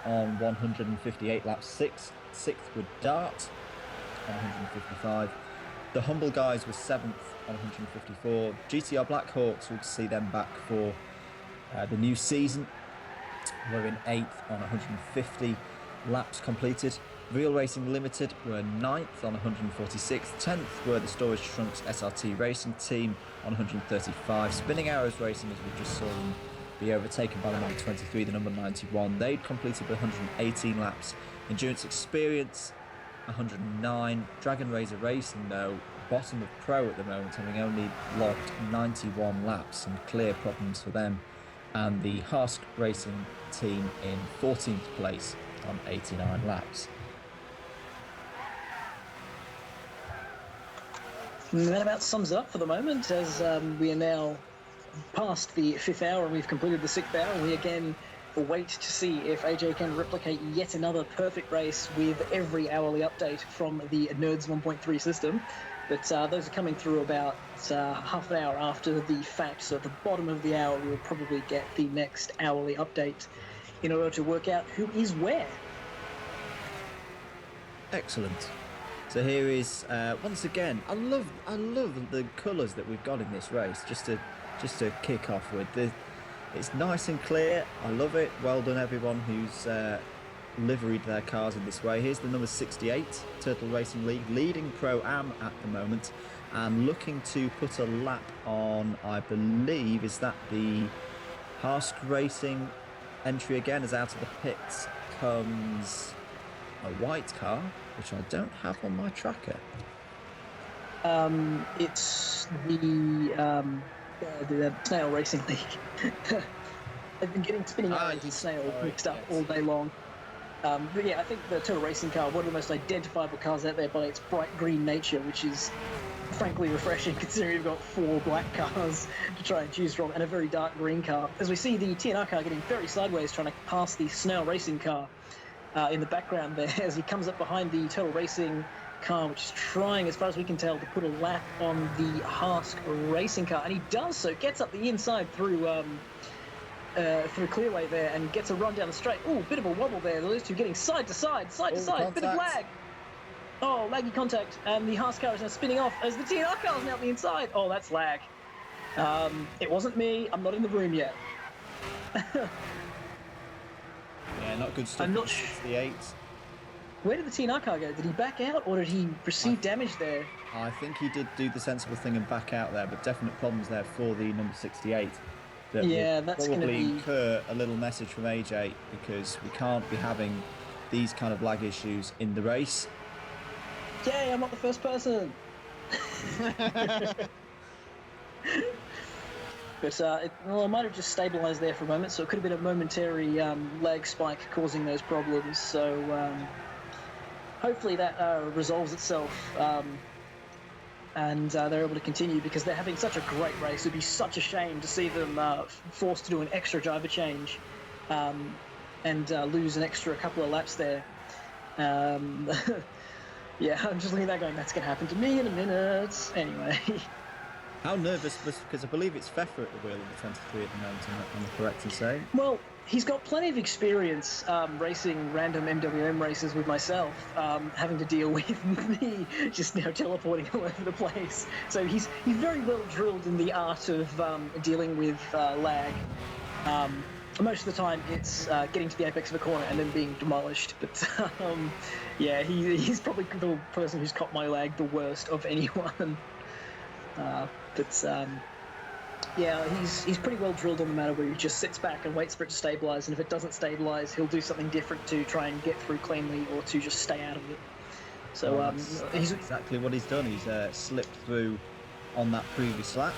on 158 laps. Sixth were Dart on 155. The Humble Guys were 7th on 154. GTR Blackhawks, we'll see them back for the new season, were in 8th on 150 laps completed. Real Racing Limited were 9th on 146. 10th were the Storage Trunks SRT Racing Team on 135. Spinning Arrows Racing, as we just saw them be overtaken by the number 23, the number 91. They'd completed 118 laps. Endurance Experience, 109. Dragon Razor Racing, though, bottom of Pro at the moment, having only logged 91 laps. Some clear problems for them. And the Hask Racing Team in 14th place on 89 laps. And that about sums it up for the moment, as we are now past the 5th hour and we've completed the 6th hour. We again wait to see if AJ can replicate yet another perfect race with every hourly update from the Nerds 1.3 system. But those are coming through about half an hour after the fact, so at the bottom of the hour we'll probably get the next hourly update in order to work out who is where. Excellent. So here is once again. I love the colours that we've got in this race. Just to kick off with, it's nice and clear. I love it. Well done, everyone who's liveried their cars in this way. Here's the number 68 Turtle Racing League, leading Pro-Am at the moment, and looking to put a lap on. I believe is that the Hask Racing entry again. As out of the pits comes a white car, which I don't have on my tracker. It's the Snail Racing League. I've been getting Spinning Arrows and Snail mixed up all day long. But yeah, I think the Turtle Racing car, one of the most identifiable cars out there by its bright green nature, which is frankly refreshing considering you've got 4 black cars to try and choose from and a very dark green car. As we see the TNR car getting very sideways trying to pass the Snail Racing car in the background there as he comes up behind the Turtle Racing car, which is trying, as far as we can tell, to put a lap on the Hask Racing car, and he does so, gets up the inside through clearway there and gets a run down the straight. Ooh, bit of a wobble there. Those two getting side to side, bit of lag. Oh, laggy contact, and the Haas car is now spinning off as the TNR car is now on the inside. Oh, that's lag. It wasn't me. I'm not in the room yet. Yeah, not good stuff. I'm not sure. 68. Where did the TNR car go? Did he back out or did he receive damage there? I think he did do the sensible thing and back out there, but definite problems there for the number 68. That will that's going to probably be incur a little message from AJ, because we can't be having these kind of lag issues in the race. Yay, I'm not the first person. But it might have just stabilised there for a moment, so it could have been a momentary lag spike causing those problems. So hopefully that resolves itself, and they're able to continue, because they're having such a great race. It'd be such a shame to see them forced to do an extra driver change and lose an extra couple of laps there. Yeah, I'm just looking at that going, that's going to happen to me in a minute. Anyway. How nervous was, because I believe it's Pfeffer at the wheel of the 23 at the moment, am I correct in saying? Well, he's got plenty of experience racing random MWM races with myself, having to deal with me just now teleporting all over the place. So he's very well drilled in the art of dealing with lag. Most of the time, it's getting to the apex of a corner and then being demolished. But yeah, he's probably the person who's caught my lag the worst of anyone. Yeah, he's pretty well drilled on the matter, where he just sits back and waits for it to stabilise, and if it doesn't stabilise, he'll do something different to try and get through cleanly, or to just stay out of it. So that's exactly what he's done. He's slipped through on that previous lap,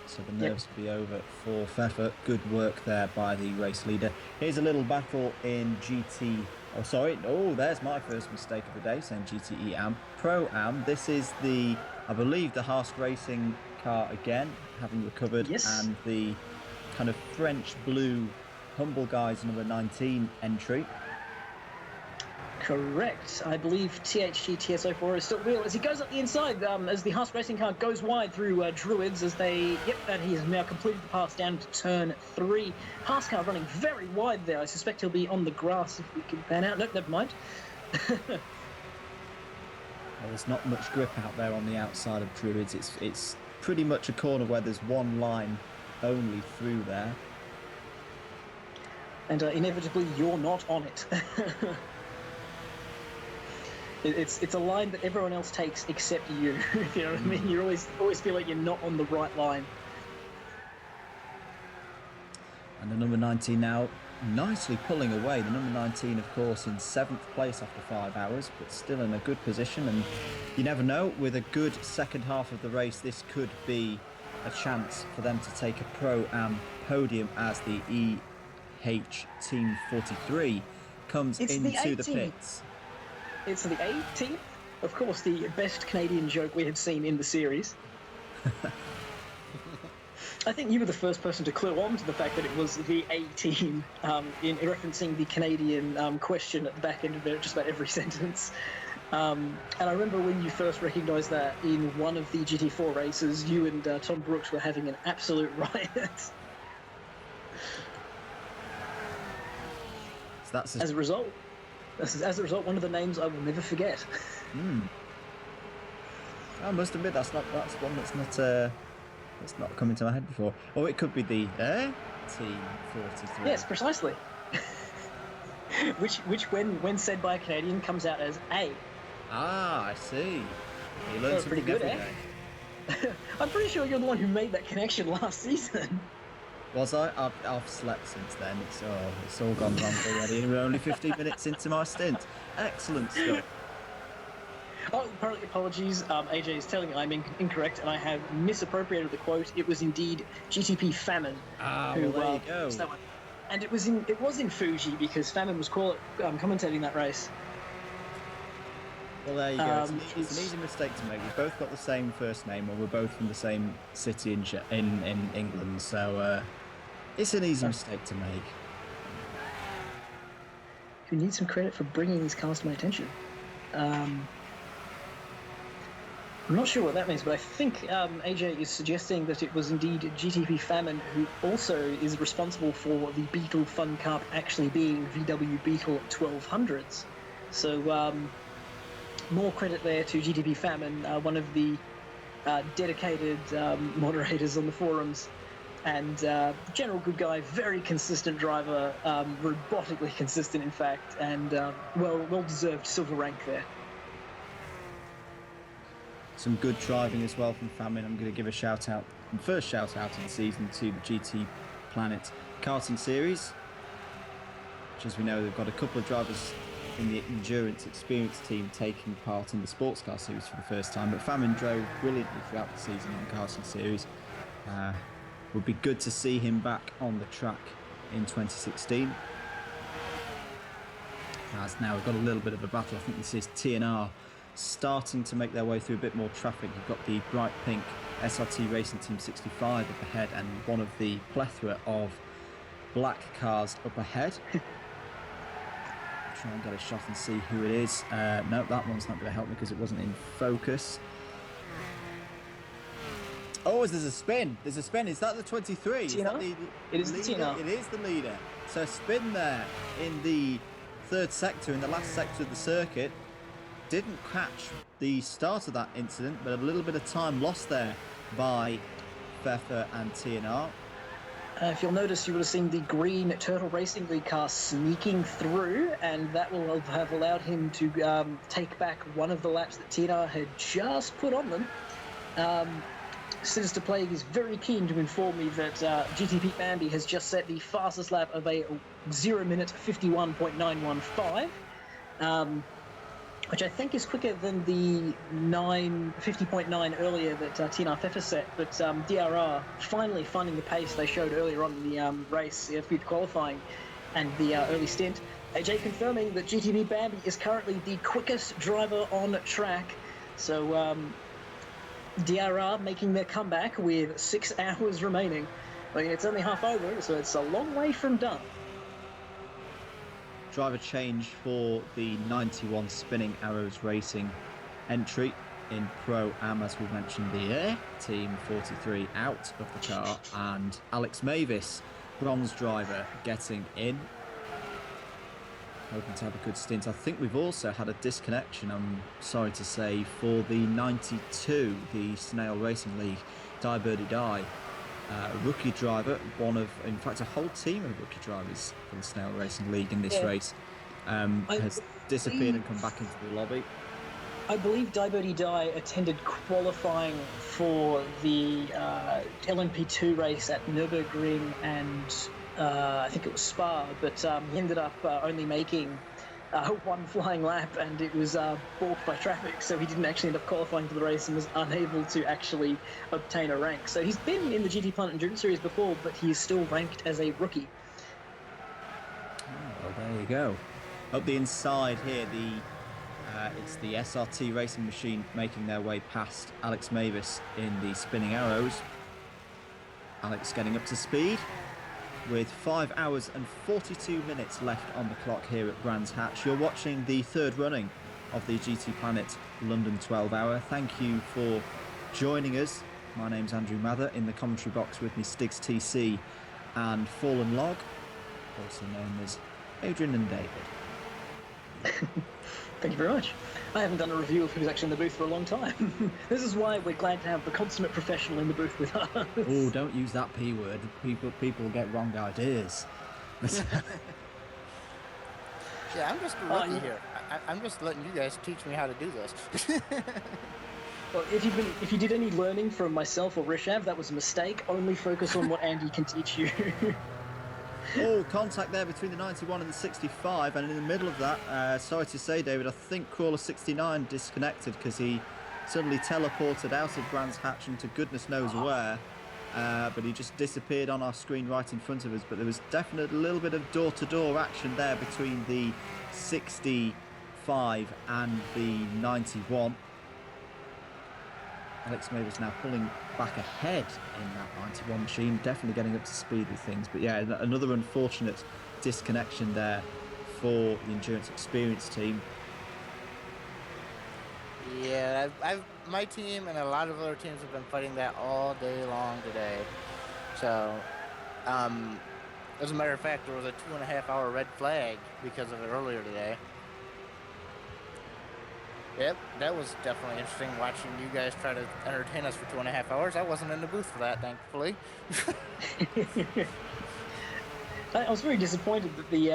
so the nerves will be over for Pfeffer. Good work there by the race leader. Here's a little battle in GT. Oh, sorry. Oh, there's my first mistake of the day, saying GTE Am. Pro Am. This is I believe, the Haas Racing car again, having recovered, and the kind of French blue Humble Guys number 19 entry. Correct. I believe THG TS04 is still real as he goes up the inside, as the Haas Racing car goes wide through Druids, as they, and he has now completed the pass down to turn 3. Haas car running very wide there. I suspect he'll be on the grass if we can pan out. Nope, never mind. Well, there's not much grip out there on the outside of Druids. It's pretty much a corner where there's one line only through there. And inevitably, you're not on it. It's a line that everyone else takes except you. If you know what I mean. You always feel like you're not on the right line. And the number 19 now nicely pulling away. The number 19, of course, in 7th place after 5 hours, but still in a good position. And you never know, with a good second half of the race, this could be a chance for them to take a Pro-Am podium, as the EH Team 43 comes into the pits. It's the A-Team? Of course, the best Canadian joke we have seen in the series. I think you were the first person to clue on to the fact that it was the A-Team, in referencing the Canadian question at the back end of just about every sentence. And I remember when you first recognised that in one of the GT4 races, you and Tom Brooks were having an absolute riot. So that's as a result, one of the names I will never forget. I must admit, that's one that's not coming to my head before. Oh, it could be the Team 43. Yes, precisely. which when said by a Canadian, comes out as A. Ah, I see. You learn something pretty good, every day. I'm pretty sure you're the one who made that connection last season. Was I? I've slept since then. It's all gone wrong already. We're only 15 minutes into my stint. Excellent stuff. Oh, apparently, apologies. AJ is telling me I'm incorrect, and I have misappropriated the quote. It was indeed GTP Famine. Well, there you go. That one. And it was in Fuji, because Famine was commentating that race. Well, there you go. It's an easy mistake to make. We've both got the same first name, or we're both from the same city in England, so it's an easy mistake to make. You need some credit for bringing these cars to my attention. I'm not sure what that means, but I think AJ is suggesting that it was indeed GTP Famine who also is responsible for the Beetle Fun Cup actually being VW Beetle 1200s. So more credit there to GTP Famine, one of the dedicated moderators on the forums, and general good guy, very consistent driver, robotically consistent in fact, and well-deserved silver rank there. Some good driving as well from Famine. I'm going to give a first shout out of the season to the GTPlanet Karting Series, which, as we know, they've got a couple of drivers in the Endurance Experience team taking part in the Sportscar Series for the first time. But Famine drove brilliantly throughout the season in the Karting Series. Would be good to see him back on the track in 2016. As now we've got a little bit of a battle. I think this is TNR starting to make their way through a bit more traffic. You've got the bright pink SRT Racing Team 65 up ahead and one of the plethora of black cars up ahead. Try and get a shot and see who it is. No, that one's not going to help me because it wasn't in focus. Oh, there's a spin. There's a spin. Is that the 23? Is that it is the TNR. It is the leader. So a spin there in the third sector, in the last sector of the circuit. Didn't catch the start of that incident, but a little bit of time lost there by Pfeffer and TNR. If you'll notice, you would have seen the green Turtle Racing League car sneaking through, and that will have allowed him to take back one of the laps that TNR had just put on them. Sinister Plague is very keen to inform me that GTP Bambi has just set the fastest lap of a 0-minute 51.915, which I think is quicker than the 50.9 earlier that TNR Pfeffer set. But DRR finally finding the pace they showed earlier on in the race, for the qualifying and the early stint. AJ confirming that GTP Bambi is currently the quickest driver on track. So DRR making their comeback with 6 hours remaining. I mean, it's only half over, so it's a long way from done. Driver change for the 91 Spinning Arrows Racing entry in Pro-Am, as we mentioned, the Air Team 43 out of the car, and Alex Mavis, bronze driver, getting in. Hoping to have a good stint. I think we've also had a disconnection, I'm sorry to say, for the 92, the Snail Racing League, Die Birdie Die. Rookie driver, in fact, a whole team of rookie drivers for the Snail Racing League in this race has disappeared and come back into the lobby. I believe Die Birdie Die attended qualifying for the LMP2 race at Nürburgring and I think it was Spa, but he ended up only making one flying lap, and it was balked by traffic, so he didn't actually end up qualifying for the race and was unable to actually obtain a rank. So he's been in the GTPlanet Endurance Series before, but he is still ranked as a rookie. Oh, well, there you go. Up the inside here, it's the SRT Racing Machine making their way past Alex Mavis in the Spinning Arrows. Alex getting up to speed with 5 hours and 42 minutes left on the clock here at Brands Hatch. You're watching the third running of the GTPlanet London 12 Hour. Thank you for joining us. My name's Andrew Mather. In the commentary box with me, Stiggs TC and Fallen Log, also known as Adrian and David. Thank you very much. I haven't done a review of who's actually in the booth for a long time. This is why we're glad to have the consummate professional in the booth with us. Oh, don't use that P word. People get wrong ideas. Yeah, I'm just a rookie here. I'm just letting you guys teach me how to do this. Well, if you did any learning from myself or Rishav, that was a mistake. Only focus on what Andy can teach you. Oh, contact there between the 91 and the 65, and in the middle of that, sorry to say, David, I think Crawler 69 disconnected because he suddenly teleported out of Brands Hatch into goodness knows where, but he just disappeared on our screen right in front of us. But there was definitely a little bit of door-to-door action there between the 65 and the 91. Alex Mavis now pulling back ahead in that 91 machine, definitely getting up to speed with things. But yeah, another unfortunate disconnection there for the Endurance Experience team. Yeah, my team and a lot of other teams have been fighting that all day long today. So, as a matter of fact, there was a 2.5-hour red flag because of it earlier today. Yep, that was definitely interesting watching you guys try to entertain us for 2.5 hours. I wasn't in the booth for that, thankfully. I was very disappointed that the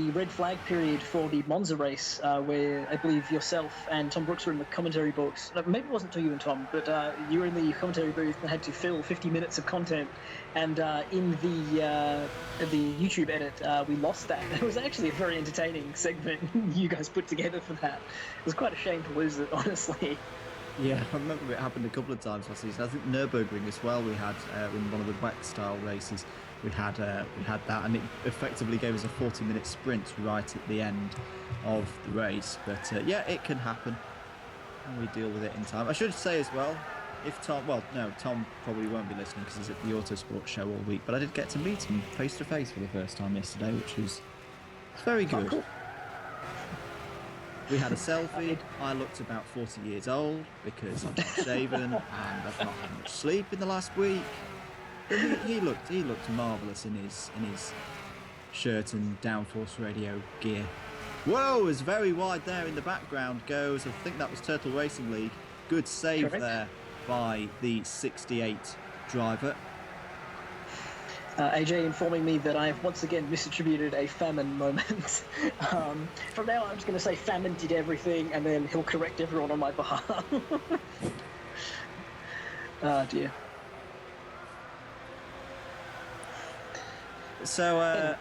red flag period for the Monza race, where I believe yourself and Tom Brooks were in the commentary books. Maybe it wasn't to you and Tom, but you were in the commentary booth and had to fill 50 minutes of content. And in the YouTube edit, we lost that. It was actually a very entertaining segment you guys put together for that. It was quite a shame to lose it, honestly. Yeah, I remember it happened a couple of times last season. I think Nürburgring as well. We had in one of the WEC style races. We had that, and it effectively gave us a 40-minute sprint right at the end of the race. But yeah, it can happen, and we deal with it in time. I should say as well, if Tom, well, no, Tom probably won't be listening because he's at the Autosport show all week. But I did get to meet him face to face for the first time yesterday, which was very good. Oh, cool. We had a selfie. I looked about 40 years old because I'm not shaven and I've not had much sleep in the last week. But he looked marvellous in his shirt and Downforce radio gear. Whoa, it's very wide there in the background goes. I think that was Turtle Racing League. Good save Correct. there by the 68 driver. AJ informing me that I have once again misattributed a famine moment. From now on, I'm just going to say famine did everything, and then he'll correct everyone on my behalf. Oh dear. So,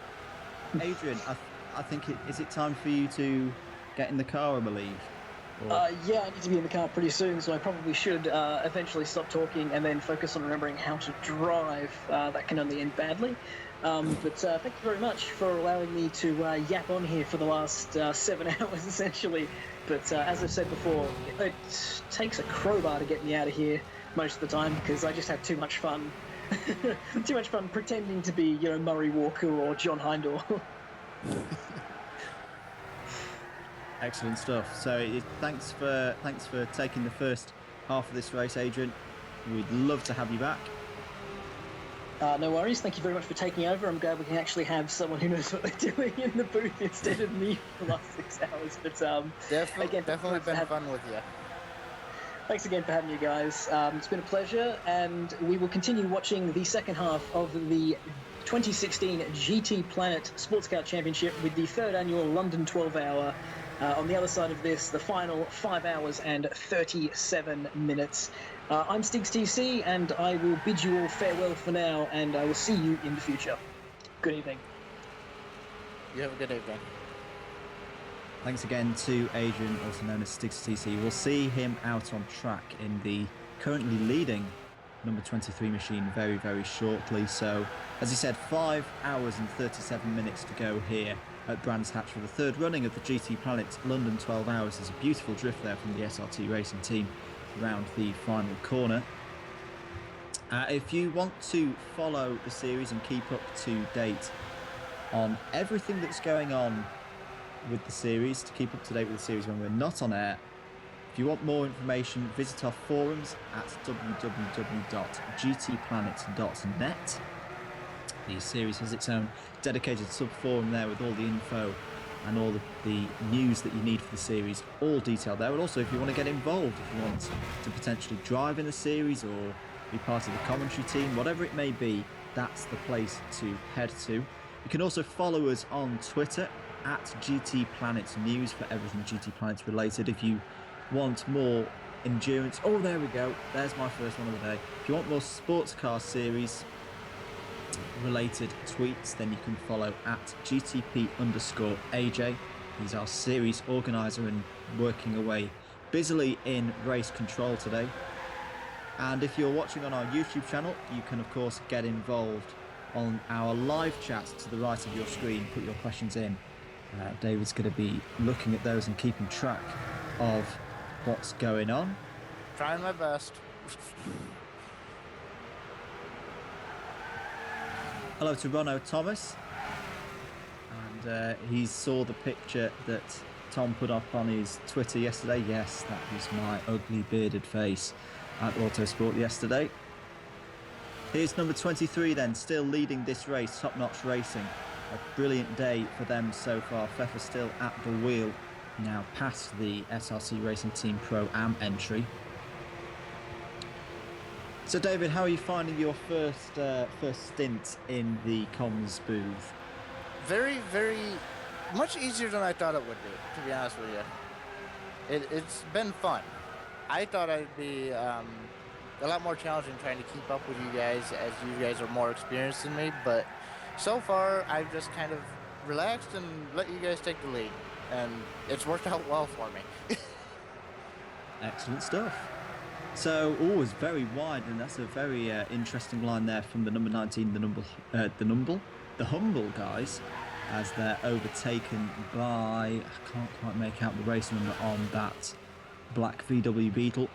Adrian, I think is it time for you to get in the car, I believe? Or- Yeah, I need to be in the car pretty soon, so I probably should eventually stop talking and then focus on remembering how to drive. That can only end badly. But thank you very much for allowing me to yap on here for the last 7 hours, essentially. But as I've said before, it takes a crowbar to get me out of here most of the time because I just have too much fun. Too much fun pretending to be, Murray Walker or John Hindhaugh. Excellent stuff. So thanks for taking the first half of this race, Adrian. We'd love to have you back. No worries. Thank you very much for taking over. I'm glad we can actually have someone who knows what they're doing in the booth instead of me for the last 6 hours. But Definitely been fun with you. Thanks again for having you guys. It's been a pleasure, and we will continue watching the second half of the 2016 GTPlanet Sportscar Championship with the third annual London 12-hour. On the other side of this, the final 5 hours and 37 minutes. I'm Stiggs TC, and I will bid you all farewell for now, and I will see you in the future. Good evening. You have a good evening. Thanks again to Adrian, also known as Stiggs TC. We'll see him out on track in the currently leading number 23 machine very, very shortly. So, as he said, 5 hours and 37 minutes to go here at Brands Hatch for the third running of the GTPlanet London 12 Hours. There's a beautiful drift there from the SRT Racing team around the final corner. If you want to follow the series and keep up to date on everything that's going on with the series, to keep up to date with the series when we're not on air, if you want more information, visit our forums at www.gtplanet.net. The series has its own dedicated sub-forum there with all the info and all the news that you need for the series, all detailed there. And also, if you want to get involved, if you want to potentially drive in the series or be part of the commentary team, whatever it may be, that's the place to head to. You can also follow us on Twitter at GTPlanet News for everything GT Planet related. If you want more endurance, oh, there we go. There's my first one of the day. If you want more sports car series related tweets, then you can follow at GTP_AJ. He's our series organizer and working away busily in race control today. And if you're watching on our YouTube channel, you can of course get involved on our live chat to the right of your screen. Put your questions in. David's going to be looking at those and keeping track of what's going on. Trying my best. Hello to Rono Thomas, and he saw the picture that Tom put up on his Twitter yesterday. Yes, that was my ugly bearded face at Autosport yesterday. Here's number 23 then, still leading this race, Top Notch Racing. A brilliant day for them so far. Pfeffer still at the wheel, now past the SRC Racing Team Pro-Am entry. So David, how are you finding your first stint in the comms booth? Very, very much easier than I thought it would be, to be honest with you. It's been fun. I thought I'd be a lot more challenging trying to keep up with you guys, as you guys are more experienced than me, but so far I've just kind of relaxed and let you guys take the lead, and it's worked out well for me. Excellent stuff. So, always very wide, and that's a very interesting line there from the number 19, the humble guys, as they're overtaken by, I can't quite make out the race number on that black VW Beetle.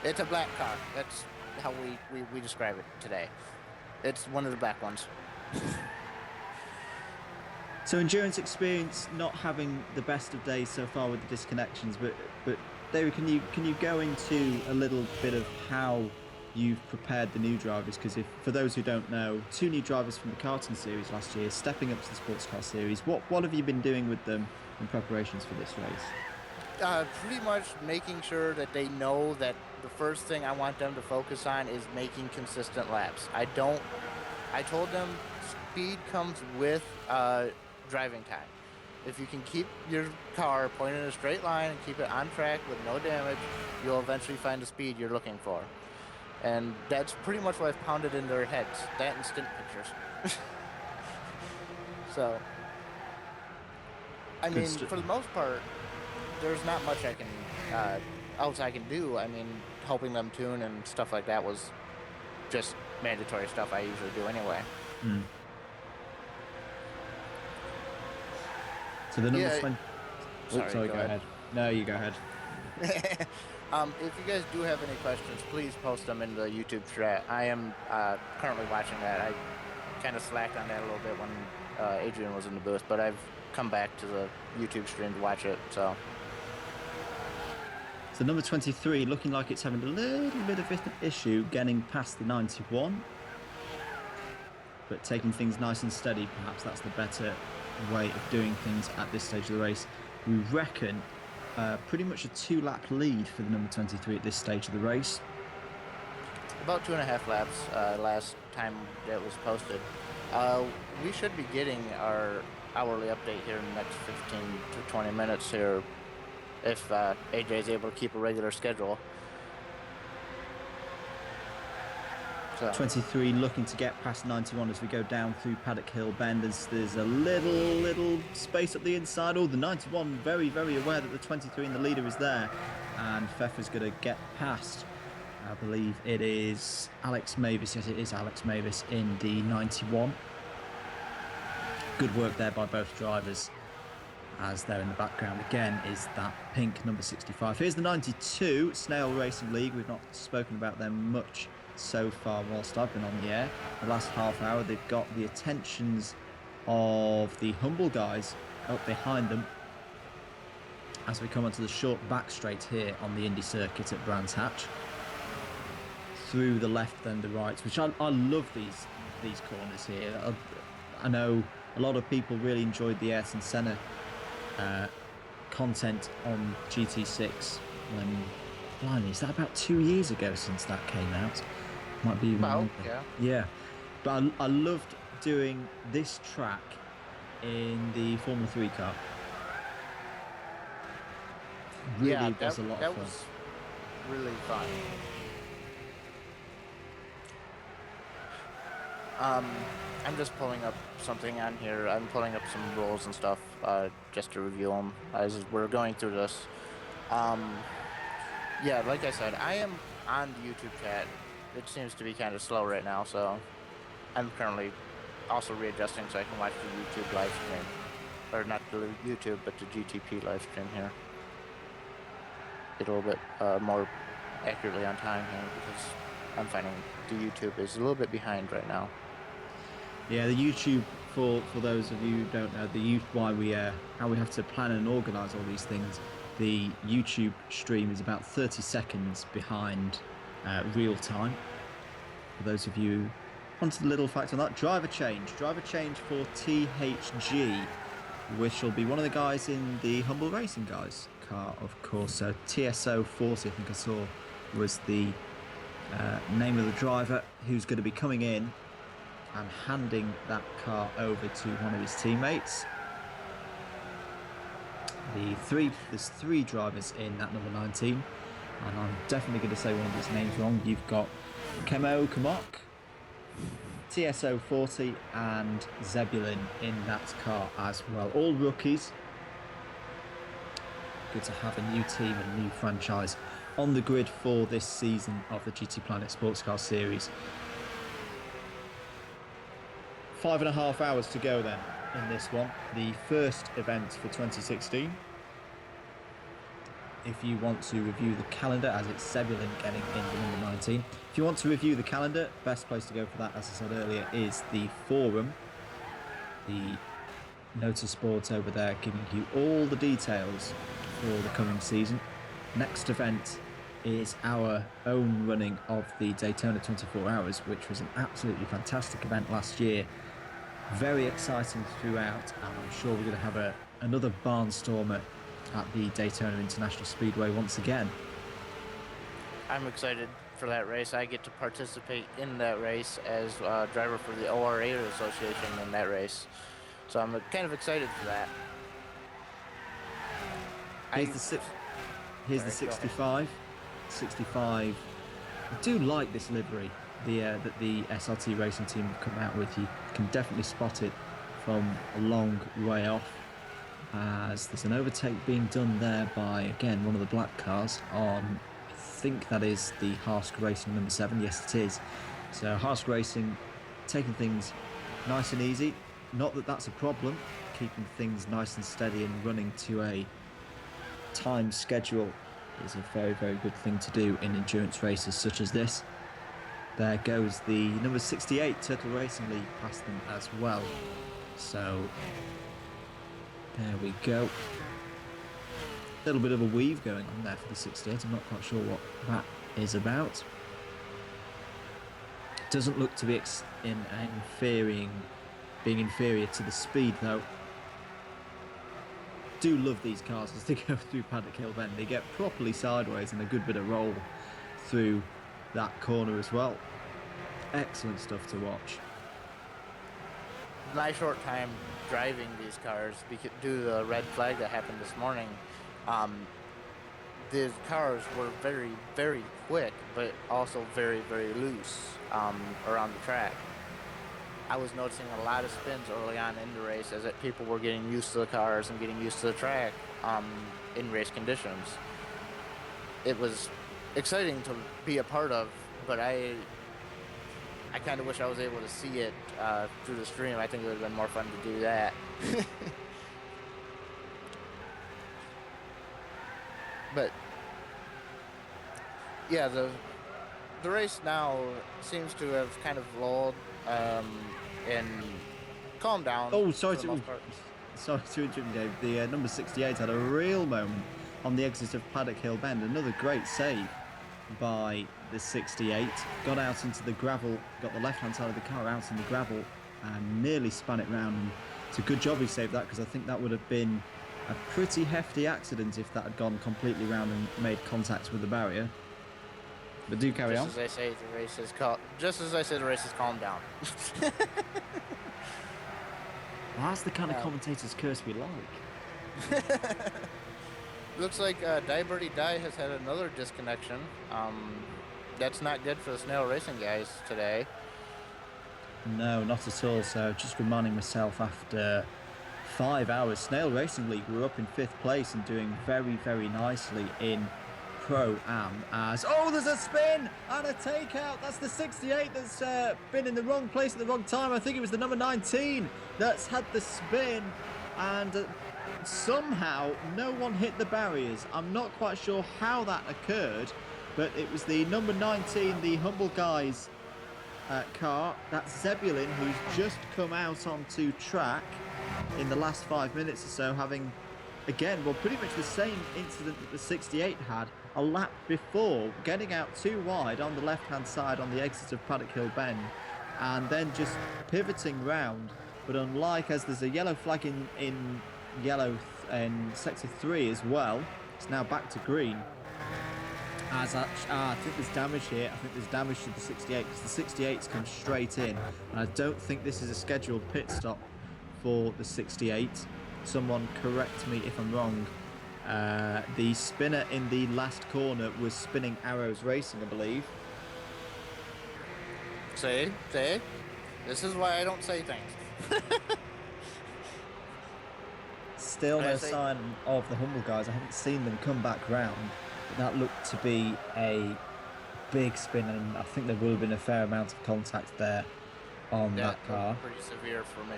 It's a black car. That's how we describe it today. It's one of the black ones. So endurance experience not having the best of days so far with the disconnections, but David, can you go into a little bit of how you've prepared the new drivers? Because for those who don't know, 2 new drivers from the karting series last year stepping up to the sports car series. What have you been doing with them in preparations for this race? Pretty much making sure that they know that the first thing I want them to focus on is making consistent laps. I told them speed comes with driving time. If you can keep your car pointed in a straight line and keep it on track with no damage, you'll eventually find the speed you're looking for. And that's pretty much what I've pounded in their heads, that and stint pictures. So, I mean, for the most part, there's not much else I can do. I mean, helping them tune and stuff like that was just mandatory stuff I usually do anyway. Mm. So the number 20. Sorry, go ahead. No, you go ahead. If you guys do have any questions, please post them in the YouTube chat. I am currently watching that. I kind of slacked on that a little bit when Adrian was in the booth, but I've come back to the YouTube stream to watch it. So number 23 looking like it's having a little bit of an issue getting past the 91, but taking things nice and steady. Perhaps that's the better way of doing things at this stage of the race. We reckon pretty much a 2-lap lead for the number 23 at this stage of the race. About 2.5 laps last time that was posted. We should be getting our hourly update here in the next 15 to 20 minutes here, if AJ is able to keep a regular schedule. So 23 looking to get past 91 as we go down through Paddock Hill Bend. There's a little space up the inside. Oh, the 91 very, very aware that the 23 in the leader is there, and Pfeffer's going to get past. I believe it is Alex Mavis. Yes, it is Alex Mavis in the 91. Good work there by both drivers. As there in the background again is that pink number 65. Here's the 92 Snail Racing League. We've not spoken about them much so far whilst I've been on the air. The last half hour they've got the attentions of the humble guys up behind them as we come onto the short back straight here on the Indy circuit at Brands Hatch. Through the left and the right, which I love these corners here. I know a lot of people really enjoyed the Ayrton Senna content on GT6 when, blimey, is that about 2 years ago since that came out? Might be even longer. Yeah. But I loved doing this track in the Formula 3 car. Really was a lot of fun. That was really fun. I'm just pulling up something on here. I'm pulling up some rules and stuff just to review them as we're going through this. Yeah, like I said, I am on the YouTube chat. It seems to be kind of slow right now, so I'm currently also readjusting so I can watch the YouTube live stream. Or not the YouTube, but the GTP live stream here. Get a little bit more accurately on time here because I'm finding the YouTube is a little bit behind right now. Yeah, the YouTube, for those of you who don't know, why we how we have to plan and organise all these things. The YouTube stream is about 30 seconds behind real time. For those of you who wanted a little fact on that, driver change for THG, which will be one of the guys in the Humble Racing guys car, of course. So TSO 40, I think I saw, was the name of the driver who's going to be coming in and handing that car over to one of his teammates. There's three drivers in that number 19, and I'm definitely going to say one of his names wrong. You've got Kemo Kamok, TSO 40, and Zebulin in that car as well. All rookies. Good to have a new team and new franchise on the grid for this season of the GTPlanet Sportscar Series. 5.5 hours to go then in this one, the first event for 2016. If you want to review the calendar, as it's Zebulon getting in the number 19. If you want to review the calendar, best place to go for that, as I said earlier, is the forum. The Notice Sport over there giving you all the details for the coming season. Next event is our own running of the Daytona 24 Hours, which was an absolutely fantastic event last year. Very exciting throughout, and I'm sure we're going to have another barnstormer at the Daytona International Speedway once again. I'm excited for that race. I get to participate in that race as a driver for the ORA Association in that race. So I'm kind of excited for that. Here's the 65. 65. I do like this livery that the SRT racing team have come out with. You can definitely spot it from a long way off, as there's an overtake being done there by, again, one of the black cars on, I think that is the Harsk Racing number 7. Yes, it is. So Harsk Racing taking things nice and easy. Not that that's a problem. Keeping things nice and steady and running to a time schedule is a very, very good thing to do in endurance races such as this. There goes the number 68 Turtle Racing League past them as well. So there we go. A little bit of a weave going on there for the 68. I'm not quite sure what that is about. Doesn't look to be being inferior to the speed though. Do love these cars as they go through Paddock Hill Bend. They get properly sideways and a good bit of roll through that corner as well. Excellent stuff to watch. My short time driving these cars, due to the red flag that happened this morning, the cars were very, very quick, but also very, very loose around the track. I was noticing a lot of spins early on in the race as people were getting used to the cars and getting used to the track in race conditions. It was exciting to be a part of, but I kind of wish I was able to see it through the stream. I think it would have been more fun to do that. But yeah, the race now seems to have kind of lulled and calmed down. Oh, sorry to interrupt you, Dave. The number 68 had a real moment on the exit of Paddock Hill Bend. Another great save by the 68. Got out into the gravel, got the left-hand side of the car out in the gravel, and nearly span it round. And it's a good job he saved that, because I think that would have been a pretty hefty accident if that had gone completely round and made contact with the barrier. But do carry on. Just as I say, the race has calmed down. Well, that's the kind of commentator's curse we like. Looks like Die Birdie Die has had another disconnection. That's not good for the Snail Racing guys today. No, not at all. So just reminding myself, after 5 hours, Snail Racing League were up in 5th place and doing very, very nicely in Pro-Am as... Oh, there's a spin and a takeout. That's the 68 that's been in the wrong place at the wrong time. I think it was the number 19 that's had the spin, and somehow no one hit the barriers. I'm not quite sure how that occurred, but it was the number 19, the Humble Guys car. That's Zebulon, who's just come out onto track in the last 5 minutes or so, having, again, well, pretty much the same incident that the 68 had a lap before, getting out too wide on the left-hand side on the exit of Paddock Hill Bend, and then just pivoting round. But unlike, as there's a yellow flag in yellow in sector 3 as well, it's now back to green. As I think there's damage here. I think there's damage to the 68, because the 68's come straight in, and I don't think this is a scheduled pit stop for the 68. Someone correct me if I'm wrong. The spinner in the last corner was Spinning Arrows Racing, I believe. Say. This is why I don't say things. Still no sign of the Humble Guys. I haven't seen them come back round. But that looked to be a big spin, and I think there will have been a fair amount of contact there on that car. Looked pretty severe for me.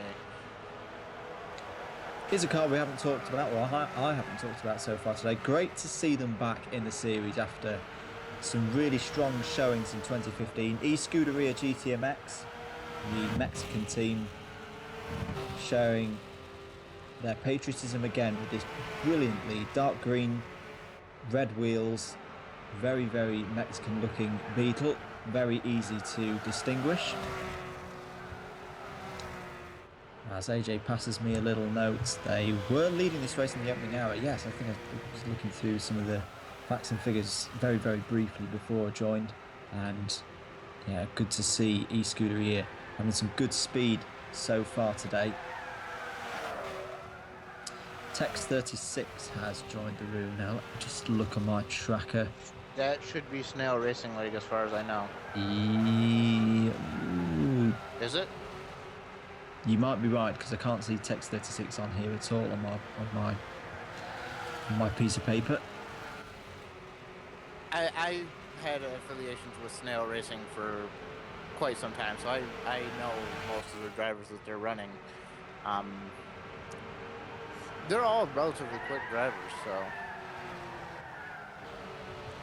Here's a car we haven't talked about, or I haven't talked about so far today. Great to see them back in the series after some really strong showings in 2015. E-Scuderia GTMX, the Mexican team, showing their patriotism again with this brilliantly dark green, red wheels, very, very Mexican looking Beetle, very easy to distinguish. As AJ passes me a little note, they were leading this race in the opening hour. Yes, I think I was looking through some of the facts and figures very, very briefly before I joined. And yeah, good to see E-Scuderia having some good speed so far today. Tex36 has joined the room now. Let me just look on my tracker. That should be Snail Racing League as far as I know. Is it? You might be right, because I can't see Tex36 on here at all on my piece of paper. I had affiliations with Snail Racing for quite some time, so I know most of the drivers that they're running. They're all relatively quick drivers, so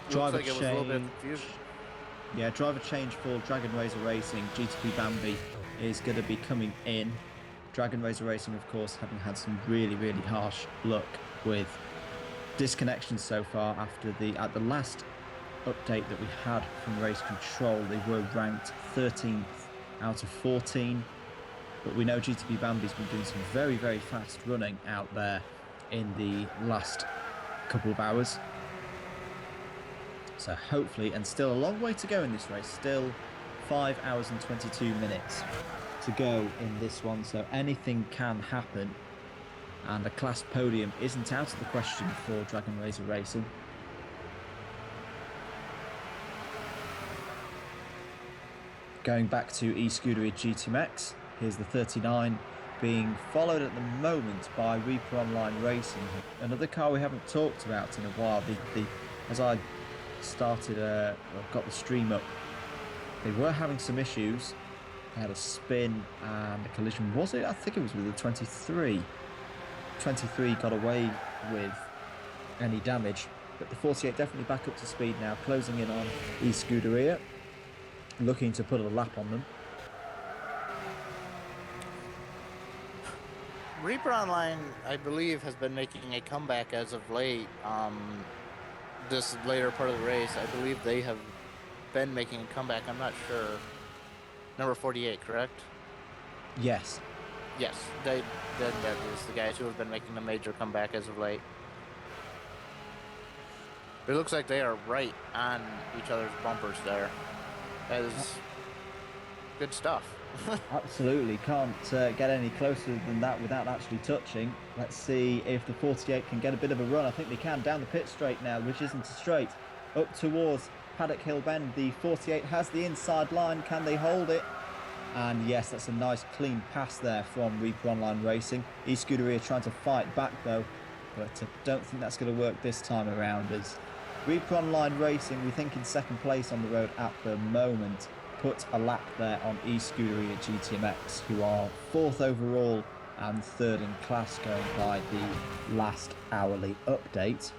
Driver looks like it was a little bit of confusion. Yeah, driver change for Dragon Razor Racing. GTP Bambi is going to be coming in. Dragon Razor Racing, of course, having had some really, really harsh luck with disconnections so far after at the last update that we had from Race Control, they were ranked 13th out of 14. But we know GTP Bambi's been doing some very, very fast running out there in the last couple of hours. So hopefully, and still a long way to go in this race, still 5 hours and 22 minutes to go in this one, so anything can happen, and a class podium isn't out of the question for Dragon Razor Racing. Going back to E-Scuderia GTMX, here's the 39 being followed at the moment by Reaper Online Racing, another car we haven't talked about in a while. As I started, got the stream up, they were having some issues. They had a spin and a collision. Was it? I think it was with the 23. 23 got away with any damage, but the 48 definitely back up to speed now, closing in on E-Scuderia, looking to put a lap on them. Reaper Online, I believe, has been making a comeback as of late. This later part of the race, I believe they have been making a comeback. I'm not sure. Number 48, correct? Yes. Yes, that is the guys who have been making a major comeback as of late. It looks like they are right on each other's bumpers there. That is good stuff. Absolutely, can't get any closer than that without actually touching. Let's see if the 48 can get a bit of a run. I think they can, down the pit straight now, which isn't a straight, up towards Paddock Hill Bend. The 48 has the inside line. Can they hold it? And yes, that's a nice clean pass there from Reaper Online Racing. E-Scuderia trying to fight back though, but I don't think that's going to work this time around, as Reaper Online Racing, we think in second place on the road at the moment, put a lap there on E-Scuderia GTMX, who are 4th overall and 3rd in class going by the last hourly update.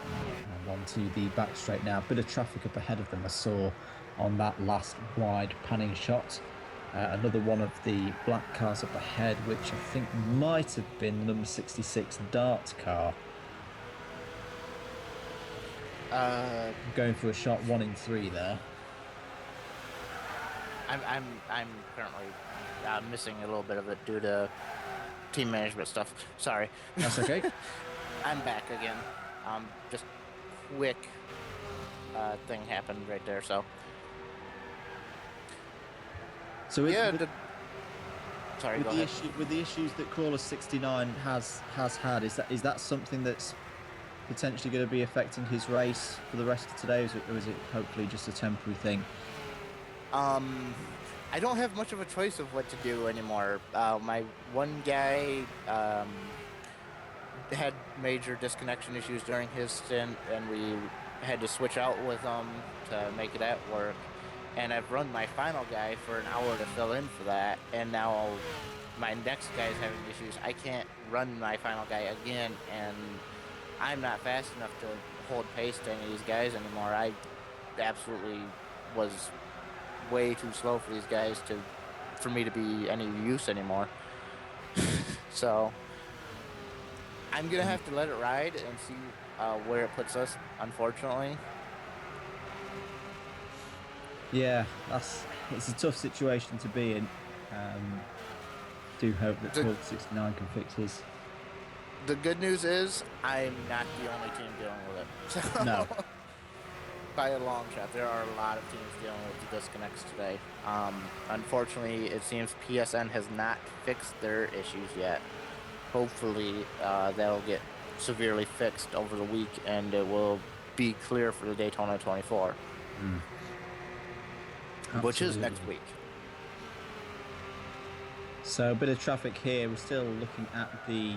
And onto the back straight now. Bit of traffic up ahead of them I saw on that last wide panning shot. Another one of the black cars up ahead, which I think might have been number 66 Dart car. Going for a shot 1 in 3 there. I'm currently missing a little bit of it due to team management stuff. Sorry. That's okay. I'm back again. Just quick thing happened right there. So yeah. Sorry. Go ahead. With the issues that Crawler 69 has had, is that something that's potentially going to be affecting his race for the rest of today, or is it hopefully just a temporary thing? I don't have much of a choice of what to do anymore. My one guy had major disconnection issues during his stint, and we had to switch out with him to make it at work. And I've run my final guy for an hour to fill in for that, and now my next guy's having issues. I can't run my final guy again, and I'm not fast enough to hold pace to any of these guys anymore. I absolutely was way too slow for these guys for me to be any use anymore. So I'm gonna have to let it ride and see where it puts us, unfortunately. Yeah, it's a tough situation to be in. Do hope that Talk 69 can fix his. The good news is I'm not the only team dealing with it. So, No. by a long shot, there are a lot of teams dealing with the disconnects today. Unfortunately, it seems PSN has not fixed their issues yet. Hopefully, that'll get severely fixed over the week, and it will be clear for the Daytona 24, which is next week. So a bit of traffic here. We're still looking at the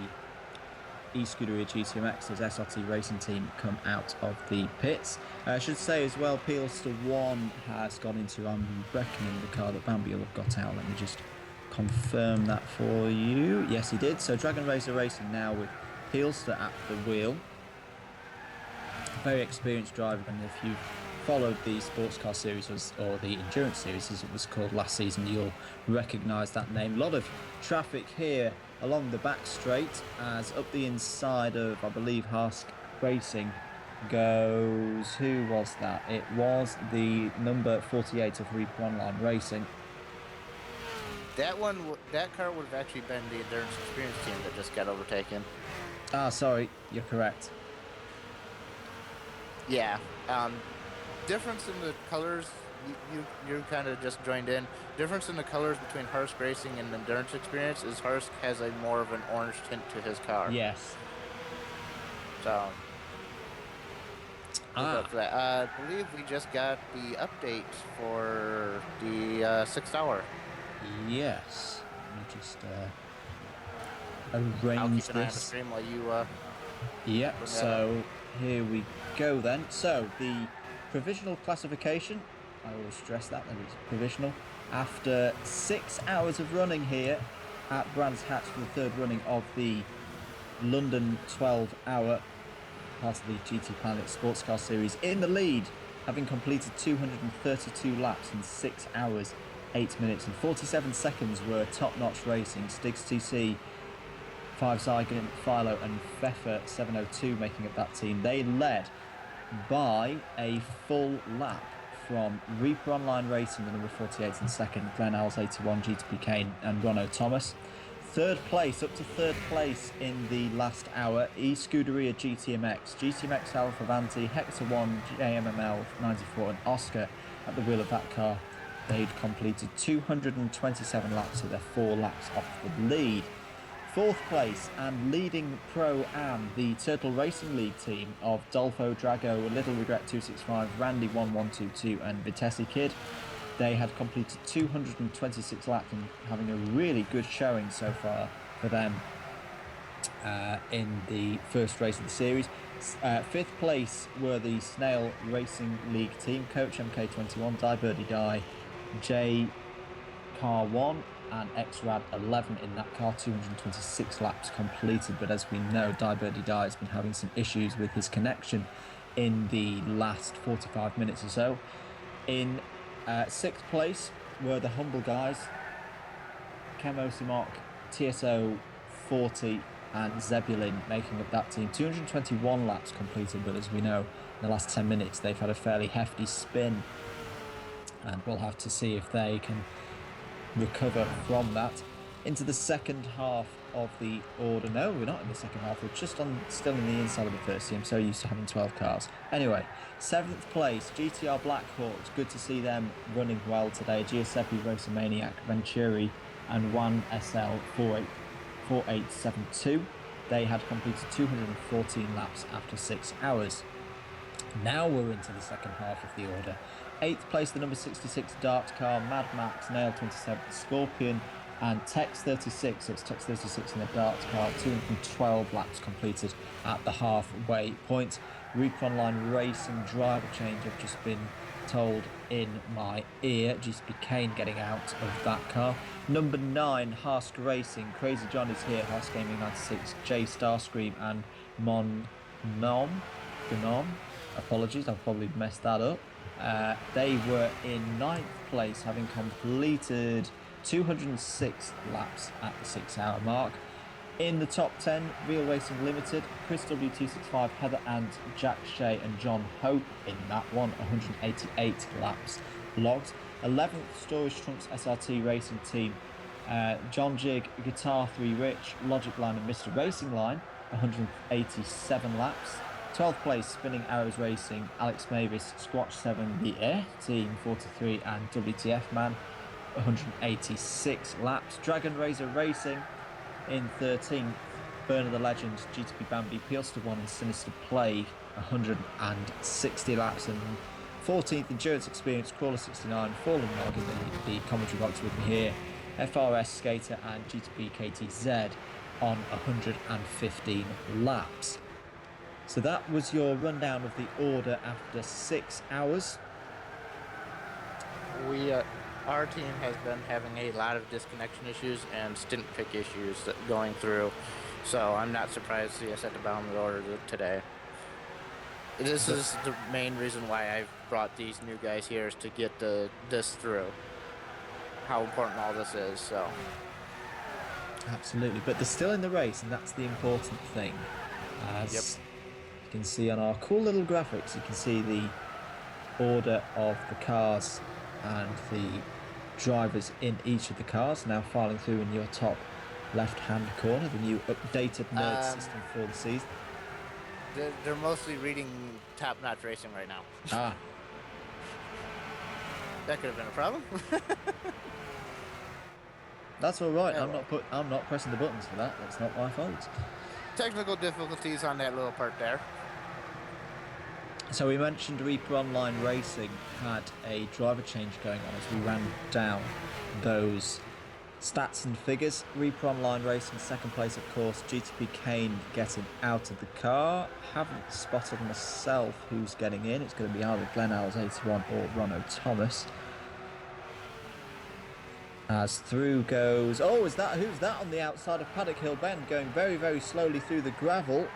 e-Scuderia GTMX as SRT Racing Team come out of the pits. I should say as well, Pielster 1 has gone into, I'm reckoning, the car that Bambi will have got out. Let me just confirm that for you. Yes, he did. So Dragon Racer Racing now with Pielster at the wheel. Very experienced driver, and if you've followed the Sportscar Series or the Endurance Series as it was called last season, you'll recognise that name. A lot of traffic here along the back straight as up the inside of, I believe, Hask Racing goes, who was that? It was the number 48 of Reap Online Racing. That car would have actually been the Endurance Experience team that just got overtaken. Ah, sorry, you're correct. Yeah. Difference in the colors, you kind of just joined in. Difference in the colors between Hurst Racing and Endurance Experience is Hurst has a more of an orange tint to his car. Yes. So, look up for that. I believe we just got the update for the 6th hour. Yes. Let me just I'll arrange keep an eye on the this. stream while you... Yep, bring that so here we go then. So the provisional classification, I always stress that it's provisional. After 6 hours of running here at Brands Hatch for the third running of the London 12-hour part of the GTPlanet Sportscar Series, in the lead, having completed 232 laps in 6 hours, 8 minutes and 47 seconds, were top-notch racing. Stiggs TC, 5 Zygon, Philo and Pfeffer 702 making up that team. They led by a full lap from Reaper Online Racing, the number 48 in second, Glenn Alls 81, GTP Kane and Ronno Thomas. Third place, up to third place in the last hour, e-Scuderia GTMX, GTMX Alpha Vanti, Hector 1, JMML 94 and Oscar at the wheel of that car. They'd completed 227 laps, so they're 4 laps off the lead. Fourth place and leading Pro-Am, the Turtle Racing League team of Dolfo Drago, Little Regret 265, Randy 1122 and Vitesse Kid. They had completed 226 laps and having a really good showing so far for them in the first race of the series. Fifth place were the Snail Racing League team, Coach MK21, Die Birdie Die, J Car 1 and XRAD 11 in that car, 226 laps completed. But as we know, Die Birdie Die has been having some issues with his connection in the last 45 minutes or so. In sixth place were the humble guys, Kemo Simok, TSO 40 and Zebulin making up that team. 221 laps completed, but as we know, in the last 10 minutes they've had a fairly hefty spin, and we'll have to see if they can recover from that. Into the second half of the order. No, we're not in the second half. We're just still in the inside of the first team. I'm so used to having 12 cars. Anyway, 7th place, GTR Blackhawks. Good to see them running well today. Giuseppe Rosamaniac, Venturi and Juan SL 4872. They had completed 214 laps after 6 hours. Now we're into the second half of the order. 8th place, the number 66 Dart car, Mad Max, Nail 27, Scorpion And Tex 36, so it's Tex 36 in the darts car, 212 laps completed at the halfway point. Reaper Online Racing driver change, I've just been told in my ear. GTP Kane getting out of that car. Number 9, Harsk Racing. Crazy John is here. Harsk Gaming 96, J Starscream and Mon Nom. Apologies, I've probably messed that up. They were in 9th place, having completed 206 laps at the 6-hour mark. In the top 10, Real Racing Limited, Chris W265, Heather and Jack Shea and John Hope in that one, 188 laps logged. 11th, Storage Trunks SRT Racing Team, John Jig, Guitar 3 Rich, Logic Line and Mr. Racing Line, 187 laps. 12th place, Spinning Arrows Racing, Alex Mavis, Squatch 7, The Air Team 43 and WTF Man, 186 laps. Dragon Razor Racing in 13th, Burner the Legend, GTP Bambi, Pielster 1 and Sinister Plague, 160 laps. And 14th, Endurance Experience, Crawler 69, Fallen Nog in the commentary box with me here, FRS Skater and GTP KTZ on 115 laps. So that was your rundown of the order after 6 hours. Our team has been having a lot of disconnection issues and stint pick issues going through, so I'm not surprised to see us at the bottom of the order today. This is the main reason why I've brought these new guys here, is to get this through. How important all this is, so. Absolutely, but they're still in the race, and that's the important thing. As you can see on our cool little graphics, you can see the order of the cars and the drivers in each of the cars now filing through in your top left-hand corner, the new updated nerd system for the season. They're mostly reading Top Notch Racing right now. Ah. That could have been a problem. That's all right. I'm not pressing the buttons for that. That's not my fault. Technical difficulties on that little part there. So we mentioned Reaper Online Racing had a driver change going on as we ran down those stats and figures. Reaper Online Racing, second place, of course. GTP Kane getting out of the car. Haven't spotted myself who's getting in. It's going to be either Glenn Owls 81 or Ronno Thomas. As through goes... Oh, who's that on the outside of Paddock Hill Bend, going very, very slowly through the gravel?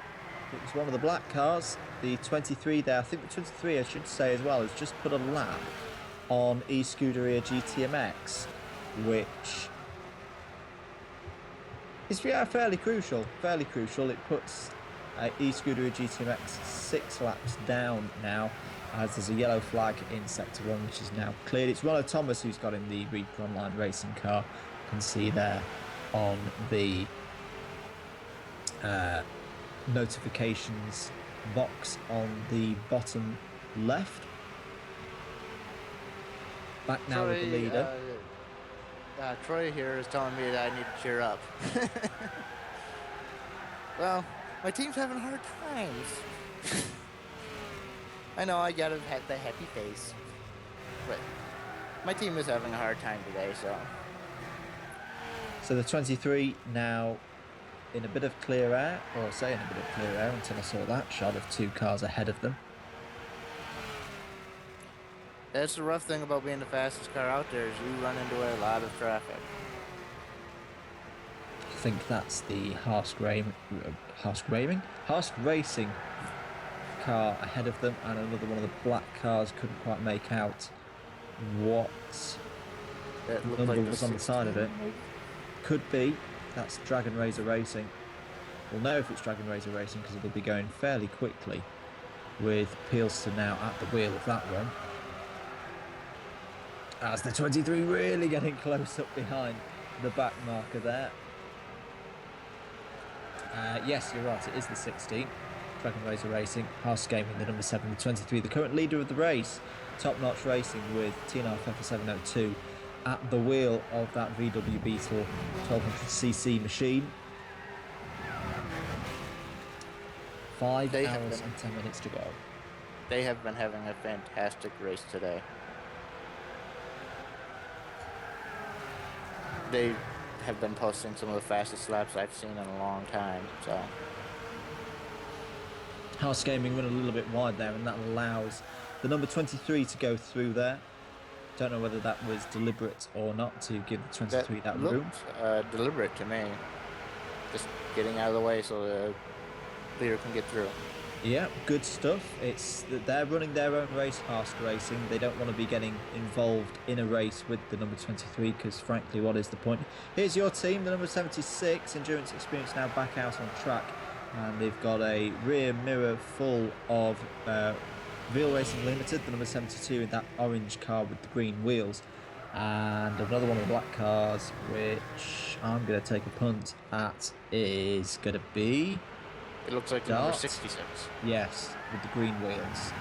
It was one of the black cars, the 23 there. I think the 23, I should say as well, has just put a lap on eScuderia GTMX, which is fairly crucial. It puts eScuderia GTMX 6 laps down now, as there's a yellow flag in Sector 1, which is now cleared. It's Ronald Thomas who's got in the Reaper Online Racing car. You can see there on the notifications box on the bottom left. Back now Troy, with the leader. Troy here is telling me that I need to cheer up. Well, my team's having hard times. I know I gotta have the happy face, but my team is having a hard time today, so. So the 23 now in a bit of clear air, or say in a bit of clear air until I saw that shot of 2 cars ahead of them. That's the rough thing about being the fastest car out there, is you run into a lot of traffic. I think that's the Harsk Racing car ahead of them, and another one of the black cars. Couldn't quite make out what number like was on the side of it. Could be. That's Dragon Razor Racing. We'll know if it's Dragon Razor Racing because it'll be going fairly quickly, with Pielster now at the wheel of that one. As the 23 really getting close up behind the back marker there. Yes, you're right, it is the 16. Dragon Razor Racing, House Gaming, the number 7, the 23, the current leader of the race. Top Notch Racing with TNR Pfeffer 702 at the wheel of that VW Beetle 1200cc machine. 5 hours and 10 minutes to go. They have been having a fantastic race today. They have been posting some of the fastest laps I've seen in a long time. So House Gaming run a little bit wide there, and that allows the number 23 to go through there. Don't know whether that was deliberate or not to give the 23 that room. looked deliberate to me. Just getting out of the way so the leader can get through. Yeah, good stuff. It's that they're running their own race, Haas Racing. They don't want to be getting involved in a race with the number 23 because, frankly, what is the point? Here's your team, the number 76, Endurance Experience, now back out on track. And they've got a rear mirror full of Veal Racing Limited, the number 72 in that orange car with the green wheels. And another one of the black cars, which I'm going to take a punt at, is going to be... It looks like the Dart. number 66. Yes, with the green wheels.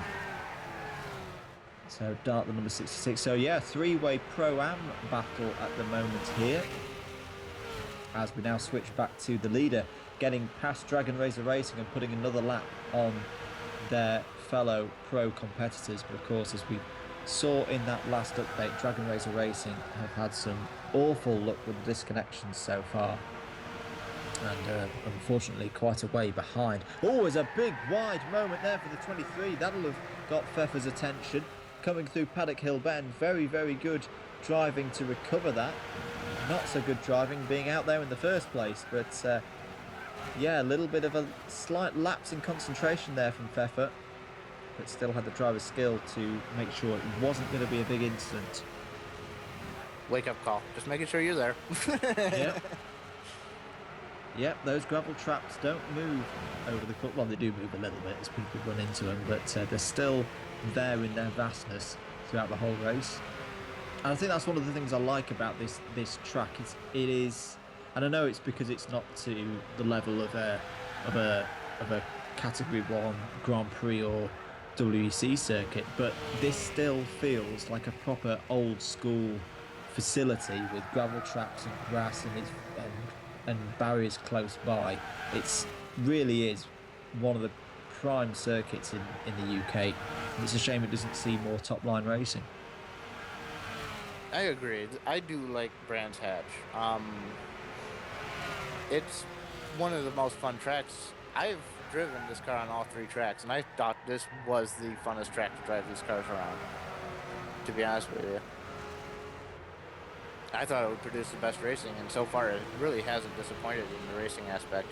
So Dart, the number 66. So yeah, three-way Pro-Am battle at the moment here. As we now switch back to the leader, getting past Dragon Razor Racing and putting another lap on their fellow pro competitors. But of course, as we saw in that last update, Dragon Razor Racing have had some awful luck with disconnections so far. And unfortunately quite a way behind. Oh, there's a big wide moment there for the 23. That'll have got Pfeffer's attention. Coming through Paddock Hill Bend. Very, very good driving to recover that. Not so good driving being out there in the first place. But yeah, a little bit of a slight lapse in concentration there from Pfeffer. But still had the driver's skill to make sure it wasn't going to be a big incident. Wake up call. Just making sure you're there. Yep. Yep, those gravel traps don't move over the cut. Well, they do move a little bit as people run into them, but they're still there in their vastness throughout the whole race. And I think that's one of the things I like about this track. It is, and I know it's because it's not to the level of a Category 1 Grand Prix or WEC circuit, but this still feels like a proper old school facility with gravel traps and grass and barriers close by. It really is one of the prime circuits in the UK. And it's a shame it doesn't see more top line racing. I agree. I do like Brands Hatch. It's one of the most fun tracks. I've driven this car on all three tracks, and I thought this was the funnest track to drive these cars around, to be honest with you. I thought it would produce the best racing, and so far it really hasn't disappointed in the racing aspect.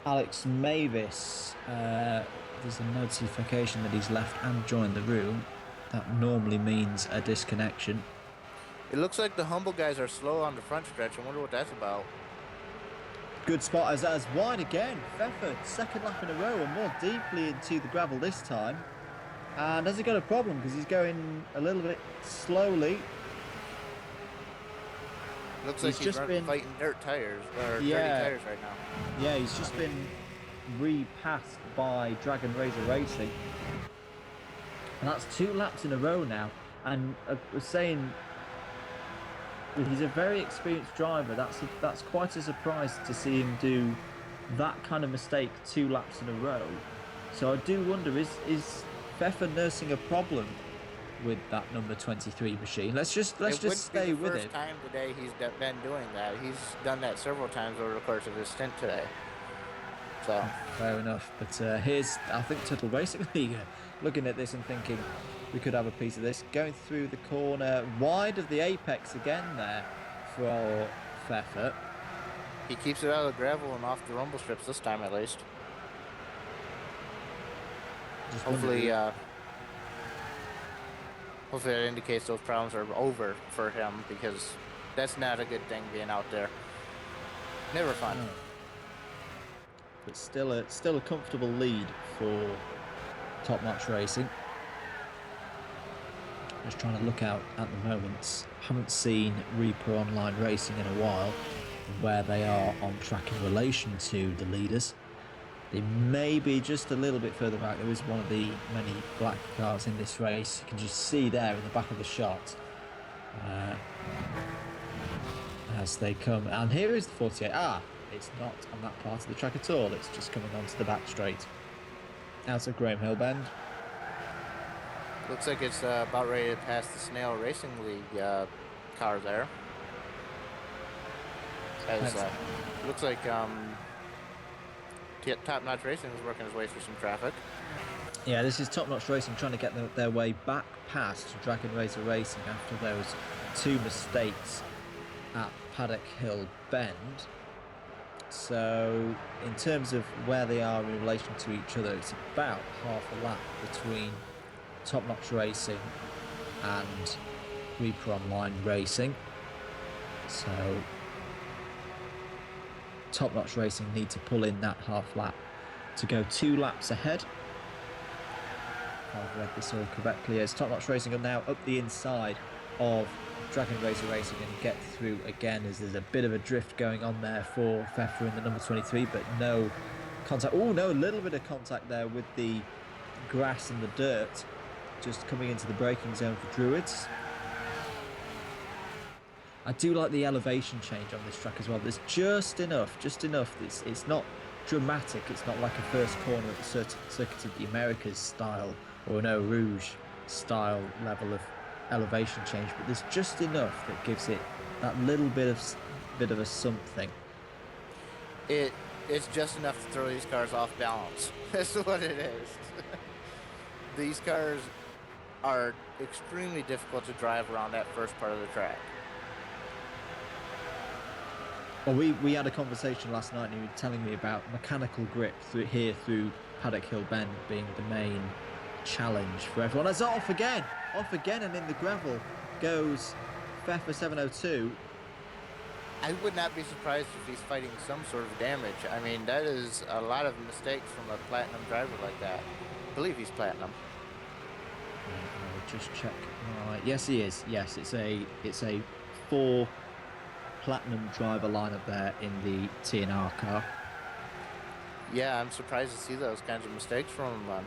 Alex Mavis, there's a notification that he's left and joined the room. That normally means a disconnection. It looks like the Humble guys are slow on the front stretch. I wonder what that's about. Good spot as wide again. Pfeffer, second lap in a row and more deeply into the gravel this time. And has he got a problem because he's going a little bit slowly? Looks like he's fighting dirt tires, or dirty tires right now. Yeah, he's just been repassed by Dragon Razor Racing. And that's 2 laps in a row now. And I was saying, he's a very experienced driver. That's quite a surprise to see him do that kind of mistake 2 laps in a row. So I do wonder, is Pfeffer nursing a problem with that number 23 machine? Let's just stay with it. It wouldn't be the first time today he's been doing that. He's done that several times over the course of his stint today. So fair enough. But here's, I think, Tuttle Racing League looking at this and thinking we could have a piece of this. Going through the corner, wide of the apex again there for Pfeffer. He keeps it out of the gravel and off the rumble strips this time at least. Hopefully that indicates those problems are over for him, because that's not a good thing being out there. Never fun. No. But still a comfortable lead for Top Notch Racing. Just trying to look out at the moment. Haven't seen Reaper Online Racing in a while, where they are on track in relation to the leaders. They may be just a little bit further back. There is one of the many black cars in this race. You can just see there in the back of the shot as they come. And here is the 48. It's not on that part of the track at all. It's just coming onto the back straight. Out of Graham Hill Bend. Looks like it's about ready to pass the Snail Racing League car there. As looks like Top Notch Racing is working his way through some traffic. Yeah, this is Top Notch Racing trying to get their way back past Dragon Razor Racing after those 2 mistakes at Paddock Hill Bend. So, in terms of where they are in relation to each other, it's about half a lap between Top Notch Racing and Reaper Online Racing. So, Top Notch Racing need to pull in that half lap to go 2 laps ahead. I've read this all correctly, as Top Notch Racing are now up the inside of Dragon Razor Racing and get through again, as there's a bit of a drift going on there for Pfeffer in the number 23, but no contact. Oh no, a little bit of contact there with the grass and the dirt, just coming into the braking zone for Druids. I do like the elevation change on this track as well. There's just enough. It's not dramatic. It's not like a first corner at the Circuit of the Americas style or an Eau Rouge style level of elevation change, but there's just enough that gives it that little bit of a something. It's just enough to throw these cars off balance. That's what it is. These cars are extremely difficult to drive around that first part of the track. Well, we had a conversation last night and you were telling me about mechanical grip through Paddock Hill Bend being the main challenge for everyone. It's off again, and in the gravel goes Pfeffer 702. I would not be surprised if he's fighting some sort of damage. I mean, that is a lot of mistakes from a platinum driver like that. I believe he's platinum. I'll just check. Right. Yes, he is. Yes, it's a 4 platinum driver lineup there in the TNR car. Yeah, I'm surprised to see those kinds of mistakes from him, man.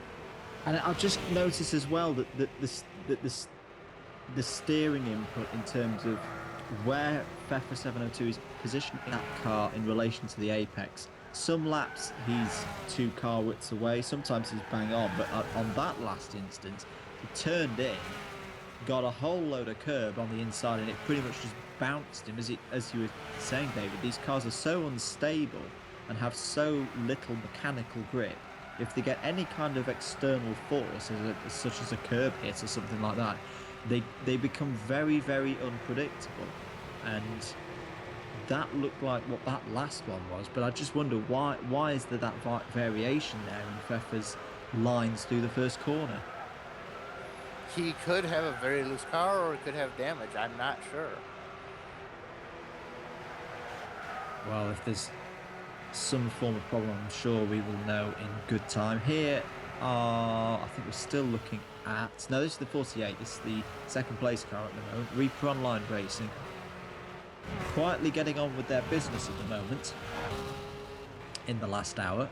And I've just noticed as well that the steering input in terms of where Pfeffer 702 is positioning that car in relation to the apex. Some laps he's 2 car widths away, sometimes he's bang on, but on that last instance, he turned in, got a whole load of curb on the inside, and it pretty much just bounced him. As you were saying, David, these cars are so unstable and have so little mechanical grip. If they get any kind of external force, such as a curb hit or something like that, they become very, very unpredictable. And that looked like what that last one was. But I just wonder why is there that variation there in Pfeffer's lines through the first corner? He could have a very loose car, or he could have damage. I'm not sure. Well, if there's some form of problem, I'm sure we will know in good time. Here I think we're still looking at, no, this is the 48, this is the second place car at the moment, Reaper Online Racing, quietly getting on with their business at the moment in the last hour,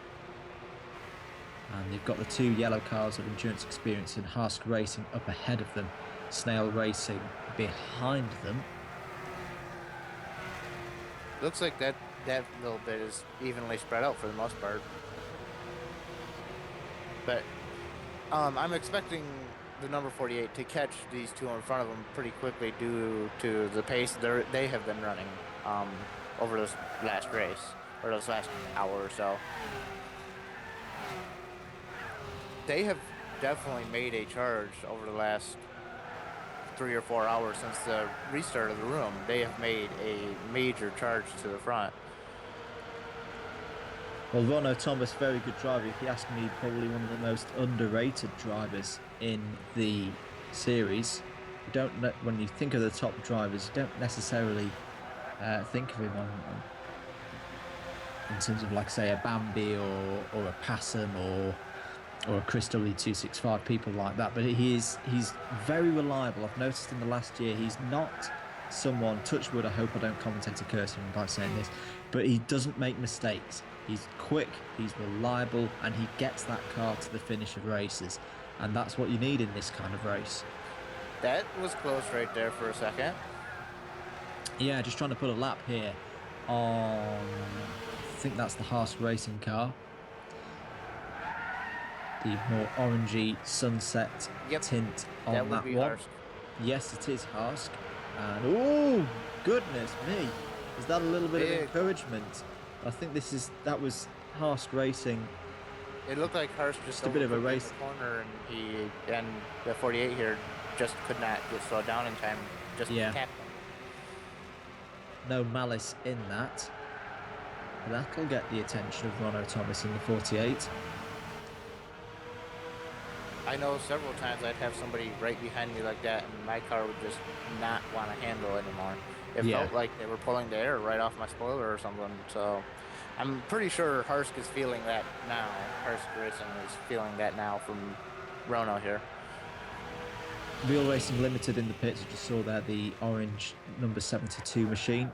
and they've got the 2 yellow cars of Endurance Experience and Hask Racing up ahead of them, Snail Racing behind them. Looks like that little bit is evenly spread out for the most part. But I'm expecting the number 48 to catch these 2 in front of them pretty quickly due to the pace they have been running over this last race, or this last hour or so. They have definitely made a charge over the last 3 or 4 hours since the restart of the room. They have made a major charge to the front. Well, Rono Thomas, very good driver. If you ask me, probably one of the most underrated drivers in the series. When you think of the top drivers, you don't necessarily think of him in terms of, like, say, a Bambi or a Passam or a Chris W265, people like that. But he's very reliable. I've noticed in the last year he's not someone, touch wood, I hope I don't commentate a curse him by saying this, but he doesn't make mistakes. He's quick, he's reliable, and he gets that car to the finish of races. And that's what you need in this kind of race. That was close right there for a second. Yeah, just trying to put a lap here on, I think that's the Haas Racing car. the more orangey sunset Yep, tint on that would be one. Harsk. Yes, it is Harsk. And oh goodness me, is that a little bit of Big. encouragement? I think that was Harsk Racing. It looked like Harsk Just a bit of a overtook in race. the corner, and the 48 here just could not get slowed down in time. Just Yeah. tapped him. No malice in that. That'll get the attention of Ronald Thomas in the 48. I know several times I'd have somebody right behind me like that, and my car would just not want to handle anymore. It Yeah. felt like they were pulling the air right off my spoiler or something. So I'm pretty sure Harsk is feeling that now. Harsk Racing is feeling that now from Rono here. Real Racing Limited in the pits. You just saw there the orange number 72 machine.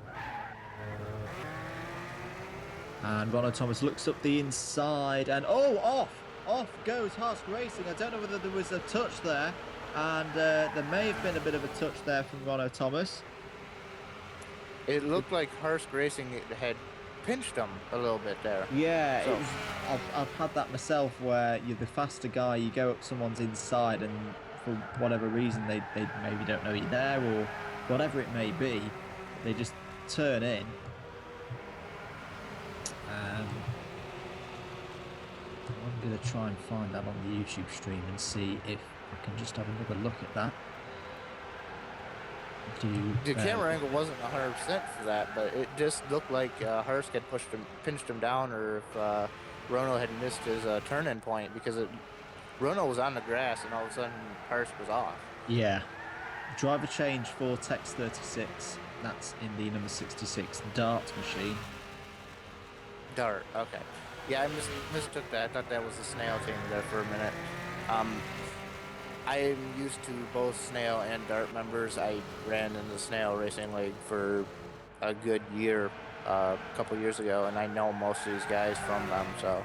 And Ronald Thomas looks up the inside and off goes Harsk Racing. I don't know whether there was a touch there, and there may have been a bit of a touch there from Ronald Thomas. It looked like Harsk Racing had pinched him a little bit there. Yeah, So- I've had that myself where you're the faster guy, you go up someone's inside, and for whatever reason they maybe don't know you're there or whatever it may be, they just turn in. I'm going to try and find that on the YouTube stream and see if I can just have another look at that. The camera angle wasn't 100% for that, but it just looked like Harsk had pinched him down, or if Rono had missed his turn-in point, because Rono was on the grass and all of a sudden Harsk was off. Yeah. Driver change for Tex 36. That's in the number 66 Dart machine. Dart, okay. Yeah, I mistook that. I thought that was the Snail team there for a minute. I'm used to both Snail and Dart members. I ran in the Snail Racing League for a good year a couple years ago, and I know most of these guys from them, so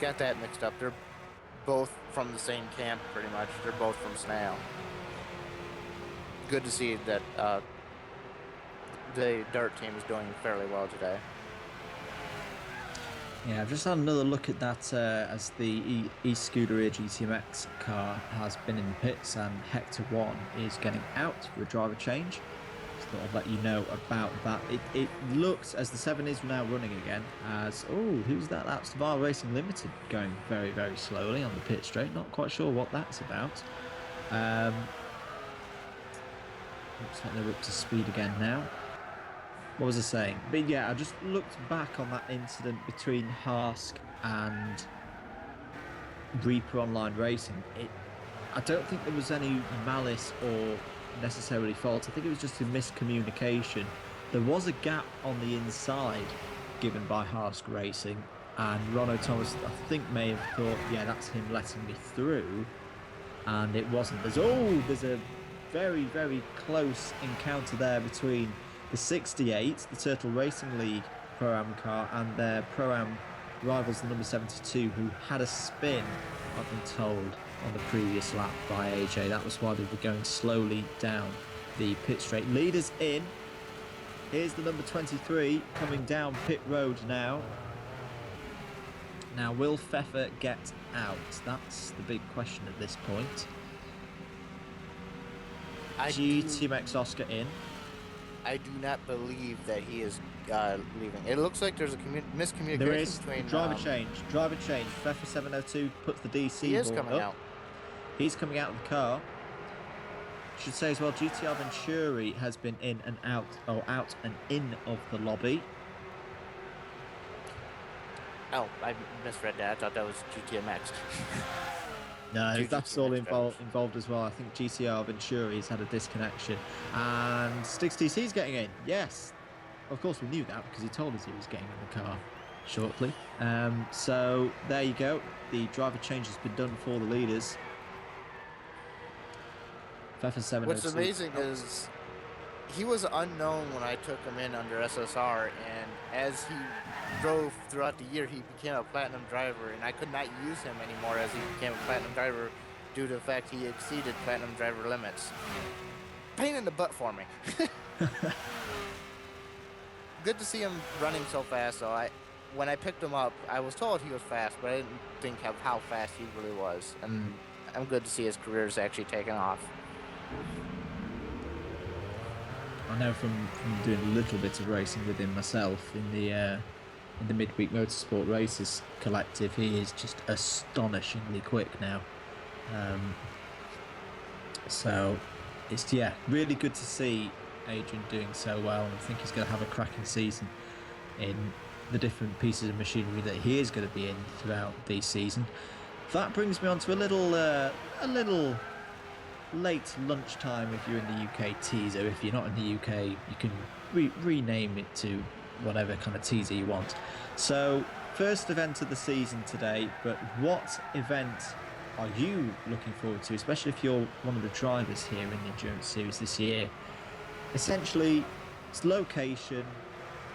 got that mixed up. They're both from the same camp, pretty much. They're both from Snail. Good to see that the Dart team is doing fairly well today. Yeah, I've just had another look at that as the e-Scuderia GTMX car has been in the pits, and Hector 1 is getting out for a driver change. Just thought I'd let you know about that. It looks as the 7 is now running again as, oh, who's that? That's VAR Racing Limited going very, very slowly on the pit straight. Not quite sure what that's about. Looks like they're up to speed again now. What was I saying? But yeah, I just looked back on that incident between Harsk and Reaper Online Racing. I don't think there was any malice or necessarily fault. I think it was just a miscommunication. There was a gap on the inside given by Harsk Racing, and Ronald Thomas, I think, may have thought, yeah, that's him letting me through, and it wasn't. There's a very, very close encounter there between the 68, the Turtle Racing League Pro-Am car, and their Pro-Am rivals, the number 72, who had a spin, I've been told, on the previous lap by AJ. That was why they were going slowly down the pit straight. Leaders in. Here's the number 23 coming down pit road now. Now, will Pfeffer get out? That's the big question at this point. GTMX Oscar in. I do not believe that he is leaving. It looks like there's a miscommunication There is between... driver change. Pfeffer 702 puts the DC He is board coming up. out. He's coming out of the car. Should say as well, GTR Venturi has been in and out, or out and in of the lobby. Oh, I misread that. I thought that was GTMX. No, that's all drivers. involved as well. I think GTR Venturi has had a disconnection. And Sticks TC's getting in. Yes. Of course, we knew that because he told us he was getting in the car shortly. So there you go. The driver change has been done for the leaders. Pfeffer 702. What's amazing is he was unknown when I took him in under SSR, and as he drove throughout the year, he became a platinum driver, and I could not use him anymore as he became a platinum driver due to the fact he exceeded platinum driver limits. Pain in the butt for me. Good to see him running so fast, though. when I picked him up, I was told he was fast, but I didn't think of how fast he really was. And I'm good to see his career is actually taking off. I know from doing little bits of racing with him myself in the midweek motorsport races collective, he is just astonishingly quick now. So it's really good to see Adrian doing so well, and I think he's going to have a cracking season in the different pieces of machinery that he is going to be in throughout the season. That brings me on to a little late lunchtime if you're in the UK teaser. If you're not in the UK, you can rename it to whatever kind of teaser you want. So, first event of the season today, but what event are you looking forward to, especially if you're one of the drivers here in the Endurance Series this year? Essentially, it's location,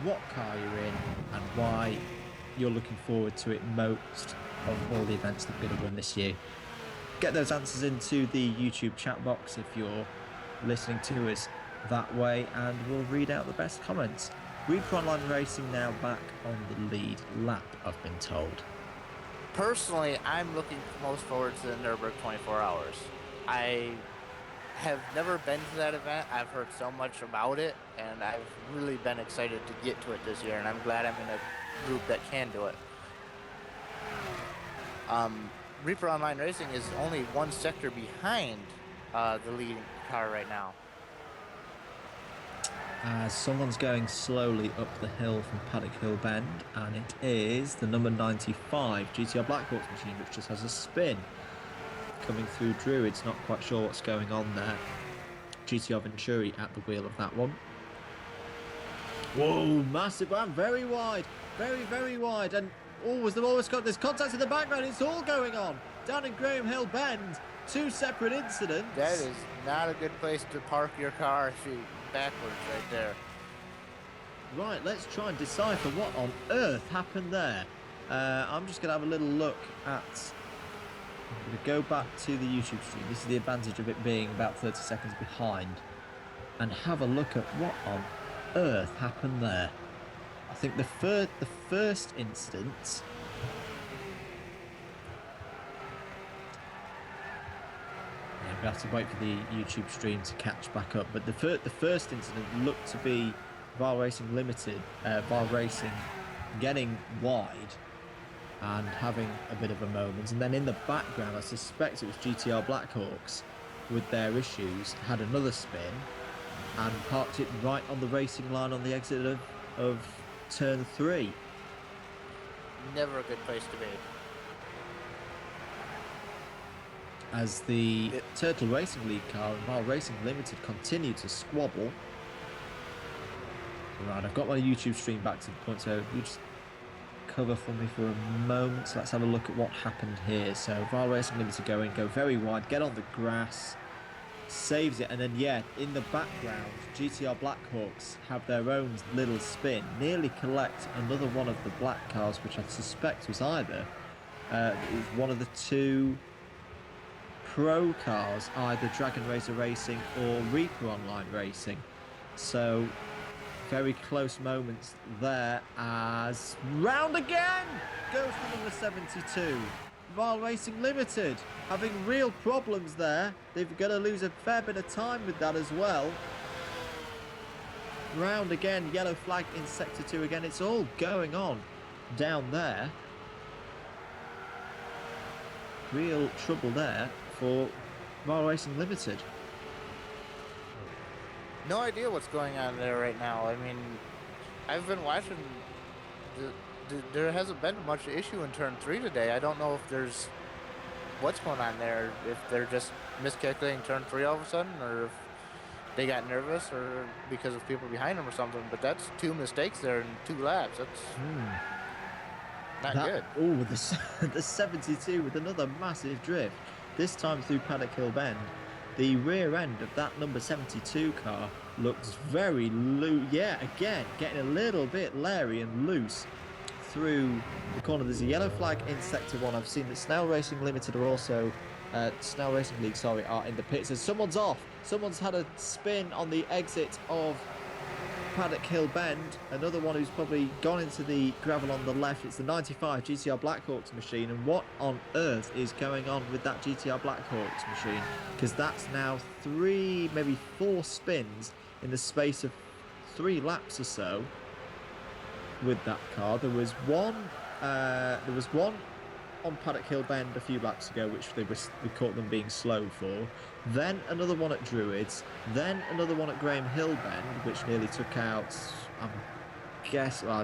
what car you're in, and why you're looking forward to it most of all the events that are going to run this year. Get those answers into the YouTube chat box if you're listening to us that way, and we'll read out the best comments. Reaper Online Racing now back on the lead lap, I've been told. Personally, I'm looking most forward to the Nürburgring 24 Hours. I have never been to that event. I've heard so much about it, and I've really been excited to get to it this year, and I'm glad I'm in a group that can do it. Reaper Online Racing is only one sector behind the leading car right now. As someone's going slowly up the hill from Paddock Hill Bend, and it is the number 95 GTR Blackhawks machine, which just has a spin coming through Druids. Not quite sure what's going on there. GTR Venturi at the wheel of that one. Whoa, massive and very wide, very wide, and we've always got this contact in the background. It's all going on down in Graham Hill Bend. Two separate incidents. That is not a good place to park your car if you backwards right there. Right, let's try and decipher what on earth happened there. I'm just going to have a little look at... I'm going to go back to the YouTube stream. This is the advantage of it being about 30 seconds behind. And have a look at what on earth happened there. I think the first incident... We have to wait for the YouTube stream to catch back up, but the first incident looked to be VAR Racing Limited, VAR Racing getting wide and having a bit of a moment, and then in the background I suspect it was GTR Blackhawks with their issues had another spin and parked it right on the racing line on the exit of turn 3. Never a good place to be. As the Turtle Racing League car and VAR Racing Limited continue to squabble. Right, I've got my YouTube stream back to the point, so you just cover for me for a moment. So let's have a look at what happened here. So VAR Racing Limited go very wide, get on the grass, saves it, and then in the background, GTR Blackhawks have their own little spin, nearly collect another one of the black cars, which I suspect was either one of the two pro cars, either Dragon Racer Racing or Reaper Online Racing. So very close moments there as round again goes the number 72. VAR Racing Limited having real problems there. They've got to lose a fair bit of time with that as well. Round again, yellow flag in sector 2 again. It's all going on down there. Real trouble there for VAR Racing Limited. No idea what's going on there right now. I mean, I've been watching. There hasn't been much issue in turn 3 today. I don't know if there's what's going on there. If they're just miscalculating turn 3 all of a sudden, or if they got nervous, or because of people behind them or something. But that's 2 mistakes there in 2 laps. That's not good. Oh, the 72 with another massive drift. This time through Paddock Hill Bend. The rear end of that number 72 car looks very loose. Yeah, again, getting a little bit leery and loose through the corner. There's a yellow flag in Sector 1. I've seen that Snell Racing Limited are also, Snell Racing League, sorry, are in the pits. As someone's off. Someone's had a spin on the exit of Paddock Hill Bend, another one who's probably gone into the gravel on the left. It's the 95 GTR Blackhawks machine. And what on earth is going on with that GTR Blackhawks machine? Because that's now 3, maybe 4 spins in the space of 3 laps or so with that car. There was one on Paddock Hill Bend a few laps ago, which we caught them being slow for. Then another one at Druids. Then another one at Graham Hill Bend, which nearly took out, I'm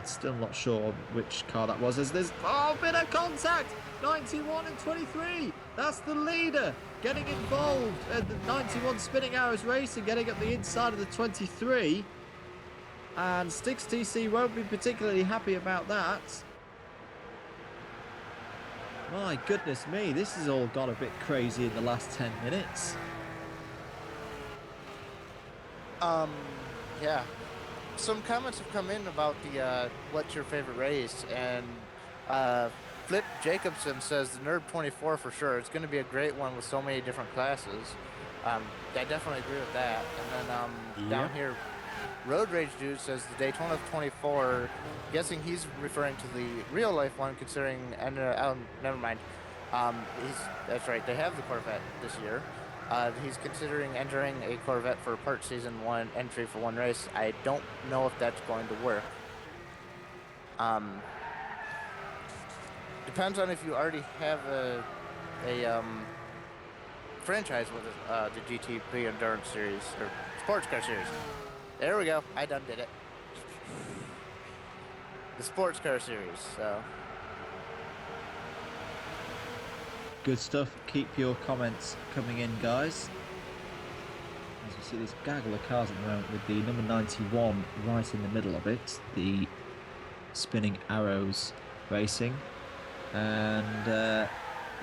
still not sure which car that was. As there's bit of contact. 91 and 23. That's the leader getting involved at the 91 Spinning Arrows Racing, getting up the inside of the 23. And Styx TC won't be particularly happy about that. My goodness me, this has all got a bit crazy in the last 10 minutes. Yeah. Some comments have come in about the what's your favorite race, and Flip Jacobson says the NERB 24 for sure. It's going to be a great one with so many different classes. I definitely agree with that. And then down here, Road Rage Dude says the Daytona 24. Guessing he's referring to the real life one, considering. And never mind. That's right. They have the Corvette this year. He's considering entering a Corvette for part season 1 entry for one race. I don't know if that's going to work. Depends on if you already have a franchise with the GTP Endurance Series or Sports Car Series. There we go. I done did it. The Sports Car Series. So. Good stuff. Keep your comments coming in, guys. As you see this gaggle of cars at the moment with the number 91 right in the middle of it. The Spinning Arrows Racing. And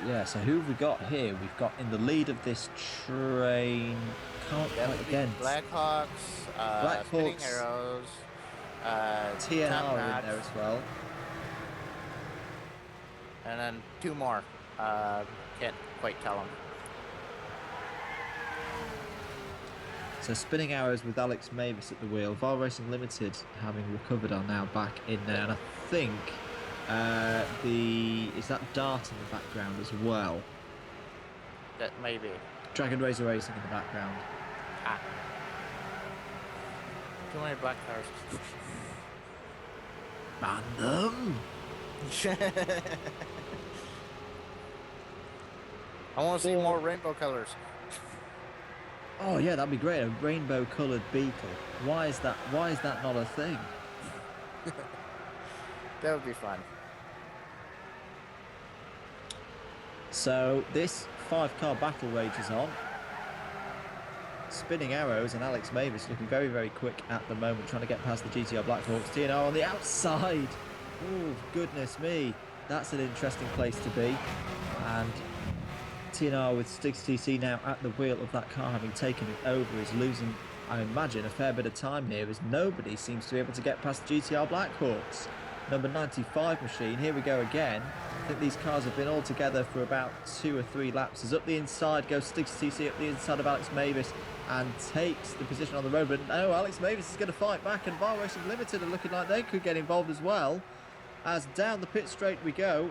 yeah, so who have we got here? We've got in the lead of this train. Can't quite again. Blackhawks, Spinning Arrows, TNR in there as well. And then 2 more. Can't quite tell them. So Spinning Arrows with Alex Mavis at the wheel. Var Racing Limited, having recovered, are now back in there. And I think is that Dart in the background as well? That may be. Dragon Razor Racing in the background. Too many black cars. Man them! I want to see more rainbow colors. Oh yeah, that'd be great. A rainbow-coloured Beetle. Why is that not a thing? That would be fun. So this 5-car battle rages on. Spinning Arrows and Alex Mavis looking very, very quick at the moment, trying to get past the GTR Blackhawks. TNR on the outside. Oh, goodness me. That's an interesting place to be. And TNR with Styx TC now at the wheel of that car, having taken it over, is losing, I imagine, a fair bit of time here, as nobody seems to be able to get past GTR Blackhawks. Number 95 machine, here we go again. I think these cars have been all together for about 2 or 3 laps. As up the inside goes Styx TC, up the inside of Alex Mavis, and takes the position on the road. But no, Alex Mavis is going to fight back, and Var Racing Limited are looking like they could get involved as well. As down the pit straight we go.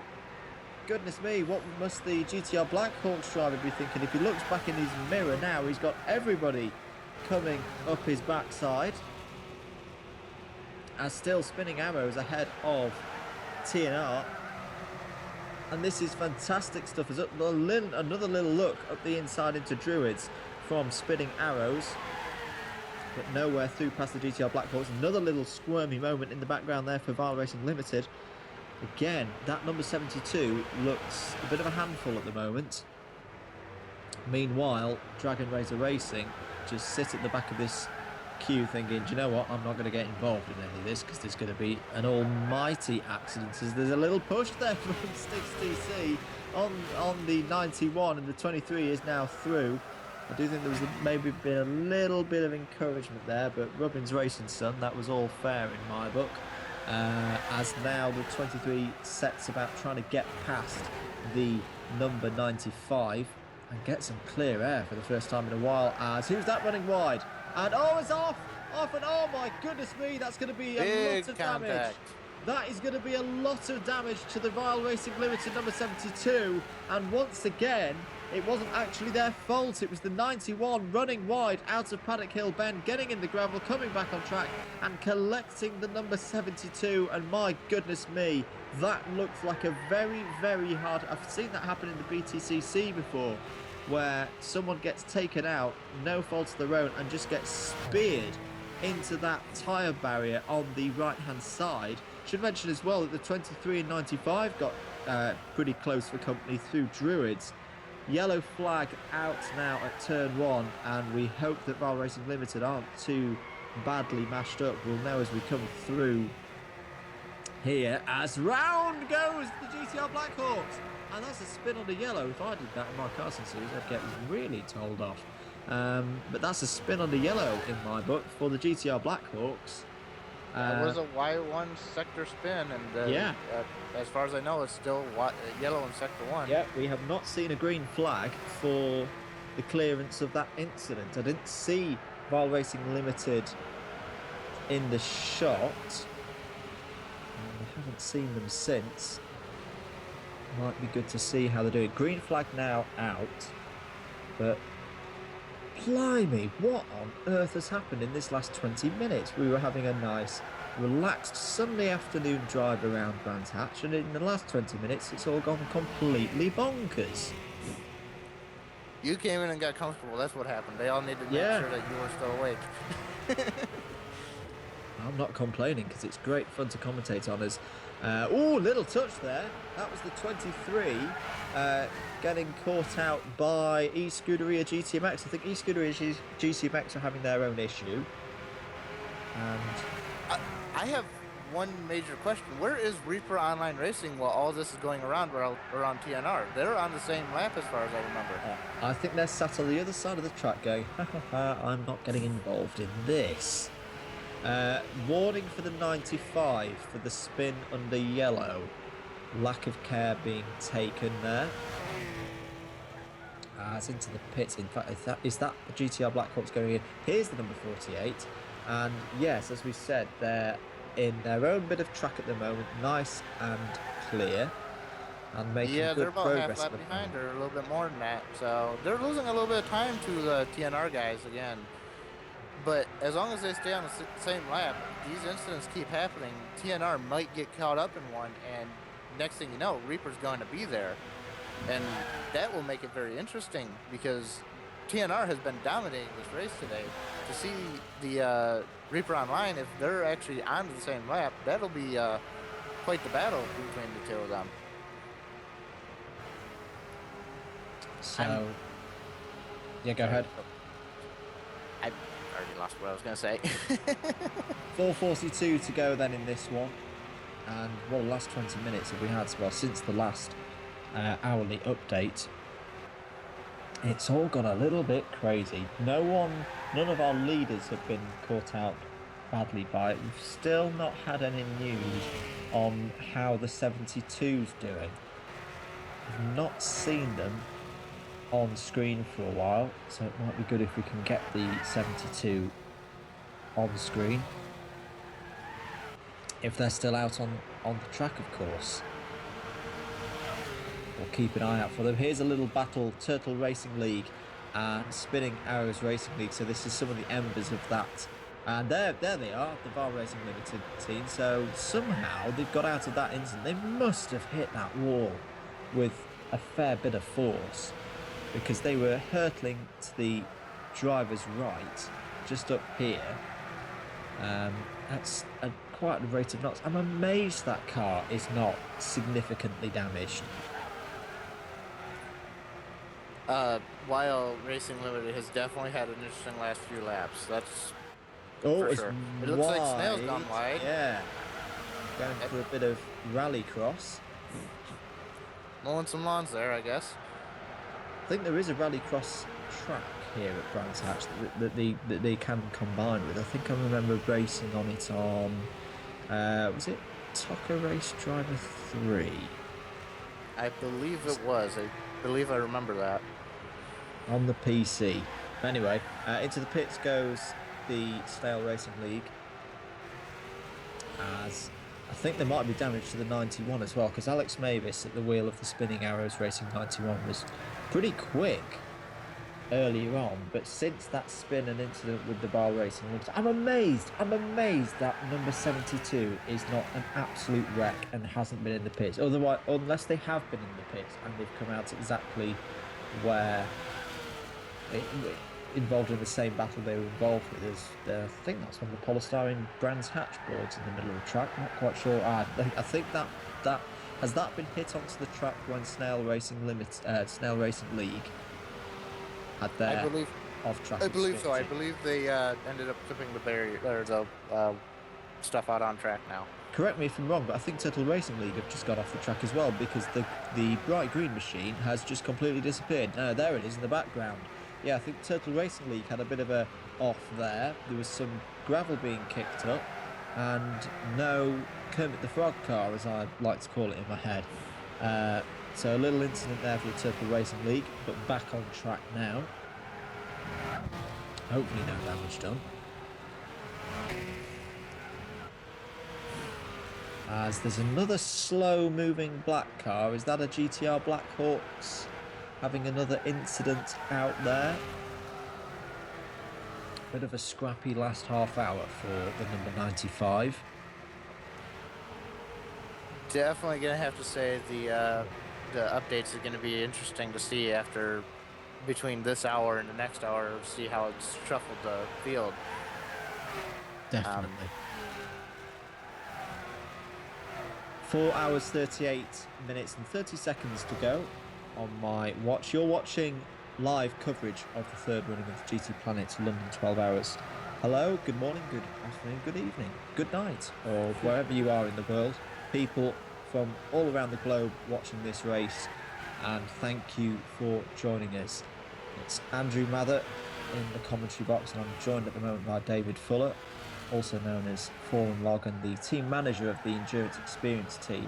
Goodness me, what must the GTR Blackhawks driver be thinking? If he looks back in his mirror now, he's got everybody coming up his backside. As still Spinning Arrows ahead of TNR. And this is fantastic stuff. As up another little look up the inside into Druids from Spinning Arrows. But nowhere through past the GTR Blackhawks. Another little squirmy moment in the background there for Var Racing Limited. Again, that number 72 looks a bit of a handful at the moment. Meanwhile, Dragon Razor Racing just sit at the back of this queue thinking, do you know what, I'm not going to get involved in any of this because there's going to be an almighty accident. As there's a little push there from Styx TC on the 91, and the 23 is now through. I do think there was maybe been a little bit of encouragement there, but Robbins Racing Son, that was all fair in my book. As now the 23 sets about trying to get past the number 95 and get some clear air for the first time in a while. As who's that running wide? And oh, it's off! off, and oh my goodness me, that's going to be a Big lot of contact. damage. That is going to be a lot of damage to the Vile Racing Limited number 72. And once again, it wasn't actually their fault. It was the 91 running wide out of Paddock Hill Bend, getting in the gravel, coming back on track and collecting the number 72. And my goodness me, that looks like a very, very hard... I've seen that happen in the BTCC before, where someone gets taken out, no fault of their own, and just gets speared into that tyre barrier on the right-hand side. Should mention as well that the 23 and 95 got pretty close for company through Druids. Yellow flag out now at turn 1, and we hope that Vile Racing Limited aren't too badly mashed up. We'll know as we come through here, as round goes the GTR Blackhawks. And that's a spin on the yellow. If I did that in my Carson series, I'd get really told off. But that's a spin on the yellow in my book for the GTR Blackhawks. It was a Y1 sector spin, and as far as I know, it's still yellow in sector 1. Yeah, we have not seen a green flag for the clearance of that incident. I didn't see Vile Racing Limited in the shot. I haven't seen them since. Might be good to see how they're doing. Green flag now out, but blimey, what on earth has happened in this last 20 minutes? We were having a nice, relaxed Sunday afternoon drive around Brands Hatch, and in the last 20 minutes, it's all gone completely bonkers. You came in and got comfortable. That's what happened. They all needed to make sure that you were still awake. I'm not complaining because it's great fun to commentate on us. Oh, little touch there. That was the 23 getting caught out by eScuderia GTMX. I think eScuderia GTMX are having their own issue. And I have one major question. Where is Reaper Online Racing while all this is going around around TNR? They're on the same lap as far as I remember. I think they're sat on the other side of the track going, ha ha ha, I'm not getting involved in this. Warning for the 95 for the spin under yellow. Lack of care being taken there. It's into the pits. In fact, is that the GTR Blackhawks going in? Here's the number 48. And yes, as we said, they're in their own bit of track at the moment. Nice and clear. And making they're good about progress. half lap behind, or a little bit more than that. So they're losing a little bit of time to the TNR guys again. But as long as they stay on the same lap, these incidents keep happening. TNR might get caught up in one, and next thing you know, Reaper's going to be there. And that will make it very interesting, because TNR has been dominating this race today. To see the Reaper Online, if they're actually on the same lap, that'll be quite the battle between the two of them. So, yeah, go ahead. I already lost what I was going to say. 4:42 to go then in this one. And well, the last 20 minutes have we had, well, since the last hourly update. It's all gone a little bit crazy. None of our leaders have been caught out badly by it. We've still not had any news on how the 72's doing. We've not seen them on screen for a while, so it might be good if we can get the 72 on screen. If they're still out on the track, of course. We'll keep an eye out for them. Here's a little battle, Turtle Racing League and Spinning Arrows Racing League. So this is some of the embers of that. And there they are, the Vile Racing Limited team. So somehow they've got out of that incident. They must have hit that wall with a fair bit of force, because they were hurtling to the driver's right, just up here. That's quite a rate of knots. I'm amazed that car is not significantly damaged. While Racing Limited has definitely had an interesting last few laps. That's for sure. It looks like Snail's gone wide. Yeah. Going for a bit of rallycross. Mowing some lawns there, I guess. I think there is a rallycross track here at Brands Hatch that they can combine with. I think I remember racing on it on, was it Tucker Race Driver 3? I believe it was. I believe I remember that. On the PC. Anyway, into the pits goes the Snail Racing League, as I think there might be damage to the 91 as well, because Alex Mavis at the wheel of the Spinning Arrows Racing 91 was pretty quick earlier on, but since that spin and incident with the Bar Racing Limited, I'm amazed that number 72 is not an absolute wreck and hasn't been in the pits. Otherwise, unless they have been in the pits and they've come out exactly where involved in the same battle they were involved with as I think that's one of the polystyrene Brands Hatch boards in the middle of the track. Not quite sure. I think that has that been hit onto the track when Snail Racing League had their off-track. I believe so. I believe they ended up clipping the barrier or the stuff out on track now. Correct me if I'm wrong, but I think Turtle Racing League have just got off the track as well, because the bright green machine has just completely disappeared. There it is in the background. Yeah, I think Turtle Racing League had a bit of a off there. There was some gravel being kicked up, and no Kermit the Frog car, as I like to call it in my head. So a little incident there for the Turtle Racing League, but back on track now. Hopefully no damage done. As there's another slow-moving black car. Is that a GTR Black Hawks having another incident out there? Bit of a scrappy last half hour for the number 95. Definitely gonna have to say the updates are gonna be interesting to see after between this hour and the next hour. See how it's shuffled the field. Definitely. 4 hours 38 minutes and 30 seconds to go on my watch. You're watching live coverage of the third running of the GTPlanet London 12 Hours. Hello, good morning, good afternoon, good evening, good night, or wherever you are in the world. People from all around the globe watching this race, and thank you for joining us. It's Andrew Mather in the commentary box, and I'm joined at the moment by David Fuller, also known as Fallen Log, and the team manager of the Endurance Experience team,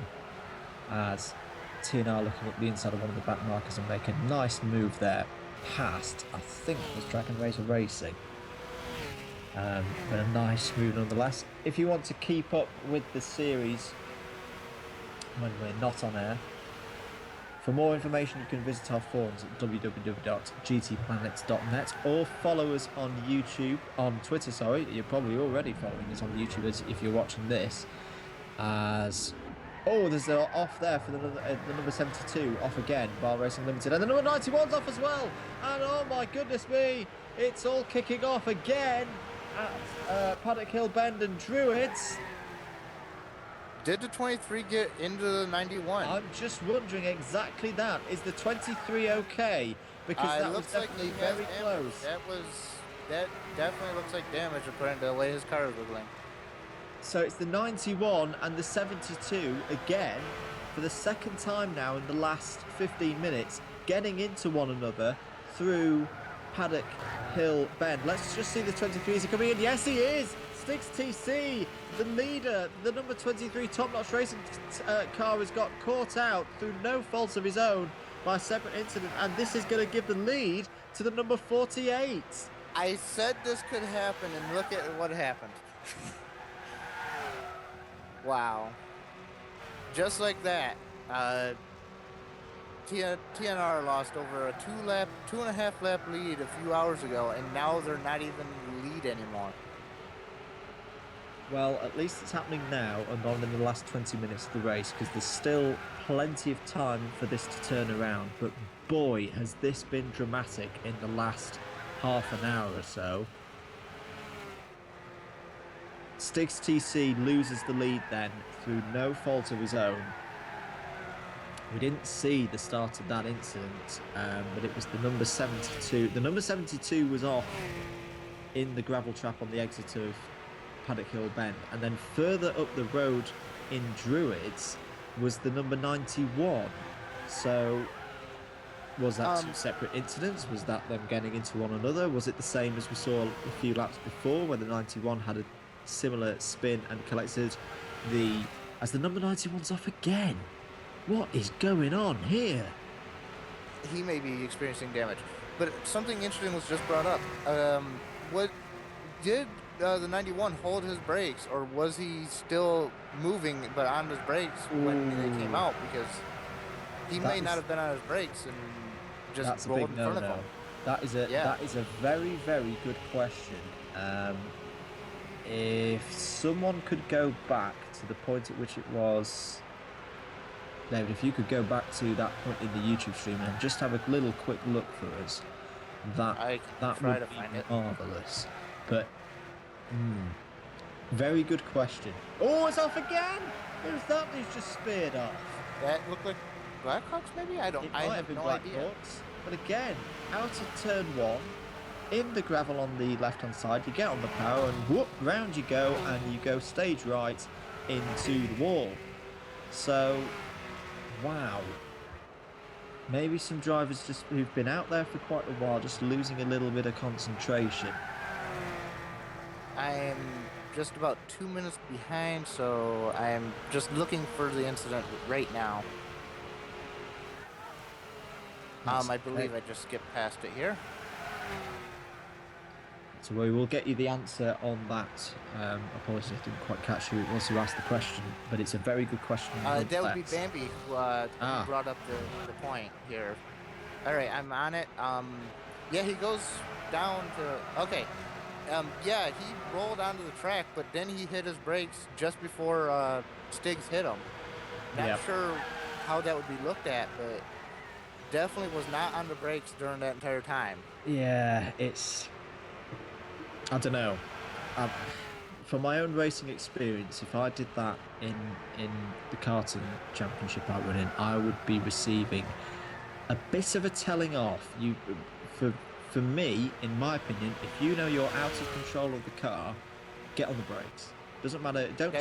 as TNR looking at the inside of one of the back markers and make a nice move there past, I think it was Dragon Razor Racing. But a nice move nonetheless. If you want to keep up with the series when we're not on air, for more information you can visit our forums at www.gtplanet.net or follow us on YouTube, on Twitter, sorry. You're probably already following us on YouTube if you're watching this. As there's an off there for the number 72, off again, Bar Racing Limited, and the number 91's off as well, and oh my goodness me, it's all kicking off again at Paddock Hill Bend and Druids. Did the 23 get into the 91? I'm just wondering exactly that. Is the 23 okay? Because that was definitely very close. That definitely looks like damage according to the way his car is wiggling. So it's the 91 and the 72 again for the second time now in the last 15 minutes, getting into one another through Paddock Hill Bend. Let's just see the 23. Is he coming in? Yes, he is. Styx TC, the leader, the number 23 Top Notch Racing car has got caught out through no fault of his own by a separate incident, and this is going to give the lead to the number 48. I said this could happen, and look at what happened. Wow. Just like that, TNR lost over a 2.5 lap lead a few hours ago, and now they're not even in the lead anymore. Well, at least it's happening now and not in the last 20 minutes of the race, because there's still plenty of time for this to turn around. But boy, has this been dramatic in the last half an hour or so. Styx TC loses the lead then through no fault of his own. We didn't see the start of that incident, but it was the number 72. The number 72 was off in the gravel trap on the exit of Paddock Hill Bend, and then further up the road in Druids was the number 91. So was that two separate incidents? Was that them getting into one another? Was it the same as we saw a few laps before, where the 91 had a similar spin and collected as the number 91's off again? What is going on here? He may be experiencing damage, but something interesting was just brought up. did the 91 hold his brakes, or was he still moving but on his brakes when they came Ooh. out? Because he That may not is- have been on his brakes and just That's a rolled big in front of no-no. him. That is Yeah. a very, very good question. If someone could go back to the point at which it was, David, if you could go back to that point in the YouTube stream and just have a little quick look for us, I can that try would to be find it. marvelous. But very good question. Oh, it's off again! Who's that? Who's just speared off? That looked like Blackhawks, maybe? I It might have have been no Black idea. Hawks. But again, out of turn one, in the gravel on the left-hand side, you get on the power and whoop, round you go, and you go stage right into the wall. So, wow. Maybe some drivers just who've been out there for quite a while, just losing a little bit of concentration. I am just about 2 minutes behind, so I am just looking for the incident right now. That's I believe okay. I just skipped past it here. So we will get you the answer on that. Apologies, I didn't quite catch who it was who asked the question, but it's a very good question. That would be nonetheless. Bambi who brought up the point here. All right, I'm on it. Yeah, he goes down to. Okay. Yeah, he rolled onto the track, but then he hit his brakes just before Stiggs hit him. Not Yep. sure how that would be looked at, but definitely was not on the brakes during that entire time. Yeah, it's. I don't know. From my own racing experience, if I did that in the karting championship I run in, I would be receiving a bit of a telling off. For me, in my opinion, if you know you're out of control of the car, get on the brakes. Doesn't matter. Don't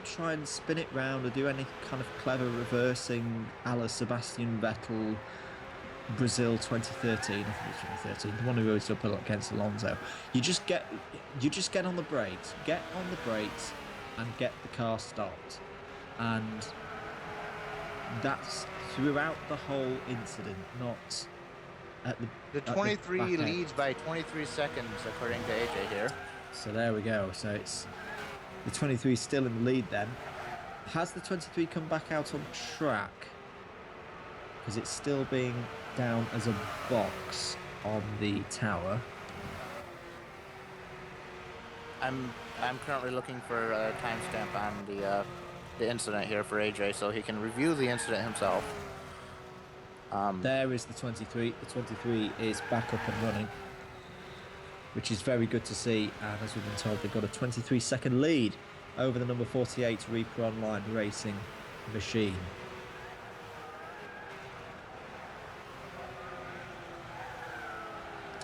try and spin it round or do any kind of clever reversing, a la Sebastian Vettel, Brazil 2013. I think it was 2013. The one who rose up against Alonso. You just get on the brakes. Get on the brakes and get the car stopped. And that's throughout the whole incident, not at The 23 leads by 23 seconds, according to AJ here. So there we go. So it's the 23 still in the lead then. Has the 23 come back out on track? Because it's still being down as a box on the tower. I'm currently looking for a timestamp on the incident here for AJ, so he can review the incident himself. There is the 23. The 23 is back up and running, which is very good to see. And as we've been told, they've got a 23-second lead over the number 48 Reaper Online Racing machine.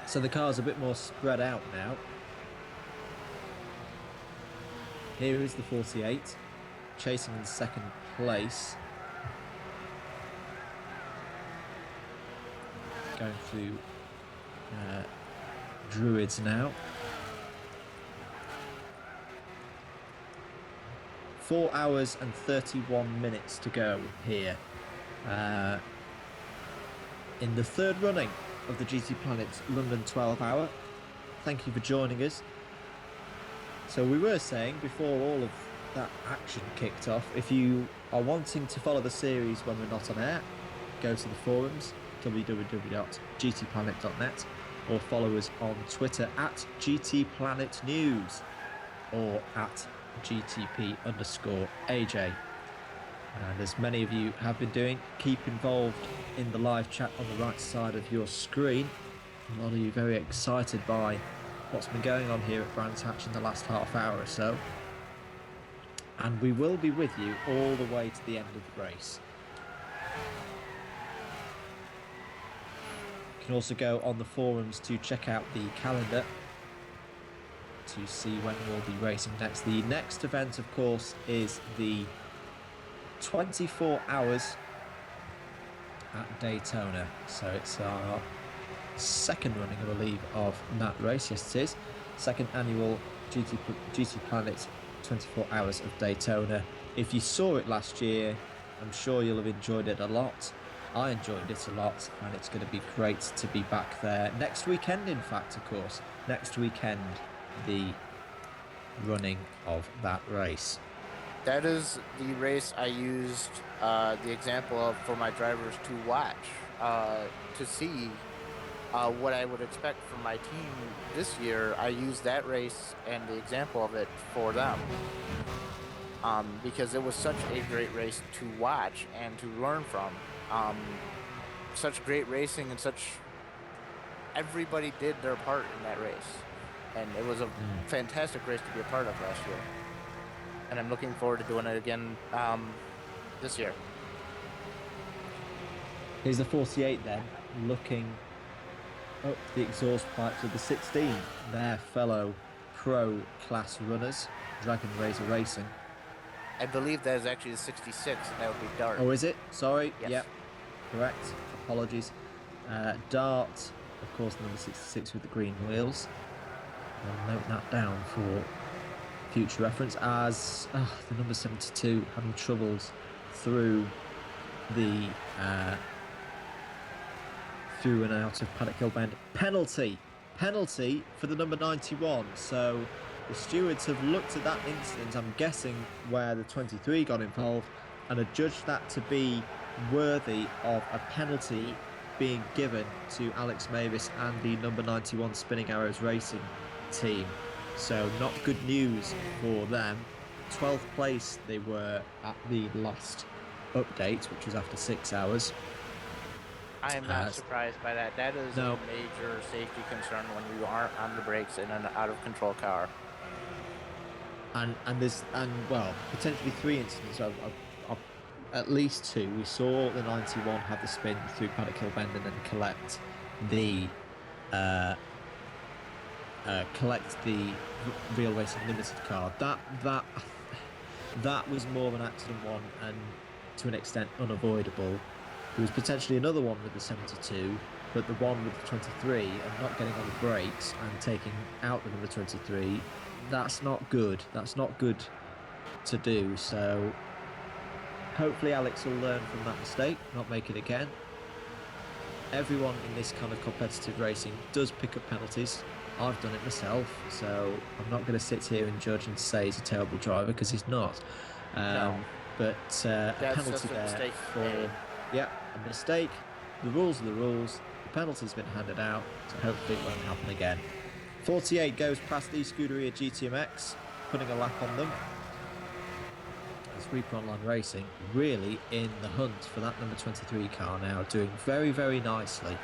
So the car's a bit more spread out now. Here is the 48, chasing in second place. Going through Druids now. 4 hours and 31 minutes to go here. In the third running of the GT Planet London 12 hour. Thank you for joining us. So we were saying before all of that action kicked off, if you are wanting to follow the series when we're not on air, go to the forums, www.gtplanet.net, or follow us on Twitter at GTPlanetNews or at GTP_AJ. And as many of you have been doing, keep involved in the live chat on the right side of your screen. A lot of you very excited by what's been going on here at Brands Hatch in the last half hour or so. And we will be with you all the way to the end of the race. You can also go on the forums to check out the calendar to see when we'll be racing next. The next event, of course, is the 24 hours at Daytona. So it's our second running, I believe, of that race. Yes, it is. Second annual GT Planet 24 hours of Daytona. If you saw it last year, I'm sure you'll have enjoyed it a lot. I enjoyed it a lot, and it's going to be great to be back there next weekend. In fact, of course, next weekend the running of that race? That is the race I used the example of for my drivers to watch, to see what I would expect from my team this year. I used that race and the example of it for them, because it was such a great race to watch and to learn from. Such great racing and everybody did their part in that race, and it was a fantastic race to be a part of last year. And I'm looking forward to doing it again this year. Here's the 48 then, looking up the exhaust pipes of the 16, their fellow pro class runners, Dragon Razor Racing. I believe that is actually the 66, and that would be Dart. Oh, is it? Sorry. Yes. Yep. Correct. Apologies. Dart, of course, number 66 with the green wheels. I'll note that down for future reference, as the number 72 having troubles through the through and out of Paddock Hill Bend. Penalty for the number 91. So the stewards have looked at that incident, I'm guessing where the 23 got involved, and adjudged that to be worthy of a penalty being given to Alex Mavis and the number 91 Spinning Arrows Racing team. So not good news for them. 12th place they were at the last update, which was after 6 hours. I am not surprised by that. That is a major safety concern when you aren't on the brakes in an out of control car. And potentially 3 incidents of at least 2. We saw the 91 have the spin through Paddock Hill Bend and then collect the Real Racing Limited car. That was more of an accident one, and to an extent unavoidable. There was potentially another one with the 72, but the one with the 23 and not getting on the brakes and taking out the number 23, that's not good. That's not good to do. So hopefully Alex will learn from that mistake, not make it again. Everyone in this kind of competitive racing does pick up penalties. I've done it myself, so I'm not going to sit here and judge and say he's a terrible driver, because he's not. No. But a penalty there for a mistake. The rules are the rules. The penalty's been handed out, so hopefully it won't happen again. 48 goes past the Scuderia GTMX, putting a lap on them. As Reaper Online Racing really in the hunt for that number 23 car now, doing very, very nicely.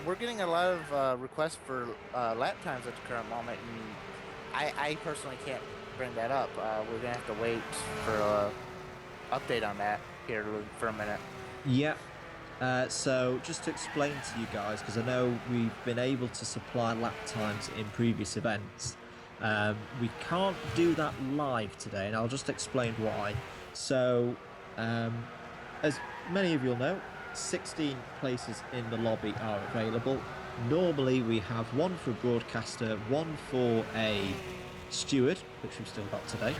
We're getting a lot of requests for lap times at the current moment, and I personally can't bring that up. We're going to have to wait for an update on that here for a minute. Yeah. So just to explain to you guys, because I know we've been able to supply lap times in previous events, we can't do that live today, and I'll just explain why. So, as many of you'll know, 16 places in the lobby are available. Normally we have one for a broadcaster, one for a steward, which we've still got today,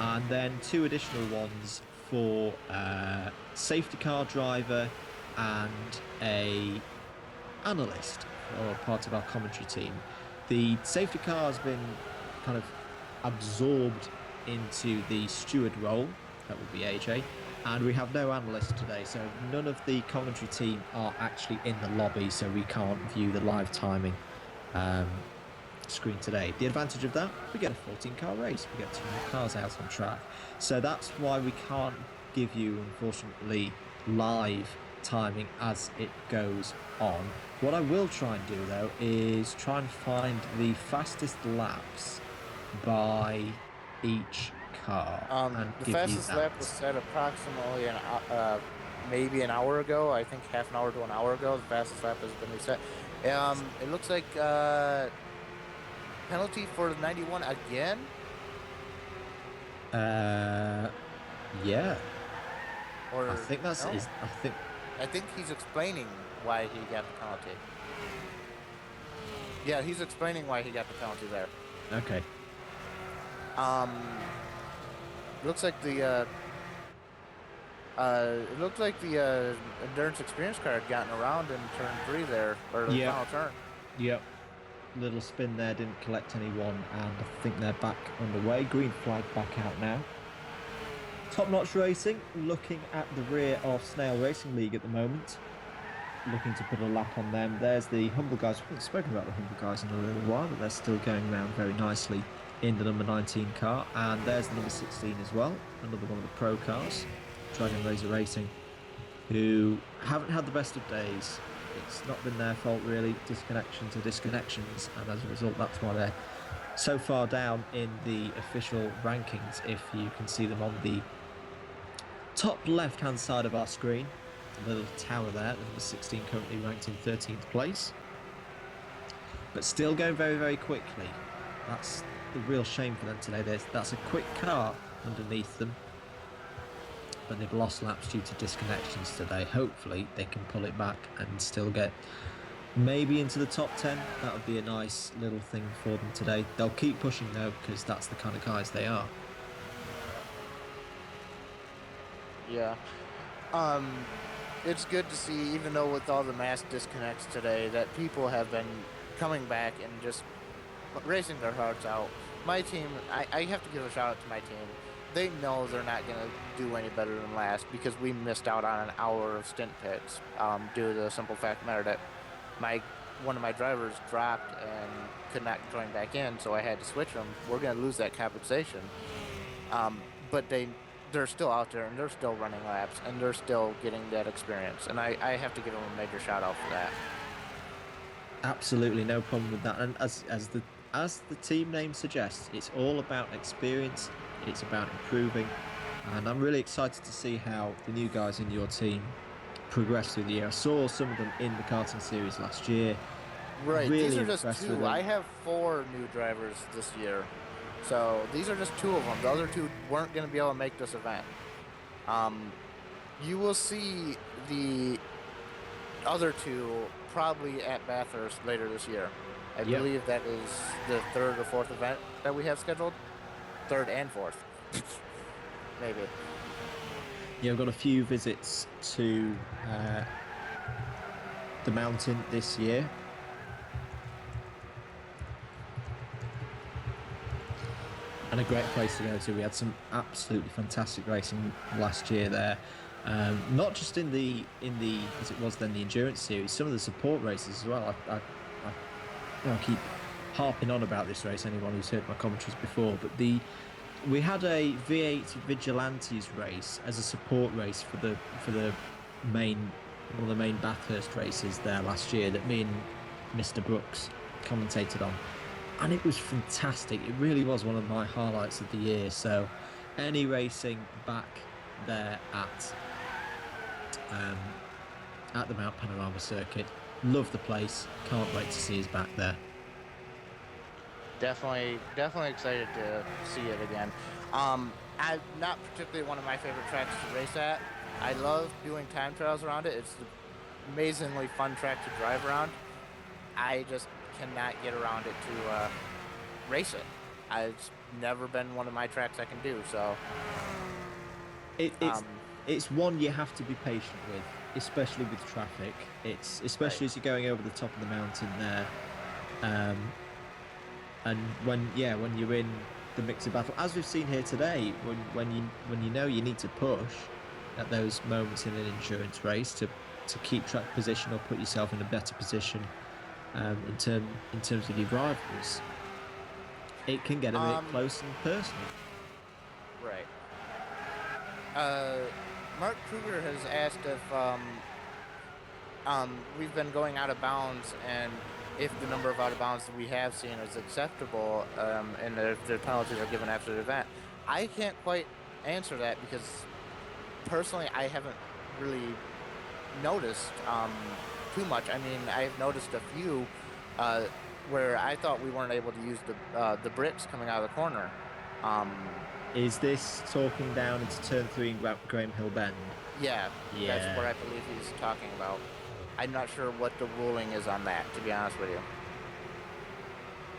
and then 2 additional ones for a safety car driver and a analyst, or part of our commentary team. The safety car has been kind of absorbed into the steward role, that would be AJ, and we have no analyst today, so none of the commentary team are actually in the lobby, so we can't view the live timing screen today. The advantage of that, we get a 14-car race, we get 2 more cars out on track, so that's why we can't give you, unfortunately, live timing as it goes on. What I will try and do, though, is try and find the fastest laps by each car. The fastest lap was set approximately maybe an hour ago. I think half an hour to an hour ago. The fastest lap has been reset. It looks like penalty for the 91 again. Yeah. Or I think that's no? I think he's explaining why he got the penalty. Yeah, he's explaining why he got the penalty there. Okay. Looks like the endurance experience car had gotten around in turn 3 there, or the final turn. Yep. little spin there didn't collect anyone, and I think they're back underway. Green flag back out now. Top Notch Racing looking at the rear of Snail Racing League at the moment. Looking to put a lap on them. There's the Humble Guys. We haven't spoken about the Humble Guys in a little while, but they're still going around very nicely in the number 19 car. And there's the number 16 as well, another one of the pro cars, Dragon Razor Racing, who haven't had the best of days. It's not been their fault really, disconnection to disconnections, and as a result that's why they're so far down in the official rankings. If you can see them on the top left hand side of our screen, the little tower there, number 16 currently ranked in 13th place, but still going very, very quickly. That's the real shame for them today. That's a quick car underneath them, but they've lost laps due to disconnections today. Hopefully they can pull it back and still get maybe into the top 10. That would be a nice little thing for them today. They'll keep pushing though, because that's the kind of guys they are. Yeah. It's good to see, even though with all the mass disconnects today, that people have been coming back and just racing their hearts out. My team, I have to give a shout out to my team. They know they're not going to do any better than last because we missed out on an hour of stint pits due to the simple fact of the matter that one of my drivers dropped and could not join back in, so I had to switch them. We're going to lose that compensation. But they're still out there and they're still running laps and they're still getting that experience, and I have to give them a major shout out for that. Absolutely no problem with that. And as the team name suggests, it's all about experience, it's about improving, and I'm really excited to see how the new guys in your team progress through the year. I saw some of them in the karting series last year. Right, really these are just impressed with two. them. I have 4 new drivers this year. So these are just 2 of them. The other 2 weren't going to be able to make this event. You will see the other 2 probably at Bathurst later this year. I believe that is the 3rd or 4th event that we have scheduled. 3rd and 4th. Maybe. Yeah, I've got a few visits to the mountain this year. And a great place to go to. We had some absolutely fantastic racing last year there. Not just in the as it was then, the endurance series, some of the support races as well. I keep harping on about this race, anyone who's heard my commentaries before, but we had a V8 Vigilantes race as a support race for the main, one of the main Bathurst races there last year that me and Mr. Brooks commentated on. And it was fantastic. It really was one of my highlights of the year. So any racing back there at the Mount Panorama circuit, love the place, can't wait to see us back there. Definitely excited to see it again. Not particularly one of my favorite tracks to race at. I love doing time trials around it. It's an amazingly fun track to drive around. I just cannot get around it to race it. It's never been one of my tracks I can do, so it's one you have to be patient with, especially with traffic. It's especially as you're going over the top of the mountain there, and when you're in the mix of battle, as we've seen here today, when you know you need to push at those moments in an endurance race to keep track position or put yourself in a better position. In terms of your rivals, it can get a bit close and personal. Right. Mark Kruger has asked if we've been going out of bounds and if the number of out of bounds that we have seen is acceptable, and if the penalties are given after the event. I can't quite answer that because personally I haven't really noticed too much. I mean, I've noticed a few where I thought we weren't able to use the bricks coming out of the corner. Is this talking down into turn 3 in Graham Hill Bend? Yeah, that's what I believe he's talking about. I'm not sure what the ruling is on that, to be honest with you.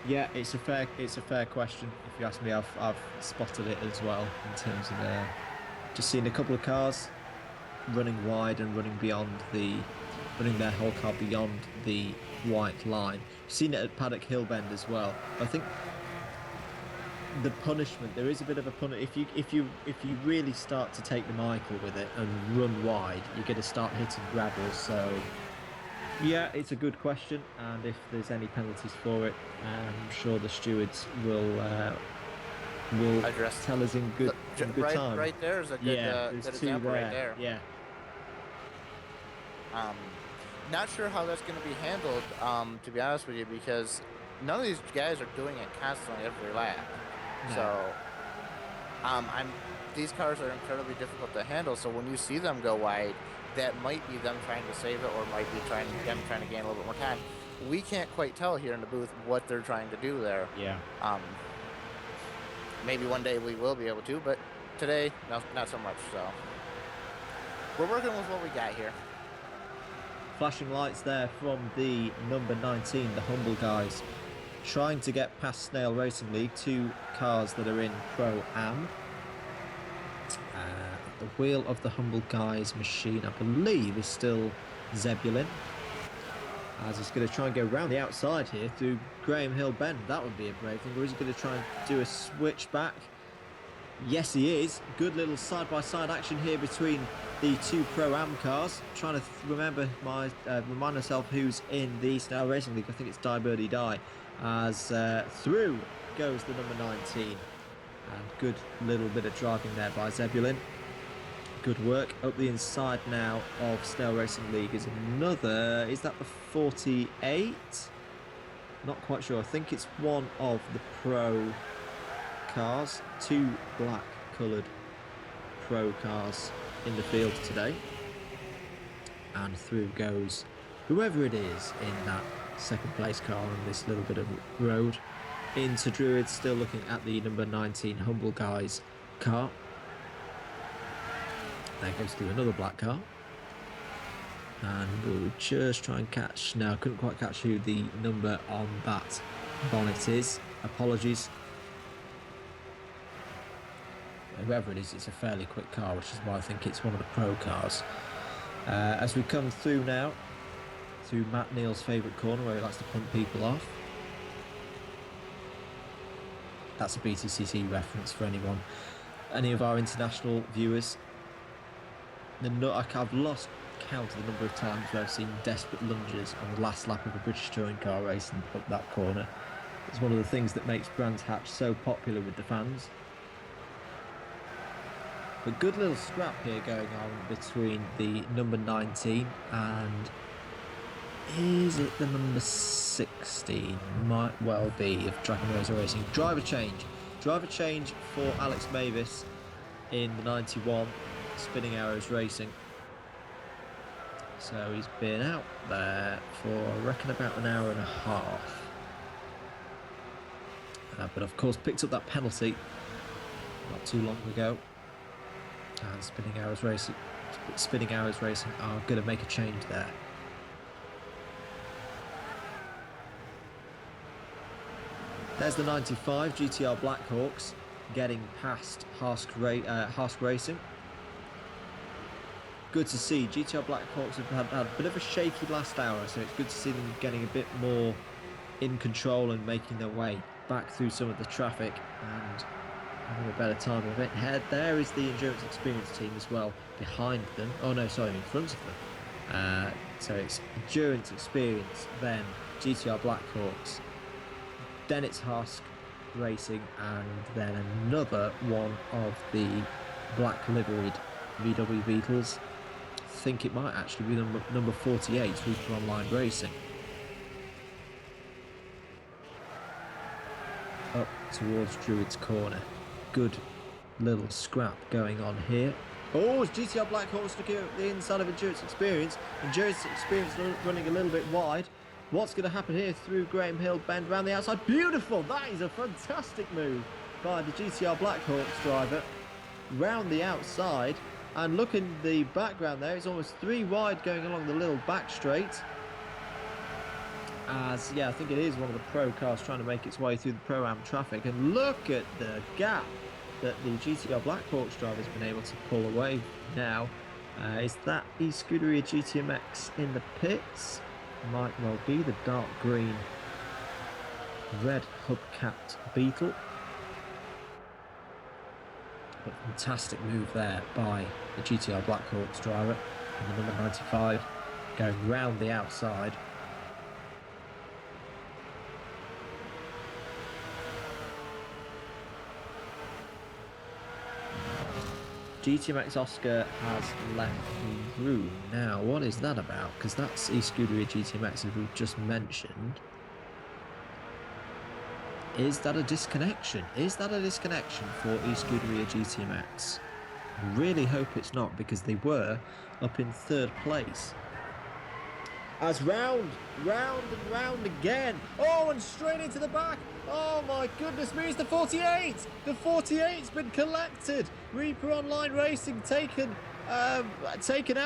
Yeah, it's a fair question. If you ask me, I've spotted it as well in terms of just seeing a couple of cars running wide and running beyond the running their whole car beyond the white line. We've seen it at Paddock Hill Bend as well. I think the punishment, there is a bit of a punishment. If you really start to take the Michael with it and run wide, you're going to start hitting gravel. So yeah, it's a good question, and if there's any penalties for it, I'm sure the stewards will address tell us in good time. Right there is a good, there's good two example there. right there. Yeah. Not sure how that's going to be handled, to be honest with you, because none of these guys are doing it constantly every lap. No. So, these cars are incredibly difficult to handle. So when you see them go wide, that might be them trying to save it, or might be them trying to gain a little bit more time. We can't quite tell here in the booth what they're trying to do there. Yeah. Maybe one day we will be able to, but today, not so much. So we're working with what we got here. Flashing lights there from the number 19, the Humble guys, trying to get past Snail Racing League, two cars that are in Pro-Am. The wheel of the Humble guys machine, I believe, is still Zebulon, as he's going to try and go around the outside here through Graham Hill Bend. That would be a brave thing. Or is he going to try and do a switch back? Yes, he is. Good little side-by-side action here between the two Pro-Am cars. Trying to remind myself who's in the Snail Racing League. I think it's Die Birdie Die. As through goes the number 19. And good little bit of driving there by Zebulon. Good work. Up the inside now of Snail Racing League is another... Is that the 48? Not quite sure. I think it's one of the Pro cars. Two black coloured Pro cars in the field today. And through goes whoever it is in that second place car on this little bit of road. Into Druids, still looking at the number 19 Humble guys car. There goes through another black car. And we'll just try and catch... No, I couldn't quite catch who the number on that bonnet is. Apologies. Whoever it is, it's a fairly quick car, which is why I think it's one of the Pro cars. As we come through now, through Matt Neal's favourite corner where he likes to punt people off. That's a BTCC reference for any of our international viewers. I've lost count of the number of times where I've seen desperate lunges on the last lap of a British touring car racing up that corner. It's one of the things that makes Brands Hatch so popular with the fans. But good little scrap here going on between the number 19 and... Is it the number 16? Might well be, if Dragon Razor Racing. Driver change for Alex Mavis in the 91 Spinning Arrows Racing. So he's been out there for, I reckon, about an hour and a half. But of course picked up that penalty not too long ago. And Spinning Arrows Racing are going to make a change there. There's the 95 GTR Blackhawks getting past Hask Racing. Good to see. GTR Blackhawks have had a bit of a shaky last hour, so it's good to see them getting a bit more in control and making their way back through some of the traffic and having a better time of it. There is the Endurance Experience team as well behind them. Oh no, sorry, in front of them. So it's Endurance Experience, then GTR Blackhawks, then it's Hask Racing, and then another one of the black liveried VW Beetles. I think it might actually be number 48, Reaper Online Racing. Up towards Druid's Corner. Good little scrap going on here. Oh, it's GTR Blackhawks looking at the inside of Endurance Experience. Endurance Experience running a little bit wide. What's going to happen here through Graham Hill Bend around the outside? Beautiful! That is a fantastic move by the GTR Blackhawks driver. Round the outside. And look in the background there, it's almost 3 wide going along the little back straight. As, yeah, I think it is one of the Pro cars trying to make its way through the Pro-Am traffic. And look at the gap that the GTR Blackhawks driver has been able to pull away now. Is that e-Scuderia GTMX in the pits? Might well be the dark green red hubcapped Beetle. But fantastic move there by the GTR Blackhawks driver and the number 95 going round the outside. GTMX Oscar has left the room. Now, what is that about? Because that's e-Scuderia GTMX, as we've just mentioned. Is that a disconnection? Is that a disconnection for e-Scuderia GTMX? I really hope it's not, because they were up in third place. As round and round again. Oh, and straight into the back. Oh my goodness me, it's the 48. The 48's been collected. Reaper Online Racing taken out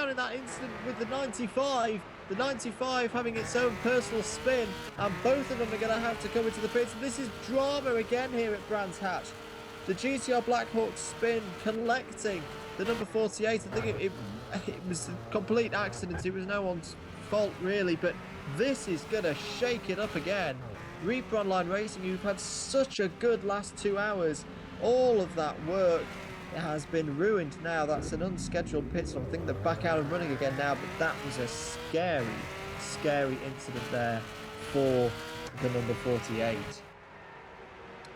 in that incident with the 95. The 95 having its own personal spin, and both of them are going to have to come into the pits. And this is drama again here at Brands Hatch. The GTR Blackhawk spin collecting the number 48. I think it was a complete accident. It was no one's fault really, but this is going to shake it up again. Reaper Online Racing, who've had such a good last 2 hours, all of that work has been ruined now. That's an unscheduled pit stop. I think they're back out and running again now, but that was a scary incident there for the number 48.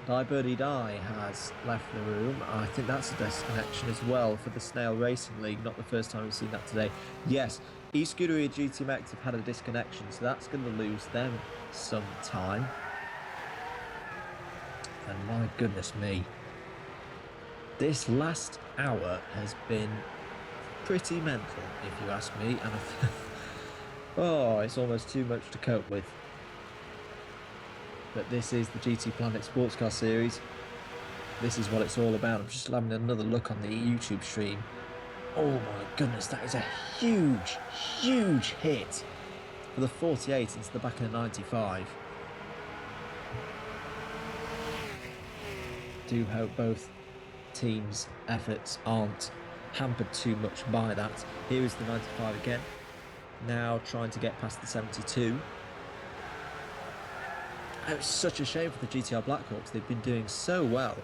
Die Birdie Die has left the room. I think that's a disconnection as well for the Snail Racing League. Not the first time we've seen that today. Yes, e-Scuderia GTMX have had a disconnection, so that's going to lose them some time. And my goodness me, this last hour has been pretty mental, if you ask me. And it's almost too much to cope with. But this is the GTPlanet Sportscar Series. This is what it's all about. I'm just having another look on the YouTube stream. Oh my goodness, that is a huge hit for the 48 into the back of the 95. Do hope both teams' efforts aren't hampered too much by that. Here is the 95 again. Now trying to get past the 72. It's such a shame for the GTR Blackhawks. They've been doing so well.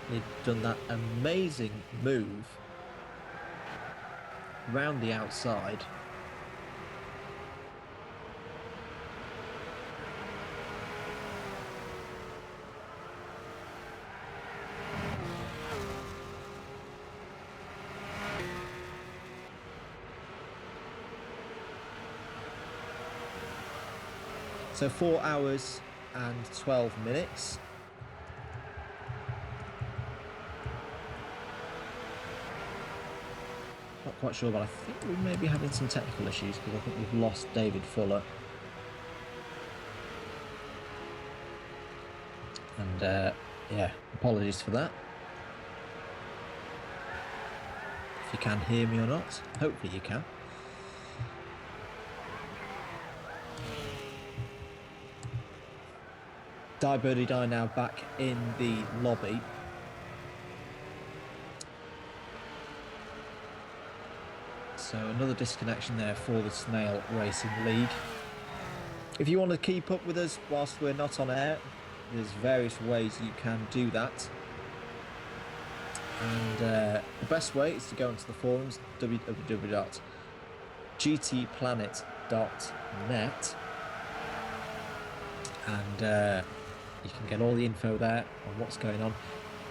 They've done that amazing move round the outside. So 4 hours and 12 minutes. Not quite sure, but I think we may be having some technical issues because I think we've lost David Fuller. And yeah, apologies for that. If you can hear me or not, hopefully you can. Die Birdie Die now back in the lobby. So another disconnection there for the Snail Racing League. If you want to keep up with us whilst we're not on air, there's various ways you can do that. And the best way is to go into the forums, www.gtplanet.net, and you can get all the info there on what's going on.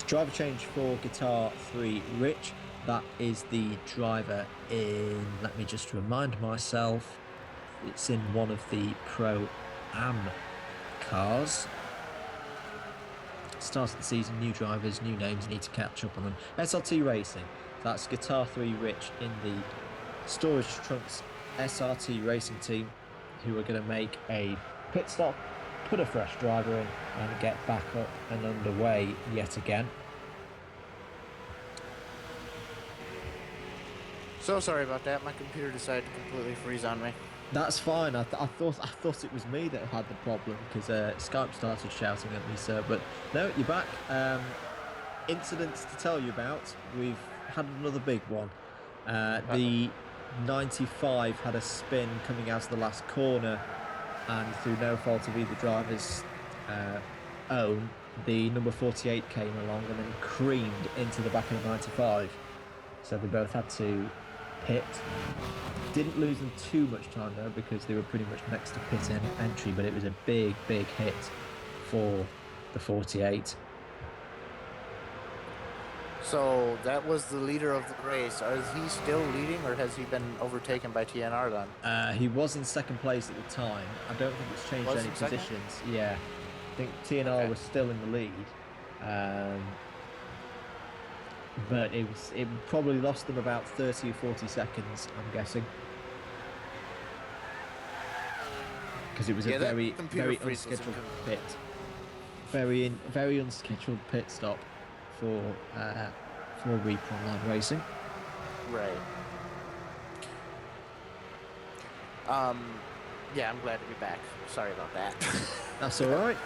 Driver change for Guitar 3 Rich. That is the driver in, let me just remind myself, it's in one of the Pro-Am cars. Start of the season, new drivers, new names, you need to catch up on them. SRT Racing, that's Guitar 3 Rich in the Storage Trunks SRT Racing team, who are going to make a pit stop, put a fresh driver in, and get back up and underway yet again. So sorry about that. My computer decided to completely freeze on me. That's fine. I thought it was me that had the problem because Skype started shouting at me, sir. But no, you're back. Incidents to tell you about. We've had another big one. The 95 had a spin coming out of the last corner, and through no fault of either driver's own, the number 48 came along and then creamed into the back of the 95. So they both had to pit. Didn't lose them too much time though, because they were pretty much next to pit entry, but it was a big hit for the 48. So that was the leader of the race. Is he still leading, or has he been overtaken by TNR then? He was in second place at the time. I don't think it's changed Was any he second? positions. Yeah, I think TNR Okay. was still in the lead, but it probably lost them about 30 or 40 seconds, I'm guessing, because it was Yeah, a that very computer freeze was unscheduled pit, very unscheduled pit stop for Reaper Online Racing. Right. Yeah, I'm glad to be back. Sorry about that. That's all right.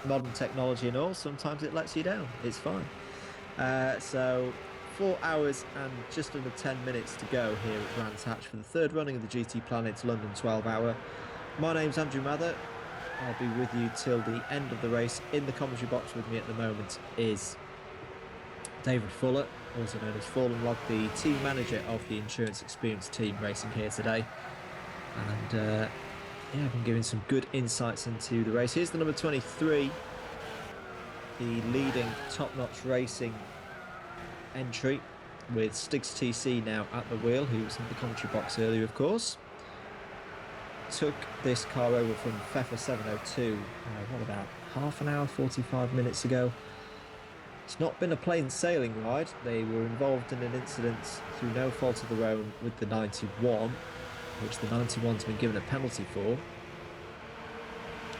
Modern technology and all, sometimes it lets you down. It's fine. So 4 hours and just under 10 minutes to go here at Brands Hatch for the third running of the GTPlanet London 12 Hour. My name's Andrew Mather. I'll be with you till the end of the race. In the commentary box with me at the moment is David Fuller, also known as Fallen Log, the team manager of the Insurance Experience team racing here today. And yeah, I've been giving some good insights into the race. Here's the number 23, the leading Top Notch Racing entry, with Stiggs TC now at the wheel, who was in the commentary box earlier, of course. Took this car over from Pfeffer 702, what, about half an hour, 45 minutes ago. It's not been a plain sailing ride. They were involved in an incident through no fault of their own with the 91, which the 91's been given a penalty for. And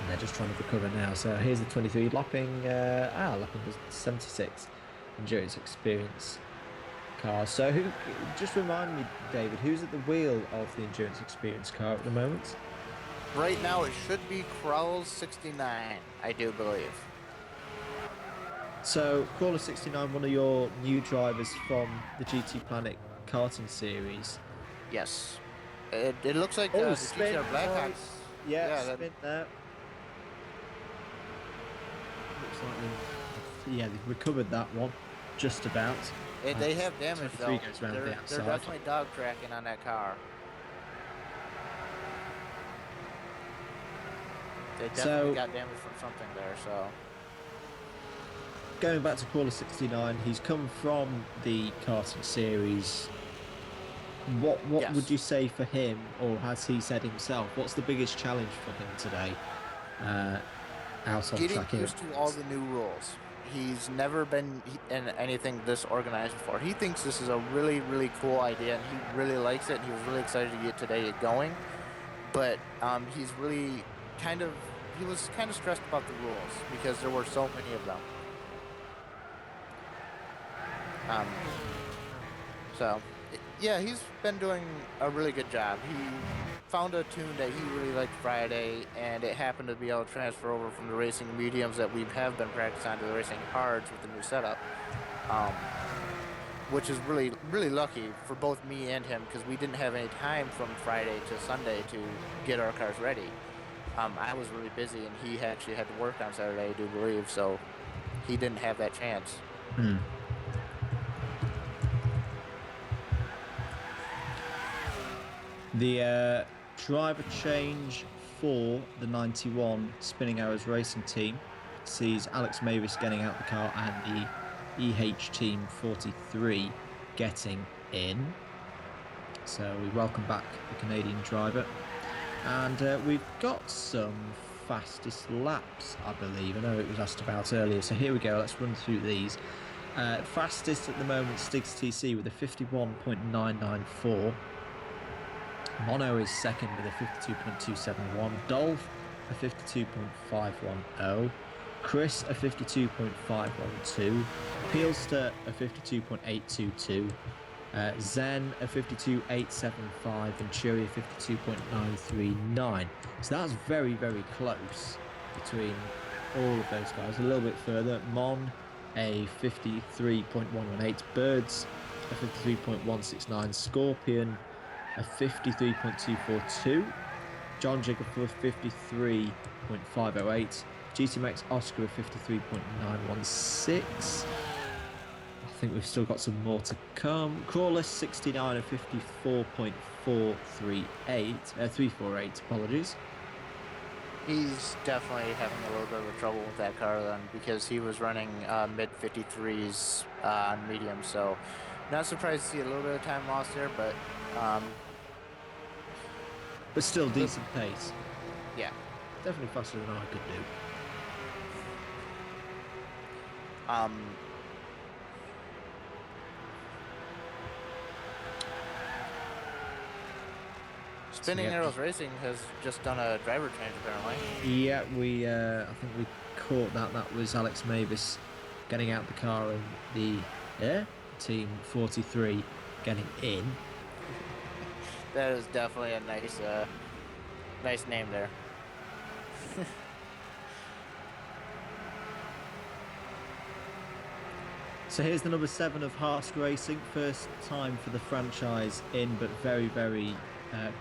they're just trying to recover now. So here's the 23 lapping the 76 Endurance Experience car. So just remind me, David, who's at the wheel of the Endurance Experience car at the moment? Right now, it should be Crowell's 69, I do believe. So Crawler 69, one of your new drivers from the GTPlanet karting series. Yes. It looks like Oh, the spin, GTR Blackhawks. Yeah, that- spin there. Looks like they've recovered that one, just about. They have damage, 23 though. goes round the They're outside. definitely dog tracking on that car. They definitely got damage from something there, so... Going back to Crawler 69, he's come from the karting series. What Yes. would you say for him, or has he said himself, what's the biggest challenge for him today? Out on Getting track here? used to all the new rules. He's never been in anything this organized before. He thinks this is a really, really cool idea, and he really likes it, and he was really excited to get today going. But he's really he was kind of stressed about the rules because there were so many of them. So, yeah, he's been doing a really good job. He found a tune that he really liked Friday, and it happened to be able to transfer over from the racing mediums that we have been practicing on to the racing hards with the new setup, which is really, really lucky for both me and him because we didn't have any time from Friday to Sunday to get our cars ready. I was really busy, and he actually had to work on Saturday, I do believe, so he didn't have that chance. The driver change for the 91 Spinning Arrows Racing team sees Alex Mavis getting out the car and the EH Team 43 getting in. So we welcome back the Canadian driver. And we've got some fastest laps, I believe. I know it was asked about earlier. So here we go. Let's run through these. Fastest at the moment, Stiggs TC with a 51.994. Mono is second with a 52.271. Dolph a 52.510. Chris a 52.512. Peelster a 52.822. Zen a 52.875 and Cheery a 52.939. So that's very, very close between all of those guys. A little bit further, Mon a 53.118. Birds a 53.169, Scorpion a 53.242, John Jig a 53.508, GTMX Oscar a 53.916. I think we've still got some more to come. Crawler 69 a 348, apologies. He's definitely having a little bit of trouble with that car then, because he was running mid 53s on medium, so not surprised to see a little bit of time lost there, but still decent pace. yeah. Definitely faster than I could do. Spinning Arrows Racing has just done a driver change apparently. Yeah, I think we caught that. That was Alex Mavis getting out the car and the Team 43 getting in. That is definitely a nice name there. So here's the number 7 of Haas Racing. First time for the franchise in, but very, very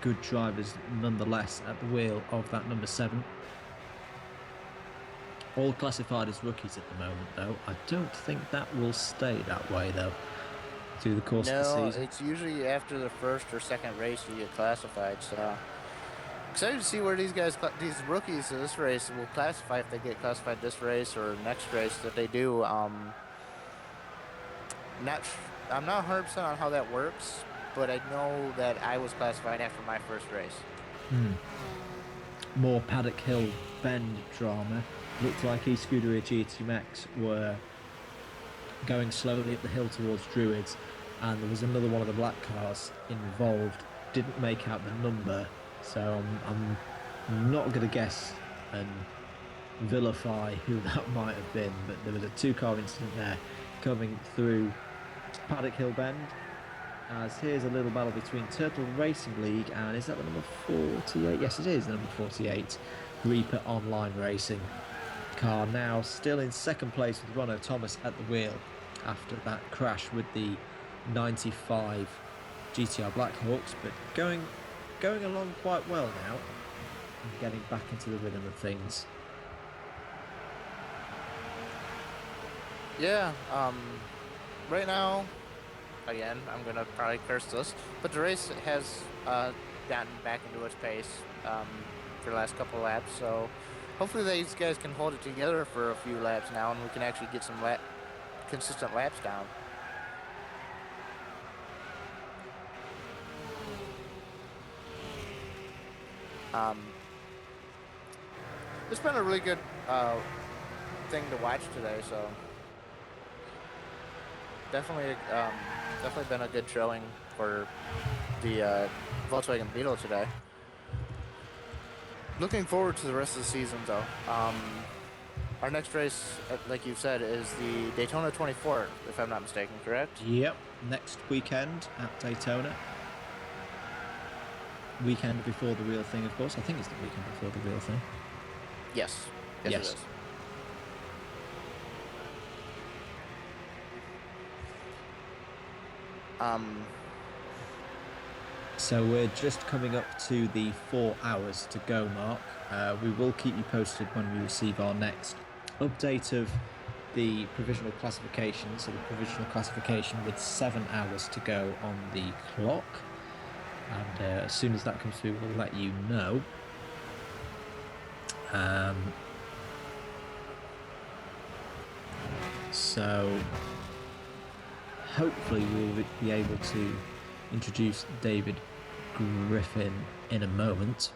good drivers nonetheless at the wheel of that number 7. All classified as rookies at the moment, though. I don't think that will stay that way, though, through the course of the season. No, it's usually after the first or second race you get classified, so excited to see where these these rookies of this race will classify, if they get classified this race or next race that they do. I'm not 100% on how that works, but I know that I was classified after my first race. More Paddock Hill Bend drama. Looked like eScuderia GTMX were going slowly up the hill towards Druids, and there was another one of the black cars involved. Didn't make out the number, so I'm not going to guess and vilify who that might have been, but there was a 2-car incident there coming through Paddock Hill Bend, as here's a little battle between Turtle Racing League and, is that the number 48? Yes, it is the number 48, Reaper Online Racing. Car now still in second place with Ronno Thomas at the wheel after that crash with the 95 GTR Blackhawks, but going along quite well now and getting back into the rhythm of things. Yeah, right now, again, I'm going to probably curse this, but the race has gotten back into its pace for the last couple of laps, so hopefully these guys can hold it together for a few laps now, and we can actually get some consistent laps down. It's been a really good thing to watch today, so definitely been a good showing for the Volkswagen Beetle today. Looking forward to the rest of the season, though. Our next race, like you said, is the Daytona 24, if I'm not mistaken, correct? Yep, next weekend at Daytona. Weekend before the real thing, of course. I think it's the weekend before the real thing. Yes. Yes. It is. So we're just coming up to the 4 hours to go mark. We will keep you posted when we receive our next update of the provisional classification. So the provisional classification with 7 hours to go on the clock. And as soon as that comes through, we'll let you know. So hopefully we'll be able to introduce David Griffin in a moment,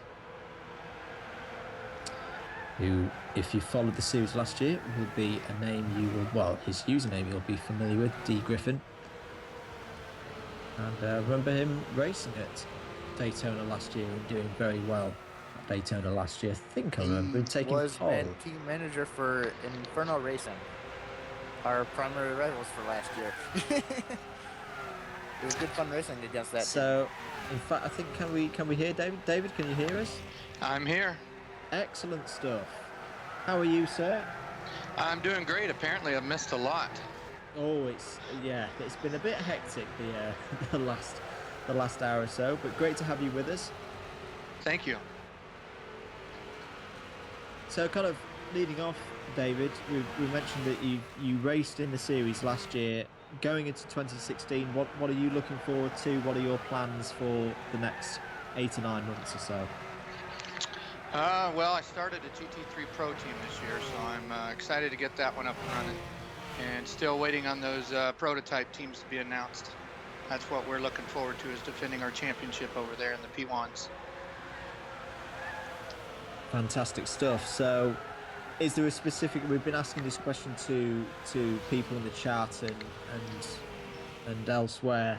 who, if you followed the series last year, will be a name you will, well, his username you'll be familiar with, D Griffin. And remember him racing at Daytona last year and doing very well at Daytona last year. I think I remember him taking pole. Team manager for Inferno Racing, our primary rivals for last year. It was good fun racing against that team. In fact, I think, can we hear David? David, can you hear us? I'm here. Excellent stuff. How are you, sir? I'm doing great. Apparently I've missed a lot. Oh, it's been a bit hectic the last hour or so, but great to have you with us. Thank you. So, kind of leading off, David, we mentioned that you raced in the series last year. Going into 2016, what are you looking forward to? What are your plans for the next 8 or 9 months or so? Well, I started a GT3 Pro team this year, so I'm excited to get that one up and running. And still waiting on those prototype teams to be announced. That's what we're looking forward to, is defending our championship over there in the P1s. Fantastic stuff. So, is there a specific? We've been asking this question to people in the chat and elsewhere.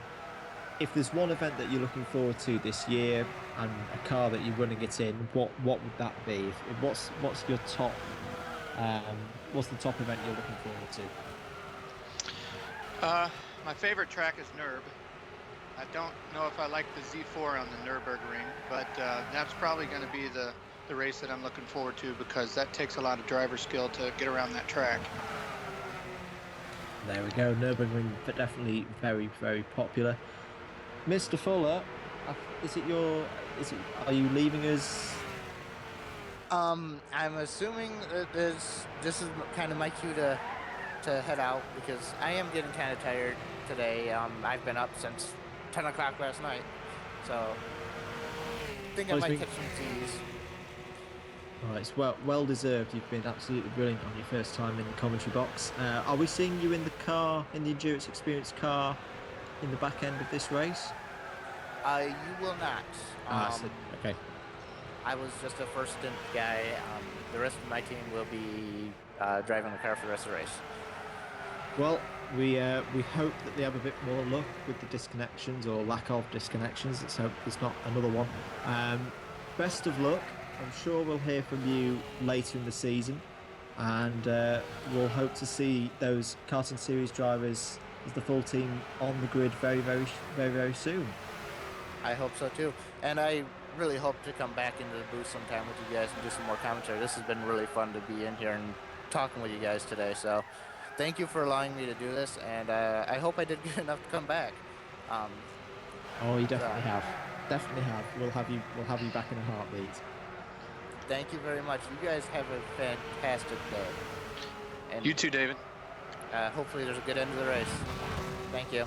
If there's one event that you're looking forward to this year and a car that you're running it in, what would that be? What's your top? What's the top event you're looking forward to? My favorite track is Nürb. I don't know if I like the Z4 on the Nürburgring, but that's probably going to be the race that I'm looking forward to, because that takes a lot of driver skill to get around that track. There we go. Nürburgring, but definitely very, very popular. Mr. Fuller, are you leaving us? I'm assuming that this is kind of my cue to head out, because I am getting kind of tired today. I've been up since 10 o'clock last night, so I think I might catch some teas. Oh, it's well deserved. You've been absolutely brilliant on your first time in the commentary box. Are we seeing you in the car, in the Endurance Experience car, in the back end of this race? You will not. Okay. I was just a first stint guy. The rest of my team will be driving the car for the rest of the race. Well, we hope that they have a bit more luck with the disconnections, or lack of disconnections. Let's hope there's not another one. Best of luck. I'm sure we'll hear from you later in the season, and we'll hope to see those karting series drivers as the full team on the grid very, very, very, very soon. I hope so too, and I really hope to come back into the booth sometime with you guys and do some more commentary. This has been really fun to be in here and talking with you guys today. So, thank you for allowing me to do this, and I hope I did good enough to come back. Oh, you definitely have. Definitely have. We'll have you back in a heartbeat. Thank you very much. You guys have a fantastic day. And you too, David. Hopefully there's a good end to the race. Thank you.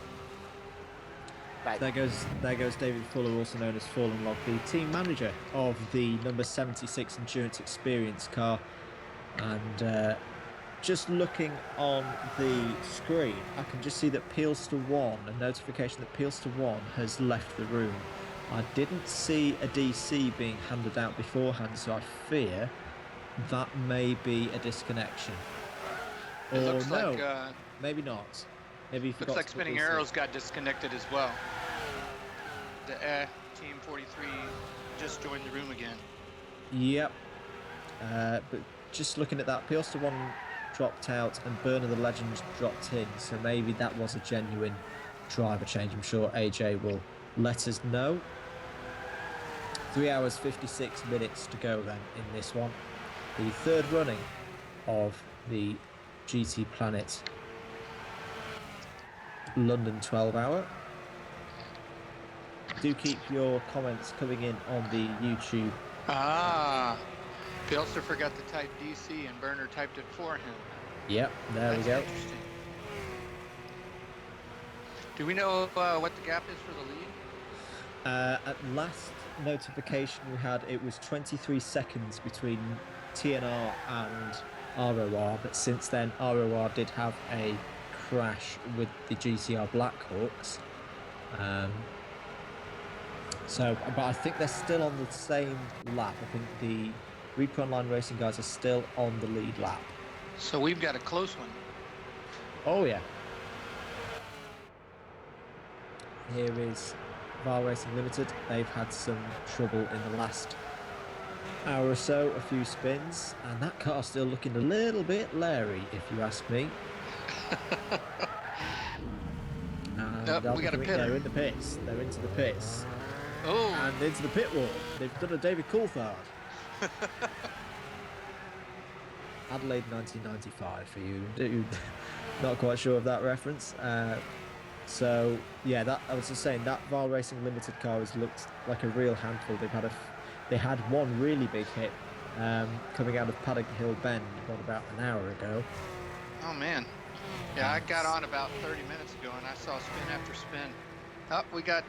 Bye. There goes David Fuller, also known as Fallen Log, the team manager of the number 76 Endurance Experience car. And just looking on the screen, I can just see that Peelster1, a notification that Peelster1 has left the room. I didn't see a DC being handed out beforehand, so I fear that may be a disconnection. It looks no, like maybe not. Maybe he forgot. Looks like Spinning Arrows got disconnected as well. The Team 43 just joined the room again. Yep. But just looking at that, Peelster1 dropped out and Burner the Legend dropped in, so maybe that was a genuine driver change. I'm sure AJ will let us know. 3 hours 56 minutes to go then in this one. The third running of the GTPlanet London 12 hour. Do keep your comments coming in on the YouTube. Pilster forgot to type DC and Burner typed it for him. Yep, there we go. Interesting. Do we know what the gap is for the lead? At last notification we had, it was 23 seconds between TNR and ROR, but since then ROR did have a crash with the GCR Blackhawks. But I think they're still on the same lap. I think the Repro Online Racing guys are still on the lead lap. So we've got a close one. Oh yeah. Here is VAR Racing Limited. They've had some trouble in the last hour or so, a few spins, and that car's still looking a little bit leery, if you ask me. We got a pit. They're in the pits. They're into the pits. Oh! And into the pit wall. They've done a David Coulthard. Adelaide 1995 for you Not quite sure of that reference. So yeah, that I was just saying that Vile Racing Limited car has looked like a real handful. They had one really big hit coming out of Paddock Hill Bend about an hour ago. Oh man. Yeah, I got on about 30 minutes ago and I saw spin after spin. Oh, we got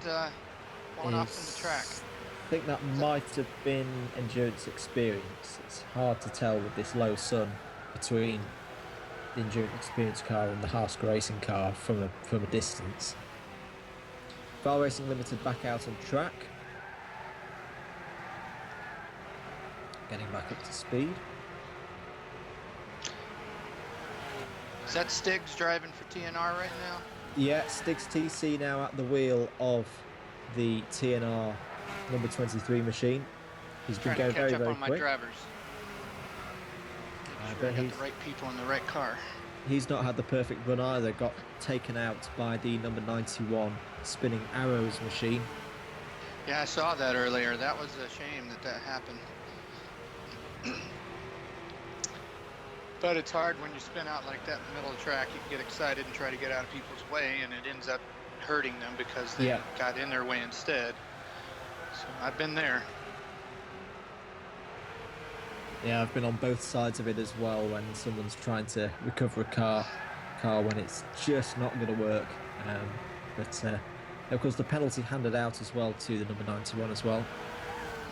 one off from the track. I think that might have been endurance experience. It's hard to tell with this low sun between the endurance experience car and the Haas racing car from a distance. Vile Racing Limited back out on track. Getting back up to speed. Is that Stiggs driving for TNR right now? Yeah, Stiggs TC now at the wheel of the TNR number 23 machine. He's been going very, very quick. Trying to catch up on my drivers. Make sure I got the right people in the right car. He's not had the perfect run either. Got taken out by the number 91 Spinning Arrows machine. Yeah, I saw that earlier. That was a shame that happened. But it's hard when you spin out like that in the middle of the track. You can get excited and try to get out of people's way, and it ends up hurting them because they got in their way instead. So I've been there. Yeah, I've been on both sides of it as well when someone's trying to recover a car when it's just not going to work. But of course, the penalty handed out as well to the number 91 as well.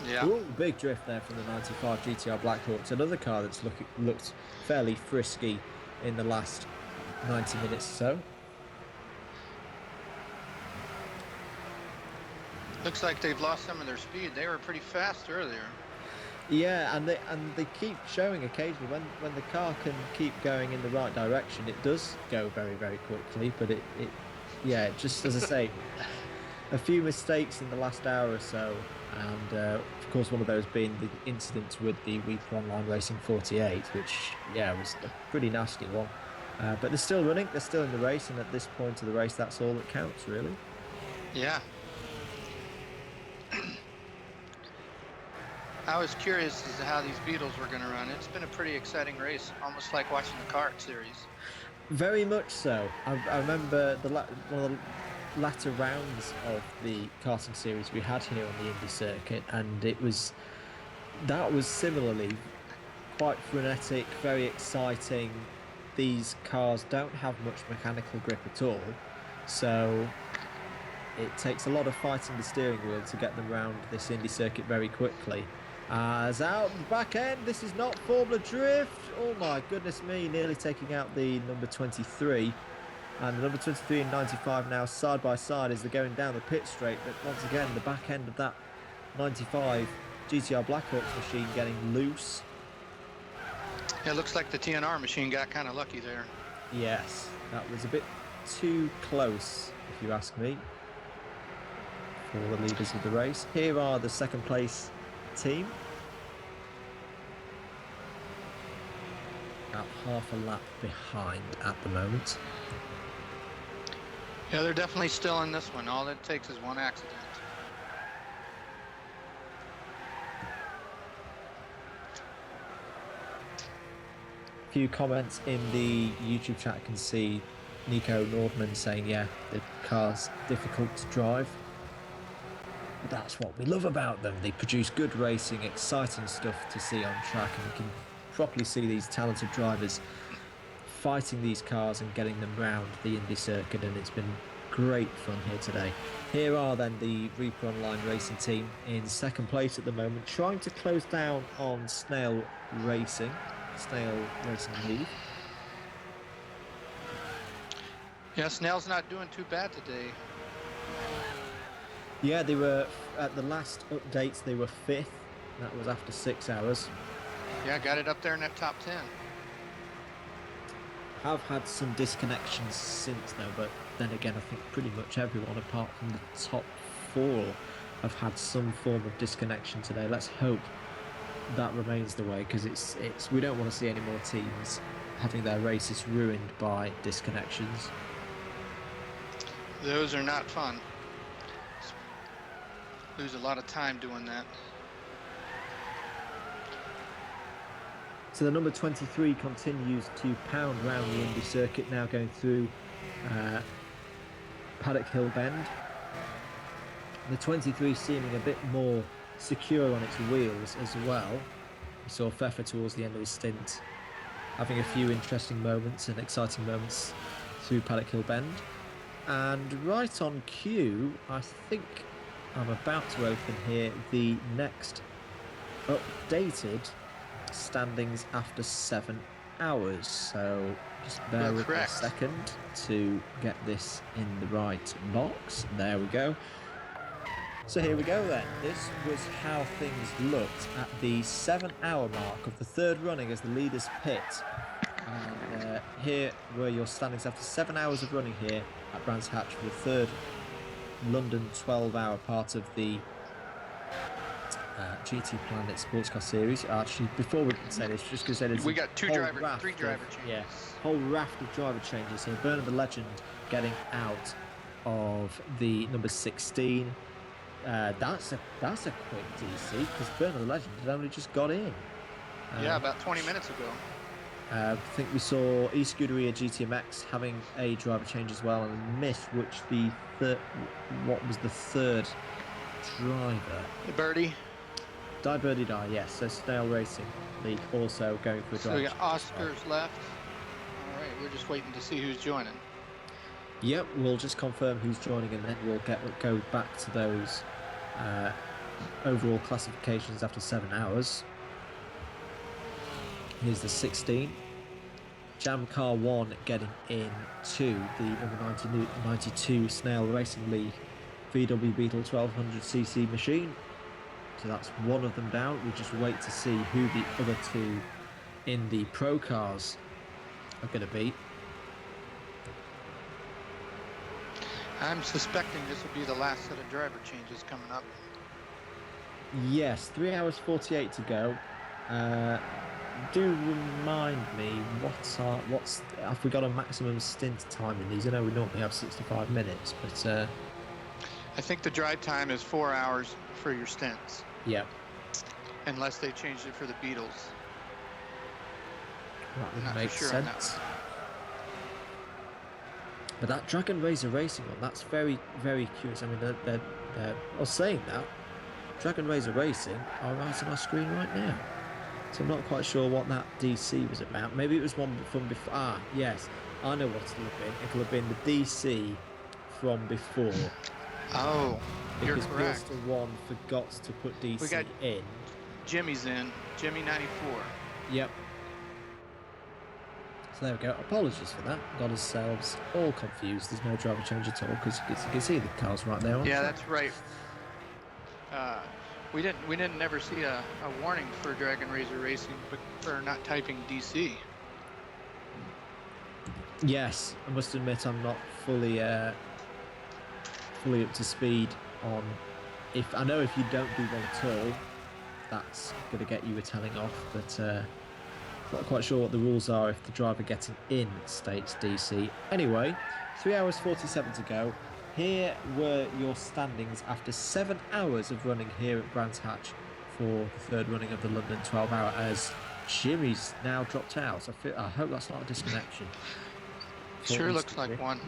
Yeah. Ooh, big drift there from the 95 GTR Blackhawks. Another car that's looked fairly frisky in the last 90 minutes or so. Looks like they've lost some of their speed. They were pretty fast earlier. Yeah, and they keep showing occasionally when the car can keep going in the right direction, it does go very, very quickly. But it just as I say, a few mistakes in the last hour or so, and of course one of those being the incident with the Reaper Online Racing 48, which was a pretty nasty one. But they're still running, they're still in the race, and at this point of the race, that's all that counts, really. Yeah. I was curious as to how these Beetles were going to run. It's been a pretty exciting race, almost like watching the kart series. Very much so. I remember one of the latter rounds of the karting series we had here on the Indy circuit, and that was similarly quite frenetic, very exciting. These cars don't have much mechanical grip at all, so it takes a lot of fighting the steering wheel to get them around this Indy circuit very quickly. As out the back end, this is not Formula Drift. Oh my goodness me, nearly taking out the number 23. And the number 23 and 95 now side by side as they're going down the pit straight. But once again, the back end of that 95 GTR Blackhawks machine getting loose. It looks like the TNR machine got kind of lucky there. Yes, that was a bit too close, if you ask me, for the leaders of the race. Here are the second place team. About half a lap behind at the moment. Yeah, they're definitely still in this one. All it takes is one accident. A few comments in the YouTube chat. I can see Nico Nordman saying, yeah, the car's difficult to drive. But that's what we love about them. They produce good racing, exciting stuff to see on track, and we can properly see these talented drivers fighting these cars and getting them round the Indy circuit, and it's been great fun here today. Here are then the Reaper Online Racing team in second place at the moment, trying to close down on Snail Racing lead. Yeah, Snell's not doing too bad today. Yeah, they were at the last updates. They were 5th. That was after 6 hours. Yeah, got it up there in that top 10. Have had some disconnections since though, but then again, I think pretty much everyone apart from the top 4 have had some form of disconnection today. Let's hope that remains the way, because it's we don't want to see any more teams having their races ruined by disconnections. Those are not fun. Lose a lot of time doing that. So the number 23 continues to pound round the Indy circuit, now going through Paddock Hill Bend. The 23 seeming a bit more secure on its wheels as well. We saw Pfeffer towards the end of his stint having a few interesting moments and exciting moments through Paddock Hill Bend. And right on cue, I think I'm about to open here the next updated standings after 7 hours. So just bear with me a second to get this in the right box. There we go. So here we go then. This was how things looked at the 7-hour mark of the third running as the leaders pit. And here were your standings after 7 hours of running here at Brands Hatch for the third London 12-hour part of the GTPlanet Sportscar Series. Actually, before we can say this, just going to say this, we got three driver changes. Yeah, whole raft of driver changes here. Bernard the Legend getting out of the number 16. That's a quick DC because Bernard the Legend had only just got in. Yeah, about 20 minutes ago. I think we saw eScuderia GTMX having a driver change as well, and Myth, which what was the third driver? Birdie. Die Birdie Die, yes. So Snail Racing League also going for a driver. So we got Oscar's left. All right, we're just waiting to see who's joining. Yep, we'll just confirm who's joining, and then we'll go back to those overall classifications after 7 hours. Here's the 16. Jam Car 1 getting in to the number 92 Snail Racing League VW Beetle 1200cc machine. So that's one of them down. We just wait to see who the other two in the Pro Cars are going to be. I'm suspecting this will be the last set of driver changes coming up. Yes, 3 hours 48 to go. Do remind me what's have we got a maximum stint time in these? I know we normally have 65 minutes, but I think the drive time is 4 hours for your stints. Yeah. Unless they changed it for the Beatles. That would Not make for sure sense. But that Dragon Razor Racing one, that's very, very curious. I mean, I was saying that Dragon Razor Racing are right on our screen right now. So I'm not quite sure what that DC was about. Maybe it was one from before. Ah, yes. I know what it'll have been. It'll have been the DC from before. Oh, because you're correct. Bilster 1 forgot to put DC we got in. Jimmy's in. Jimmy 94. Yep. So there we go. Apologies for that. Got ourselves all confused. There's no driver change at all because you can see the cars right there. Yeah, that's right. We didn't never see a warning for Dragon Razor Racing for not typing DC. Yes, I must admit I'm not fully up to speed on. If I know if you don't do one at all, that's going to get you a telling off. But not quite sure what the rules are if the driver getting in states DC. Anyway, 3 hours 47 to go. Here were your standings after 7 hours of running here at Brands Hatch for the third running of the London 12-hour, as Jimmy's now dropped out. I hope that's not a disconnection. Sure looks like one.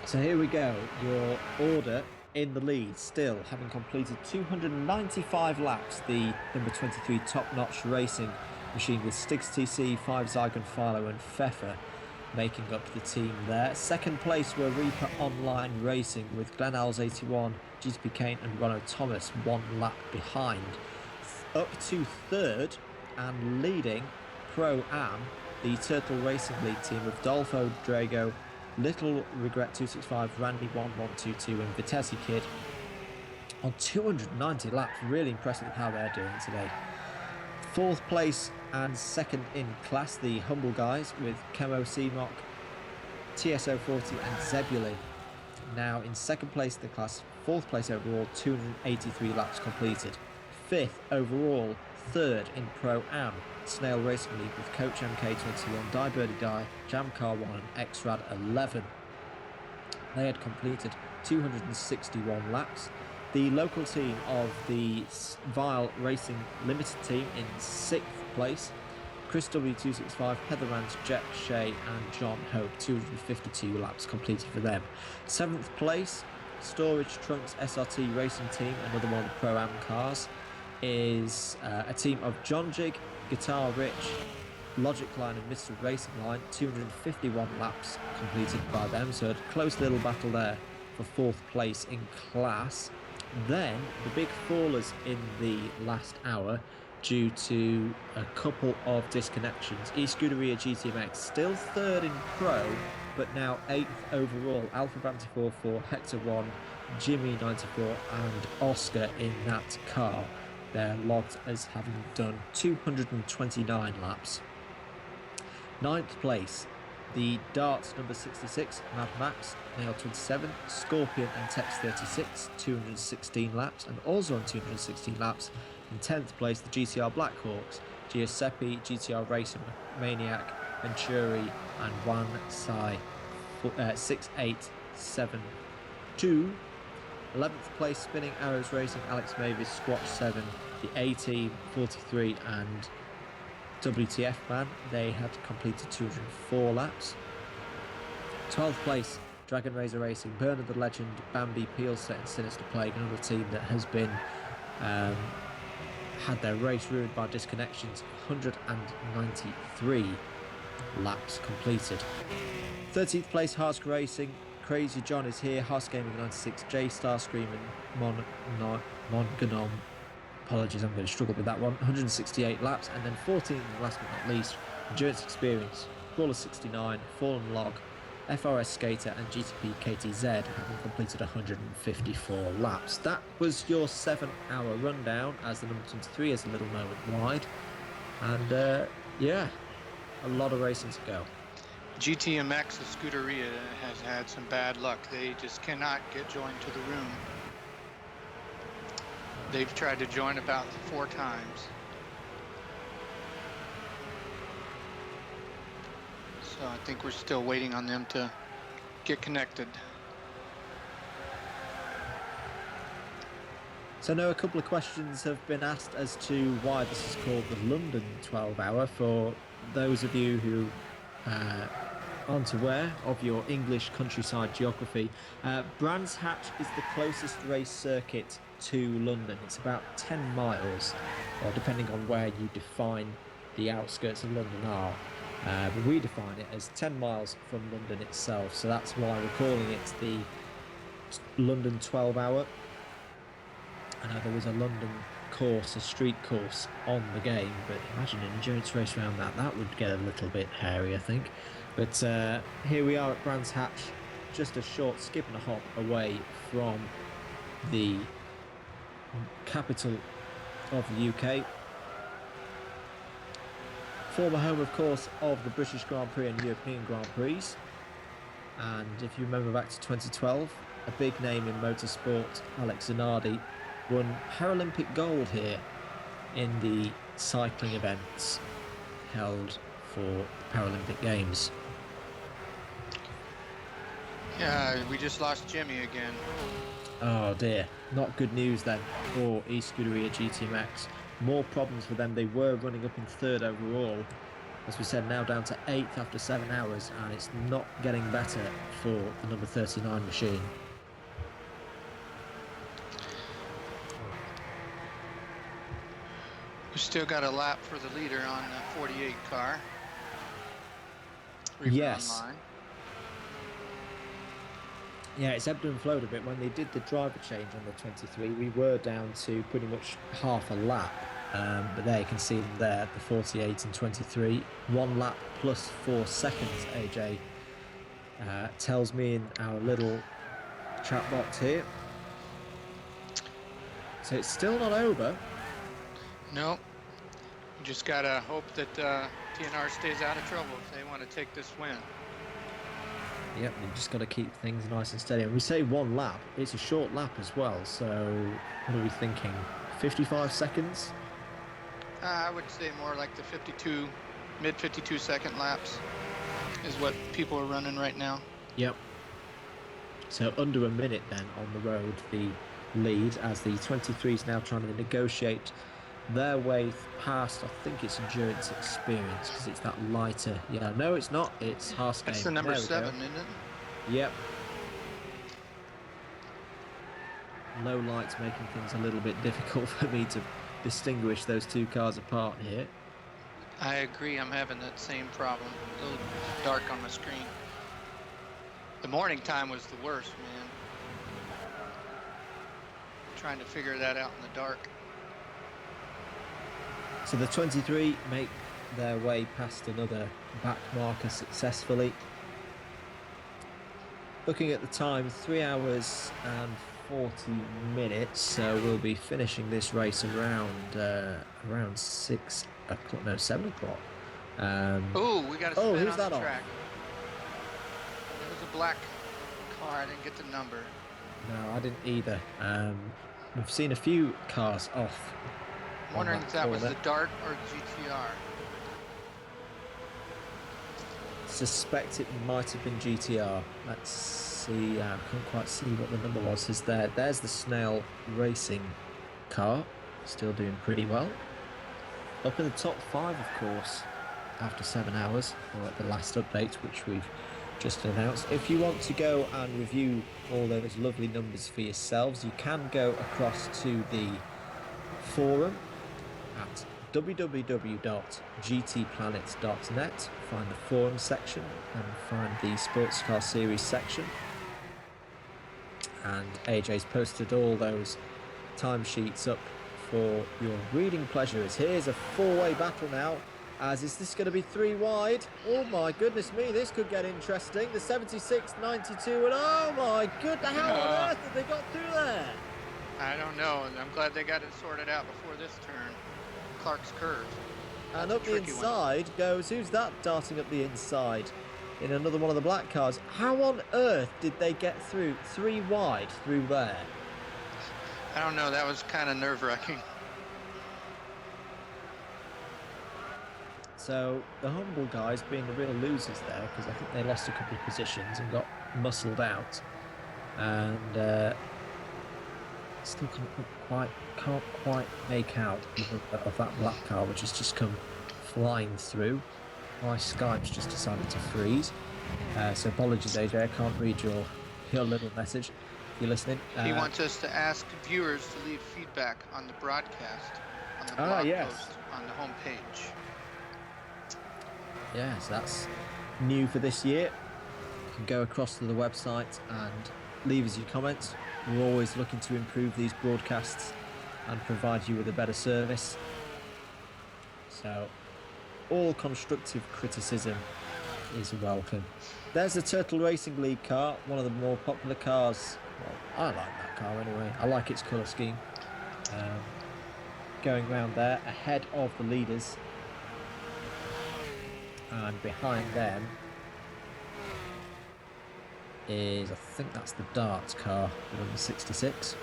So here we go. Your order in the lead, still having completed 295 laps. The number 23 Top Notch Racing machine with Stiggs TC, 5 Zygon Philo and Pfeffer making up the team there. Second place were Reaper Online Racing with Glenn Alls 81, GTP Kane and Ronno Thomas 1 lap behind. Up to third and leading Pro-Am, the Turtle Racing League team of Dolfo Drago, Little Regret 265, Randy 1122 and Vitesse Kid on 290 laps. Really impressive how they're doing today. Fourth place and second in class, the Humble Guys with Chemo Seamock, TSO40 and Zebulin. Now in second place in the class, fourth place overall, 283 laps completed. Fifth overall, third in Pro-Am, Snail Racing League with Coach MK21, Die Birdie Die, Jam Car 1 and X-Rad 11. They had completed 261 laps. The local team of the Vile Racing Limited team in 6th place. Chris W265, Heather Rance, Jet Shea and John Hope, 252 laps completed for them. 7th place, Storage Trunks SRT Racing Team, another one of the Pro-Am cars, is a team of John Jig, Guitar Rich, Logic Line and Mr. Racing Line, 251 laps completed by them, so a close little battle there for 4th place in class. Then the big fallers in the last hour due to a couple of disconnections. E-Scuderia GTMX still 3rd in Pro, but now 8th overall. Alpha Banter 44, Hector 1, Jimmy 94 and Oscar in that car. They're logged as having done 229 laps. 9th place, the Darts number 66, Mad Max, Nail 27, Scorpion and Tex 36, 216 laps, and also on 216 laps. In 10th place, the GTR Blackhawks, Giuseppe, GTR Racer Maniac, Venturi, and Juan Sai 6872. 11th place, Spinning Arrows Racing, Alex Mavis, Squatch 7, the A-Team 43, and WTF Man, they had completed 204 laps. 12th place, Dragon Razor Racing, Bernard the Legend, Bambi, Peelset and Sinister Plague, another team that has been had their race ruined by disconnections. 193 laps completed. 13th place, Harsk Racing, Crazy John is here, Harsk Gaming 96, J Starscream and Monganom. Apologies, I'm going to struggle with that one. 168 laps, and then 14th, last but not least, Endurance Experience, Brawler 69, Fallen Log, FRS Skater, and GTP KTZ having completed 154 laps. That was your 7-hour rundown, as the number 23 is a little moment wide, and yeah, a lot of racing to go. GTMX, the Scuderia, has had some bad luck. They just cannot get joined to the room. They've tried to join about 4 times. So I think we're still waiting on them to get connected. So now a couple of questions have been asked as to why this is called the London 12 Hour. For those of you who aren't aware of your English countryside geography, Brands Hatch is the closest race circuit to London. It's about 10 miles, or depending on where you define the outskirts of London are. But we define it as 10 miles from London itself, so that's why we're calling it the London 12 Hour. I know there was a London course, a street course on the game, but imagine an endurance race around that would get a little bit hairy, I think. But here we are at Brands Hatch, just a short skip and a hop away from the capital of the UK. Former home, of course, of the British Grand Prix and European Grand Prix. And if you remember back to 2012, a big name in motorsport, Alex Zanardi, won Paralympic gold here in the cycling events held for the Paralympic Games. Yeah, we just lost Jimmy again. Oh dear, not good news then for E-Scuderia GTMX. More problems for them. They were running up in 3rd overall. As we said, now down to 8th after 7 hours, and it's not getting better for the number 39 machine. We still got a lap for the leader on the 48 car. Yes. Online. Yeah, it's ebbed and flowed a bit. When they did the driver change on the 23, we were down to pretty much half a lap. But there you can see them there, the 48 and 23. 1 lap plus 4 seconds, AJ tells me in our little chat box here. So it's still not over. No. You just got to hope that TNR stays out of trouble if they want to take this win. Yep, you've just got to keep things nice and steady. And we say 1 lap, it's a short lap as well. So what are we thinking? 55 seconds? I would say more like the 52, mid 52 second laps is what people are running right now. Yep. So under a minute then on the road. The lead as the 23s now trying to negotiate their way past. I think it's endurance experience because it's that lighter. Yeah, no, it's not. It's Haas game. That's the number There we go. 7, isn't it? Yep. Low lights making things a little bit difficult for me to distinguish those two cars apart here. I agree. I'm having that same problem. A little dark on my screen. The morning time was the worst, man. Trying to figure that out in the dark. So the 23 make their way past another back marker successfully. Looking at the time, 3 hours and 40 minutes. So we'll be finishing this race around 6 o'clock, no, 7 o'clock. Oh, we got a spin who's on that the on? track. It was a black car. I didn't get the number. No, I didn't either. We've seen a few cars off. I'm wondering if that was the corner. Dart or GTR. Suspect it might have been GTR. Let's see. I can't quite see what the number was. There's the Snail Racing car, still doing pretty well. Up in the top 5, of course, after 7 hours, or at the last update, which we've just announced. If you want to go and review all those lovely numbers for yourselves, you can go across to the forum at www.gtplanet.net, find the forum section and find the Sportscar Series section. And AJ's posted all those timesheets up for your reading pleasure. As here's a 4-way battle now. As is this going to be 3 wide? Oh my goodness me, this could get interesting. The 76, 92, and oh my goodness, how on earth have they got through there? I don't know. I'm glad they got it sorted out before this turn. Clark's curve. And That's up a the tricky one. inside goes, who's that darting up the inside in another one of the black cars? How on earth did they get through 3 wide through there? I don't know. That was kind of nerve-wracking. So the humble guys being the real losers there, because I think they lost a couple of positions and got muscled out, and still can't quite make out of that black car which has just come flying through. My Skype's just decided to freeze, so apologies AJ, I can't read your little message. If you're listening, He wants us to ask viewers to leave feedback on the broadcast, on the blog yes. post, on the homepage. Yes, that's new for this year. You can go across to the website and leave us your comments. We're always looking to improve these broadcasts and provide you with a better service. So all constructive criticism is welcome. There's the Turtle Racing League car, one of the more popular cars. Well, I like that car anyway. I like its colour scheme. Going around there ahead of the leaders. And behind them is, I think that's the Darts car, the number 66.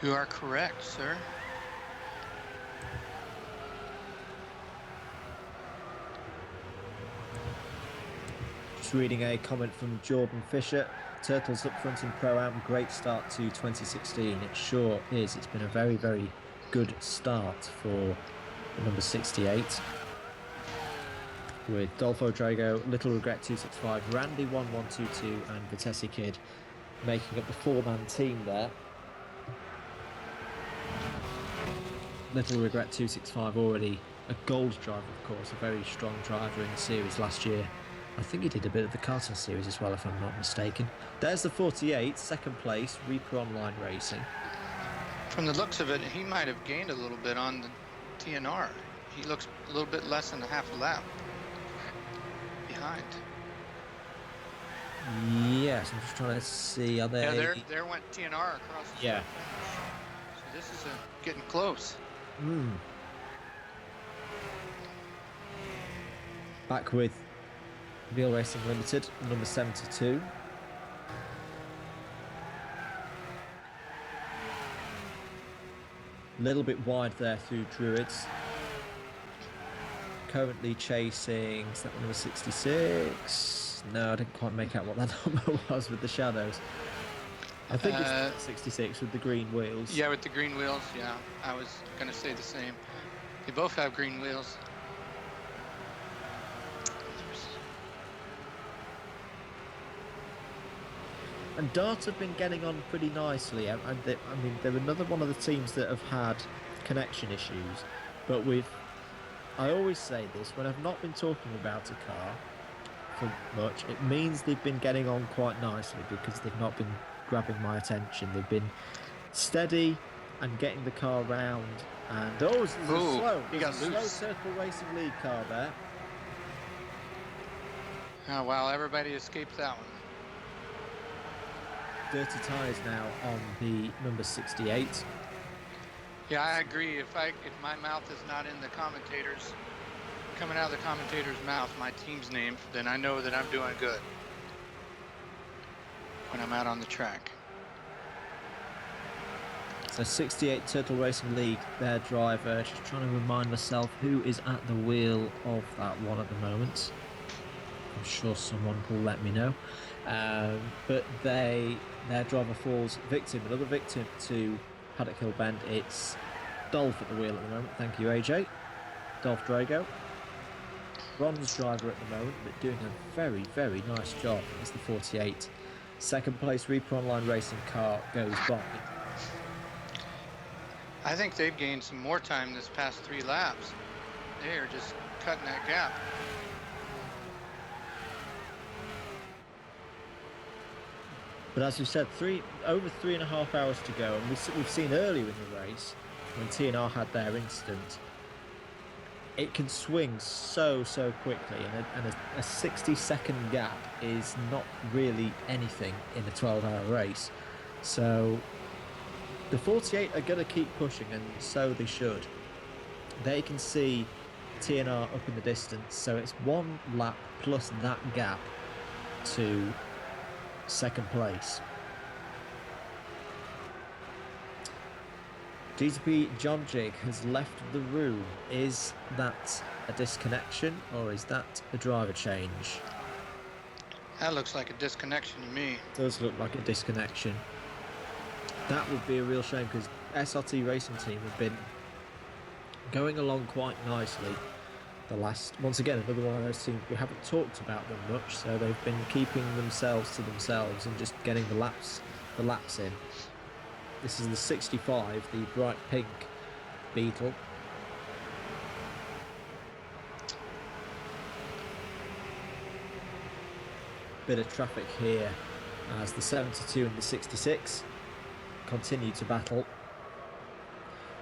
You are correct, sir. Just reading a comment from Jordan Fisher. Turtles up front in Pro-Am, great start to 2016. It sure is. It's been a very, very good start for the number 68. With Dolfo Drago, Little Regret 265, Randy 1122 and Vitesse Kid making up the 4-man team there. Little Regret 265 already a gold driver, of course, a very strong driver in the series last year. I think he did a bit of the karting series as well, if I'm not mistaken. There's the 48, second place, Reaper Online Racing. From the looks of it, he might have gained a little bit on the TNR. He looks a little bit less than a half a lap behind. Yes, I'm just trying to see, are they... Yeah, there went TNR across the Yeah. finish. So this is getting close. Back with Real Racing Limited, number 72. Little bit wide there through Druids. Currently chasing, is that number 66? No, I didn't quite make out what that number was with the shadows. I think it's 66 with the green wheels. Yeah, with the green wheels. Yeah, I was going to say the same. They both have green wheels. And Dart have been getting on pretty nicely. I mean, they're another one of the teams that have had connection issues. But I always say this, when I've not been talking about a car for much, it means they've been getting on quite nicely because they've not been grabbing my attention. They've been steady and getting the car round. And there's a slow Turtle Racing League car there. Oh, wow, everybody escaped that one. Dirty tyres now on the number 68. Yeah, I agree. If my mouth is not in the commentators, coming out of the commentator's mouth, my team's name, then I know that I'm doing good when I'm out on the track. So 68 Turtle Racing League, their driver. Just trying to remind myself who is at the wheel of that one at the moment. I'm sure someone will let me know. But their driver falls another victim to Paddock Hill Bend. It's Dolph at the wheel at the moment. Thank you, AJ. Dolph Drago. Bronze driver at the moment, but doing a very, very nice job. It's the 48. Second place Reaper Online Racing car goes by. I think they've gained some more time this past 3 laps. They are just cutting that gap. But as we said, over 3.5 hours to go, and we've seen earlier in the race when TNR had their incident, it can swing so quickly, and a 60-second gap is not really anything in a 12-hour race. So the 48 are going to keep pushing, and so they should. They can see TNR up in the distance, so it's 1 lap plus that gap to second place. GTP John Jig has left the room. Is that a disconnection or is that a driver change? That looks like a disconnection to me. It does look like a disconnection. That would be a real shame because SRT Racing Team have been going along quite nicely. Once again, another one of those teams we haven't talked about them much, so they've been keeping themselves to themselves and just getting the laps in. This is the 65, the bright pink Beetle. Bit of traffic here as the 72 and the 66 continue to battle.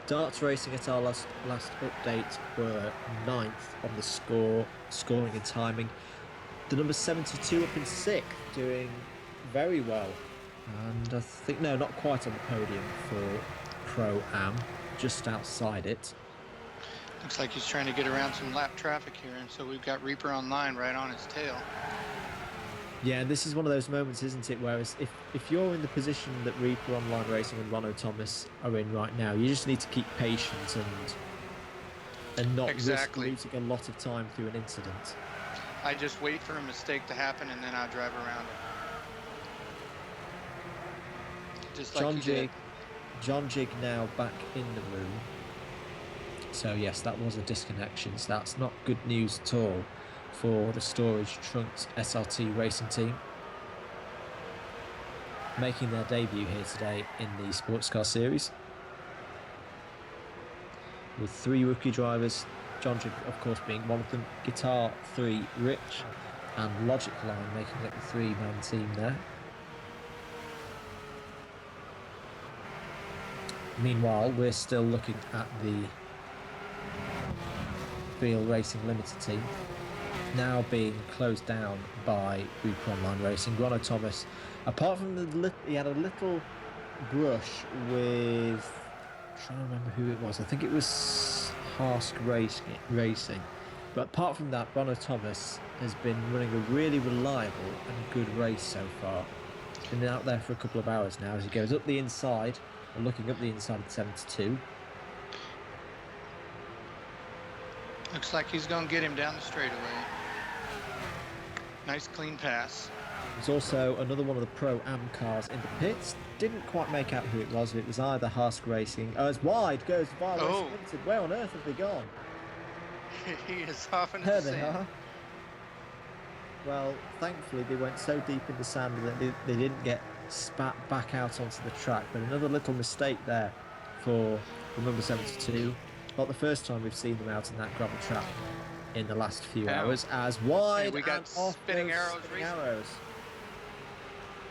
Darts Racing at our last update were 9th on the scoring and timing. The number 72 up in 6th, doing very well. And I think, no, not quite on the podium for Pro-Am, just outside it. Looks like he's trying to get around some lap traffic here, and so we've got Reaper Online right on his tail. Yeah, this is one of those moments, isn't it, where if you're in the position that Reaper Online Racing and Ronno Thomas are in right now, you just need to keep patient and not risk losing a lot of time through an incident. I just wait for a mistake to happen and then I drive around it. Just like John Jig now back in the room. So yes, that was a disconnection. So that's not good news at all for the Storage Trunks SRT Racing Team, making their debut here today in the Sportscar Series with 3 rookie drivers, John Jig of course being one of them, Guitar 3 Rich and Logic Line making up the 3-man team there. Meanwhile, we're still looking at the Field Racing Limited team, now being closed down by Reaper Online Racing. Ronno Thomas, apart from he had a little brush with, I'm trying to remember who it was, I think it was Harsk Racing, but apart from that, Ronno Thomas has been running a really reliable and good race so far. He's been out there for a couple of hours now as he goes up the inside, or looking up the inside of the 72. Looks like he's going to get him down the straightaway. Nice clean pass. There's also another one of the Pro-Am cars in the pits. Didn't quite make out who it was. It was either Hask Racing. Oh, it's wide. Goes Violet Oh. Limited. Where on earth have they gone? He is off into There the they sand. are. Well, thankfully they went so deep in the sand that they didn't get spat back out onto the track. But another little mistake there for the number 72. Not the first time we've seen them out in that gravel trap in the last few Ow. hours. As wide Hey, we got and off spinning goes arrows spinning racing. arrows.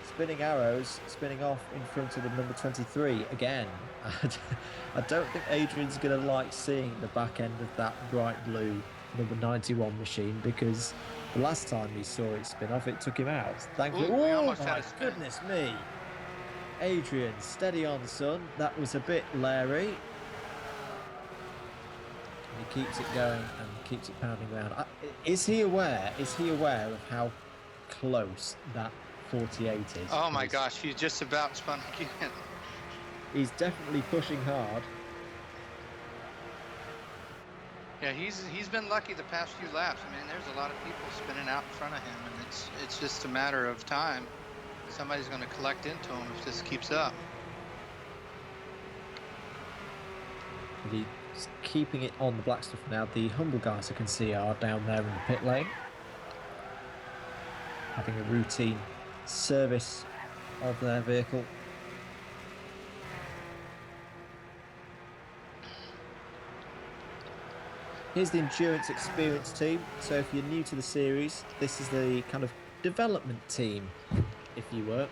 Spinning arrows, spinning off in front of the number 23 again. I don't think Adrian's going to like seeing the back end of that bright blue number 91 machine, because the last time he saw it spin off, it took him out. Thankfully, Ooh, we oh almost had my a spin. goodness me! Adrian, steady on, son. That was a bit Larry. He keeps it going and keeps it pounding around. Is he aware? Is he aware of how close that 48 is? Oh my gosh, he's just about spun again. He's definitely pushing hard. Yeah, he's been lucky the past few laps. I mean, there's a lot of people spinning out in front of him, and it's just a matter of time. Somebody's going to collect into him if this keeps up. But he's keeping it on the black stuff now. The humble guys I can see are down there in the pit lane, having a routine service of their vehicle. Here's the Endurance Experience team. So if you're new to the series, this is the kind of development team, if you were.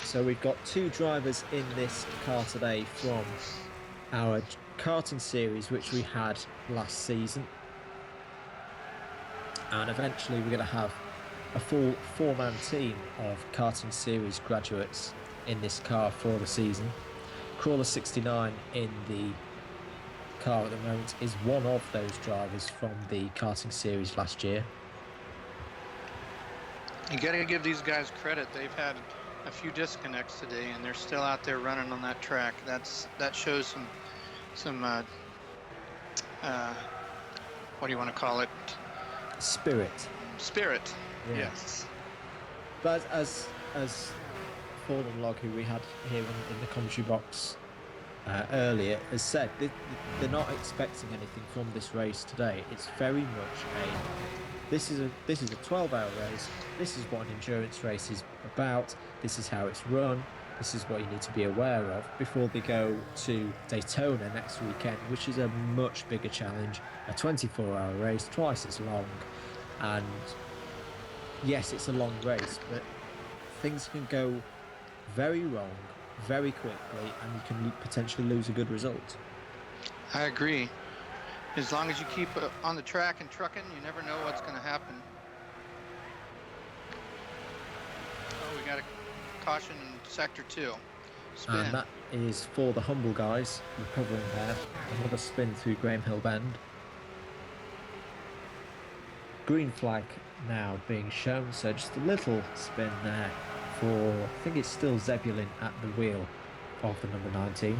So we've got 2 drivers in this car today from our karting series, which we had last season. And eventually we're going to have a full 4-man team of karting series graduates in this car for the season. Crawler 69 in the car at the moment is one of those drivers from the karting series last year. You got to give these guys credit. They've had a few disconnects today, and they're still out there running on that track. That shows some what do you want to call it? Spirit. Spirit. Yeah. Yes. But as Fallen Log, who we had here in the commentary box earlier, has said, they're not expecting anything from this race today. It's very much this is a 12-hour race. This is what an endurance race is about. This is how it's run. This is what you need to be aware of before they go to Daytona next weekend, which is a much bigger challenge, a 24-hour race, twice as long. And yes, it's a long race, but things can go very wrong very quickly, and you can potentially lose a good result. I agree. As long as you keep on the track and trucking, you never know what's going to happen. Oh, we got a caution in sector 2. Spin. And that is for the humble guys recovering there. Another spin through Graham Hill Bend. Green flag now being shown, so just a little spin there for, I think it's still Zebulin at the wheel of the number 19.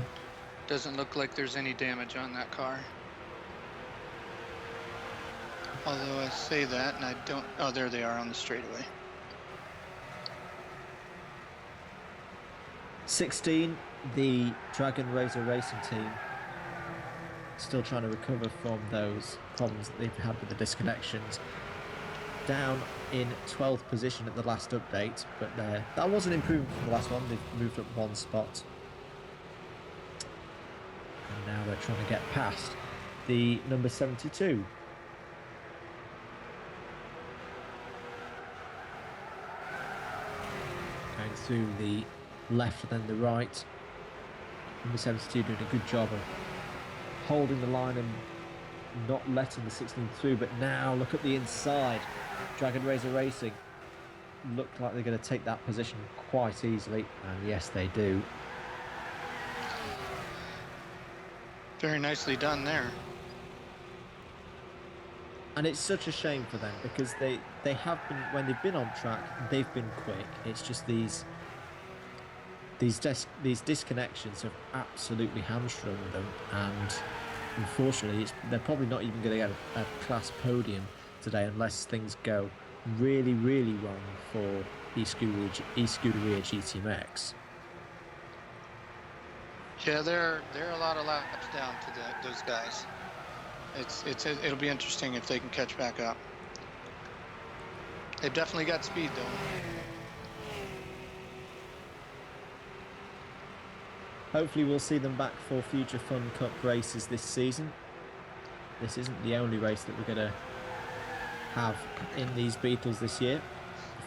Doesn't look like there's any damage on that car. Although I say that and I don't... Oh, there they are on the straightaway. 16, the Dragon Razor Racing team, still trying to recover from those problems that they've had with the disconnections. Down in 12th position at the last update, but that was an improvement from the last one. They've moved up 1 spot. And now they're trying to get past the number 72. Going through the left and then the right. Number 72 doing a good job of holding the line and not letting the 16 through, but now look at the inside. Dragon Razor Racing look like they're going to take that position quite easily, and yes they do. Very nicely done there. And it's such a shame for them, because they have been, when they've been on track, they've been quick. It's just these disconnections have absolutely hamstrung them, and unfortunately they're probably not even going to get a class podium today unless things go really, really wrong for e-Scuderia GTMX. Yeah, they're a lot of laps down to those guys. It'll be interesting if they can catch back up. They've definitely got speed though. Hopefully we'll see them back for future Fun Cup races this season. This isn't the only race that we're going to have in these Beetles this year.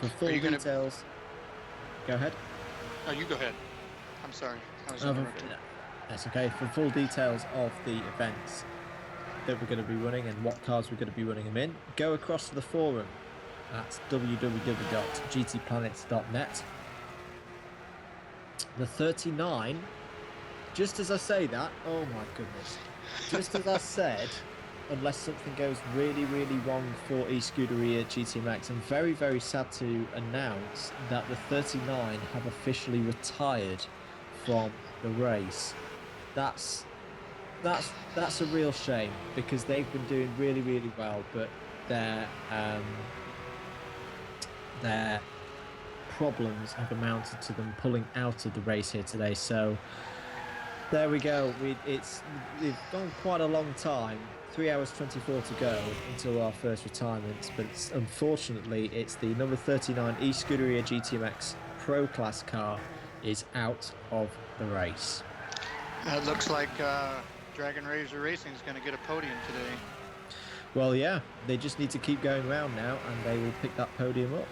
For full details, go ahead. Oh, you go ahead. I'm sorry. I was interrupted. That's okay. For full details of the events that we're going to be running and what cars we're going to be running them in, go across to the forum. That's www.gtplanet.net. The 39, just as I say that, oh my goodness, just as I said, unless something goes really, really wrong for e-Scuderia GTMX, I'm very, very sad to announce that the 39 have officially retired from the race. That's a real shame, because they've been doing really, really well, but their problems have amounted to them pulling out of the race here today. So there we go. It's gone quite a long time, 3 hours 24 to go until our first retirement, but unfortunately it's the number 39 e-Scuderia GTMX Pro Class car is out of the race. It looks like Dragon Razor Racing is going to get a podium today. Well, yeah, they just need to keep going round now and they will pick that podium up.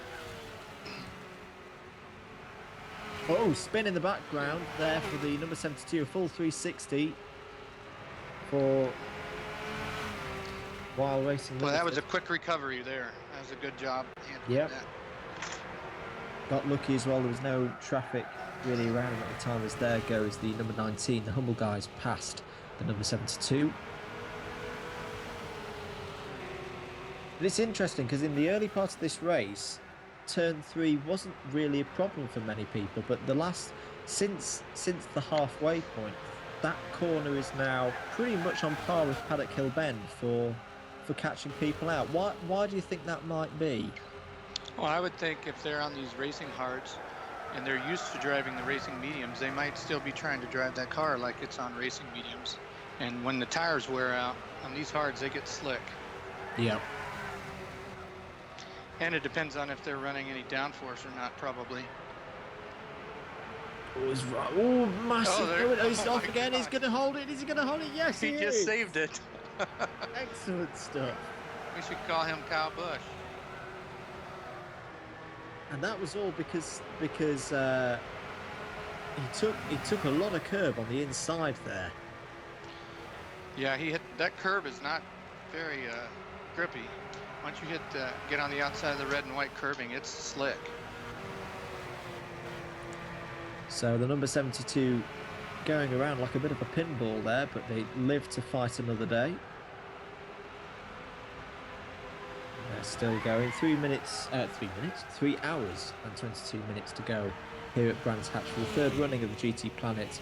Oh, spin in the background there for the number 72, a full 360 for while racing. Well, that was a quick recovery there. That was a good job. Yep. Got lucky as well. There was no traffic really around him at the time, as there goes the number 19. The Humble Guys past the number 72. But it's interesting because in the early part of this race, turn 3 wasn't really a problem for many people, but the last since the halfway point, that corner is now pretty much on par with Paddock Hill Bend for catching people out. Why do you think that might be? Well, I would think if they're on these racing hards and they're used to driving the racing mediums, they might still be trying to drive that car like it's on racing mediums. And when the tires wear out on these hards, they get slick. Yeah. And it depends on if they're running any downforce or not, probably. Oh, massive. He's off again. God. He's going to hold it. Is he going to hold it? Yes, He just saved it. Excellent stuff. We should call him Kyle Busch. And that was all because he took a lot of curb on the inside there. Yeah, he hit that curb is not very grippy. Once you get on the outside of the red and white curbing, it's slick. So the number 72 going around like a bit of a pinball there, but they live to fight another day. They're still going. 3 hours and 22 minutes to go here at Brands Hatch for the third running of the GTPlanet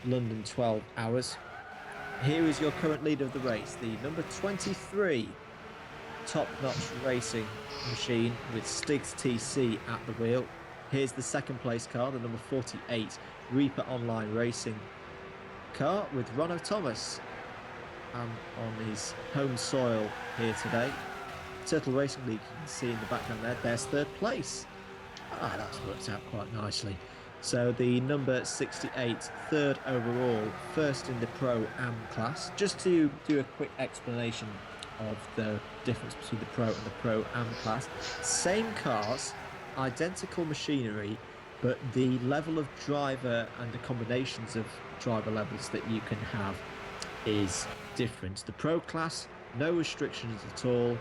London 12 Hours. Here is your current leader of the race, the number 23 top-notch racing machine with Stiggs TC at the wheel. Here's the second place car, the number 48 Reaper Online Racing car with Ronno Thomas on his home soil here today. Turtle Racing League, you can see in the background there's third place. That's worked out quite nicely. So the number 68, third overall, first in the Pro Am class. Just to do a quick explanation of the difference between the Pro and the Pro Am class. Same cars, identical machinery, but the level of driver and the combinations of driver levels that you can have is different. The Pro class, no restrictions at all.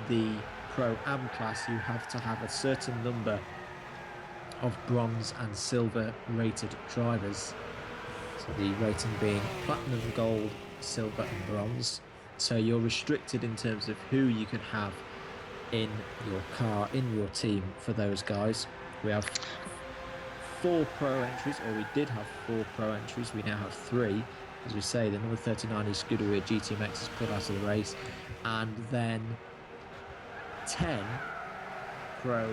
The Pro Am class, you have to have a certain number of bronze and silver rated drivers. So the rating being platinum, gold, silver and bronze. So you're restricted in terms of who you can have in your car, in your team for those guys. We have 4 pro entries, or we did have 4 pro entries. We now have 3. As we say, the number 39 e-Scuderia GTMX is put out of the race, and then 10 Pro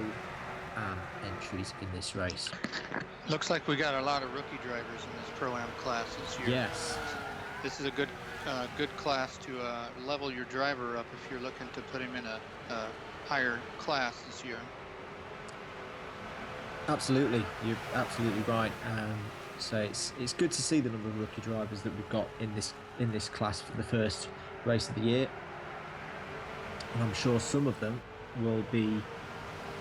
Am entries in this race. Looks like we got a lot of rookie drivers in this Pro-Am class this year. Yes. This is a good class to level your driver up if you're looking to put him in a higher class this year. Absolutely, you're absolutely right. So it's good to see the number of rookie drivers that we've got in this class for the first race of the year, and I'm sure some of them will be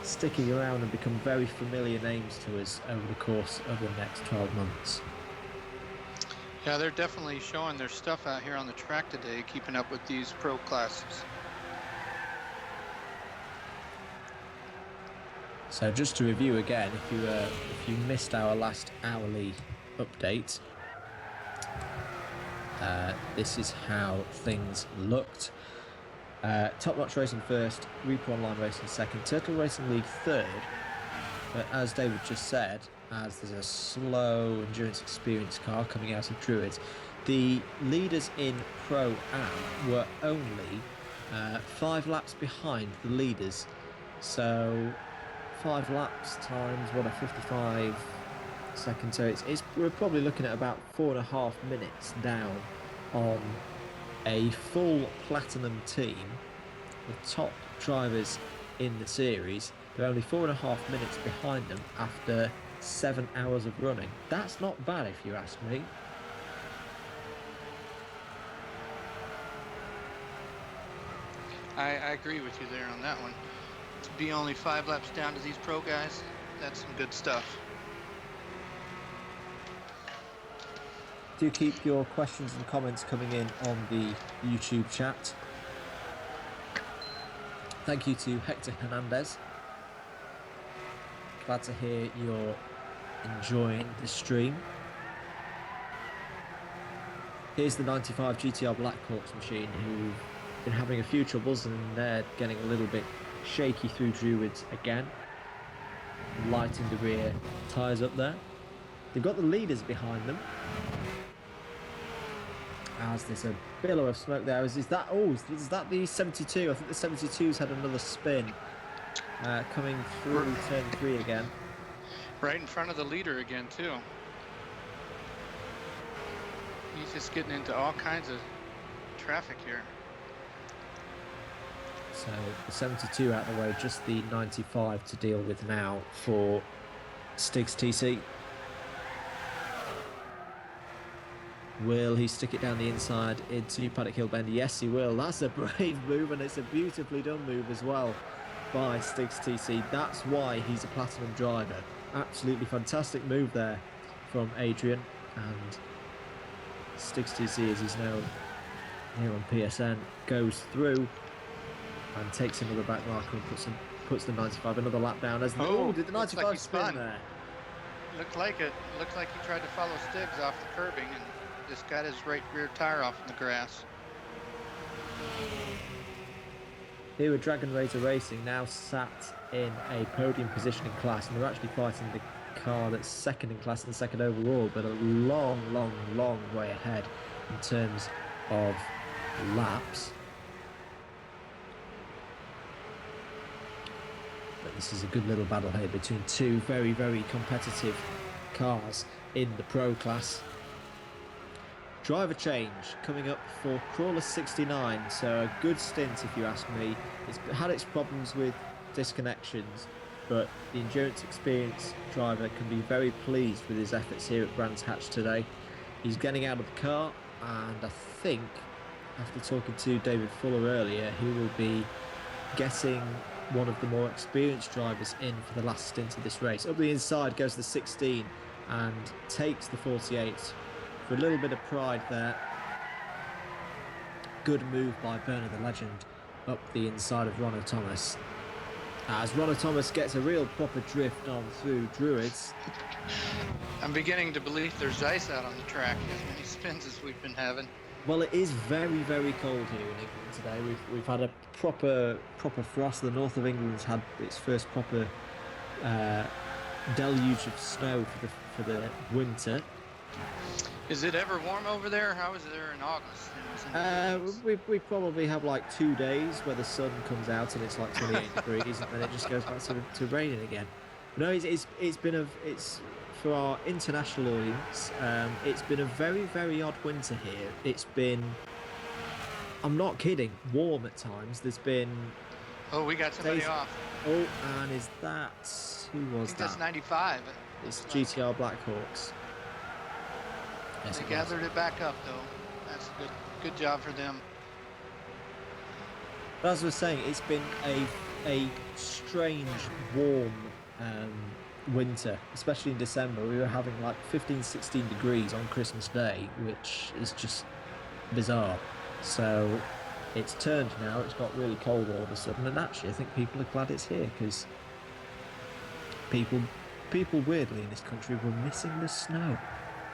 sticking around and become very familiar names to us over the course of the next 12 months. Yeah, they're definitely showing their stuff out here on the track today, keeping up with these pro classes. So just to review again, if you missed our last hourly update, this is how things looked. Top Notch Racing first, Reaper Online Racing second, Turtle Racing League third. But as David just said, as there's a slow endurance experience car coming out of Druids, the leaders in Pro Am were only 5 laps behind the leaders. So 5 laps times what, a 55-second. So we're probably looking at about 4.5 minutes down on a full platinum team with top drivers in the series. They're only 4.5 minutes behind them after 7 hours of running. That's not bad if you ask me. I agree with you there on that one. To be only 5 laps down to these pro guys, that's some good stuff. Do keep your questions and comments coming in on the YouTube chat. Thank you to Hector Hernandez. Glad to hear you're enjoying the stream. Here's the 95 GTR Black Hawks machine, who've been having a few troubles and they're getting a little bit shaky through Druids again. Lighting the rear tyres up there. They've got the leaders behind them. As there's a billow of smoke there. Is that the 72? I think the 72's had another spin coming through turn 3 again. Right in front of the leader again too. He's just getting into all kinds of traffic here. So the 72 out of the way, just the 95 to deal with now for Stiggs TC. Will he stick it down the inside into Paddock Hill Bend? Yes, he will. That's a brave move, and it's a beautifully done move as well by Stiggs TC. That's why he's a platinum driver. Absolutely fantastic move there from Adrian, and Stiggs TC, as he's known here on PSN, goes through and takes another back marker and puts the 95 another lap down. Did the 95 like spin there? Looked like it. Looked like he tried to follow Stiggs off the curbing and just got his right rear tire off in the grass. Here with Dragon Raider Racing, now sat in a podium position in class, and they're actually fighting the car that's second in class and second overall, but a long, long, long way ahead in terms of laps. But this is a good little battle here between two very, very competitive cars in the Pro class. Driver change coming up for Crawler 69, so a good stint if you ask me. It's had its problems with disconnections, but the endurance experience driver can be very pleased with his efforts here at Brands Hatch today. He's getting out of the car, and I think after talking to David Fuller earlier, he will be getting one of the more experienced drivers in for the last stint of this race. Up the inside goes the 16 and takes the 48 for a little bit of pride there. Good move by Bernard the Legend up the inside of Ronald Thomas, as Ronald Thomas gets a real proper drift on through Druids. I'm beginning to believe there's ice out on the track, as many spins as we've been having. Well, it is very, very cold here in England today. We've had a proper frost. The north of England's had its first proper deluge of snow for the winter. Is it ever warm over there? How is it there in August? You know, it's in the 50s. We probably have like 2 days where the sun comes out and it's like 28 degrees, and then it just goes back to raining again. No, it's been it's for our international audience. It's been a very, very odd winter here. It's been, I'm not kidding, warm at times. There's been Oh, we got somebody days- off. Oh, and is that who I was think that's that? 95. It's GTR Blackhawks. Yes, They it was. gathered it back up, though. That's a good job for them. But as I was saying, it's been a strange, warm winter, especially in December. We were having like 15, 16 degrees on Christmas Day, which is just bizarre. So it's turned now. It's got really cold all of a sudden, and actually, I think people are glad it's here because people weirdly in this country were missing the snow.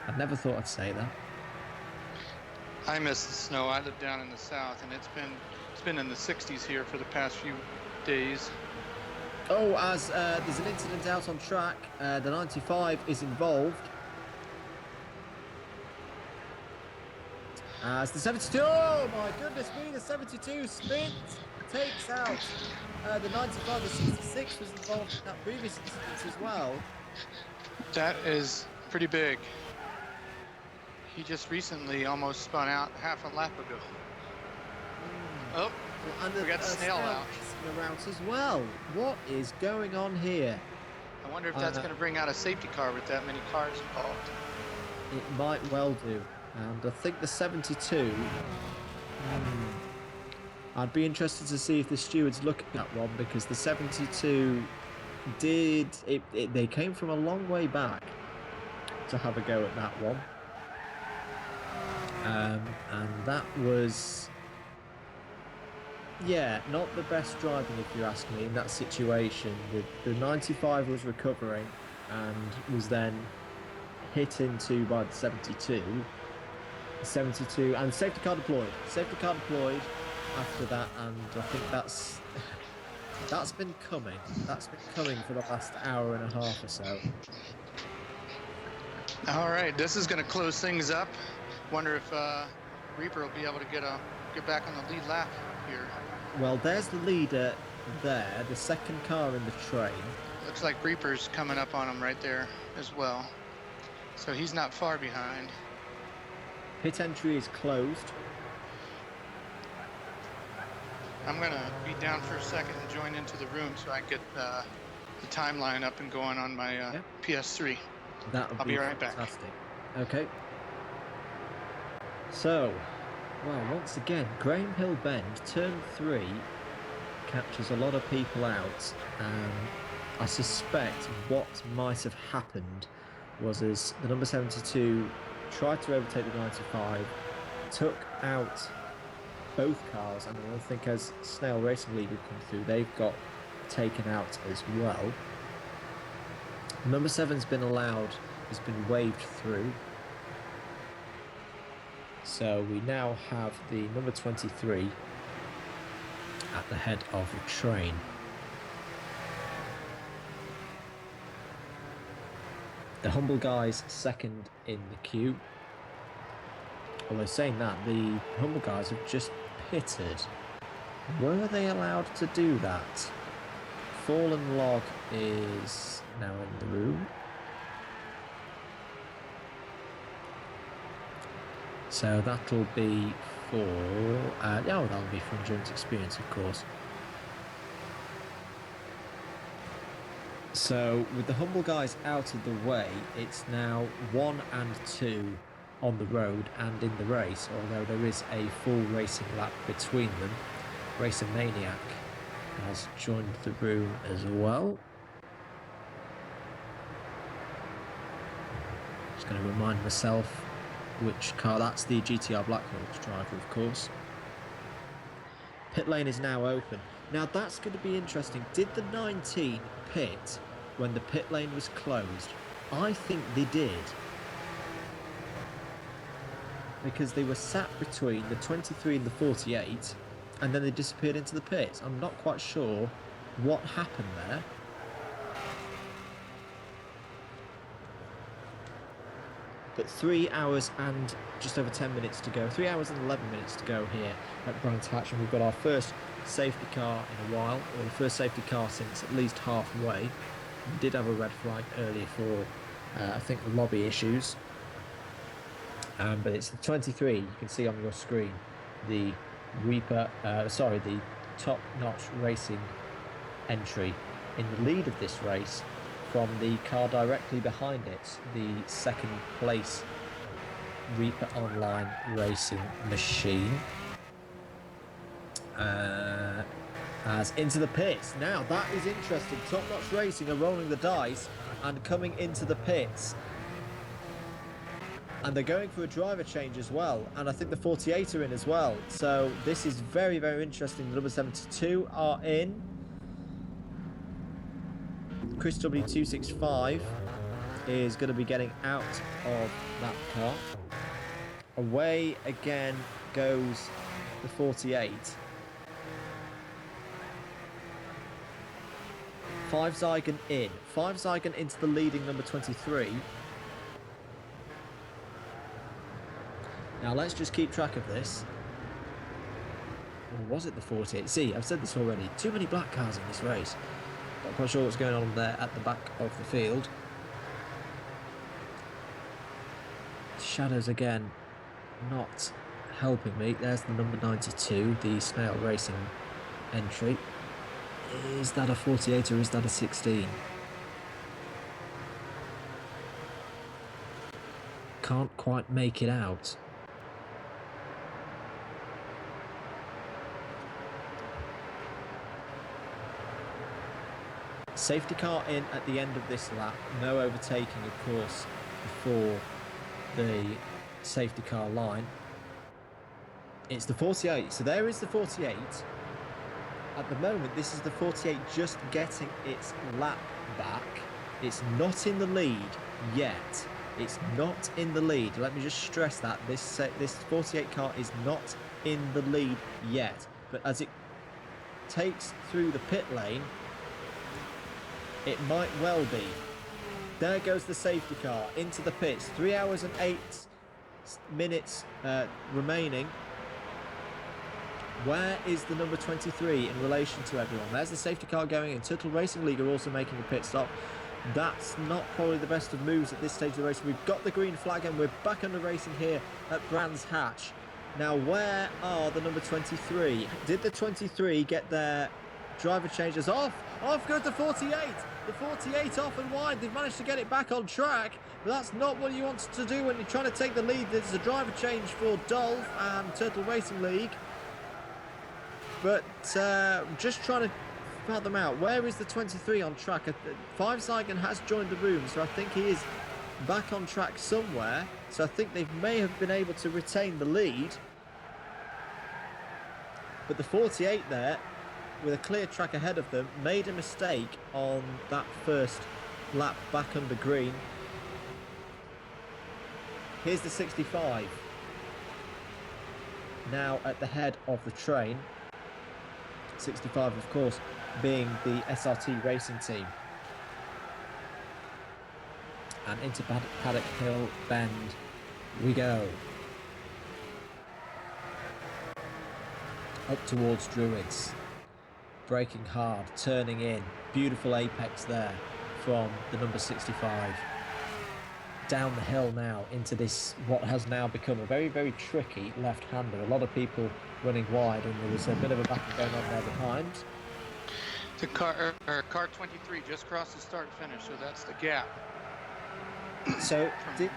I never thought I'd say that. I miss the snow. I live down in the south, and it's been in the 60s here for the past few days. Oh, as there's an incident out on track, the 95 is involved. As the 72, oh my goodness me, the 72 spins, takes out the 95, the 66 was involved in that previous incident as well. That is pretty big. He just recently almost spun out half a lap ago. Oh, And we got Snail out. The route as well. What is going on here? I wonder if that's going to bring out a safety car with that many cars involved. It might well do. And I think the 72... I'd be interested to see if the stewards look at that one, because the 72 did... They came from a long way back to have a go at that one. And that was... Yeah, not the best driving, if you ask me, in that situation. The 95 was recovering and was then hit into by the 72. 72 and safety car deployed. Safety car deployed after that, and I think that's been coming. That's been coming for the last hour and a half or so. All right, this is going to close things up. Wonder if Reaper will be able to get back on the lead lap here. Well, there's the leader there, the second car in the train. Looks like Reaper's coming up on him right there as well. So he's not far behind. Pit entry is closed. I'm going to be down for a second and join into the room so I can get the timeline up and going on my PS3. I'll be right back. Fantastic. Okay. So, well, once again, Graham Hill Bend, turn 3, captures a lot of people out. I suspect what might have happened was as the number 72 tried to overtake the 95, took out both cars, and I think as Snail Racing League have come through, they've got taken out as well. Number 7's been allowed, has been waved through. So we now have the number 23 at the head of the train. The Humble Guys second in the queue. Although saying that, the Humble Guys have just pitted. Were they allowed to do that? Fallen Log is now in the room. So that'll be for... that'll be for endurance experience, of course. So with the Humble Guys out of the way, it's now 1 and 2 on the road and in the race, although there is a full racing lap between them. Racer Maniac has joined the room as well. Just going to remind myself which car. That's the GTR Blackhawks driver, of course. Pit lane is now open. Now that's going to be interesting. Did the 19 pit when the pit lane was closed? I think they did, because they were sat between the 23 and the 48, and then they disappeared into the pits. I'm not quite sure what happened there. But 3 hours and just over 10 minutes to go. 3 hours and 11 minutes to go here at Brands Hatch, and we've got our first safety car in a while, or the first safety car since at least halfway. We did have a red flag earlier for, I think, lobby issues. But it's the 23, you can see on your screen, the the Top Notch Racing entry in the lead of this race from the car directly behind it, the second place Reaper Online Racing machine. As into the pits. Now that is interesting. Top Notch Racing are rolling the dice and coming into the pits. And they're going for a driver change as well. And I think the 48 are in as well. So this is very, very interesting. The number 72 are in. Chris W265 is going to be getting out of that car. Away again goes the 48. 5 Zygon in. 5 Zygon into the leading number 23. Now let's just keep track of this. Or was it the 48? See, I've said this already. Too many black cars in this race. Not quite sure what's going on there at the back of the field. Shadows again not helping me. There's the number 92, the Snail Racing entry. Is that a 48 or is that a 16? Can't quite make it out. Safety car in at the end of this lap. No overtaking, of course, before the safety car line. It's the 48. So there is the 48. At the moment, this is the 48 just getting its lap back. It's not in the lead yet. It's not in the lead. Let me just stress that. This 48 car is not in the lead yet. But as it takes through the pit lane, it might well be. There goes the safety car into the pits. 3 hours and 8 minutes remaining. Where is the number 23 in relation to everyone? There's the safety car going in. Turtle Racing League are also making a pit stop. That's not probably the best of moves at this stage of the race. We've got the green flag and we're back under racing here at Brands Hatch. Now, where are the number 23? Did the 23 get their driver changes off? Off goes the 48. The 48 off and wide. They've managed to get it back on track, but that's not what you want to do when you're trying to take the lead. There's a driver change for Dolph and Turtle Racing League. But just trying to fathom out, where is the 23 on track? 5 Zygon has joined the room, so I think he is back on track somewhere. So I think they may have been able to retain the lead. But the 48 there, with a clear track ahead of them, made a mistake on that first lap back under green. Here's the 65. Now at the head of the train. 65, of course, being the SRT racing team. And into Paddock Hill Bend we go. Up towards Druids. Braking hard, turning in. Beautiful apex there from the number 65. Down the hill now into this, what has now become a very, very tricky left-hander. A lot of people running wide, and there was a bit of a battle going on there behind. The car 23 just crossed the start and finish, so that's the gap. So did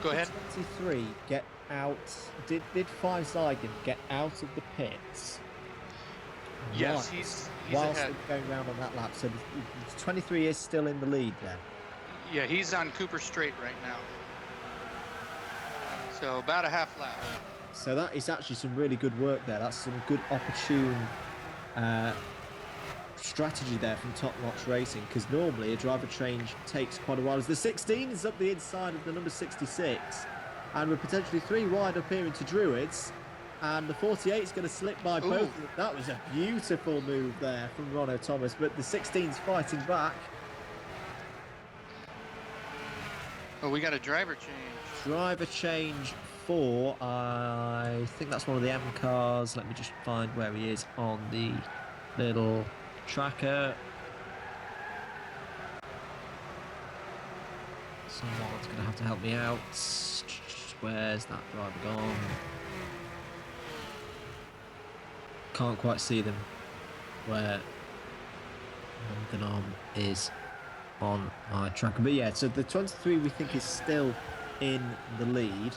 Go ahead. 23 get out? Did 5 Zygon get out of the pits? Yes, Right. he's Whilst ahead. going round on that lap, so the 23 is still in the lead then. Yeah, he's on Cooper Straight right now. So about a half lap. So that is actually some really good work there. That's some good opportune strategy there from Top Notch Racing, because normally a driver change takes quite a while. As the 16 is up the inside of the number 66, and we're potentially 3 wide up here into Druids, and the 48 is going to slip by both. That was a beautiful move there from Ronno Thomas, but the 16's fighting back. Oh, we got a driver change. Driver change for, I think that's one of the M cars. Let me just find where he is on the little tracker. Someone's going to have to help me out. Where's that driver gone? Can't quite see them where London Arm is on my tracker. But yeah, so the 23 we think is still in the lead.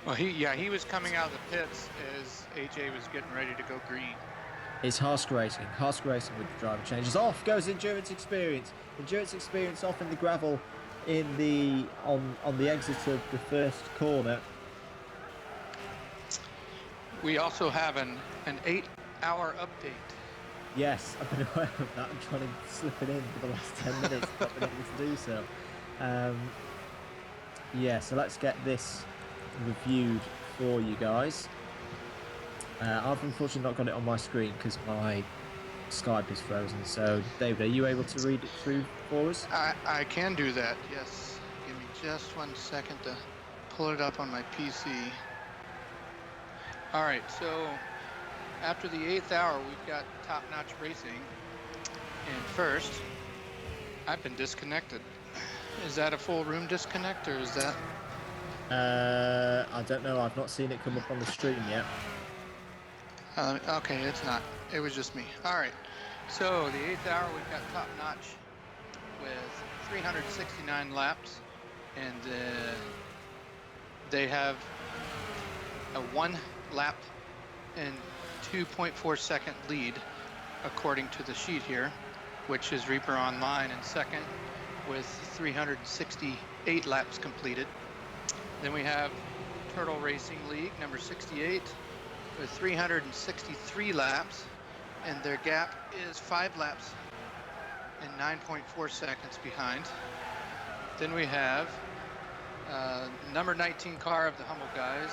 Well, he was coming out of the pits as AJ was getting ready to go green. It's Hask Racing. Hask Racing with the driver changes. Off goes Endurance Experience. Endurance Experience off in the gravel in the on the exit of the first corner. We also have an 8-hour update. Yes, I've been aware of that. I'm trying to slip it in for the last 10 minutes, not been able to do so. Yeah, so let's get this reviewed for you guys. I've unfortunately not got it on my screen because my Skype is frozen. So, David, are you able to read it through for us? I can do that, yes. Give me just 1 second to pull it up on my PC. All right, so after the 8th hour, we've got Top Notch Racing. And first, I've been disconnected. Is that a full room disconnect or is that? I don't know. I've not seen it come up on the stream yet. Okay, it's not. It was just me. All right. So the 8th hour, we've got Top Notch with 369 laps, and they have a 1 lap and 2.4 second lead, according to the sheet here, which is Reaper Online in second with 368 laps completed. Then we have Turtle Racing League, number 68, with 363 laps, and their gap is 5 laps and 9.4 seconds behind. Then we have number 19 car of the Humble Guys.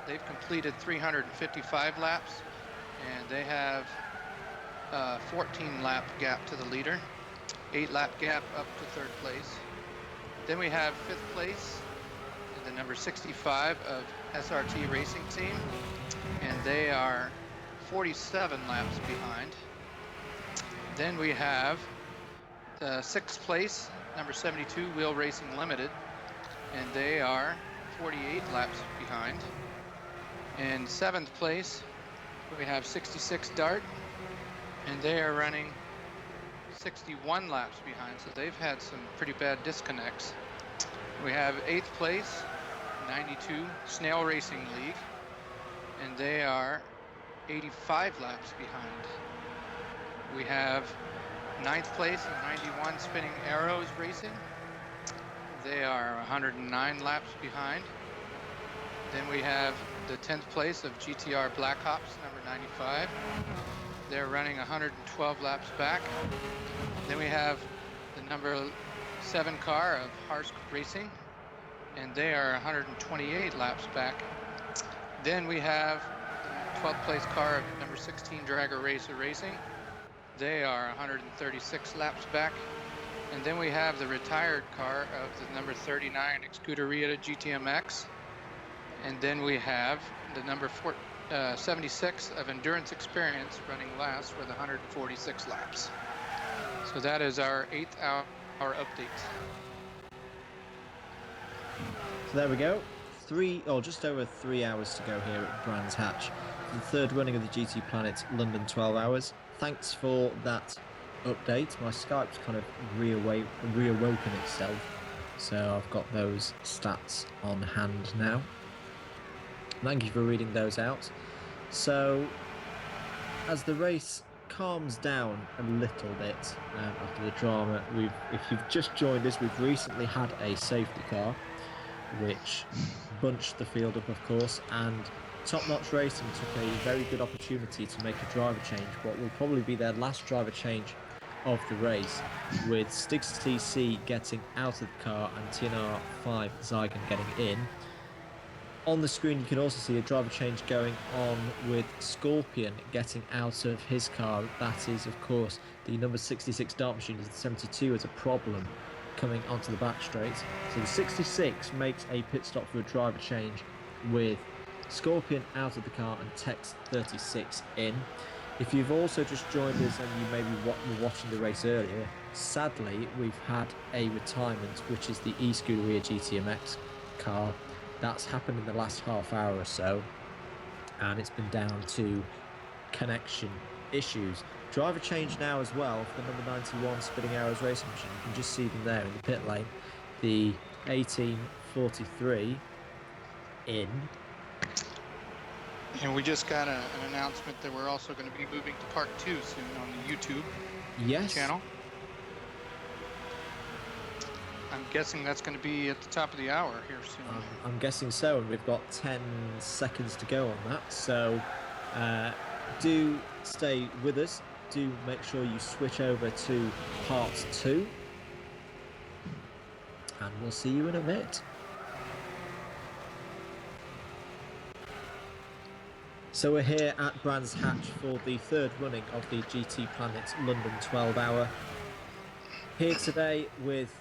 They've completed 355 laps, and they have a 14 lap gap to the leader, 8 lap gap up to 3rd place. Then we have 5th place, the number 65 of SRT Racing Team, and they are 47 laps behind. Then we have the 6th place, number 72 Wheel Racing Limited, and they are 48 laps behind. In 7th place, we have 66 Dart, and they are running 61 laps behind, so they've had some pretty bad disconnects. We have 8th place, 92 Snail Racing League, and they are 85 laps behind. We have 9th place and 91 Spinning Arrows Racing. They are 109 laps behind. Then we have the 10th place of GTR Black Ops, number 95. They're running 112 laps back. Then we have the number 7 car of Harsk Racing, and they are 128 laps back. Then we have the 12th place car of number 16 Dragger Racer Racing. They are 136 laps back. And then we have the retired car of the number 39 Scuderia GTMX. And then we have the number 76 of Endurance Experience running last with 146 laps. So that is our 8th hour update. So there we go. Just over 3 hours to go here at Brands Hatch. The 3rd running of the GTPlanet London 12 Hours. Thanks for that update. My Skype's kind of reawoken itself, so I've got those stats on hand now. Thank you for reading those out. So, as the race calms down a little bit after the drama, if you've just joined us, we've recently had a safety car, which bunched the field up, of course, and Top Notch Racing took a very good opportunity to make a driver change, what will probably be their last driver change of the race, with Stiggs TC getting out of the car and TNR5 Zygon getting in. On the screen you can also see a driver change going on with Scorpion getting out of his car. That is, of course, the number 66 Dart Machine, as the 72 is a problem coming onto the back straight. So the 66 makes a pit stop for a driver change with Scorpion out of the car and Tex 36 in. If you've also just joined us and you maybe were watching the race earlier, sadly we've had a retirement, which is the e-Scuderia GTMX car. That's happened in the last half hour or so, and it's been down to connection issues. Driver change now as well for the number 91 Spinning Arrows Racing Machine. You can just see them there in the pit lane. The 1843 in. And we just got an announcement that we're also going to be moving to part 2 soon on the YouTube channel. I'm guessing that's going to be at the top of the hour here soon. I'm guessing so, and we've got 10 seconds to go on that. So do stay with us. Do make sure you switch over to part 2. And we'll see you in a bit. So we're here at Brands Hatch for the third running of the GTPlanet London 12 Hour. Here today with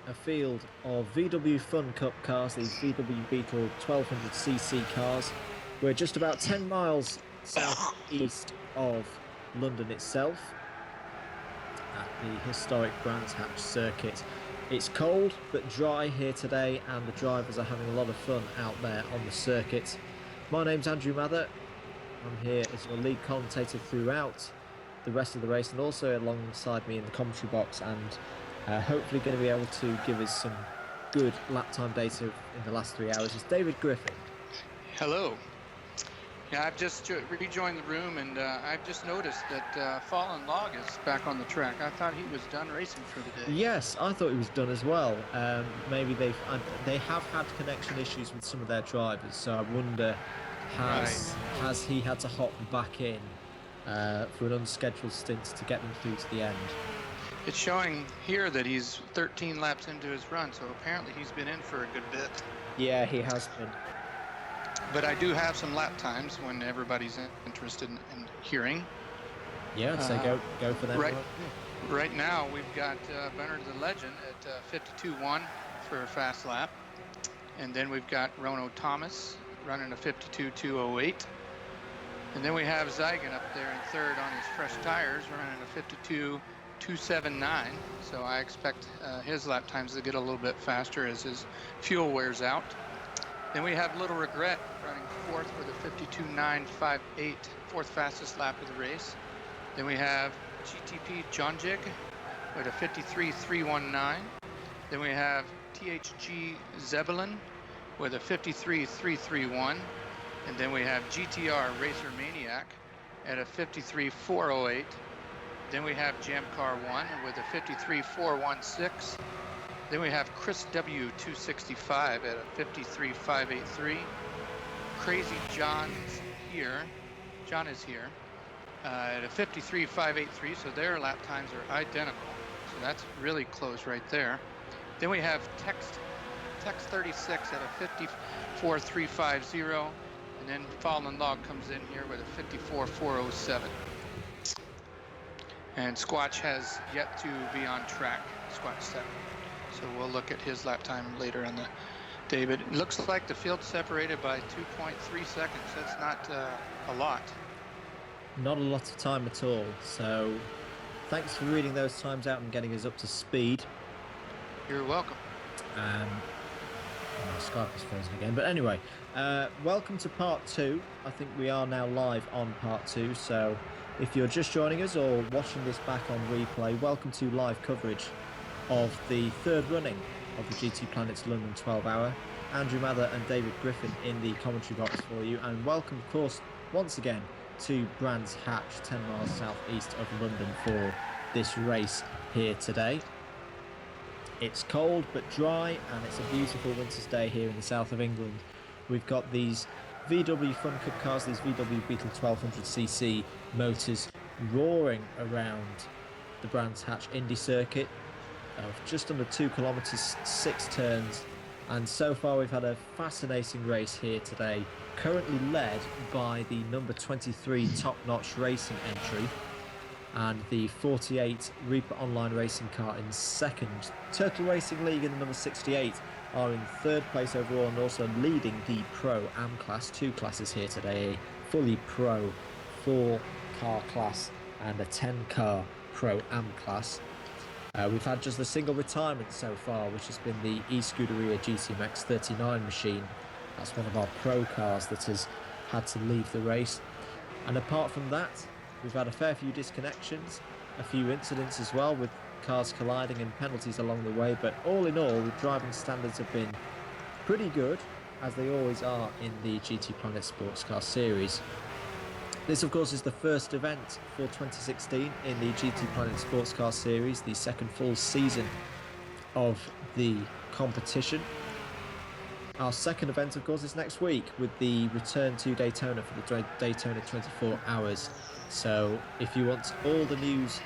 a field of VW Fun Cup cars, these VW Beetle 1200cc cars. We're just about 10 miles southeast of London itself at the historic Brands Hatch circuit. It's cold but dry here today, and the drivers are having a lot of fun out there on the circuit. My name's Andrew Mather. I'm here as your lead commentator throughout the rest of the race, and also alongside me in the commentary box, and hopefully going to be able to give us some good lap time data in the last 3 hours is David Griffin. Hello. Yeah, I've just rejoined the room, and I've just noticed that Fallen Log is back on the track. I thought he was done racing for the day. Yes, I thought he was done as well. Maybe they have had connection issues with some of their drivers, so I wonder has he had to hop back in for an unscheduled stint to get them through to the end. It's showing here that he's 13 laps into his run, so apparently he's been in for a good bit. Yeah, he has been. But I do have some lap times when everybody's interested in hearing. Yeah, so go for them. Right now, we've got Bernard the Legend at 52.1 for a fast lap. And then we've got Rono Thomas running a 52.208. And then we have Zygon up there in third on his fresh tires running a 52.279. So I expect his lap times to get a little bit faster as his fuel wears out. Then we have Little Regret running fourth with a 52.958, fourth fastest lap of the race. Then we have GTP John Jig with a 53.319. Then we have THG Zebulon with a 53.331. And then we have GTR Racer Maniac at a 53.408. Then we have Jam Car 1 with a 53.416. Then we have Chris W 265 at a 53.583. Crazy John's here. John is here at a 53.583. So their lap times are identical. So that's really close right there. Then we have Tex 36 at a 54.350. And then Fallen Log comes in here with a 54.407. And Squatch has yet to be on track, Squatch 7. So we'll look at his lap time later on the day. But it looks like the field separated by 2.3 seconds. That's not a lot. Not a lot of time at all. So thanks for reading those times out and getting us up to speed. You're welcome. My Skype is frozen again. But anyway, welcome to part 2. I think we are now live on part 2. So if you're just joining us or watching this back on replay, welcome to live coverage of the third running of the GTPlanet's London 12 Hour. Andrew Mather and David Griffin in the commentary box for you. And welcome, of course, once again to Brands Hatch, 10 miles southeast of London for this race here today. It's cold but dry, and it's a beautiful winter's day here in the south of England. We've got these VW Fun Cup cars, these VW Beetle 1200cc motors roaring around the Brands Hatch Indy circuit of just under 2 kilometres, 6 turns, and so far we've had a fascinating race here today, currently led by the number 23 Top Notch Racing entry. and the 48 Reaper Online Racing car in second. Turtle Racing League in the number 68 are in third place overall and also leading the Pro Am class. Two classes here today, a fully Pro 4-car class and a 10-car Pro Am class. We've had just a single retirement so far, which has been the eScuderia GTMX 39 machine. That's one of our pro cars that has had to leave the race. And apart from that, we've had a fair few disconnections, a few incidents as well, with cars colliding and penalties along the way. But all in all, the driving standards have been pretty good, as they always are in the GTPlanet Sportscar Series. This, of course, is the first event for 2016 in the GTPlanet Sportscar Series, the second full season of the competition. Our second event, of course, is next week with the return to Daytona for the Daytona 24 Hours. So if you want all the news